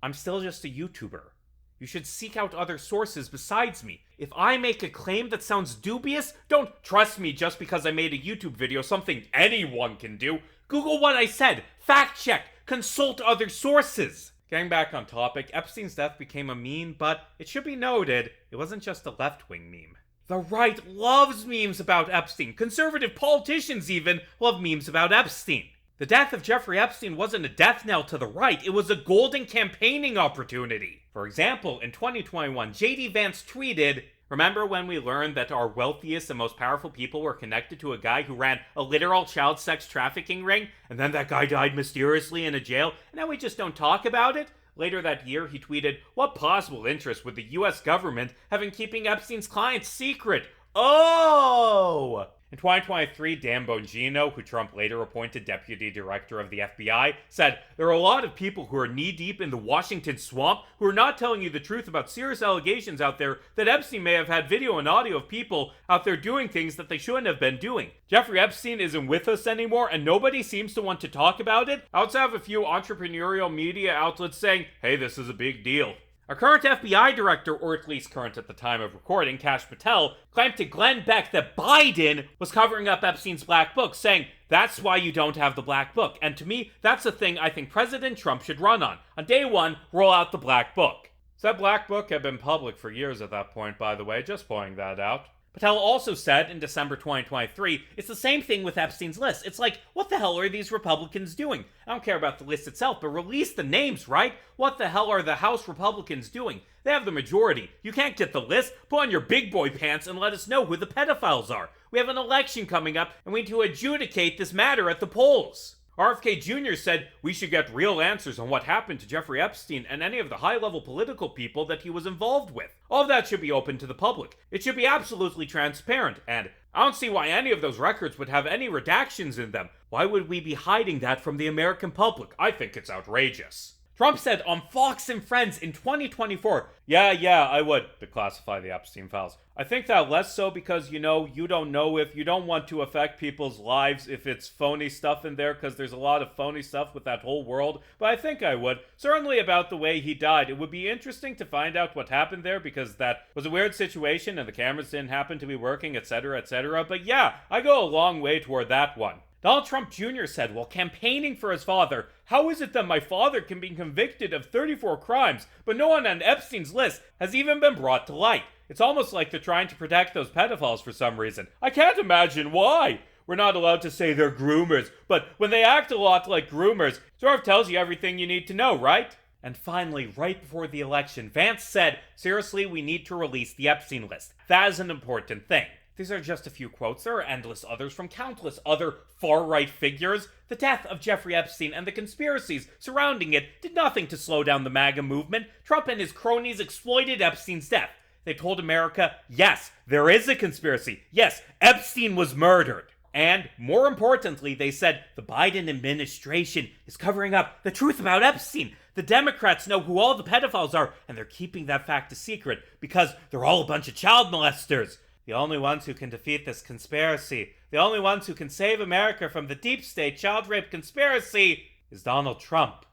I'm still just a YouTuber. You should seek out other sources besides me. If I make a claim that sounds dubious, don't trust me just because I made a YouTube video, something anyone can do. Google what I said, fact check, consult other sources. Getting back on topic, Epstein's death became a meme, but it should be noted, it wasn't just a left-wing meme. The right loves memes about Epstein. Conservative politicians even love memes about Epstein. The death of Jeffrey Epstein wasn't a death knell to the right, it was a golden campaigning opportunity. For example, in 2021, JD Vance tweeted, "Remember when we learned that our wealthiest and most powerful people were connected to a guy who ran a literal child sex trafficking ring, and then that guy died mysteriously in a jail, and now we just don't talk about it?" Later that year, he tweeted, "What possible interest would the US government have in keeping Epstein's clients secret? Oh!" In 2023, Dan Bongino, who Trump later appointed deputy director of the FBI, said, "There are a lot of people who are knee-deep in the Washington swamp who are not telling you the truth about serious allegations out there that Epstein may have had video and audio of people out there doing things that they shouldn't have been doing. Jeffrey Epstein isn't with us anymore, and nobody seems to want to talk about it, outside of a few entrepreneurial media outlets saying, 'Hey, this is a big deal.'" Our current FBI director, or at least current at the time of recording, Kash Patel, claimed to Glenn Beck that Biden was covering up Epstein's black book, saying, "That's why you don't have the black book." And to me, that's a thing I think President Trump should run on. On day one, roll out the black book. So that black book had been public for years at that point, by the way, just pointing that out. Patel also said in December 2023, it's the same thing with Epstein's list. It's like, what the hell are these Republicans doing? I don't care about the list itself, but release the names, right? What the hell are the House Republicans doing? They have the majority. You can't get the list. Put on your big boy pants and let us know who the pedophiles are. We have an election coming up, and we need to adjudicate this matter at the polls. RFK Jr. said we should get real answers on what happened to Jeffrey Epstein and any of the high-level political people that he was involved with. All of that should be open to the public. It should be absolutely transparent, and I don't see why any of those records would have any redactions in them. Why would we be hiding that from the American public? I think it's outrageous. Trump said on Fox and Friends in 2024, yeah, I would declassify the Epstein files. I think that less so because, you don't know if you don't want to affect people's lives if it's phony stuff in there, because there's a lot of phony stuff with that whole world, but I think I would. Certainly about the way he died. It would be interesting to find out what happened there, because that was a weird situation and the cameras didn't happen to be working, etc., but yeah, I go a long way toward that one. Donald Trump Jr. said while campaigning for his father, "How is it that my father can be convicted of 34 crimes, but no one on Epstein's list has even been brought to light? It's almost like they're trying to protect those pedophiles for some reason. I can't imagine why. We're not allowed to say they're groomers, but when they act a lot like groomers, sort of tells you everything you need to know, right?" And finally, right before the election, Vance said, "Seriously, we need to release the Epstein list. That is an important thing." These are just a few quotes. There are endless others from countless other far-right figures. The death of Jeffrey Epstein and the conspiracies surrounding it did nothing to slow down the MAGA movement. Trump and his cronies exploited Epstein's death. They told America, yes, there is a conspiracy. Yes, Epstein was murdered. And, more importantly, they said the Biden administration is covering up the truth about Epstein. The Democrats know who all the pedophiles are, and they're keeping that fact a secret because they're all a bunch of child molesters. The only ones who can defeat this conspiracy, the only ones who can save America from the deep state child rape conspiracy is Donald Trump.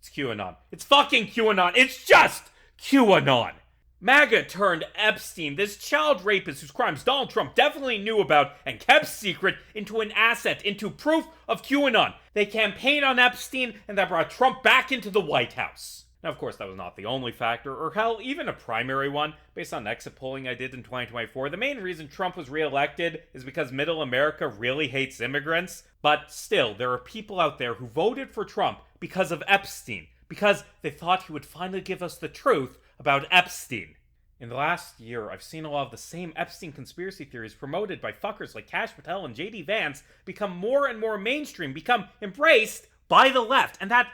It's QAnon. It's fucking QAnon. It's just QAnon. MAGA turned Epstein, this child rapist whose crimes Donald Trump definitely knew about and kept secret, into an asset, into proof of QAnon. They campaigned on Epstein, and that brought Trump back into the White House. Now, of course, that was not the only factor, or hell, even a primary one. Based on exit polling I did in 2024, the main reason Trump was reelected is because middle America really hates immigrants. But still, there are people out there who voted for Trump because of Epstein, because they thought he would finally give us the truth about Epstein. In the last year, I've seen a lot of the same Epstein conspiracy theories promoted by fuckers like Kash Patel and JD Vance become more and more mainstream, become embraced by the left, and that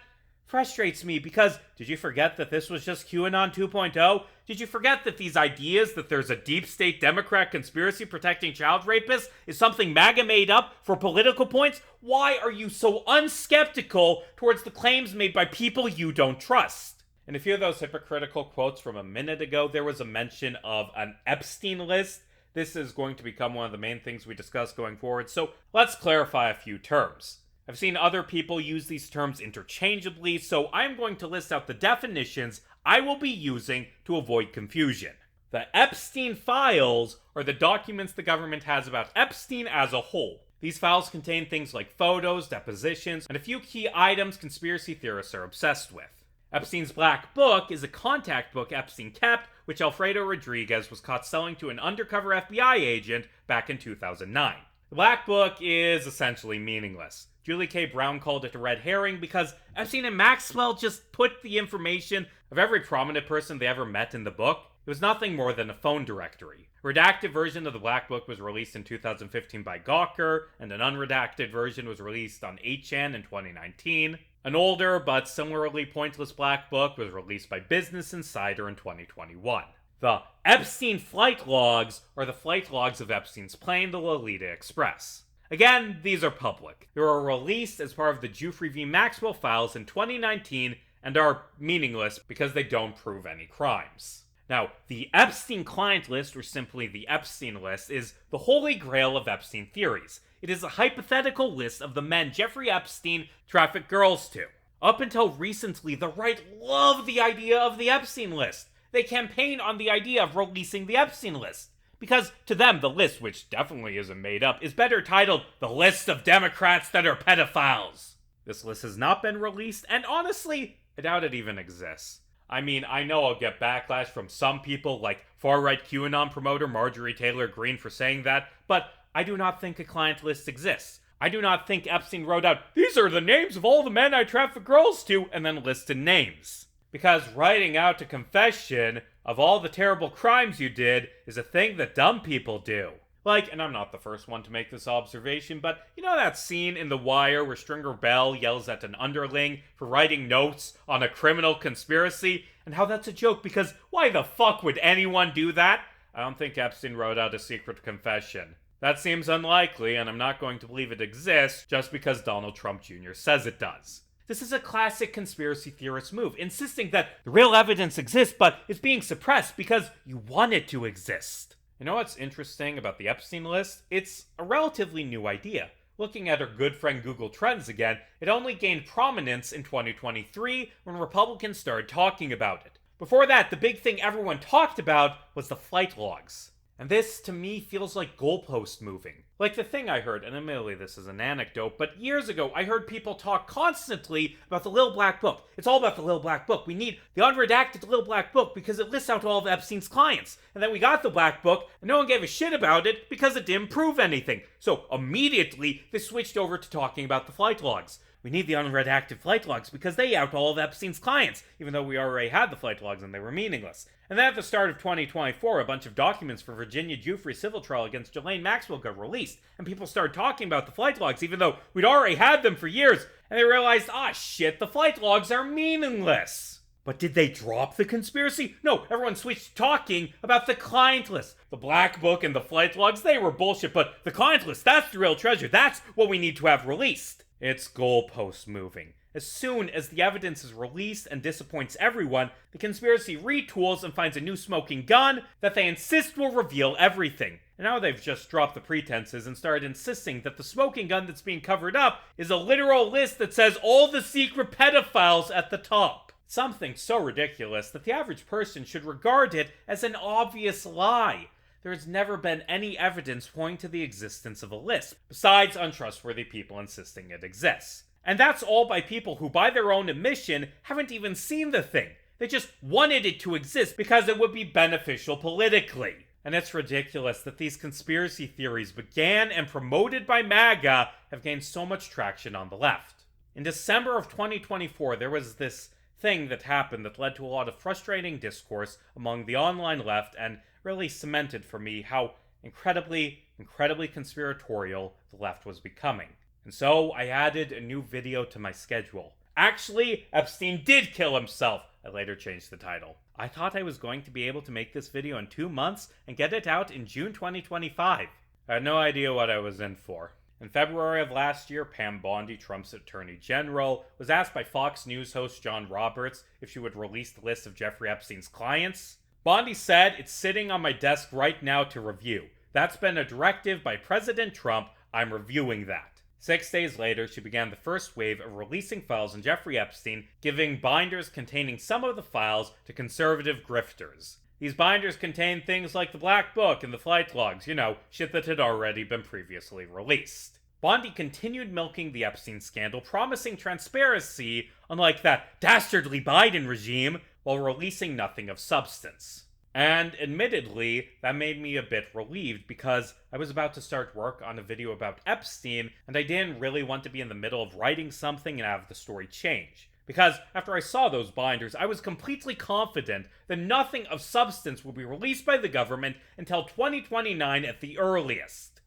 frustrates me because did you forget that this was just QAnon 2.0? Did you forget that these ideas that there's a deep state Democrat conspiracy protecting child rapists is something MAGA made up for political points? Why are you so unskeptical towards the claims made by people you don't trust? In a few of those hypocritical quotes from a minute ago, there was a mention of an Epstein list. This is going to become one of the main things we discuss going forward, so let's clarify a few terms. I've seen other people use these terms interchangeably, so I'm going to list out the definitions I will be using to avoid confusion. The Epstein files are the documents the government has about Epstein as a whole. These files contain things like photos, depositions, and a few key items conspiracy theorists are obsessed with. Epstein's Black Book is a contact book Epstein kept, which Alfredo Rodriguez was caught selling to an undercover FBI agent back in 2009. The Black Book is essentially meaningless. Julie K. Brown called it a red herring because Epstein and Maxwell just put the information of every prominent person they ever met in the book. It was nothing more than a phone directory. A redacted version of the Black Book was released in 2015 by Gawker, and an unredacted version was released on 8chan in 2019. An older but similarly pointless Black Book was released by Business Insider in 2021. The Epstein flight logs are the flight logs of Epstein's plane, the Lolita Express. Again, these are public. They were released as part of the Giuffre v. Maxwell files in 2019 and are meaningless because they don't prove any crimes. Now, the Epstein client list, or simply the Epstein list, is the holy grail of Epstein theories. It is a hypothetical list of the men Jeffrey Epstein trafficked girls to. Up until recently, the right loved the idea of the Epstein list. They campaigned on the idea of releasing the Epstein list. Because to them, the list, which definitely isn't made up, is better titled The List of Democrats That Are Pedophiles. This list has not been released, and honestly, I doubt it even exists. I mean, I know I'll get backlash from some people like far-right QAnon promoter Marjorie Taylor Greene for saying that, but I do not think a client list exists. I do not think Epstein wrote out, "These are the names of all the men I traffic girls to," and then listed names. Because writing out a confession of all the terrible crimes you did is a thing that dumb people do. Like, and I'm not the first one to make this observation, but you know that scene in The Wire where Stringer Bell yells at an underling for writing notes on a criminal conspiracy? And how that's a joke because why the fuck would anyone do that? I don't think Epstein wrote out a secret confession. That seems unlikely, and I'm not going to believe it exists just because Donald Trump Jr. says it does. This is a classic conspiracy theorist move, insisting that the real evidence exists, but it's being suppressed because you want it to exist. You know what's interesting about the Epstein list? It's a relatively new idea. Looking at our good friend Google Trends again, it only gained prominence in 2023 when Republicans started talking about it. Before that, the big thing everyone talked about was the flight logs. And this, to me, feels like goalpost moving. Like the thing I heard, and admittedly this is an anecdote, but years ago I heard people talk constantly about the Little Black Book. It's all about the Little Black Book. We need the unredacted Little Black Book because it lists out all of Epstein's clients. And then we got the Black Book, and no one gave a shit about it because it didn't prove anything. So immediately they switched over to talking about the flight logs. We need the unredacted flight logs because they out all of Epstein's clients, even though we already had the flight logs and they were meaningless. And then at the start of 2024, a bunch of documents for Virginia Giuffre's civil trial against Ghislaine Maxwell got released, and people started talking about the flight logs even though we'd already had them for years, and they realized, shit, the flight logs are meaningless. But did they drop the conspiracy? No, everyone switched talking about the client list. The Black Book and the flight logs, they were bullshit, but the client list, that's the real treasure. That's what we need to have released. It's goalpost moving. As soon as the evidence is released and disappoints everyone, the conspiracy retools and finds a new smoking gun that they insist will reveal everything. And now they've just dropped the pretenses and started insisting that the smoking gun that's being covered up is a literal list that says all the secret pedophiles at the top. Something so ridiculous that the average person should regard it as an obvious lie. There has never been any evidence pointing to the existence of a list, besides untrustworthy people insisting it exists. And that's all by people who, by their own admission, haven't even seen the thing. They just wanted it to exist because it would be beneficial politically. And it's ridiculous that these conspiracy theories began and promoted by MAGA have gained so much traction on the left. In December of 2024, there was this thing that happened that led to a lot of frustrating discourse among the online left and really cemented for me how incredibly conspiratorial the left was becoming. And so I added a new video to my schedule. Actually, Epstein did kill himself. I later changed the title. I thought I was going to be able to make this video in 2 months and get it out in June 2025. I had no idea what I was in for. In February of last year, Pam Bondi, Trump's attorney general, was asked by Fox News host John Roberts if she would release the list of Jeffrey Epstein's clients. Bondi said, "It's sitting on my desk right now to review. That's been a directive by President Trump. I'm reviewing that." 6 days later, she began the first wave of releasing files on Jeffrey Epstein, giving binders containing some of the files to conservative grifters. These binders contained things like the Black Book and the flight logs, shit that had already been previously released. Bondi continued milking the Epstein scandal, promising transparency, unlike that dastardly Biden regime, while releasing nothing of substance. And admittedly, that made me a bit relieved because I was about to start work on a video about Epstein and I didn't really want to be in the middle of writing something and have the story change. Because after I saw those binders, I was completely confident that nothing of substance would be released by the government until 2029 at the earliest.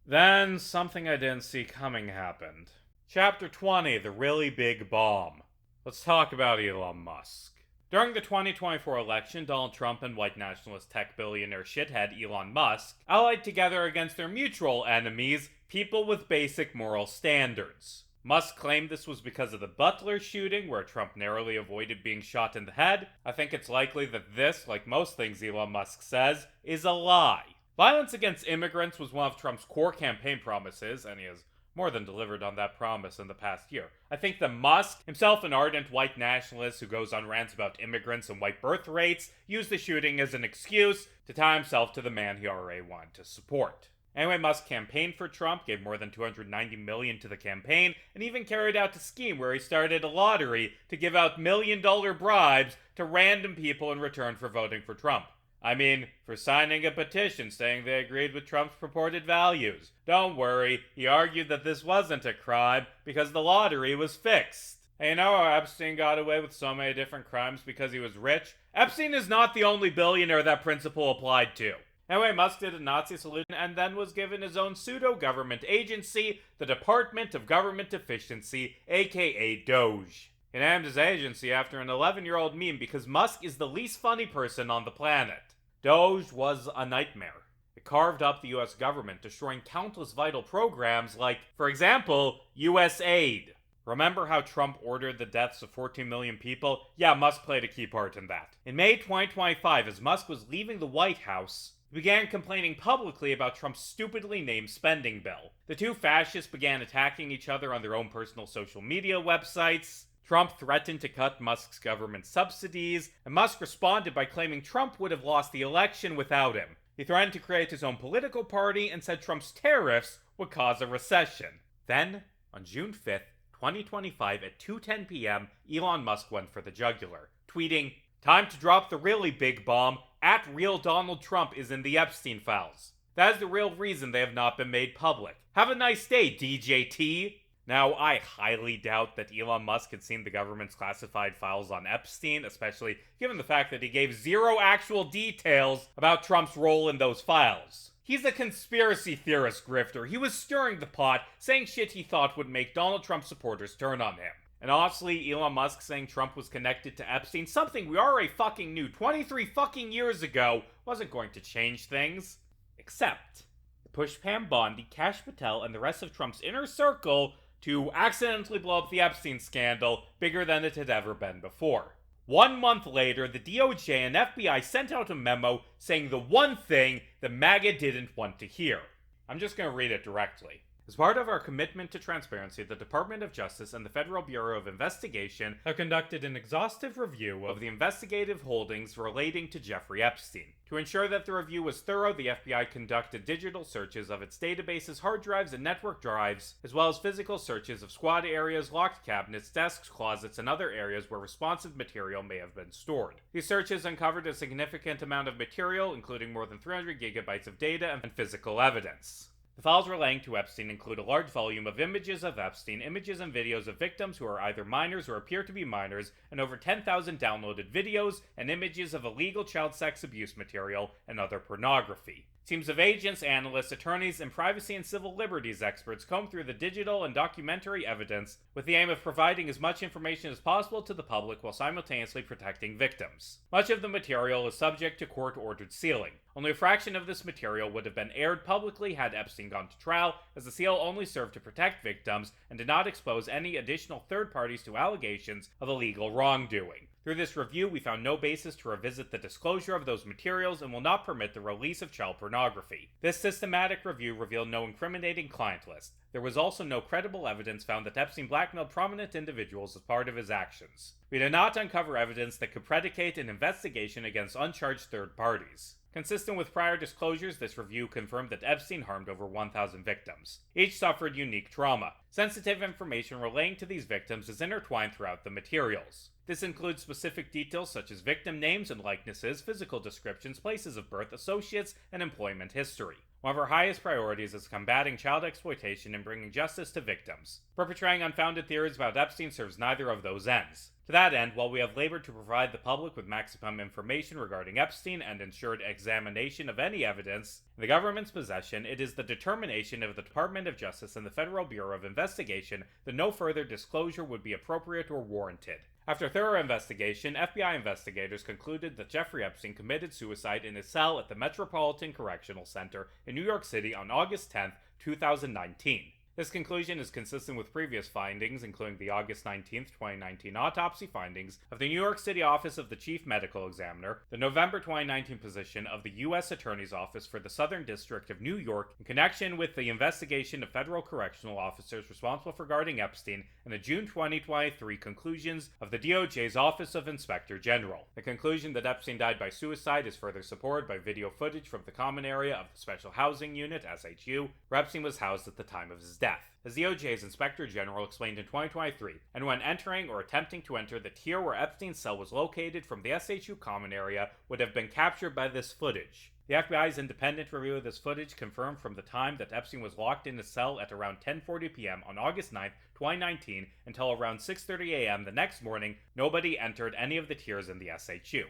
Then something I didn't see coming happened. Chapter 20, The Really Big Bomb. Let's talk about Elon Musk. During the 2024 election, Donald Trump and white nationalist tech billionaire shithead Elon Musk allied together against their mutual enemies, people with basic moral standards. Musk claimed this was because of the Butler shooting, where Trump narrowly avoided being shot in the head. I think it's likely that this, like most things Elon Musk says, is a lie. Violence against immigrants was one of Trump's core campaign promises, and he has more than delivered on that promise in the past year. I think that Musk, himself an ardent white nationalist who goes on rants about immigrants and white birth rates, used the shooting as an excuse to tie himself to the man he already wanted to support. Anyway, Musk campaigned for Trump, gave more than $290 million to the campaign, and even carried out a scheme where he started a lottery to give out million-dollar bribes to random people in return for voting for Trump. I mean, for signing a petition saying they agreed with Trump's purported values. Don't worry, he argued that this wasn't a crime because the lottery was fixed. And you know how Epstein got away with so many different crimes because he was rich? Epstein is not the only billionaire that principle applied to. Anyway, Musk did a Nazi salute and then was given his own pseudo-government agency, the Department of Government Efficiency, aka Doge. He named his agency after an 11-year-old meme because Musk is the least funny person on the planet. Doge was a nightmare. It carved up the US government, destroying countless vital programs like, for example, US aid. Remember how Trump ordered the deaths of 14 million people? Yeah, Musk played a key part in that. In May 2025, as Musk was leaving the White House, he began complaining publicly about Trump's stupidly named spending bill. The two fascists began attacking each other on their own personal social media websites. Trump threatened to cut Musk's government subsidies, and Musk responded by claiming Trump would have lost the election without him. He threatened to create his own political party and said Trump's tariffs would cause a recession. Then, on June 5th, 2025 at 2:10 p.m., Elon Musk went for the jugular, tweeting, "Time to drop the really big bomb. At real Donald Trump is in the Epstein files. That is the real reason they have not been made public. Have a nice day, DJT." Now, I highly doubt that Elon Musk had seen the government's classified files on Epstein, especially given the fact that he gave zero actual details about Trump's role in those files. He's a conspiracy theorist grifter. He was stirring the pot, saying shit he thought would make Donald Trump supporters turn on him. And honestly, Elon Musk saying Trump was connected to Epstein, something we already fucking knew 23 fucking years ago, wasn't going to change things. Except, it pushed Pam Bondi, Kash Patel, and the rest of Trump's inner circle to accidentally blow up the Epstein scandal bigger than it had ever been before. 1 month later, the DOJ and FBI sent out a memo saying the one thing that MAGA didn't want to hear. I'm just going to read it directly. As part of our commitment to transparency, the Department of Justice and the Federal Bureau of Investigation have conducted an exhaustive review of the investigative holdings relating to Jeffrey Epstein. To ensure that the review was thorough, the FBI conducted digital searches of its databases, hard drives, and network drives, as well as physical searches of squad areas, locked cabinets, desks, closets, and other areas where responsive material may have been stored. These searches uncovered a significant amount of material, including more than 300 gigabytes of data and physical evidence. The files relating to Epstein include a large volume of images of Epstein, images and videos of victims who are either minors or appear to be minors, and over 10,000 downloaded videos and images of illegal child sex abuse material and other pornography. Teams of agents, analysts, attorneys, and privacy and civil liberties experts combed through the digital and documentary evidence with the aim of providing as much information as possible to the public while simultaneously protecting victims. Much of the material is subject to court-ordered sealing. Only a fraction of this material would have been aired publicly had Epstein gone to trial, as the seal only served to protect victims and did not expose any additional third parties to allegations of illegal wrongdoing. Through this review, we found no basis to revisit the disclosure of those materials and will not permit the release of child pornography. This systematic review revealed no incriminating client list. There was also no credible evidence found that Epstein blackmailed prominent individuals as part of his actions. We did not uncover evidence that could predicate an investigation against uncharged third parties. Consistent with prior disclosures, this review confirmed that Epstein harmed over 1,000 victims. Each suffered unique trauma. Sensitive information relating to these victims is intertwined throughout the materials. This includes specific details such as victim names and likenesses, physical descriptions, places of birth, associates, and employment history. One of our highest priorities is combating child exploitation and bringing justice to victims. Perpetrating unfounded theories about Epstein serves neither of those ends. To that end, while we have labored to provide the public with maximum information regarding Epstein and ensured examination of any evidence in the government's possession, it is the determination of the Department of Justice and the Federal Bureau of Investigation that no further disclosure would be appropriate or warranted. After thorough investigation, FBI investigators concluded that Jeffrey Epstein committed suicide in his cell at the Metropolitan Correctional Center in New York City on August 10, 2019. This conclusion is consistent with previous findings, including the August 19, 2019 autopsy findings of the New York City Office of the Chief Medical Examiner, the November 2019 position of the U.S. Attorney's Office for the Southern District of New York in connection with the investigation of federal correctional officers responsible for guarding Epstein, and the June 2023 conclusions of the DOJ's Office of Inspector General. The conclusion that Epstein died by suicide is further supported by video footage from the common area of the Special Housing Unit, SHU, where Epstein was housed at the time of his death. As the DOJ's Inspector General explained in 2023, and when entering or attempting to enter the tier where Epstein's cell was located from the SHU common area would have been captured by this footage. The FBI's independent review of this footage confirmed from the time that Epstein was locked in his cell at around 10:40 p.m. on August 9, 2019 until around 6:30 a.m. the next morning, nobody entered any of the tiers in the SHU.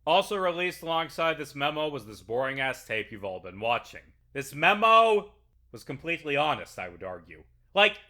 Also released alongside this memo was this boring-ass tape you've all been watching. This memo was completely honest, I would argue.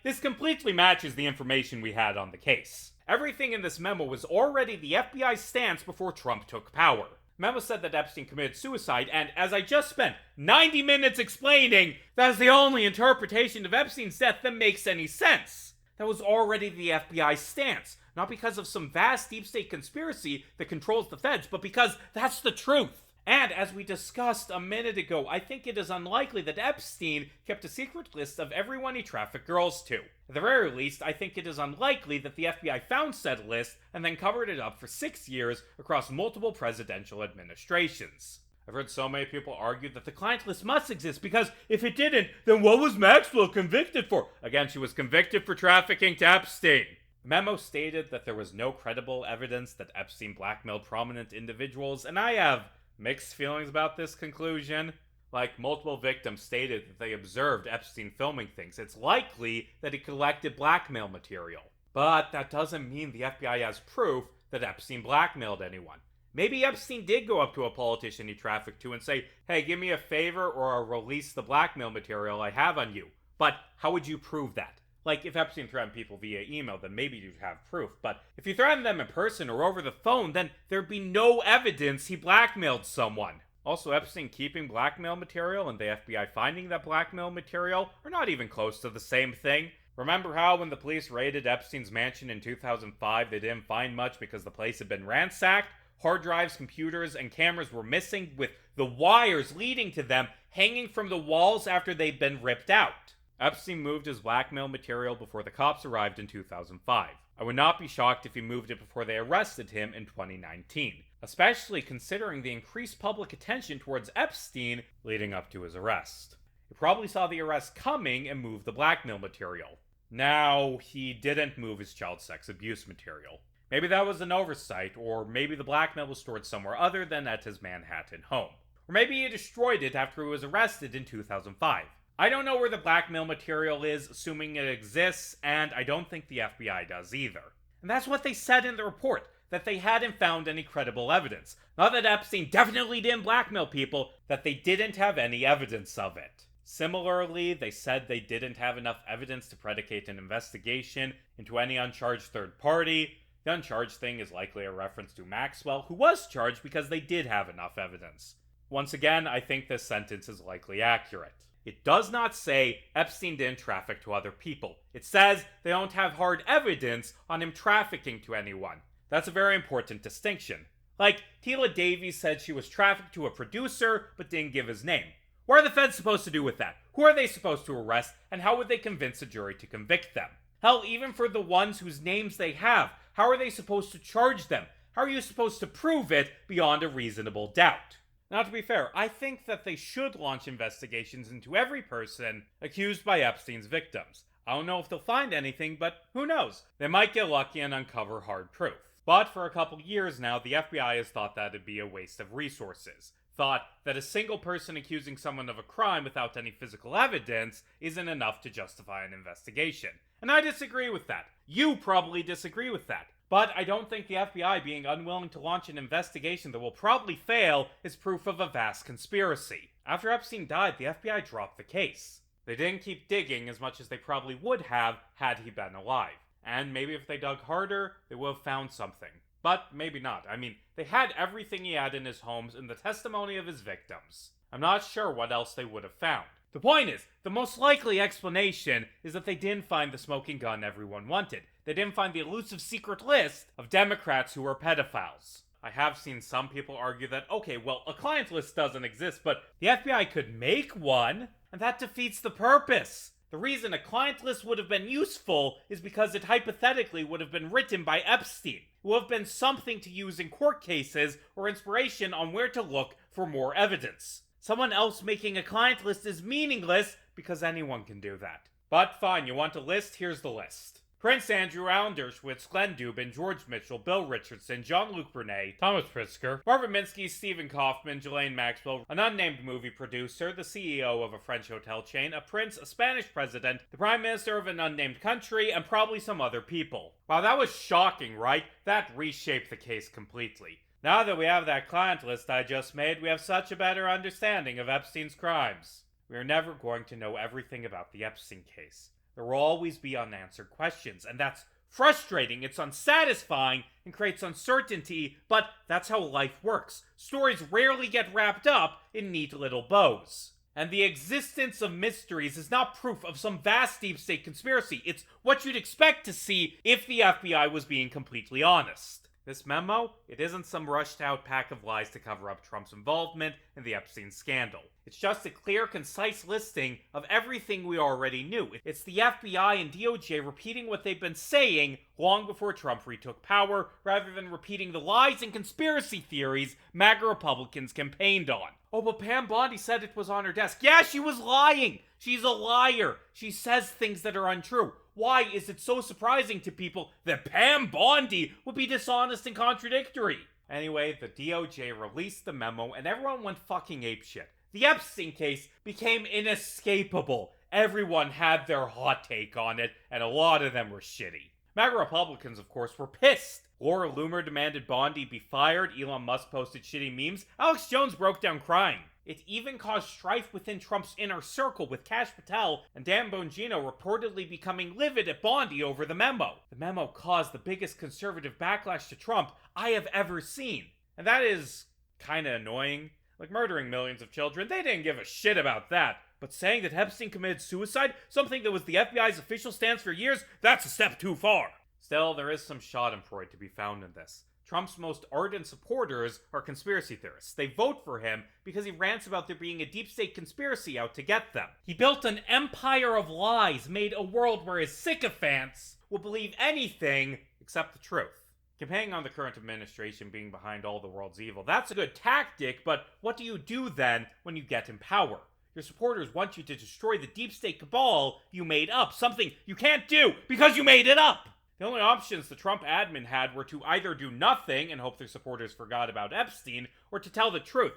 This completely matches the information we had on the case. Everything in this memo was already the FBI's stance before Trump took power. The memo said that Epstein committed suicide, and as I just spent 90 minutes explaining, that is the only interpretation of Epstein's death that makes any sense. That was already the FBI's stance, not because of some vast deep state conspiracy that controls the feds, but because that's the truth. And as we discussed a minute ago, I think it is unlikely that Epstein kept a secret list of everyone he trafficked girls to. At the very least, I think it is unlikely that the FBI found said list and then covered it up for 6 years across multiple presidential administrations. I've heard so many people argue that the client list must exist because if it didn't, then what was Maxwell convicted for? Again, she was convicted for trafficking to Epstein. The memo stated that there was no credible evidence that Epstein blackmailed prominent individuals, and I have mixed feelings about this conclusion. Like, multiple victims stated that they observed Epstein filming things. It's likely that he collected blackmail material. But that doesn't mean the FBI has proof that Epstein blackmailed anyone. Maybe Epstein did go up to a politician he trafficked to and say, hey, give me a favor or I'll release the blackmail material I have on you. But how would you prove that? Like, if Epstein threatened people via email, then maybe you'd have proof. But if you threatened them in person or over the phone, then there'd be no evidence he blackmailed someone. Also, Epstein keeping blackmail material and the FBI finding that blackmail material are not even close to the same thing. Remember how when the police raided Epstein's mansion in 2005, they didn't find much because the place had been ransacked? Hard drives, computers, and cameras were missing, with the wires leading to them hanging from the walls after they'd been ripped out. Epstein moved his blackmail material before the cops arrived in 2005. I would not be shocked if he moved it before they arrested him in 2019, especially considering the increased public attention towards Epstein leading up to his arrest. He probably saw the arrest coming and moved the blackmail material. Now, he didn't move his child sex abuse material. Maybe that was an oversight, or maybe the blackmail was stored somewhere other than at his Manhattan home. Or maybe he destroyed it after he was arrested in 2005. I don't know where the blackmail material is, assuming it exists, and I don't think the FBI does either. And that's what they said in the report, that they hadn't found any credible evidence. Not that Epstein definitely didn't blackmail people, that they didn't have any evidence of it. Similarly, they said they didn't have enough evidence to predicate an investigation into any uncharged third party. The uncharged thing is likely a reference to Maxwell, who was charged because they did have enough evidence. Once again, I think this sentence is likely accurate. It does not say Epstein didn't traffic to other people. It says they don't have hard evidence on him trafficking to anyone. That's a very important distinction. Like, Tila Davies said she was trafficked to a producer, but didn't give his name. What are the feds supposed to do with that? Who are they supposed to arrest, and how would they convince a jury to convict them? Hell, even for the ones whose names they have, how are they supposed to charge them? How are you supposed to prove it beyond a reasonable doubt? Now, to be fair, I think that they should launch investigations into every person accused by Epstein's victims. I don't know if they'll find anything, but who knows? They might get lucky and uncover hard proof. But for a couple years now, the FBI has thought that it'd be a waste of resources. Thought that a single person accusing someone of a crime without any physical evidence isn't enough to justify an investigation. And I disagree with that. You probably disagree with that. But I don't think the FBI being unwilling to launch an investigation that will probably fail is proof of a vast conspiracy. After Epstein died, the FBI dropped the case. They didn't keep digging as much as they probably would have had he been alive. And maybe if they dug harder, they would have found something. But maybe not. I mean, they had everything he had in his homes and the testimony of his victims. I'm not sure what else they would have found. The point is, the most likely explanation is that they didn't find the smoking gun everyone wanted. They didn't find the elusive secret list of Democrats who were pedophiles. I have seen some people argue that, okay, well, a client list doesn't exist, but the FBI could make one, and that defeats the purpose. The reason a client list would have been useful is because it hypothetically would have been written by Epstein. It would have been something to use in court cases or inspiration on where to look for more evidence. Someone else making a client list is meaningless because anyone can do that. But fine, you want a list? Here's the list. Prince Andrew, Alan Dershowitz, Glenn Dubin, George Mitchell, Bill Richardson, Jean-Luc Brunet, Thomas Pritzker, Marvin Minsky, Stephen Kaufman, Ghislaine Maxwell, an unnamed movie producer, the CEO of a French hotel chain, a prince, a Spanish president, the prime minister of an unnamed country, and probably some other people. Wow, that was shocking, right? That reshaped the case completely. Now that we have that client list I just made, we have such a better understanding of Epstein's crimes. We are never going to know everything about the Epstein case. There will always be unanswered questions, and that's frustrating, it's unsatisfying, and creates uncertainty, but that's how life works. Stories rarely get wrapped up in neat little bows. And the existence of mysteries is not proof of some vast deep state conspiracy. It's what you'd expect to see if the FBI was being completely honest. This memo, it isn't some rushed out pack of lies to cover up Trump's involvement in the Epstein scandal. It's just a clear, concise listing of everything we already knew. It's the FBI and DOJ repeating what they've been saying long before Trump retook power, rather than repeating the lies and conspiracy theories MAGA Republicans campaigned on. Oh, but Pam Bondi said it was on her desk. Yeah, she was lying! She's a liar! She says things that are untrue. Why is it so surprising to people that Pam Bondi would be dishonest and contradictory? Anyway, the DOJ released the memo and everyone went fucking apeshit. The Epstein case became inescapable. Everyone had their hot take on it, and a lot of them were shitty. MAGA Republicans, of course, were pissed. Laura Loomer demanded Bondi be fired, Elon Musk posted shitty memes, Alex Jones broke down crying. It even caused strife within Trump's inner circle, with Kash Patel and Dan Bongino reportedly becoming livid at Bondi over the memo. The memo caused the biggest conservative backlash to Trump I have ever seen. And that is kinda annoying. Like murdering millions of children, they didn't give a shit about that. But saying that Epstein committed suicide, something that was the FBI's official stance for years, that's a step too far. Still, there is some schadenfreude to be found in this. Trump's most ardent supporters are conspiracy theorists. They vote for him because he rants about there being a deep state conspiracy out to get them. He built an empire of lies, made a world where his sycophants will believe anything except the truth. Campaigning on the current administration being behind all the world's evil, that's a good tactic, but what do you do then when you get in power? Your supporters want you to destroy the deep state cabal you made up, something you can't do because you made it up! The only options the Trump admin had were to either do nothing and hope their supporters forgot about Epstein, or to tell the truth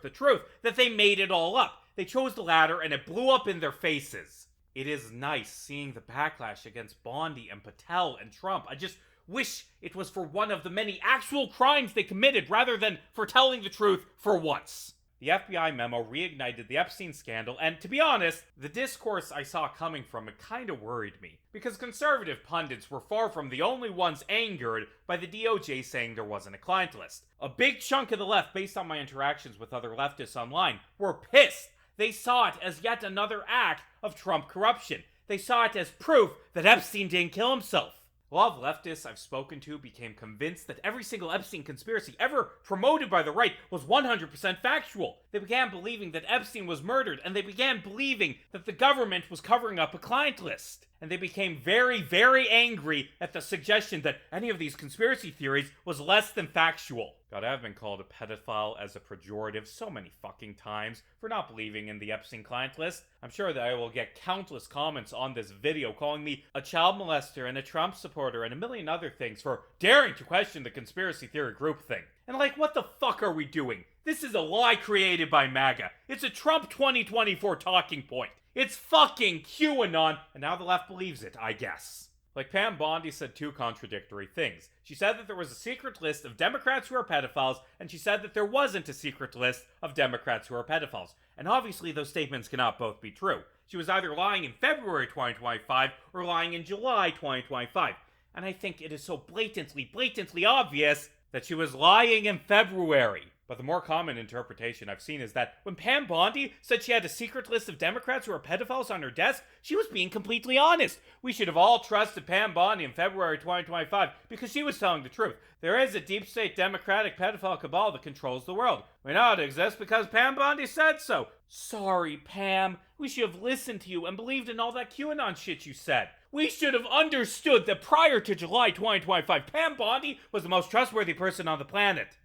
that they made it all up. They chose the latter and it blew up in their faces. It is nice seeing the backlash against Bondi and Patel and Trump. I just wish it was for one of the many actual crimes they committed rather than for telling the truth for once. The FBI memo reignited the Epstein scandal, and to be honest, the discourse I saw coming from it kinda worried me, because conservative pundits were far from the only ones angered by the DOJ saying there wasn't a client list. A big chunk of the left, based on my interactions with other leftists online, were pissed. They saw it as yet another act of Trump corruption. They saw it as proof that Epstein didn't kill himself. A lot of leftists I've spoken to became convinced that every single Epstein conspiracy ever promoted by the right was 100% factual. They began believing that Epstein was murdered, and they began believing that the government was covering up a client list. And they became very, very angry at the suggestion that any of these conspiracy theories was less than factual. God, I've been called a pedophile as a pejorative so many fucking times for not believing in the Epstein client list. I'm sure that I will get countless comments on this video calling me a child molester and a Trump supporter and a million other things for daring to question the conspiracy theory groupthink. And like, what the fuck are we doing? This is a lie created by MAGA. It's a Trump 2024 talking point. It's fucking QAnon, and now the left believes it, I guess. Like, Pam Bondi said two contradictory things. She said that there was a secret list of Democrats who are pedophiles, and she said that there wasn't a secret list of Democrats who are pedophiles. And obviously those statements cannot both be true. She was either lying in February 2025 or lying in July 2025. And I think it is so blatantly obvious that she was lying in February. But the more common interpretation I've seen is that when Pam Bondi said she had a secret list of Democrats who are pedophiles on her desk, she was being completely honest. We should have all trusted Pam Bondi in February 2025 because she was telling the truth. There is a deep state Democratic pedophile cabal that controls the world. We know it exists because Pam Bondi said so. Sorry, Pam. We should have listened to you and believed in all that QAnon shit you said. We should have understood that prior to July 2025, Pam Bondi was the most trustworthy person on the planet.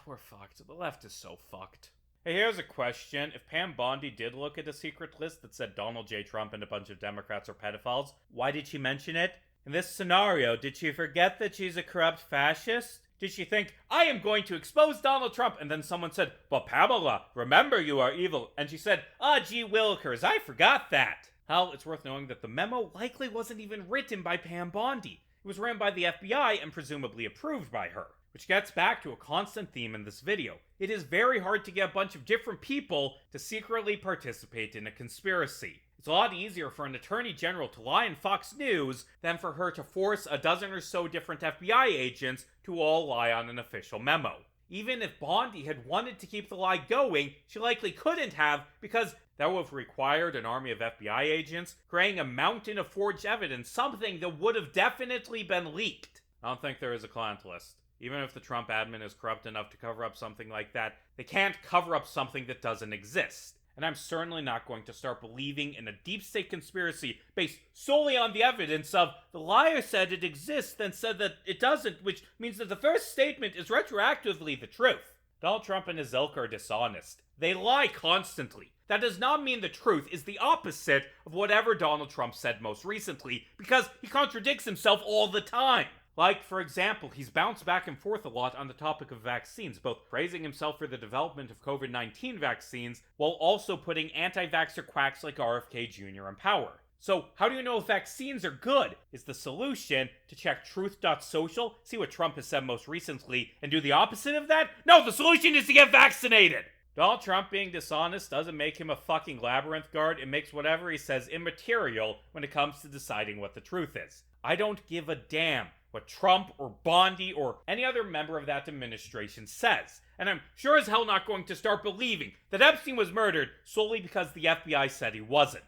We're fucked. The left is so fucked. Hey, here's a question. If Pam Bondi did look at a secret list that said Donald J. Trump and a bunch of Democrats are pedophiles, why did she mention it? In this scenario, did she forget that she's a corrupt fascist? Did she think, I am going to expose Donald Trump? And then someone said, but Pamela, remember you are evil. And she said, gee willikers, I forgot that. Hell, it's worth knowing that the memo likely wasn't even written by Pam Bondi. It was ran by the FBI and presumably approved by her. Which gets back to a constant theme in this video. It is very hard to get a bunch of different people to secretly participate in a conspiracy. It's a lot easier for an attorney general to lie in Fox News than for her to force a dozen or so different FBI agents to all lie on an official memo. Even if Bondi had wanted to keep the lie going, she likely couldn't have because That would have required an army of FBI agents creating a mountain of forged evidence, something that would have definitely been leaked. I don't think there is a client list. Even if the Trump admin is corrupt enough to cover up something like that, they can't cover up something that doesn't exist. And I'm certainly not going to start believing in a deep state conspiracy based solely on the evidence of the liar said it exists, then said that it doesn't, which means that the first statement is retroactively the truth. Donald Trump and his ilk are dishonest. They lie constantly. That does not mean the truth is the opposite of whatever Donald Trump said most recently, because he contradicts himself all the time. Like, for example, he's bounced back and forth a lot on the topic of vaccines, both praising himself for the development of COVID-19 vaccines, while also putting anti-vaxxer quacks like RFK Jr. in power. So, how do you know if vaccines are good? Is the solution to check truth.social, see what Trump has said most recently, and do the opposite of that? No, the solution is to get vaccinated! Donald Trump being dishonest doesn't make him a fucking labyrinth guard. It makes whatever he says immaterial when it comes to deciding what the truth is. I don't give a damn what Trump or Bondi or any other member of that administration says. And I'm sure as hell not going to start believing that Epstein was murdered solely because the FBI said he wasn't.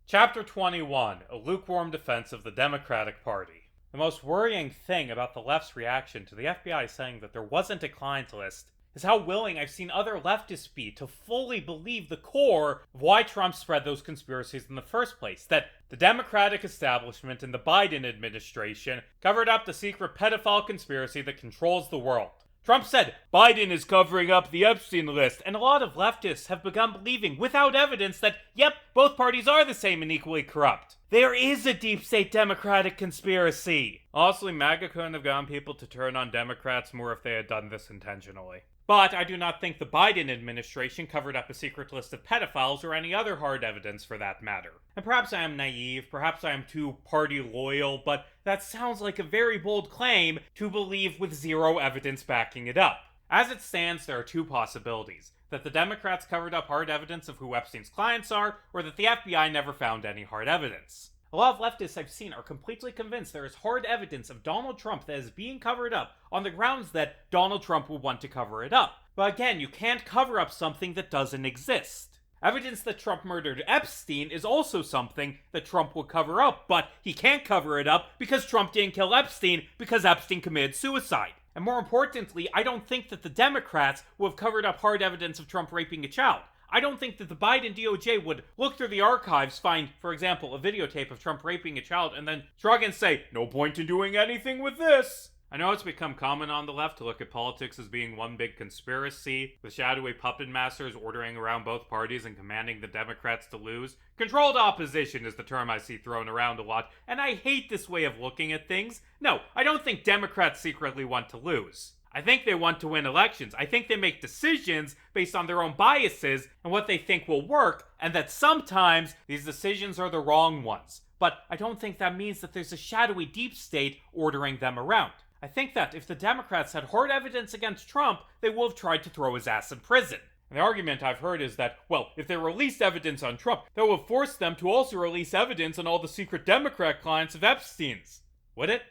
Chapter 21, a lukewarm defense of the Democratic Party. The most worrying thing about the left's reaction to the FBI saying that there wasn't a client list is how willing I've seen other leftists be to fully believe the core of why Trump spread those conspiracies in the first place. That the Democratic establishment and the Biden administration covered up the secret pedophile conspiracy that controls the world. Trump said, Biden is covering up the Epstein list, and a lot of leftists have begun believing, without evidence, that, yep, both parties are the same and equally corrupt. There is a deep state Democratic conspiracy. Honestly, MAGA couldn't have gotten people to turn on Democrats more if they had done this intentionally. But I do not think the Biden administration covered up a secret list of pedophiles or any other hard evidence for that matter. And perhaps I am naive, perhaps I am too party loyal, but that sounds like a very bold claim to believe with zero evidence backing it up. As it stands, there are two possibilities. That the Democrats covered up hard evidence of who Epstein's clients are, or that the FBI never found any hard evidence. A lot of leftists I've seen are completely convinced there is hard evidence of Donald Trump that is being covered up on the grounds that Donald Trump will want to cover it up. But again, you can't cover up something that doesn't exist. Evidence that Trump murdered Epstein is also something that Trump will cover up, but he can't cover it up because Trump didn't kill Epstein because Epstein committed suicide. And more importantly, I don't think that the Democrats will have covered up hard evidence of Trump raping a child. I don't think that the Biden DOJ would look through the archives, find, for example, a videotape of Trump raping a child, and then shrug and say, no point in doing anything with this. I know it's become common on the left to look at politics as being one big conspiracy, with shadowy puppet masters ordering around both parties and commanding the Democrats to lose. Controlled opposition is the term I see thrown around a lot, and I hate this way of looking at things. No, I don't think Democrats secretly want to lose. I think they want to win elections. I think they make decisions based on their own biases and what they think will work, and that sometimes these decisions are the wrong ones. But I don't think that means that there's a shadowy deep state ordering them around. I think that if the Democrats had hard evidence against Trump, they would have tried to throw his ass in prison. And the argument I've heard is that, well, if they released evidence on Trump, that would have forced them to also release evidence on all the secret Democrat clients of Epstein's. Would it?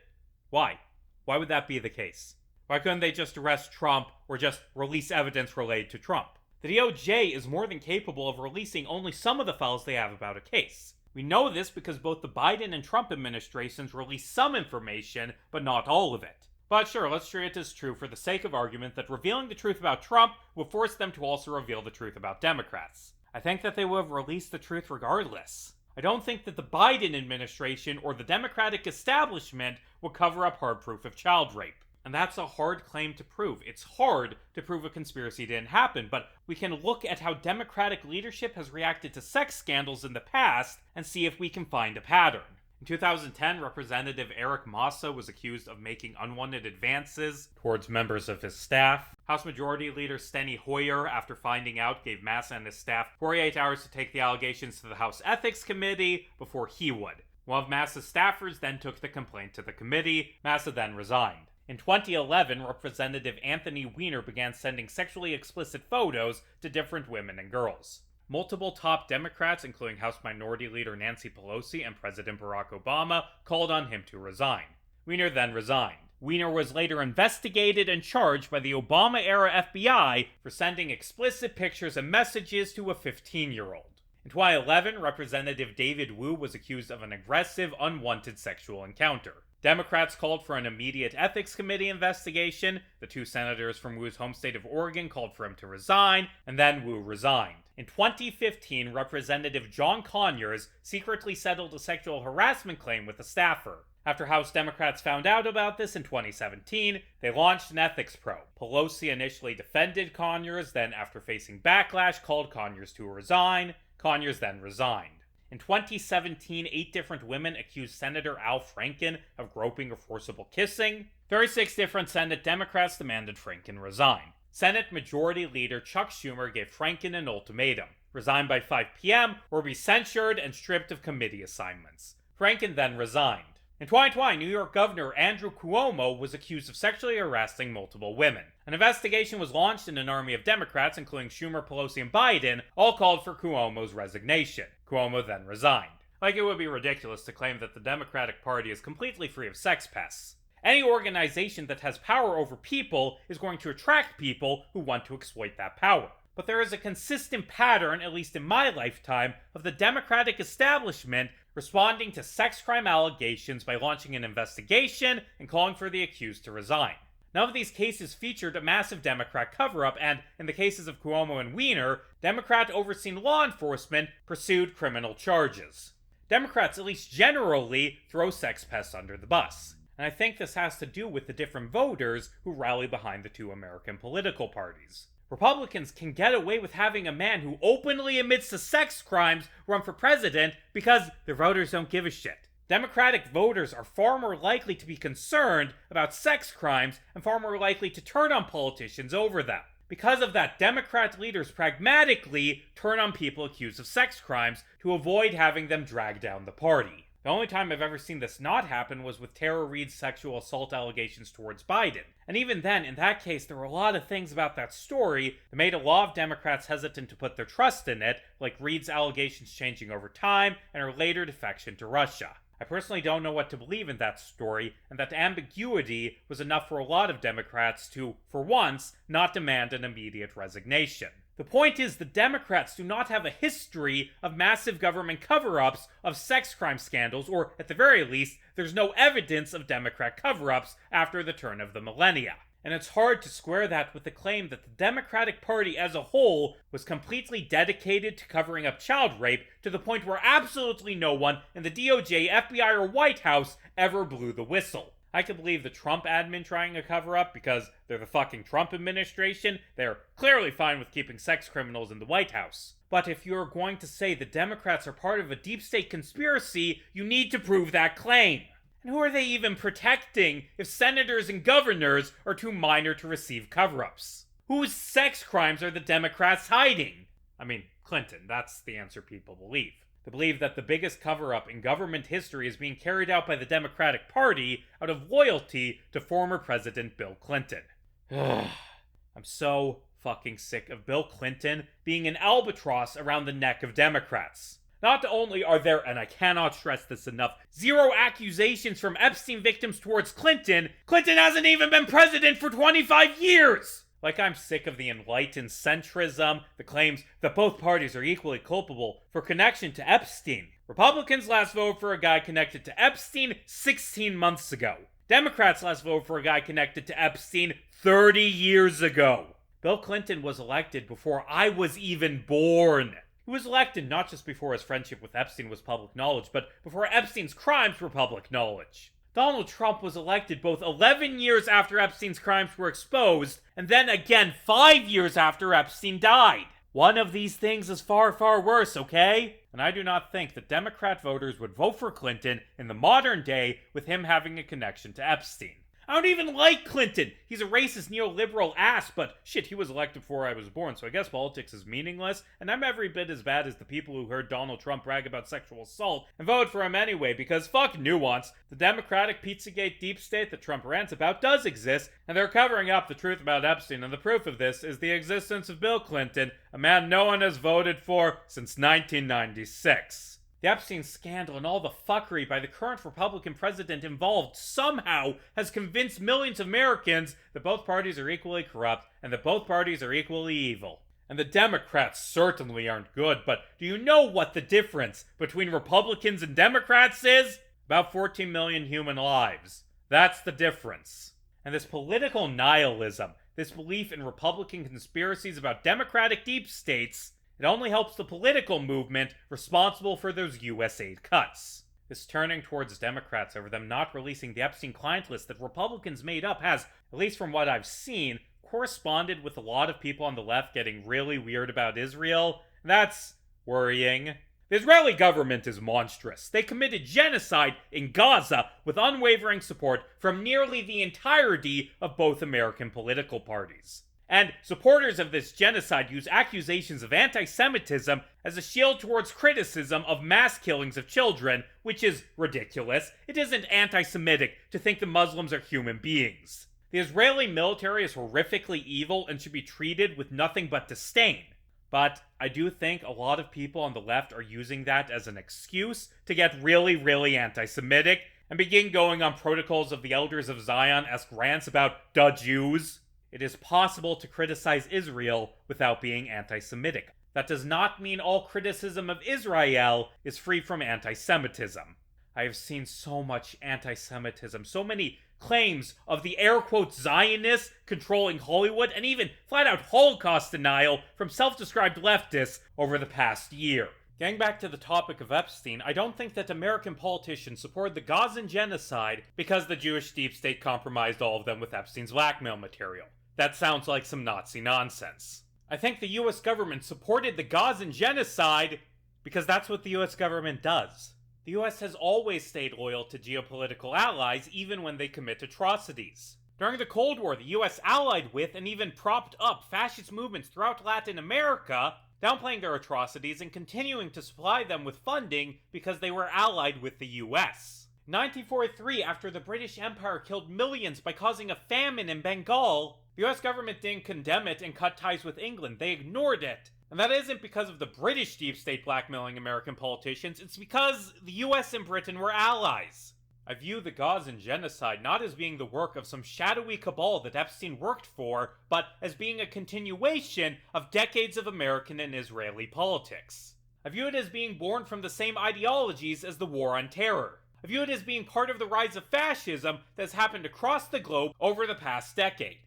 Why? Why would that be the case? Why couldn't they just arrest Trump or just release evidence related to Trump? The DOJ is more than capable of releasing only some of the files they have about a case. We know this because both the Biden and Trump administrations released some information, but not all of it. But sure, let's treat it as true for the sake of argument that revealing the truth about Trump will force them to also reveal the truth about Democrats. I think that they would have released the truth regardless. I don't think that the Biden administration or the Democratic establishment will cover up hard proof of child rape. And that's a hard claim to prove. It's hard to prove a conspiracy didn't happen, but we can look at how Democratic leadership has reacted to sex scandals in the past and see if we can find a pattern. In 2010, Representative Eric Massa was accused of making unwanted advances towards members of his staff. House Majority Leader Steny Hoyer, after finding out, gave Massa and his staff 48 hours to take the allegations to the House Ethics Committee before he would. One of Massa's staffers then took the complaint to the committee. Massa then resigned. In 2011, Representative Anthony Weiner began sending sexually explicit photos to different women and girls. Multiple top Democrats, including House Minority Leader Nancy Pelosi and President Barack Obama, called on him to resign. Weiner then resigned. Weiner was later investigated and charged by the Obama-era FBI for sending explicit pictures and messages to a 15-year-old. In 2011, Representative David Wu was accused of an aggressive, unwanted sexual encounter. Democrats called for an immediate ethics committee investigation, the 2 senators from Wu's home state of Oregon called for him to resign, and then Wu resigned. In 2015, Representative John Conyers secretly settled a sexual harassment claim with a staffer. After House Democrats found out about this in 2017, they launched an ethics probe. Pelosi initially defended Conyers, then after facing backlash, called Conyers to resign. Conyers then resigned. In 2017, 8 different women accused Senator Al Franken of groping or forcible kissing. 36 different Senate Democrats demanded Franken resign. Senate Majority Leader Chuck Schumer gave Franken an ultimatum: resign by 5 p.m. or be censured and stripped of committee assignments. Franken then resigned. In 2020, New York Governor Andrew Cuomo was accused of sexually harassing multiple women. An investigation was launched, and an army of Democrats, including Schumer, Pelosi, and Biden, all called for Cuomo's resignation. Cuomo then resigned. Like, it would be ridiculous to claim that the Democratic Party is completely free of sex pests. Any organization that has power over people is going to attract people who want to exploit that power. But there is a consistent pattern, at least in my lifetime, of the Democratic establishment responding to sex crime allegations by launching an investigation and calling for the accused to resign. None of these cases featured a massive Democrat cover-up, and in the cases of Cuomo and Weiner, Democrat-overseen law enforcement pursued criminal charges. Democrats, at least generally, throw sex pests under the bus. And I think this has to do with the different voters who rally behind the 2 American political parties. Republicans can get away with having a man who openly admits to sex crimes run for president because their voters don't give a shit. Democratic voters are far more likely to be concerned about sex crimes and far more likely to turn on politicians over them. Because of that, Democrat leaders pragmatically turn on people accused of sex crimes to avoid having them drag down the party. The only time I've ever seen this not happen was with Tara Reade's sexual assault allegations towards Biden. And even then, in that case, there were a lot of things about that story that made a lot of Democrats hesitant to put their trust in it, like Reade's allegations changing over time and her later defection to Russia. I personally don't know what to believe in that story, and that ambiguity was enough for a lot of Democrats to, for once, not demand an immediate resignation. The point is, the Democrats do not have a history of massive government cover-ups of sex crime scandals, or at the very least, there's no evidence of Democrat cover-ups after the turn of the millennia. And it's hard to square that with the claim that the Democratic Party as a whole was completely dedicated to covering up child rape to the point where absolutely no one in the DOJ, FBI, or White House ever blew the whistle. I can believe the Trump admin trying a cover-up because they're the fucking Trump administration. They're clearly fine with keeping sex criminals in the White House. But if you're going to say the Democrats are part of a deep state conspiracy, you need to prove that claim. And who are they even protecting if senators and governors are too minor to receive cover-ups? Whose sex crimes are the Democrats hiding? I mean, Clinton, that's the answer people believe. They believe that the biggest cover-up in government history is being carried out by the Democratic Party out of loyalty to former President Bill Clinton. I'm so fucking sick of Bill Clinton being an albatross around the neck of Democrats. Not only are there, and I cannot stress this enough, 0 accusations from Epstein victims towards Clinton, Clinton hasn't even been president for 25 years! Like, I'm sick of the enlightened centrism, the claims that both parties are equally culpable for connection to Epstein. Republicans last voted for a guy connected to Epstein 16 months ago. Democrats last voted for a guy connected to Epstein 30 years ago. Bill Clinton was elected before I was even born. He was elected not just before his friendship with Epstein was public knowledge, but before Epstein's crimes were public knowledge. Donald Trump was elected both 11 years after Epstein's crimes were exposed, and then again 5 years after Epstein died. One of these things is far, far worse, okay? And I do not think that Democrat voters would vote for Clinton in the modern day with him having a connection to Epstein. I don't even like Clinton. He's a racist neoliberal ass, but shit, he was elected before I was born, so I guess politics is meaningless, and I'm every bit as bad as the people who heard Donald Trump brag about sexual assault and voted for him anyway, because fuck nuance. The Democratic Pizzagate deep state that Trump rants about does exist, and they're covering up the truth about Epstein, and the proof of this is the existence of Bill Clinton, a man no one has voted for since 1996. The Epstein scandal and all the fuckery by the current Republican president involved somehow has convinced millions of Americans that both parties are equally corrupt and that both parties are equally evil. And the Democrats certainly aren't good, but do you know what the difference between Republicans and Democrats is? About 14 million human lives. That's the difference. And this political nihilism, this belief in Republican conspiracies about Democratic deep states, it only helps the political movement responsible for those US aid cuts. This turning towards Democrats over them not releasing the Epstein client list that Republicans made up has, at least from what I've seen, corresponded with a lot of people on the left getting really weird about Israel. That's worrying. The Israeli government is monstrous. They committed genocide in Gaza with unwavering support from nearly the entirety of both American political parties. And supporters of this genocide use accusations of anti-Semitism as a shield towards criticism of mass killings of children, which is ridiculous. It isn't anti-Semitic to think the Muslims are human beings. The Israeli military is horrifically evil and should be treated with nothing but disdain. But I do think a lot of people on the left are using that as an excuse to get really, really anti-Semitic and begin going on protocols of the Elders of Zion-esque rants about the Jews. It is possible to criticize Israel without being anti-Semitic. That does not mean all criticism of Israel is free from anti-Semitism. I have seen so much anti-Semitism, so many claims of the air quotes Zionists controlling Hollywood, and even flat-out Holocaust denial from self-described leftists over the past year. Getting back to the topic of Epstein, I don't think that American politicians supported the Gazan genocide because the Jewish deep state compromised all of them with Epstein's blackmail material. That sounds like some Nazi nonsense. I think the US government supported the Gazan genocide because that's what the US government does. The US has always stayed loyal to geopolitical allies even when they commit atrocities. During the Cold War, the US allied with and even propped up fascist movements throughout Latin America, downplaying their atrocities and continuing to supply them with funding because they were allied with the US. In 1943, after the British Empire killed millions by causing a famine in Bengal, the US government didn't condemn it and cut ties with England. They ignored it. And that isn't because of the British deep state blackmailing American politicians, it's because the US and Britain were allies. I view the Gazan genocide not as being the work of some shadowy cabal that Epstein worked for, but as being a continuation of decades of American and Israeli politics. I view it as being born from the same ideologies as the War on Terror. I view it as being part of the rise of fascism that has happened across the globe over the past decade.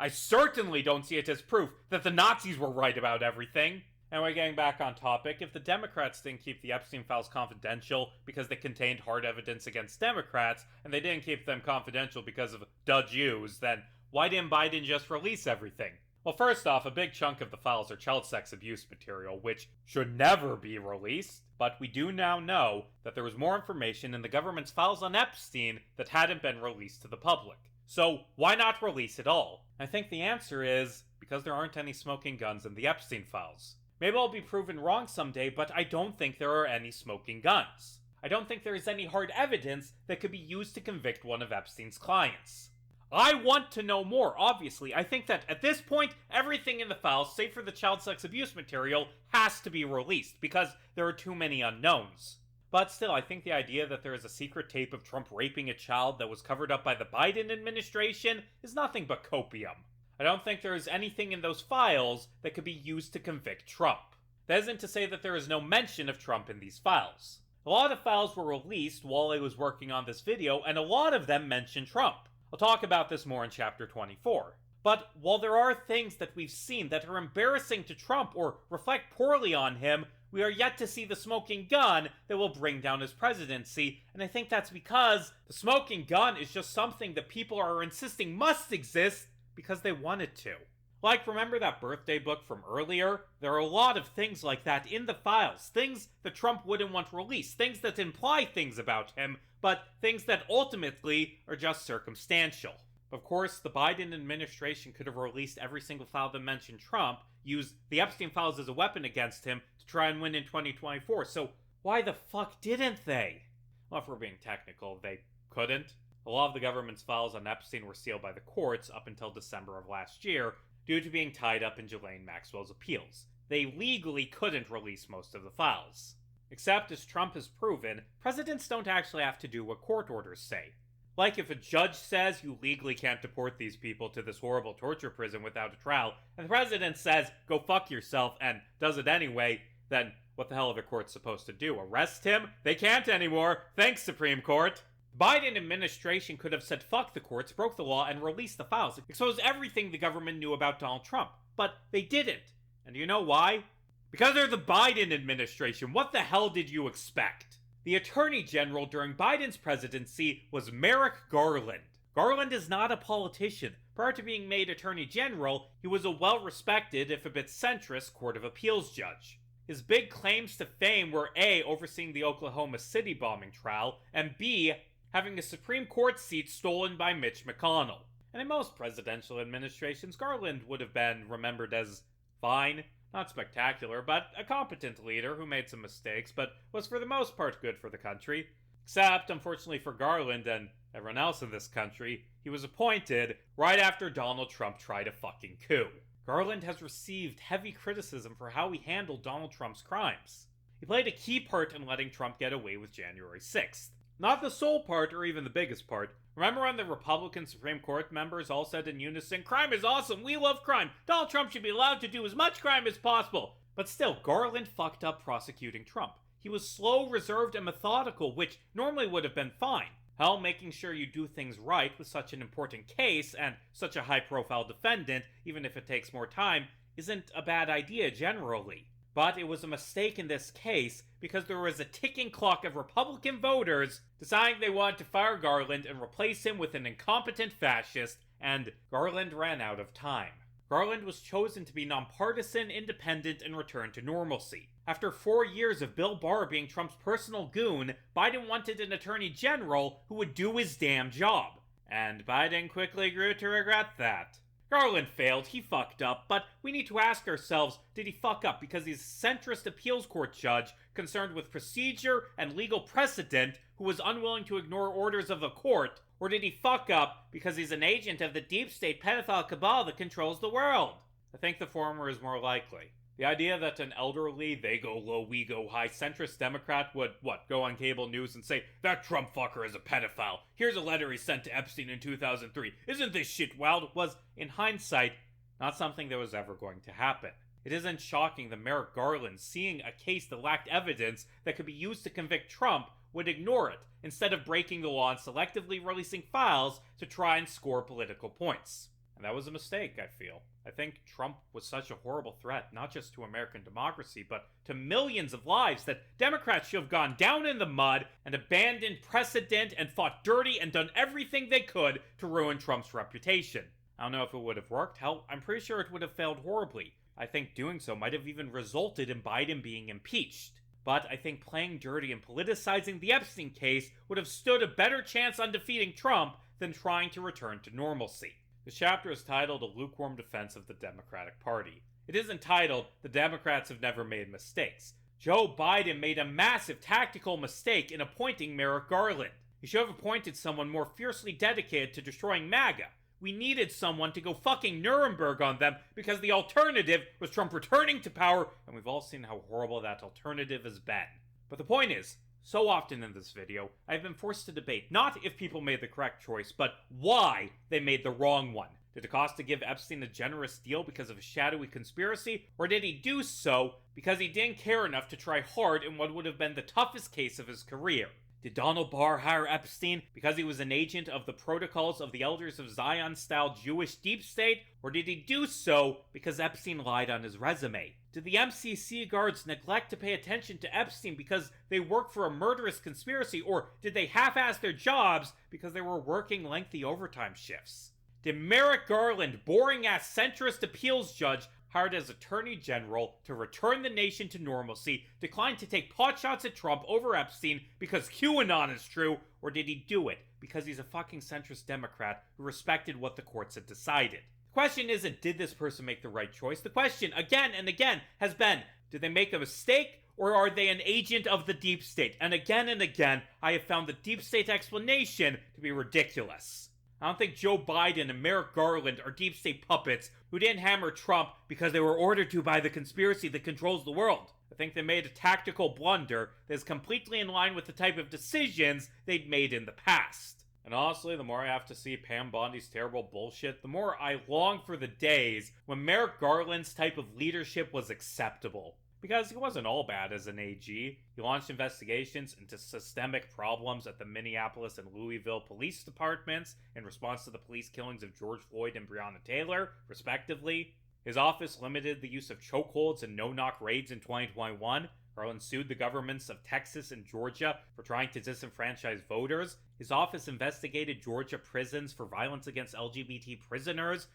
I certainly don't see it as proof that the Nazis were right about everything. Anyway, getting back on topic, if the Democrats didn't keep the Epstein files confidential because they contained hard evidence against Democrats, and they didn't keep them confidential because of the Jews, then why didn't Biden just release everything? Well, first off, a big chunk of the files are child sex abuse material, which should never be released, but we do now know that there was more information in the government's files on Epstein that hadn't been released to the public. So why not release it all? I think the answer is because there aren't any smoking guns in the Epstein files. Maybe I'll be proven wrong someday, but I don't think there are any smoking guns. I don't think there is any hard evidence that could be used to convict one of Epstein's clients. I want to know more, obviously. I think that at this point, everything in the files, save for the child sex abuse material, has to be released, because there are too many unknowns. But still, I think the idea that there is a secret tape of Trump raping a child that was covered up by the Biden administration is nothing but copium. I don't think there is anything in those files that could be used to convict Trump. That isn't to say that there is no mention of Trump in these files. A lot of files were released while I was working on this video, and a lot of them mention Trump. I'll talk about this more in chapter 24. But while there are things that we've seen that are embarrassing to Trump or reflect poorly on him, we are yet to see the smoking gun that will bring down his presidency, and I think that's because the smoking gun is just something that people are insisting must exist because they want it to. Like, remember that birthday book from earlier? There are a lot of things like that in the files. Things that Trump wouldn't want released. Things that imply things about him, but things that ultimately are just circumstantial. Of course, the Biden administration could have released every single file that mentioned Trump, used the Epstein files as a weapon against him to try and win in 2024, so why the fuck didn't they? Well, if we're being technical, they couldn't. A lot of the government's files on Epstein were sealed by the courts up until December of last year, due to being tied up in Ghislaine Maxwell's appeals. They legally couldn't release most of the files. Except, as Trump has proven, presidents don't actually have to do what court orders say. Like if a judge says you legally can't deport these people to this horrible torture prison without a trial, and the president says, go fuck yourself, and does it anyway, then what the hell are the courts supposed to do? Arrest him? They can't anymore. Thanks, Supreme Court. The Biden administration could have said fuck the courts, broke the law, and released the files, exposed everything the government knew about Donald Trump. But they didn't. And do you know why? Because they're the Biden administration. What the hell did you expect? The Attorney General during Biden's presidency was Merrick Garland. Garland is not a politician. Prior to being made Attorney General, he was a well-respected, if a bit centrist, Court of Appeals judge. His big claims to fame were A, overseeing the Oklahoma City bombing trial, and B, having a Supreme Court seat stolen by Mitch McConnell. And in most presidential administrations, Garland would have been remembered as fine, not spectacular, but a competent leader who made some mistakes, but was for the most part good for the country. Except, unfortunately for Garland and everyone else in this country, he was appointed right after Donald Trump tried a fucking coup. Garland has received heavy criticism for how he handled Donald Trump's crimes. He played a key part in letting Trump get away with January 6th. Not the sole part or even the biggest part. Remember when the Republican Supreme Court members all said in unison, crime is awesome, we love crime, Donald Trump should be allowed to do as much crime as possible. But still, Garland fucked up prosecuting Trump. He was slow, reserved, and methodical, which normally would have been fine. Hell, making sure you do things right with such an important case and such a high-profile defendant, even if it takes more time, isn't a bad idea generally. But it was a mistake in this case because there was a ticking clock of Republican voters deciding they wanted to fire Garland and replace him with an incompetent fascist, and Garland ran out of time. Garland was chosen to be nonpartisan, independent, and return to normalcy. After 4 years of Bill Barr being Trump's personal goon, Biden wanted an attorney general who would do his damn job. And Biden quickly grew to regret that. Garland failed, he fucked up, but we need to ask ourselves, did he fuck up because he's a centrist appeals court judge concerned with procedure and legal precedent who was unwilling to ignore orders of the court, or did he fuck up because he's an agent of the deep state pedophile cabal that controls the world? I think the former is more likely. The idea that an elderly, they go low, we go high centrist Democrat would, go on cable news and say, that Trump fucker is a pedophile. Here's a letter he sent to Epstein in 2003. Isn't this shit wild? Was, in hindsight, not something that was ever going to happen. It isn't shocking that Merrick Garland, seeing a case that lacked evidence that could be used to convict Trump, would ignore it, instead of breaking the law and selectively releasing files to try and score political points. And that was a mistake, I feel. I think Trump was such a horrible threat, not just to American democracy, but to millions of lives, that Democrats should have gone down in the mud and abandoned precedent and fought dirty and done everything they could to ruin Trump's reputation. I don't know if it would have worked. Hell, I'm pretty sure it would have failed horribly. I think doing so might have even resulted in Biden being impeached. But I think playing dirty and politicizing the Epstein case would have stood a better chance on defeating Trump than trying to return to normalcy. This chapter is titled A Lukewarm Defense of the Democratic Party. It is entitled, The Democrats Have Never Made Mistakes. Joe Biden made a massive tactical mistake in appointing Merrick Garland. He should have appointed someone more fiercely dedicated to destroying MAGA. We needed someone to go fucking Nuremberg on them because the alternative was Trump returning to power, and we've all seen how horrible that alternative has been. But the point is, so often in this video, I've been forced to debate not if people made the correct choice, but why they made the wrong one. Did it cost to give Epstein a generous deal because of a shadowy conspiracy, or did he do so because he didn't care enough to try hard in what would have been the toughest case of his career? Did Donald Barr hire Epstein because he was an agent of the protocols of the Elders of Zion-style Jewish deep state, or did he do so because Epstein lied on his resume? Did the MCC guards neglect to pay attention to Epstein because they worked for a murderous conspiracy, or did they half-ass their jobs because they were working lengthy overtime shifts? Did Merrick Garland, boring-ass centrist appeals judge, hired as Attorney General to return the nation to normalcy, decline to take potshots at Trump over Epstein because QAnon is true, or did he do it because he's a fucking centrist Democrat who respected what the courts had decided? The question isn't, did this person make the right choice? The question, again and again, has been, did they make a mistake, or are they an agent of the deep state? And again, I have found the deep state explanation to be ridiculous. I don't think Joe Biden and Merrick Garland are deep state puppets who didn't hammer Trump because they were ordered to by the conspiracy that controls the world. I think they made a tactical blunder that is completely in line with the type of decisions they'd made in the past. And honestly, the more I have to see Pam Bondi's terrible bullshit, the more I long for the days when Merrick Garland's type of leadership was acceptable. Because he wasn't all bad as an AG. He launched investigations into systemic problems at the Minneapolis and Louisville police departments in response to the police killings of George Floyd and Breonna Taylor, respectively. His office limited the use of chokeholds and no-knock raids in 2021. Garland sued the governments of Texas and Georgia for trying to disenfranchise voters. His office investigated Georgia prisons for violence against LGBT prisoners.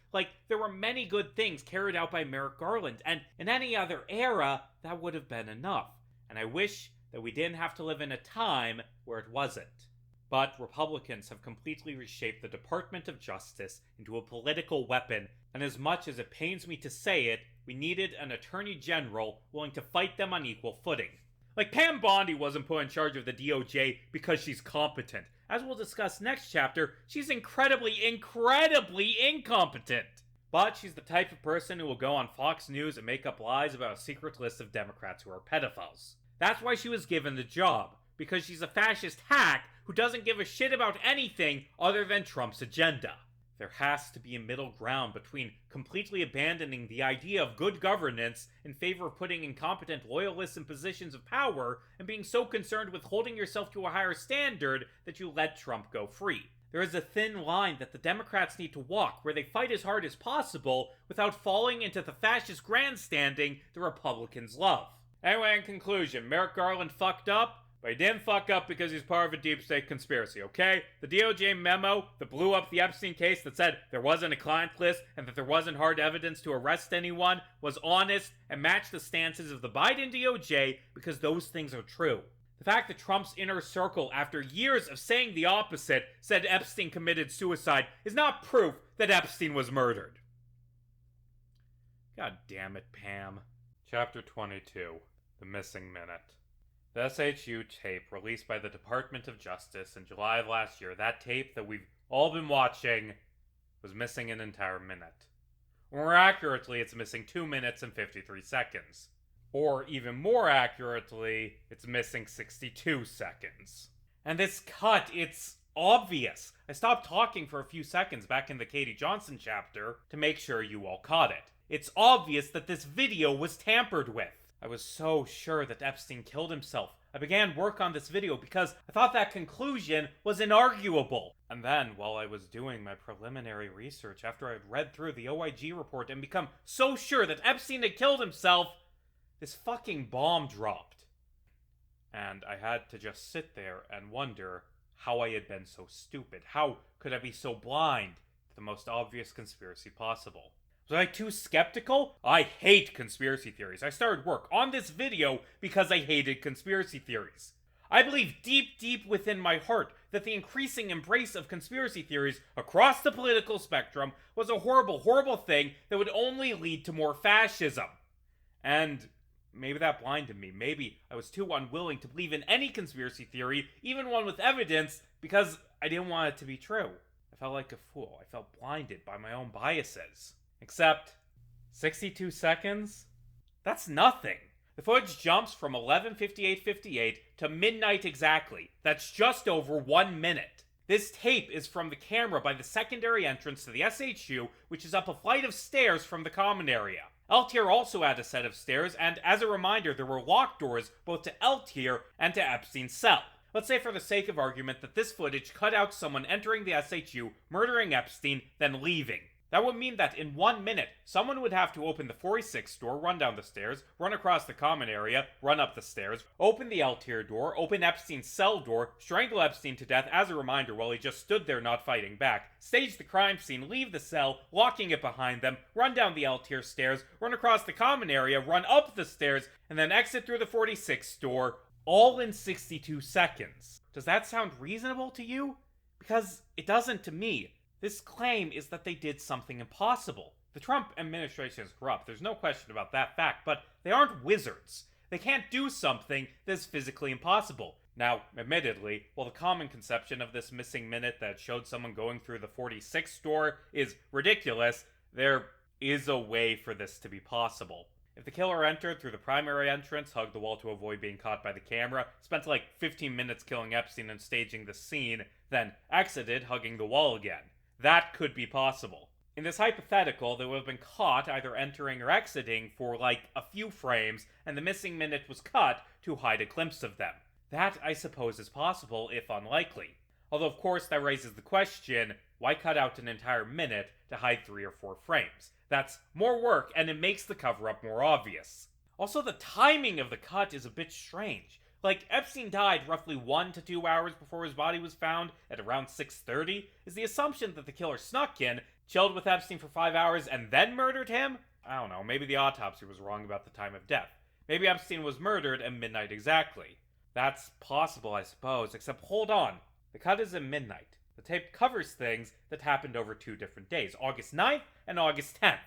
There were many good things carried out by Merrick Garland, and in any other era, that would have been enough. And I wish that we didn't have to live in a time where it wasn't. But Republicans have completely reshaped the Department of Justice into a political weapon, and as much as it pains me to say it, we needed an attorney general willing to fight them on equal footing. Pam Bondi wasn't put in charge of the DOJ because she's competent. As we'll discuss next chapter, she's incredibly incompetent. But she's the type of person who will go on Fox News and make up lies about a secret list of Democrats who are pedophiles. That's why she was given the job, because she's a fascist hack who doesn't give a shit about anything other than Trump's agenda. There has to be a middle ground between completely abandoning the idea of good governance in favor of putting incompetent loyalists in positions of power and being so concerned with holding yourself to a higher standard that you let Trump go free. There is a thin line that the Democrats need to walk where they fight as hard as possible without falling into the fascist grandstanding the Republicans love. Anyway, in conclusion, Merrick Garland fucked up. But he didn't fuck up because he's part of a deep state conspiracy, okay? The DOJ memo that blew up the Epstein case that said there wasn't a client list and that there wasn't hard evidence to arrest anyone was honest and matched the stances of the Biden DOJ because those things are true. The fact that Trump's inner circle, after years of saying the opposite, said Epstein committed suicide is not proof that Epstein was murdered. God damn it, Pam. Chapter 22. The Missing Minute. The SHU tape released by the Department of Justice in July of last year, that tape that we've all been watching, was missing an entire minute. More accurately, it's missing 2 minutes and 53 seconds. Or even more accurately, it's missing 62 seconds. And this cut, it's obvious. I stopped talking for a few seconds back in the Katie Johnson chapter to make sure you all caught it. It's obvious that this video was tampered with. I was so sure that Epstein killed himself. I began work on this video because I thought that conclusion was inarguable. And then, while I was doing my preliminary research after I had read through the OIG report and become so sure that Epstein had killed himself, this fucking bomb dropped. And I had to just sit there and wonder how I had been so stupid. How could I be so blind to the most obvious conspiracy possible? Was I too skeptical? I hate conspiracy theories. I started work on this video because I hated conspiracy theories. I believe deep within my heart that the increasing embrace of conspiracy theories across the political spectrum was a horrible thing that would only lead to more fascism. And maybe that blinded me. Maybe I was too unwilling to believe in any conspiracy theory, even one with evidence, because I didn't want it to be true. I felt like a fool. I felt blinded by my own biases. Except, 62 seconds? That's nothing. The footage jumps from 11:58:58 to midnight exactly. That's just over 1 minute. This tape is from the camera by the secondary entrance to the SHU, which is up a flight of stairs from the common area. L tier also had a set of stairs, and as a reminder, there were locked doors both to L tier and to Epstein's cell. Let's say for the sake of argument that this footage cut out someone entering the SHU, murdering Epstein, then leaving. That would mean that in 1 minute, someone would have to open the 46 door, run down the stairs, run across the common area, run up the stairs, open the L tier door, open Epstein's cell door, strangle Epstein to death as a reminder while he just stood there not fighting back, stage the crime scene, leave the cell, locking it behind them, run down the L tier stairs, run across the common area, run up the stairs, and then exit through the 46 door, all in 62 seconds. Does that sound reasonable to you? Because it doesn't to me. This claim is that they did something impossible. The Trump administration is corrupt, there's no question about that fact, but they aren't wizards. They can't do something that's physically impossible. Now, admittedly, while the common conception of this missing minute that showed someone going through the 46 door is ridiculous, there is a way for this to be possible. If the killer entered through the primary entrance, hugged the wall to avoid being caught by the camera, spent like 15 minutes killing Epstein and staging the scene, then exited, hugging the wall again, that could be possible. In this hypothetical, they would have been caught either entering or exiting for like a few frames, and the missing minute was cut to hide a glimpse of them. That, I suppose, is possible, if unlikely. Although, of course, that raises the question, why cut out an entire minute to hide 3 or 4 frames? That's more work, and it makes the cover-up more obvious. Also, the timing of the cut is a bit strange. Like, Epstein died roughly 1 to 2 hours before his body was found at around 6:30. Is the assumption that the killer snuck in, chilled with Epstein for 5 hours, and then murdered him? I don't know, maybe the autopsy was wrong about the time of death. Maybe Epstein was murdered at midnight exactly. That's possible, I suppose, except hold on. The cut is at midnight. The tape covers things that happened over 2 different days, August 9th and August 10th.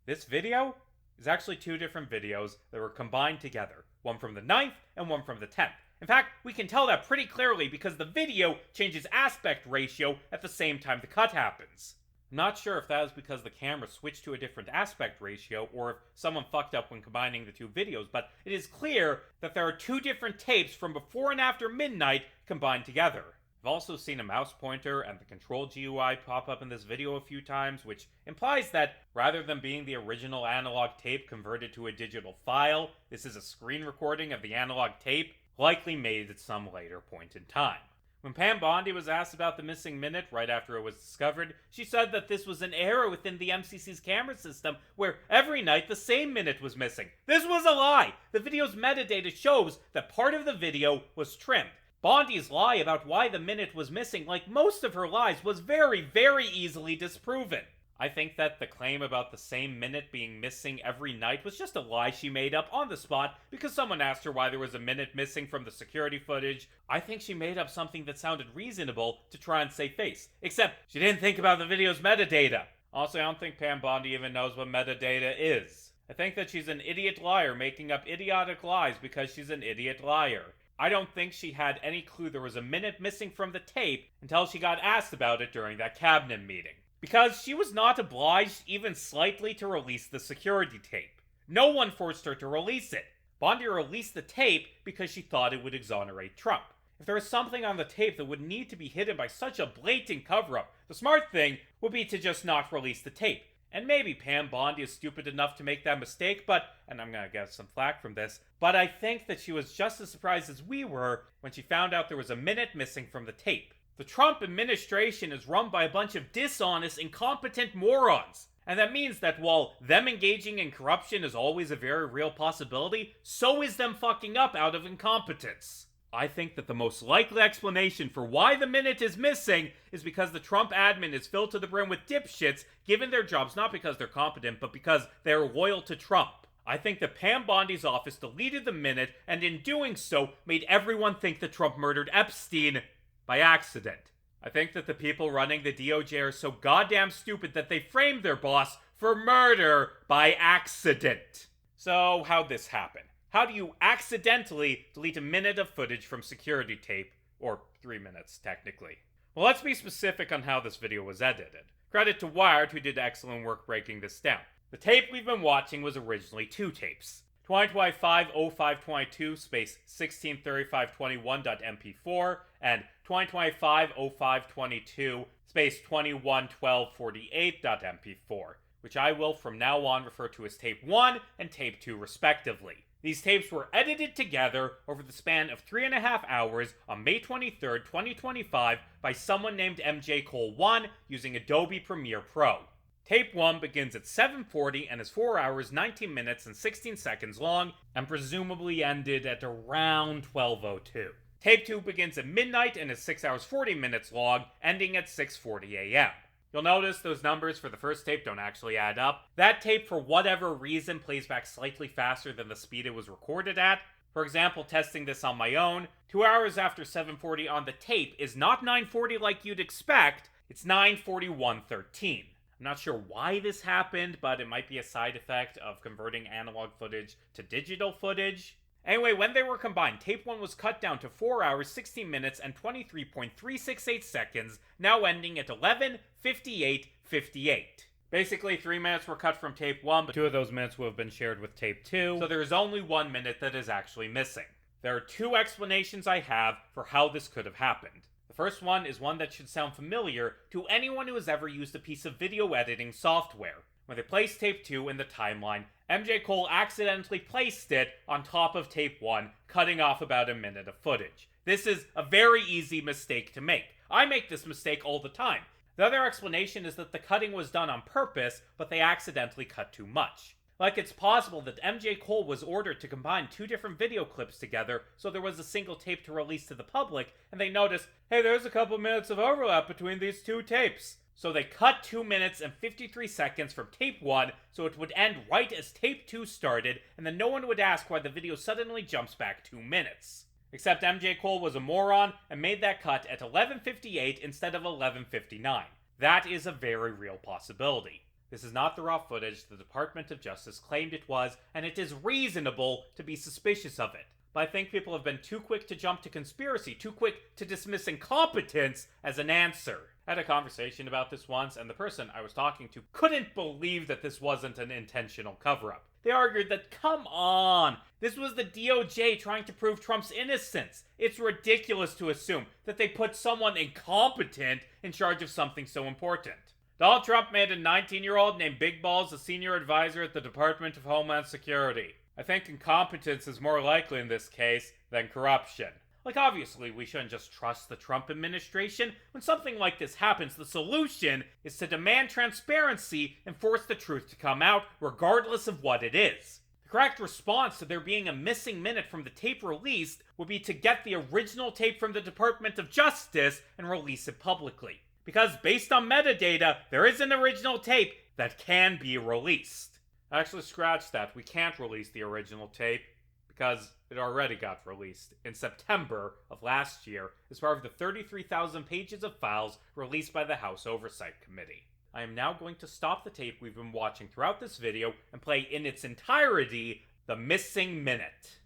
This video is actually 2 different videos that were combined together, one from the 9th and one from the 10th. In fact, we can tell that pretty clearly because the video changes aspect ratio at the same time the cut happens. I'm not sure if that is because the camera switched to a different aspect ratio or if someone fucked up when combining the 2 videos, but it is clear that there are 2 different tapes from before and after midnight combined together. I've also seen a mouse pointer and the control GUI pop up in this video a few times, which implies that rather than being the original analog tape converted to a digital file, this is a screen recording of the analog tape, likely made at some later point in time. When Pam Bondi was asked about the missing minute right after it was discovered, she said that this was an error within the MCC's camera system where every night the same minute was missing. This was a lie! The video's metadata shows that part of the video was trimmed. Bondi's lie about why the minute was missing, like most of her lies, was very, very easily disproven. I think that the claim about the same minute being missing every night was just a lie she made up on the spot because someone asked her why there was a minute missing from the security footage. I think she made up something that sounded reasonable to try and save face. Except, she didn't think about the video's metadata. Also, I don't think Pam Bondi even knows what metadata is. I think that she's an idiot liar making up idiotic lies because she's an idiot liar. I don't think she had any clue there was a minute missing from the tape until she got asked about it during that cabinet meeting. Because she was not obliged even slightly to release the security tape. No one forced her to release it. Bondi released the tape because she thought it would exonerate Trump. If there was something on the tape that would need to be hidden by such a blatant cover-up, the smart thing would be to just not release the tape. And maybe Pam Bondi is stupid enough to make that mistake, and I'm gonna get some flack from this, but I think that she was just as surprised as we were when she found out there was a minute missing from the tape. The Trump administration is run by a bunch of dishonest, incompetent morons. And that means that while them engaging in corruption is always a very real possibility, so is them fucking up out of incompetence. I think that the most likely explanation for why the minute is missing is because the Trump admin is filled to the brim with dipshits given their jobs not because they're competent, but because they're loyal to Trump. I think that Pam Bondi's office deleted the minute, and in doing so, made everyone think that Trump murdered Epstein by accident. I think that the people running the DOJ are so goddamn stupid that they framed their boss for murder by accident. So, how'd this happen? How do you accidentally delete a minute of footage from security tape? Or 3 minutes, technically. Well, let's be specific on how this video was edited. Credit to Wired, who did excellent work breaking this down. The tape we've been watching was originally 2 tapes. 2025-0522 space 163521.mp4 and 2025-0522 space 211248.mp4, which I will from now on refer to as tape 1 and tape 2 respectively. These tapes were edited together over the span of 3.5 hours on May 23, 2025 by someone named MJ Cole 1 using Adobe Premiere Pro. Tape 1 begins at 7:40 and is 4 hours, 19 minutes, and 16 seconds long, and presumably ended at around 12:02. Tape 2 begins at midnight and is 6 hours, 40 minutes long, ending at 6:40 a.m. You'll notice those numbers for the first tape don't actually add up. That tape, for whatever reason, plays back slightly faster than the speed it was recorded at. For example, testing this on my own, 2 hours after 7:40 on the tape is not 9:40 like you'd expect, it's 9:41:13. I'm not sure why this happened, but it might be a side effect of converting analog footage to digital footage. Anyway, when they were combined, tape 1 was cut down to 4 hours, 16 minutes, and 23.368 seconds, now ending at 11:58:58. Basically, 3 minutes were cut from tape 1, but 2 of those minutes will have been shared with tape 2, so there is only 1 minute that is actually missing. There are 2 explanations I have for how this could have happened. The first one is one that should sound familiar to anyone who has ever used a piece of video editing software. When they placed tape 2 in the timeline, MJ Cole accidentally placed it on top of tape 1, cutting off about a minute of footage. This is a very easy mistake to make. I make this mistake all the time. The other explanation is that the cutting was done on purpose, but they accidentally cut too much. Like, it's possible that MJ Cole was ordered to combine 2 different video clips together so there was a single tape to release to the public, and they noticed, hey, there's a couple minutes of overlap between these 2 tapes. So they cut 2 minutes and 53 seconds from tape 1 so it would end right as tape 2 started, and then no one would ask why the video suddenly jumps back 2 minutes. Except MJ Cole was a moron and made that cut at 11:58 instead of 11:59. That is a very real possibility. This is not the raw footage the Department of Justice claimed it was, and it is reasonable to be suspicious of it. But I think people have been too quick to jump to conspiracy, too quick to dismiss incompetence as an answer. I had a conversation about this once, and the person I was talking to couldn't believe that this wasn't an intentional cover-up. They argued that, come on, this was the DOJ trying to prove Trump's innocence. It's ridiculous to assume that they put someone incompetent in charge of something so important. Donald Trump made a 19-year-old named Big Balls a senior advisor at the Department of Homeland Security. I think incompetence is more likely in this case than corruption. Like, obviously, we shouldn't just trust the Trump administration. When something like this happens, the solution is to demand transparency and force the truth to come out, regardless of what it is. The correct response to there being a missing minute from the tape released would be to get the original tape from the Department of Justice and release it publicly. Because based on metadata, there is an original tape that can be released. Actually, scratch that. We can't release the original tape because it already got released in September of last year as part of the 33,000 pages of files released by the House Oversight Committee. I am now going to stop the tape we've been watching throughout this video and play in its entirety the missing minute.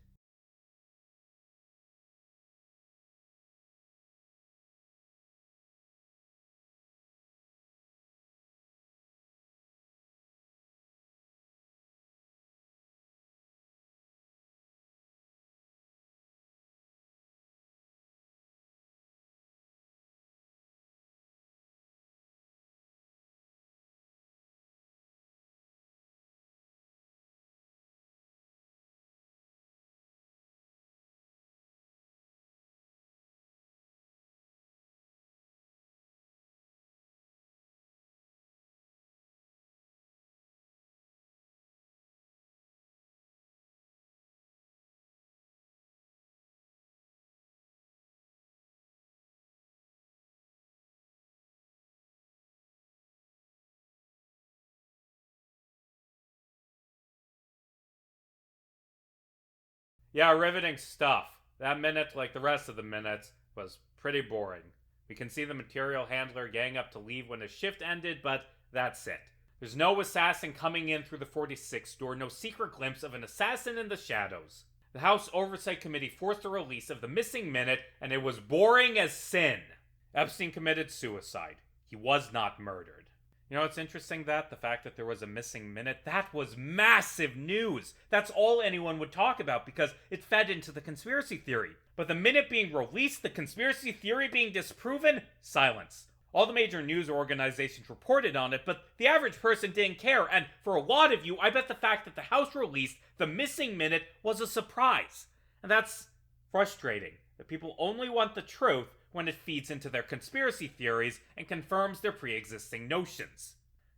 Yeah, riveting stuff. That minute, like the rest of the minutes, was pretty boring. We can see the material handler gang up to leave when his shift ended, but that's it. There's no assassin coming in through the 46th door, no secret glimpse of an assassin in the shadows. The House Oversight Committee forced the release of the missing minute, and it was boring as sin. Epstein committed suicide. He was not murdered. You know, it's interesting that the fact that there was a missing minute, that was massive news. That's all anyone would talk about because it fed into the conspiracy theory. But the minute being released, the conspiracy theory being disproven, silence. All the major news organizations reported on it, but the average person didn't care, and for a lot of you, I bet the fact that the House released the missing minute was a surprise. And that's frustrating, that people only want the truth when it feeds into their conspiracy theories and confirms their pre-existing notions.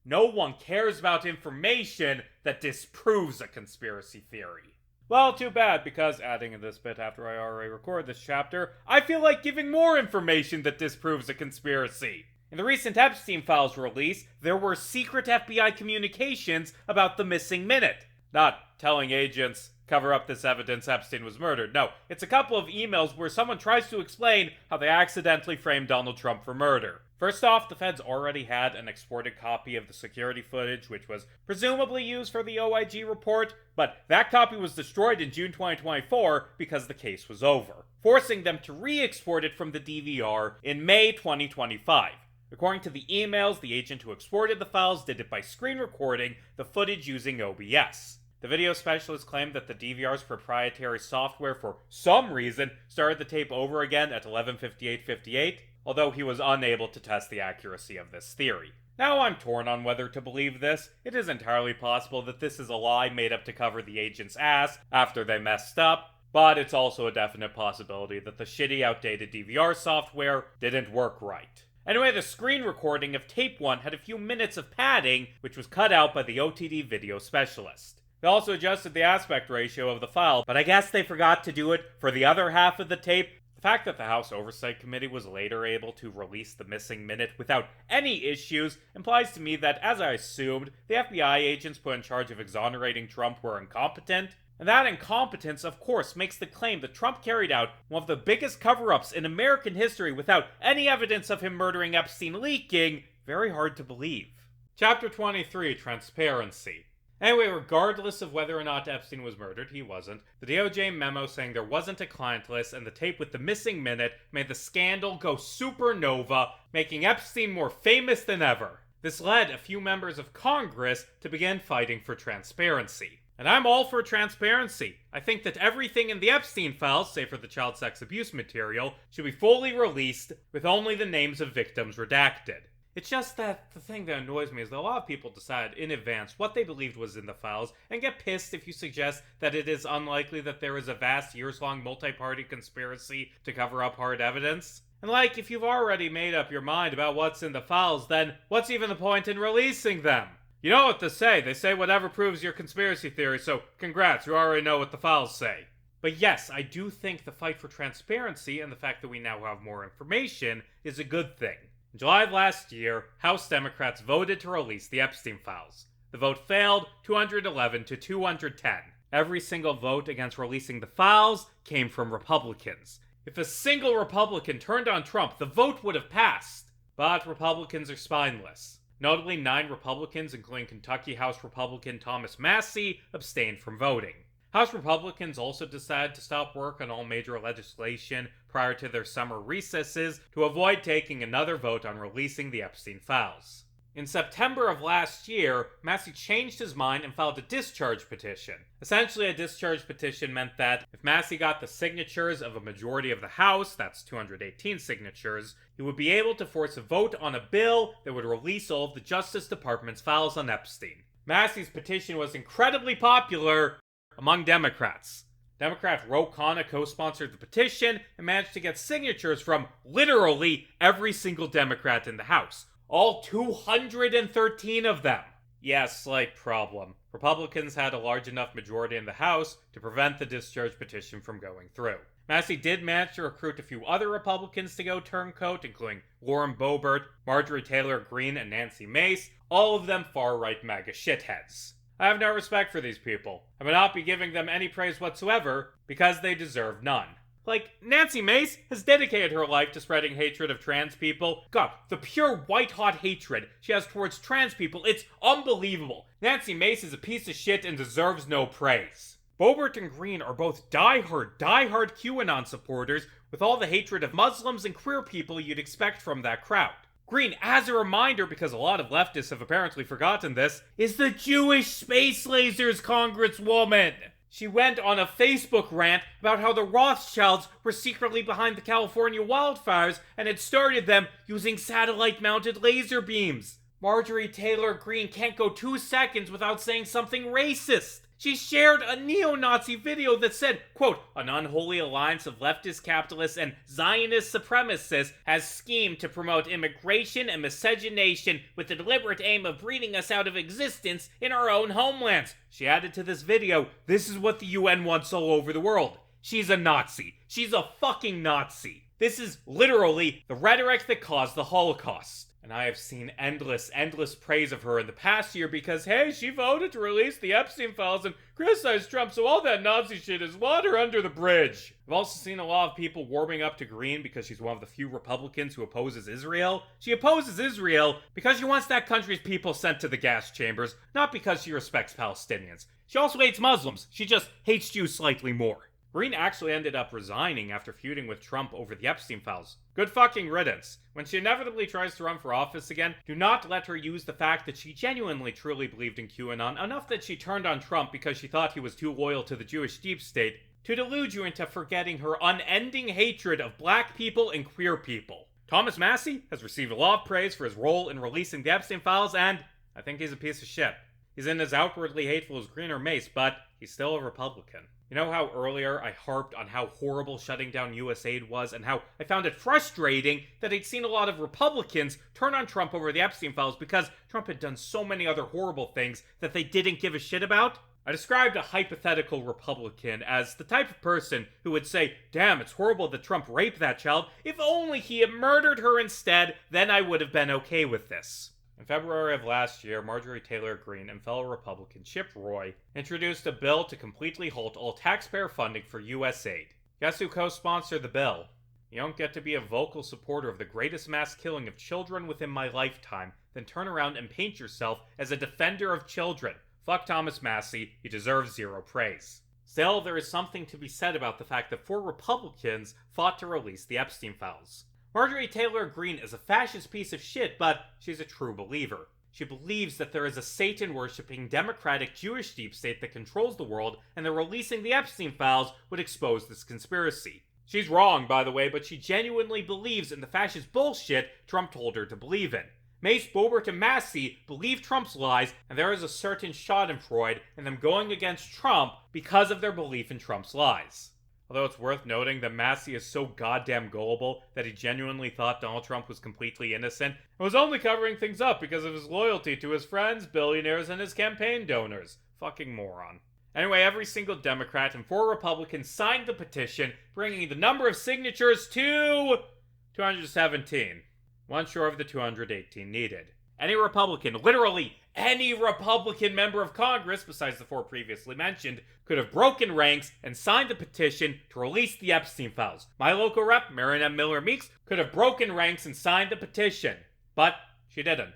No one cares about information that disproves a conspiracy theory. Well, too bad, because adding in this bit after I already recorded this chapter, I feel like giving more information that disproves a conspiracy. In the recent Epstein Files release, there were secret FBI communications about the missing minute. Not telling agents, cover up this evidence, Epstein was murdered. No, it's a couple of emails where someone tries to explain how they accidentally framed Donald Trump for murder. First off, the feds already had an exported copy of the security footage, which was presumably used for the OIG report, but that copy was destroyed in June 2024 because the case was over, forcing them to re-export it from the DVR in May 2025. According to the emails, the agent who exported the files did it by screen recording the footage using OBS. The video specialist claimed that the DVR's proprietary software for some reason started the tape over again at 11:58:58, although he was unable to test the accuracy of this theory. Now I'm torn on whether to believe this. It is entirely possible that this is a lie made up to cover the agent's ass after they messed up, but it's also a definite possibility that the shitty, outdated DVR software didn't work right. Anyway, the screen recording of tape 1 had a few minutes of padding, which was cut out by the OTD video specialist. They also adjusted the aspect ratio of the file, but I guess they forgot to do it for the other half of the tape. The fact that the House Oversight Committee was later able to release the missing minute without any issues implies to me that, as I assumed, the FBI agents put in charge of exonerating Trump were incompetent. And that incompetence, of course, makes the claim that Trump carried out one of the biggest cover-ups in American history without any evidence of him murdering Epstein leaking very hard to believe. Chapter 23, Transparency. Anyway, regardless of whether or not Epstein was murdered, he wasn't, the DOJ memo saying there wasn't a client list and the tape with the missing minute made the scandal go supernova, making Epstein more famous than ever. This led a few members of Congress to begin fighting for transparency. And I'm all for transparency. I think that everything in the Epstein files, save for the child sex abuse material, should be fully released with only the names of victims redacted. It's just that the thing that annoys me is that a lot of people decide in advance what they believed was in the files and get pissed if you suggest that it is unlikely that there is a vast years-long multi-party conspiracy to cover up hard evidence. And like, if you've already made up your mind about what's in the files, then what's even the point in releasing them? You know what they say whatever proves your conspiracy theory, so congrats, you already know what the files say. But yes, I do think the fight for transparency and the fact that we now have more information is a good thing. In July of last year, House Democrats voted to release the Epstein files. The vote failed 211 to 210. Every single vote against releasing the files came from Republicans. If a single Republican turned on Trump, the vote would have passed. But Republicans are spineless. Notably, 9 Republicans, including Kentucky House Republican Thomas Massie, abstained from voting. House Republicans also decided to stop work on all major legislation prior to their summer recesses to avoid taking another vote on releasing the Epstein files. In September of last year, Massie changed his mind and filed a discharge petition. Essentially, a discharge petition meant that if Massie got the signatures of a majority of the House, that's 218 signatures, he would be able to force a vote on a bill that would release all of the Justice Department's files on Epstein. Massie's petition was incredibly popular among Democrats. Democrat Ro Khanna co-sponsored the petition and managed to get signatures from literally every single Democrat in the House. All 213 of them. Yes, slight problem. Republicans had a large enough majority in the House to prevent the discharge petition from going through. Massie did manage to recruit a few other Republicans to go turncoat, including Lauren Boebert, Marjorie Taylor Greene, and Nancy Mace, all of them far-right MAGA shitheads. I have no respect for these people. I will not be giving them any praise whatsoever, because they deserve none. Like, Nancy Mace has dedicated her life to spreading hatred of trans people. God, the pure white-hot hatred she has towards trans people, it's unbelievable. Nancy Mace is a piece of shit and deserves no praise. Boebert and Greene are both die-hard QAnon supporters with all the hatred of Muslims and queer people you'd expect from that crowd. Greene, as a reminder, because a lot of leftists have apparently forgotten this, is the Jewish space lasers congresswoman. She went on a Facebook rant about how the Rothschilds were secretly behind the California wildfires and had started them using satellite-mounted laser beams. Marjorie Taylor Greene can't go 2 seconds without saying something racist. She shared a neo-Nazi video that said, quote, "An unholy alliance of leftist capitalists and Zionist supremacists has schemed to promote immigration and miscegenation with the deliberate aim of breeding us out of existence in our own homelands." She added to this video, "This is what the UN wants all over the world. She's a Nazi. She's a fucking Nazi. This is literally the rhetoric that caused the Holocaust." And I have seen endless praise of her in the past year because, hey, she voted to release the Epstein files and criticized Trump, so all that Nazi shit is water under the bridge. I've also seen a lot of people warming up to Greene because she's one of the few Republicans who opposes Israel. She opposes Israel because she wants that country's people sent to the gas chambers, not because she respects Palestinians. She also hates Muslims. She just hates Jews slightly more. Green actually ended up resigning after feuding with Trump over the Epstein files. Good fucking riddance. When she inevitably tries to run for office again, do not let her use the fact that she genuinely truly believed in QAnon enough that she turned on Trump because she thought he was too loyal to the Jewish deep state to delude you into forgetting her unending hatred of black people and queer people. Thomas Massie has received a lot of praise for his role in releasing the Epstein files, and I think he's a piece of shit. He's in as outwardly hateful as Green or Mace, but he's still a Republican. You know how earlier I harped on how horrible shutting down US aid was and how I found it frustrating that I'd seen a lot of Republicans turn on Trump over the Epstein files because Trump had done so many other horrible things that they didn't give a shit about? I described a hypothetical Republican as the type of person who would say, damn, it's horrible that Trump raped that child. If only he had murdered her instead, then I would have been okay with this. In February of last year, Marjorie Taylor Greene and fellow Republican Chip Roy introduced a bill to completely halt all taxpayer funding for U.S. aid. Guess who co-sponsored the bill? You don't get to be a vocal supporter of the greatest mass killing of children within my lifetime, then turn around and paint yourself as a defender of children. Fuck Thomas Massie, he deserves zero praise. Still, there is something to be said about the fact that 4 Republicans fought to release the Epstein files. Marjorie Taylor Greene is a fascist piece of shit, but she's a true believer. She believes that there is a Satan-worshipping democratic Jewish deep state that controls the world, and that releasing the Epstein files would expose this conspiracy. She's wrong, by the way, but she genuinely believes in the fascist bullshit Trump told her to believe in. Mace, Boebert, and Massie believe Trump's lies, and there is a certain schadenfreude in them going against Trump because of their belief in Trump's lies. Although it's worth noting that Massie is so goddamn gullible that he genuinely thought Donald Trump was completely innocent and was only covering things up because of his loyalty to his friends, billionaires, and his campaign donors. Fucking moron. Anyway, every single Democrat and 4 Republicans signed the petition, bringing the number of signatures to 217. One short of the 218 needed. Any Republican, literally any Republican member of Congress, besides the 4 previously mentioned, could have broken ranks and signed the petition to release the Epstein files. My local rep, Marinette Miller Meeks, could have broken ranks and signed the petition. But she didn't.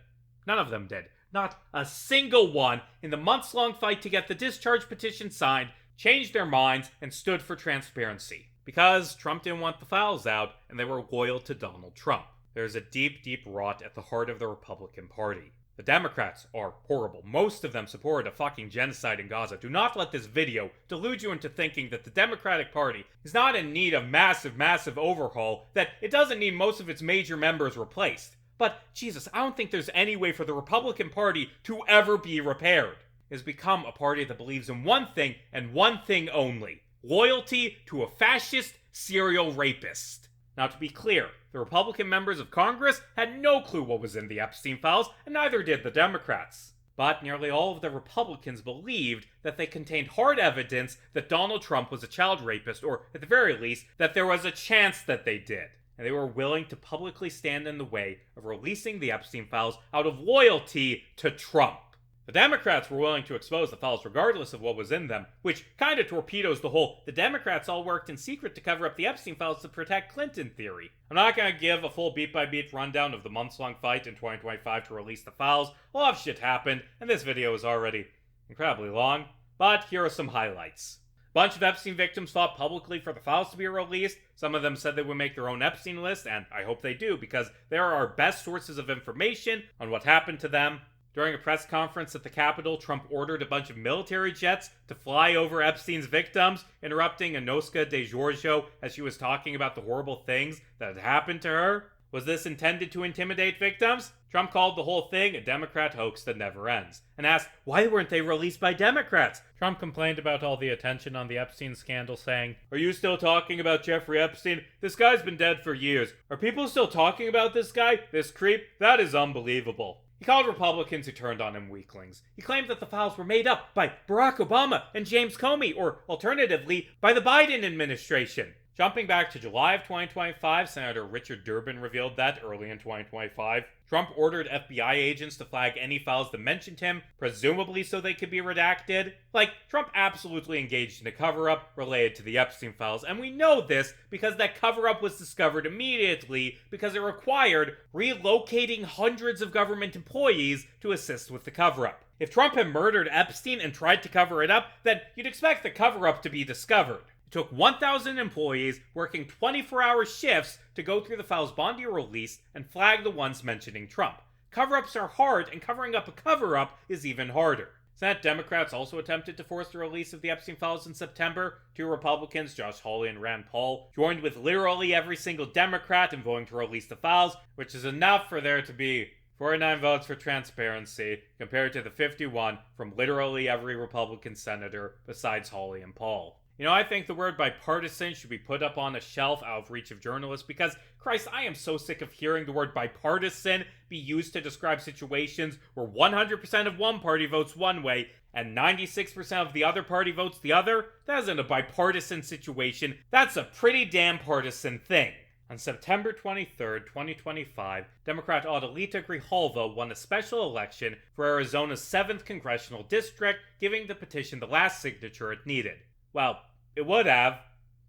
None of them did. Not a single one, in the months-long fight to get the discharge petition signed, changed their minds and stood for transparency. Because Trump didn't want the files out, and they were loyal to Donald Trump. There's a deep, deep rot at the heart of the Republican Party. The Democrats are horrible. Most of them supported a fucking genocide in Gaza. Do not let this video delude you into thinking that the Democratic Party is not in need of massive, massive overhaul, that it doesn't need most of its major members replaced. But, Jesus, I don't think there's any way for the Republican Party to ever be repaired. It has become a party that believes in one thing and one thing only: loyalty to a fascist serial rapist. Now, to be clear, the Republican members of Congress had no clue what was in the Epstein files, and neither did the Democrats. But nearly all of the Republicans believed that they contained hard evidence that Donald Trump was a child rapist, or at the very least, that there was a chance that they did. And they were willing to publicly stand in the way of releasing the Epstein files out of loyalty to Trump. The Democrats were willing to expose the files regardless of what was in them, which kinda torpedoes the whole "the Democrats all worked in secret to cover up the Epstein files to protect Clinton" theory. I'm not gonna give a full beat-by-beat rundown of the months-long fight in 2025 to release the files. A lot of shit happened, and this video is already incredibly long, but here are some highlights. A bunch of Epstein victims fought publicly for the files to be released. Some of them said they would make their own Epstein list, and I hope they do, because they are our best sources of information on what happened to them. During a press conference at the Capitol, Trump ordered a bunch of military jets to fly over Epstein's victims, interrupting Anoska DeGiorgio as she was talking about the horrible things that had happened to her. Was this intended to intimidate victims? Trump called the whole thing a Democrat hoax that never ends, and asked why weren't they released by Democrats. Trump complained about all the attention on the Epstein scandal, saying, "Are you still talking about Jeffrey Epstein? This guy's been dead for years. Are people still talking about this guy? This creep? That is unbelievable." He called Republicans who turned on him weaklings. He claimed that the files were made up by Barack Obama and James Comey, or alternatively, by the Biden administration. Jumping back to July of 2025, Senator Richard Durbin revealed that, early in 2025, Trump ordered FBI agents to flag any files that mentioned him, presumably so they could be redacted. Like, Trump absolutely engaged in a cover-up related to the Epstein files, and we know this because that cover-up was discovered immediately because it required relocating hundreds of government employees to assist with the cover-up. If Trump had murdered Epstein and tried to cover it up, then you'd expect the cover-up to be discovered. It took 1,000 employees working 24-hour shifts to go through the files Bondi released and flag the ones mentioning Trump. Cover-ups are hard, and covering up a cover-up is even harder. Senate Democrats also attempted to force the release of the Epstein files in September. 2 Republicans, Josh Hawley and Rand Paul, joined with literally every single Democrat in voting to release the files, which is enough for there to be 49 votes for transparency, compared to the 51 from literally every Republican senator besides Hawley and Paul. You know, I think the word bipartisan should be put up on a shelf out of reach of journalists because, Christ, I am so sick of hearing the word bipartisan be used to describe situations where 100% of one party votes one way and 96% of the other party votes the other. That isn't a bipartisan situation. That's a pretty damn partisan thing. On September 23, 2025, Democrat Adelita Grijalva won a special election for Arizona's 7th congressional district, giving the petition the last signature it needed. Well, it would have,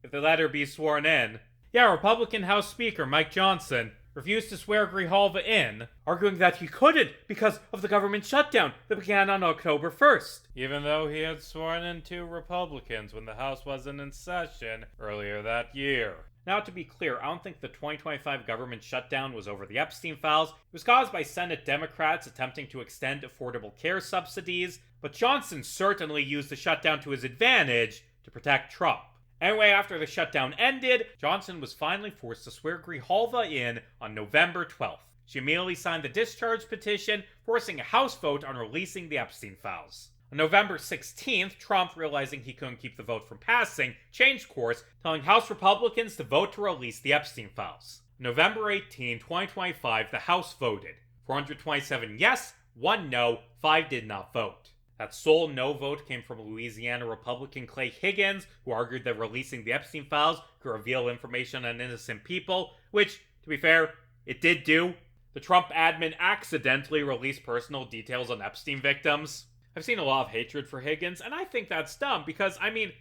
if they let her be sworn in. Yeah, Republican House Speaker Mike Johnson refused to swear Grijalva in, arguing that he couldn't because of the government shutdown that began on October 1st. Even though he had sworn in 2 Republicans when the House wasn't in session earlier that year. Now, to be clear, I don't think the 2025 government shutdown was over the Epstein files. It was caused by Senate Democrats attempting to extend affordable care subsidies, but Johnson certainly used the shutdown to his advantage to protect Trump. Anyway, after the shutdown ended, Johnson was finally forced to swear Grijalva in on November 12th. She immediately signed the discharge petition, forcing a House vote on releasing the Epstein files. On November 16th, Trump, realizing he couldn't keep the vote from passing, changed course, telling House Republicans to vote to release the Epstein files. On November 18, 2025, the House voted. 427 yes, 1 no, 5 did not vote. That sole no vote came from Louisiana Republican Clay Higgins, who argued that releasing the Epstein files could reveal information on innocent people, which, to be fair, it did do. The Trump admin accidentally released personal details on Epstein victims. I've seen a lot of hatred for Higgins, and I think that's dumb because,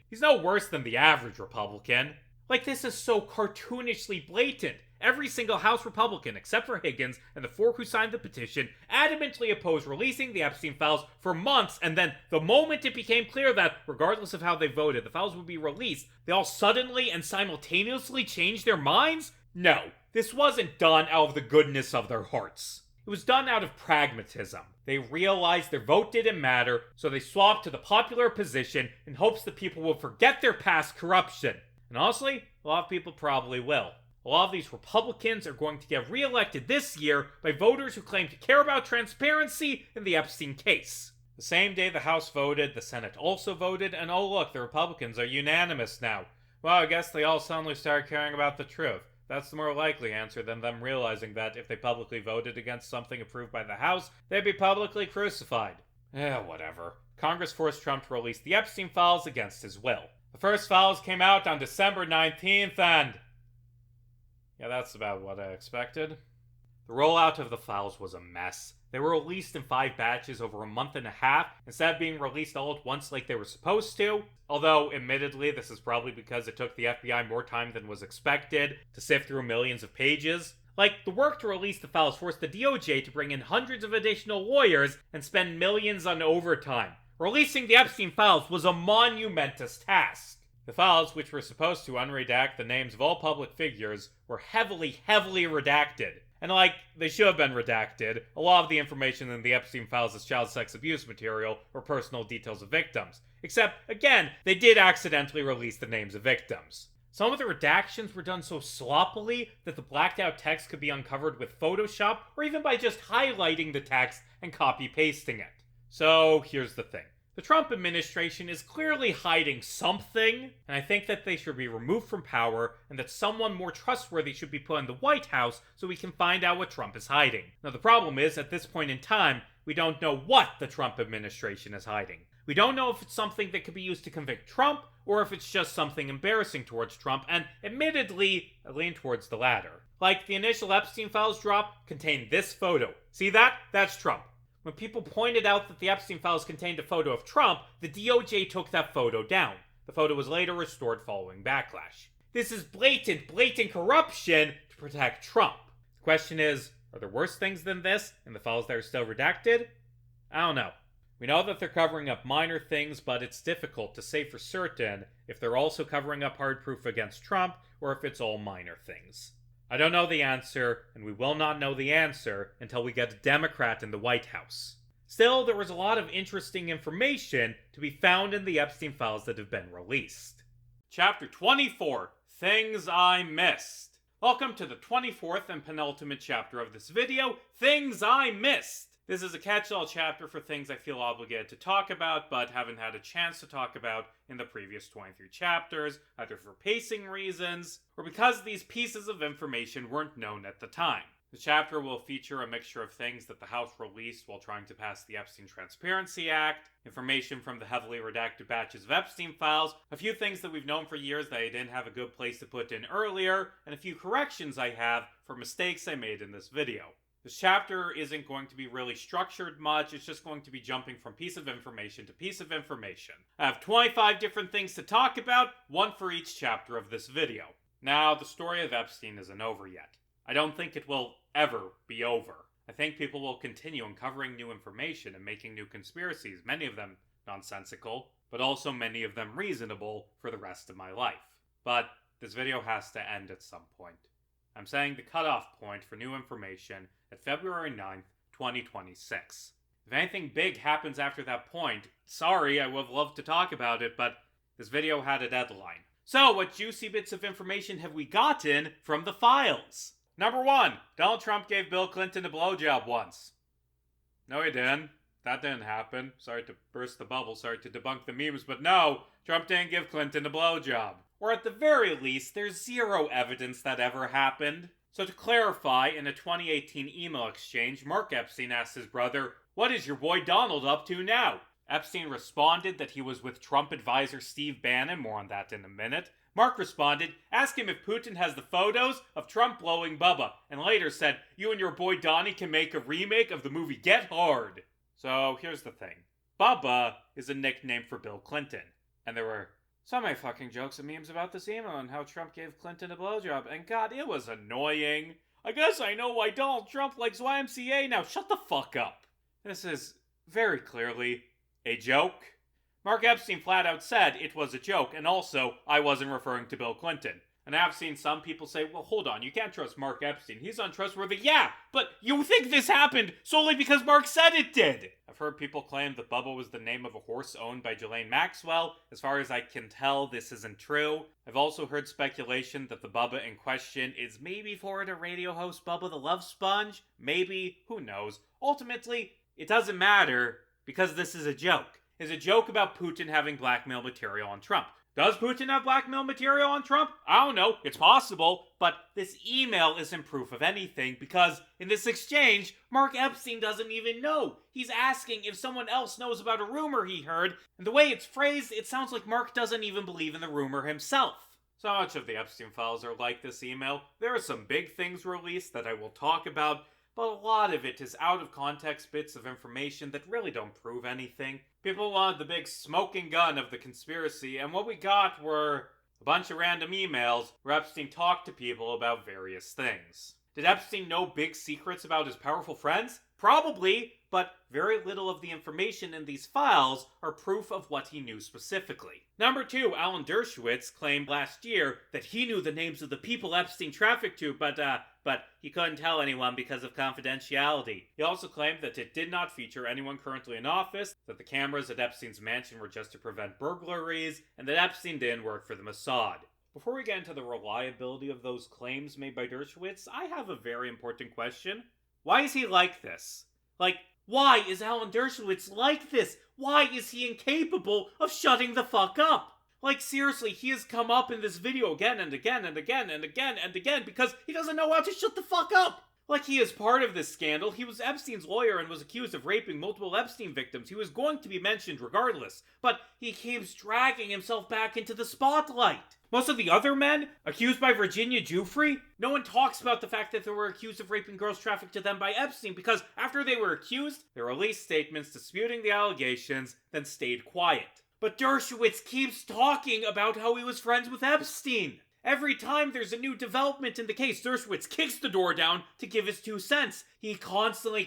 he's no worse than the average Republican. Like, this is so cartoonishly blatant. Every single House Republican, except for Higgins and the 4 who signed the petition, adamantly opposed releasing the Epstein files for months, and then the moment it became clear that, regardless of how they voted, the files would be released, they all suddenly and simultaneously changed their minds? No, this wasn't done out of the goodness of their hearts. It was done out of pragmatism. They realized their vote didn't matter, so they swapped to the popular position in hopes that people will forget their past corruption. And honestly, a lot of people probably will. A lot of these Republicans are going to get reelected this year by voters who claim to care about transparency in the Epstein case. The same day the House voted, the Senate also voted, and oh look, the Republicans are unanimous now. Well, I guess they all suddenly started caring about the truth. That's the more likely answer than them realizing that if they publicly voted against something approved by the House, they'd be publicly crucified. Whatever. Congress forced Trump to release the Epstein files against his will. The first files came out on December 19th, and yeah, that's about what I expected. The rollout of the files was a mess. They were released in 5 batches over a month and a half, instead of being released all at once like they were supposed to. Although, admittedly, this is probably because it took the FBI more time than was expected to sift through millions of pages. Like, the work to release the files forced the DOJ to bring in hundreds of additional lawyers and spend millions on overtime. Releasing the Epstein files was a monumentous task. The files, which were supposed to unredact the names of all public figures, were heavily redacted. And they should have been redacted. A lot of the information in the Epstein files is child sex abuse material or personal details of victims. Except, again, they did accidentally release the names of victims. Some of the redactions were done so sloppily that the blacked out text could be uncovered with Photoshop or even by just highlighting the text and copy-pasting it. So, here's the thing. The Trump administration is clearly hiding something, and I think that they should be removed from power and that someone more trustworthy should be put in the White House so we can find out what Trump is hiding. Now, the problem is, at this point in time, we don't know what the Trump administration is hiding. We don't know if it's something that could be used to convict Trump, or if it's just something embarrassing towards Trump, and admittedly, I lean towards the latter. Like, the initial Epstein files drop contained this photo. See that? That's Trump. When people pointed out that the Epstein files contained a photo of Trump, the DOJ took that photo down. The photo was later restored following backlash. This is blatant corruption to protect Trump. The question is, are there worse things than this in the files that are still redacted? I don't know. We know that they're covering up minor things, but it's difficult to say for certain if they're also covering up hard proof against Trump or if it's all minor things. I don't know the answer, and we will not know the answer until we get a Democrat in the White House. Still, there was a lot of interesting information to be found in the Epstein files that have been released. Chapter 24, Things I Missed. Welcome to the 24th and penultimate chapter of this video, Things I Missed. This is a catch-all chapter for things I feel obligated to talk about, but haven't had a chance to talk about in the previous 23 chapters, either for pacing reasons, or because these pieces of information weren't known at the time. The chapter will feature a mixture of things that the House released while trying to pass the Epstein Conspiracy Act, information from the heavily redacted batches of Epstein files, a few things that we've known for years that I didn't have a good place to put in earlier, and a few corrections I have for mistakes I made in this video. This chapter isn't going to be really structured much, it's just going to be jumping from piece of information to piece of information. I have 25 different things to talk about, one for each chapter of this video. Now, the story of Epstein isn't over yet. I don't think it will ever be over. I think people will continue uncovering new information and making new conspiracies, many of them nonsensical, but also many of them reasonable for the rest of my life. But this video has to end at some point. I'm saying the cutoff point for new information at February 9th, 2026. If anything big happens after that point, sorry, I would have loved to talk about it, but this video had a deadline. So, what juicy bits of information have we gotten from the files? Number 1, Donald Trump gave Bill Clinton a blowjob once. No, he didn't. That didn't happen. Sorry to burst the bubble, sorry to debunk the memes, but no, Trump didn't give Clinton a blowjob. Or at the very least, there's zero evidence that ever happened. So to clarify, in a 2018 email exchange, Mark Epstein asked his brother, "What is your boy Donald up to now?" Epstein responded that he was with Trump advisor Steve Bannon, more on that in a minute. Mark responded, "Ask him if Putin has the photos of Trump blowing Bubba," and later said, "You and your boy Donnie can make a remake of the movie Get Hard." So here's the thing. Bubba is a nickname for Bill Clinton. And there were so many fucking jokes and memes about this email and how Trump gave Clinton a blowjob. And God, it was annoying. I guess I know why Donald Trump likes YMCA now. Shut the fuck up. This is very clearly a joke. Mark Epstein flat out said it was a joke, and also, I wasn't referring to Bill Clinton. And I've seen some people say, well, hold on, you can't trust Mark Epstein. He's untrustworthy. Yeah, but you think this happened solely because Mark said it did. I've heard people claim that Bubba was the name of a horse owned by Ghislaine Maxwell. As far as I can tell, this isn't true. I've also heard speculation that the Bubba in question is maybe Florida radio host Bubba the Love Sponge. Maybe, who knows. Ultimately, it doesn't matter because this is a joke. It's a joke about Putin having blackmail material on Trump. Does Putin have blackmail material on Trump? I don't know. It's possible. But this email isn't proof of anything because in this exchange, Mark Epstein doesn't even know. He's asking if someone else knows about a rumor he heard, and the way it's phrased, it sounds like Mark doesn't even believe in the rumor himself. So much of the Epstein files are like this email. There are some big things released that I will talk about, but a lot of it is out of context bits of information that really don't prove anything. People wanted the big smoking gun of the conspiracy, and what we got were a bunch of random emails where Epstein talked to people about various things. Did Epstein know big secrets about his powerful friends? Probably, but very little of the information in these files are proof of what he knew specifically. Number 2, Alan Dershowitz claimed last year that he knew the names of the people Epstein trafficked to, but he couldn't tell anyone because of confidentiality. He also claimed that it did not feature anyone currently in office, that the cameras at Epstein's mansion were just to prevent burglaries, and that Epstein didn't work for the Mossad. Before we get into the reliability of those claims made by Dershowitz, I have a very important question. Why is he like this? Why is Alan Dershowitz like this? Why is he incapable of shutting the fuck up? Seriously, he has come up in this video again and again and again and again and again because he doesn't know how to shut the fuck up. He is part of this scandal. He was Epstein's lawyer and was accused of raping multiple Epstein victims. He was going to be mentioned regardless, but he keeps dragging himself back into the spotlight. Most of the other men accused by Virginia Giuffre, no one talks about the fact that they were accused of raping girls trafficked to them by Epstein because after they were accused, they released statements disputing the allegations, then stayed quiet. But Dershowitz keeps talking about how he was friends with Epstein. Every time there's a new development in the case, Dershowitz kicks the door down to give his 2 cents. He constantly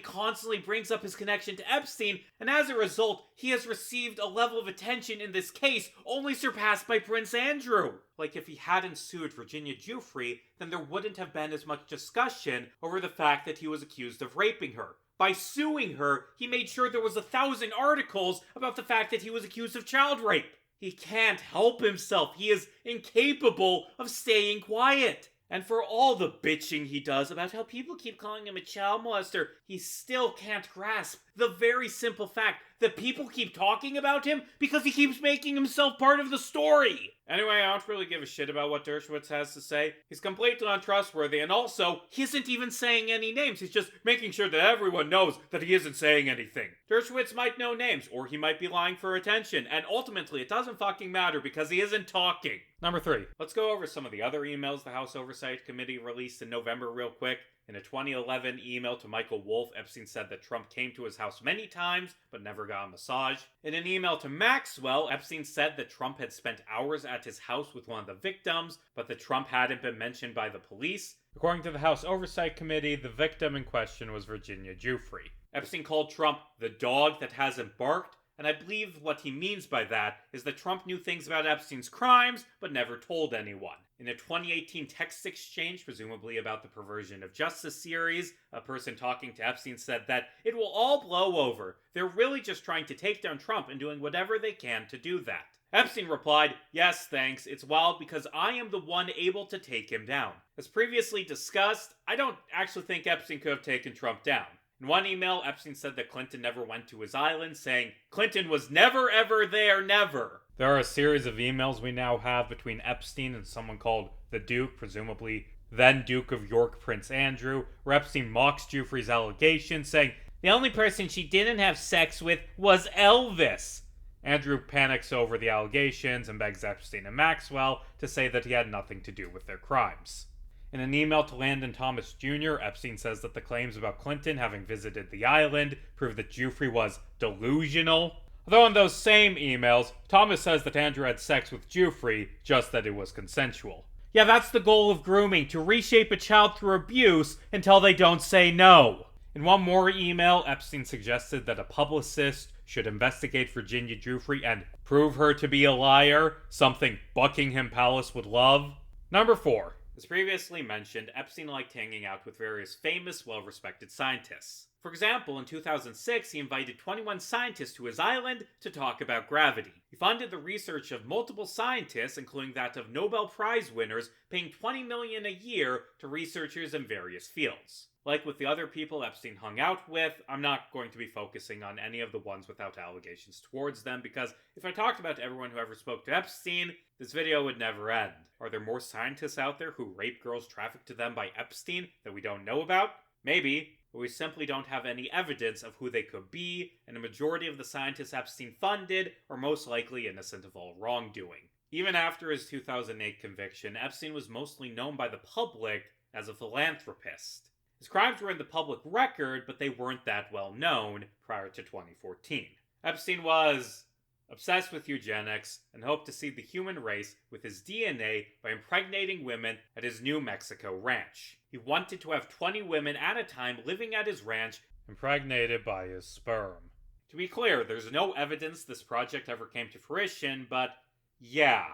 brings up his connection to Epstein, and as a result, he has received a level of attention in this case only surpassed by Prince Andrew. Like, if he hadn't sued Virginia Giuffre, then there wouldn't have been as much discussion over the fact that he was accused of raping her. By suing her, he made sure there was 1,000 articles about the fact that he was accused of child rape. He can't help himself. He is incapable of staying quiet. And for all the bitching he does about how people keep calling him a child molester, he still can't grasp the very simple fact that people keep talking about him because he keeps making himself part of the story. Anyway, I don't really give a shit about what Dershowitz has to say. He's completely untrustworthy, and also, He isn't even saying any names. he's just making sure that everyone knows that he isn't saying anything. Dershowitz might know names, or he might be lying for attention, and ultimately it doesn't fucking matter because he isn't talking. Number 3. Let's go over some of the other emails the House Oversight Committee released in November real quick. In a 2011 email to Michael Wolff, Epstein said that Trump came to his house many times, but never got a massage. In an email to Maxwell, Epstein said that Trump had spent hours at his house with one of the victims, but that Trump hadn't been mentioned by the police. According to the House Oversight Committee, the victim in question was Virginia Giuffre. Epstein called Trump the dog that hasn't barked, and I believe what he means by that is that Trump knew things about Epstein's crimes, but never told anyone. In a 2018 text exchange, presumably about the Perversion of Justice series, a person talking to Epstein said that it will all blow over. They're really just trying to take down Trump and doing whatever they can to do that. Epstein replied, "Yes, thanks. It's wild because I am the one able to take him down." As previously discussed, I don't actually think Epstein could have taken Trump down. In one email, Epstein said that Clinton never went to his island, saying, "Clinton was never ever there, never." There are a series of emails we now have between Epstein and someone called the Duke, presumably then Duke of York Prince Andrew, where Epstein mocks Giuffre's allegations, saying, "The only person she didn't have sex with was Elvis." Andrew panics over the allegations and begs Epstein and Maxwell to say that he had nothing to do with their crimes. In an email to Landon Thomas Jr., Epstein says that the claims about Clinton having visited the island prove that Giuffre was delusional. Although in those same emails, Thomas says that Andrew had sex with Giuffre, just that it was consensual. Yeah, that's the goal of grooming, to reshape a child through abuse until they don't say no. In one more email, Epstein suggested that a publicist should investigate Virginia Giuffre and prove her to be a liar, something Buckingham Palace would love. Number 4. As previously mentioned, Epstein liked hanging out with various famous, well-respected scientists. For example, in 2006, he invited 21 scientists to his island to talk about gravity. He funded the research of multiple scientists, including that of Nobel Prize winners, paying $20 million a year to researchers in various fields. Like with the other people Epstein hung out with, I'm not going to be focusing on any of the ones without allegations towards them, because if I talked about everyone who ever spoke to Epstein, this video would never end. Are there more scientists out there who rape girls trafficked to them by Epstein that we don't know about? Maybe, but we simply don't have any evidence of who they could be, and a majority of the scientists Epstein funded are most likely innocent of all wrongdoing. Even after his 2008 conviction, Epstein was mostly known by the public as a philanthropist. His crimes were in the public record, but they weren't that well known prior to 2014. Epstein was obsessed with eugenics and hoped to seed the human race with his DNA by impregnating women at his New Mexico ranch. He wanted to have 20 women at a time living at his ranch, impregnated by his sperm. To be clear, there's no evidence this project ever came to fruition, but yeah,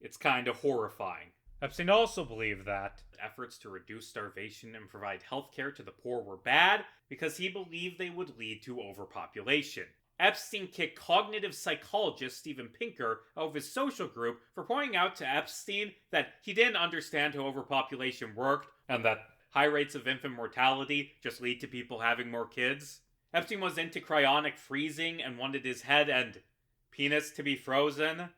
it's kinda horrifying. Epstein also believed that efforts to reduce starvation and provide healthcare to the poor were bad because he believed they would lead to overpopulation. Epstein kicked cognitive psychologist Steven Pinker out of his social group for pointing out to Epstein that he didn't understand how overpopulation worked and that high rates of infant mortality just lead to people having more kids. Epstein was into cryonic freezing and wanted his head and penis to be frozen.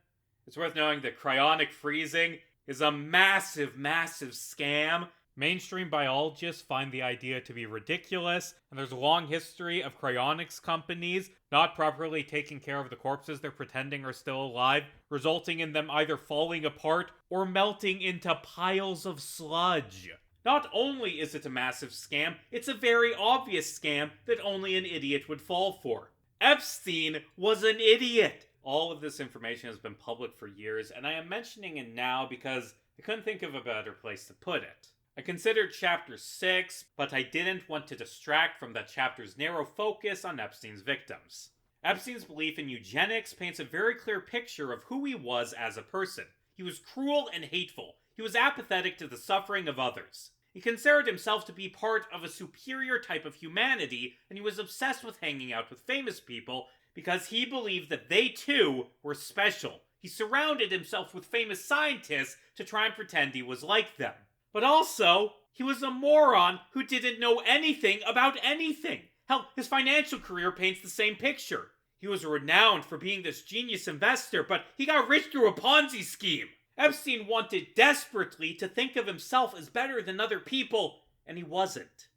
It's worth knowing that cryonic freezing is a massive scam. Mainstream biologists find the idea to be ridiculous, and there's a long history of cryonics companies not properly taking care of the corpses they're pretending are still alive, resulting in them either falling apart or melting into piles of sludge. Not only is it a massive scam, it's a very obvious scam that only an idiot would fall for. Epstein was an idiot! All of this information has been public for years, and I am mentioning it now because, I couldn't think of a better place to put it. I considered Chapter 6, but I didn't want to distract from that chapter's narrow focus on Epstein's victims. Epstein's belief in eugenics paints a very clear picture of who he was as a person. He was cruel and hateful. He was apathetic to the suffering of others. He considered himself to be part of a superior type of humanity, and he was obsessed with hanging out with famous people because he believed that they too were special. He surrounded himself with famous scientists to try and pretend he was like them. But also, he was a moron who didn't know anything about anything. Hell, his financial career paints the same picture. He was renowned for being this genius investor, but he got rich through a Ponzi scheme. Epstein wanted desperately to think of himself as better than other people, and he wasn't.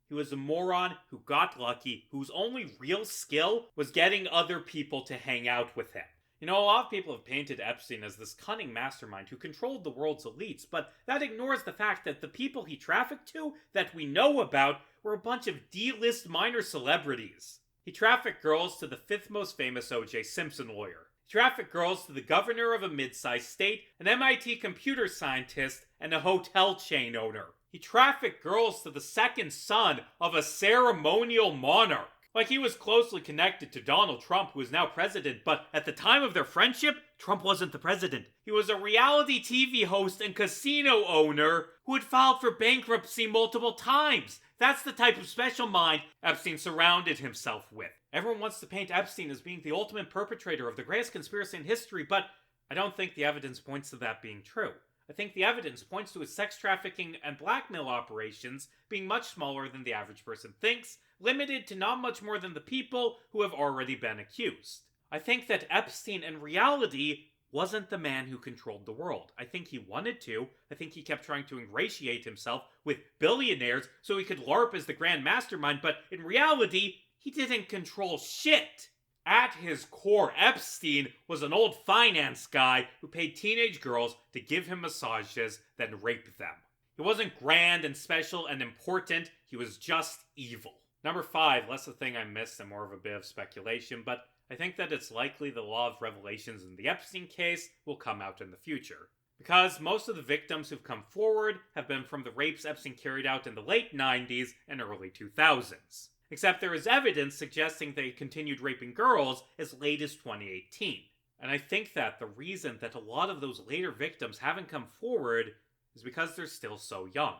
He was a moron who got lucky, whose only real skill was getting other people to hang out with him. You know, a lot of people have painted Epstein as this cunning mastermind who controlled the world's elites, but that ignores the fact that the people he trafficked to, that we know about, were a bunch of D-list minor celebrities. He trafficked girls to the fifth most famous O.J. Simpson lawyer. He trafficked girls to the governor of a mid-sized state, an MIT computer scientist, and a hotel chain owner. He trafficked girls to the second son of a ceremonial monarch. Like he was closely connected to Donald Trump, who is now president, but at the time of their friendship, Trump wasn't the president. He was a reality TV host and casino owner who had filed for bankruptcy multiple times. That's the type of special mind Epstein surrounded himself with. Everyone wants to paint Epstein as being the ultimate perpetrator of the greatest conspiracy in history, but I don't think the evidence points to that being true. I think the evidence points to his sex trafficking and blackmail operations being much smaller than the average person thinks, limited to not much more than the people who have already been accused. I think that Epstein in reality wasn't the man who controlled the world. I think he wanted to. I think he kept trying to ingratiate himself with billionaires so he could LARP as the grand mastermind, but in reality, he didn't control shit. At his core, Epstein was an old finance guy who paid teenage girls to give him massages, then rape them. He wasn't grand and special and important, he was just evil. Number 5, less a thing I missed and more of a bit of speculation, but I think that it's likely the law of revelations in the Epstein case will come out in the future. Because most of the victims who've come forward have been from the rapes Epstein carried out in the late 90s and early 2000s. Except there is evidence suggesting they continued raping girls as late as 2018. And I think that the reason that a lot of those later victims haven't come forward is because they're still so young.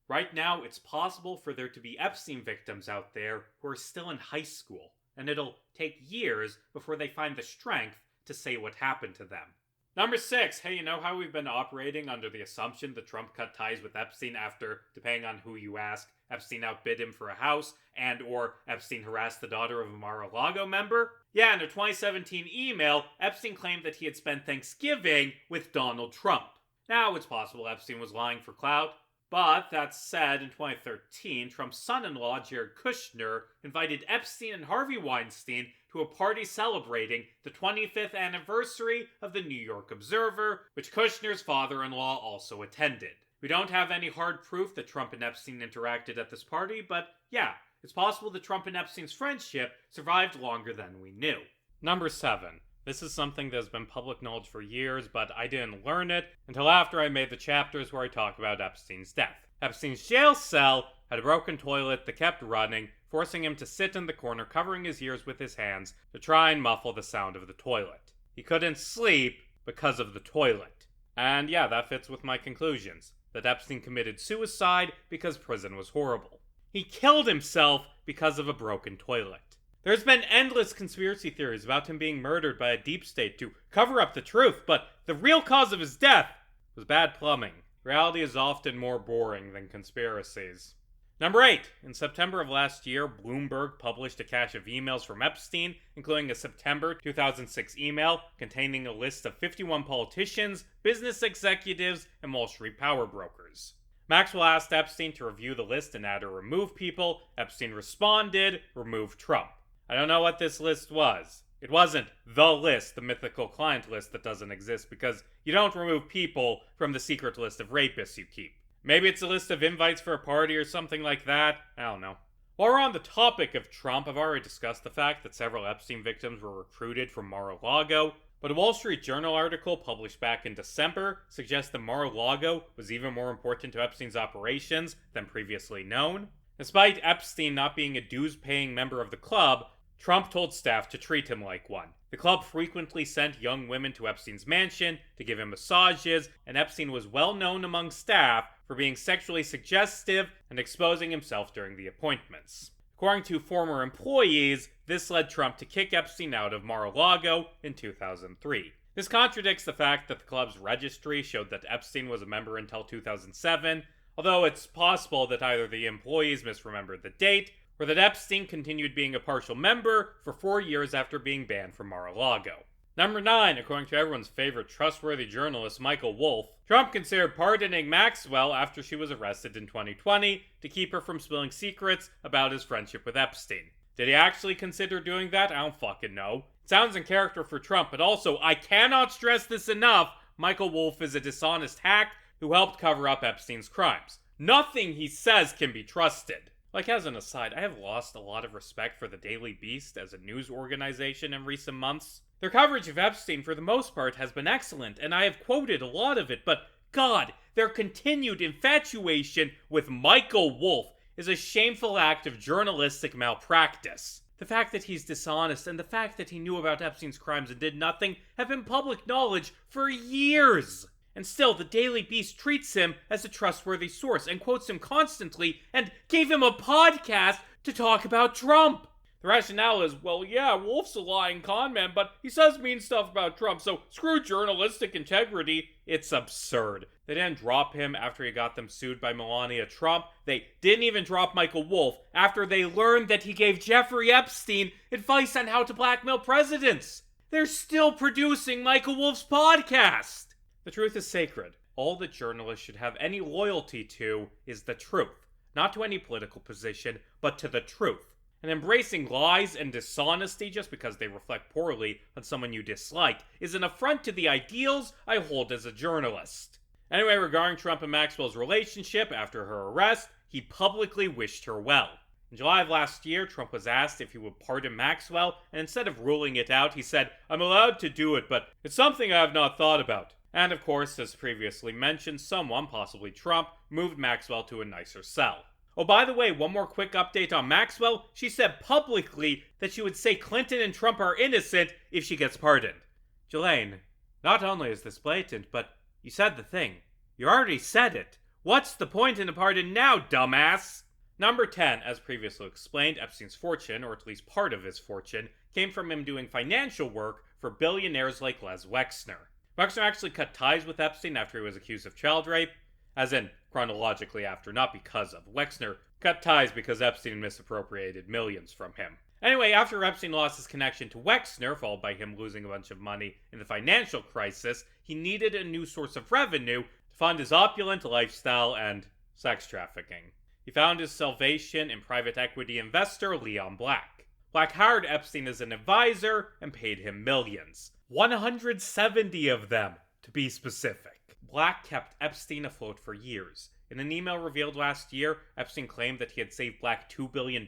Right now, it's possible for there to be Epstein victims out there who are still in high school, and it'll take years before they find the strength to say what happened to them. Number 6, hey, you know how we've been operating under the assumption that Trump cut ties with Epstein after, depending on who you ask, Epstein outbid him for a house and or Epstein harassed the daughter of a Mar-a-Lago member? Yeah, in a 2017 email, Epstein claimed that he had spent Thanksgiving with Donald Trump. Now, it's possible Epstein was lying for clout, but that said, in 2013, Trump's son-in-law, Jared Kushner, invited Epstein and Harvey Weinstein to a party celebrating the 25th anniversary of the New York Observer, which Kushner's father-in-law also attended. We don't have any hard proof that Trump and Epstein interacted at this party, but yeah, it's possible that Trump and Epstein's friendship survived longer than we knew. Number 7. This is something that has been public knowledge for years, but I didn't learn it until after I made the chapters where I talk about Epstein's death. Epstein's jail cell had a broken toilet that kept running, forcing him to sit in the corner covering his ears with his hands to try and muffle the sound of the toilet. He couldn't sleep because of the toilet. And yeah, that fits with my conclusions, that Epstein committed suicide because prison was horrible. He killed himself because of a broken toilet. There's been endless conspiracy theories about him being murdered by a deep state to cover up the truth, but the real cause of his death was bad plumbing. Reality is often more boring than conspiracies. Number 8. In September of last year, Bloomberg published a cache of emails from Epstein, including a September 2006 email containing a list of 51 politicians, business executives, and Wall Street power brokers. Maxwell asked Epstein to review the list and add or remove people. Epstein responded, remove Trump. I don't know what this list was. It wasn't the list, the mythical client list that doesn't exist, because you don't remove people from the secret list of rapists you keep. Maybe it's a list of invites for a party or something like that. I don't know. While we're on the topic of Trump, I've already discussed the fact that several Epstein victims were recruited from Mar-a-Lago. But a Wall Street Journal article published back in December suggests that Mar-a-Lago was even more important to Epstein's operations than previously known. Despite Epstein not being a dues-paying member of the club, Trump told staff to treat him like one. The club frequently sent young women to Epstein's mansion to give him massages, and Epstein was well known among staff for being sexually suggestive and exposing himself during the appointments. According to former employees, this led Trump to kick Epstein out of Mar-a-Lago in 2003. This contradicts the fact that the club's registry showed that Epstein was a member until 2007, although it's possible that either the employees misremembered the date, or that Epstein continued being a partial member for 4 years after being banned from Mar-a-Lago. Number 9, according to everyone's favorite trustworthy journalist Michael Wolff, Trump considered pardoning Maxwell after she was arrested in 2020 to keep her from spilling secrets about his friendship with Epstein. Did he actually consider doing that? I don't fucking know. It sounds in character for Trump, but also, I cannot stress this enough, Michael Wolff is a dishonest hack who helped cover up Epstein's crimes. Nothing he says can be trusted. Like, as an aside, I have lost a lot of respect for the Daily Beast as a news organization in recent months. Their coverage of Epstein, for the most part, has been excellent, and I have quoted a lot of it, but God, their continued infatuation with Michael Wolff is a shameful act of journalistic malpractice. The fact that he's dishonest and the fact that he knew about Epstein's crimes and did nothing have been public knowledge for years. And still, the Daily Beast treats him as a trustworthy source and quotes him constantly and gave him a podcast to talk about Trump. The rationale is, well, yeah, Wolff's a lying con man, but he says mean stuff about Trump, so screw journalistic integrity. It's absurd. They didn't drop him after he got them sued by Melania Trump. They didn't even drop Michael Wolff after they learned that he gave Jeffrey Epstein advice on how to blackmail presidents. They're still producing Michael Wolff's podcast. The truth is sacred. All that journalists should have any loyalty to is the truth. Not to any political position, but to the truth. And embracing lies and dishonesty just because they reflect poorly on someone you dislike is an affront to the ideals I hold as a journalist. Anyway, regarding Trump and Maxwell's relationship after her arrest, he publicly wished her well. In July of last year, Trump was asked if he would pardon Maxwell, and instead of ruling it out, he said, "I'm allowed to do it, but it's something I have not thought about." And of course, as previously mentioned, someone, possibly Trump, moved Maxwell to a nicer cell. Oh, by the way, one more quick update on Maxwell. She said publicly that she would say Clinton and Trump are innocent if she gets pardoned. Jelaine, not only is this blatant, but you said the thing. You already said it. What's the point in a pardon now, dumbass? Number 10, as previously explained, Epstein's fortune, or at least part of his fortune, came from him doing financial work for billionaires like Les Wexner. Wexner actually cut ties with Epstein after he was accused of child rape, as in chronologically after, not because of. Wexner cut ties because Epstein misappropriated millions from him. Anyway, after Epstein lost his connection to Wexner, followed by him losing a bunch of money in the financial crisis, he needed a new source of revenue to fund his opulent lifestyle and sex trafficking. He found his salvation in private equity investor Leon Black. Black hired Epstein as an advisor and paid him millions. 170 of them, to be specific. Black kept Epstein afloat for years. In an email revealed last year, Epstein claimed that he had saved Black $2 billion.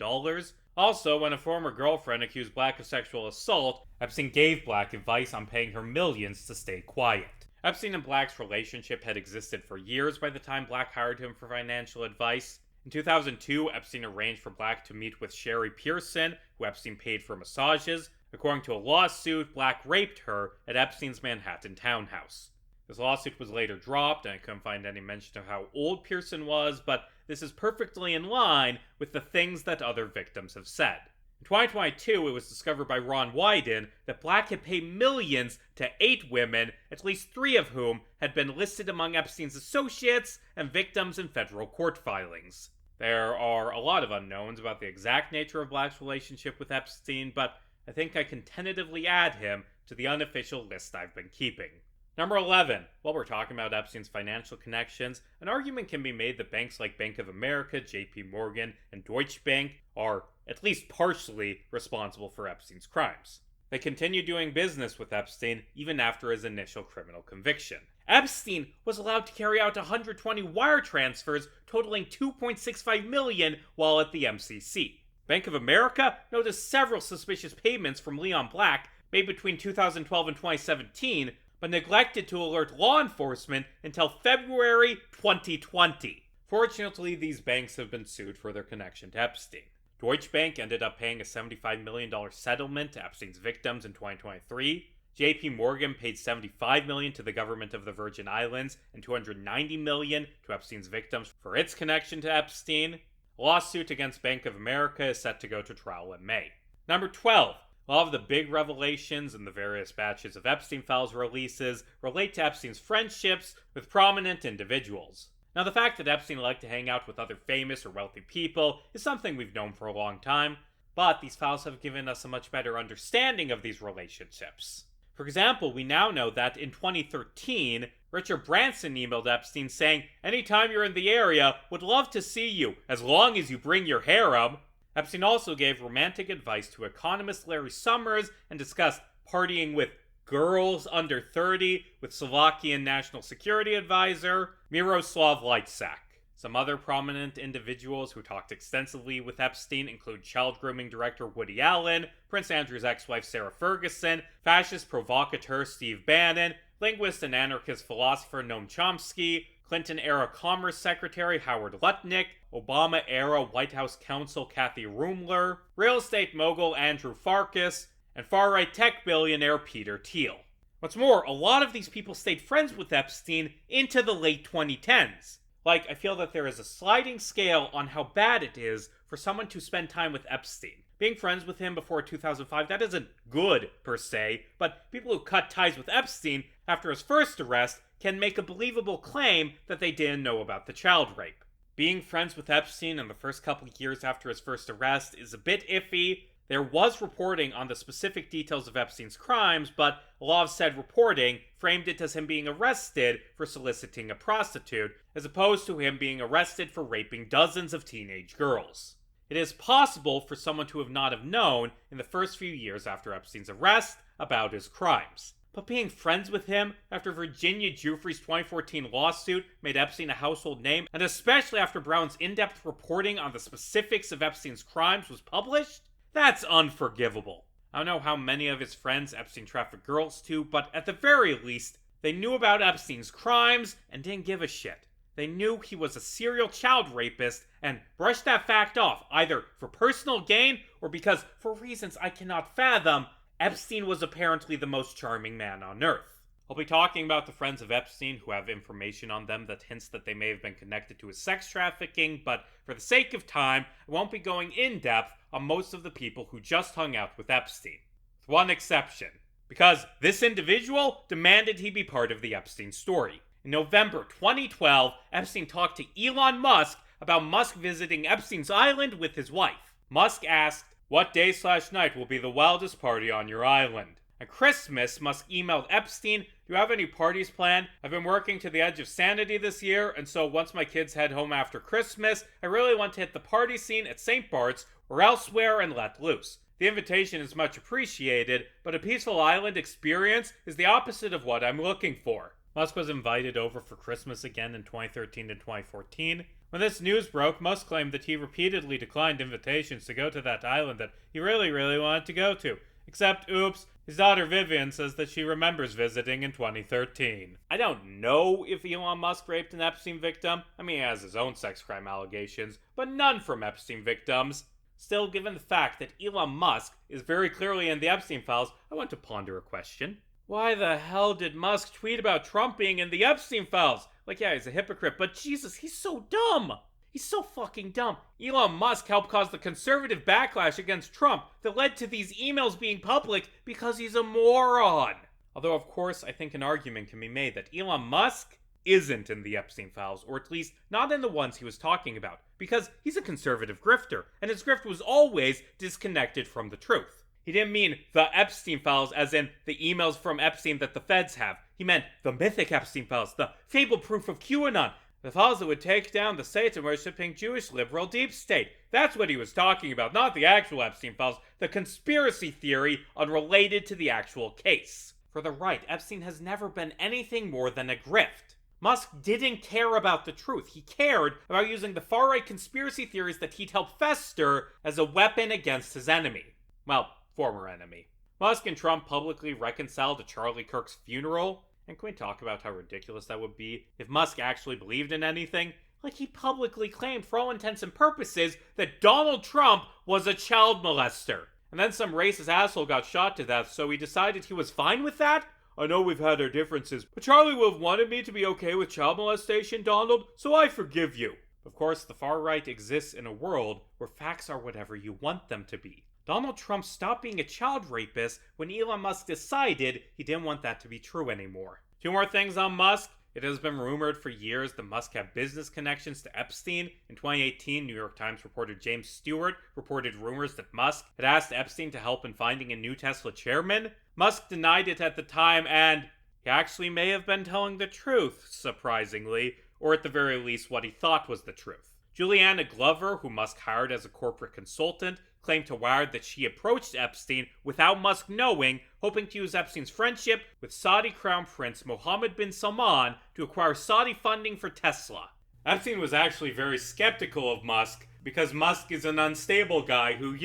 Also, when a former girlfriend accused Black of sexual assault, Epstein gave Black advice on paying her millions to stay quiet. Epstein and Black's relationship had existed for years by the time Black hired him for financial advice. In 2002, Epstein arranged for Black to meet with Sherry Pearson, who Epstein paid for massages. According to a lawsuit, Black raped her at Epstein's Manhattan townhouse. This lawsuit was later dropped, and I couldn't find any mention of how old Pearson was, but this is perfectly in line with the things that other victims have said. In 2022, it was discovered by Ron Wyden that Black had paid millions to 8 women, at least 3 of whom had been listed among Epstein's associates and victims in federal court filings. There are a lot of unknowns about the exact nature of Black's relationship with Epstein, but I think I can tentatively add him to the unofficial list I've been keeping. Number 11. While we're talking about Epstein's financial connections, an argument can be made that banks like Bank of America, JP Morgan, and Deutsche Bank are, at least partially, responsible for Epstein's crimes. They continued doing business with Epstein even after his initial criminal conviction. Epstein was allowed to carry out 120 wire transfers totaling $2.65 million while at the MCC. Bank of America noticed several suspicious payments from Leon Black made between 2012 and 2017, but neglected to alert law enforcement until February 2020. Fortunately, these banks have been sued for their connection to Epstein. Deutsche Bank ended up paying a $75 million settlement to Epstein's victims in 2023. JP Morgan paid $75 million to the government of the Virgin Islands and $290 million to Epstein's victims for its connection to Epstein. A lawsuit against Bank of America is set to go to trial in May. Number 12. A lot of the big revelations in the various batches of Epstein Files releases relate to Epstein's friendships with prominent individuals. Now, the fact that Epstein liked to hang out with other famous or wealthy people is something we've known for a long time, but these files have given us a much better understanding of these relationships. For example, we now know that in 2013, Richard Branson emailed Epstein saying, "Anytime you're in the area, would love to see you, as long as you bring your harem." Epstein also gave romantic advice to economist Larry Summers and discussed partying with girls under 30 with Slovakian National Security Advisor Miroslav Lajčák. Some other prominent individuals who talked extensively with Epstein include child grooming director Woody Allen, Prince Andrew's ex-wife Sarah Ferguson, fascist provocateur Steve Bannon, linguist and anarchist philosopher Noam Chomsky, Clinton-era Commerce Secretary Howard Lutnick, Obama-era White House counsel Kathy Rumler, real estate mogul Andrew Farkas, and far-right tech billionaire Peter Thiel. What's more, a lot of these people stayed friends with Epstein into the late 2010s. I feel that there is a sliding scale on how bad it is for someone to spend time with Epstein. Being friends with him before 2005, that isn't good, per se, but people who cut ties with Epstein after his first arrest can make a believable claim that they didn't know about the child rape. Being friends with Epstein in the first couple years after his first arrest is a bit iffy. There was reporting on the specific details of Epstein's crimes, but a lot of said reporting framed it as him being arrested for soliciting a prostitute, as opposed to him being arrested for raping dozens of teenage girls. It is possible for someone to not have known in the first few years after Epstein's arrest about his crimes. But being friends with him after Virginia Giuffre's 2014 lawsuit made Epstein a household name, and especially after Brown's in-depth reporting on the specifics of Epstein's crimes was published, that's unforgivable. I don't know how many of his friends Epstein trafficked girls to, but at the very least, they knew about Epstein's crimes and didn't give a shit. They knew he was a serial child rapist and brushed that fact off, either for personal gain or because, for reasons I cannot fathom, Epstein was apparently the most charming man on earth. I'll be talking about the friends of Epstein who have information on them that hints that they may have been connected to his sex trafficking, but for the sake of time, I won't be going in depth on most of the people who just hung out with Epstein. With one exception, because this individual demanded he be part of the Epstein story. In November 2012, Epstein talked to Elon Musk about Musk visiting Epstein's island with his wife. Musk asked, "What day/night will be the wildest party on your island?" At Christmas, Musk emailed Epstein, "Do you have any parties planned? I've been working to the edge of sanity this year, and so once my kids head home after Christmas, I really want to hit the party scene at St. Bart's or elsewhere and let loose. The invitation is much appreciated, but a peaceful island experience is the opposite of what I'm looking for." Musk was invited over for Christmas again in 2013 and 2014. When this news broke, Musk claimed that he repeatedly declined invitations to go to that island that he really wanted to go to. Except, oops, his daughter Vivian says that she remembers visiting in 2013. I don't know if Elon Musk raped an Epstein victim. I mean, he has his own sex crime allegations, but none from Epstein victims. Still, given the fact that Elon Musk is very clearly in the Epstein files, I want to ponder a question. Why the hell did Musk tweet about Trump being in the Epstein files? Yeah, he's a hypocrite, but Jesus, he's so dumb. He's so fucking dumb. Elon Musk helped cause the conservative backlash against Trump that led to these emails being public because he's a moron. Although, of course, I think an argument can be made that Elon Musk isn't in the Epstein files, or at least not in the ones he was talking about, because he's a conservative grifter, and his grift was always disconnected from the truth. He didn't mean the Epstein files as in the emails from Epstein that the feds have. He meant the mythic Epstein files, the fabled proof of QAnon, the files that would take down the Satan-worshipping Jewish liberal deep state. That's what he was talking about, not the actual Epstein files, the conspiracy theory unrelated to the actual case. For the right, Epstein has never been anything more than a grift. Musk didn't care about the truth. He cared about using the far-right conspiracy theories that he'd helped fester as a weapon against his enemy. Well, former enemy. Musk and Trump publicly reconciled at Charlie Kirk's funeral. And can we talk about how ridiculous that would be if Musk actually believed in anything? Like, he publicly claimed, for all intents and purposes, that Donald Trump was a child molester. And then some racist asshole got shot to death, so he decided he was fine with that? I know we've had our differences, but Charlie would have wanted me to be okay with child molestation, Donald, so I forgive you. Of course, the far right exists in a world where facts are whatever you want them to be. Donald Trump stopped being a child rapist when Elon Musk decided he didn't want that to be true anymore. Two more things on Musk. It has been rumored for years that Musk had business connections to Epstein. In 2018, New York Times reporter James Stewart reported rumors that Musk had asked Epstein to help in finding a new Tesla chairman. Musk denied it at the time, and he actually may have been telling the truth, surprisingly, or at the very least what he thought was the truth. Juliana Glover, who Musk hired as a corporate consultant, claimed to Wired that she approached Epstein without Musk knowing, hoping to use Epstein's friendship with Saudi Crown Prince Mohammed bin Salman to acquire Saudi funding for Tesla. Epstein was actually very skeptical of Musk because Musk is an unstable guy who,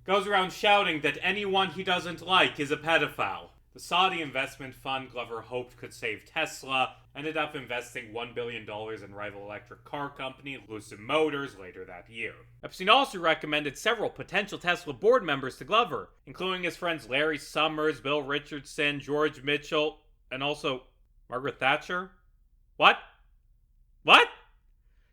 goes around shouting that anyone he doesn't like is a pedophile. The Saudi investment fund Glover hoped could save Tesla ended up investing $1 billion in rival electric car company Lucid Motors later that year. Epstein also recommended several potential Tesla board members to Glover, including his friends Larry Summers, Bill Richardson, George Mitchell, and also Margaret Thatcher. What?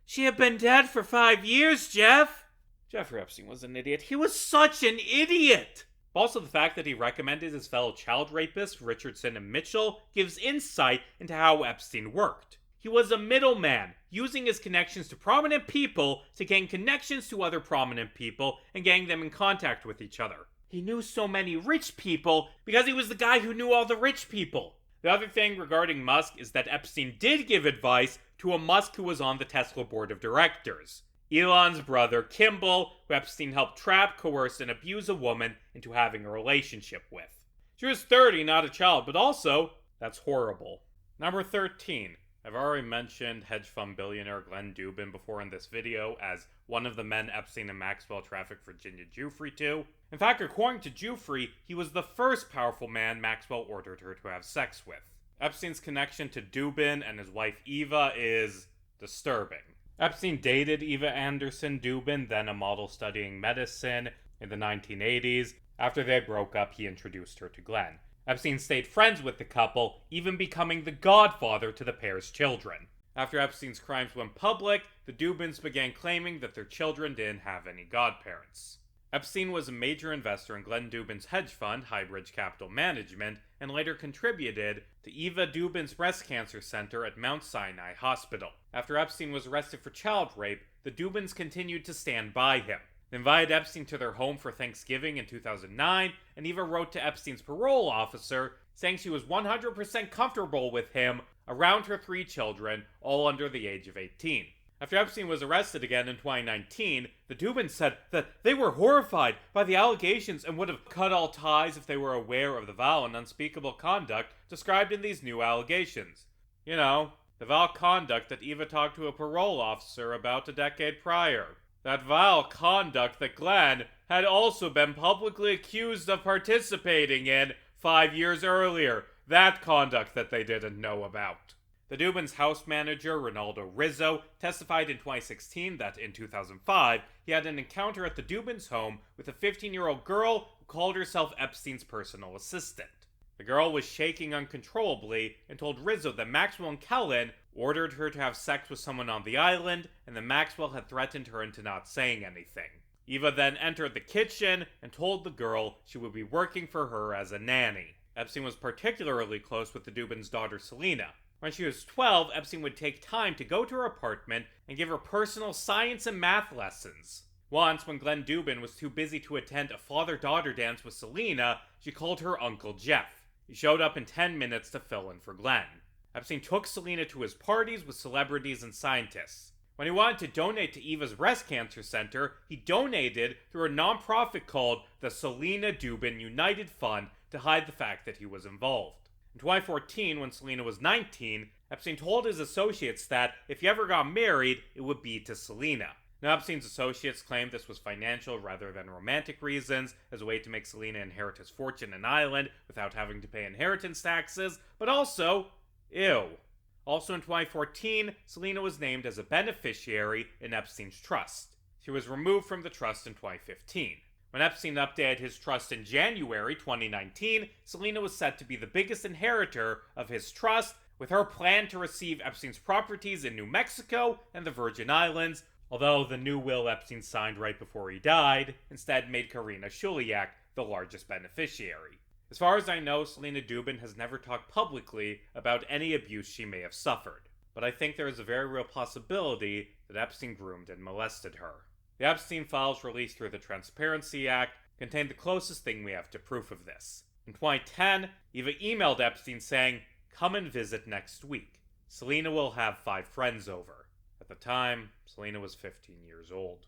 She had been dead for 5 years, Jeff! Jeffrey Epstein was an idiot. He was such an idiot! Also, the fact that he recommended his fellow child rapists, Richardson and Mitchell, gives insight into how Epstein worked. He was a middleman, using his connections to prominent people to gain connections to other prominent people and getting them in contact with each other. He knew so many rich people because he was the guy who knew all the rich people. The other thing regarding Musk is that Epstein did give advice to a Musk who was on the Tesla board of directors. Elon's brother, Kimball, who Epstein helped trap, coerce, and abuse a woman into having a relationship with. She was 30, not a child, but also, that's horrible. Number 13. I've already mentioned hedge fund billionaire Glenn Dubin before in this video as one of the men Epstein and Maxwell trafficked Virginia Giuffre to. In fact, according to Giuffre, he was the first powerful man Maxwell ordered her to have sex with. Epstein's connection to Dubin and his wife Eva is disturbing. Epstein dated Eva Anderson Dubin, then a model studying medicine, in the 1980s. After they broke up, he introduced her to Glenn. Epstein stayed friends with the couple, even becoming the godfather to the pair's children. After Epstein's crimes went public, the Dubins began claiming that their children didn't have any godparents. Epstein was a major investor in Glenn Dubin's hedge fund, Highbridge Capital Management, and later contributed to Eva Dubin's breast cancer center at Mount Sinai Hospital. After Epstein was arrested for child rape, the Dubins continued to stand by him. They invited Epstein to their home for Thanksgiving in 2009, and Eva wrote to Epstein's parole officer saying she was 100% comfortable with him around her 3 children, all under the age of 18. After Epstein was arrested again in 2019, the Dubins said that they were horrified by the allegations and would have cut all ties if they were aware of the vile and unspeakable conduct described in these new allegations. The vile conduct that Eva talked to a parole officer about a decade prior. That vile conduct that Glenn had also been publicly accused of participating in 5 years earlier. That conduct that they didn't know about. The Dubins' house manager, Ronaldo Rizzo, testified in 2016 that in 2005, he had an encounter at the Dubins' home with a 15-year-old girl who called herself Epstein's personal assistant. The girl was shaking uncontrollably and told Rizzo that Maxwell and Kellen ordered her to have sex with someone on the island and that Maxwell had threatened her into not saying anything. Eva then entered the kitchen and told the girl she would be working for her as a nanny. Epstein was particularly close with the Dubins' daughter Selena. When she was 12, Epstein would take time to go to her apartment and give her personal science and math lessons. Once, when Glenn Dubin was too busy to attend a father-daughter dance with Selena, she called her Uncle Jeff. He showed up in 10 minutes to fill in for Glenn. Epstein took Selena to his parties with celebrities and scientists. When he wanted to donate to Eva's breast cancer center, he donated through a nonprofit called the Selena Dubin United Fund to hide the fact that he was involved. In 2014, when Selena was 19, Epstein told his associates that if he ever got married, it would be to Selena. Now, Epstein's associates claimed this was financial rather than romantic reasons, as a way to make Selena inherit his fortune and island without having to pay inheritance taxes, but also, ew. Also in 2014, Selena was named as a beneficiary in Epstein's trust. She was removed from the trust in 2015. When Epstein updated his trust in January 2019, Selena was set to be the biggest inheritor of his trust, with her plan to receive Epstein's properties in New Mexico and the Virgin Islands, although the new will Epstein signed right before he died instead made Karina Shuliak the largest beneficiary. As far as I know, Selena Dubin has never talked publicly about any abuse she may have suffered, but I think there is a very real possibility that Epstein groomed and molested her. The Epstein files released through the Transparency Act contain the closest thing we have to proof of this. In 2010, Eva emailed Epstein saying, "Come and visit next week. Selena will have 5 friends over." At the time, Selena was 15 years old.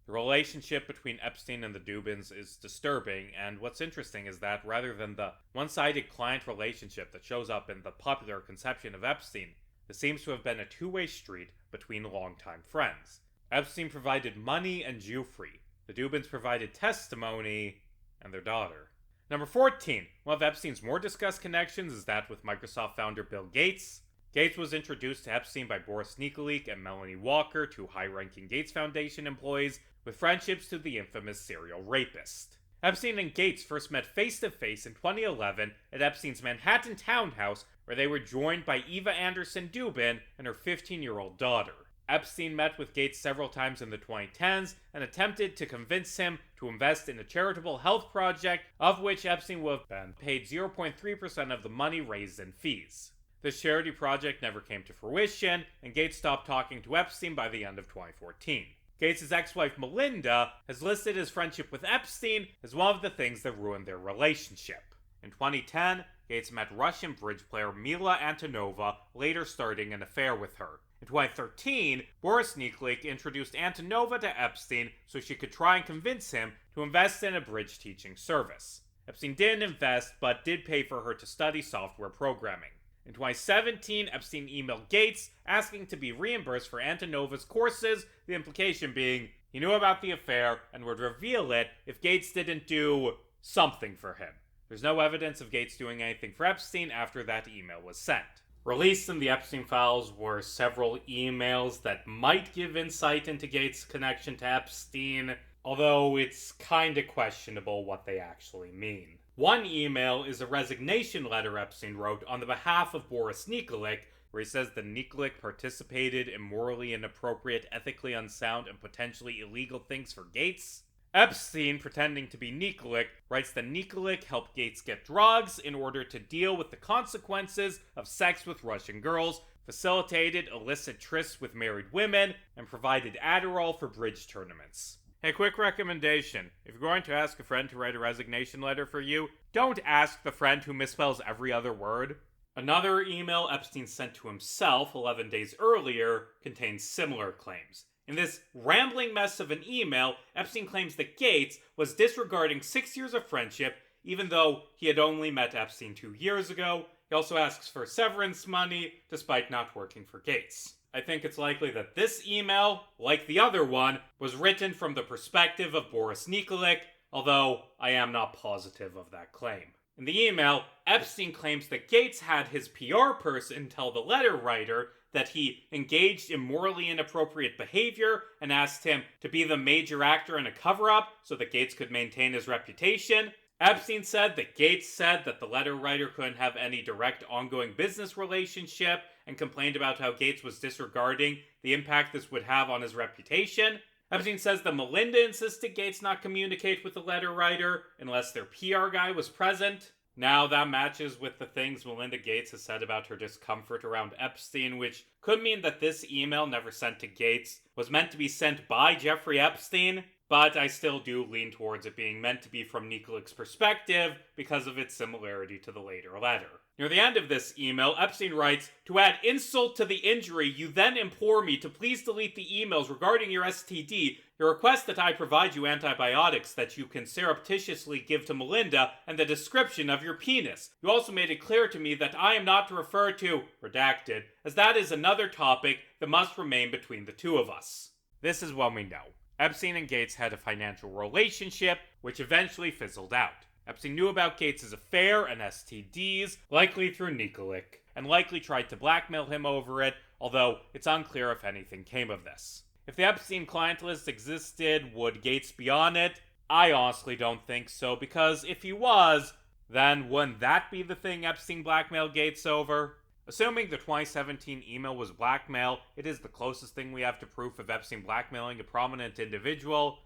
The relationship between Epstein and the Dubins is disturbing, and what's interesting is that rather than the one-sided client relationship that shows up in the popular conception of Epstein, this seems to have been a two-way street between longtime friends. Epstein provided money and Jufrey. The Dubins provided testimony and their daughter. Number 14. One of Epstein's more discussed connections is that with Microsoft founder Bill Gates. Gates was introduced to Epstein by Boris Nikolic and Melanie Walker, 2 high-ranking Gates Foundation employees, with friendships to the infamous serial rapist. Epstein and Gates first met face-to-face in 2011 at Epstein's Manhattan townhouse, where they were joined by Eva Anderson Dubin and her 15-year-old daughter. Epstein met with Gates several times in the 2010s and attempted to convince him to invest in a charitable health project, of which Epstein would have been paid 0.3% of the money raised in fees. This charity project never came to fruition, and Gates stopped talking to Epstein by the end of 2014. Gates' ex-wife Melinda has listed his friendship with Epstein as one of the things that ruined their relationship. In 2010, Gates met Russian bridge player Mila Antonova, later starting an affair with her. In 2013, Boris Nikolic introduced Antonova to Epstein so she could try and convince him to invest in a bridge teaching service. Epstein didn't invest, but did pay for her to study software programming. In 2017, Epstein emailed Gates asking to be reimbursed for Antonova's courses, the implication being he knew about the affair and would reveal it if Gates didn't do something for him. There's no evidence of Gates doing anything for Epstein after that email was sent. Released in the Epstein files were several emails that might give insight into Gates' connection to Epstein, although it's kinda questionable what they actually mean. One email is a resignation letter Epstein wrote on the behalf of Boris Nikolic, where he says that Nikolic participated in morally inappropriate, ethically unsound, and potentially illegal things for Gates. Epstein, pretending to be Nikolic, writes that Nikolic helped Gates get drugs in order to deal with the consequences of sex with Russian girls, facilitated illicit trysts with married women, and provided Adderall for bridge tournaments. Hey, quick recommendation. If you're going to ask a friend to write a resignation letter for you, don't ask the friend who misspells every other word. Another email Epstein sent to himself 11 days earlier contains similar claims. In this rambling mess of an email, Epstein claims that Gates was disregarding 6 years of friendship, even though he had only met Epstein 2 years ago. He also asks for severance money, despite not working for Gates. I think it's likely that this email, like the other one, was written from the perspective of Boris Nikolic, although I am not positive of that claim. In the email, Epstein claims that Gates had his PR person tell the letter writer that he engaged in morally inappropriate behavior and asked him to be the major actor in a cover-up so that Gates could maintain his reputation. Epstein said that Gates said that the letter writer couldn't have any direct ongoing business relationship and complained about how Gates was disregarding the impact this would have on his reputation. Epstein says that Melinda insisted Gates not communicate with the letter writer unless their PR guy was present. Now that matches with the things Melinda Gates has said about her discomfort around Epstein, which could mean that this email never sent to Gates was meant to be sent by Jeffrey Epstein, but I still do lean towards it being meant to be from Nikolic's perspective because of its similarity to the later letter. Near the end of this email, Epstein writes, "To add insult to the injury, you then implore me to please delete the emails regarding your STD. You request that I provide you antibiotics that you can surreptitiously give to Melinda and the description of your penis. You also made it clear to me that I am not to refer to redacted, as that is another topic that must remain between the two of us." This is what we know. Epstein and Gates had a financial relationship, which eventually fizzled out. Epstein knew about Gates' affair and STDs, likely through Nikolic, and likely tried to blackmail him over it, although it's unclear if anything came of this. If the Epstein client list existed, would Gates be on it? I honestly don't think so, because if he was, then wouldn't that be the thing Epstein blackmailed Gates over? Assuming the 2017 email was blackmail, it is the closest thing we have to proof of Epstein blackmailing a prominent individual.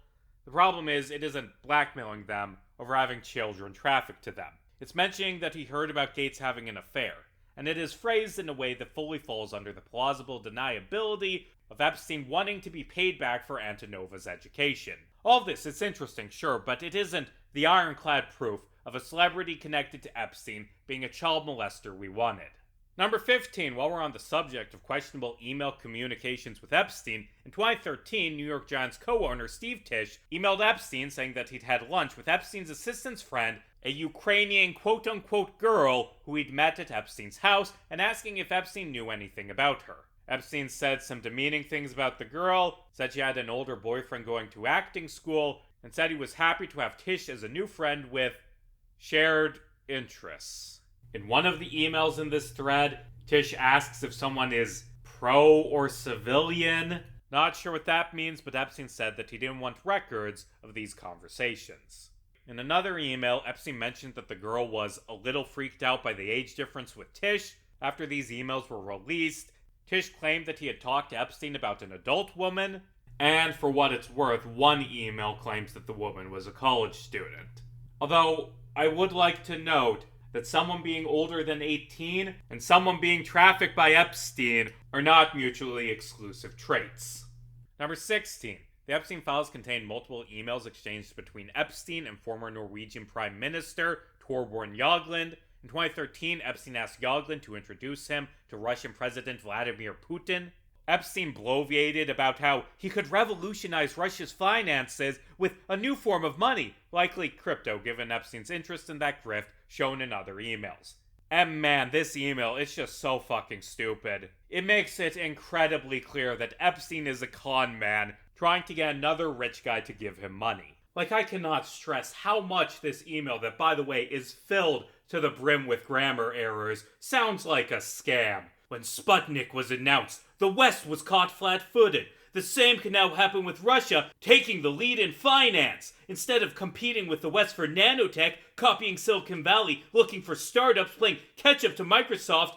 The problem is, it isn't blackmailing them over having children trafficked to them. It's mentioning that he heard about Gates having an affair, and it is phrased in a way that fully falls under the plausible deniability of Epstein wanting to be paid back for Antonova's education. All of this, it's interesting, sure, but it isn't the ironclad proof of a celebrity connected to Epstein being a child molester we wanted. Number 15, while we're on the subject of questionable email communications with Epstein, in 2013, New York Giants co-owner Steve Tisch emailed Epstein saying that he'd had lunch with Epstein's assistant's friend, a Ukrainian quote-unquote girl who he'd met at Epstein's house, and asking if Epstein knew anything about her. Epstein said some demeaning things about the girl, said she had an older boyfriend going to acting school, and said he was happy to have Tisch as a new friend with shared interests. In one of the emails in this thread, Tisch asks if someone is pro or civilian. Not sure what that means, but Epstein said that he didn't want records of these conversations. In another email, Epstein mentioned that the girl was a little freaked out by the age difference with Tisch. After these emails were released, Tisch claimed that he had talked to Epstein about an adult woman, and for what it's worth, one email claims that the woman was a college student. Although, I would like to note that someone being older than 18 and someone being trafficked by Epstein are not mutually exclusive traits. Number 16. The Epstein files contain multiple emails exchanged between Epstein and former Norwegian Prime Minister Torbjørn Jagland. In 2013, Epstein asked Jagland to introduce him to Russian President Vladimir Putin. Epstein bloviated about how he could revolutionize Russia's finances with a new form of money, likely crypto, given Epstein's interest in that grift shown in other emails. And man, this email, it's just so fucking stupid. It makes it incredibly clear that Epstein is a con man trying to get another rich guy to give him money. Like, I cannot stress how much this email, that by the way is filled to the brim with grammar errors, sounds like a scam. When Sputnik was announced, the West was caught flat-footed. The same can now happen with Russia taking the lead in finance. Instead of competing with the West for nanotech, copying Silicon Valley, looking for startups, playing catch-up to Microsoft,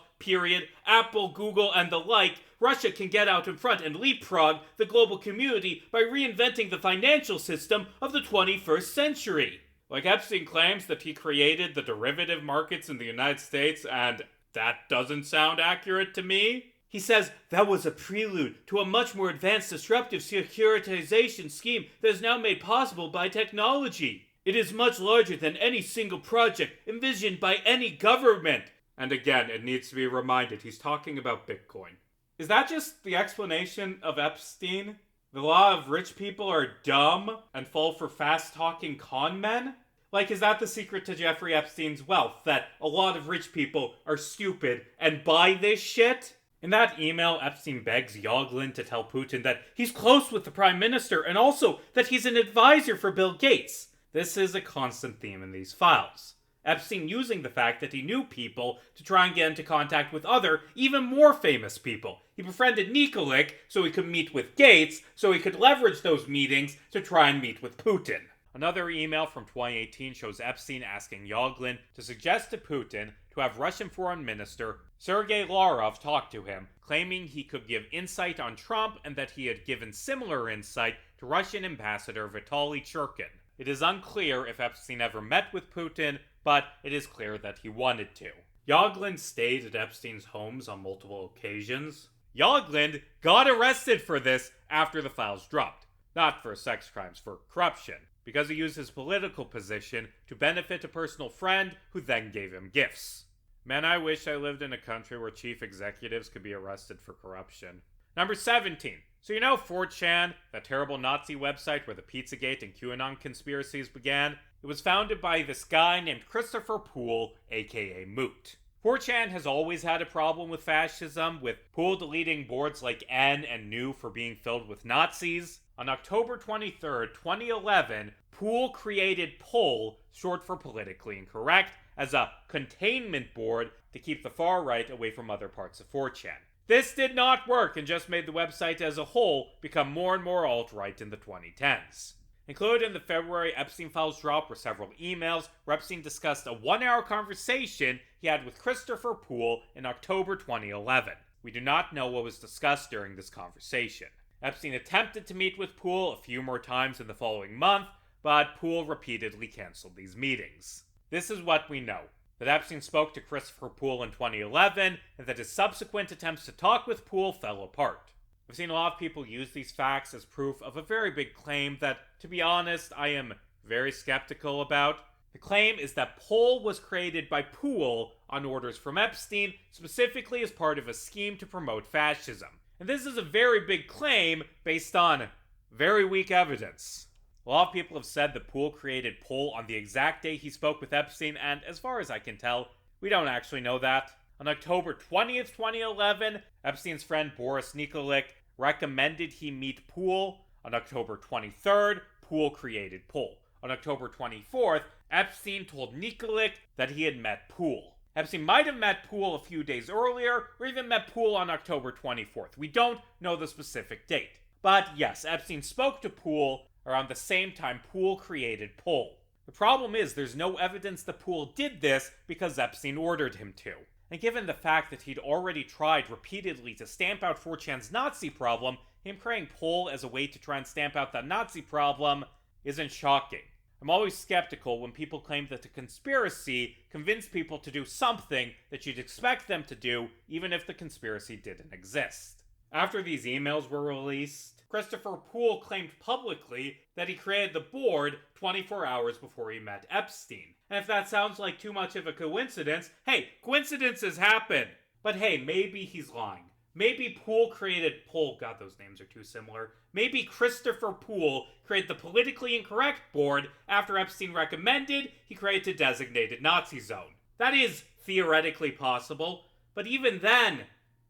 Apple, Google, and the like, Russia can get out in front and leapfrog the global community by reinventing the financial system of the 21st century. Like, Epstein claims that he created the derivative markets in the United States, and that doesn't sound accurate to me. He says that was a prelude to a much more advanced disruptive securitization scheme that is now made possible by technology. It is much larger than any single project envisioned by any government. And again, it needs to be reminded, he's talking about Bitcoin. Is that just the explanation of Epstein? That a lot of rich people are dumb and fall for fast-talking con men? Like, is that the secret to Jeffrey Epstein's wealth? That a lot of rich people are stupid and buy this shit? In that email, Epstein begs Jagland to tell Putin that he's close with the Prime Minister and also that he's an advisor for Bill Gates. This is a constant theme in these files. Epstein using the fact that he knew people to try and get into contact with other, even more famous people. He befriended Nikolic so he could meet with Gates, so he could leverage those meetings to try and meet with Putin. Another email from 2018 shows Epstein asking Jagland to suggest to Putin to have Russian Foreign Minister Sergei Lavrov talk to him, claiming he could give insight on Trump and that he had given similar insight to Russian Ambassador Vitaly Churkin. It is unclear if Epstein ever met with Putin, but it is clear that he wanted to. Jagland stayed at Epstein's homes on multiple occasions. Jagland got arrested for this after the files dropped. Not for sex crimes, for corruption, because he used his political position to benefit a personal friend who then gave him gifts. Man, I wish I lived in a country where chief executives could be arrested for corruption. Number 17. So you know 4chan, that terrible Nazi website where the Pizzagate and QAnon conspiracies began? It was founded by this guy named Christopher Poole, aka Moot. 4chan has always had a problem with fascism, with Pool deleting boards like N and New for being filled with Nazis. On October 23rd, 2011, Pool created POL, short for politically incorrect, as a containment board to keep the far right away from other parts of 4chan. This did not work and just made the website as a whole become more and more alt-right in the 2010s. Included in the February Epstein Files drop were several emails where Epstein discussed a 1-hour conversation he had with Christopher Poole in October 2011. We do not know what was discussed during this conversation. Epstein attempted to meet with Poole a few more times in the following month, but Poole repeatedly canceled these meetings. This is what we know: that Epstein spoke to Christopher Poole in 2011, and that his subsequent attempts to talk with Poole fell apart. I've seen a lot of people use these facts as proof of a very big claim that, to be honest, I am very skeptical about. The claim is that Poole was created by Poole on orders from Epstein, specifically as part of a scheme to promote fascism. And this is a very big claim based on very weak evidence. A lot of people have said that Poole created Poole on the exact day he spoke with Epstein, and as far as I can tell, we don't actually know that. On October 20th, 2011, Epstein's friend Boris Nikolic recommended he meet Poole. On October 23rd, Poole created Poole. On October 24th, Epstein told Nikolic that he had met Poole. Epstein might have met Poole a few days earlier, or even met Poole on October 24th. We don't know the specific date. But yes, Epstein spoke to Poole around the same time Poole created Poole. The problem is there's no evidence that Poole did this because Epstein ordered him to. And given the fact that he'd already tried repeatedly to stamp out 4chan's Nazi problem, him creating Poole as a way to try and stamp out that Nazi problem isn't shocking. I'm always skeptical when people claim that a conspiracy convinced people to do something that you'd expect them to do, even if the conspiracy didn't exist. After these emails were released, Christopher Poole claimed publicly that he created the board 24 hours before he met Epstein. And if that sounds like too much of a coincidence, hey, coincidences happen! But hey, maybe he's lying. Maybe Poole created Poole, god, those names are too similar. Maybe Christopher Poole created the politically incorrect board after Epstein recommended he create a designated Nazi zone. That is theoretically possible, but even then,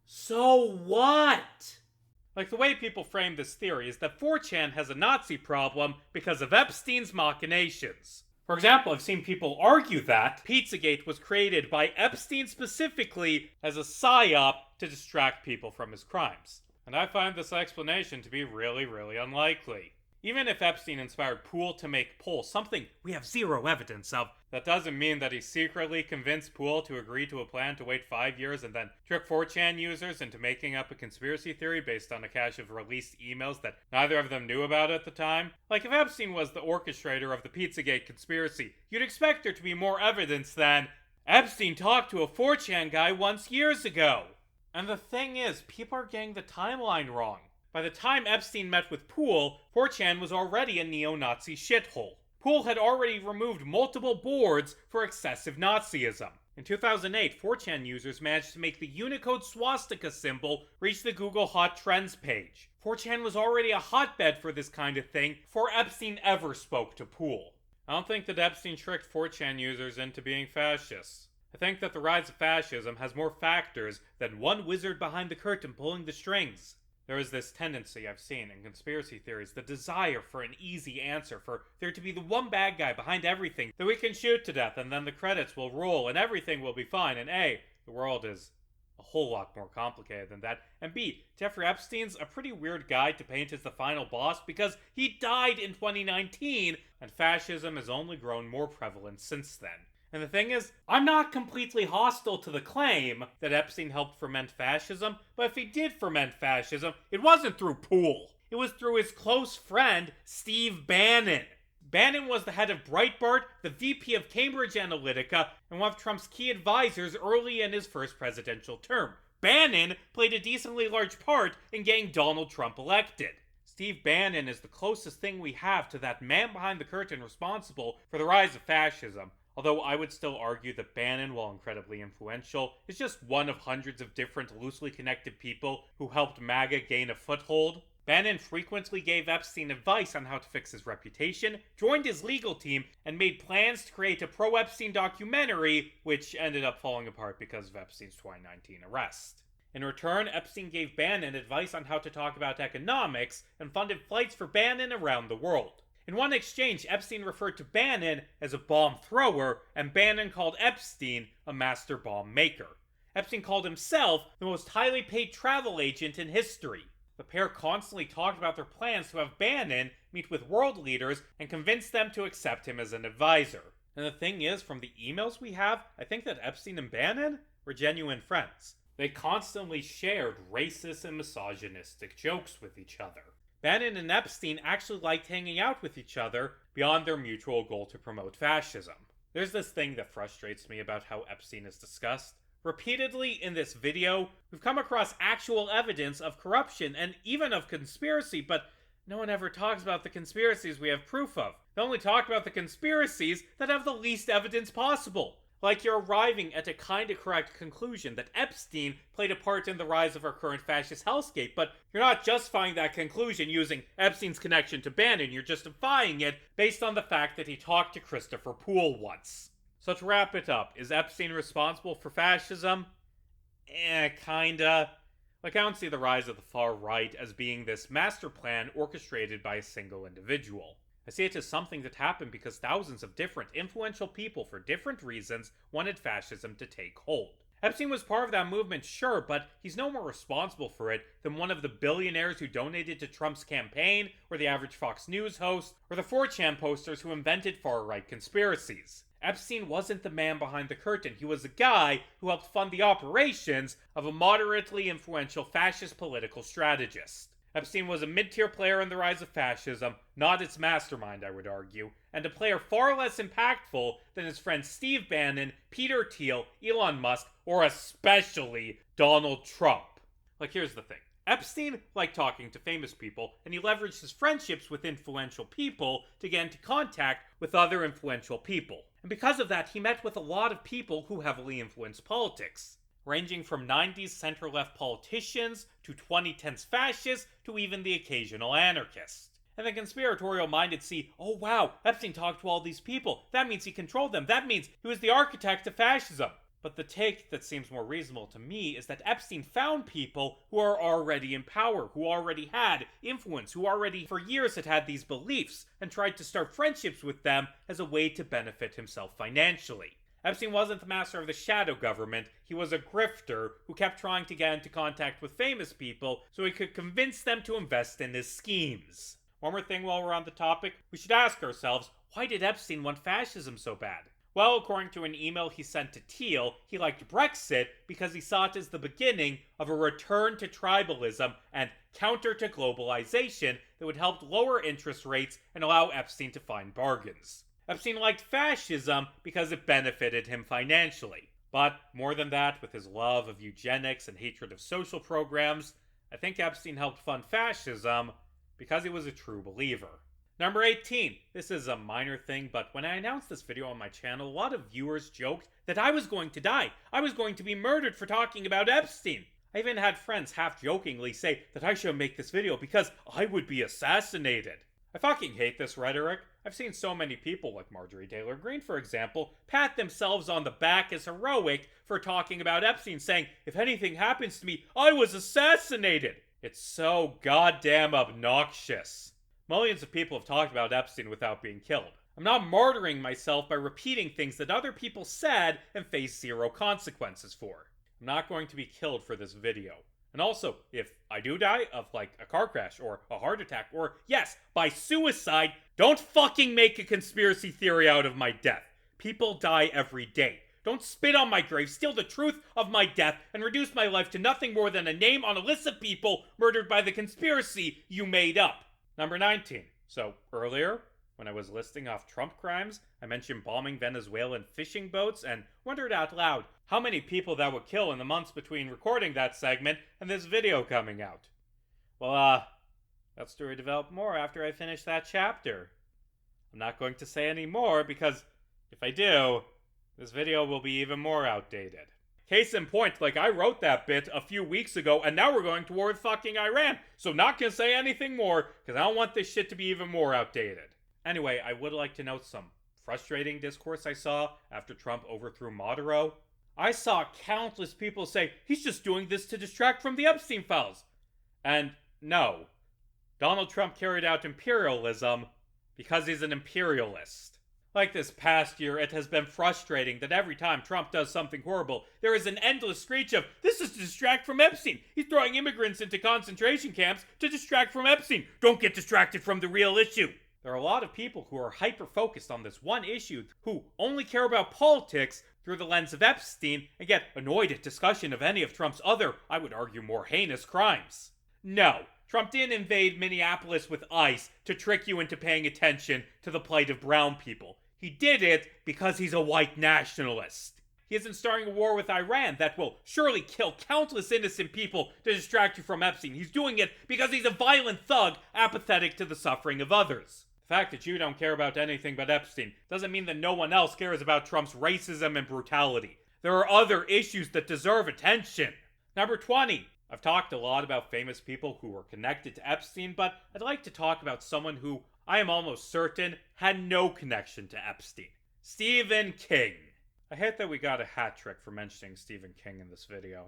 so what? Like, the way people frame this theory is that 4chan has a Nazi problem because of Epstein's machinations. For example, I've seen people argue that Pizzagate was created by Epstein specifically as a psyop to distract people from his crimes. And I find this explanation to be really, really unlikely. Even if Epstein inspired Poole to make Poole, something we have zero evidence of, that doesn't mean that he secretly convinced Poole to agree to a plan to wait 5 years and then trick 4chan users into making up a conspiracy theory based on a cache of released emails that neither of them knew about at the time. Like, if Epstein was the orchestrator of the Pizzagate conspiracy, you'd expect there to be more evidence than Epstein talked to a 4chan guy once years ago. And the thing is, people are getting the timeline wrong. By the time Epstein met with Poole, 4chan was already a neo-Nazi shithole. Poole had already removed multiple boards for excessive Nazism. In 2008, 4chan users managed to make the Unicode swastika symbol reach the Google Hot Trends page. 4chan was already a hotbed for this kind of thing before Epstein ever spoke to Poole. I don't think that Epstein tricked 4chan users into being fascists. I think that the rise of fascism has more factors than one wizard behind the curtain pulling the strings. There is this tendency I've seen in conspiracy theories, the desire for an easy answer, for there to be the one bad guy behind everything that we can shoot to death, and then the credits will roll and everything will be fine, and A, the world is a whole lot more complicated than that, and B, Jeffrey Epstein's a pretty weird guy to paint as the final boss because he died in 2019, and fascism has only grown more prevalent since then. And the thing is, I'm not completely hostile to the claim that Epstein helped ferment fascism, but if he did ferment fascism, it wasn't through Poole. It was through his close friend, Steve Bannon. Bannon was the head of Breitbart, the VP of Cambridge Analytica, and one of Trump's key advisors early in his first presidential term. Bannon played a decently large part in getting Donald Trump elected. Steve Bannon is the closest thing we have to that man behind the curtain responsible for the rise of fascism. Although I would still argue that Bannon, while incredibly influential, is just one of hundreds of different loosely connected people who helped MAGA gain a foothold. Bannon frequently gave Epstein advice on how to fix his reputation, joined his legal team, and made plans to create a pro-Epstein documentary, which ended up falling apart because of Epstein's 2019 arrest. In return, Epstein gave Bannon advice on how to talk about economics and funded flights for Bannon around the world. In one exchange, Epstein referred to Bannon as a bomb thrower, and Bannon called Epstein a master bomb maker. Epstein called himself the most highly paid travel agent in history. The pair constantly talked about their plans to have Bannon meet with world leaders and convince them to accept him as an advisor. And the thing is, from the emails we have, I think that Epstein and Bannon were genuine friends. They constantly shared racist and misogynistic jokes with each other. Bannon and Epstein actually liked hanging out with each other beyond their mutual goal to promote fascism. There's this thing that frustrates me about how Epstein is discussed. Repeatedly in this video, we've come across actual evidence of corruption and even of conspiracy, but no one ever talks about the conspiracies we have proof of. They only talk about the conspiracies that have the least evidence possible. Like you're arriving at a kinda correct conclusion that Epstein played a part in the rise of our current fascist hellscape, but you're not justifying that conclusion using Epstein's connection to Bannon, you're justifying it based on the fact that he talked to Christopher Poole once. So to wrap it up, is Epstein responsible for fascism? Kinda. Like, I don't see the rise of the far right as being this master plan orchestrated by a single individual. I see it as something that happened because thousands of different influential people for different reasons wanted fascism to take hold. Epstein was part of that movement, sure, but he's no more responsible for it than one of the billionaires who donated to Trump's campaign, or the average Fox News host, or the 4chan posters who invented far-right conspiracies. Epstein wasn't the man behind the curtain. He was a guy who helped fund the operations of a moderately influential fascist political strategist. Epstein was a mid-tier player in the rise of fascism, not its mastermind, I would argue, and a player far less impactful than his friends Steve Bannon, Peter Thiel, Elon Musk, or especially Donald Trump. Like, here's the thing. Epstein liked talking to famous people, and he leveraged his friendships with influential people to get into contact with other influential people. And because of that, he met with a lot of people who heavily influenced politics, ranging from 90s center-left politicians to 2010s fascists to even the occasional anarchist. And the conspiratorial-minded see, oh wow, Epstein talked to all these people. That means he controlled them. That means he was the architect of fascism. But the take that seems more reasonable to me is that Epstein found people who are already in power, who already had influence, who already for years had these beliefs, and tried to start friendships with them as a way to benefit himself financially. Epstein wasn't the master of the shadow government, he was a grifter who kept trying to get into contact with famous people so he could convince them to invest in his schemes. One more thing while we're on the topic, we should ask ourselves, why did Epstein want fascism so bad? Well, according to an email he sent to Thiel, he liked Brexit because he saw it as the beginning of a return to tribalism and counter to globalization that would help lower interest rates and allow Epstein to find bargains. Epstein liked fascism because it benefited him financially. But more than that, with his love of eugenics and hatred of social programs, I think Epstein helped fund fascism because he was a true believer. Number 18. This is a minor thing, but when I announced this video on my channel, a lot of viewers joked that I was going to die. I was going to be murdered for talking about Epstein. I even had friends half-jokingly say that I should make this video because I would be assassinated. I fucking hate this rhetoric. I've seen so many people, like Marjorie Taylor Greene for example, pat themselves on the back as heroic for talking about Epstein, saying, if anything happens to me, I was assassinated. It's so goddamn obnoxious. Millions of people have talked about Epstein without being killed. I'm not martyring myself by repeating things that other people said and faced zero consequences for. I'm not going to be killed for this video. And also, if I do die of like a car crash or a heart attack or, yes, by suicide, don't fucking make a conspiracy theory out of my death. People die every day. Don't spit on my grave, steal the truth of my death, and reduce my life to nothing more than a name on a list of people murdered by the conspiracy you made up. Number 19. So, earlier, when I was listing off Trump crimes, I mentioned bombing Venezuelan fishing boats and wondered out loud how many people that would kill in the months between recording that segment and this video coming out. Well, that story developed more after I finished that chapter. I'm not going to say any more because if I do, this video will be even more outdated. Case in point, like I wrote that bit a few weeks ago, and now we're going to war with fucking Iran. So not gonna say anything more, because I don't want this shit to be even more outdated. Anyway, I would like to note some frustrating discourse I saw after Trump overthrew Maduro. I saw countless people say, he's just doing this to distract from the Epstein files. And no, Donald Trump carried out imperialism because he's an imperialist. Like this past year, it has been frustrating that every time Trump does something horrible, there is an endless screech of, this is to distract from Epstein. He's throwing immigrants into concentration camps to distract from Epstein. Don't get distracted from the real issue. There are a lot of people who are hyper-focused on this one issue, who only care about politics through the lens of Epstein and get annoyed at discussion of any of Trump's other, I would argue, more heinous crimes. No, Trump didn't invade Minneapolis with ICE to trick you into paying attention to the plight of brown people. He did it because he's a white nationalist. He isn't starting a war with Iran that will surely kill countless innocent people to distract you from Epstein. He's doing it because he's a violent thug, apathetic to the suffering of others. The fact that you don't care about anything but Epstein doesn't mean that no one else cares about Trump's racism and brutality. There are other issues that deserve attention. Number 20. I've talked a lot about famous people who were connected to Epstein, but I'd like to talk about someone who I am almost certain had no connection to Epstein. Stephen King. I hate that we got a hat trick for mentioning Stephen King in this video.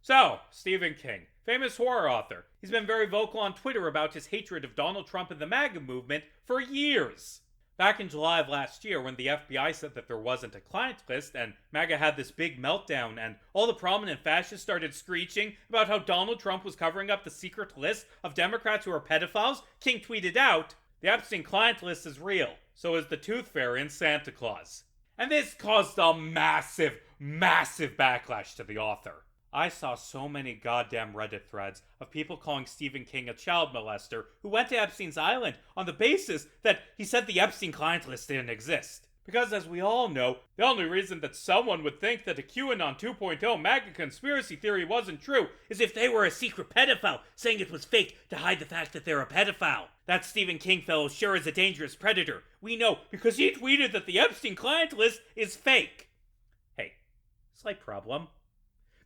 So, Stephen King, famous horror author. He's been very vocal on Twitter about his hatred of Donald Trump and the MAGA movement for years. Back in July of last year, when the FBI said that there wasn't a client list and MAGA had this big meltdown and all the prominent fascists started screeching about how Donald Trump was covering up the secret list of Democrats who are pedophiles, King tweeted out, "The Epstein client list is real, so is the Tooth Fairy and Santa Claus." And this caused a massive, massive backlash to the author. I saw so many goddamn Reddit threads of people calling Stephen King a child molester who went to Epstein's island on the basis that he said the Epstein client list didn't exist. Because as we all know, the only reason that someone would think that a QAnon 2.0 MAGA conspiracy theory wasn't true is if they were a secret pedophile saying it was fake to hide the fact that they're a pedophile. That Stephen King fellow sure is a dangerous predator. We know because he tweeted that the Epstein client list is fake. Hey, slight problem.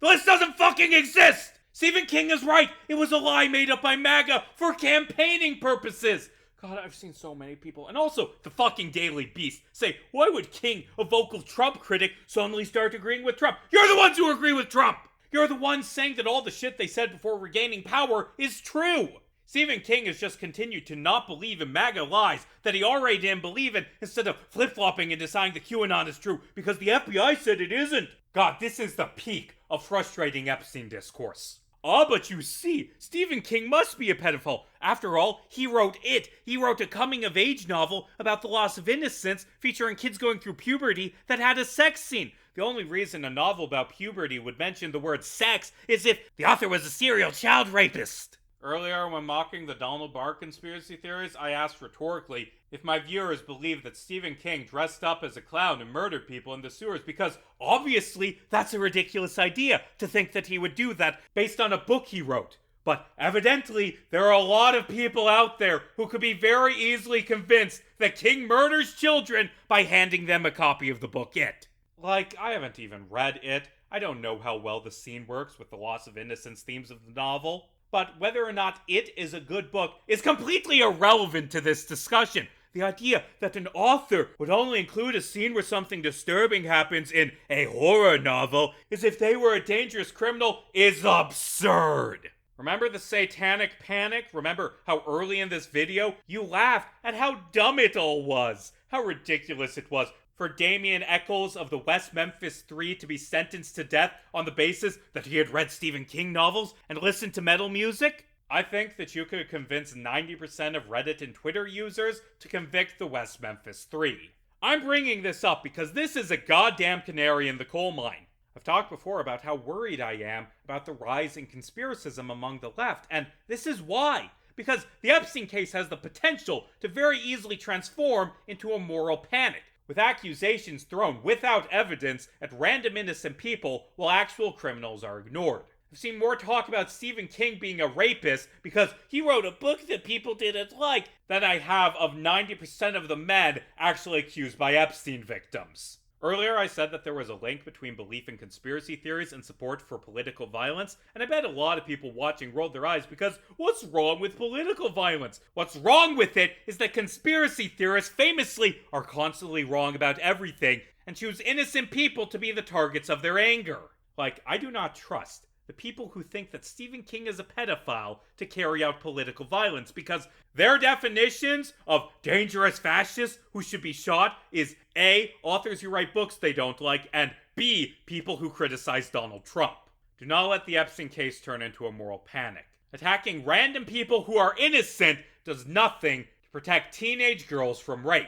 The list doesn't fucking exist! Stephen King is right. It was a lie made up by MAGA for campaigning purposes. God, I've seen so many people, and also the fucking Daily Beast, say, why would King, a vocal Trump critic, suddenly start agreeing with Trump? You're the ones who agree with Trump! You're the ones saying that all the shit they said before regaining power is true! Stephen King has just continued to not believe in MAGA lies that he already didn't believe in instead of flip-flopping and deciding that QAnon is true because the FBI said it isn't. God, this is the peak of frustrating Epstein discourse. Ah, but you see, Stephen King must be a pedophile. After all, he wrote It. He wrote a coming-of-age novel about the loss of innocence featuring kids going through puberty that had a sex scene. The only reason a novel about puberty would mention the word sex is if the author was a serial child rapist. Earlier, when mocking the Donald Barr conspiracy theories, I asked rhetorically if my viewers believe that Stephen King dressed up as a clown and murdered people in the sewers because, obviously, that's a ridiculous idea to think that he would do that based on a book he wrote. But evidently, there are a lot of people out there who could be very easily convinced that King murders children by handing them a copy of the book It. Like, I haven't even read It. I don't know how well the scene works with the loss of innocence themes of the novel. But whether or not It is a good book is completely irrelevant to this discussion. The idea that an author would only include a scene where something disturbing happens in a horror novel as if they were a dangerous criminal is absurd. Remember the satanic panic? Remember how early in this video you laughed at how dumb it all was? How ridiculous it was for Damien Echols of the West Memphis 3 to be sentenced to death on the basis that he had read Stephen King novels and listened to metal music? I think that you could convince 90% of Reddit and Twitter users to convict the West Memphis 3. I'm bringing this up because this is a goddamn canary in the coal mine. I've talked before about how worried I am about the rise in conspiracism among the left, and this is why. Because the Epstein case has the potential to very easily transform into a moral panic, with accusations thrown without evidence at random innocent people while actual criminals are ignored. I've seen more talk about Stephen King being a rapist because he wrote a book that people didn't like than I have of 90% of the men actually accused by Epstein victims. Earlier, I said that there was a link between belief in conspiracy theories and support for political violence, and I bet a lot of people watching rolled their eyes because what's wrong with political violence? What's wrong with it is that conspiracy theorists famously are constantly wrong about everything and choose innocent people to be the targets of their anger. Like, I do not trust the people who think that Stephen King is a pedophile to carry out political violence because their definitions of dangerous fascists who should be shot is A, authors who write books they don't like, and B, people who criticize Donald Trump. Do not let the Epstein case turn into a moral panic. Attacking random people who are innocent does nothing to protect teenage girls from rape.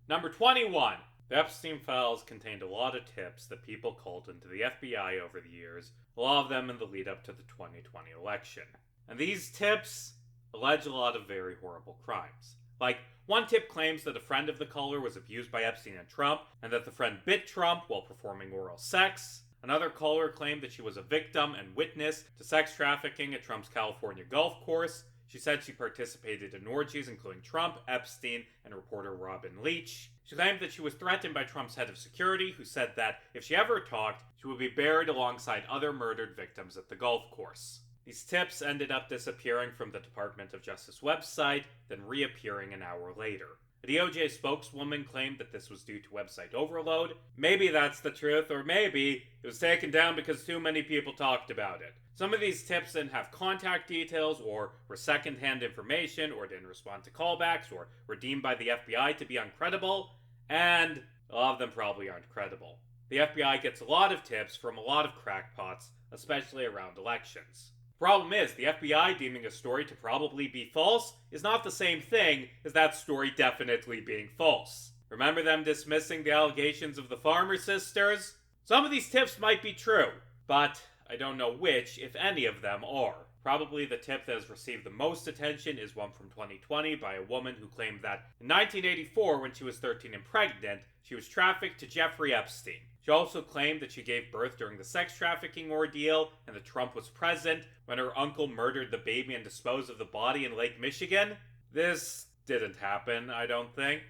Number 21. The Epstein files contained a lot of tips that people called into the FBI over the years, a lot of them in the lead up to the 2020 election. And these tips allege a lot of very horrible crimes. Like, one tip claims that a friend of the caller was abused by Epstein and Trump, and that the friend bit Trump while performing oral sex. Another caller claimed that she was a victim and witness to sex trafficking at Trump's California golf course. She said she participated in orgies including Trump, Epstein, and reporter Robin Leach. She claimed that she was threatened by Trump's head of security, who said that if she ever talked, she would be buried alongside other murdered victims at the golf course. These tips ended up disappearing from the Department of Justice website, then reappearing an hour later. A DOJ spokeswoman claimed that this was due to website overload. Maybe that's the truth, or maybe it was taken down because too many people talked about it. Some of these tips didn't have contact details, or were secondhand information, or didn't respond to callbacks, or were deemed by the FBI to be uncredible, and a lot of them probably aren't credible. The FBI gets a lot of tips from a lot of crackpots, especially around elections. Problem is, the FBI deeming a story to probably be false is not the same thing as that story definitely being false. Remember them dismissing the allegations of the Farmer sisters? Some of these tips might be true, but I don't know which, if any of them, are. Probably the tip that has received the most attention is one from 2020 by a woman who claimed that in 1984, when she was 13 and pregnant, she was trafficked to Jeffrey Epstein. She also claimed that she gave birth during the sex trafficking ordeal and that Trump was present when her uncle murdered the baby and disposed of the body in Lake Michigan. This didn't happen, I don't think.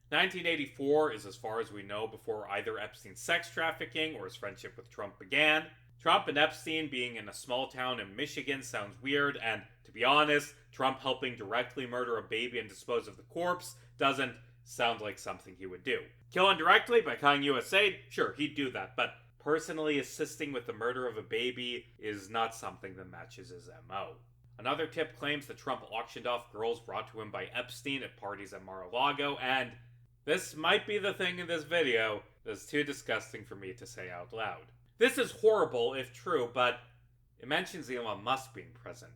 1984 is as far as we know before either Epstein's sex trafficking or his friendship with Trump began. Trump and Epstein being in a small town in Michigan sounds weird, and to be honest, Trump helping directly murder a baby and dispose of the corpse doesn't sound like something he would do. Kill indirectly by cutting USAID? Sure, he'd do that, but personally assisting with the murder of a baby is not something that matches his MO. Another tip claims that Trump auctioned off girls brought to him by Epstein at parties at Mar-a-Lago, and this might be the thing in this video that's too disgusting for me to say out loud. This is horrible if true, but it mentions Elon Musk being present.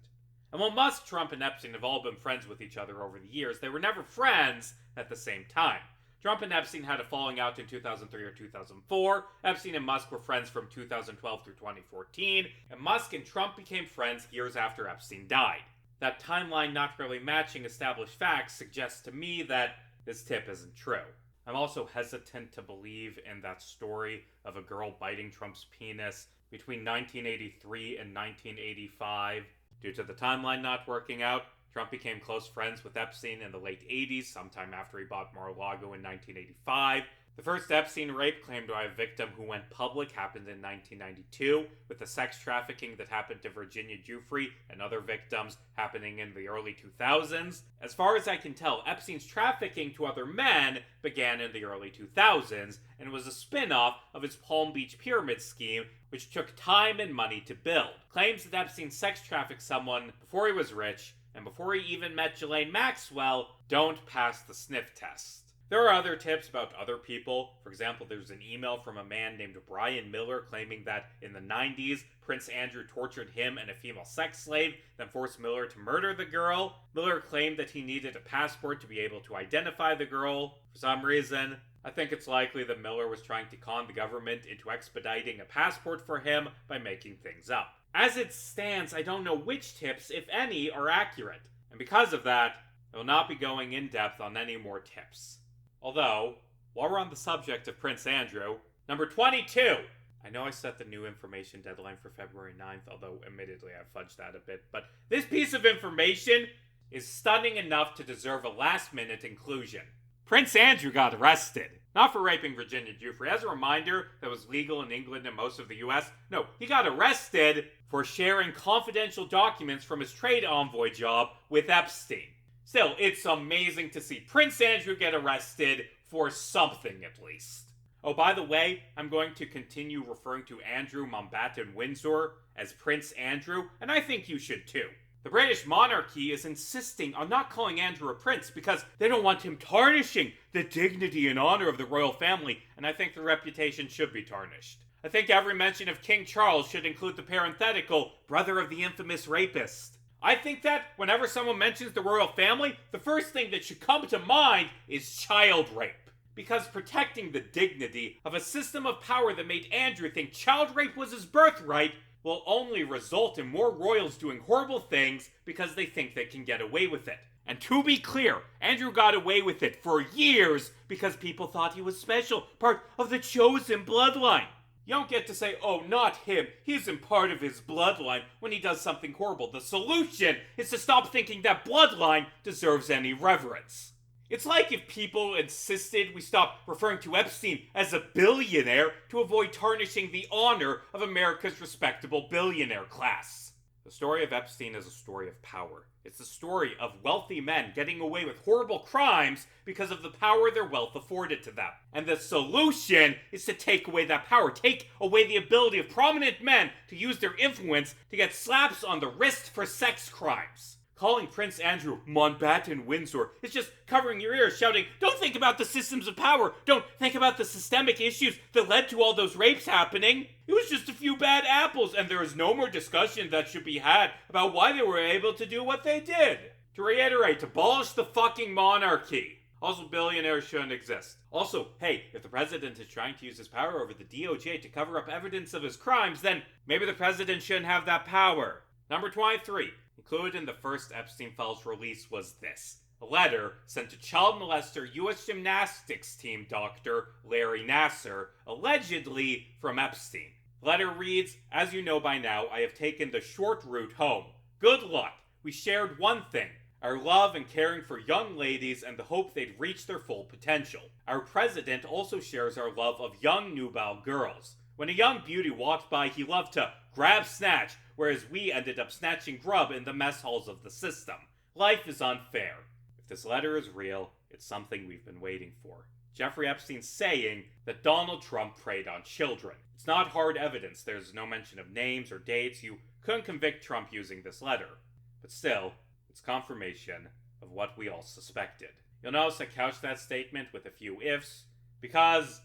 And while Musk, Trump, and Epstein have all been friends with each other over the years, they were never friends at the same time. Trump and Epstein had a falling out in 2003 or 2004. Epstein and Musk were friends from 2012 through 2014, and Musk and Trump became friends years after Epstein died. That timeline not really matching established facts suggests to me that this tip isn't true. I'm also hesitant to believe in that story of a girl biting Trump's penis between 1983 and 1985. Due to the timeline not working out, Trump became close friends with Epstein in the late 80s, sometime after he bought Mar-a-Lago in 1985. The first Epstein rape claimed by a victim who went public happened in 1992, with the sex trafficking that happened to Virginia Giuffre and other victims happening in the early 2000s. As far as I can tell, Epstein's trafficking to other men began in the early 2000s and was a spin-off of his Palm Beach pyramid scheme, which took time and money to build. Claims that Epstein sex trafficked someone before he was rich and before he even met Ghislaine Maxwell don't pass the sniff test. There are other tips about other people. For example, there's an email from a man named Brian Miller claiming that in the 90s, Prince Andrew tortured him and a female sex slave, then forced Miller to murder the girl. Miller claimed that he needed a passport to be able to identify the girl. For some reason, I think it's likely that Miller was trying to con the government into expediting a passport for him by making things up. As it stands, I don't know which tips, if any, are accurate. And because of that, I will not be going in depth on any more tips. Although, while we're on the subject of Prince Andrew, number 22! I know I set the new information deadline for February 9th, although admittedly I fudged that a bit, but this piece of information is stunning enough to deserve a last-minute inclusion. Prince Andrew got arrested. Not for raping Virginia Giuffre. As a reminder, that was legal in England and most of the US. No, he got arrested for sharing confidential documents from his trade envoy job with Epstein. Still, it's amazing to see Prince Andrew get arrested for something at least. Oh, by the way, I'm going to continue referring to Andrew Mountbatten Windsor as Prince Andrew, and I think you should too. The British monarchy is insisting on not calling Andrew a prince because they don't want him tarnishing the dignity and honor of the royal family, and I think the reputation should be tarnished. I think every mention of King Charles should include the parenthetical, brother of the infamous rapist. I think that whenever someone mentions the royal family, the first thing that should come to mind is child rape. Because protecting the dignity of a system of power that made Andrew think child rape was his birthright will only result in more royals doing horrible things because they think they can get away with it. And to be clear, Andrew got away with it for years because people thought he was special, part of the chosen bloodline. You don't get to say, oh, not him, he isn't part of his bloodline when he does something horrible. The solution is to stop thinking that bloodline deserves any reverence. It's like if people insisted we stop referring to Epstein as a billionaire to avoid tarnishing the honor of America's respectable billionaire class. The story of Epstein is a story of power. It's the story of wealthy men getting away with horrible crimes because of the power their wealth afforded to them. And the solution is to take away that power. Take away the ability of prominent men to use their influence to get slaps on the wrist for sex crimes. Calling Prince Andrew Mountbatten Windsor is just covering your ears, shouting, don't think about the systems of power. Don't think about the systemic issues that led to all those rapes happening. It was just a few bad apples, and there is no more discussion that should be had about why they were able to do what they did. To reiterate, abolish the fucking monarchy. Also, billionaires shouldn't exist. Also, hey, if the president is trying to use his power over the DOJ to cover up evidence of his crimes, then maybe the president shouldn't have that power. Number 23. Included in the first Epstein Files release was this. A letter sent to child molester U.S. gymnastics team doctor Larry Nassar, allegedly from Epstein. The letter reads, as you know by now, I have taken the short route home. Good luck. We shared one thing. Our love and caring for young ladies and the hope they'd reach their full potential. Our president also shares our love of young nubile girls. When a young beauty walked by, he loved to grab snatch, whereas we ended up snatching grub in the mess halls of the system. Life is unfair. If this letter is real, it's something we've been waiting for. Jeffrey Epstein saying that Donald Trump preyed on children. It's not hard evidence. There's no mention of names or dates. You couldn't convict Trump using this letter. But still, it's confirmation of what we all suspected. You'll notice I couched that statement with a few ifs, because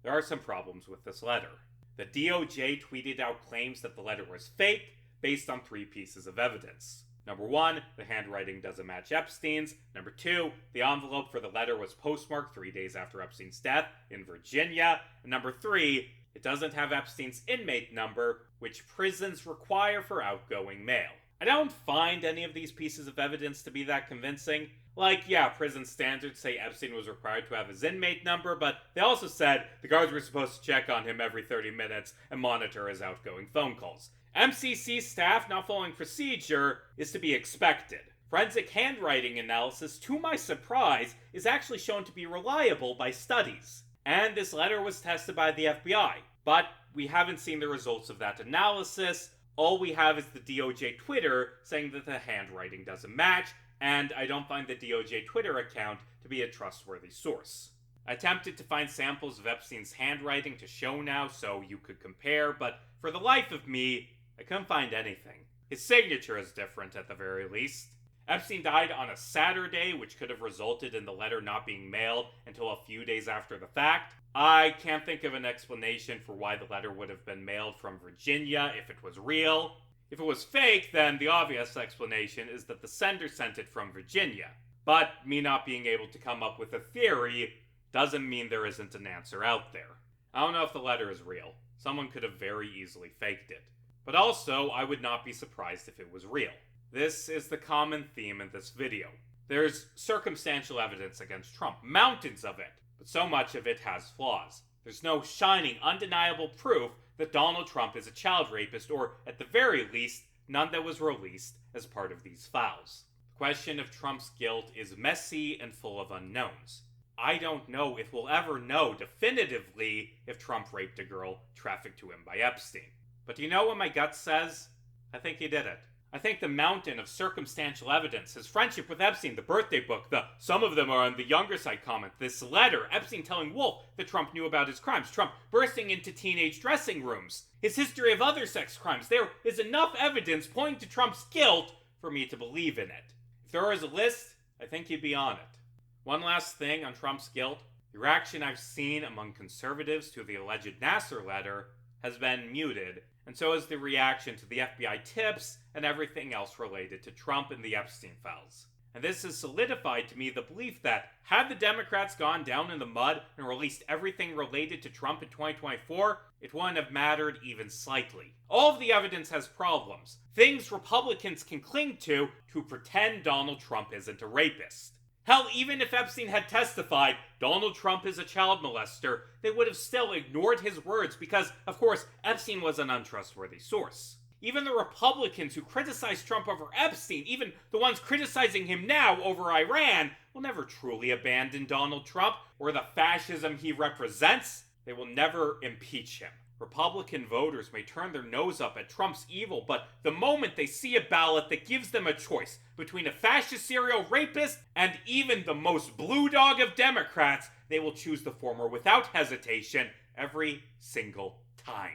there are some problems with this letter. The DOJ tweeted out claims that the letter was fake based on 3 pieces of evidence. Number 1, the handwriting doesn't match Epstein's. Number 2, the envelope for the letter was postmarked 3 days after Epstein's death in Virginia. And number 3, it doesn't have Epstein's inmate number, which prisons require for outgoing mail. I don't find any of these pieces of evidence to be that convincing. Like, yeah, prison standards say Epstein was required to have his inmate number, but they also said the guards were supposed to check on him every 30 minutes and monitor his outgoing phone calls. MCC staff not following procedure is to be expected. Forensic handwriting analysis, to my surprise, is actually shown to be reliable by studies. And this letter was tested by the FBI, but we haven't seen the results of that analysis. All we have is the DOJ Twitter saying that the handwriting doesn't match, and I don't find the DOJ Twitter account to be a trustworthy source. I attempted to find samples of Epstein's handwriting to show now so you could compare, but for the life of me, I couldn't find anything. His signature is different at the very least. Epstein died on a Saturday, which could have resulted in the letter not being mailed until a few days after the fact. I can't think of an explanation for why the letter would have been mailed from Virginia if it was real. If it was fake, then the obvious explanation is that the sender sent it from Virginia. But me not being able to come up with a theory doesn't mean there isn't an answer out there. I don't know if the letter is real. Someone could have very easily faked it. But also, I would not be surprised if it was real. This is the common theme in this video. There's circumstantial evidence against Trump, mountains of it, but so much of it has flaws. There's no shining, undeniable proof that Donald Trump is a child rapist, or at the very least, none that was released as part of these files. The question of Trump's guilt is messy and full of unknowns. I don't know if we'll ever know definitively if Trump raped a girl trafficked to him by Epstein. But do you know what my gut says? I think he did it. I think the mountain of circumstantial evidence, his friendship with Epstein, the birthday book, the some of them are on the younger side comment, this letter, Epstein telling Wolf that Trump knew about his crimes, Trump bursting into teenage dressing rooms, his history of other sex crimes. There is enough evidence pointing to Trump's guilt for me to believe in it. If there was a list, I think he'd be on it. One last thing on Trump's guilt. The reaction I've seen among conservatives to the alleged Nassar letter has been muted, and so is the reaction to the FBI tips and everything else related to Trump and the Epstein files. And this has solidified to me the belief that, had the Democrats gone down in the mud and released everything related to Trump in 2024, it wouldn't have mattered even slightly. All of the evidence has problems, things Republicans can cling to pretend Donald Trump isn't a rapist. Hell, even if Epstein had testified Donald Trump is a child molester, they would have still ignored his words because, of course, Epstein was an untrustworthy source. Even the Republicans who criticized Trump over Epstein, even the ones criticizing him now over Iran, will never truly abandon Donald Trump or the fascism he represents. They will never impeach him. Republican voters may turn their nose up at Trump's evil, but the moment they see a ballot that gives them a choice between a fascist serial rapist and even the most blue dog of Democrats, they will choose the former without hesitation every single time.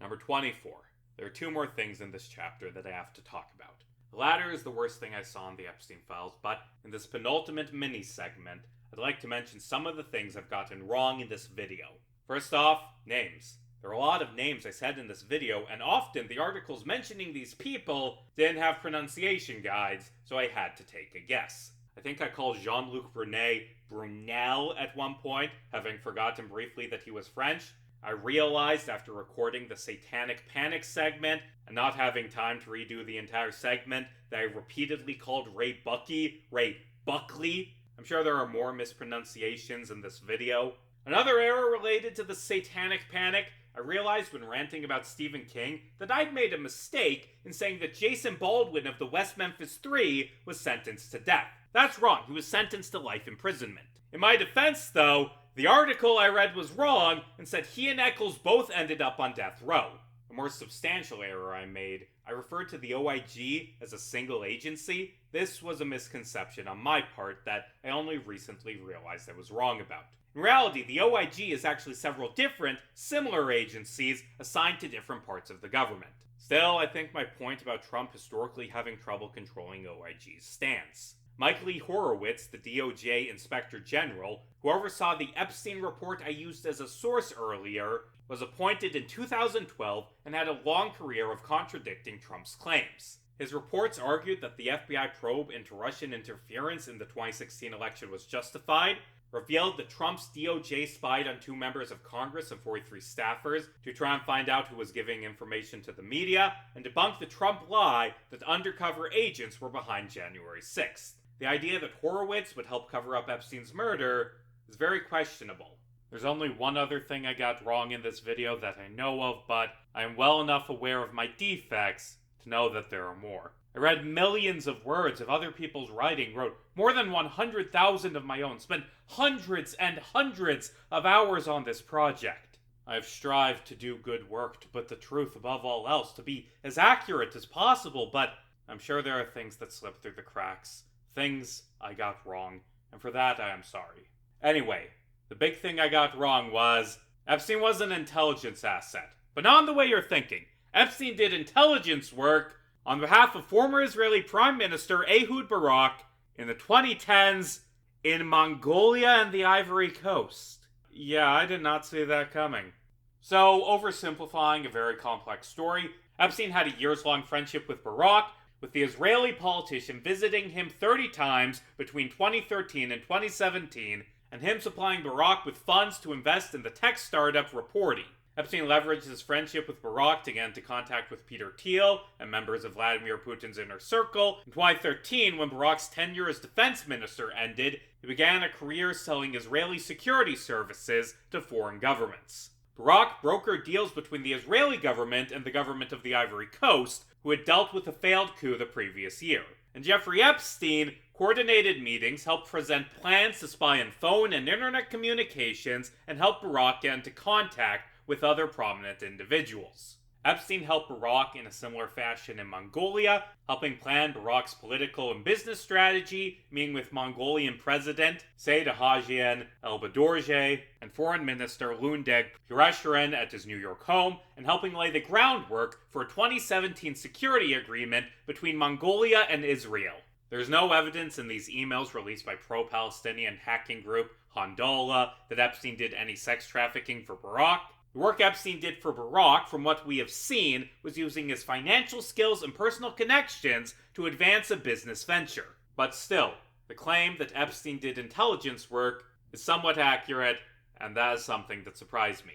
Number 24. There are two more things in this chapter that I have to talk about. The latter is the worst thing I saw in the Epstein files, but in this penultimate mini-segment, I'd like to mention some of the things I've gotten wrong in this video. First off, names. There are a lot of names I said in this video, and often the articles mentioning these people didn't have pronunciation guides, so I had to take a guess. I think I called Jean-Luc Brunet Brunel at one point, having forgotten briefly that he was French. I realized after recording the Satanic Panic segment, and not having time to redo the entire segment, that I repeatedly called Ray Buckley. I'm sure there are more mispronunciations in this video. Another error related to the Satanic Panic. I realized when ranting about Stephen King that I'd made a mistake in saying that Jason Baldwin of the West Memphis 3 was sentenced to death. That's wrong, he was sentenced to life imprisonment. In my defense, though, the article I read was wrong and said he and Eccles both ended up on death row. A more substantial error I made, I referred to the OIG as a single agency. This was a misconception on my part that I only recently realized I was wrong about. In reality, the OIG is actually several different, similar agencies assigned to different parts of the government. Still, I think my point about Trump historically having trouble controlling OIG stands. Mike Lee Horowitz, the DOJ Inspector General, who oversaw the Epstein report I used as a source earlier, was appointed in 2012 and had a long career of contradicting Trump's claims. His reports argued that the FBI probe into Russian interference in the 2016 election was justified, revealed that Trump's DOJ spied on 2 members of Congress and 43 staffers to try and find out who was giving information to the media, and debunked the Trump lie that undercover agents were behind January 6th. The idea that Horowitz would help cover up Epstein's murder is very questionable. There's only one other thing I got wrong in this video that I know of, but I am well enough aware of my defects to know that there are more. I read millions of words of other people's writing, wrote more than 100,000 of my own, spent hundreds and hundreds of hours on this project. I have strived to do good work, to put the truth above all else, to be as accurate as possible, but I'm sure there are things that slip through the cracks, things I got wrong, and for that I am sorry. Anyway, the big thing I got wrong was Epstein was an intelligence asset, but not in the way you're thinking. Epstein did intelligence work on behalf of former Israeli Prime Minister Ehud Barak in the 2010s in Mongolia and the Ivory Coast. Yeah, I did not see that coming. So, oversimplifying a very complex story, Epstein had a years-long friendship with Barak, with the Israeli politician visiting him 30 times between 2013 and 2017, and him supplying Barak with funds to invest in the tech startup Reporty. Epstein leveraged his friendship with Barak to get into contact with Peter Thiel and members of Vladimir Putin's inner circle. In 2013, when Barak's tenure as defense minister ended, he began a career selling Israeli security services to foreign governments. Barak brokered deals between the Israeli government and the government of the Ivory Coast, who had dealt with a failed coup the previous year. And Jeffrey Epstein coordinated meetings, helped present plans to spy on phone and internet communications, and helped Barack get into contact with other prominent individuals. Epstein helped Barack in a similar fashion in Mongolia, helping plan Barack's political and business strategy, meeting with Mongolian President Said Hajian El-Badorje and Foreign Minister Lundeg Puresharin at his New York home, and helping lay the groundwork for a 2017 security agreement between Mongolia and Israel. There's no evidence in these emails released by pro-Palestinian hacking group Handala that Epstein did any sex trafficking for Barack. The work Epstein did for Barack, from what we have seen, was using his financial skills and personal connections to advance a business venture. But still, the claim that Epstein did intelligence work is somewhat accurate, and that is something that surprised me.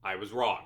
I was wrong.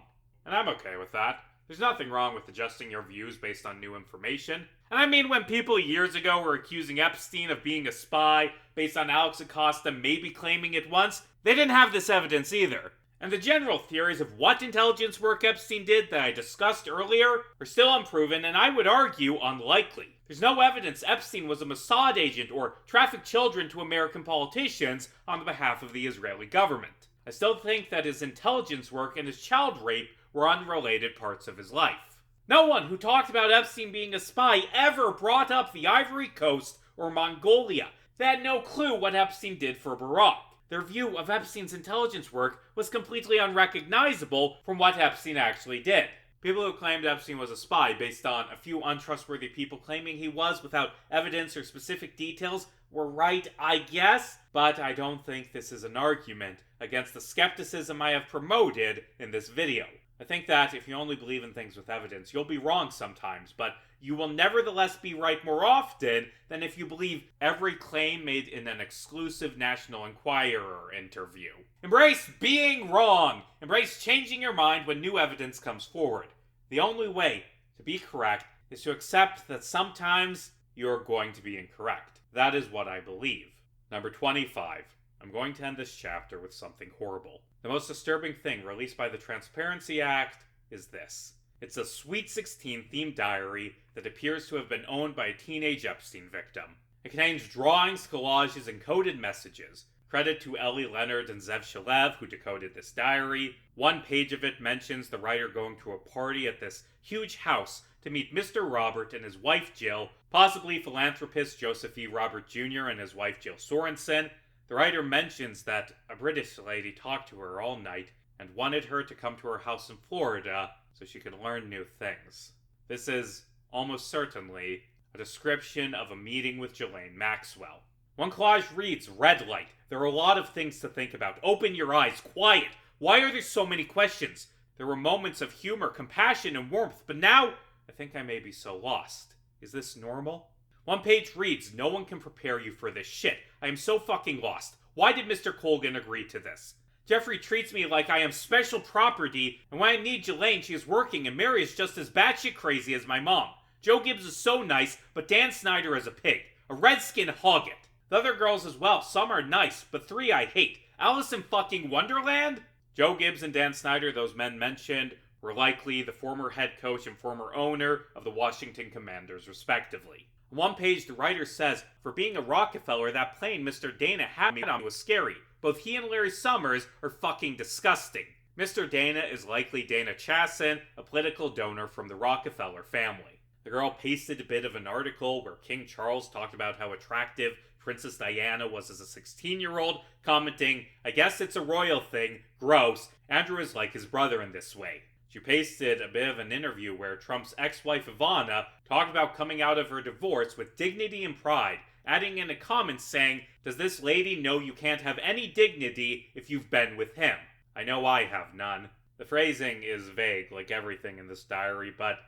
And I'm okay with that. There's nothing wrong with adjusting your views based on new information. And I mean, when people years ago were accusing Epstein of being a spy based on Alex Acosta maybe claiming it once, they didn't have this evidence either. And the general theories of what intelligence work Epstein did that I discussed earlier are still unproven, and I would argue unlikely. There's no evidence Epstein was a Mossad agent or trafficked children to American politicians on the behalf of the Israeli government. I still think that his intelligence work and his child rape were unrelated parts of his life. No one who talked about Epstein being a spy ever brought up the Ivory Coast or Mongolia. They had no clue what Epstein did for Barack. Their view of Epstein's intelligence work was completely unrecognizable from what Epstein actually did. People who claimed Epstein was a spy based on a few untrustworthy people claiming he was without evidence or specific details were right, I guess, but I don't think this is an argument against the skepticism I have promoted in this video. I think that if you only believe in things with evidence, you'll be wrong sometimes, but you will nevertheless be right more often than if you believe every claim made in an exclusive National Enquirer interview. Embrace being wrong! Embrace changing your mind when new evidence comes forward. The only way to be correct is to accept that sometimes you're going to be incorrect. That is what I believe. Number 25. I'm going to end this chapter with something horrible. The most disturbing thing released by the Transparency Act is this. It's a Sweet 16 themed diary that appears to have been owned by a teenage Epstein victim. It contains drawings, collages, and coded messages. Credit to Ellie Leonard and Zev Shalev, who decoded this diary. One page of it mentions the writer going to a party at this huge house to meet Mr. Robert and his wife Jill, possibly philanthropist Joseph E. Robert Jr. and his wife Jill Sorensen. The writer mentions that a British lady talked to her all night and wanted her to come to her house in Florida so she could learn new things. This is almost certainly a description of a meeting with Ghislaine Maxwell. One collage reads, "Red light. There are a lot of things to think about. Open your eyes. Quiet. Why are there so many questions? There were moments of humor, compassion, and warmth, but now I think I may be so lost. Is this normal?" One page reads, "No one can prepare you for this shit. I am so fucking lost. Why did Mr. Colgan agree to this? Jeffrey treats me like I am special property, and when I need Ghislaine, she is working, and Mary is just as batshit crazy as my mom. Joe Gibbs is so nice, but Dan Snyder is a pig. A redskin hog it. The other girls as well, some are nice, but 3 I hate. Alice in fucking Wonderland?" Joe Gibbs and Dan Snyder, those men mentioned, were likely the former head coach and former owner of the Washington Commanders, respectively. On one page, the writer says, "For being a Rockefeller, that plane Mr. Dana had me on was scary. Both he and Larry Summers are fucking disgusting." Mr. Dana is likely Dana Chasson, a political donor from the Rockefeller family. The girl pasted a bit of an article where King Charles talked about how attractive Princess Diana was as a 16-year-old, commenting, "I guess it's a royal thing, gross, Andrew is like his brother in this way." She pasted a bit of an interview where Trump's ex-wife Ivana talked about coming out of her divorce with dignity and pride, adding in a comment saying, "Does this lady know you can't have any dignity if you've been with him? I know I have none." The phrasing is vague, like everything in this diary, but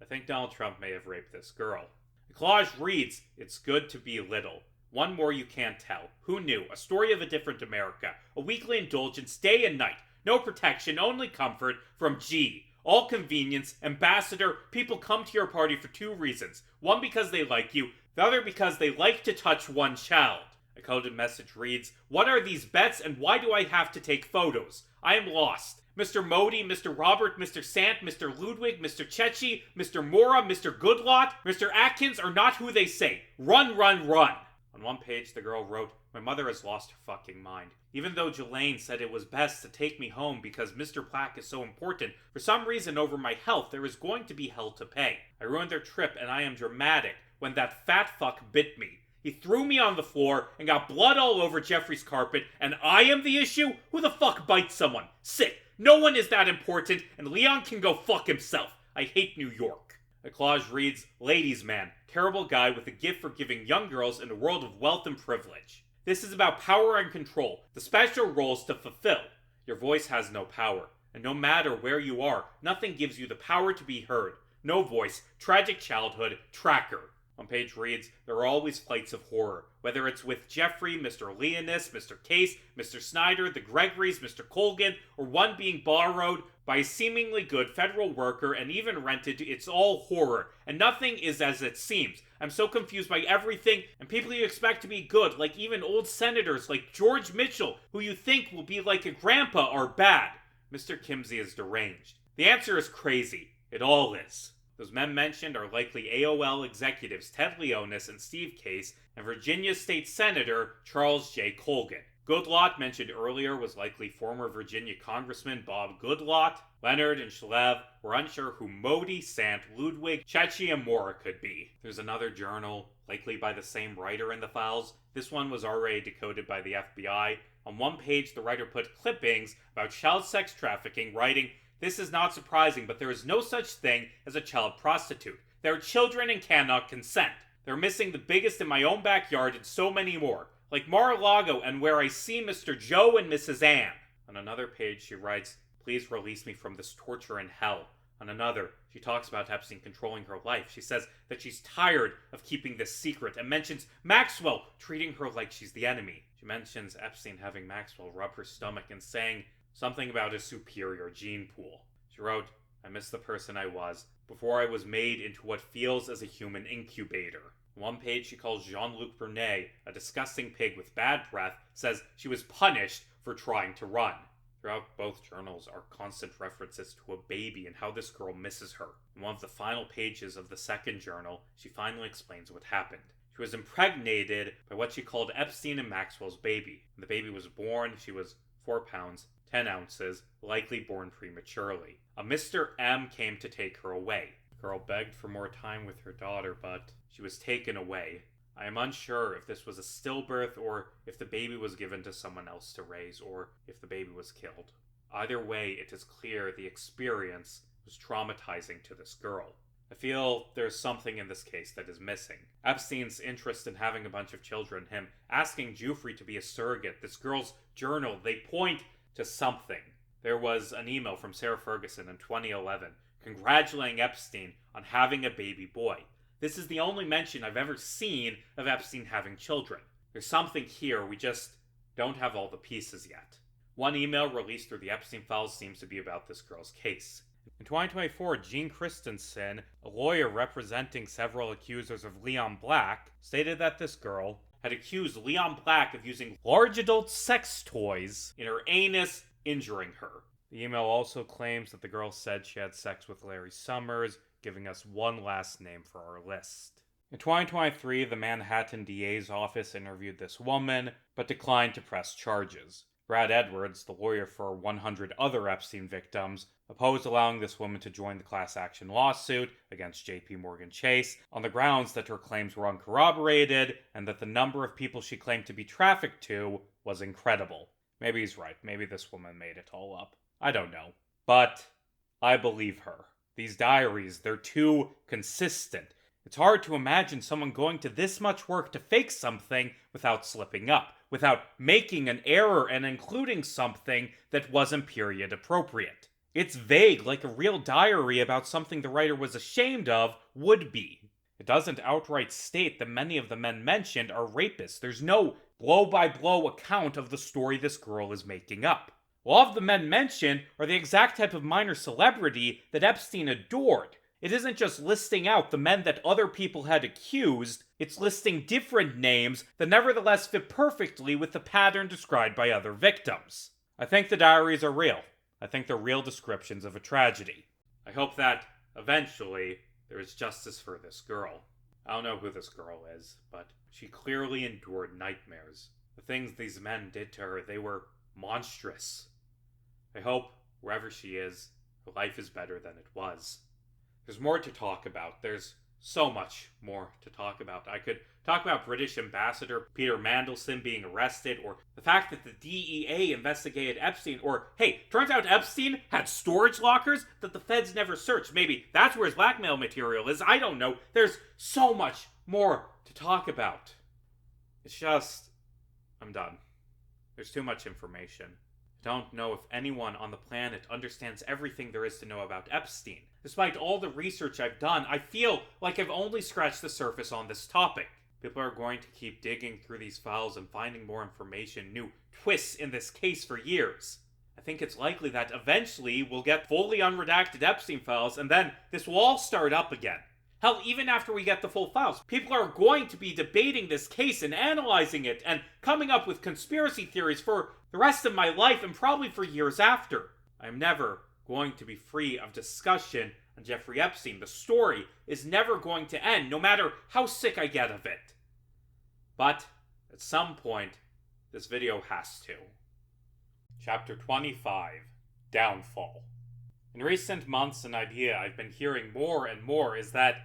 I think Donald Trump may have raped this girl. The collage reads, "It's good to be little. One more you can't tell. Who knew? A story of a different America. A weekly indulgence, day and night. No protection, only comfort from G. All convenience, ambassador, people come to your party for 2 reasons. One because they like you, the other because they like to touch one child." A coded message reads, "What are these bets and why do I have to take photos? I am lost. Mr. Modi, Mr. Robert, Mr. Sant, Mr. Ludwig, Mr. Chechi, Mr. Mora, Mr. Goodlot, Mr. Atkins are not who they say. Run, run, run." On one page, the girl wrote, "My mother has lost her fucking mind. Even though Jelaine said it was best to take me home because Mr. Black is so important, for some reason over my health, there is going to be hell to pay. I ruined their trip and I am dramatic when that fat fuck bit me. He threw me on the floor and got blood all over Jeffrey's carpet, and I am the issue? Who the fuck bites someone? Sick. No one is that important, and Leon can go fuck himself. I hate New York." A collage reads, "Ladies' man, terrible guy with a gift for giving young girls in a world of wealth and privilege. This is about power and control, the special roles to fulfill. Your voice has no power, and no matter where you are, nothing gives you the power to be heard. No voice, tragic childhood, tracker." One page reads, "There are always flights of horror, whether it's with Jeffrey, Mr. Leonis, Mr. Case, Mr. Snyder, the Gregorys, Mr. Colgan, or one being borrowed by a seemingly good federal worker and even rented. It's all horror, and nothing is as it seems. I'm so confused by everything, and people you expect to be good, like even old senators like George Mitchell, who you think will be like a grandpa, are bad. Mr. Kimsey is deranged. The answer is crazy. It all is." Those men mentioned are likely AOL executives Ted Leonis and Steve Case, and Virginia State Senator Charles J. Colgan. Goodlott, mentioned earlier, was likely former Virginia Congressman Bob Goodlott. Leonard and Shalev were unsure who Modi, Sant, Ludwig, Chachiyamura could be. There's another journal, likely by the same writer in the files. This one was already decoded by the FBI. On one page, the writer put clippings about child sex trafficking, writing, "This is not surprising, but there is no such thing as a child prostitute. There are children and cannot consent. They're missing the biggest in my own backyard and so many more, like Mar-a-Lago and where I see Mr. Joe and Mrs. Ann." On another page, she writes, "Please release me from this torture in hell." On another, she talks about Epstein controlling her life. She says that she's tired of keeping this secret and mentions Maxwell treating her like she's the enemy. She mentions Epstein having Maxwell rub her stomach and saying something about a superior gene pool. She wrote, "I miss the person I was before I was made into what feels as a human incubator." On one page, she calls Jean-Luc Brunet a disgusting pig with bad breath, says she was punished for trying to run. Throughout both journals are constant references to a baby and how this girl misses her. In one of the final pages of the second journal, she finally explains what happened. She was impregnated by what she called Epstein and Maxwell's baby. When the baby was born, she was 4 pounds, 10 ounces, likely born prematurely. A Mr. M came to take her away. The girl begged for more time with her daughter, but she was taken away. I am unsure if this was a stillbirth or if the baby was given to someone else to raise or if the baby was killed. Either way, it is clear the experience was traumatizing to this girl. I feel there's something in this case that is missing. Epstein's interest in having a bunch of children, him asking Giuffre to be a surrogate, this girl's journal, they point to something. There was an email from Sarah Ferguson in 2011 congratulating Epstein on having a baby boy. This is the only mention I've ever seen of Epstein having children. There's something here, we just don't have all the pieces yet. One email released through the Epstein files seems to be about this girl's case. In 2024, Gene Christensen, a lawyer representing several accusers of Leon Black, stated that this girl had accused Leon Black of using large adult sex toys in her anus, injuring her. The email also claims that the girl said she had sex with Larry Summers, giving us one last name for our list. In 2023, the Manhattan DA's office interviewed this woman, but declined to press charges. Brad Edwards, the lawyer for 100 other Epstein victims, opposed allowing this woman to join the class action lawsuit against JP Morgan Chase on the grounds that her claims were uncorroborated and that the number of people she claimed to be trafficked to was incredible. Maybe he's right. Maybe this woman made it all up. I don't know. But I believe her. These diaries, they're too consistent. It's hard to imagine someone going to this much work to fake something without slipping up, without making an error and including something that wasn't period appropriate. It's vague, like a real diary about something the writer was ashamed of would be. It doesn't outright state that many of the men mentioned are rapists. There's no blow-by-blow account of the story this girl is making up. All of the men mentioned are the exact type of minor celebrity that Epstein adored. It isn't just listing out the men that other people had accused, it's listing different names that nevertheless fit perfectly with the pattern described by other victims. I think the diaries are real. I think they're real descriptions of a tragedy. I hope that, eventually, there is justice for this girl. I don't know who this girl is, but she clearly endured nightmares. The things these men did to her, they were monstrous. I hope, wherever she is, her life is better than it was. There's more to talk about. There's so much more to talk about. I could talk about British Ambassador Peter Mandelson being arrested, or the fact that the DEA investigated Epstein, or, hey, turns out Epstein had storage lockers that the feds never searched. Maybe that's where his blackmail material is. I don't know. There's so much more to talk about. It's just, I'm done. There's too much information. I don't know if anyone on the planet understands everything there is to know about Epstein. Despite all the research I've done, I feel like I've only scratched the surface on this topic. People are going to keep digging through these files and finding more information, new twists in this case for years. I think it's likely that eventually we'll get fully unredacted Epstein files, and then this will all start up again. Hell, even after we get the full files, people are going to be debating this case and analyzing it and coming up with conspiracy theories for the rest of my life and probably for years after. I'm never going to be free of discussion on Jeffrey Epstein. The story is never going to end, no matter how sick I get of it. But at some point, this video has to. Chapter 25, Downfall. In recent months, an idea I've been hearing more and more is that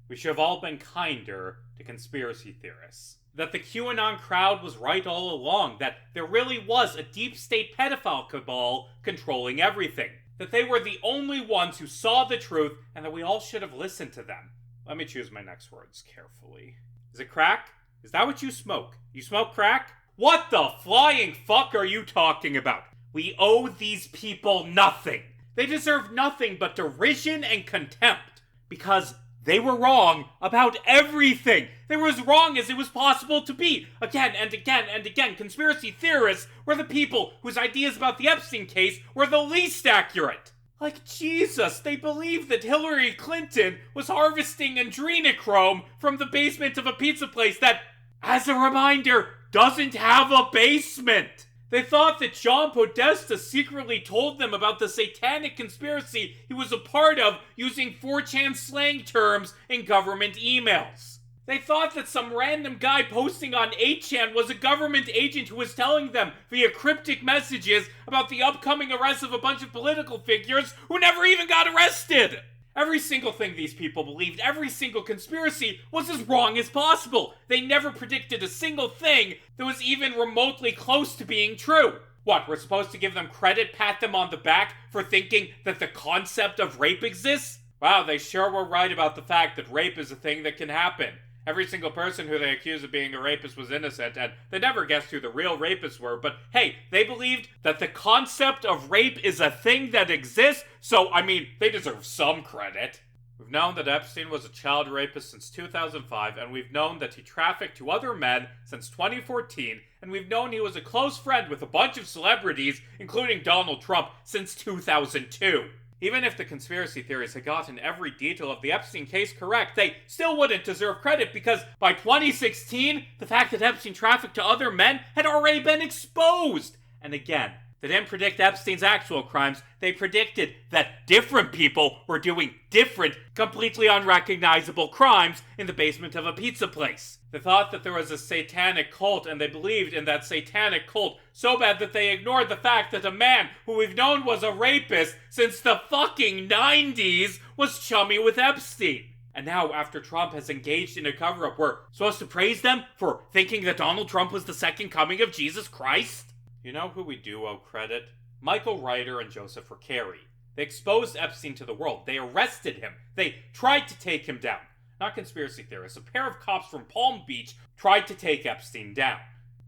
we should have all been kinder to conspiracy theorists. That the QAnon crowd was right all along, that there really was a deep state pedophile cabal controlling everything. That they were the only ones who saw the truth, and that we all should have listened to them. Let me choose my next words carefully. Is it crack? Is that what you smoke? You smoke crack? What the flying fuck are you talking about? We owe these people nothing. They deserve nothing but derision and contempt. Because they were wrong about everything. They were as wrong as it was possible to be. Again and again and again, conspiracy theorists were the people whose ideas about the Epstein case were the least accurate. Like Jesus, they believed that Hillary Clinton was harvesting adrenochrome from the basement of a pizza place that, as a reminder, doesn't have a basement. They thought that John Podesta secretly told them about the satanic conspiracy he was a part of using 4chan slang terms in government emails. They thought that some random guy posting on 8chan was a government agent who was telling them via cryptic messages about the upcoming arrest of a bunch of political figures who never even got arrested. Every single thing these people believed, every single conspiracy, was as wrong as possible. They never predicted a single thing that was even remotely close to being true. What, we're supposed to give them credit, pat them on the back for thinking that the concept of rape exists? Wow, they sure were right about the fact that rape is a thing that can happen. Every single person who they accused of being a rapist was innocent, and they never guessed who the real rapists were, but hey, they believed that the concept of rape is a thing that exists, so, I mean, they deserve some credit. We've known that Epstein was a child rapist since 2005, and we've known that he trafficked to other men since 2014, and we've known he was a close friend with a bunch of celebrities, including Donald Trump, since 2002. Even if the conspiracy theories had gotten every detail of the Epstein case correct, they still wouldn't deserve credit because by 2016, the fact that Epstein trafficked to other men had already been exposed. And again, they didn't predict Epstein's actual crimes, they predicted that different people were doing different, completely unrecognizable crimes in the basement of a pizza place. They thought that there was a satanic cult, and they believed in that satanic cult so bad that they ignored the fact that a man who we've known was a rapist since the fucking 90s was chummy with Epstein. And now, after Trump has engaged in a cover-up, we're supposed to praise them for thinking that Donald Trump was the second coming of Jesus Christ? You know who we do owe credit? Michael Ryder and Joseph Recarey. They exposed Epstein to the world. They arrested him. They tried to take him down. Not conspiracy theorists. A pair of cops from Palm Beach tried to take Epstein down.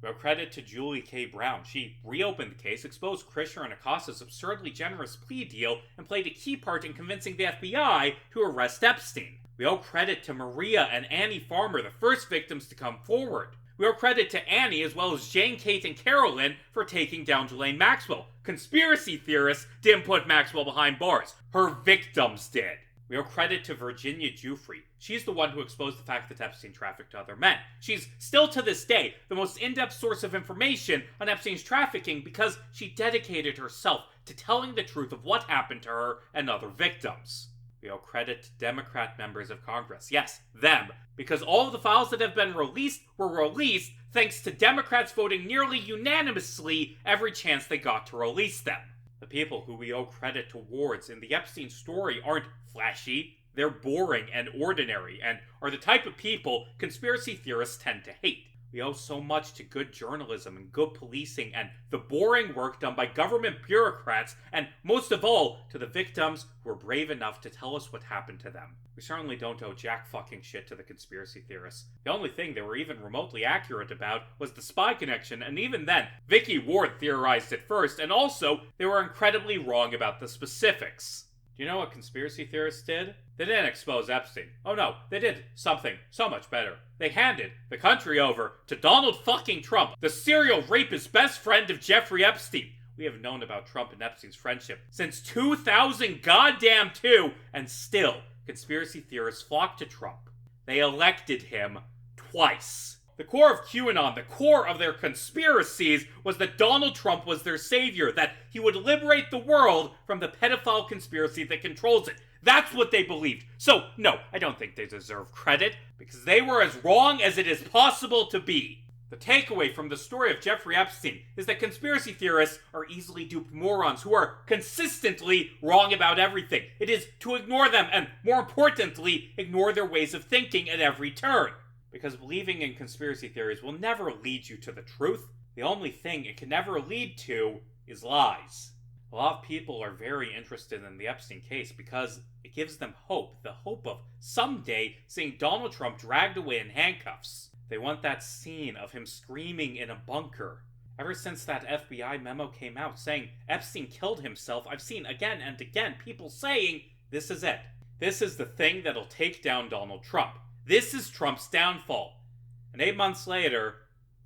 We owe credit to Julie K. Brown. She reopened the case, exposed Krisher and Acosta's absurdly generous plea deal, and played a key part in convincing the FBI to arrest Epstein. We owe credit to Maria and Annie Farmer, the first victims to come forward. We owe credit to Annie as well as Jane, Kate, and Carolyn for taking down Ghislaine Maxwell. Conspiracy theorists didn't put Maxwell behind bars. Her victims did. We owe credit to Virginia Giuffre. She's the one who exposed the fact that Epstein trafficked to other men. She's still to this day the most in-depth source of information on Epstein's trafficking because she dedicated herself to telling the truth of what happened to her and other victims. We owe credit to Democrat members of Congress. Yes, them. Because all of the files that have been released were released thanks to Democrats voting nearly unanimously every chance they got to release them. The people who we owe credit towards in the Epstein story aren't flashy. They're boring and ordinary, and are the type of people conspiracy theorists tend to hate. We owe so much to good journalism and good policing and the boring work done by government bureaucrats, and most of all, to the victims who were brave enough to tell us what happened to them. We certainly don't owe jack fucking shit to the conspiracy theorists. The only thing they were even remotely accurate about was the spy connection, and even then, Vicky Ward theorized it first, and also, they were incredibly wrong about the specifics. Do you know what conspiracy theorists did? They didn't expose Epstein. Oh no, they did something so much better. They handed the country over to Donald fucking Trump, the serial rapist best friend of Jeffrey Epstein. We have known about Trump and Epstein's friendship since 2002, and still, conspiracy theorists flocked to Trump. They elected him twice. The core of QAnon, the core of their conspiracies, was that Donald Trump was their savior, that he would liberate the world from the pedophile conspiracy that controls it. That's what they believed. So, no, I don't think they deserve credit, because they were as wrong as it is possible to be. The takeaway from the story of Jeffrey Epstein is that conspiracy theorists are easily duped morons who are consistently wrong about everything. It is to ignore them, and more importantly, ignore their ways of thinking at every turn. Because believing in conspiracy theories will never lead you to the truth. The only thing it can never lead to is lies. A lot of people are very interested in the Epstein case because it gives them hope. The hope of someday seeing Donald Trump dragged away in handcuffs. They want that scene of him screaming in a bunker. Ever since that FBI memo came out saying Epstein killed himself, I've seen again and again people saying, this is it. This is the thing that'll take down Donald Trump. This is Trump's downfall. And 8 months later,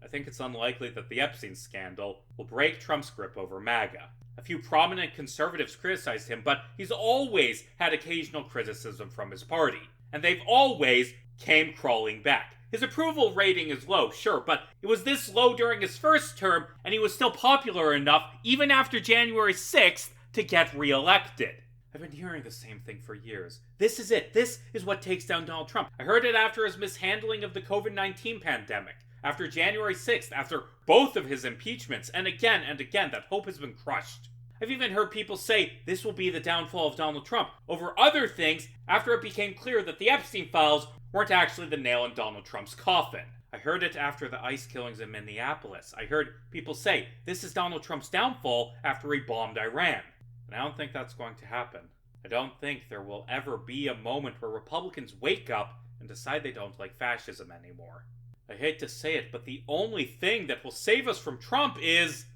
I think it's unlikely that the Epstein scandal will break Trump's grip over MAGA. A few prominent conservatives criticized him, but he's always had occasional criticism from his party. And they've always came crawling back. His approval rating is low, sure, but it was this low during his first term, and he was still popular enough, even after January 6th, to get reelected. I've been hearing the same thing for years. This is it. This is what takes down Donald Trump. I heard it after his mishandling of the COVID-19 pandemic, after January 6th, after both of his impeachments, and again, that hope has been crushed. I've even heard people say this will be the downfall of Donald Trump over other things after it became clear that the Epstein files weren't actually the nail in Donald Trump's coffin. I heard it after the ICE killings in Minneapolis. I heard people say this is Donald Trump's downfall after he bombed Iran. And I don't think that's going to happen. I don't think there will ever be a moment where Republicans wake up and decide they don't like fascism anymore. I hate to say it, but the only thing that will save us from Trump is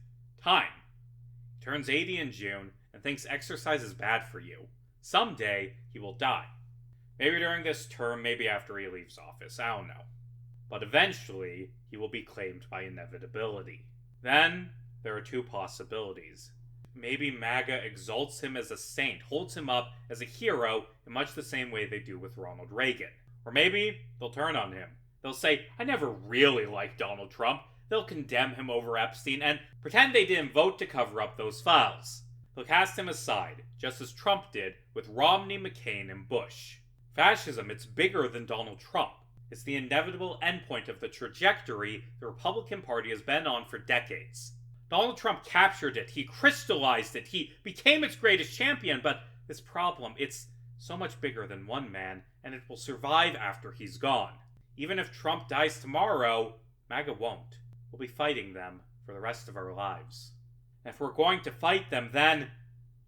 time. He turns 80 in June and thinks exercise is bad for you. Someday, he will die. Maybe during this term, maybe after he leaves office, I don't know. But eventually, he will be claimed by inevitability. Then, there are two possibilities. Maybe MAGA exalts him as a saint, holds him up as a hero in much the same way they do with Ronald Reagan. Or maybe they'll turn on him. They'll say, I never really liked Donald Trump. They'll condemn him over Epstein and pretend they didn't vote to cover up those files. They'll cast him aside, just as Trump did with Romney, McCain, and Bush. Fascism, it's bigger than Donald Trump. It's the inevitable endpoint of the trajectory the Republican Party has been on for decades. Donald Trump captured it, he crystallized it, he became its greatest champion, but this problem, it's so much bigger than one man, and it will survive after he's gone. Even if Trump dies tomorrow, MAGA won't. We'll be fighting them for the rest of our lives. And if we're going to fight them, then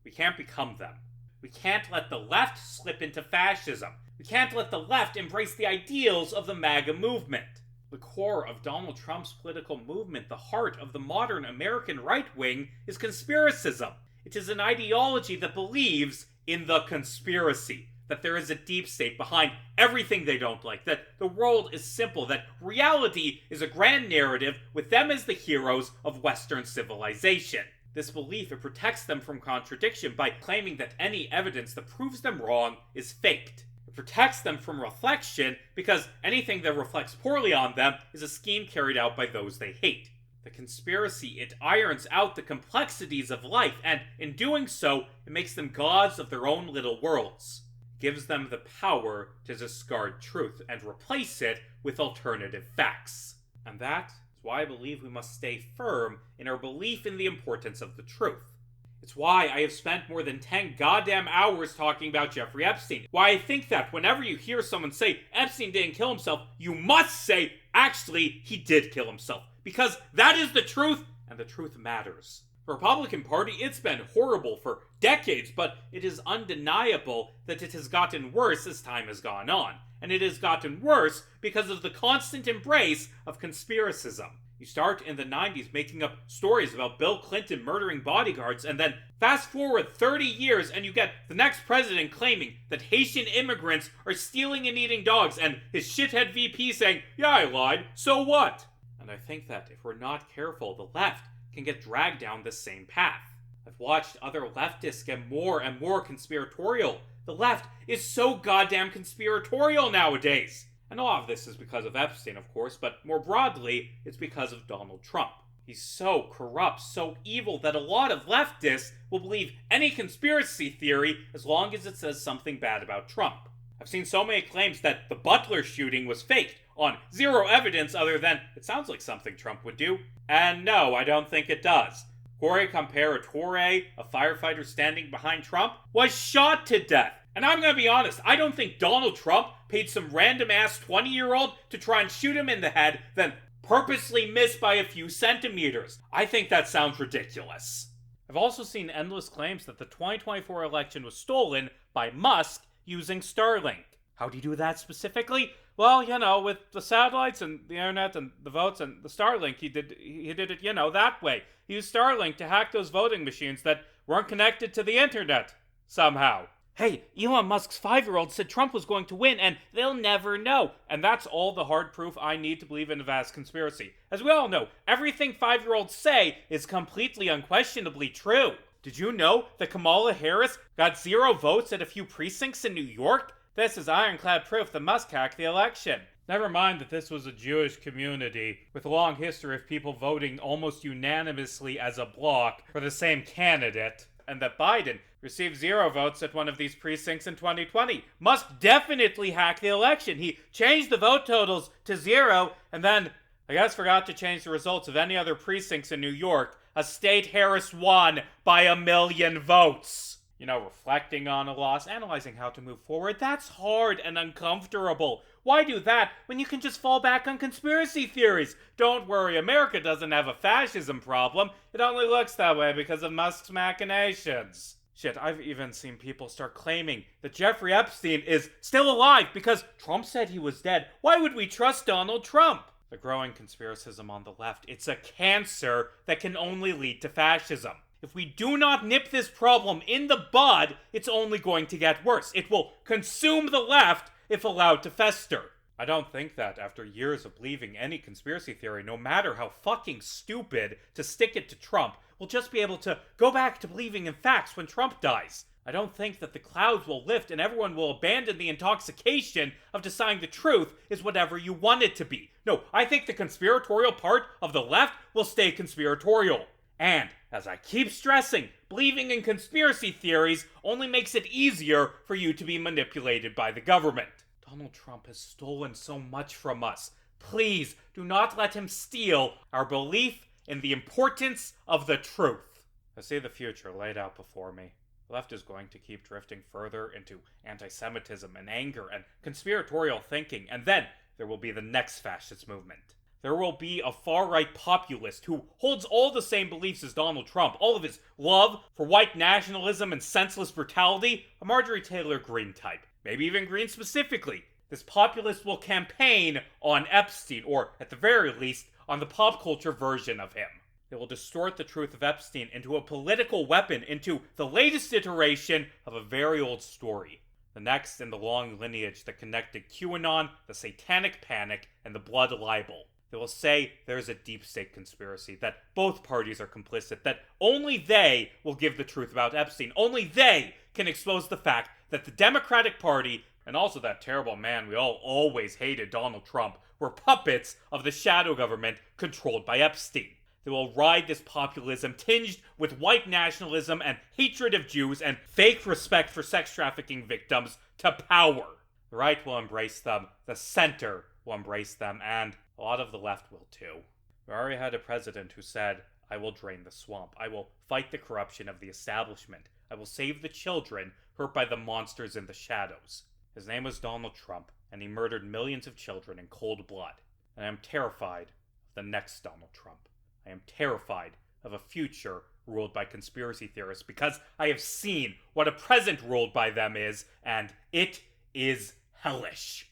we can't become them. We can't let the left slip into fascism. We can't let the left embrace the ideals of the MAGA movement. The core of Donald Trump's political movement, the heart of the modern American right wing, is conspiracism. It is an ideology that believes in the conspiracy, that there is a deep state behind everything they don't like, that the world is simple, that reality is a grand narrative with them as the heroes of Western civilization. This belief, it protects them from contradiction by claiming that any evidence that proves them wrong is faked. It protects them from reflection because anything that reflects poorly on them is a scheme carried out by those they hate. The conspiracy, it irons out the complexities of life, and in doing so, it makes them gods of their own little worlds. gives them the power to discard truth and replace it with alternative facts. And that is why I believe we must stay firm in our belief in the importance of the truth. It's why I have spent more than 10 goddamn hours talking about Jeffrey Epstein. Why I think that whenever you hear someone say Epstein didn't kill himself, you must say, actually, he did kill himself. Because that is the truth, and the truth matters. The Republican Party, it's been horrible for decades, but it is undeniable that it has gotten worse as time has gone on. And it has gotten worse because of the constant embrace of conspiracism. You start in the 90s making up stories about Bill Clinton murdering bodyguards, and then fast forward 30 years and you get the next president claiming that Haitian immigrants are stealing and eating dogs, and his shithead VP saying, yeah, I lied, so what? And I think that if we're not careful, the left can get dragged down the same path. I've watched other leftists get more and more conspiratorial. The left is so goddamn conspiratorial nowadays. And a lot of this is because of Epstein, of course, but more broadly, it's because of Donald Trump. He's so corrupt, so evil, that a lot of leftists will believe any conspiracy theory as long as it says something bad about Trump. I've seen so many claims that the Butler shooting was faked, on zero evidence other than it sounds like something Trump would do. And no, I don't think it does. Corey Comparatore, a firefighter standing behind Trump, was shot to death. And I'm gonna be honest, I don't think Donald Trump paid some random-ass 20-year-old to try and shoot him in the head, then purposely miss by a few centimeters. I think that sounds ridiculous. I've also seen endless claims that the 2024 election was stolen by Musk using Starlink. How'd he do that specifically? Well, with the satellites and the internet and the votes and the Starlink, he did it, that way. He used Starlink to hack those voting machines that weren't connected to the internet, somehow. Hey, Elon Musk's 5-year-old said Trump was going to win, and they'll never know. And that's all the hard proof I need to believe in a vast conspiracy. As we all know, everything 5-year-olds say is completely unquestionably true. Did you know that Kamala Harris got 0 votes at a few precincts in New York? This is ironclad proof that Musk hacked the election. Never mind that this was a Jewish community with a long history of people voting almost unanimously as a bloc for the same candidate, and that Biden received 0 votes at one of these precincts in 2020. Musk definitely hacked the election. He changed the vote totals to 0, and then, I guess, forgot to change the results of any other precincts in New York, a state Harris won by 1 million votes. Reflecting on a loss, analyzing how to move forward, that's hard and uncomfortable. Why do that when you can just fall back on conspiracy theories? Don't worry, America doesn't have a fascism problem. It only looks that way because of Musk's machinations. Shit, I've even seen people start claiming that Jeffrey Epstein is still alive because Trump said he was dead. Why would we trust Donald Trump? The growing conspiracism on the left, it's a cancer that can only lead to fascism. If we do not nip this problem in the bud, it's only going to get worse. It will consume the left if allowed to fester. I don't think that after years of believing any conspiracy theory, no matter how fucking stupid, to stick it to Trump, we'll just be able to go back to believing in facts when Trump dies. I don't think that the clouds will lift and everyone will abandon the intoxication of deciding the truth is whatever you want it to be. No, I think the conspiratorial part of the left will stay conspiratorial. And, as I keep stressing, believing in conspiracy theories only makes it easier for you to be manipulated by the government. Donald Trump has stolen so much from us. Please do not let him steal our belief in the importance of the truth. I see the future laid out before me. The left is going to keep drifting further into anti-Semitism and anger and conspiratorial thinking, and then there will be the next fascist movement. There will be a far-right populist who holds all the same beliefs as Donald Trump, all of his love for white nationalism and senseless brutality, a Marjorie Taylor Greene type, maybe even Greene specifically. This populist will campaign on Epstein, or at the very least, on the pop culture version of him. They will distort the truth of Epstein into a political weapon, into the latest iteration of a very old story. The next in the long lineage that connected QAnon, the Satanic Panic, and the Blood Libel. They will say there's a deep state conspiracy, that both parties are complicit, that only they will give the truth about Epstein. Only they can expose the fact that the Democratic Party, and also that terrible man we all always hated, Donald Trump, were puppets of the shadow government controlled by Epstein. They will ride this populism tinged with white nationalism and hatred of Jews and fake respect for sex trafficking victims to power. The right will embrace them, the center will embrace them, and a lot of the left will too. We already had a president who said, "I will drain the swamp. I will fight the corruption of the establishment. I will save the children hurt by the monsters in the shadows." His name was Donald Trump, and he murdered millions of children in cold blood. And I am terrified of the next Donald Trump. I am terrified of a future ruled by conspiracy theorists because I have seen what a present ruled by them is, and it is hellish.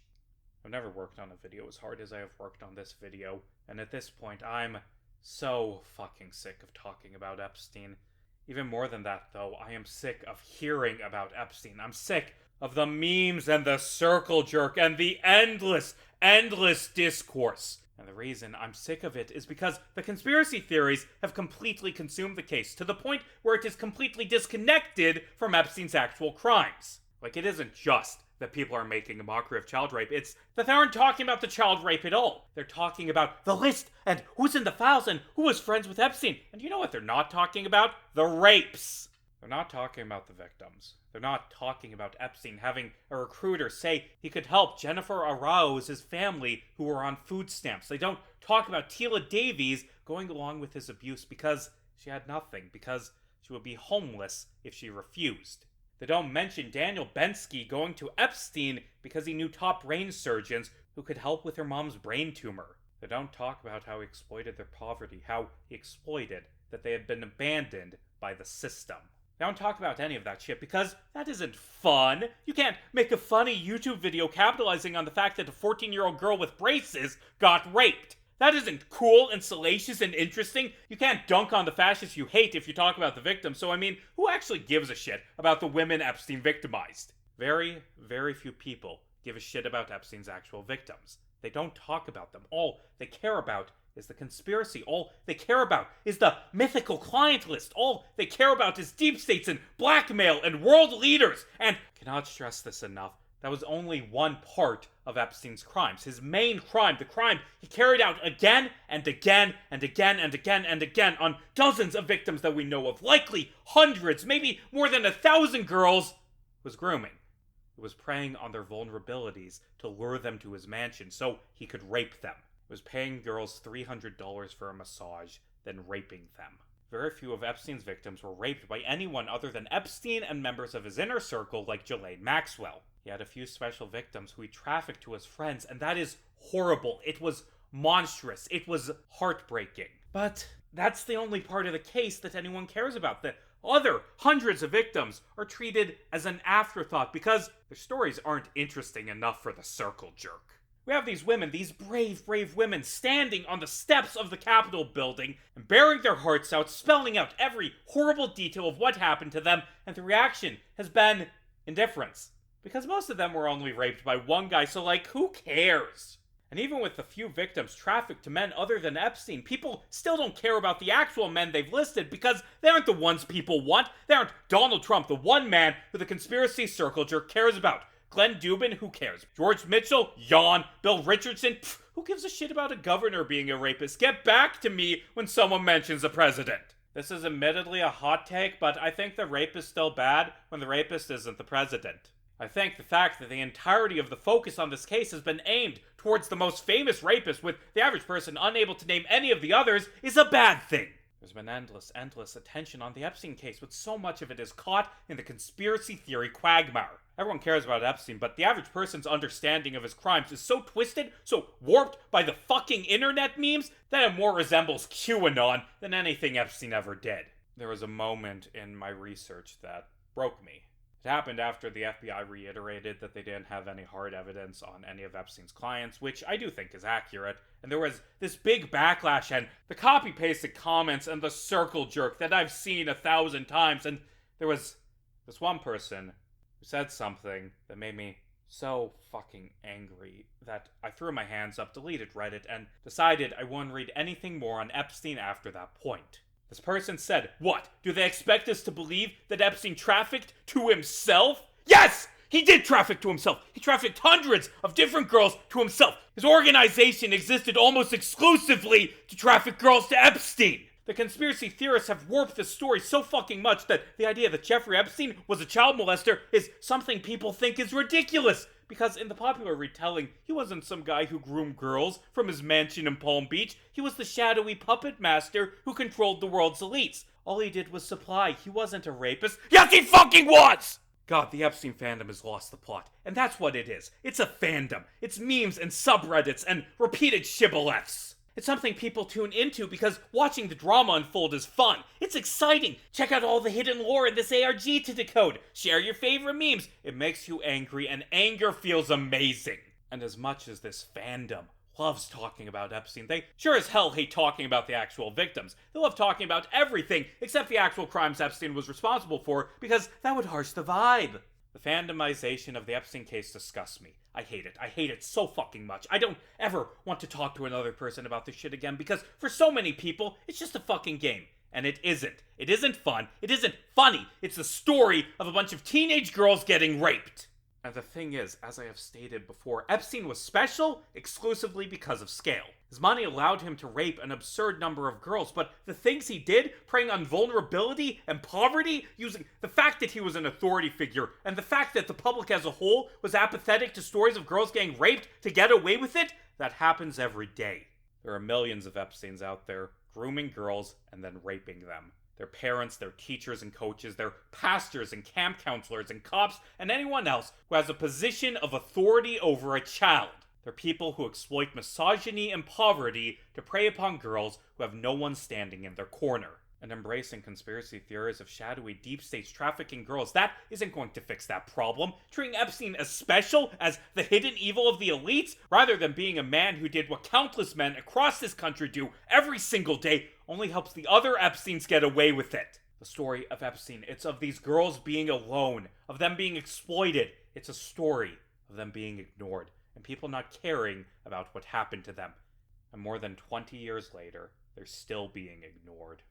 I've never worked on a video as hard as I have worked on this video, and at this point I'm so fucking sick of talking about Epstein. Even more than that, though, I am sick of hearing about Epstein. I'm sick of the memes and the circle jerk and the endless discourse. And the reason I'm sick of it is because the conspiracy theories have completely consumed the case to the point where it is completely disconnected from Epstein's actual crimes. Like, it isn't just that people are making a mockery of child rape, it's that they aren't talking about the child rape at all. They're talking about the list and who's in the files and who was friends with Epstein. And you know what they're not talking about? The rapes. They're not talking about the victims. They're not talking about Epstein having a recruiter say he could help Jennifer Arao's family who were on food stamps. They don't talk about Tila Davies going along with his abuse because she had nothing, because she would be homeless if she refused. They don't mention Daniel Bensky going to Epstein because he knew top brain surgeons who could help with her mom's brain tumor. They don't talk about how he exploited their poverty, how he exploited that they had been abandoned by the system. They don't talk about any of that shit because that isn't fun. You can't make a funny YouTube video capitalizing on the fact that a 14-year-old girl with braces got raped. That isn't cool and salacious and interesting. You can't dunk on the fascists you hate if you talk about the victims. So, I mean, who actually gives a shit about the women Epstein victimized? Very, very few people give a shit about Epstein's actual victims. They don't talk about them. All they care about is the conspiracy. All they care about is the mythical client list. All they care about is deep states and blackmail and world leaders. And I cannot stress this enough. That was only one part of Epstein's crimes. His main crime, the crime he carried out again and again and again and again and again on dozens of victims that we know of, likely hundreds, maybe more than 1,000 girls, was grooming. It was preying on their vulnerabilities to lure them to his mansion so he could rape them. It was paying girls $300 for a massage, then raping them. Very few of Epstein's victims were raped by anyone other than Epstein and members of his inner circle like Ghislaine Maxwell. He had a few special victims who he trafficked to his friends, and that is horrible. It was monstrous. It was heartbreaking. But that's the only part of the case that anyone cares about. The other hundreds of victims are treated as an afterthought because their stories aren't interesting enough for the circle jerk. We have these women, these brave women, standing on the steps of the Capitol building and bearing their hearts out, spelling out every horrible detail of what happened to them, and the reaction has been indifference. Because most of them were only raped by one guy, so who cares? And even with the few victims trafficked to men other than Epstein, people still don't care about the actual men they've listed because they aren't the ones people want. They aren't Donald Trump, the one man who the conspiracy circle jerk cares about. Glenn Dubin, who cares? George Mitchell? Yawn. Bill Richardson? Pfft, who gives a shit about a governor being a rapist? Get back to me when someone mentions a president. This is admittedly a hot take, but I think the rape is still bad when the rapist isn't the president. I think the fact that the entirety of the focus on this case has been aimed towards the most famous rapist, with the average person unable to name any of the others, is a bad thing. There's been endless attention on the Epstein case, but so much of it is caught in the conspiracy theory quagmire. Everyone cares about Epstein, but the average person's understanding of his crimes is so twisted, so warped by the fucking internet memes, that it more resembles QAnon than anything Epstein ever did. There was a moment in my research that broke me. It happened after the FBI reiterated that they didn't have any hard evidence on any of Epstein's clients, which I do think is accurate, and there was this big backlash and the copy-pasted comments and the circle jerk that I've seen 1,000 times, and there was this one person who said something that made me so fucking angry that I threw my hands up, deleted Reddit, and decided I wouldn't read anything more on Epstein after that point. This person said, "What? Do they expect us to believe that Epstein trafficked to himself? Yes! He did traffic to himself. He trafficked hundreds of different girls to himself. His organization existed almost exclusively to traffic girls to Epstein. The conspiracy theorists have warped this story so fucking much that the idea that Jeffrey Epstein was a child molester is something people think is ridiculous. Because in the popular retelling, he wasn't some guy who groomed girls from his mansion in Palm Beach. He was the shadowy puppet master who controlled the world's elites. All he did was supply. He wasn't a rapist. Yes, he fucking was! God, the Epstein fandom has lost the plot. And that's what it is. It's a fandom. It's memes and subreddits and repeated shibboleths. It's something people tune into because watching the drama unfold is fun. It's exciting. Check out all the hidden lore in this ARG to decode. Share your favorite memes. It makes you angry, and anger feels amazing. And as much as this fandom loves talking about Epstein, they sure as hell hate talking about the actual victims. They love talking about everything except the actual crimes Epstein was responsible for, because that would harsh the vibe. The fandomization of the Epstein case disgusts me. I hate it. I hate it so fucking much. I don't ever want to talk to another person about this shit again, because for so many people, it's just a fucking game. And it isn't. It isn't fun. It isn't funny. It's the story of a bunch of teenage girls getting raped. And the thing is, as I have stated before, Epstein was special exclusively because of scale. His money allowed him to rape an absurd number of girls, but the things he did, preying on vulnerability and poverty, using the fact that he was an authority figure, and the fact that the public as a whole was apathetic to stories of girls getting raped to get away with it, that happens every day. There are millions of Epsteins out there, grooming girls and then raping them. Their parents, their teachers and coaches, their pastors and camp counselors and cops, and anyone else who has a position of authority over a child. They're people who exploit misogyny and poverty to prey upon girls who have no one standing in their corner. And embracing conspiracy theories of shadowy deep states trafficking girls, that isn't going to fix that problem. Treating Epstein as special, as the hidden evil of the elites, rather than being a man who did what countless men across this country do every single day, only helps the other Epsteins get away with it. The story of Epstein, it's of these girls being alone, of them being exploited. It's a story of them being ignored, and people not caring about what happened to them. And more than 20 years later, they're still being ignored.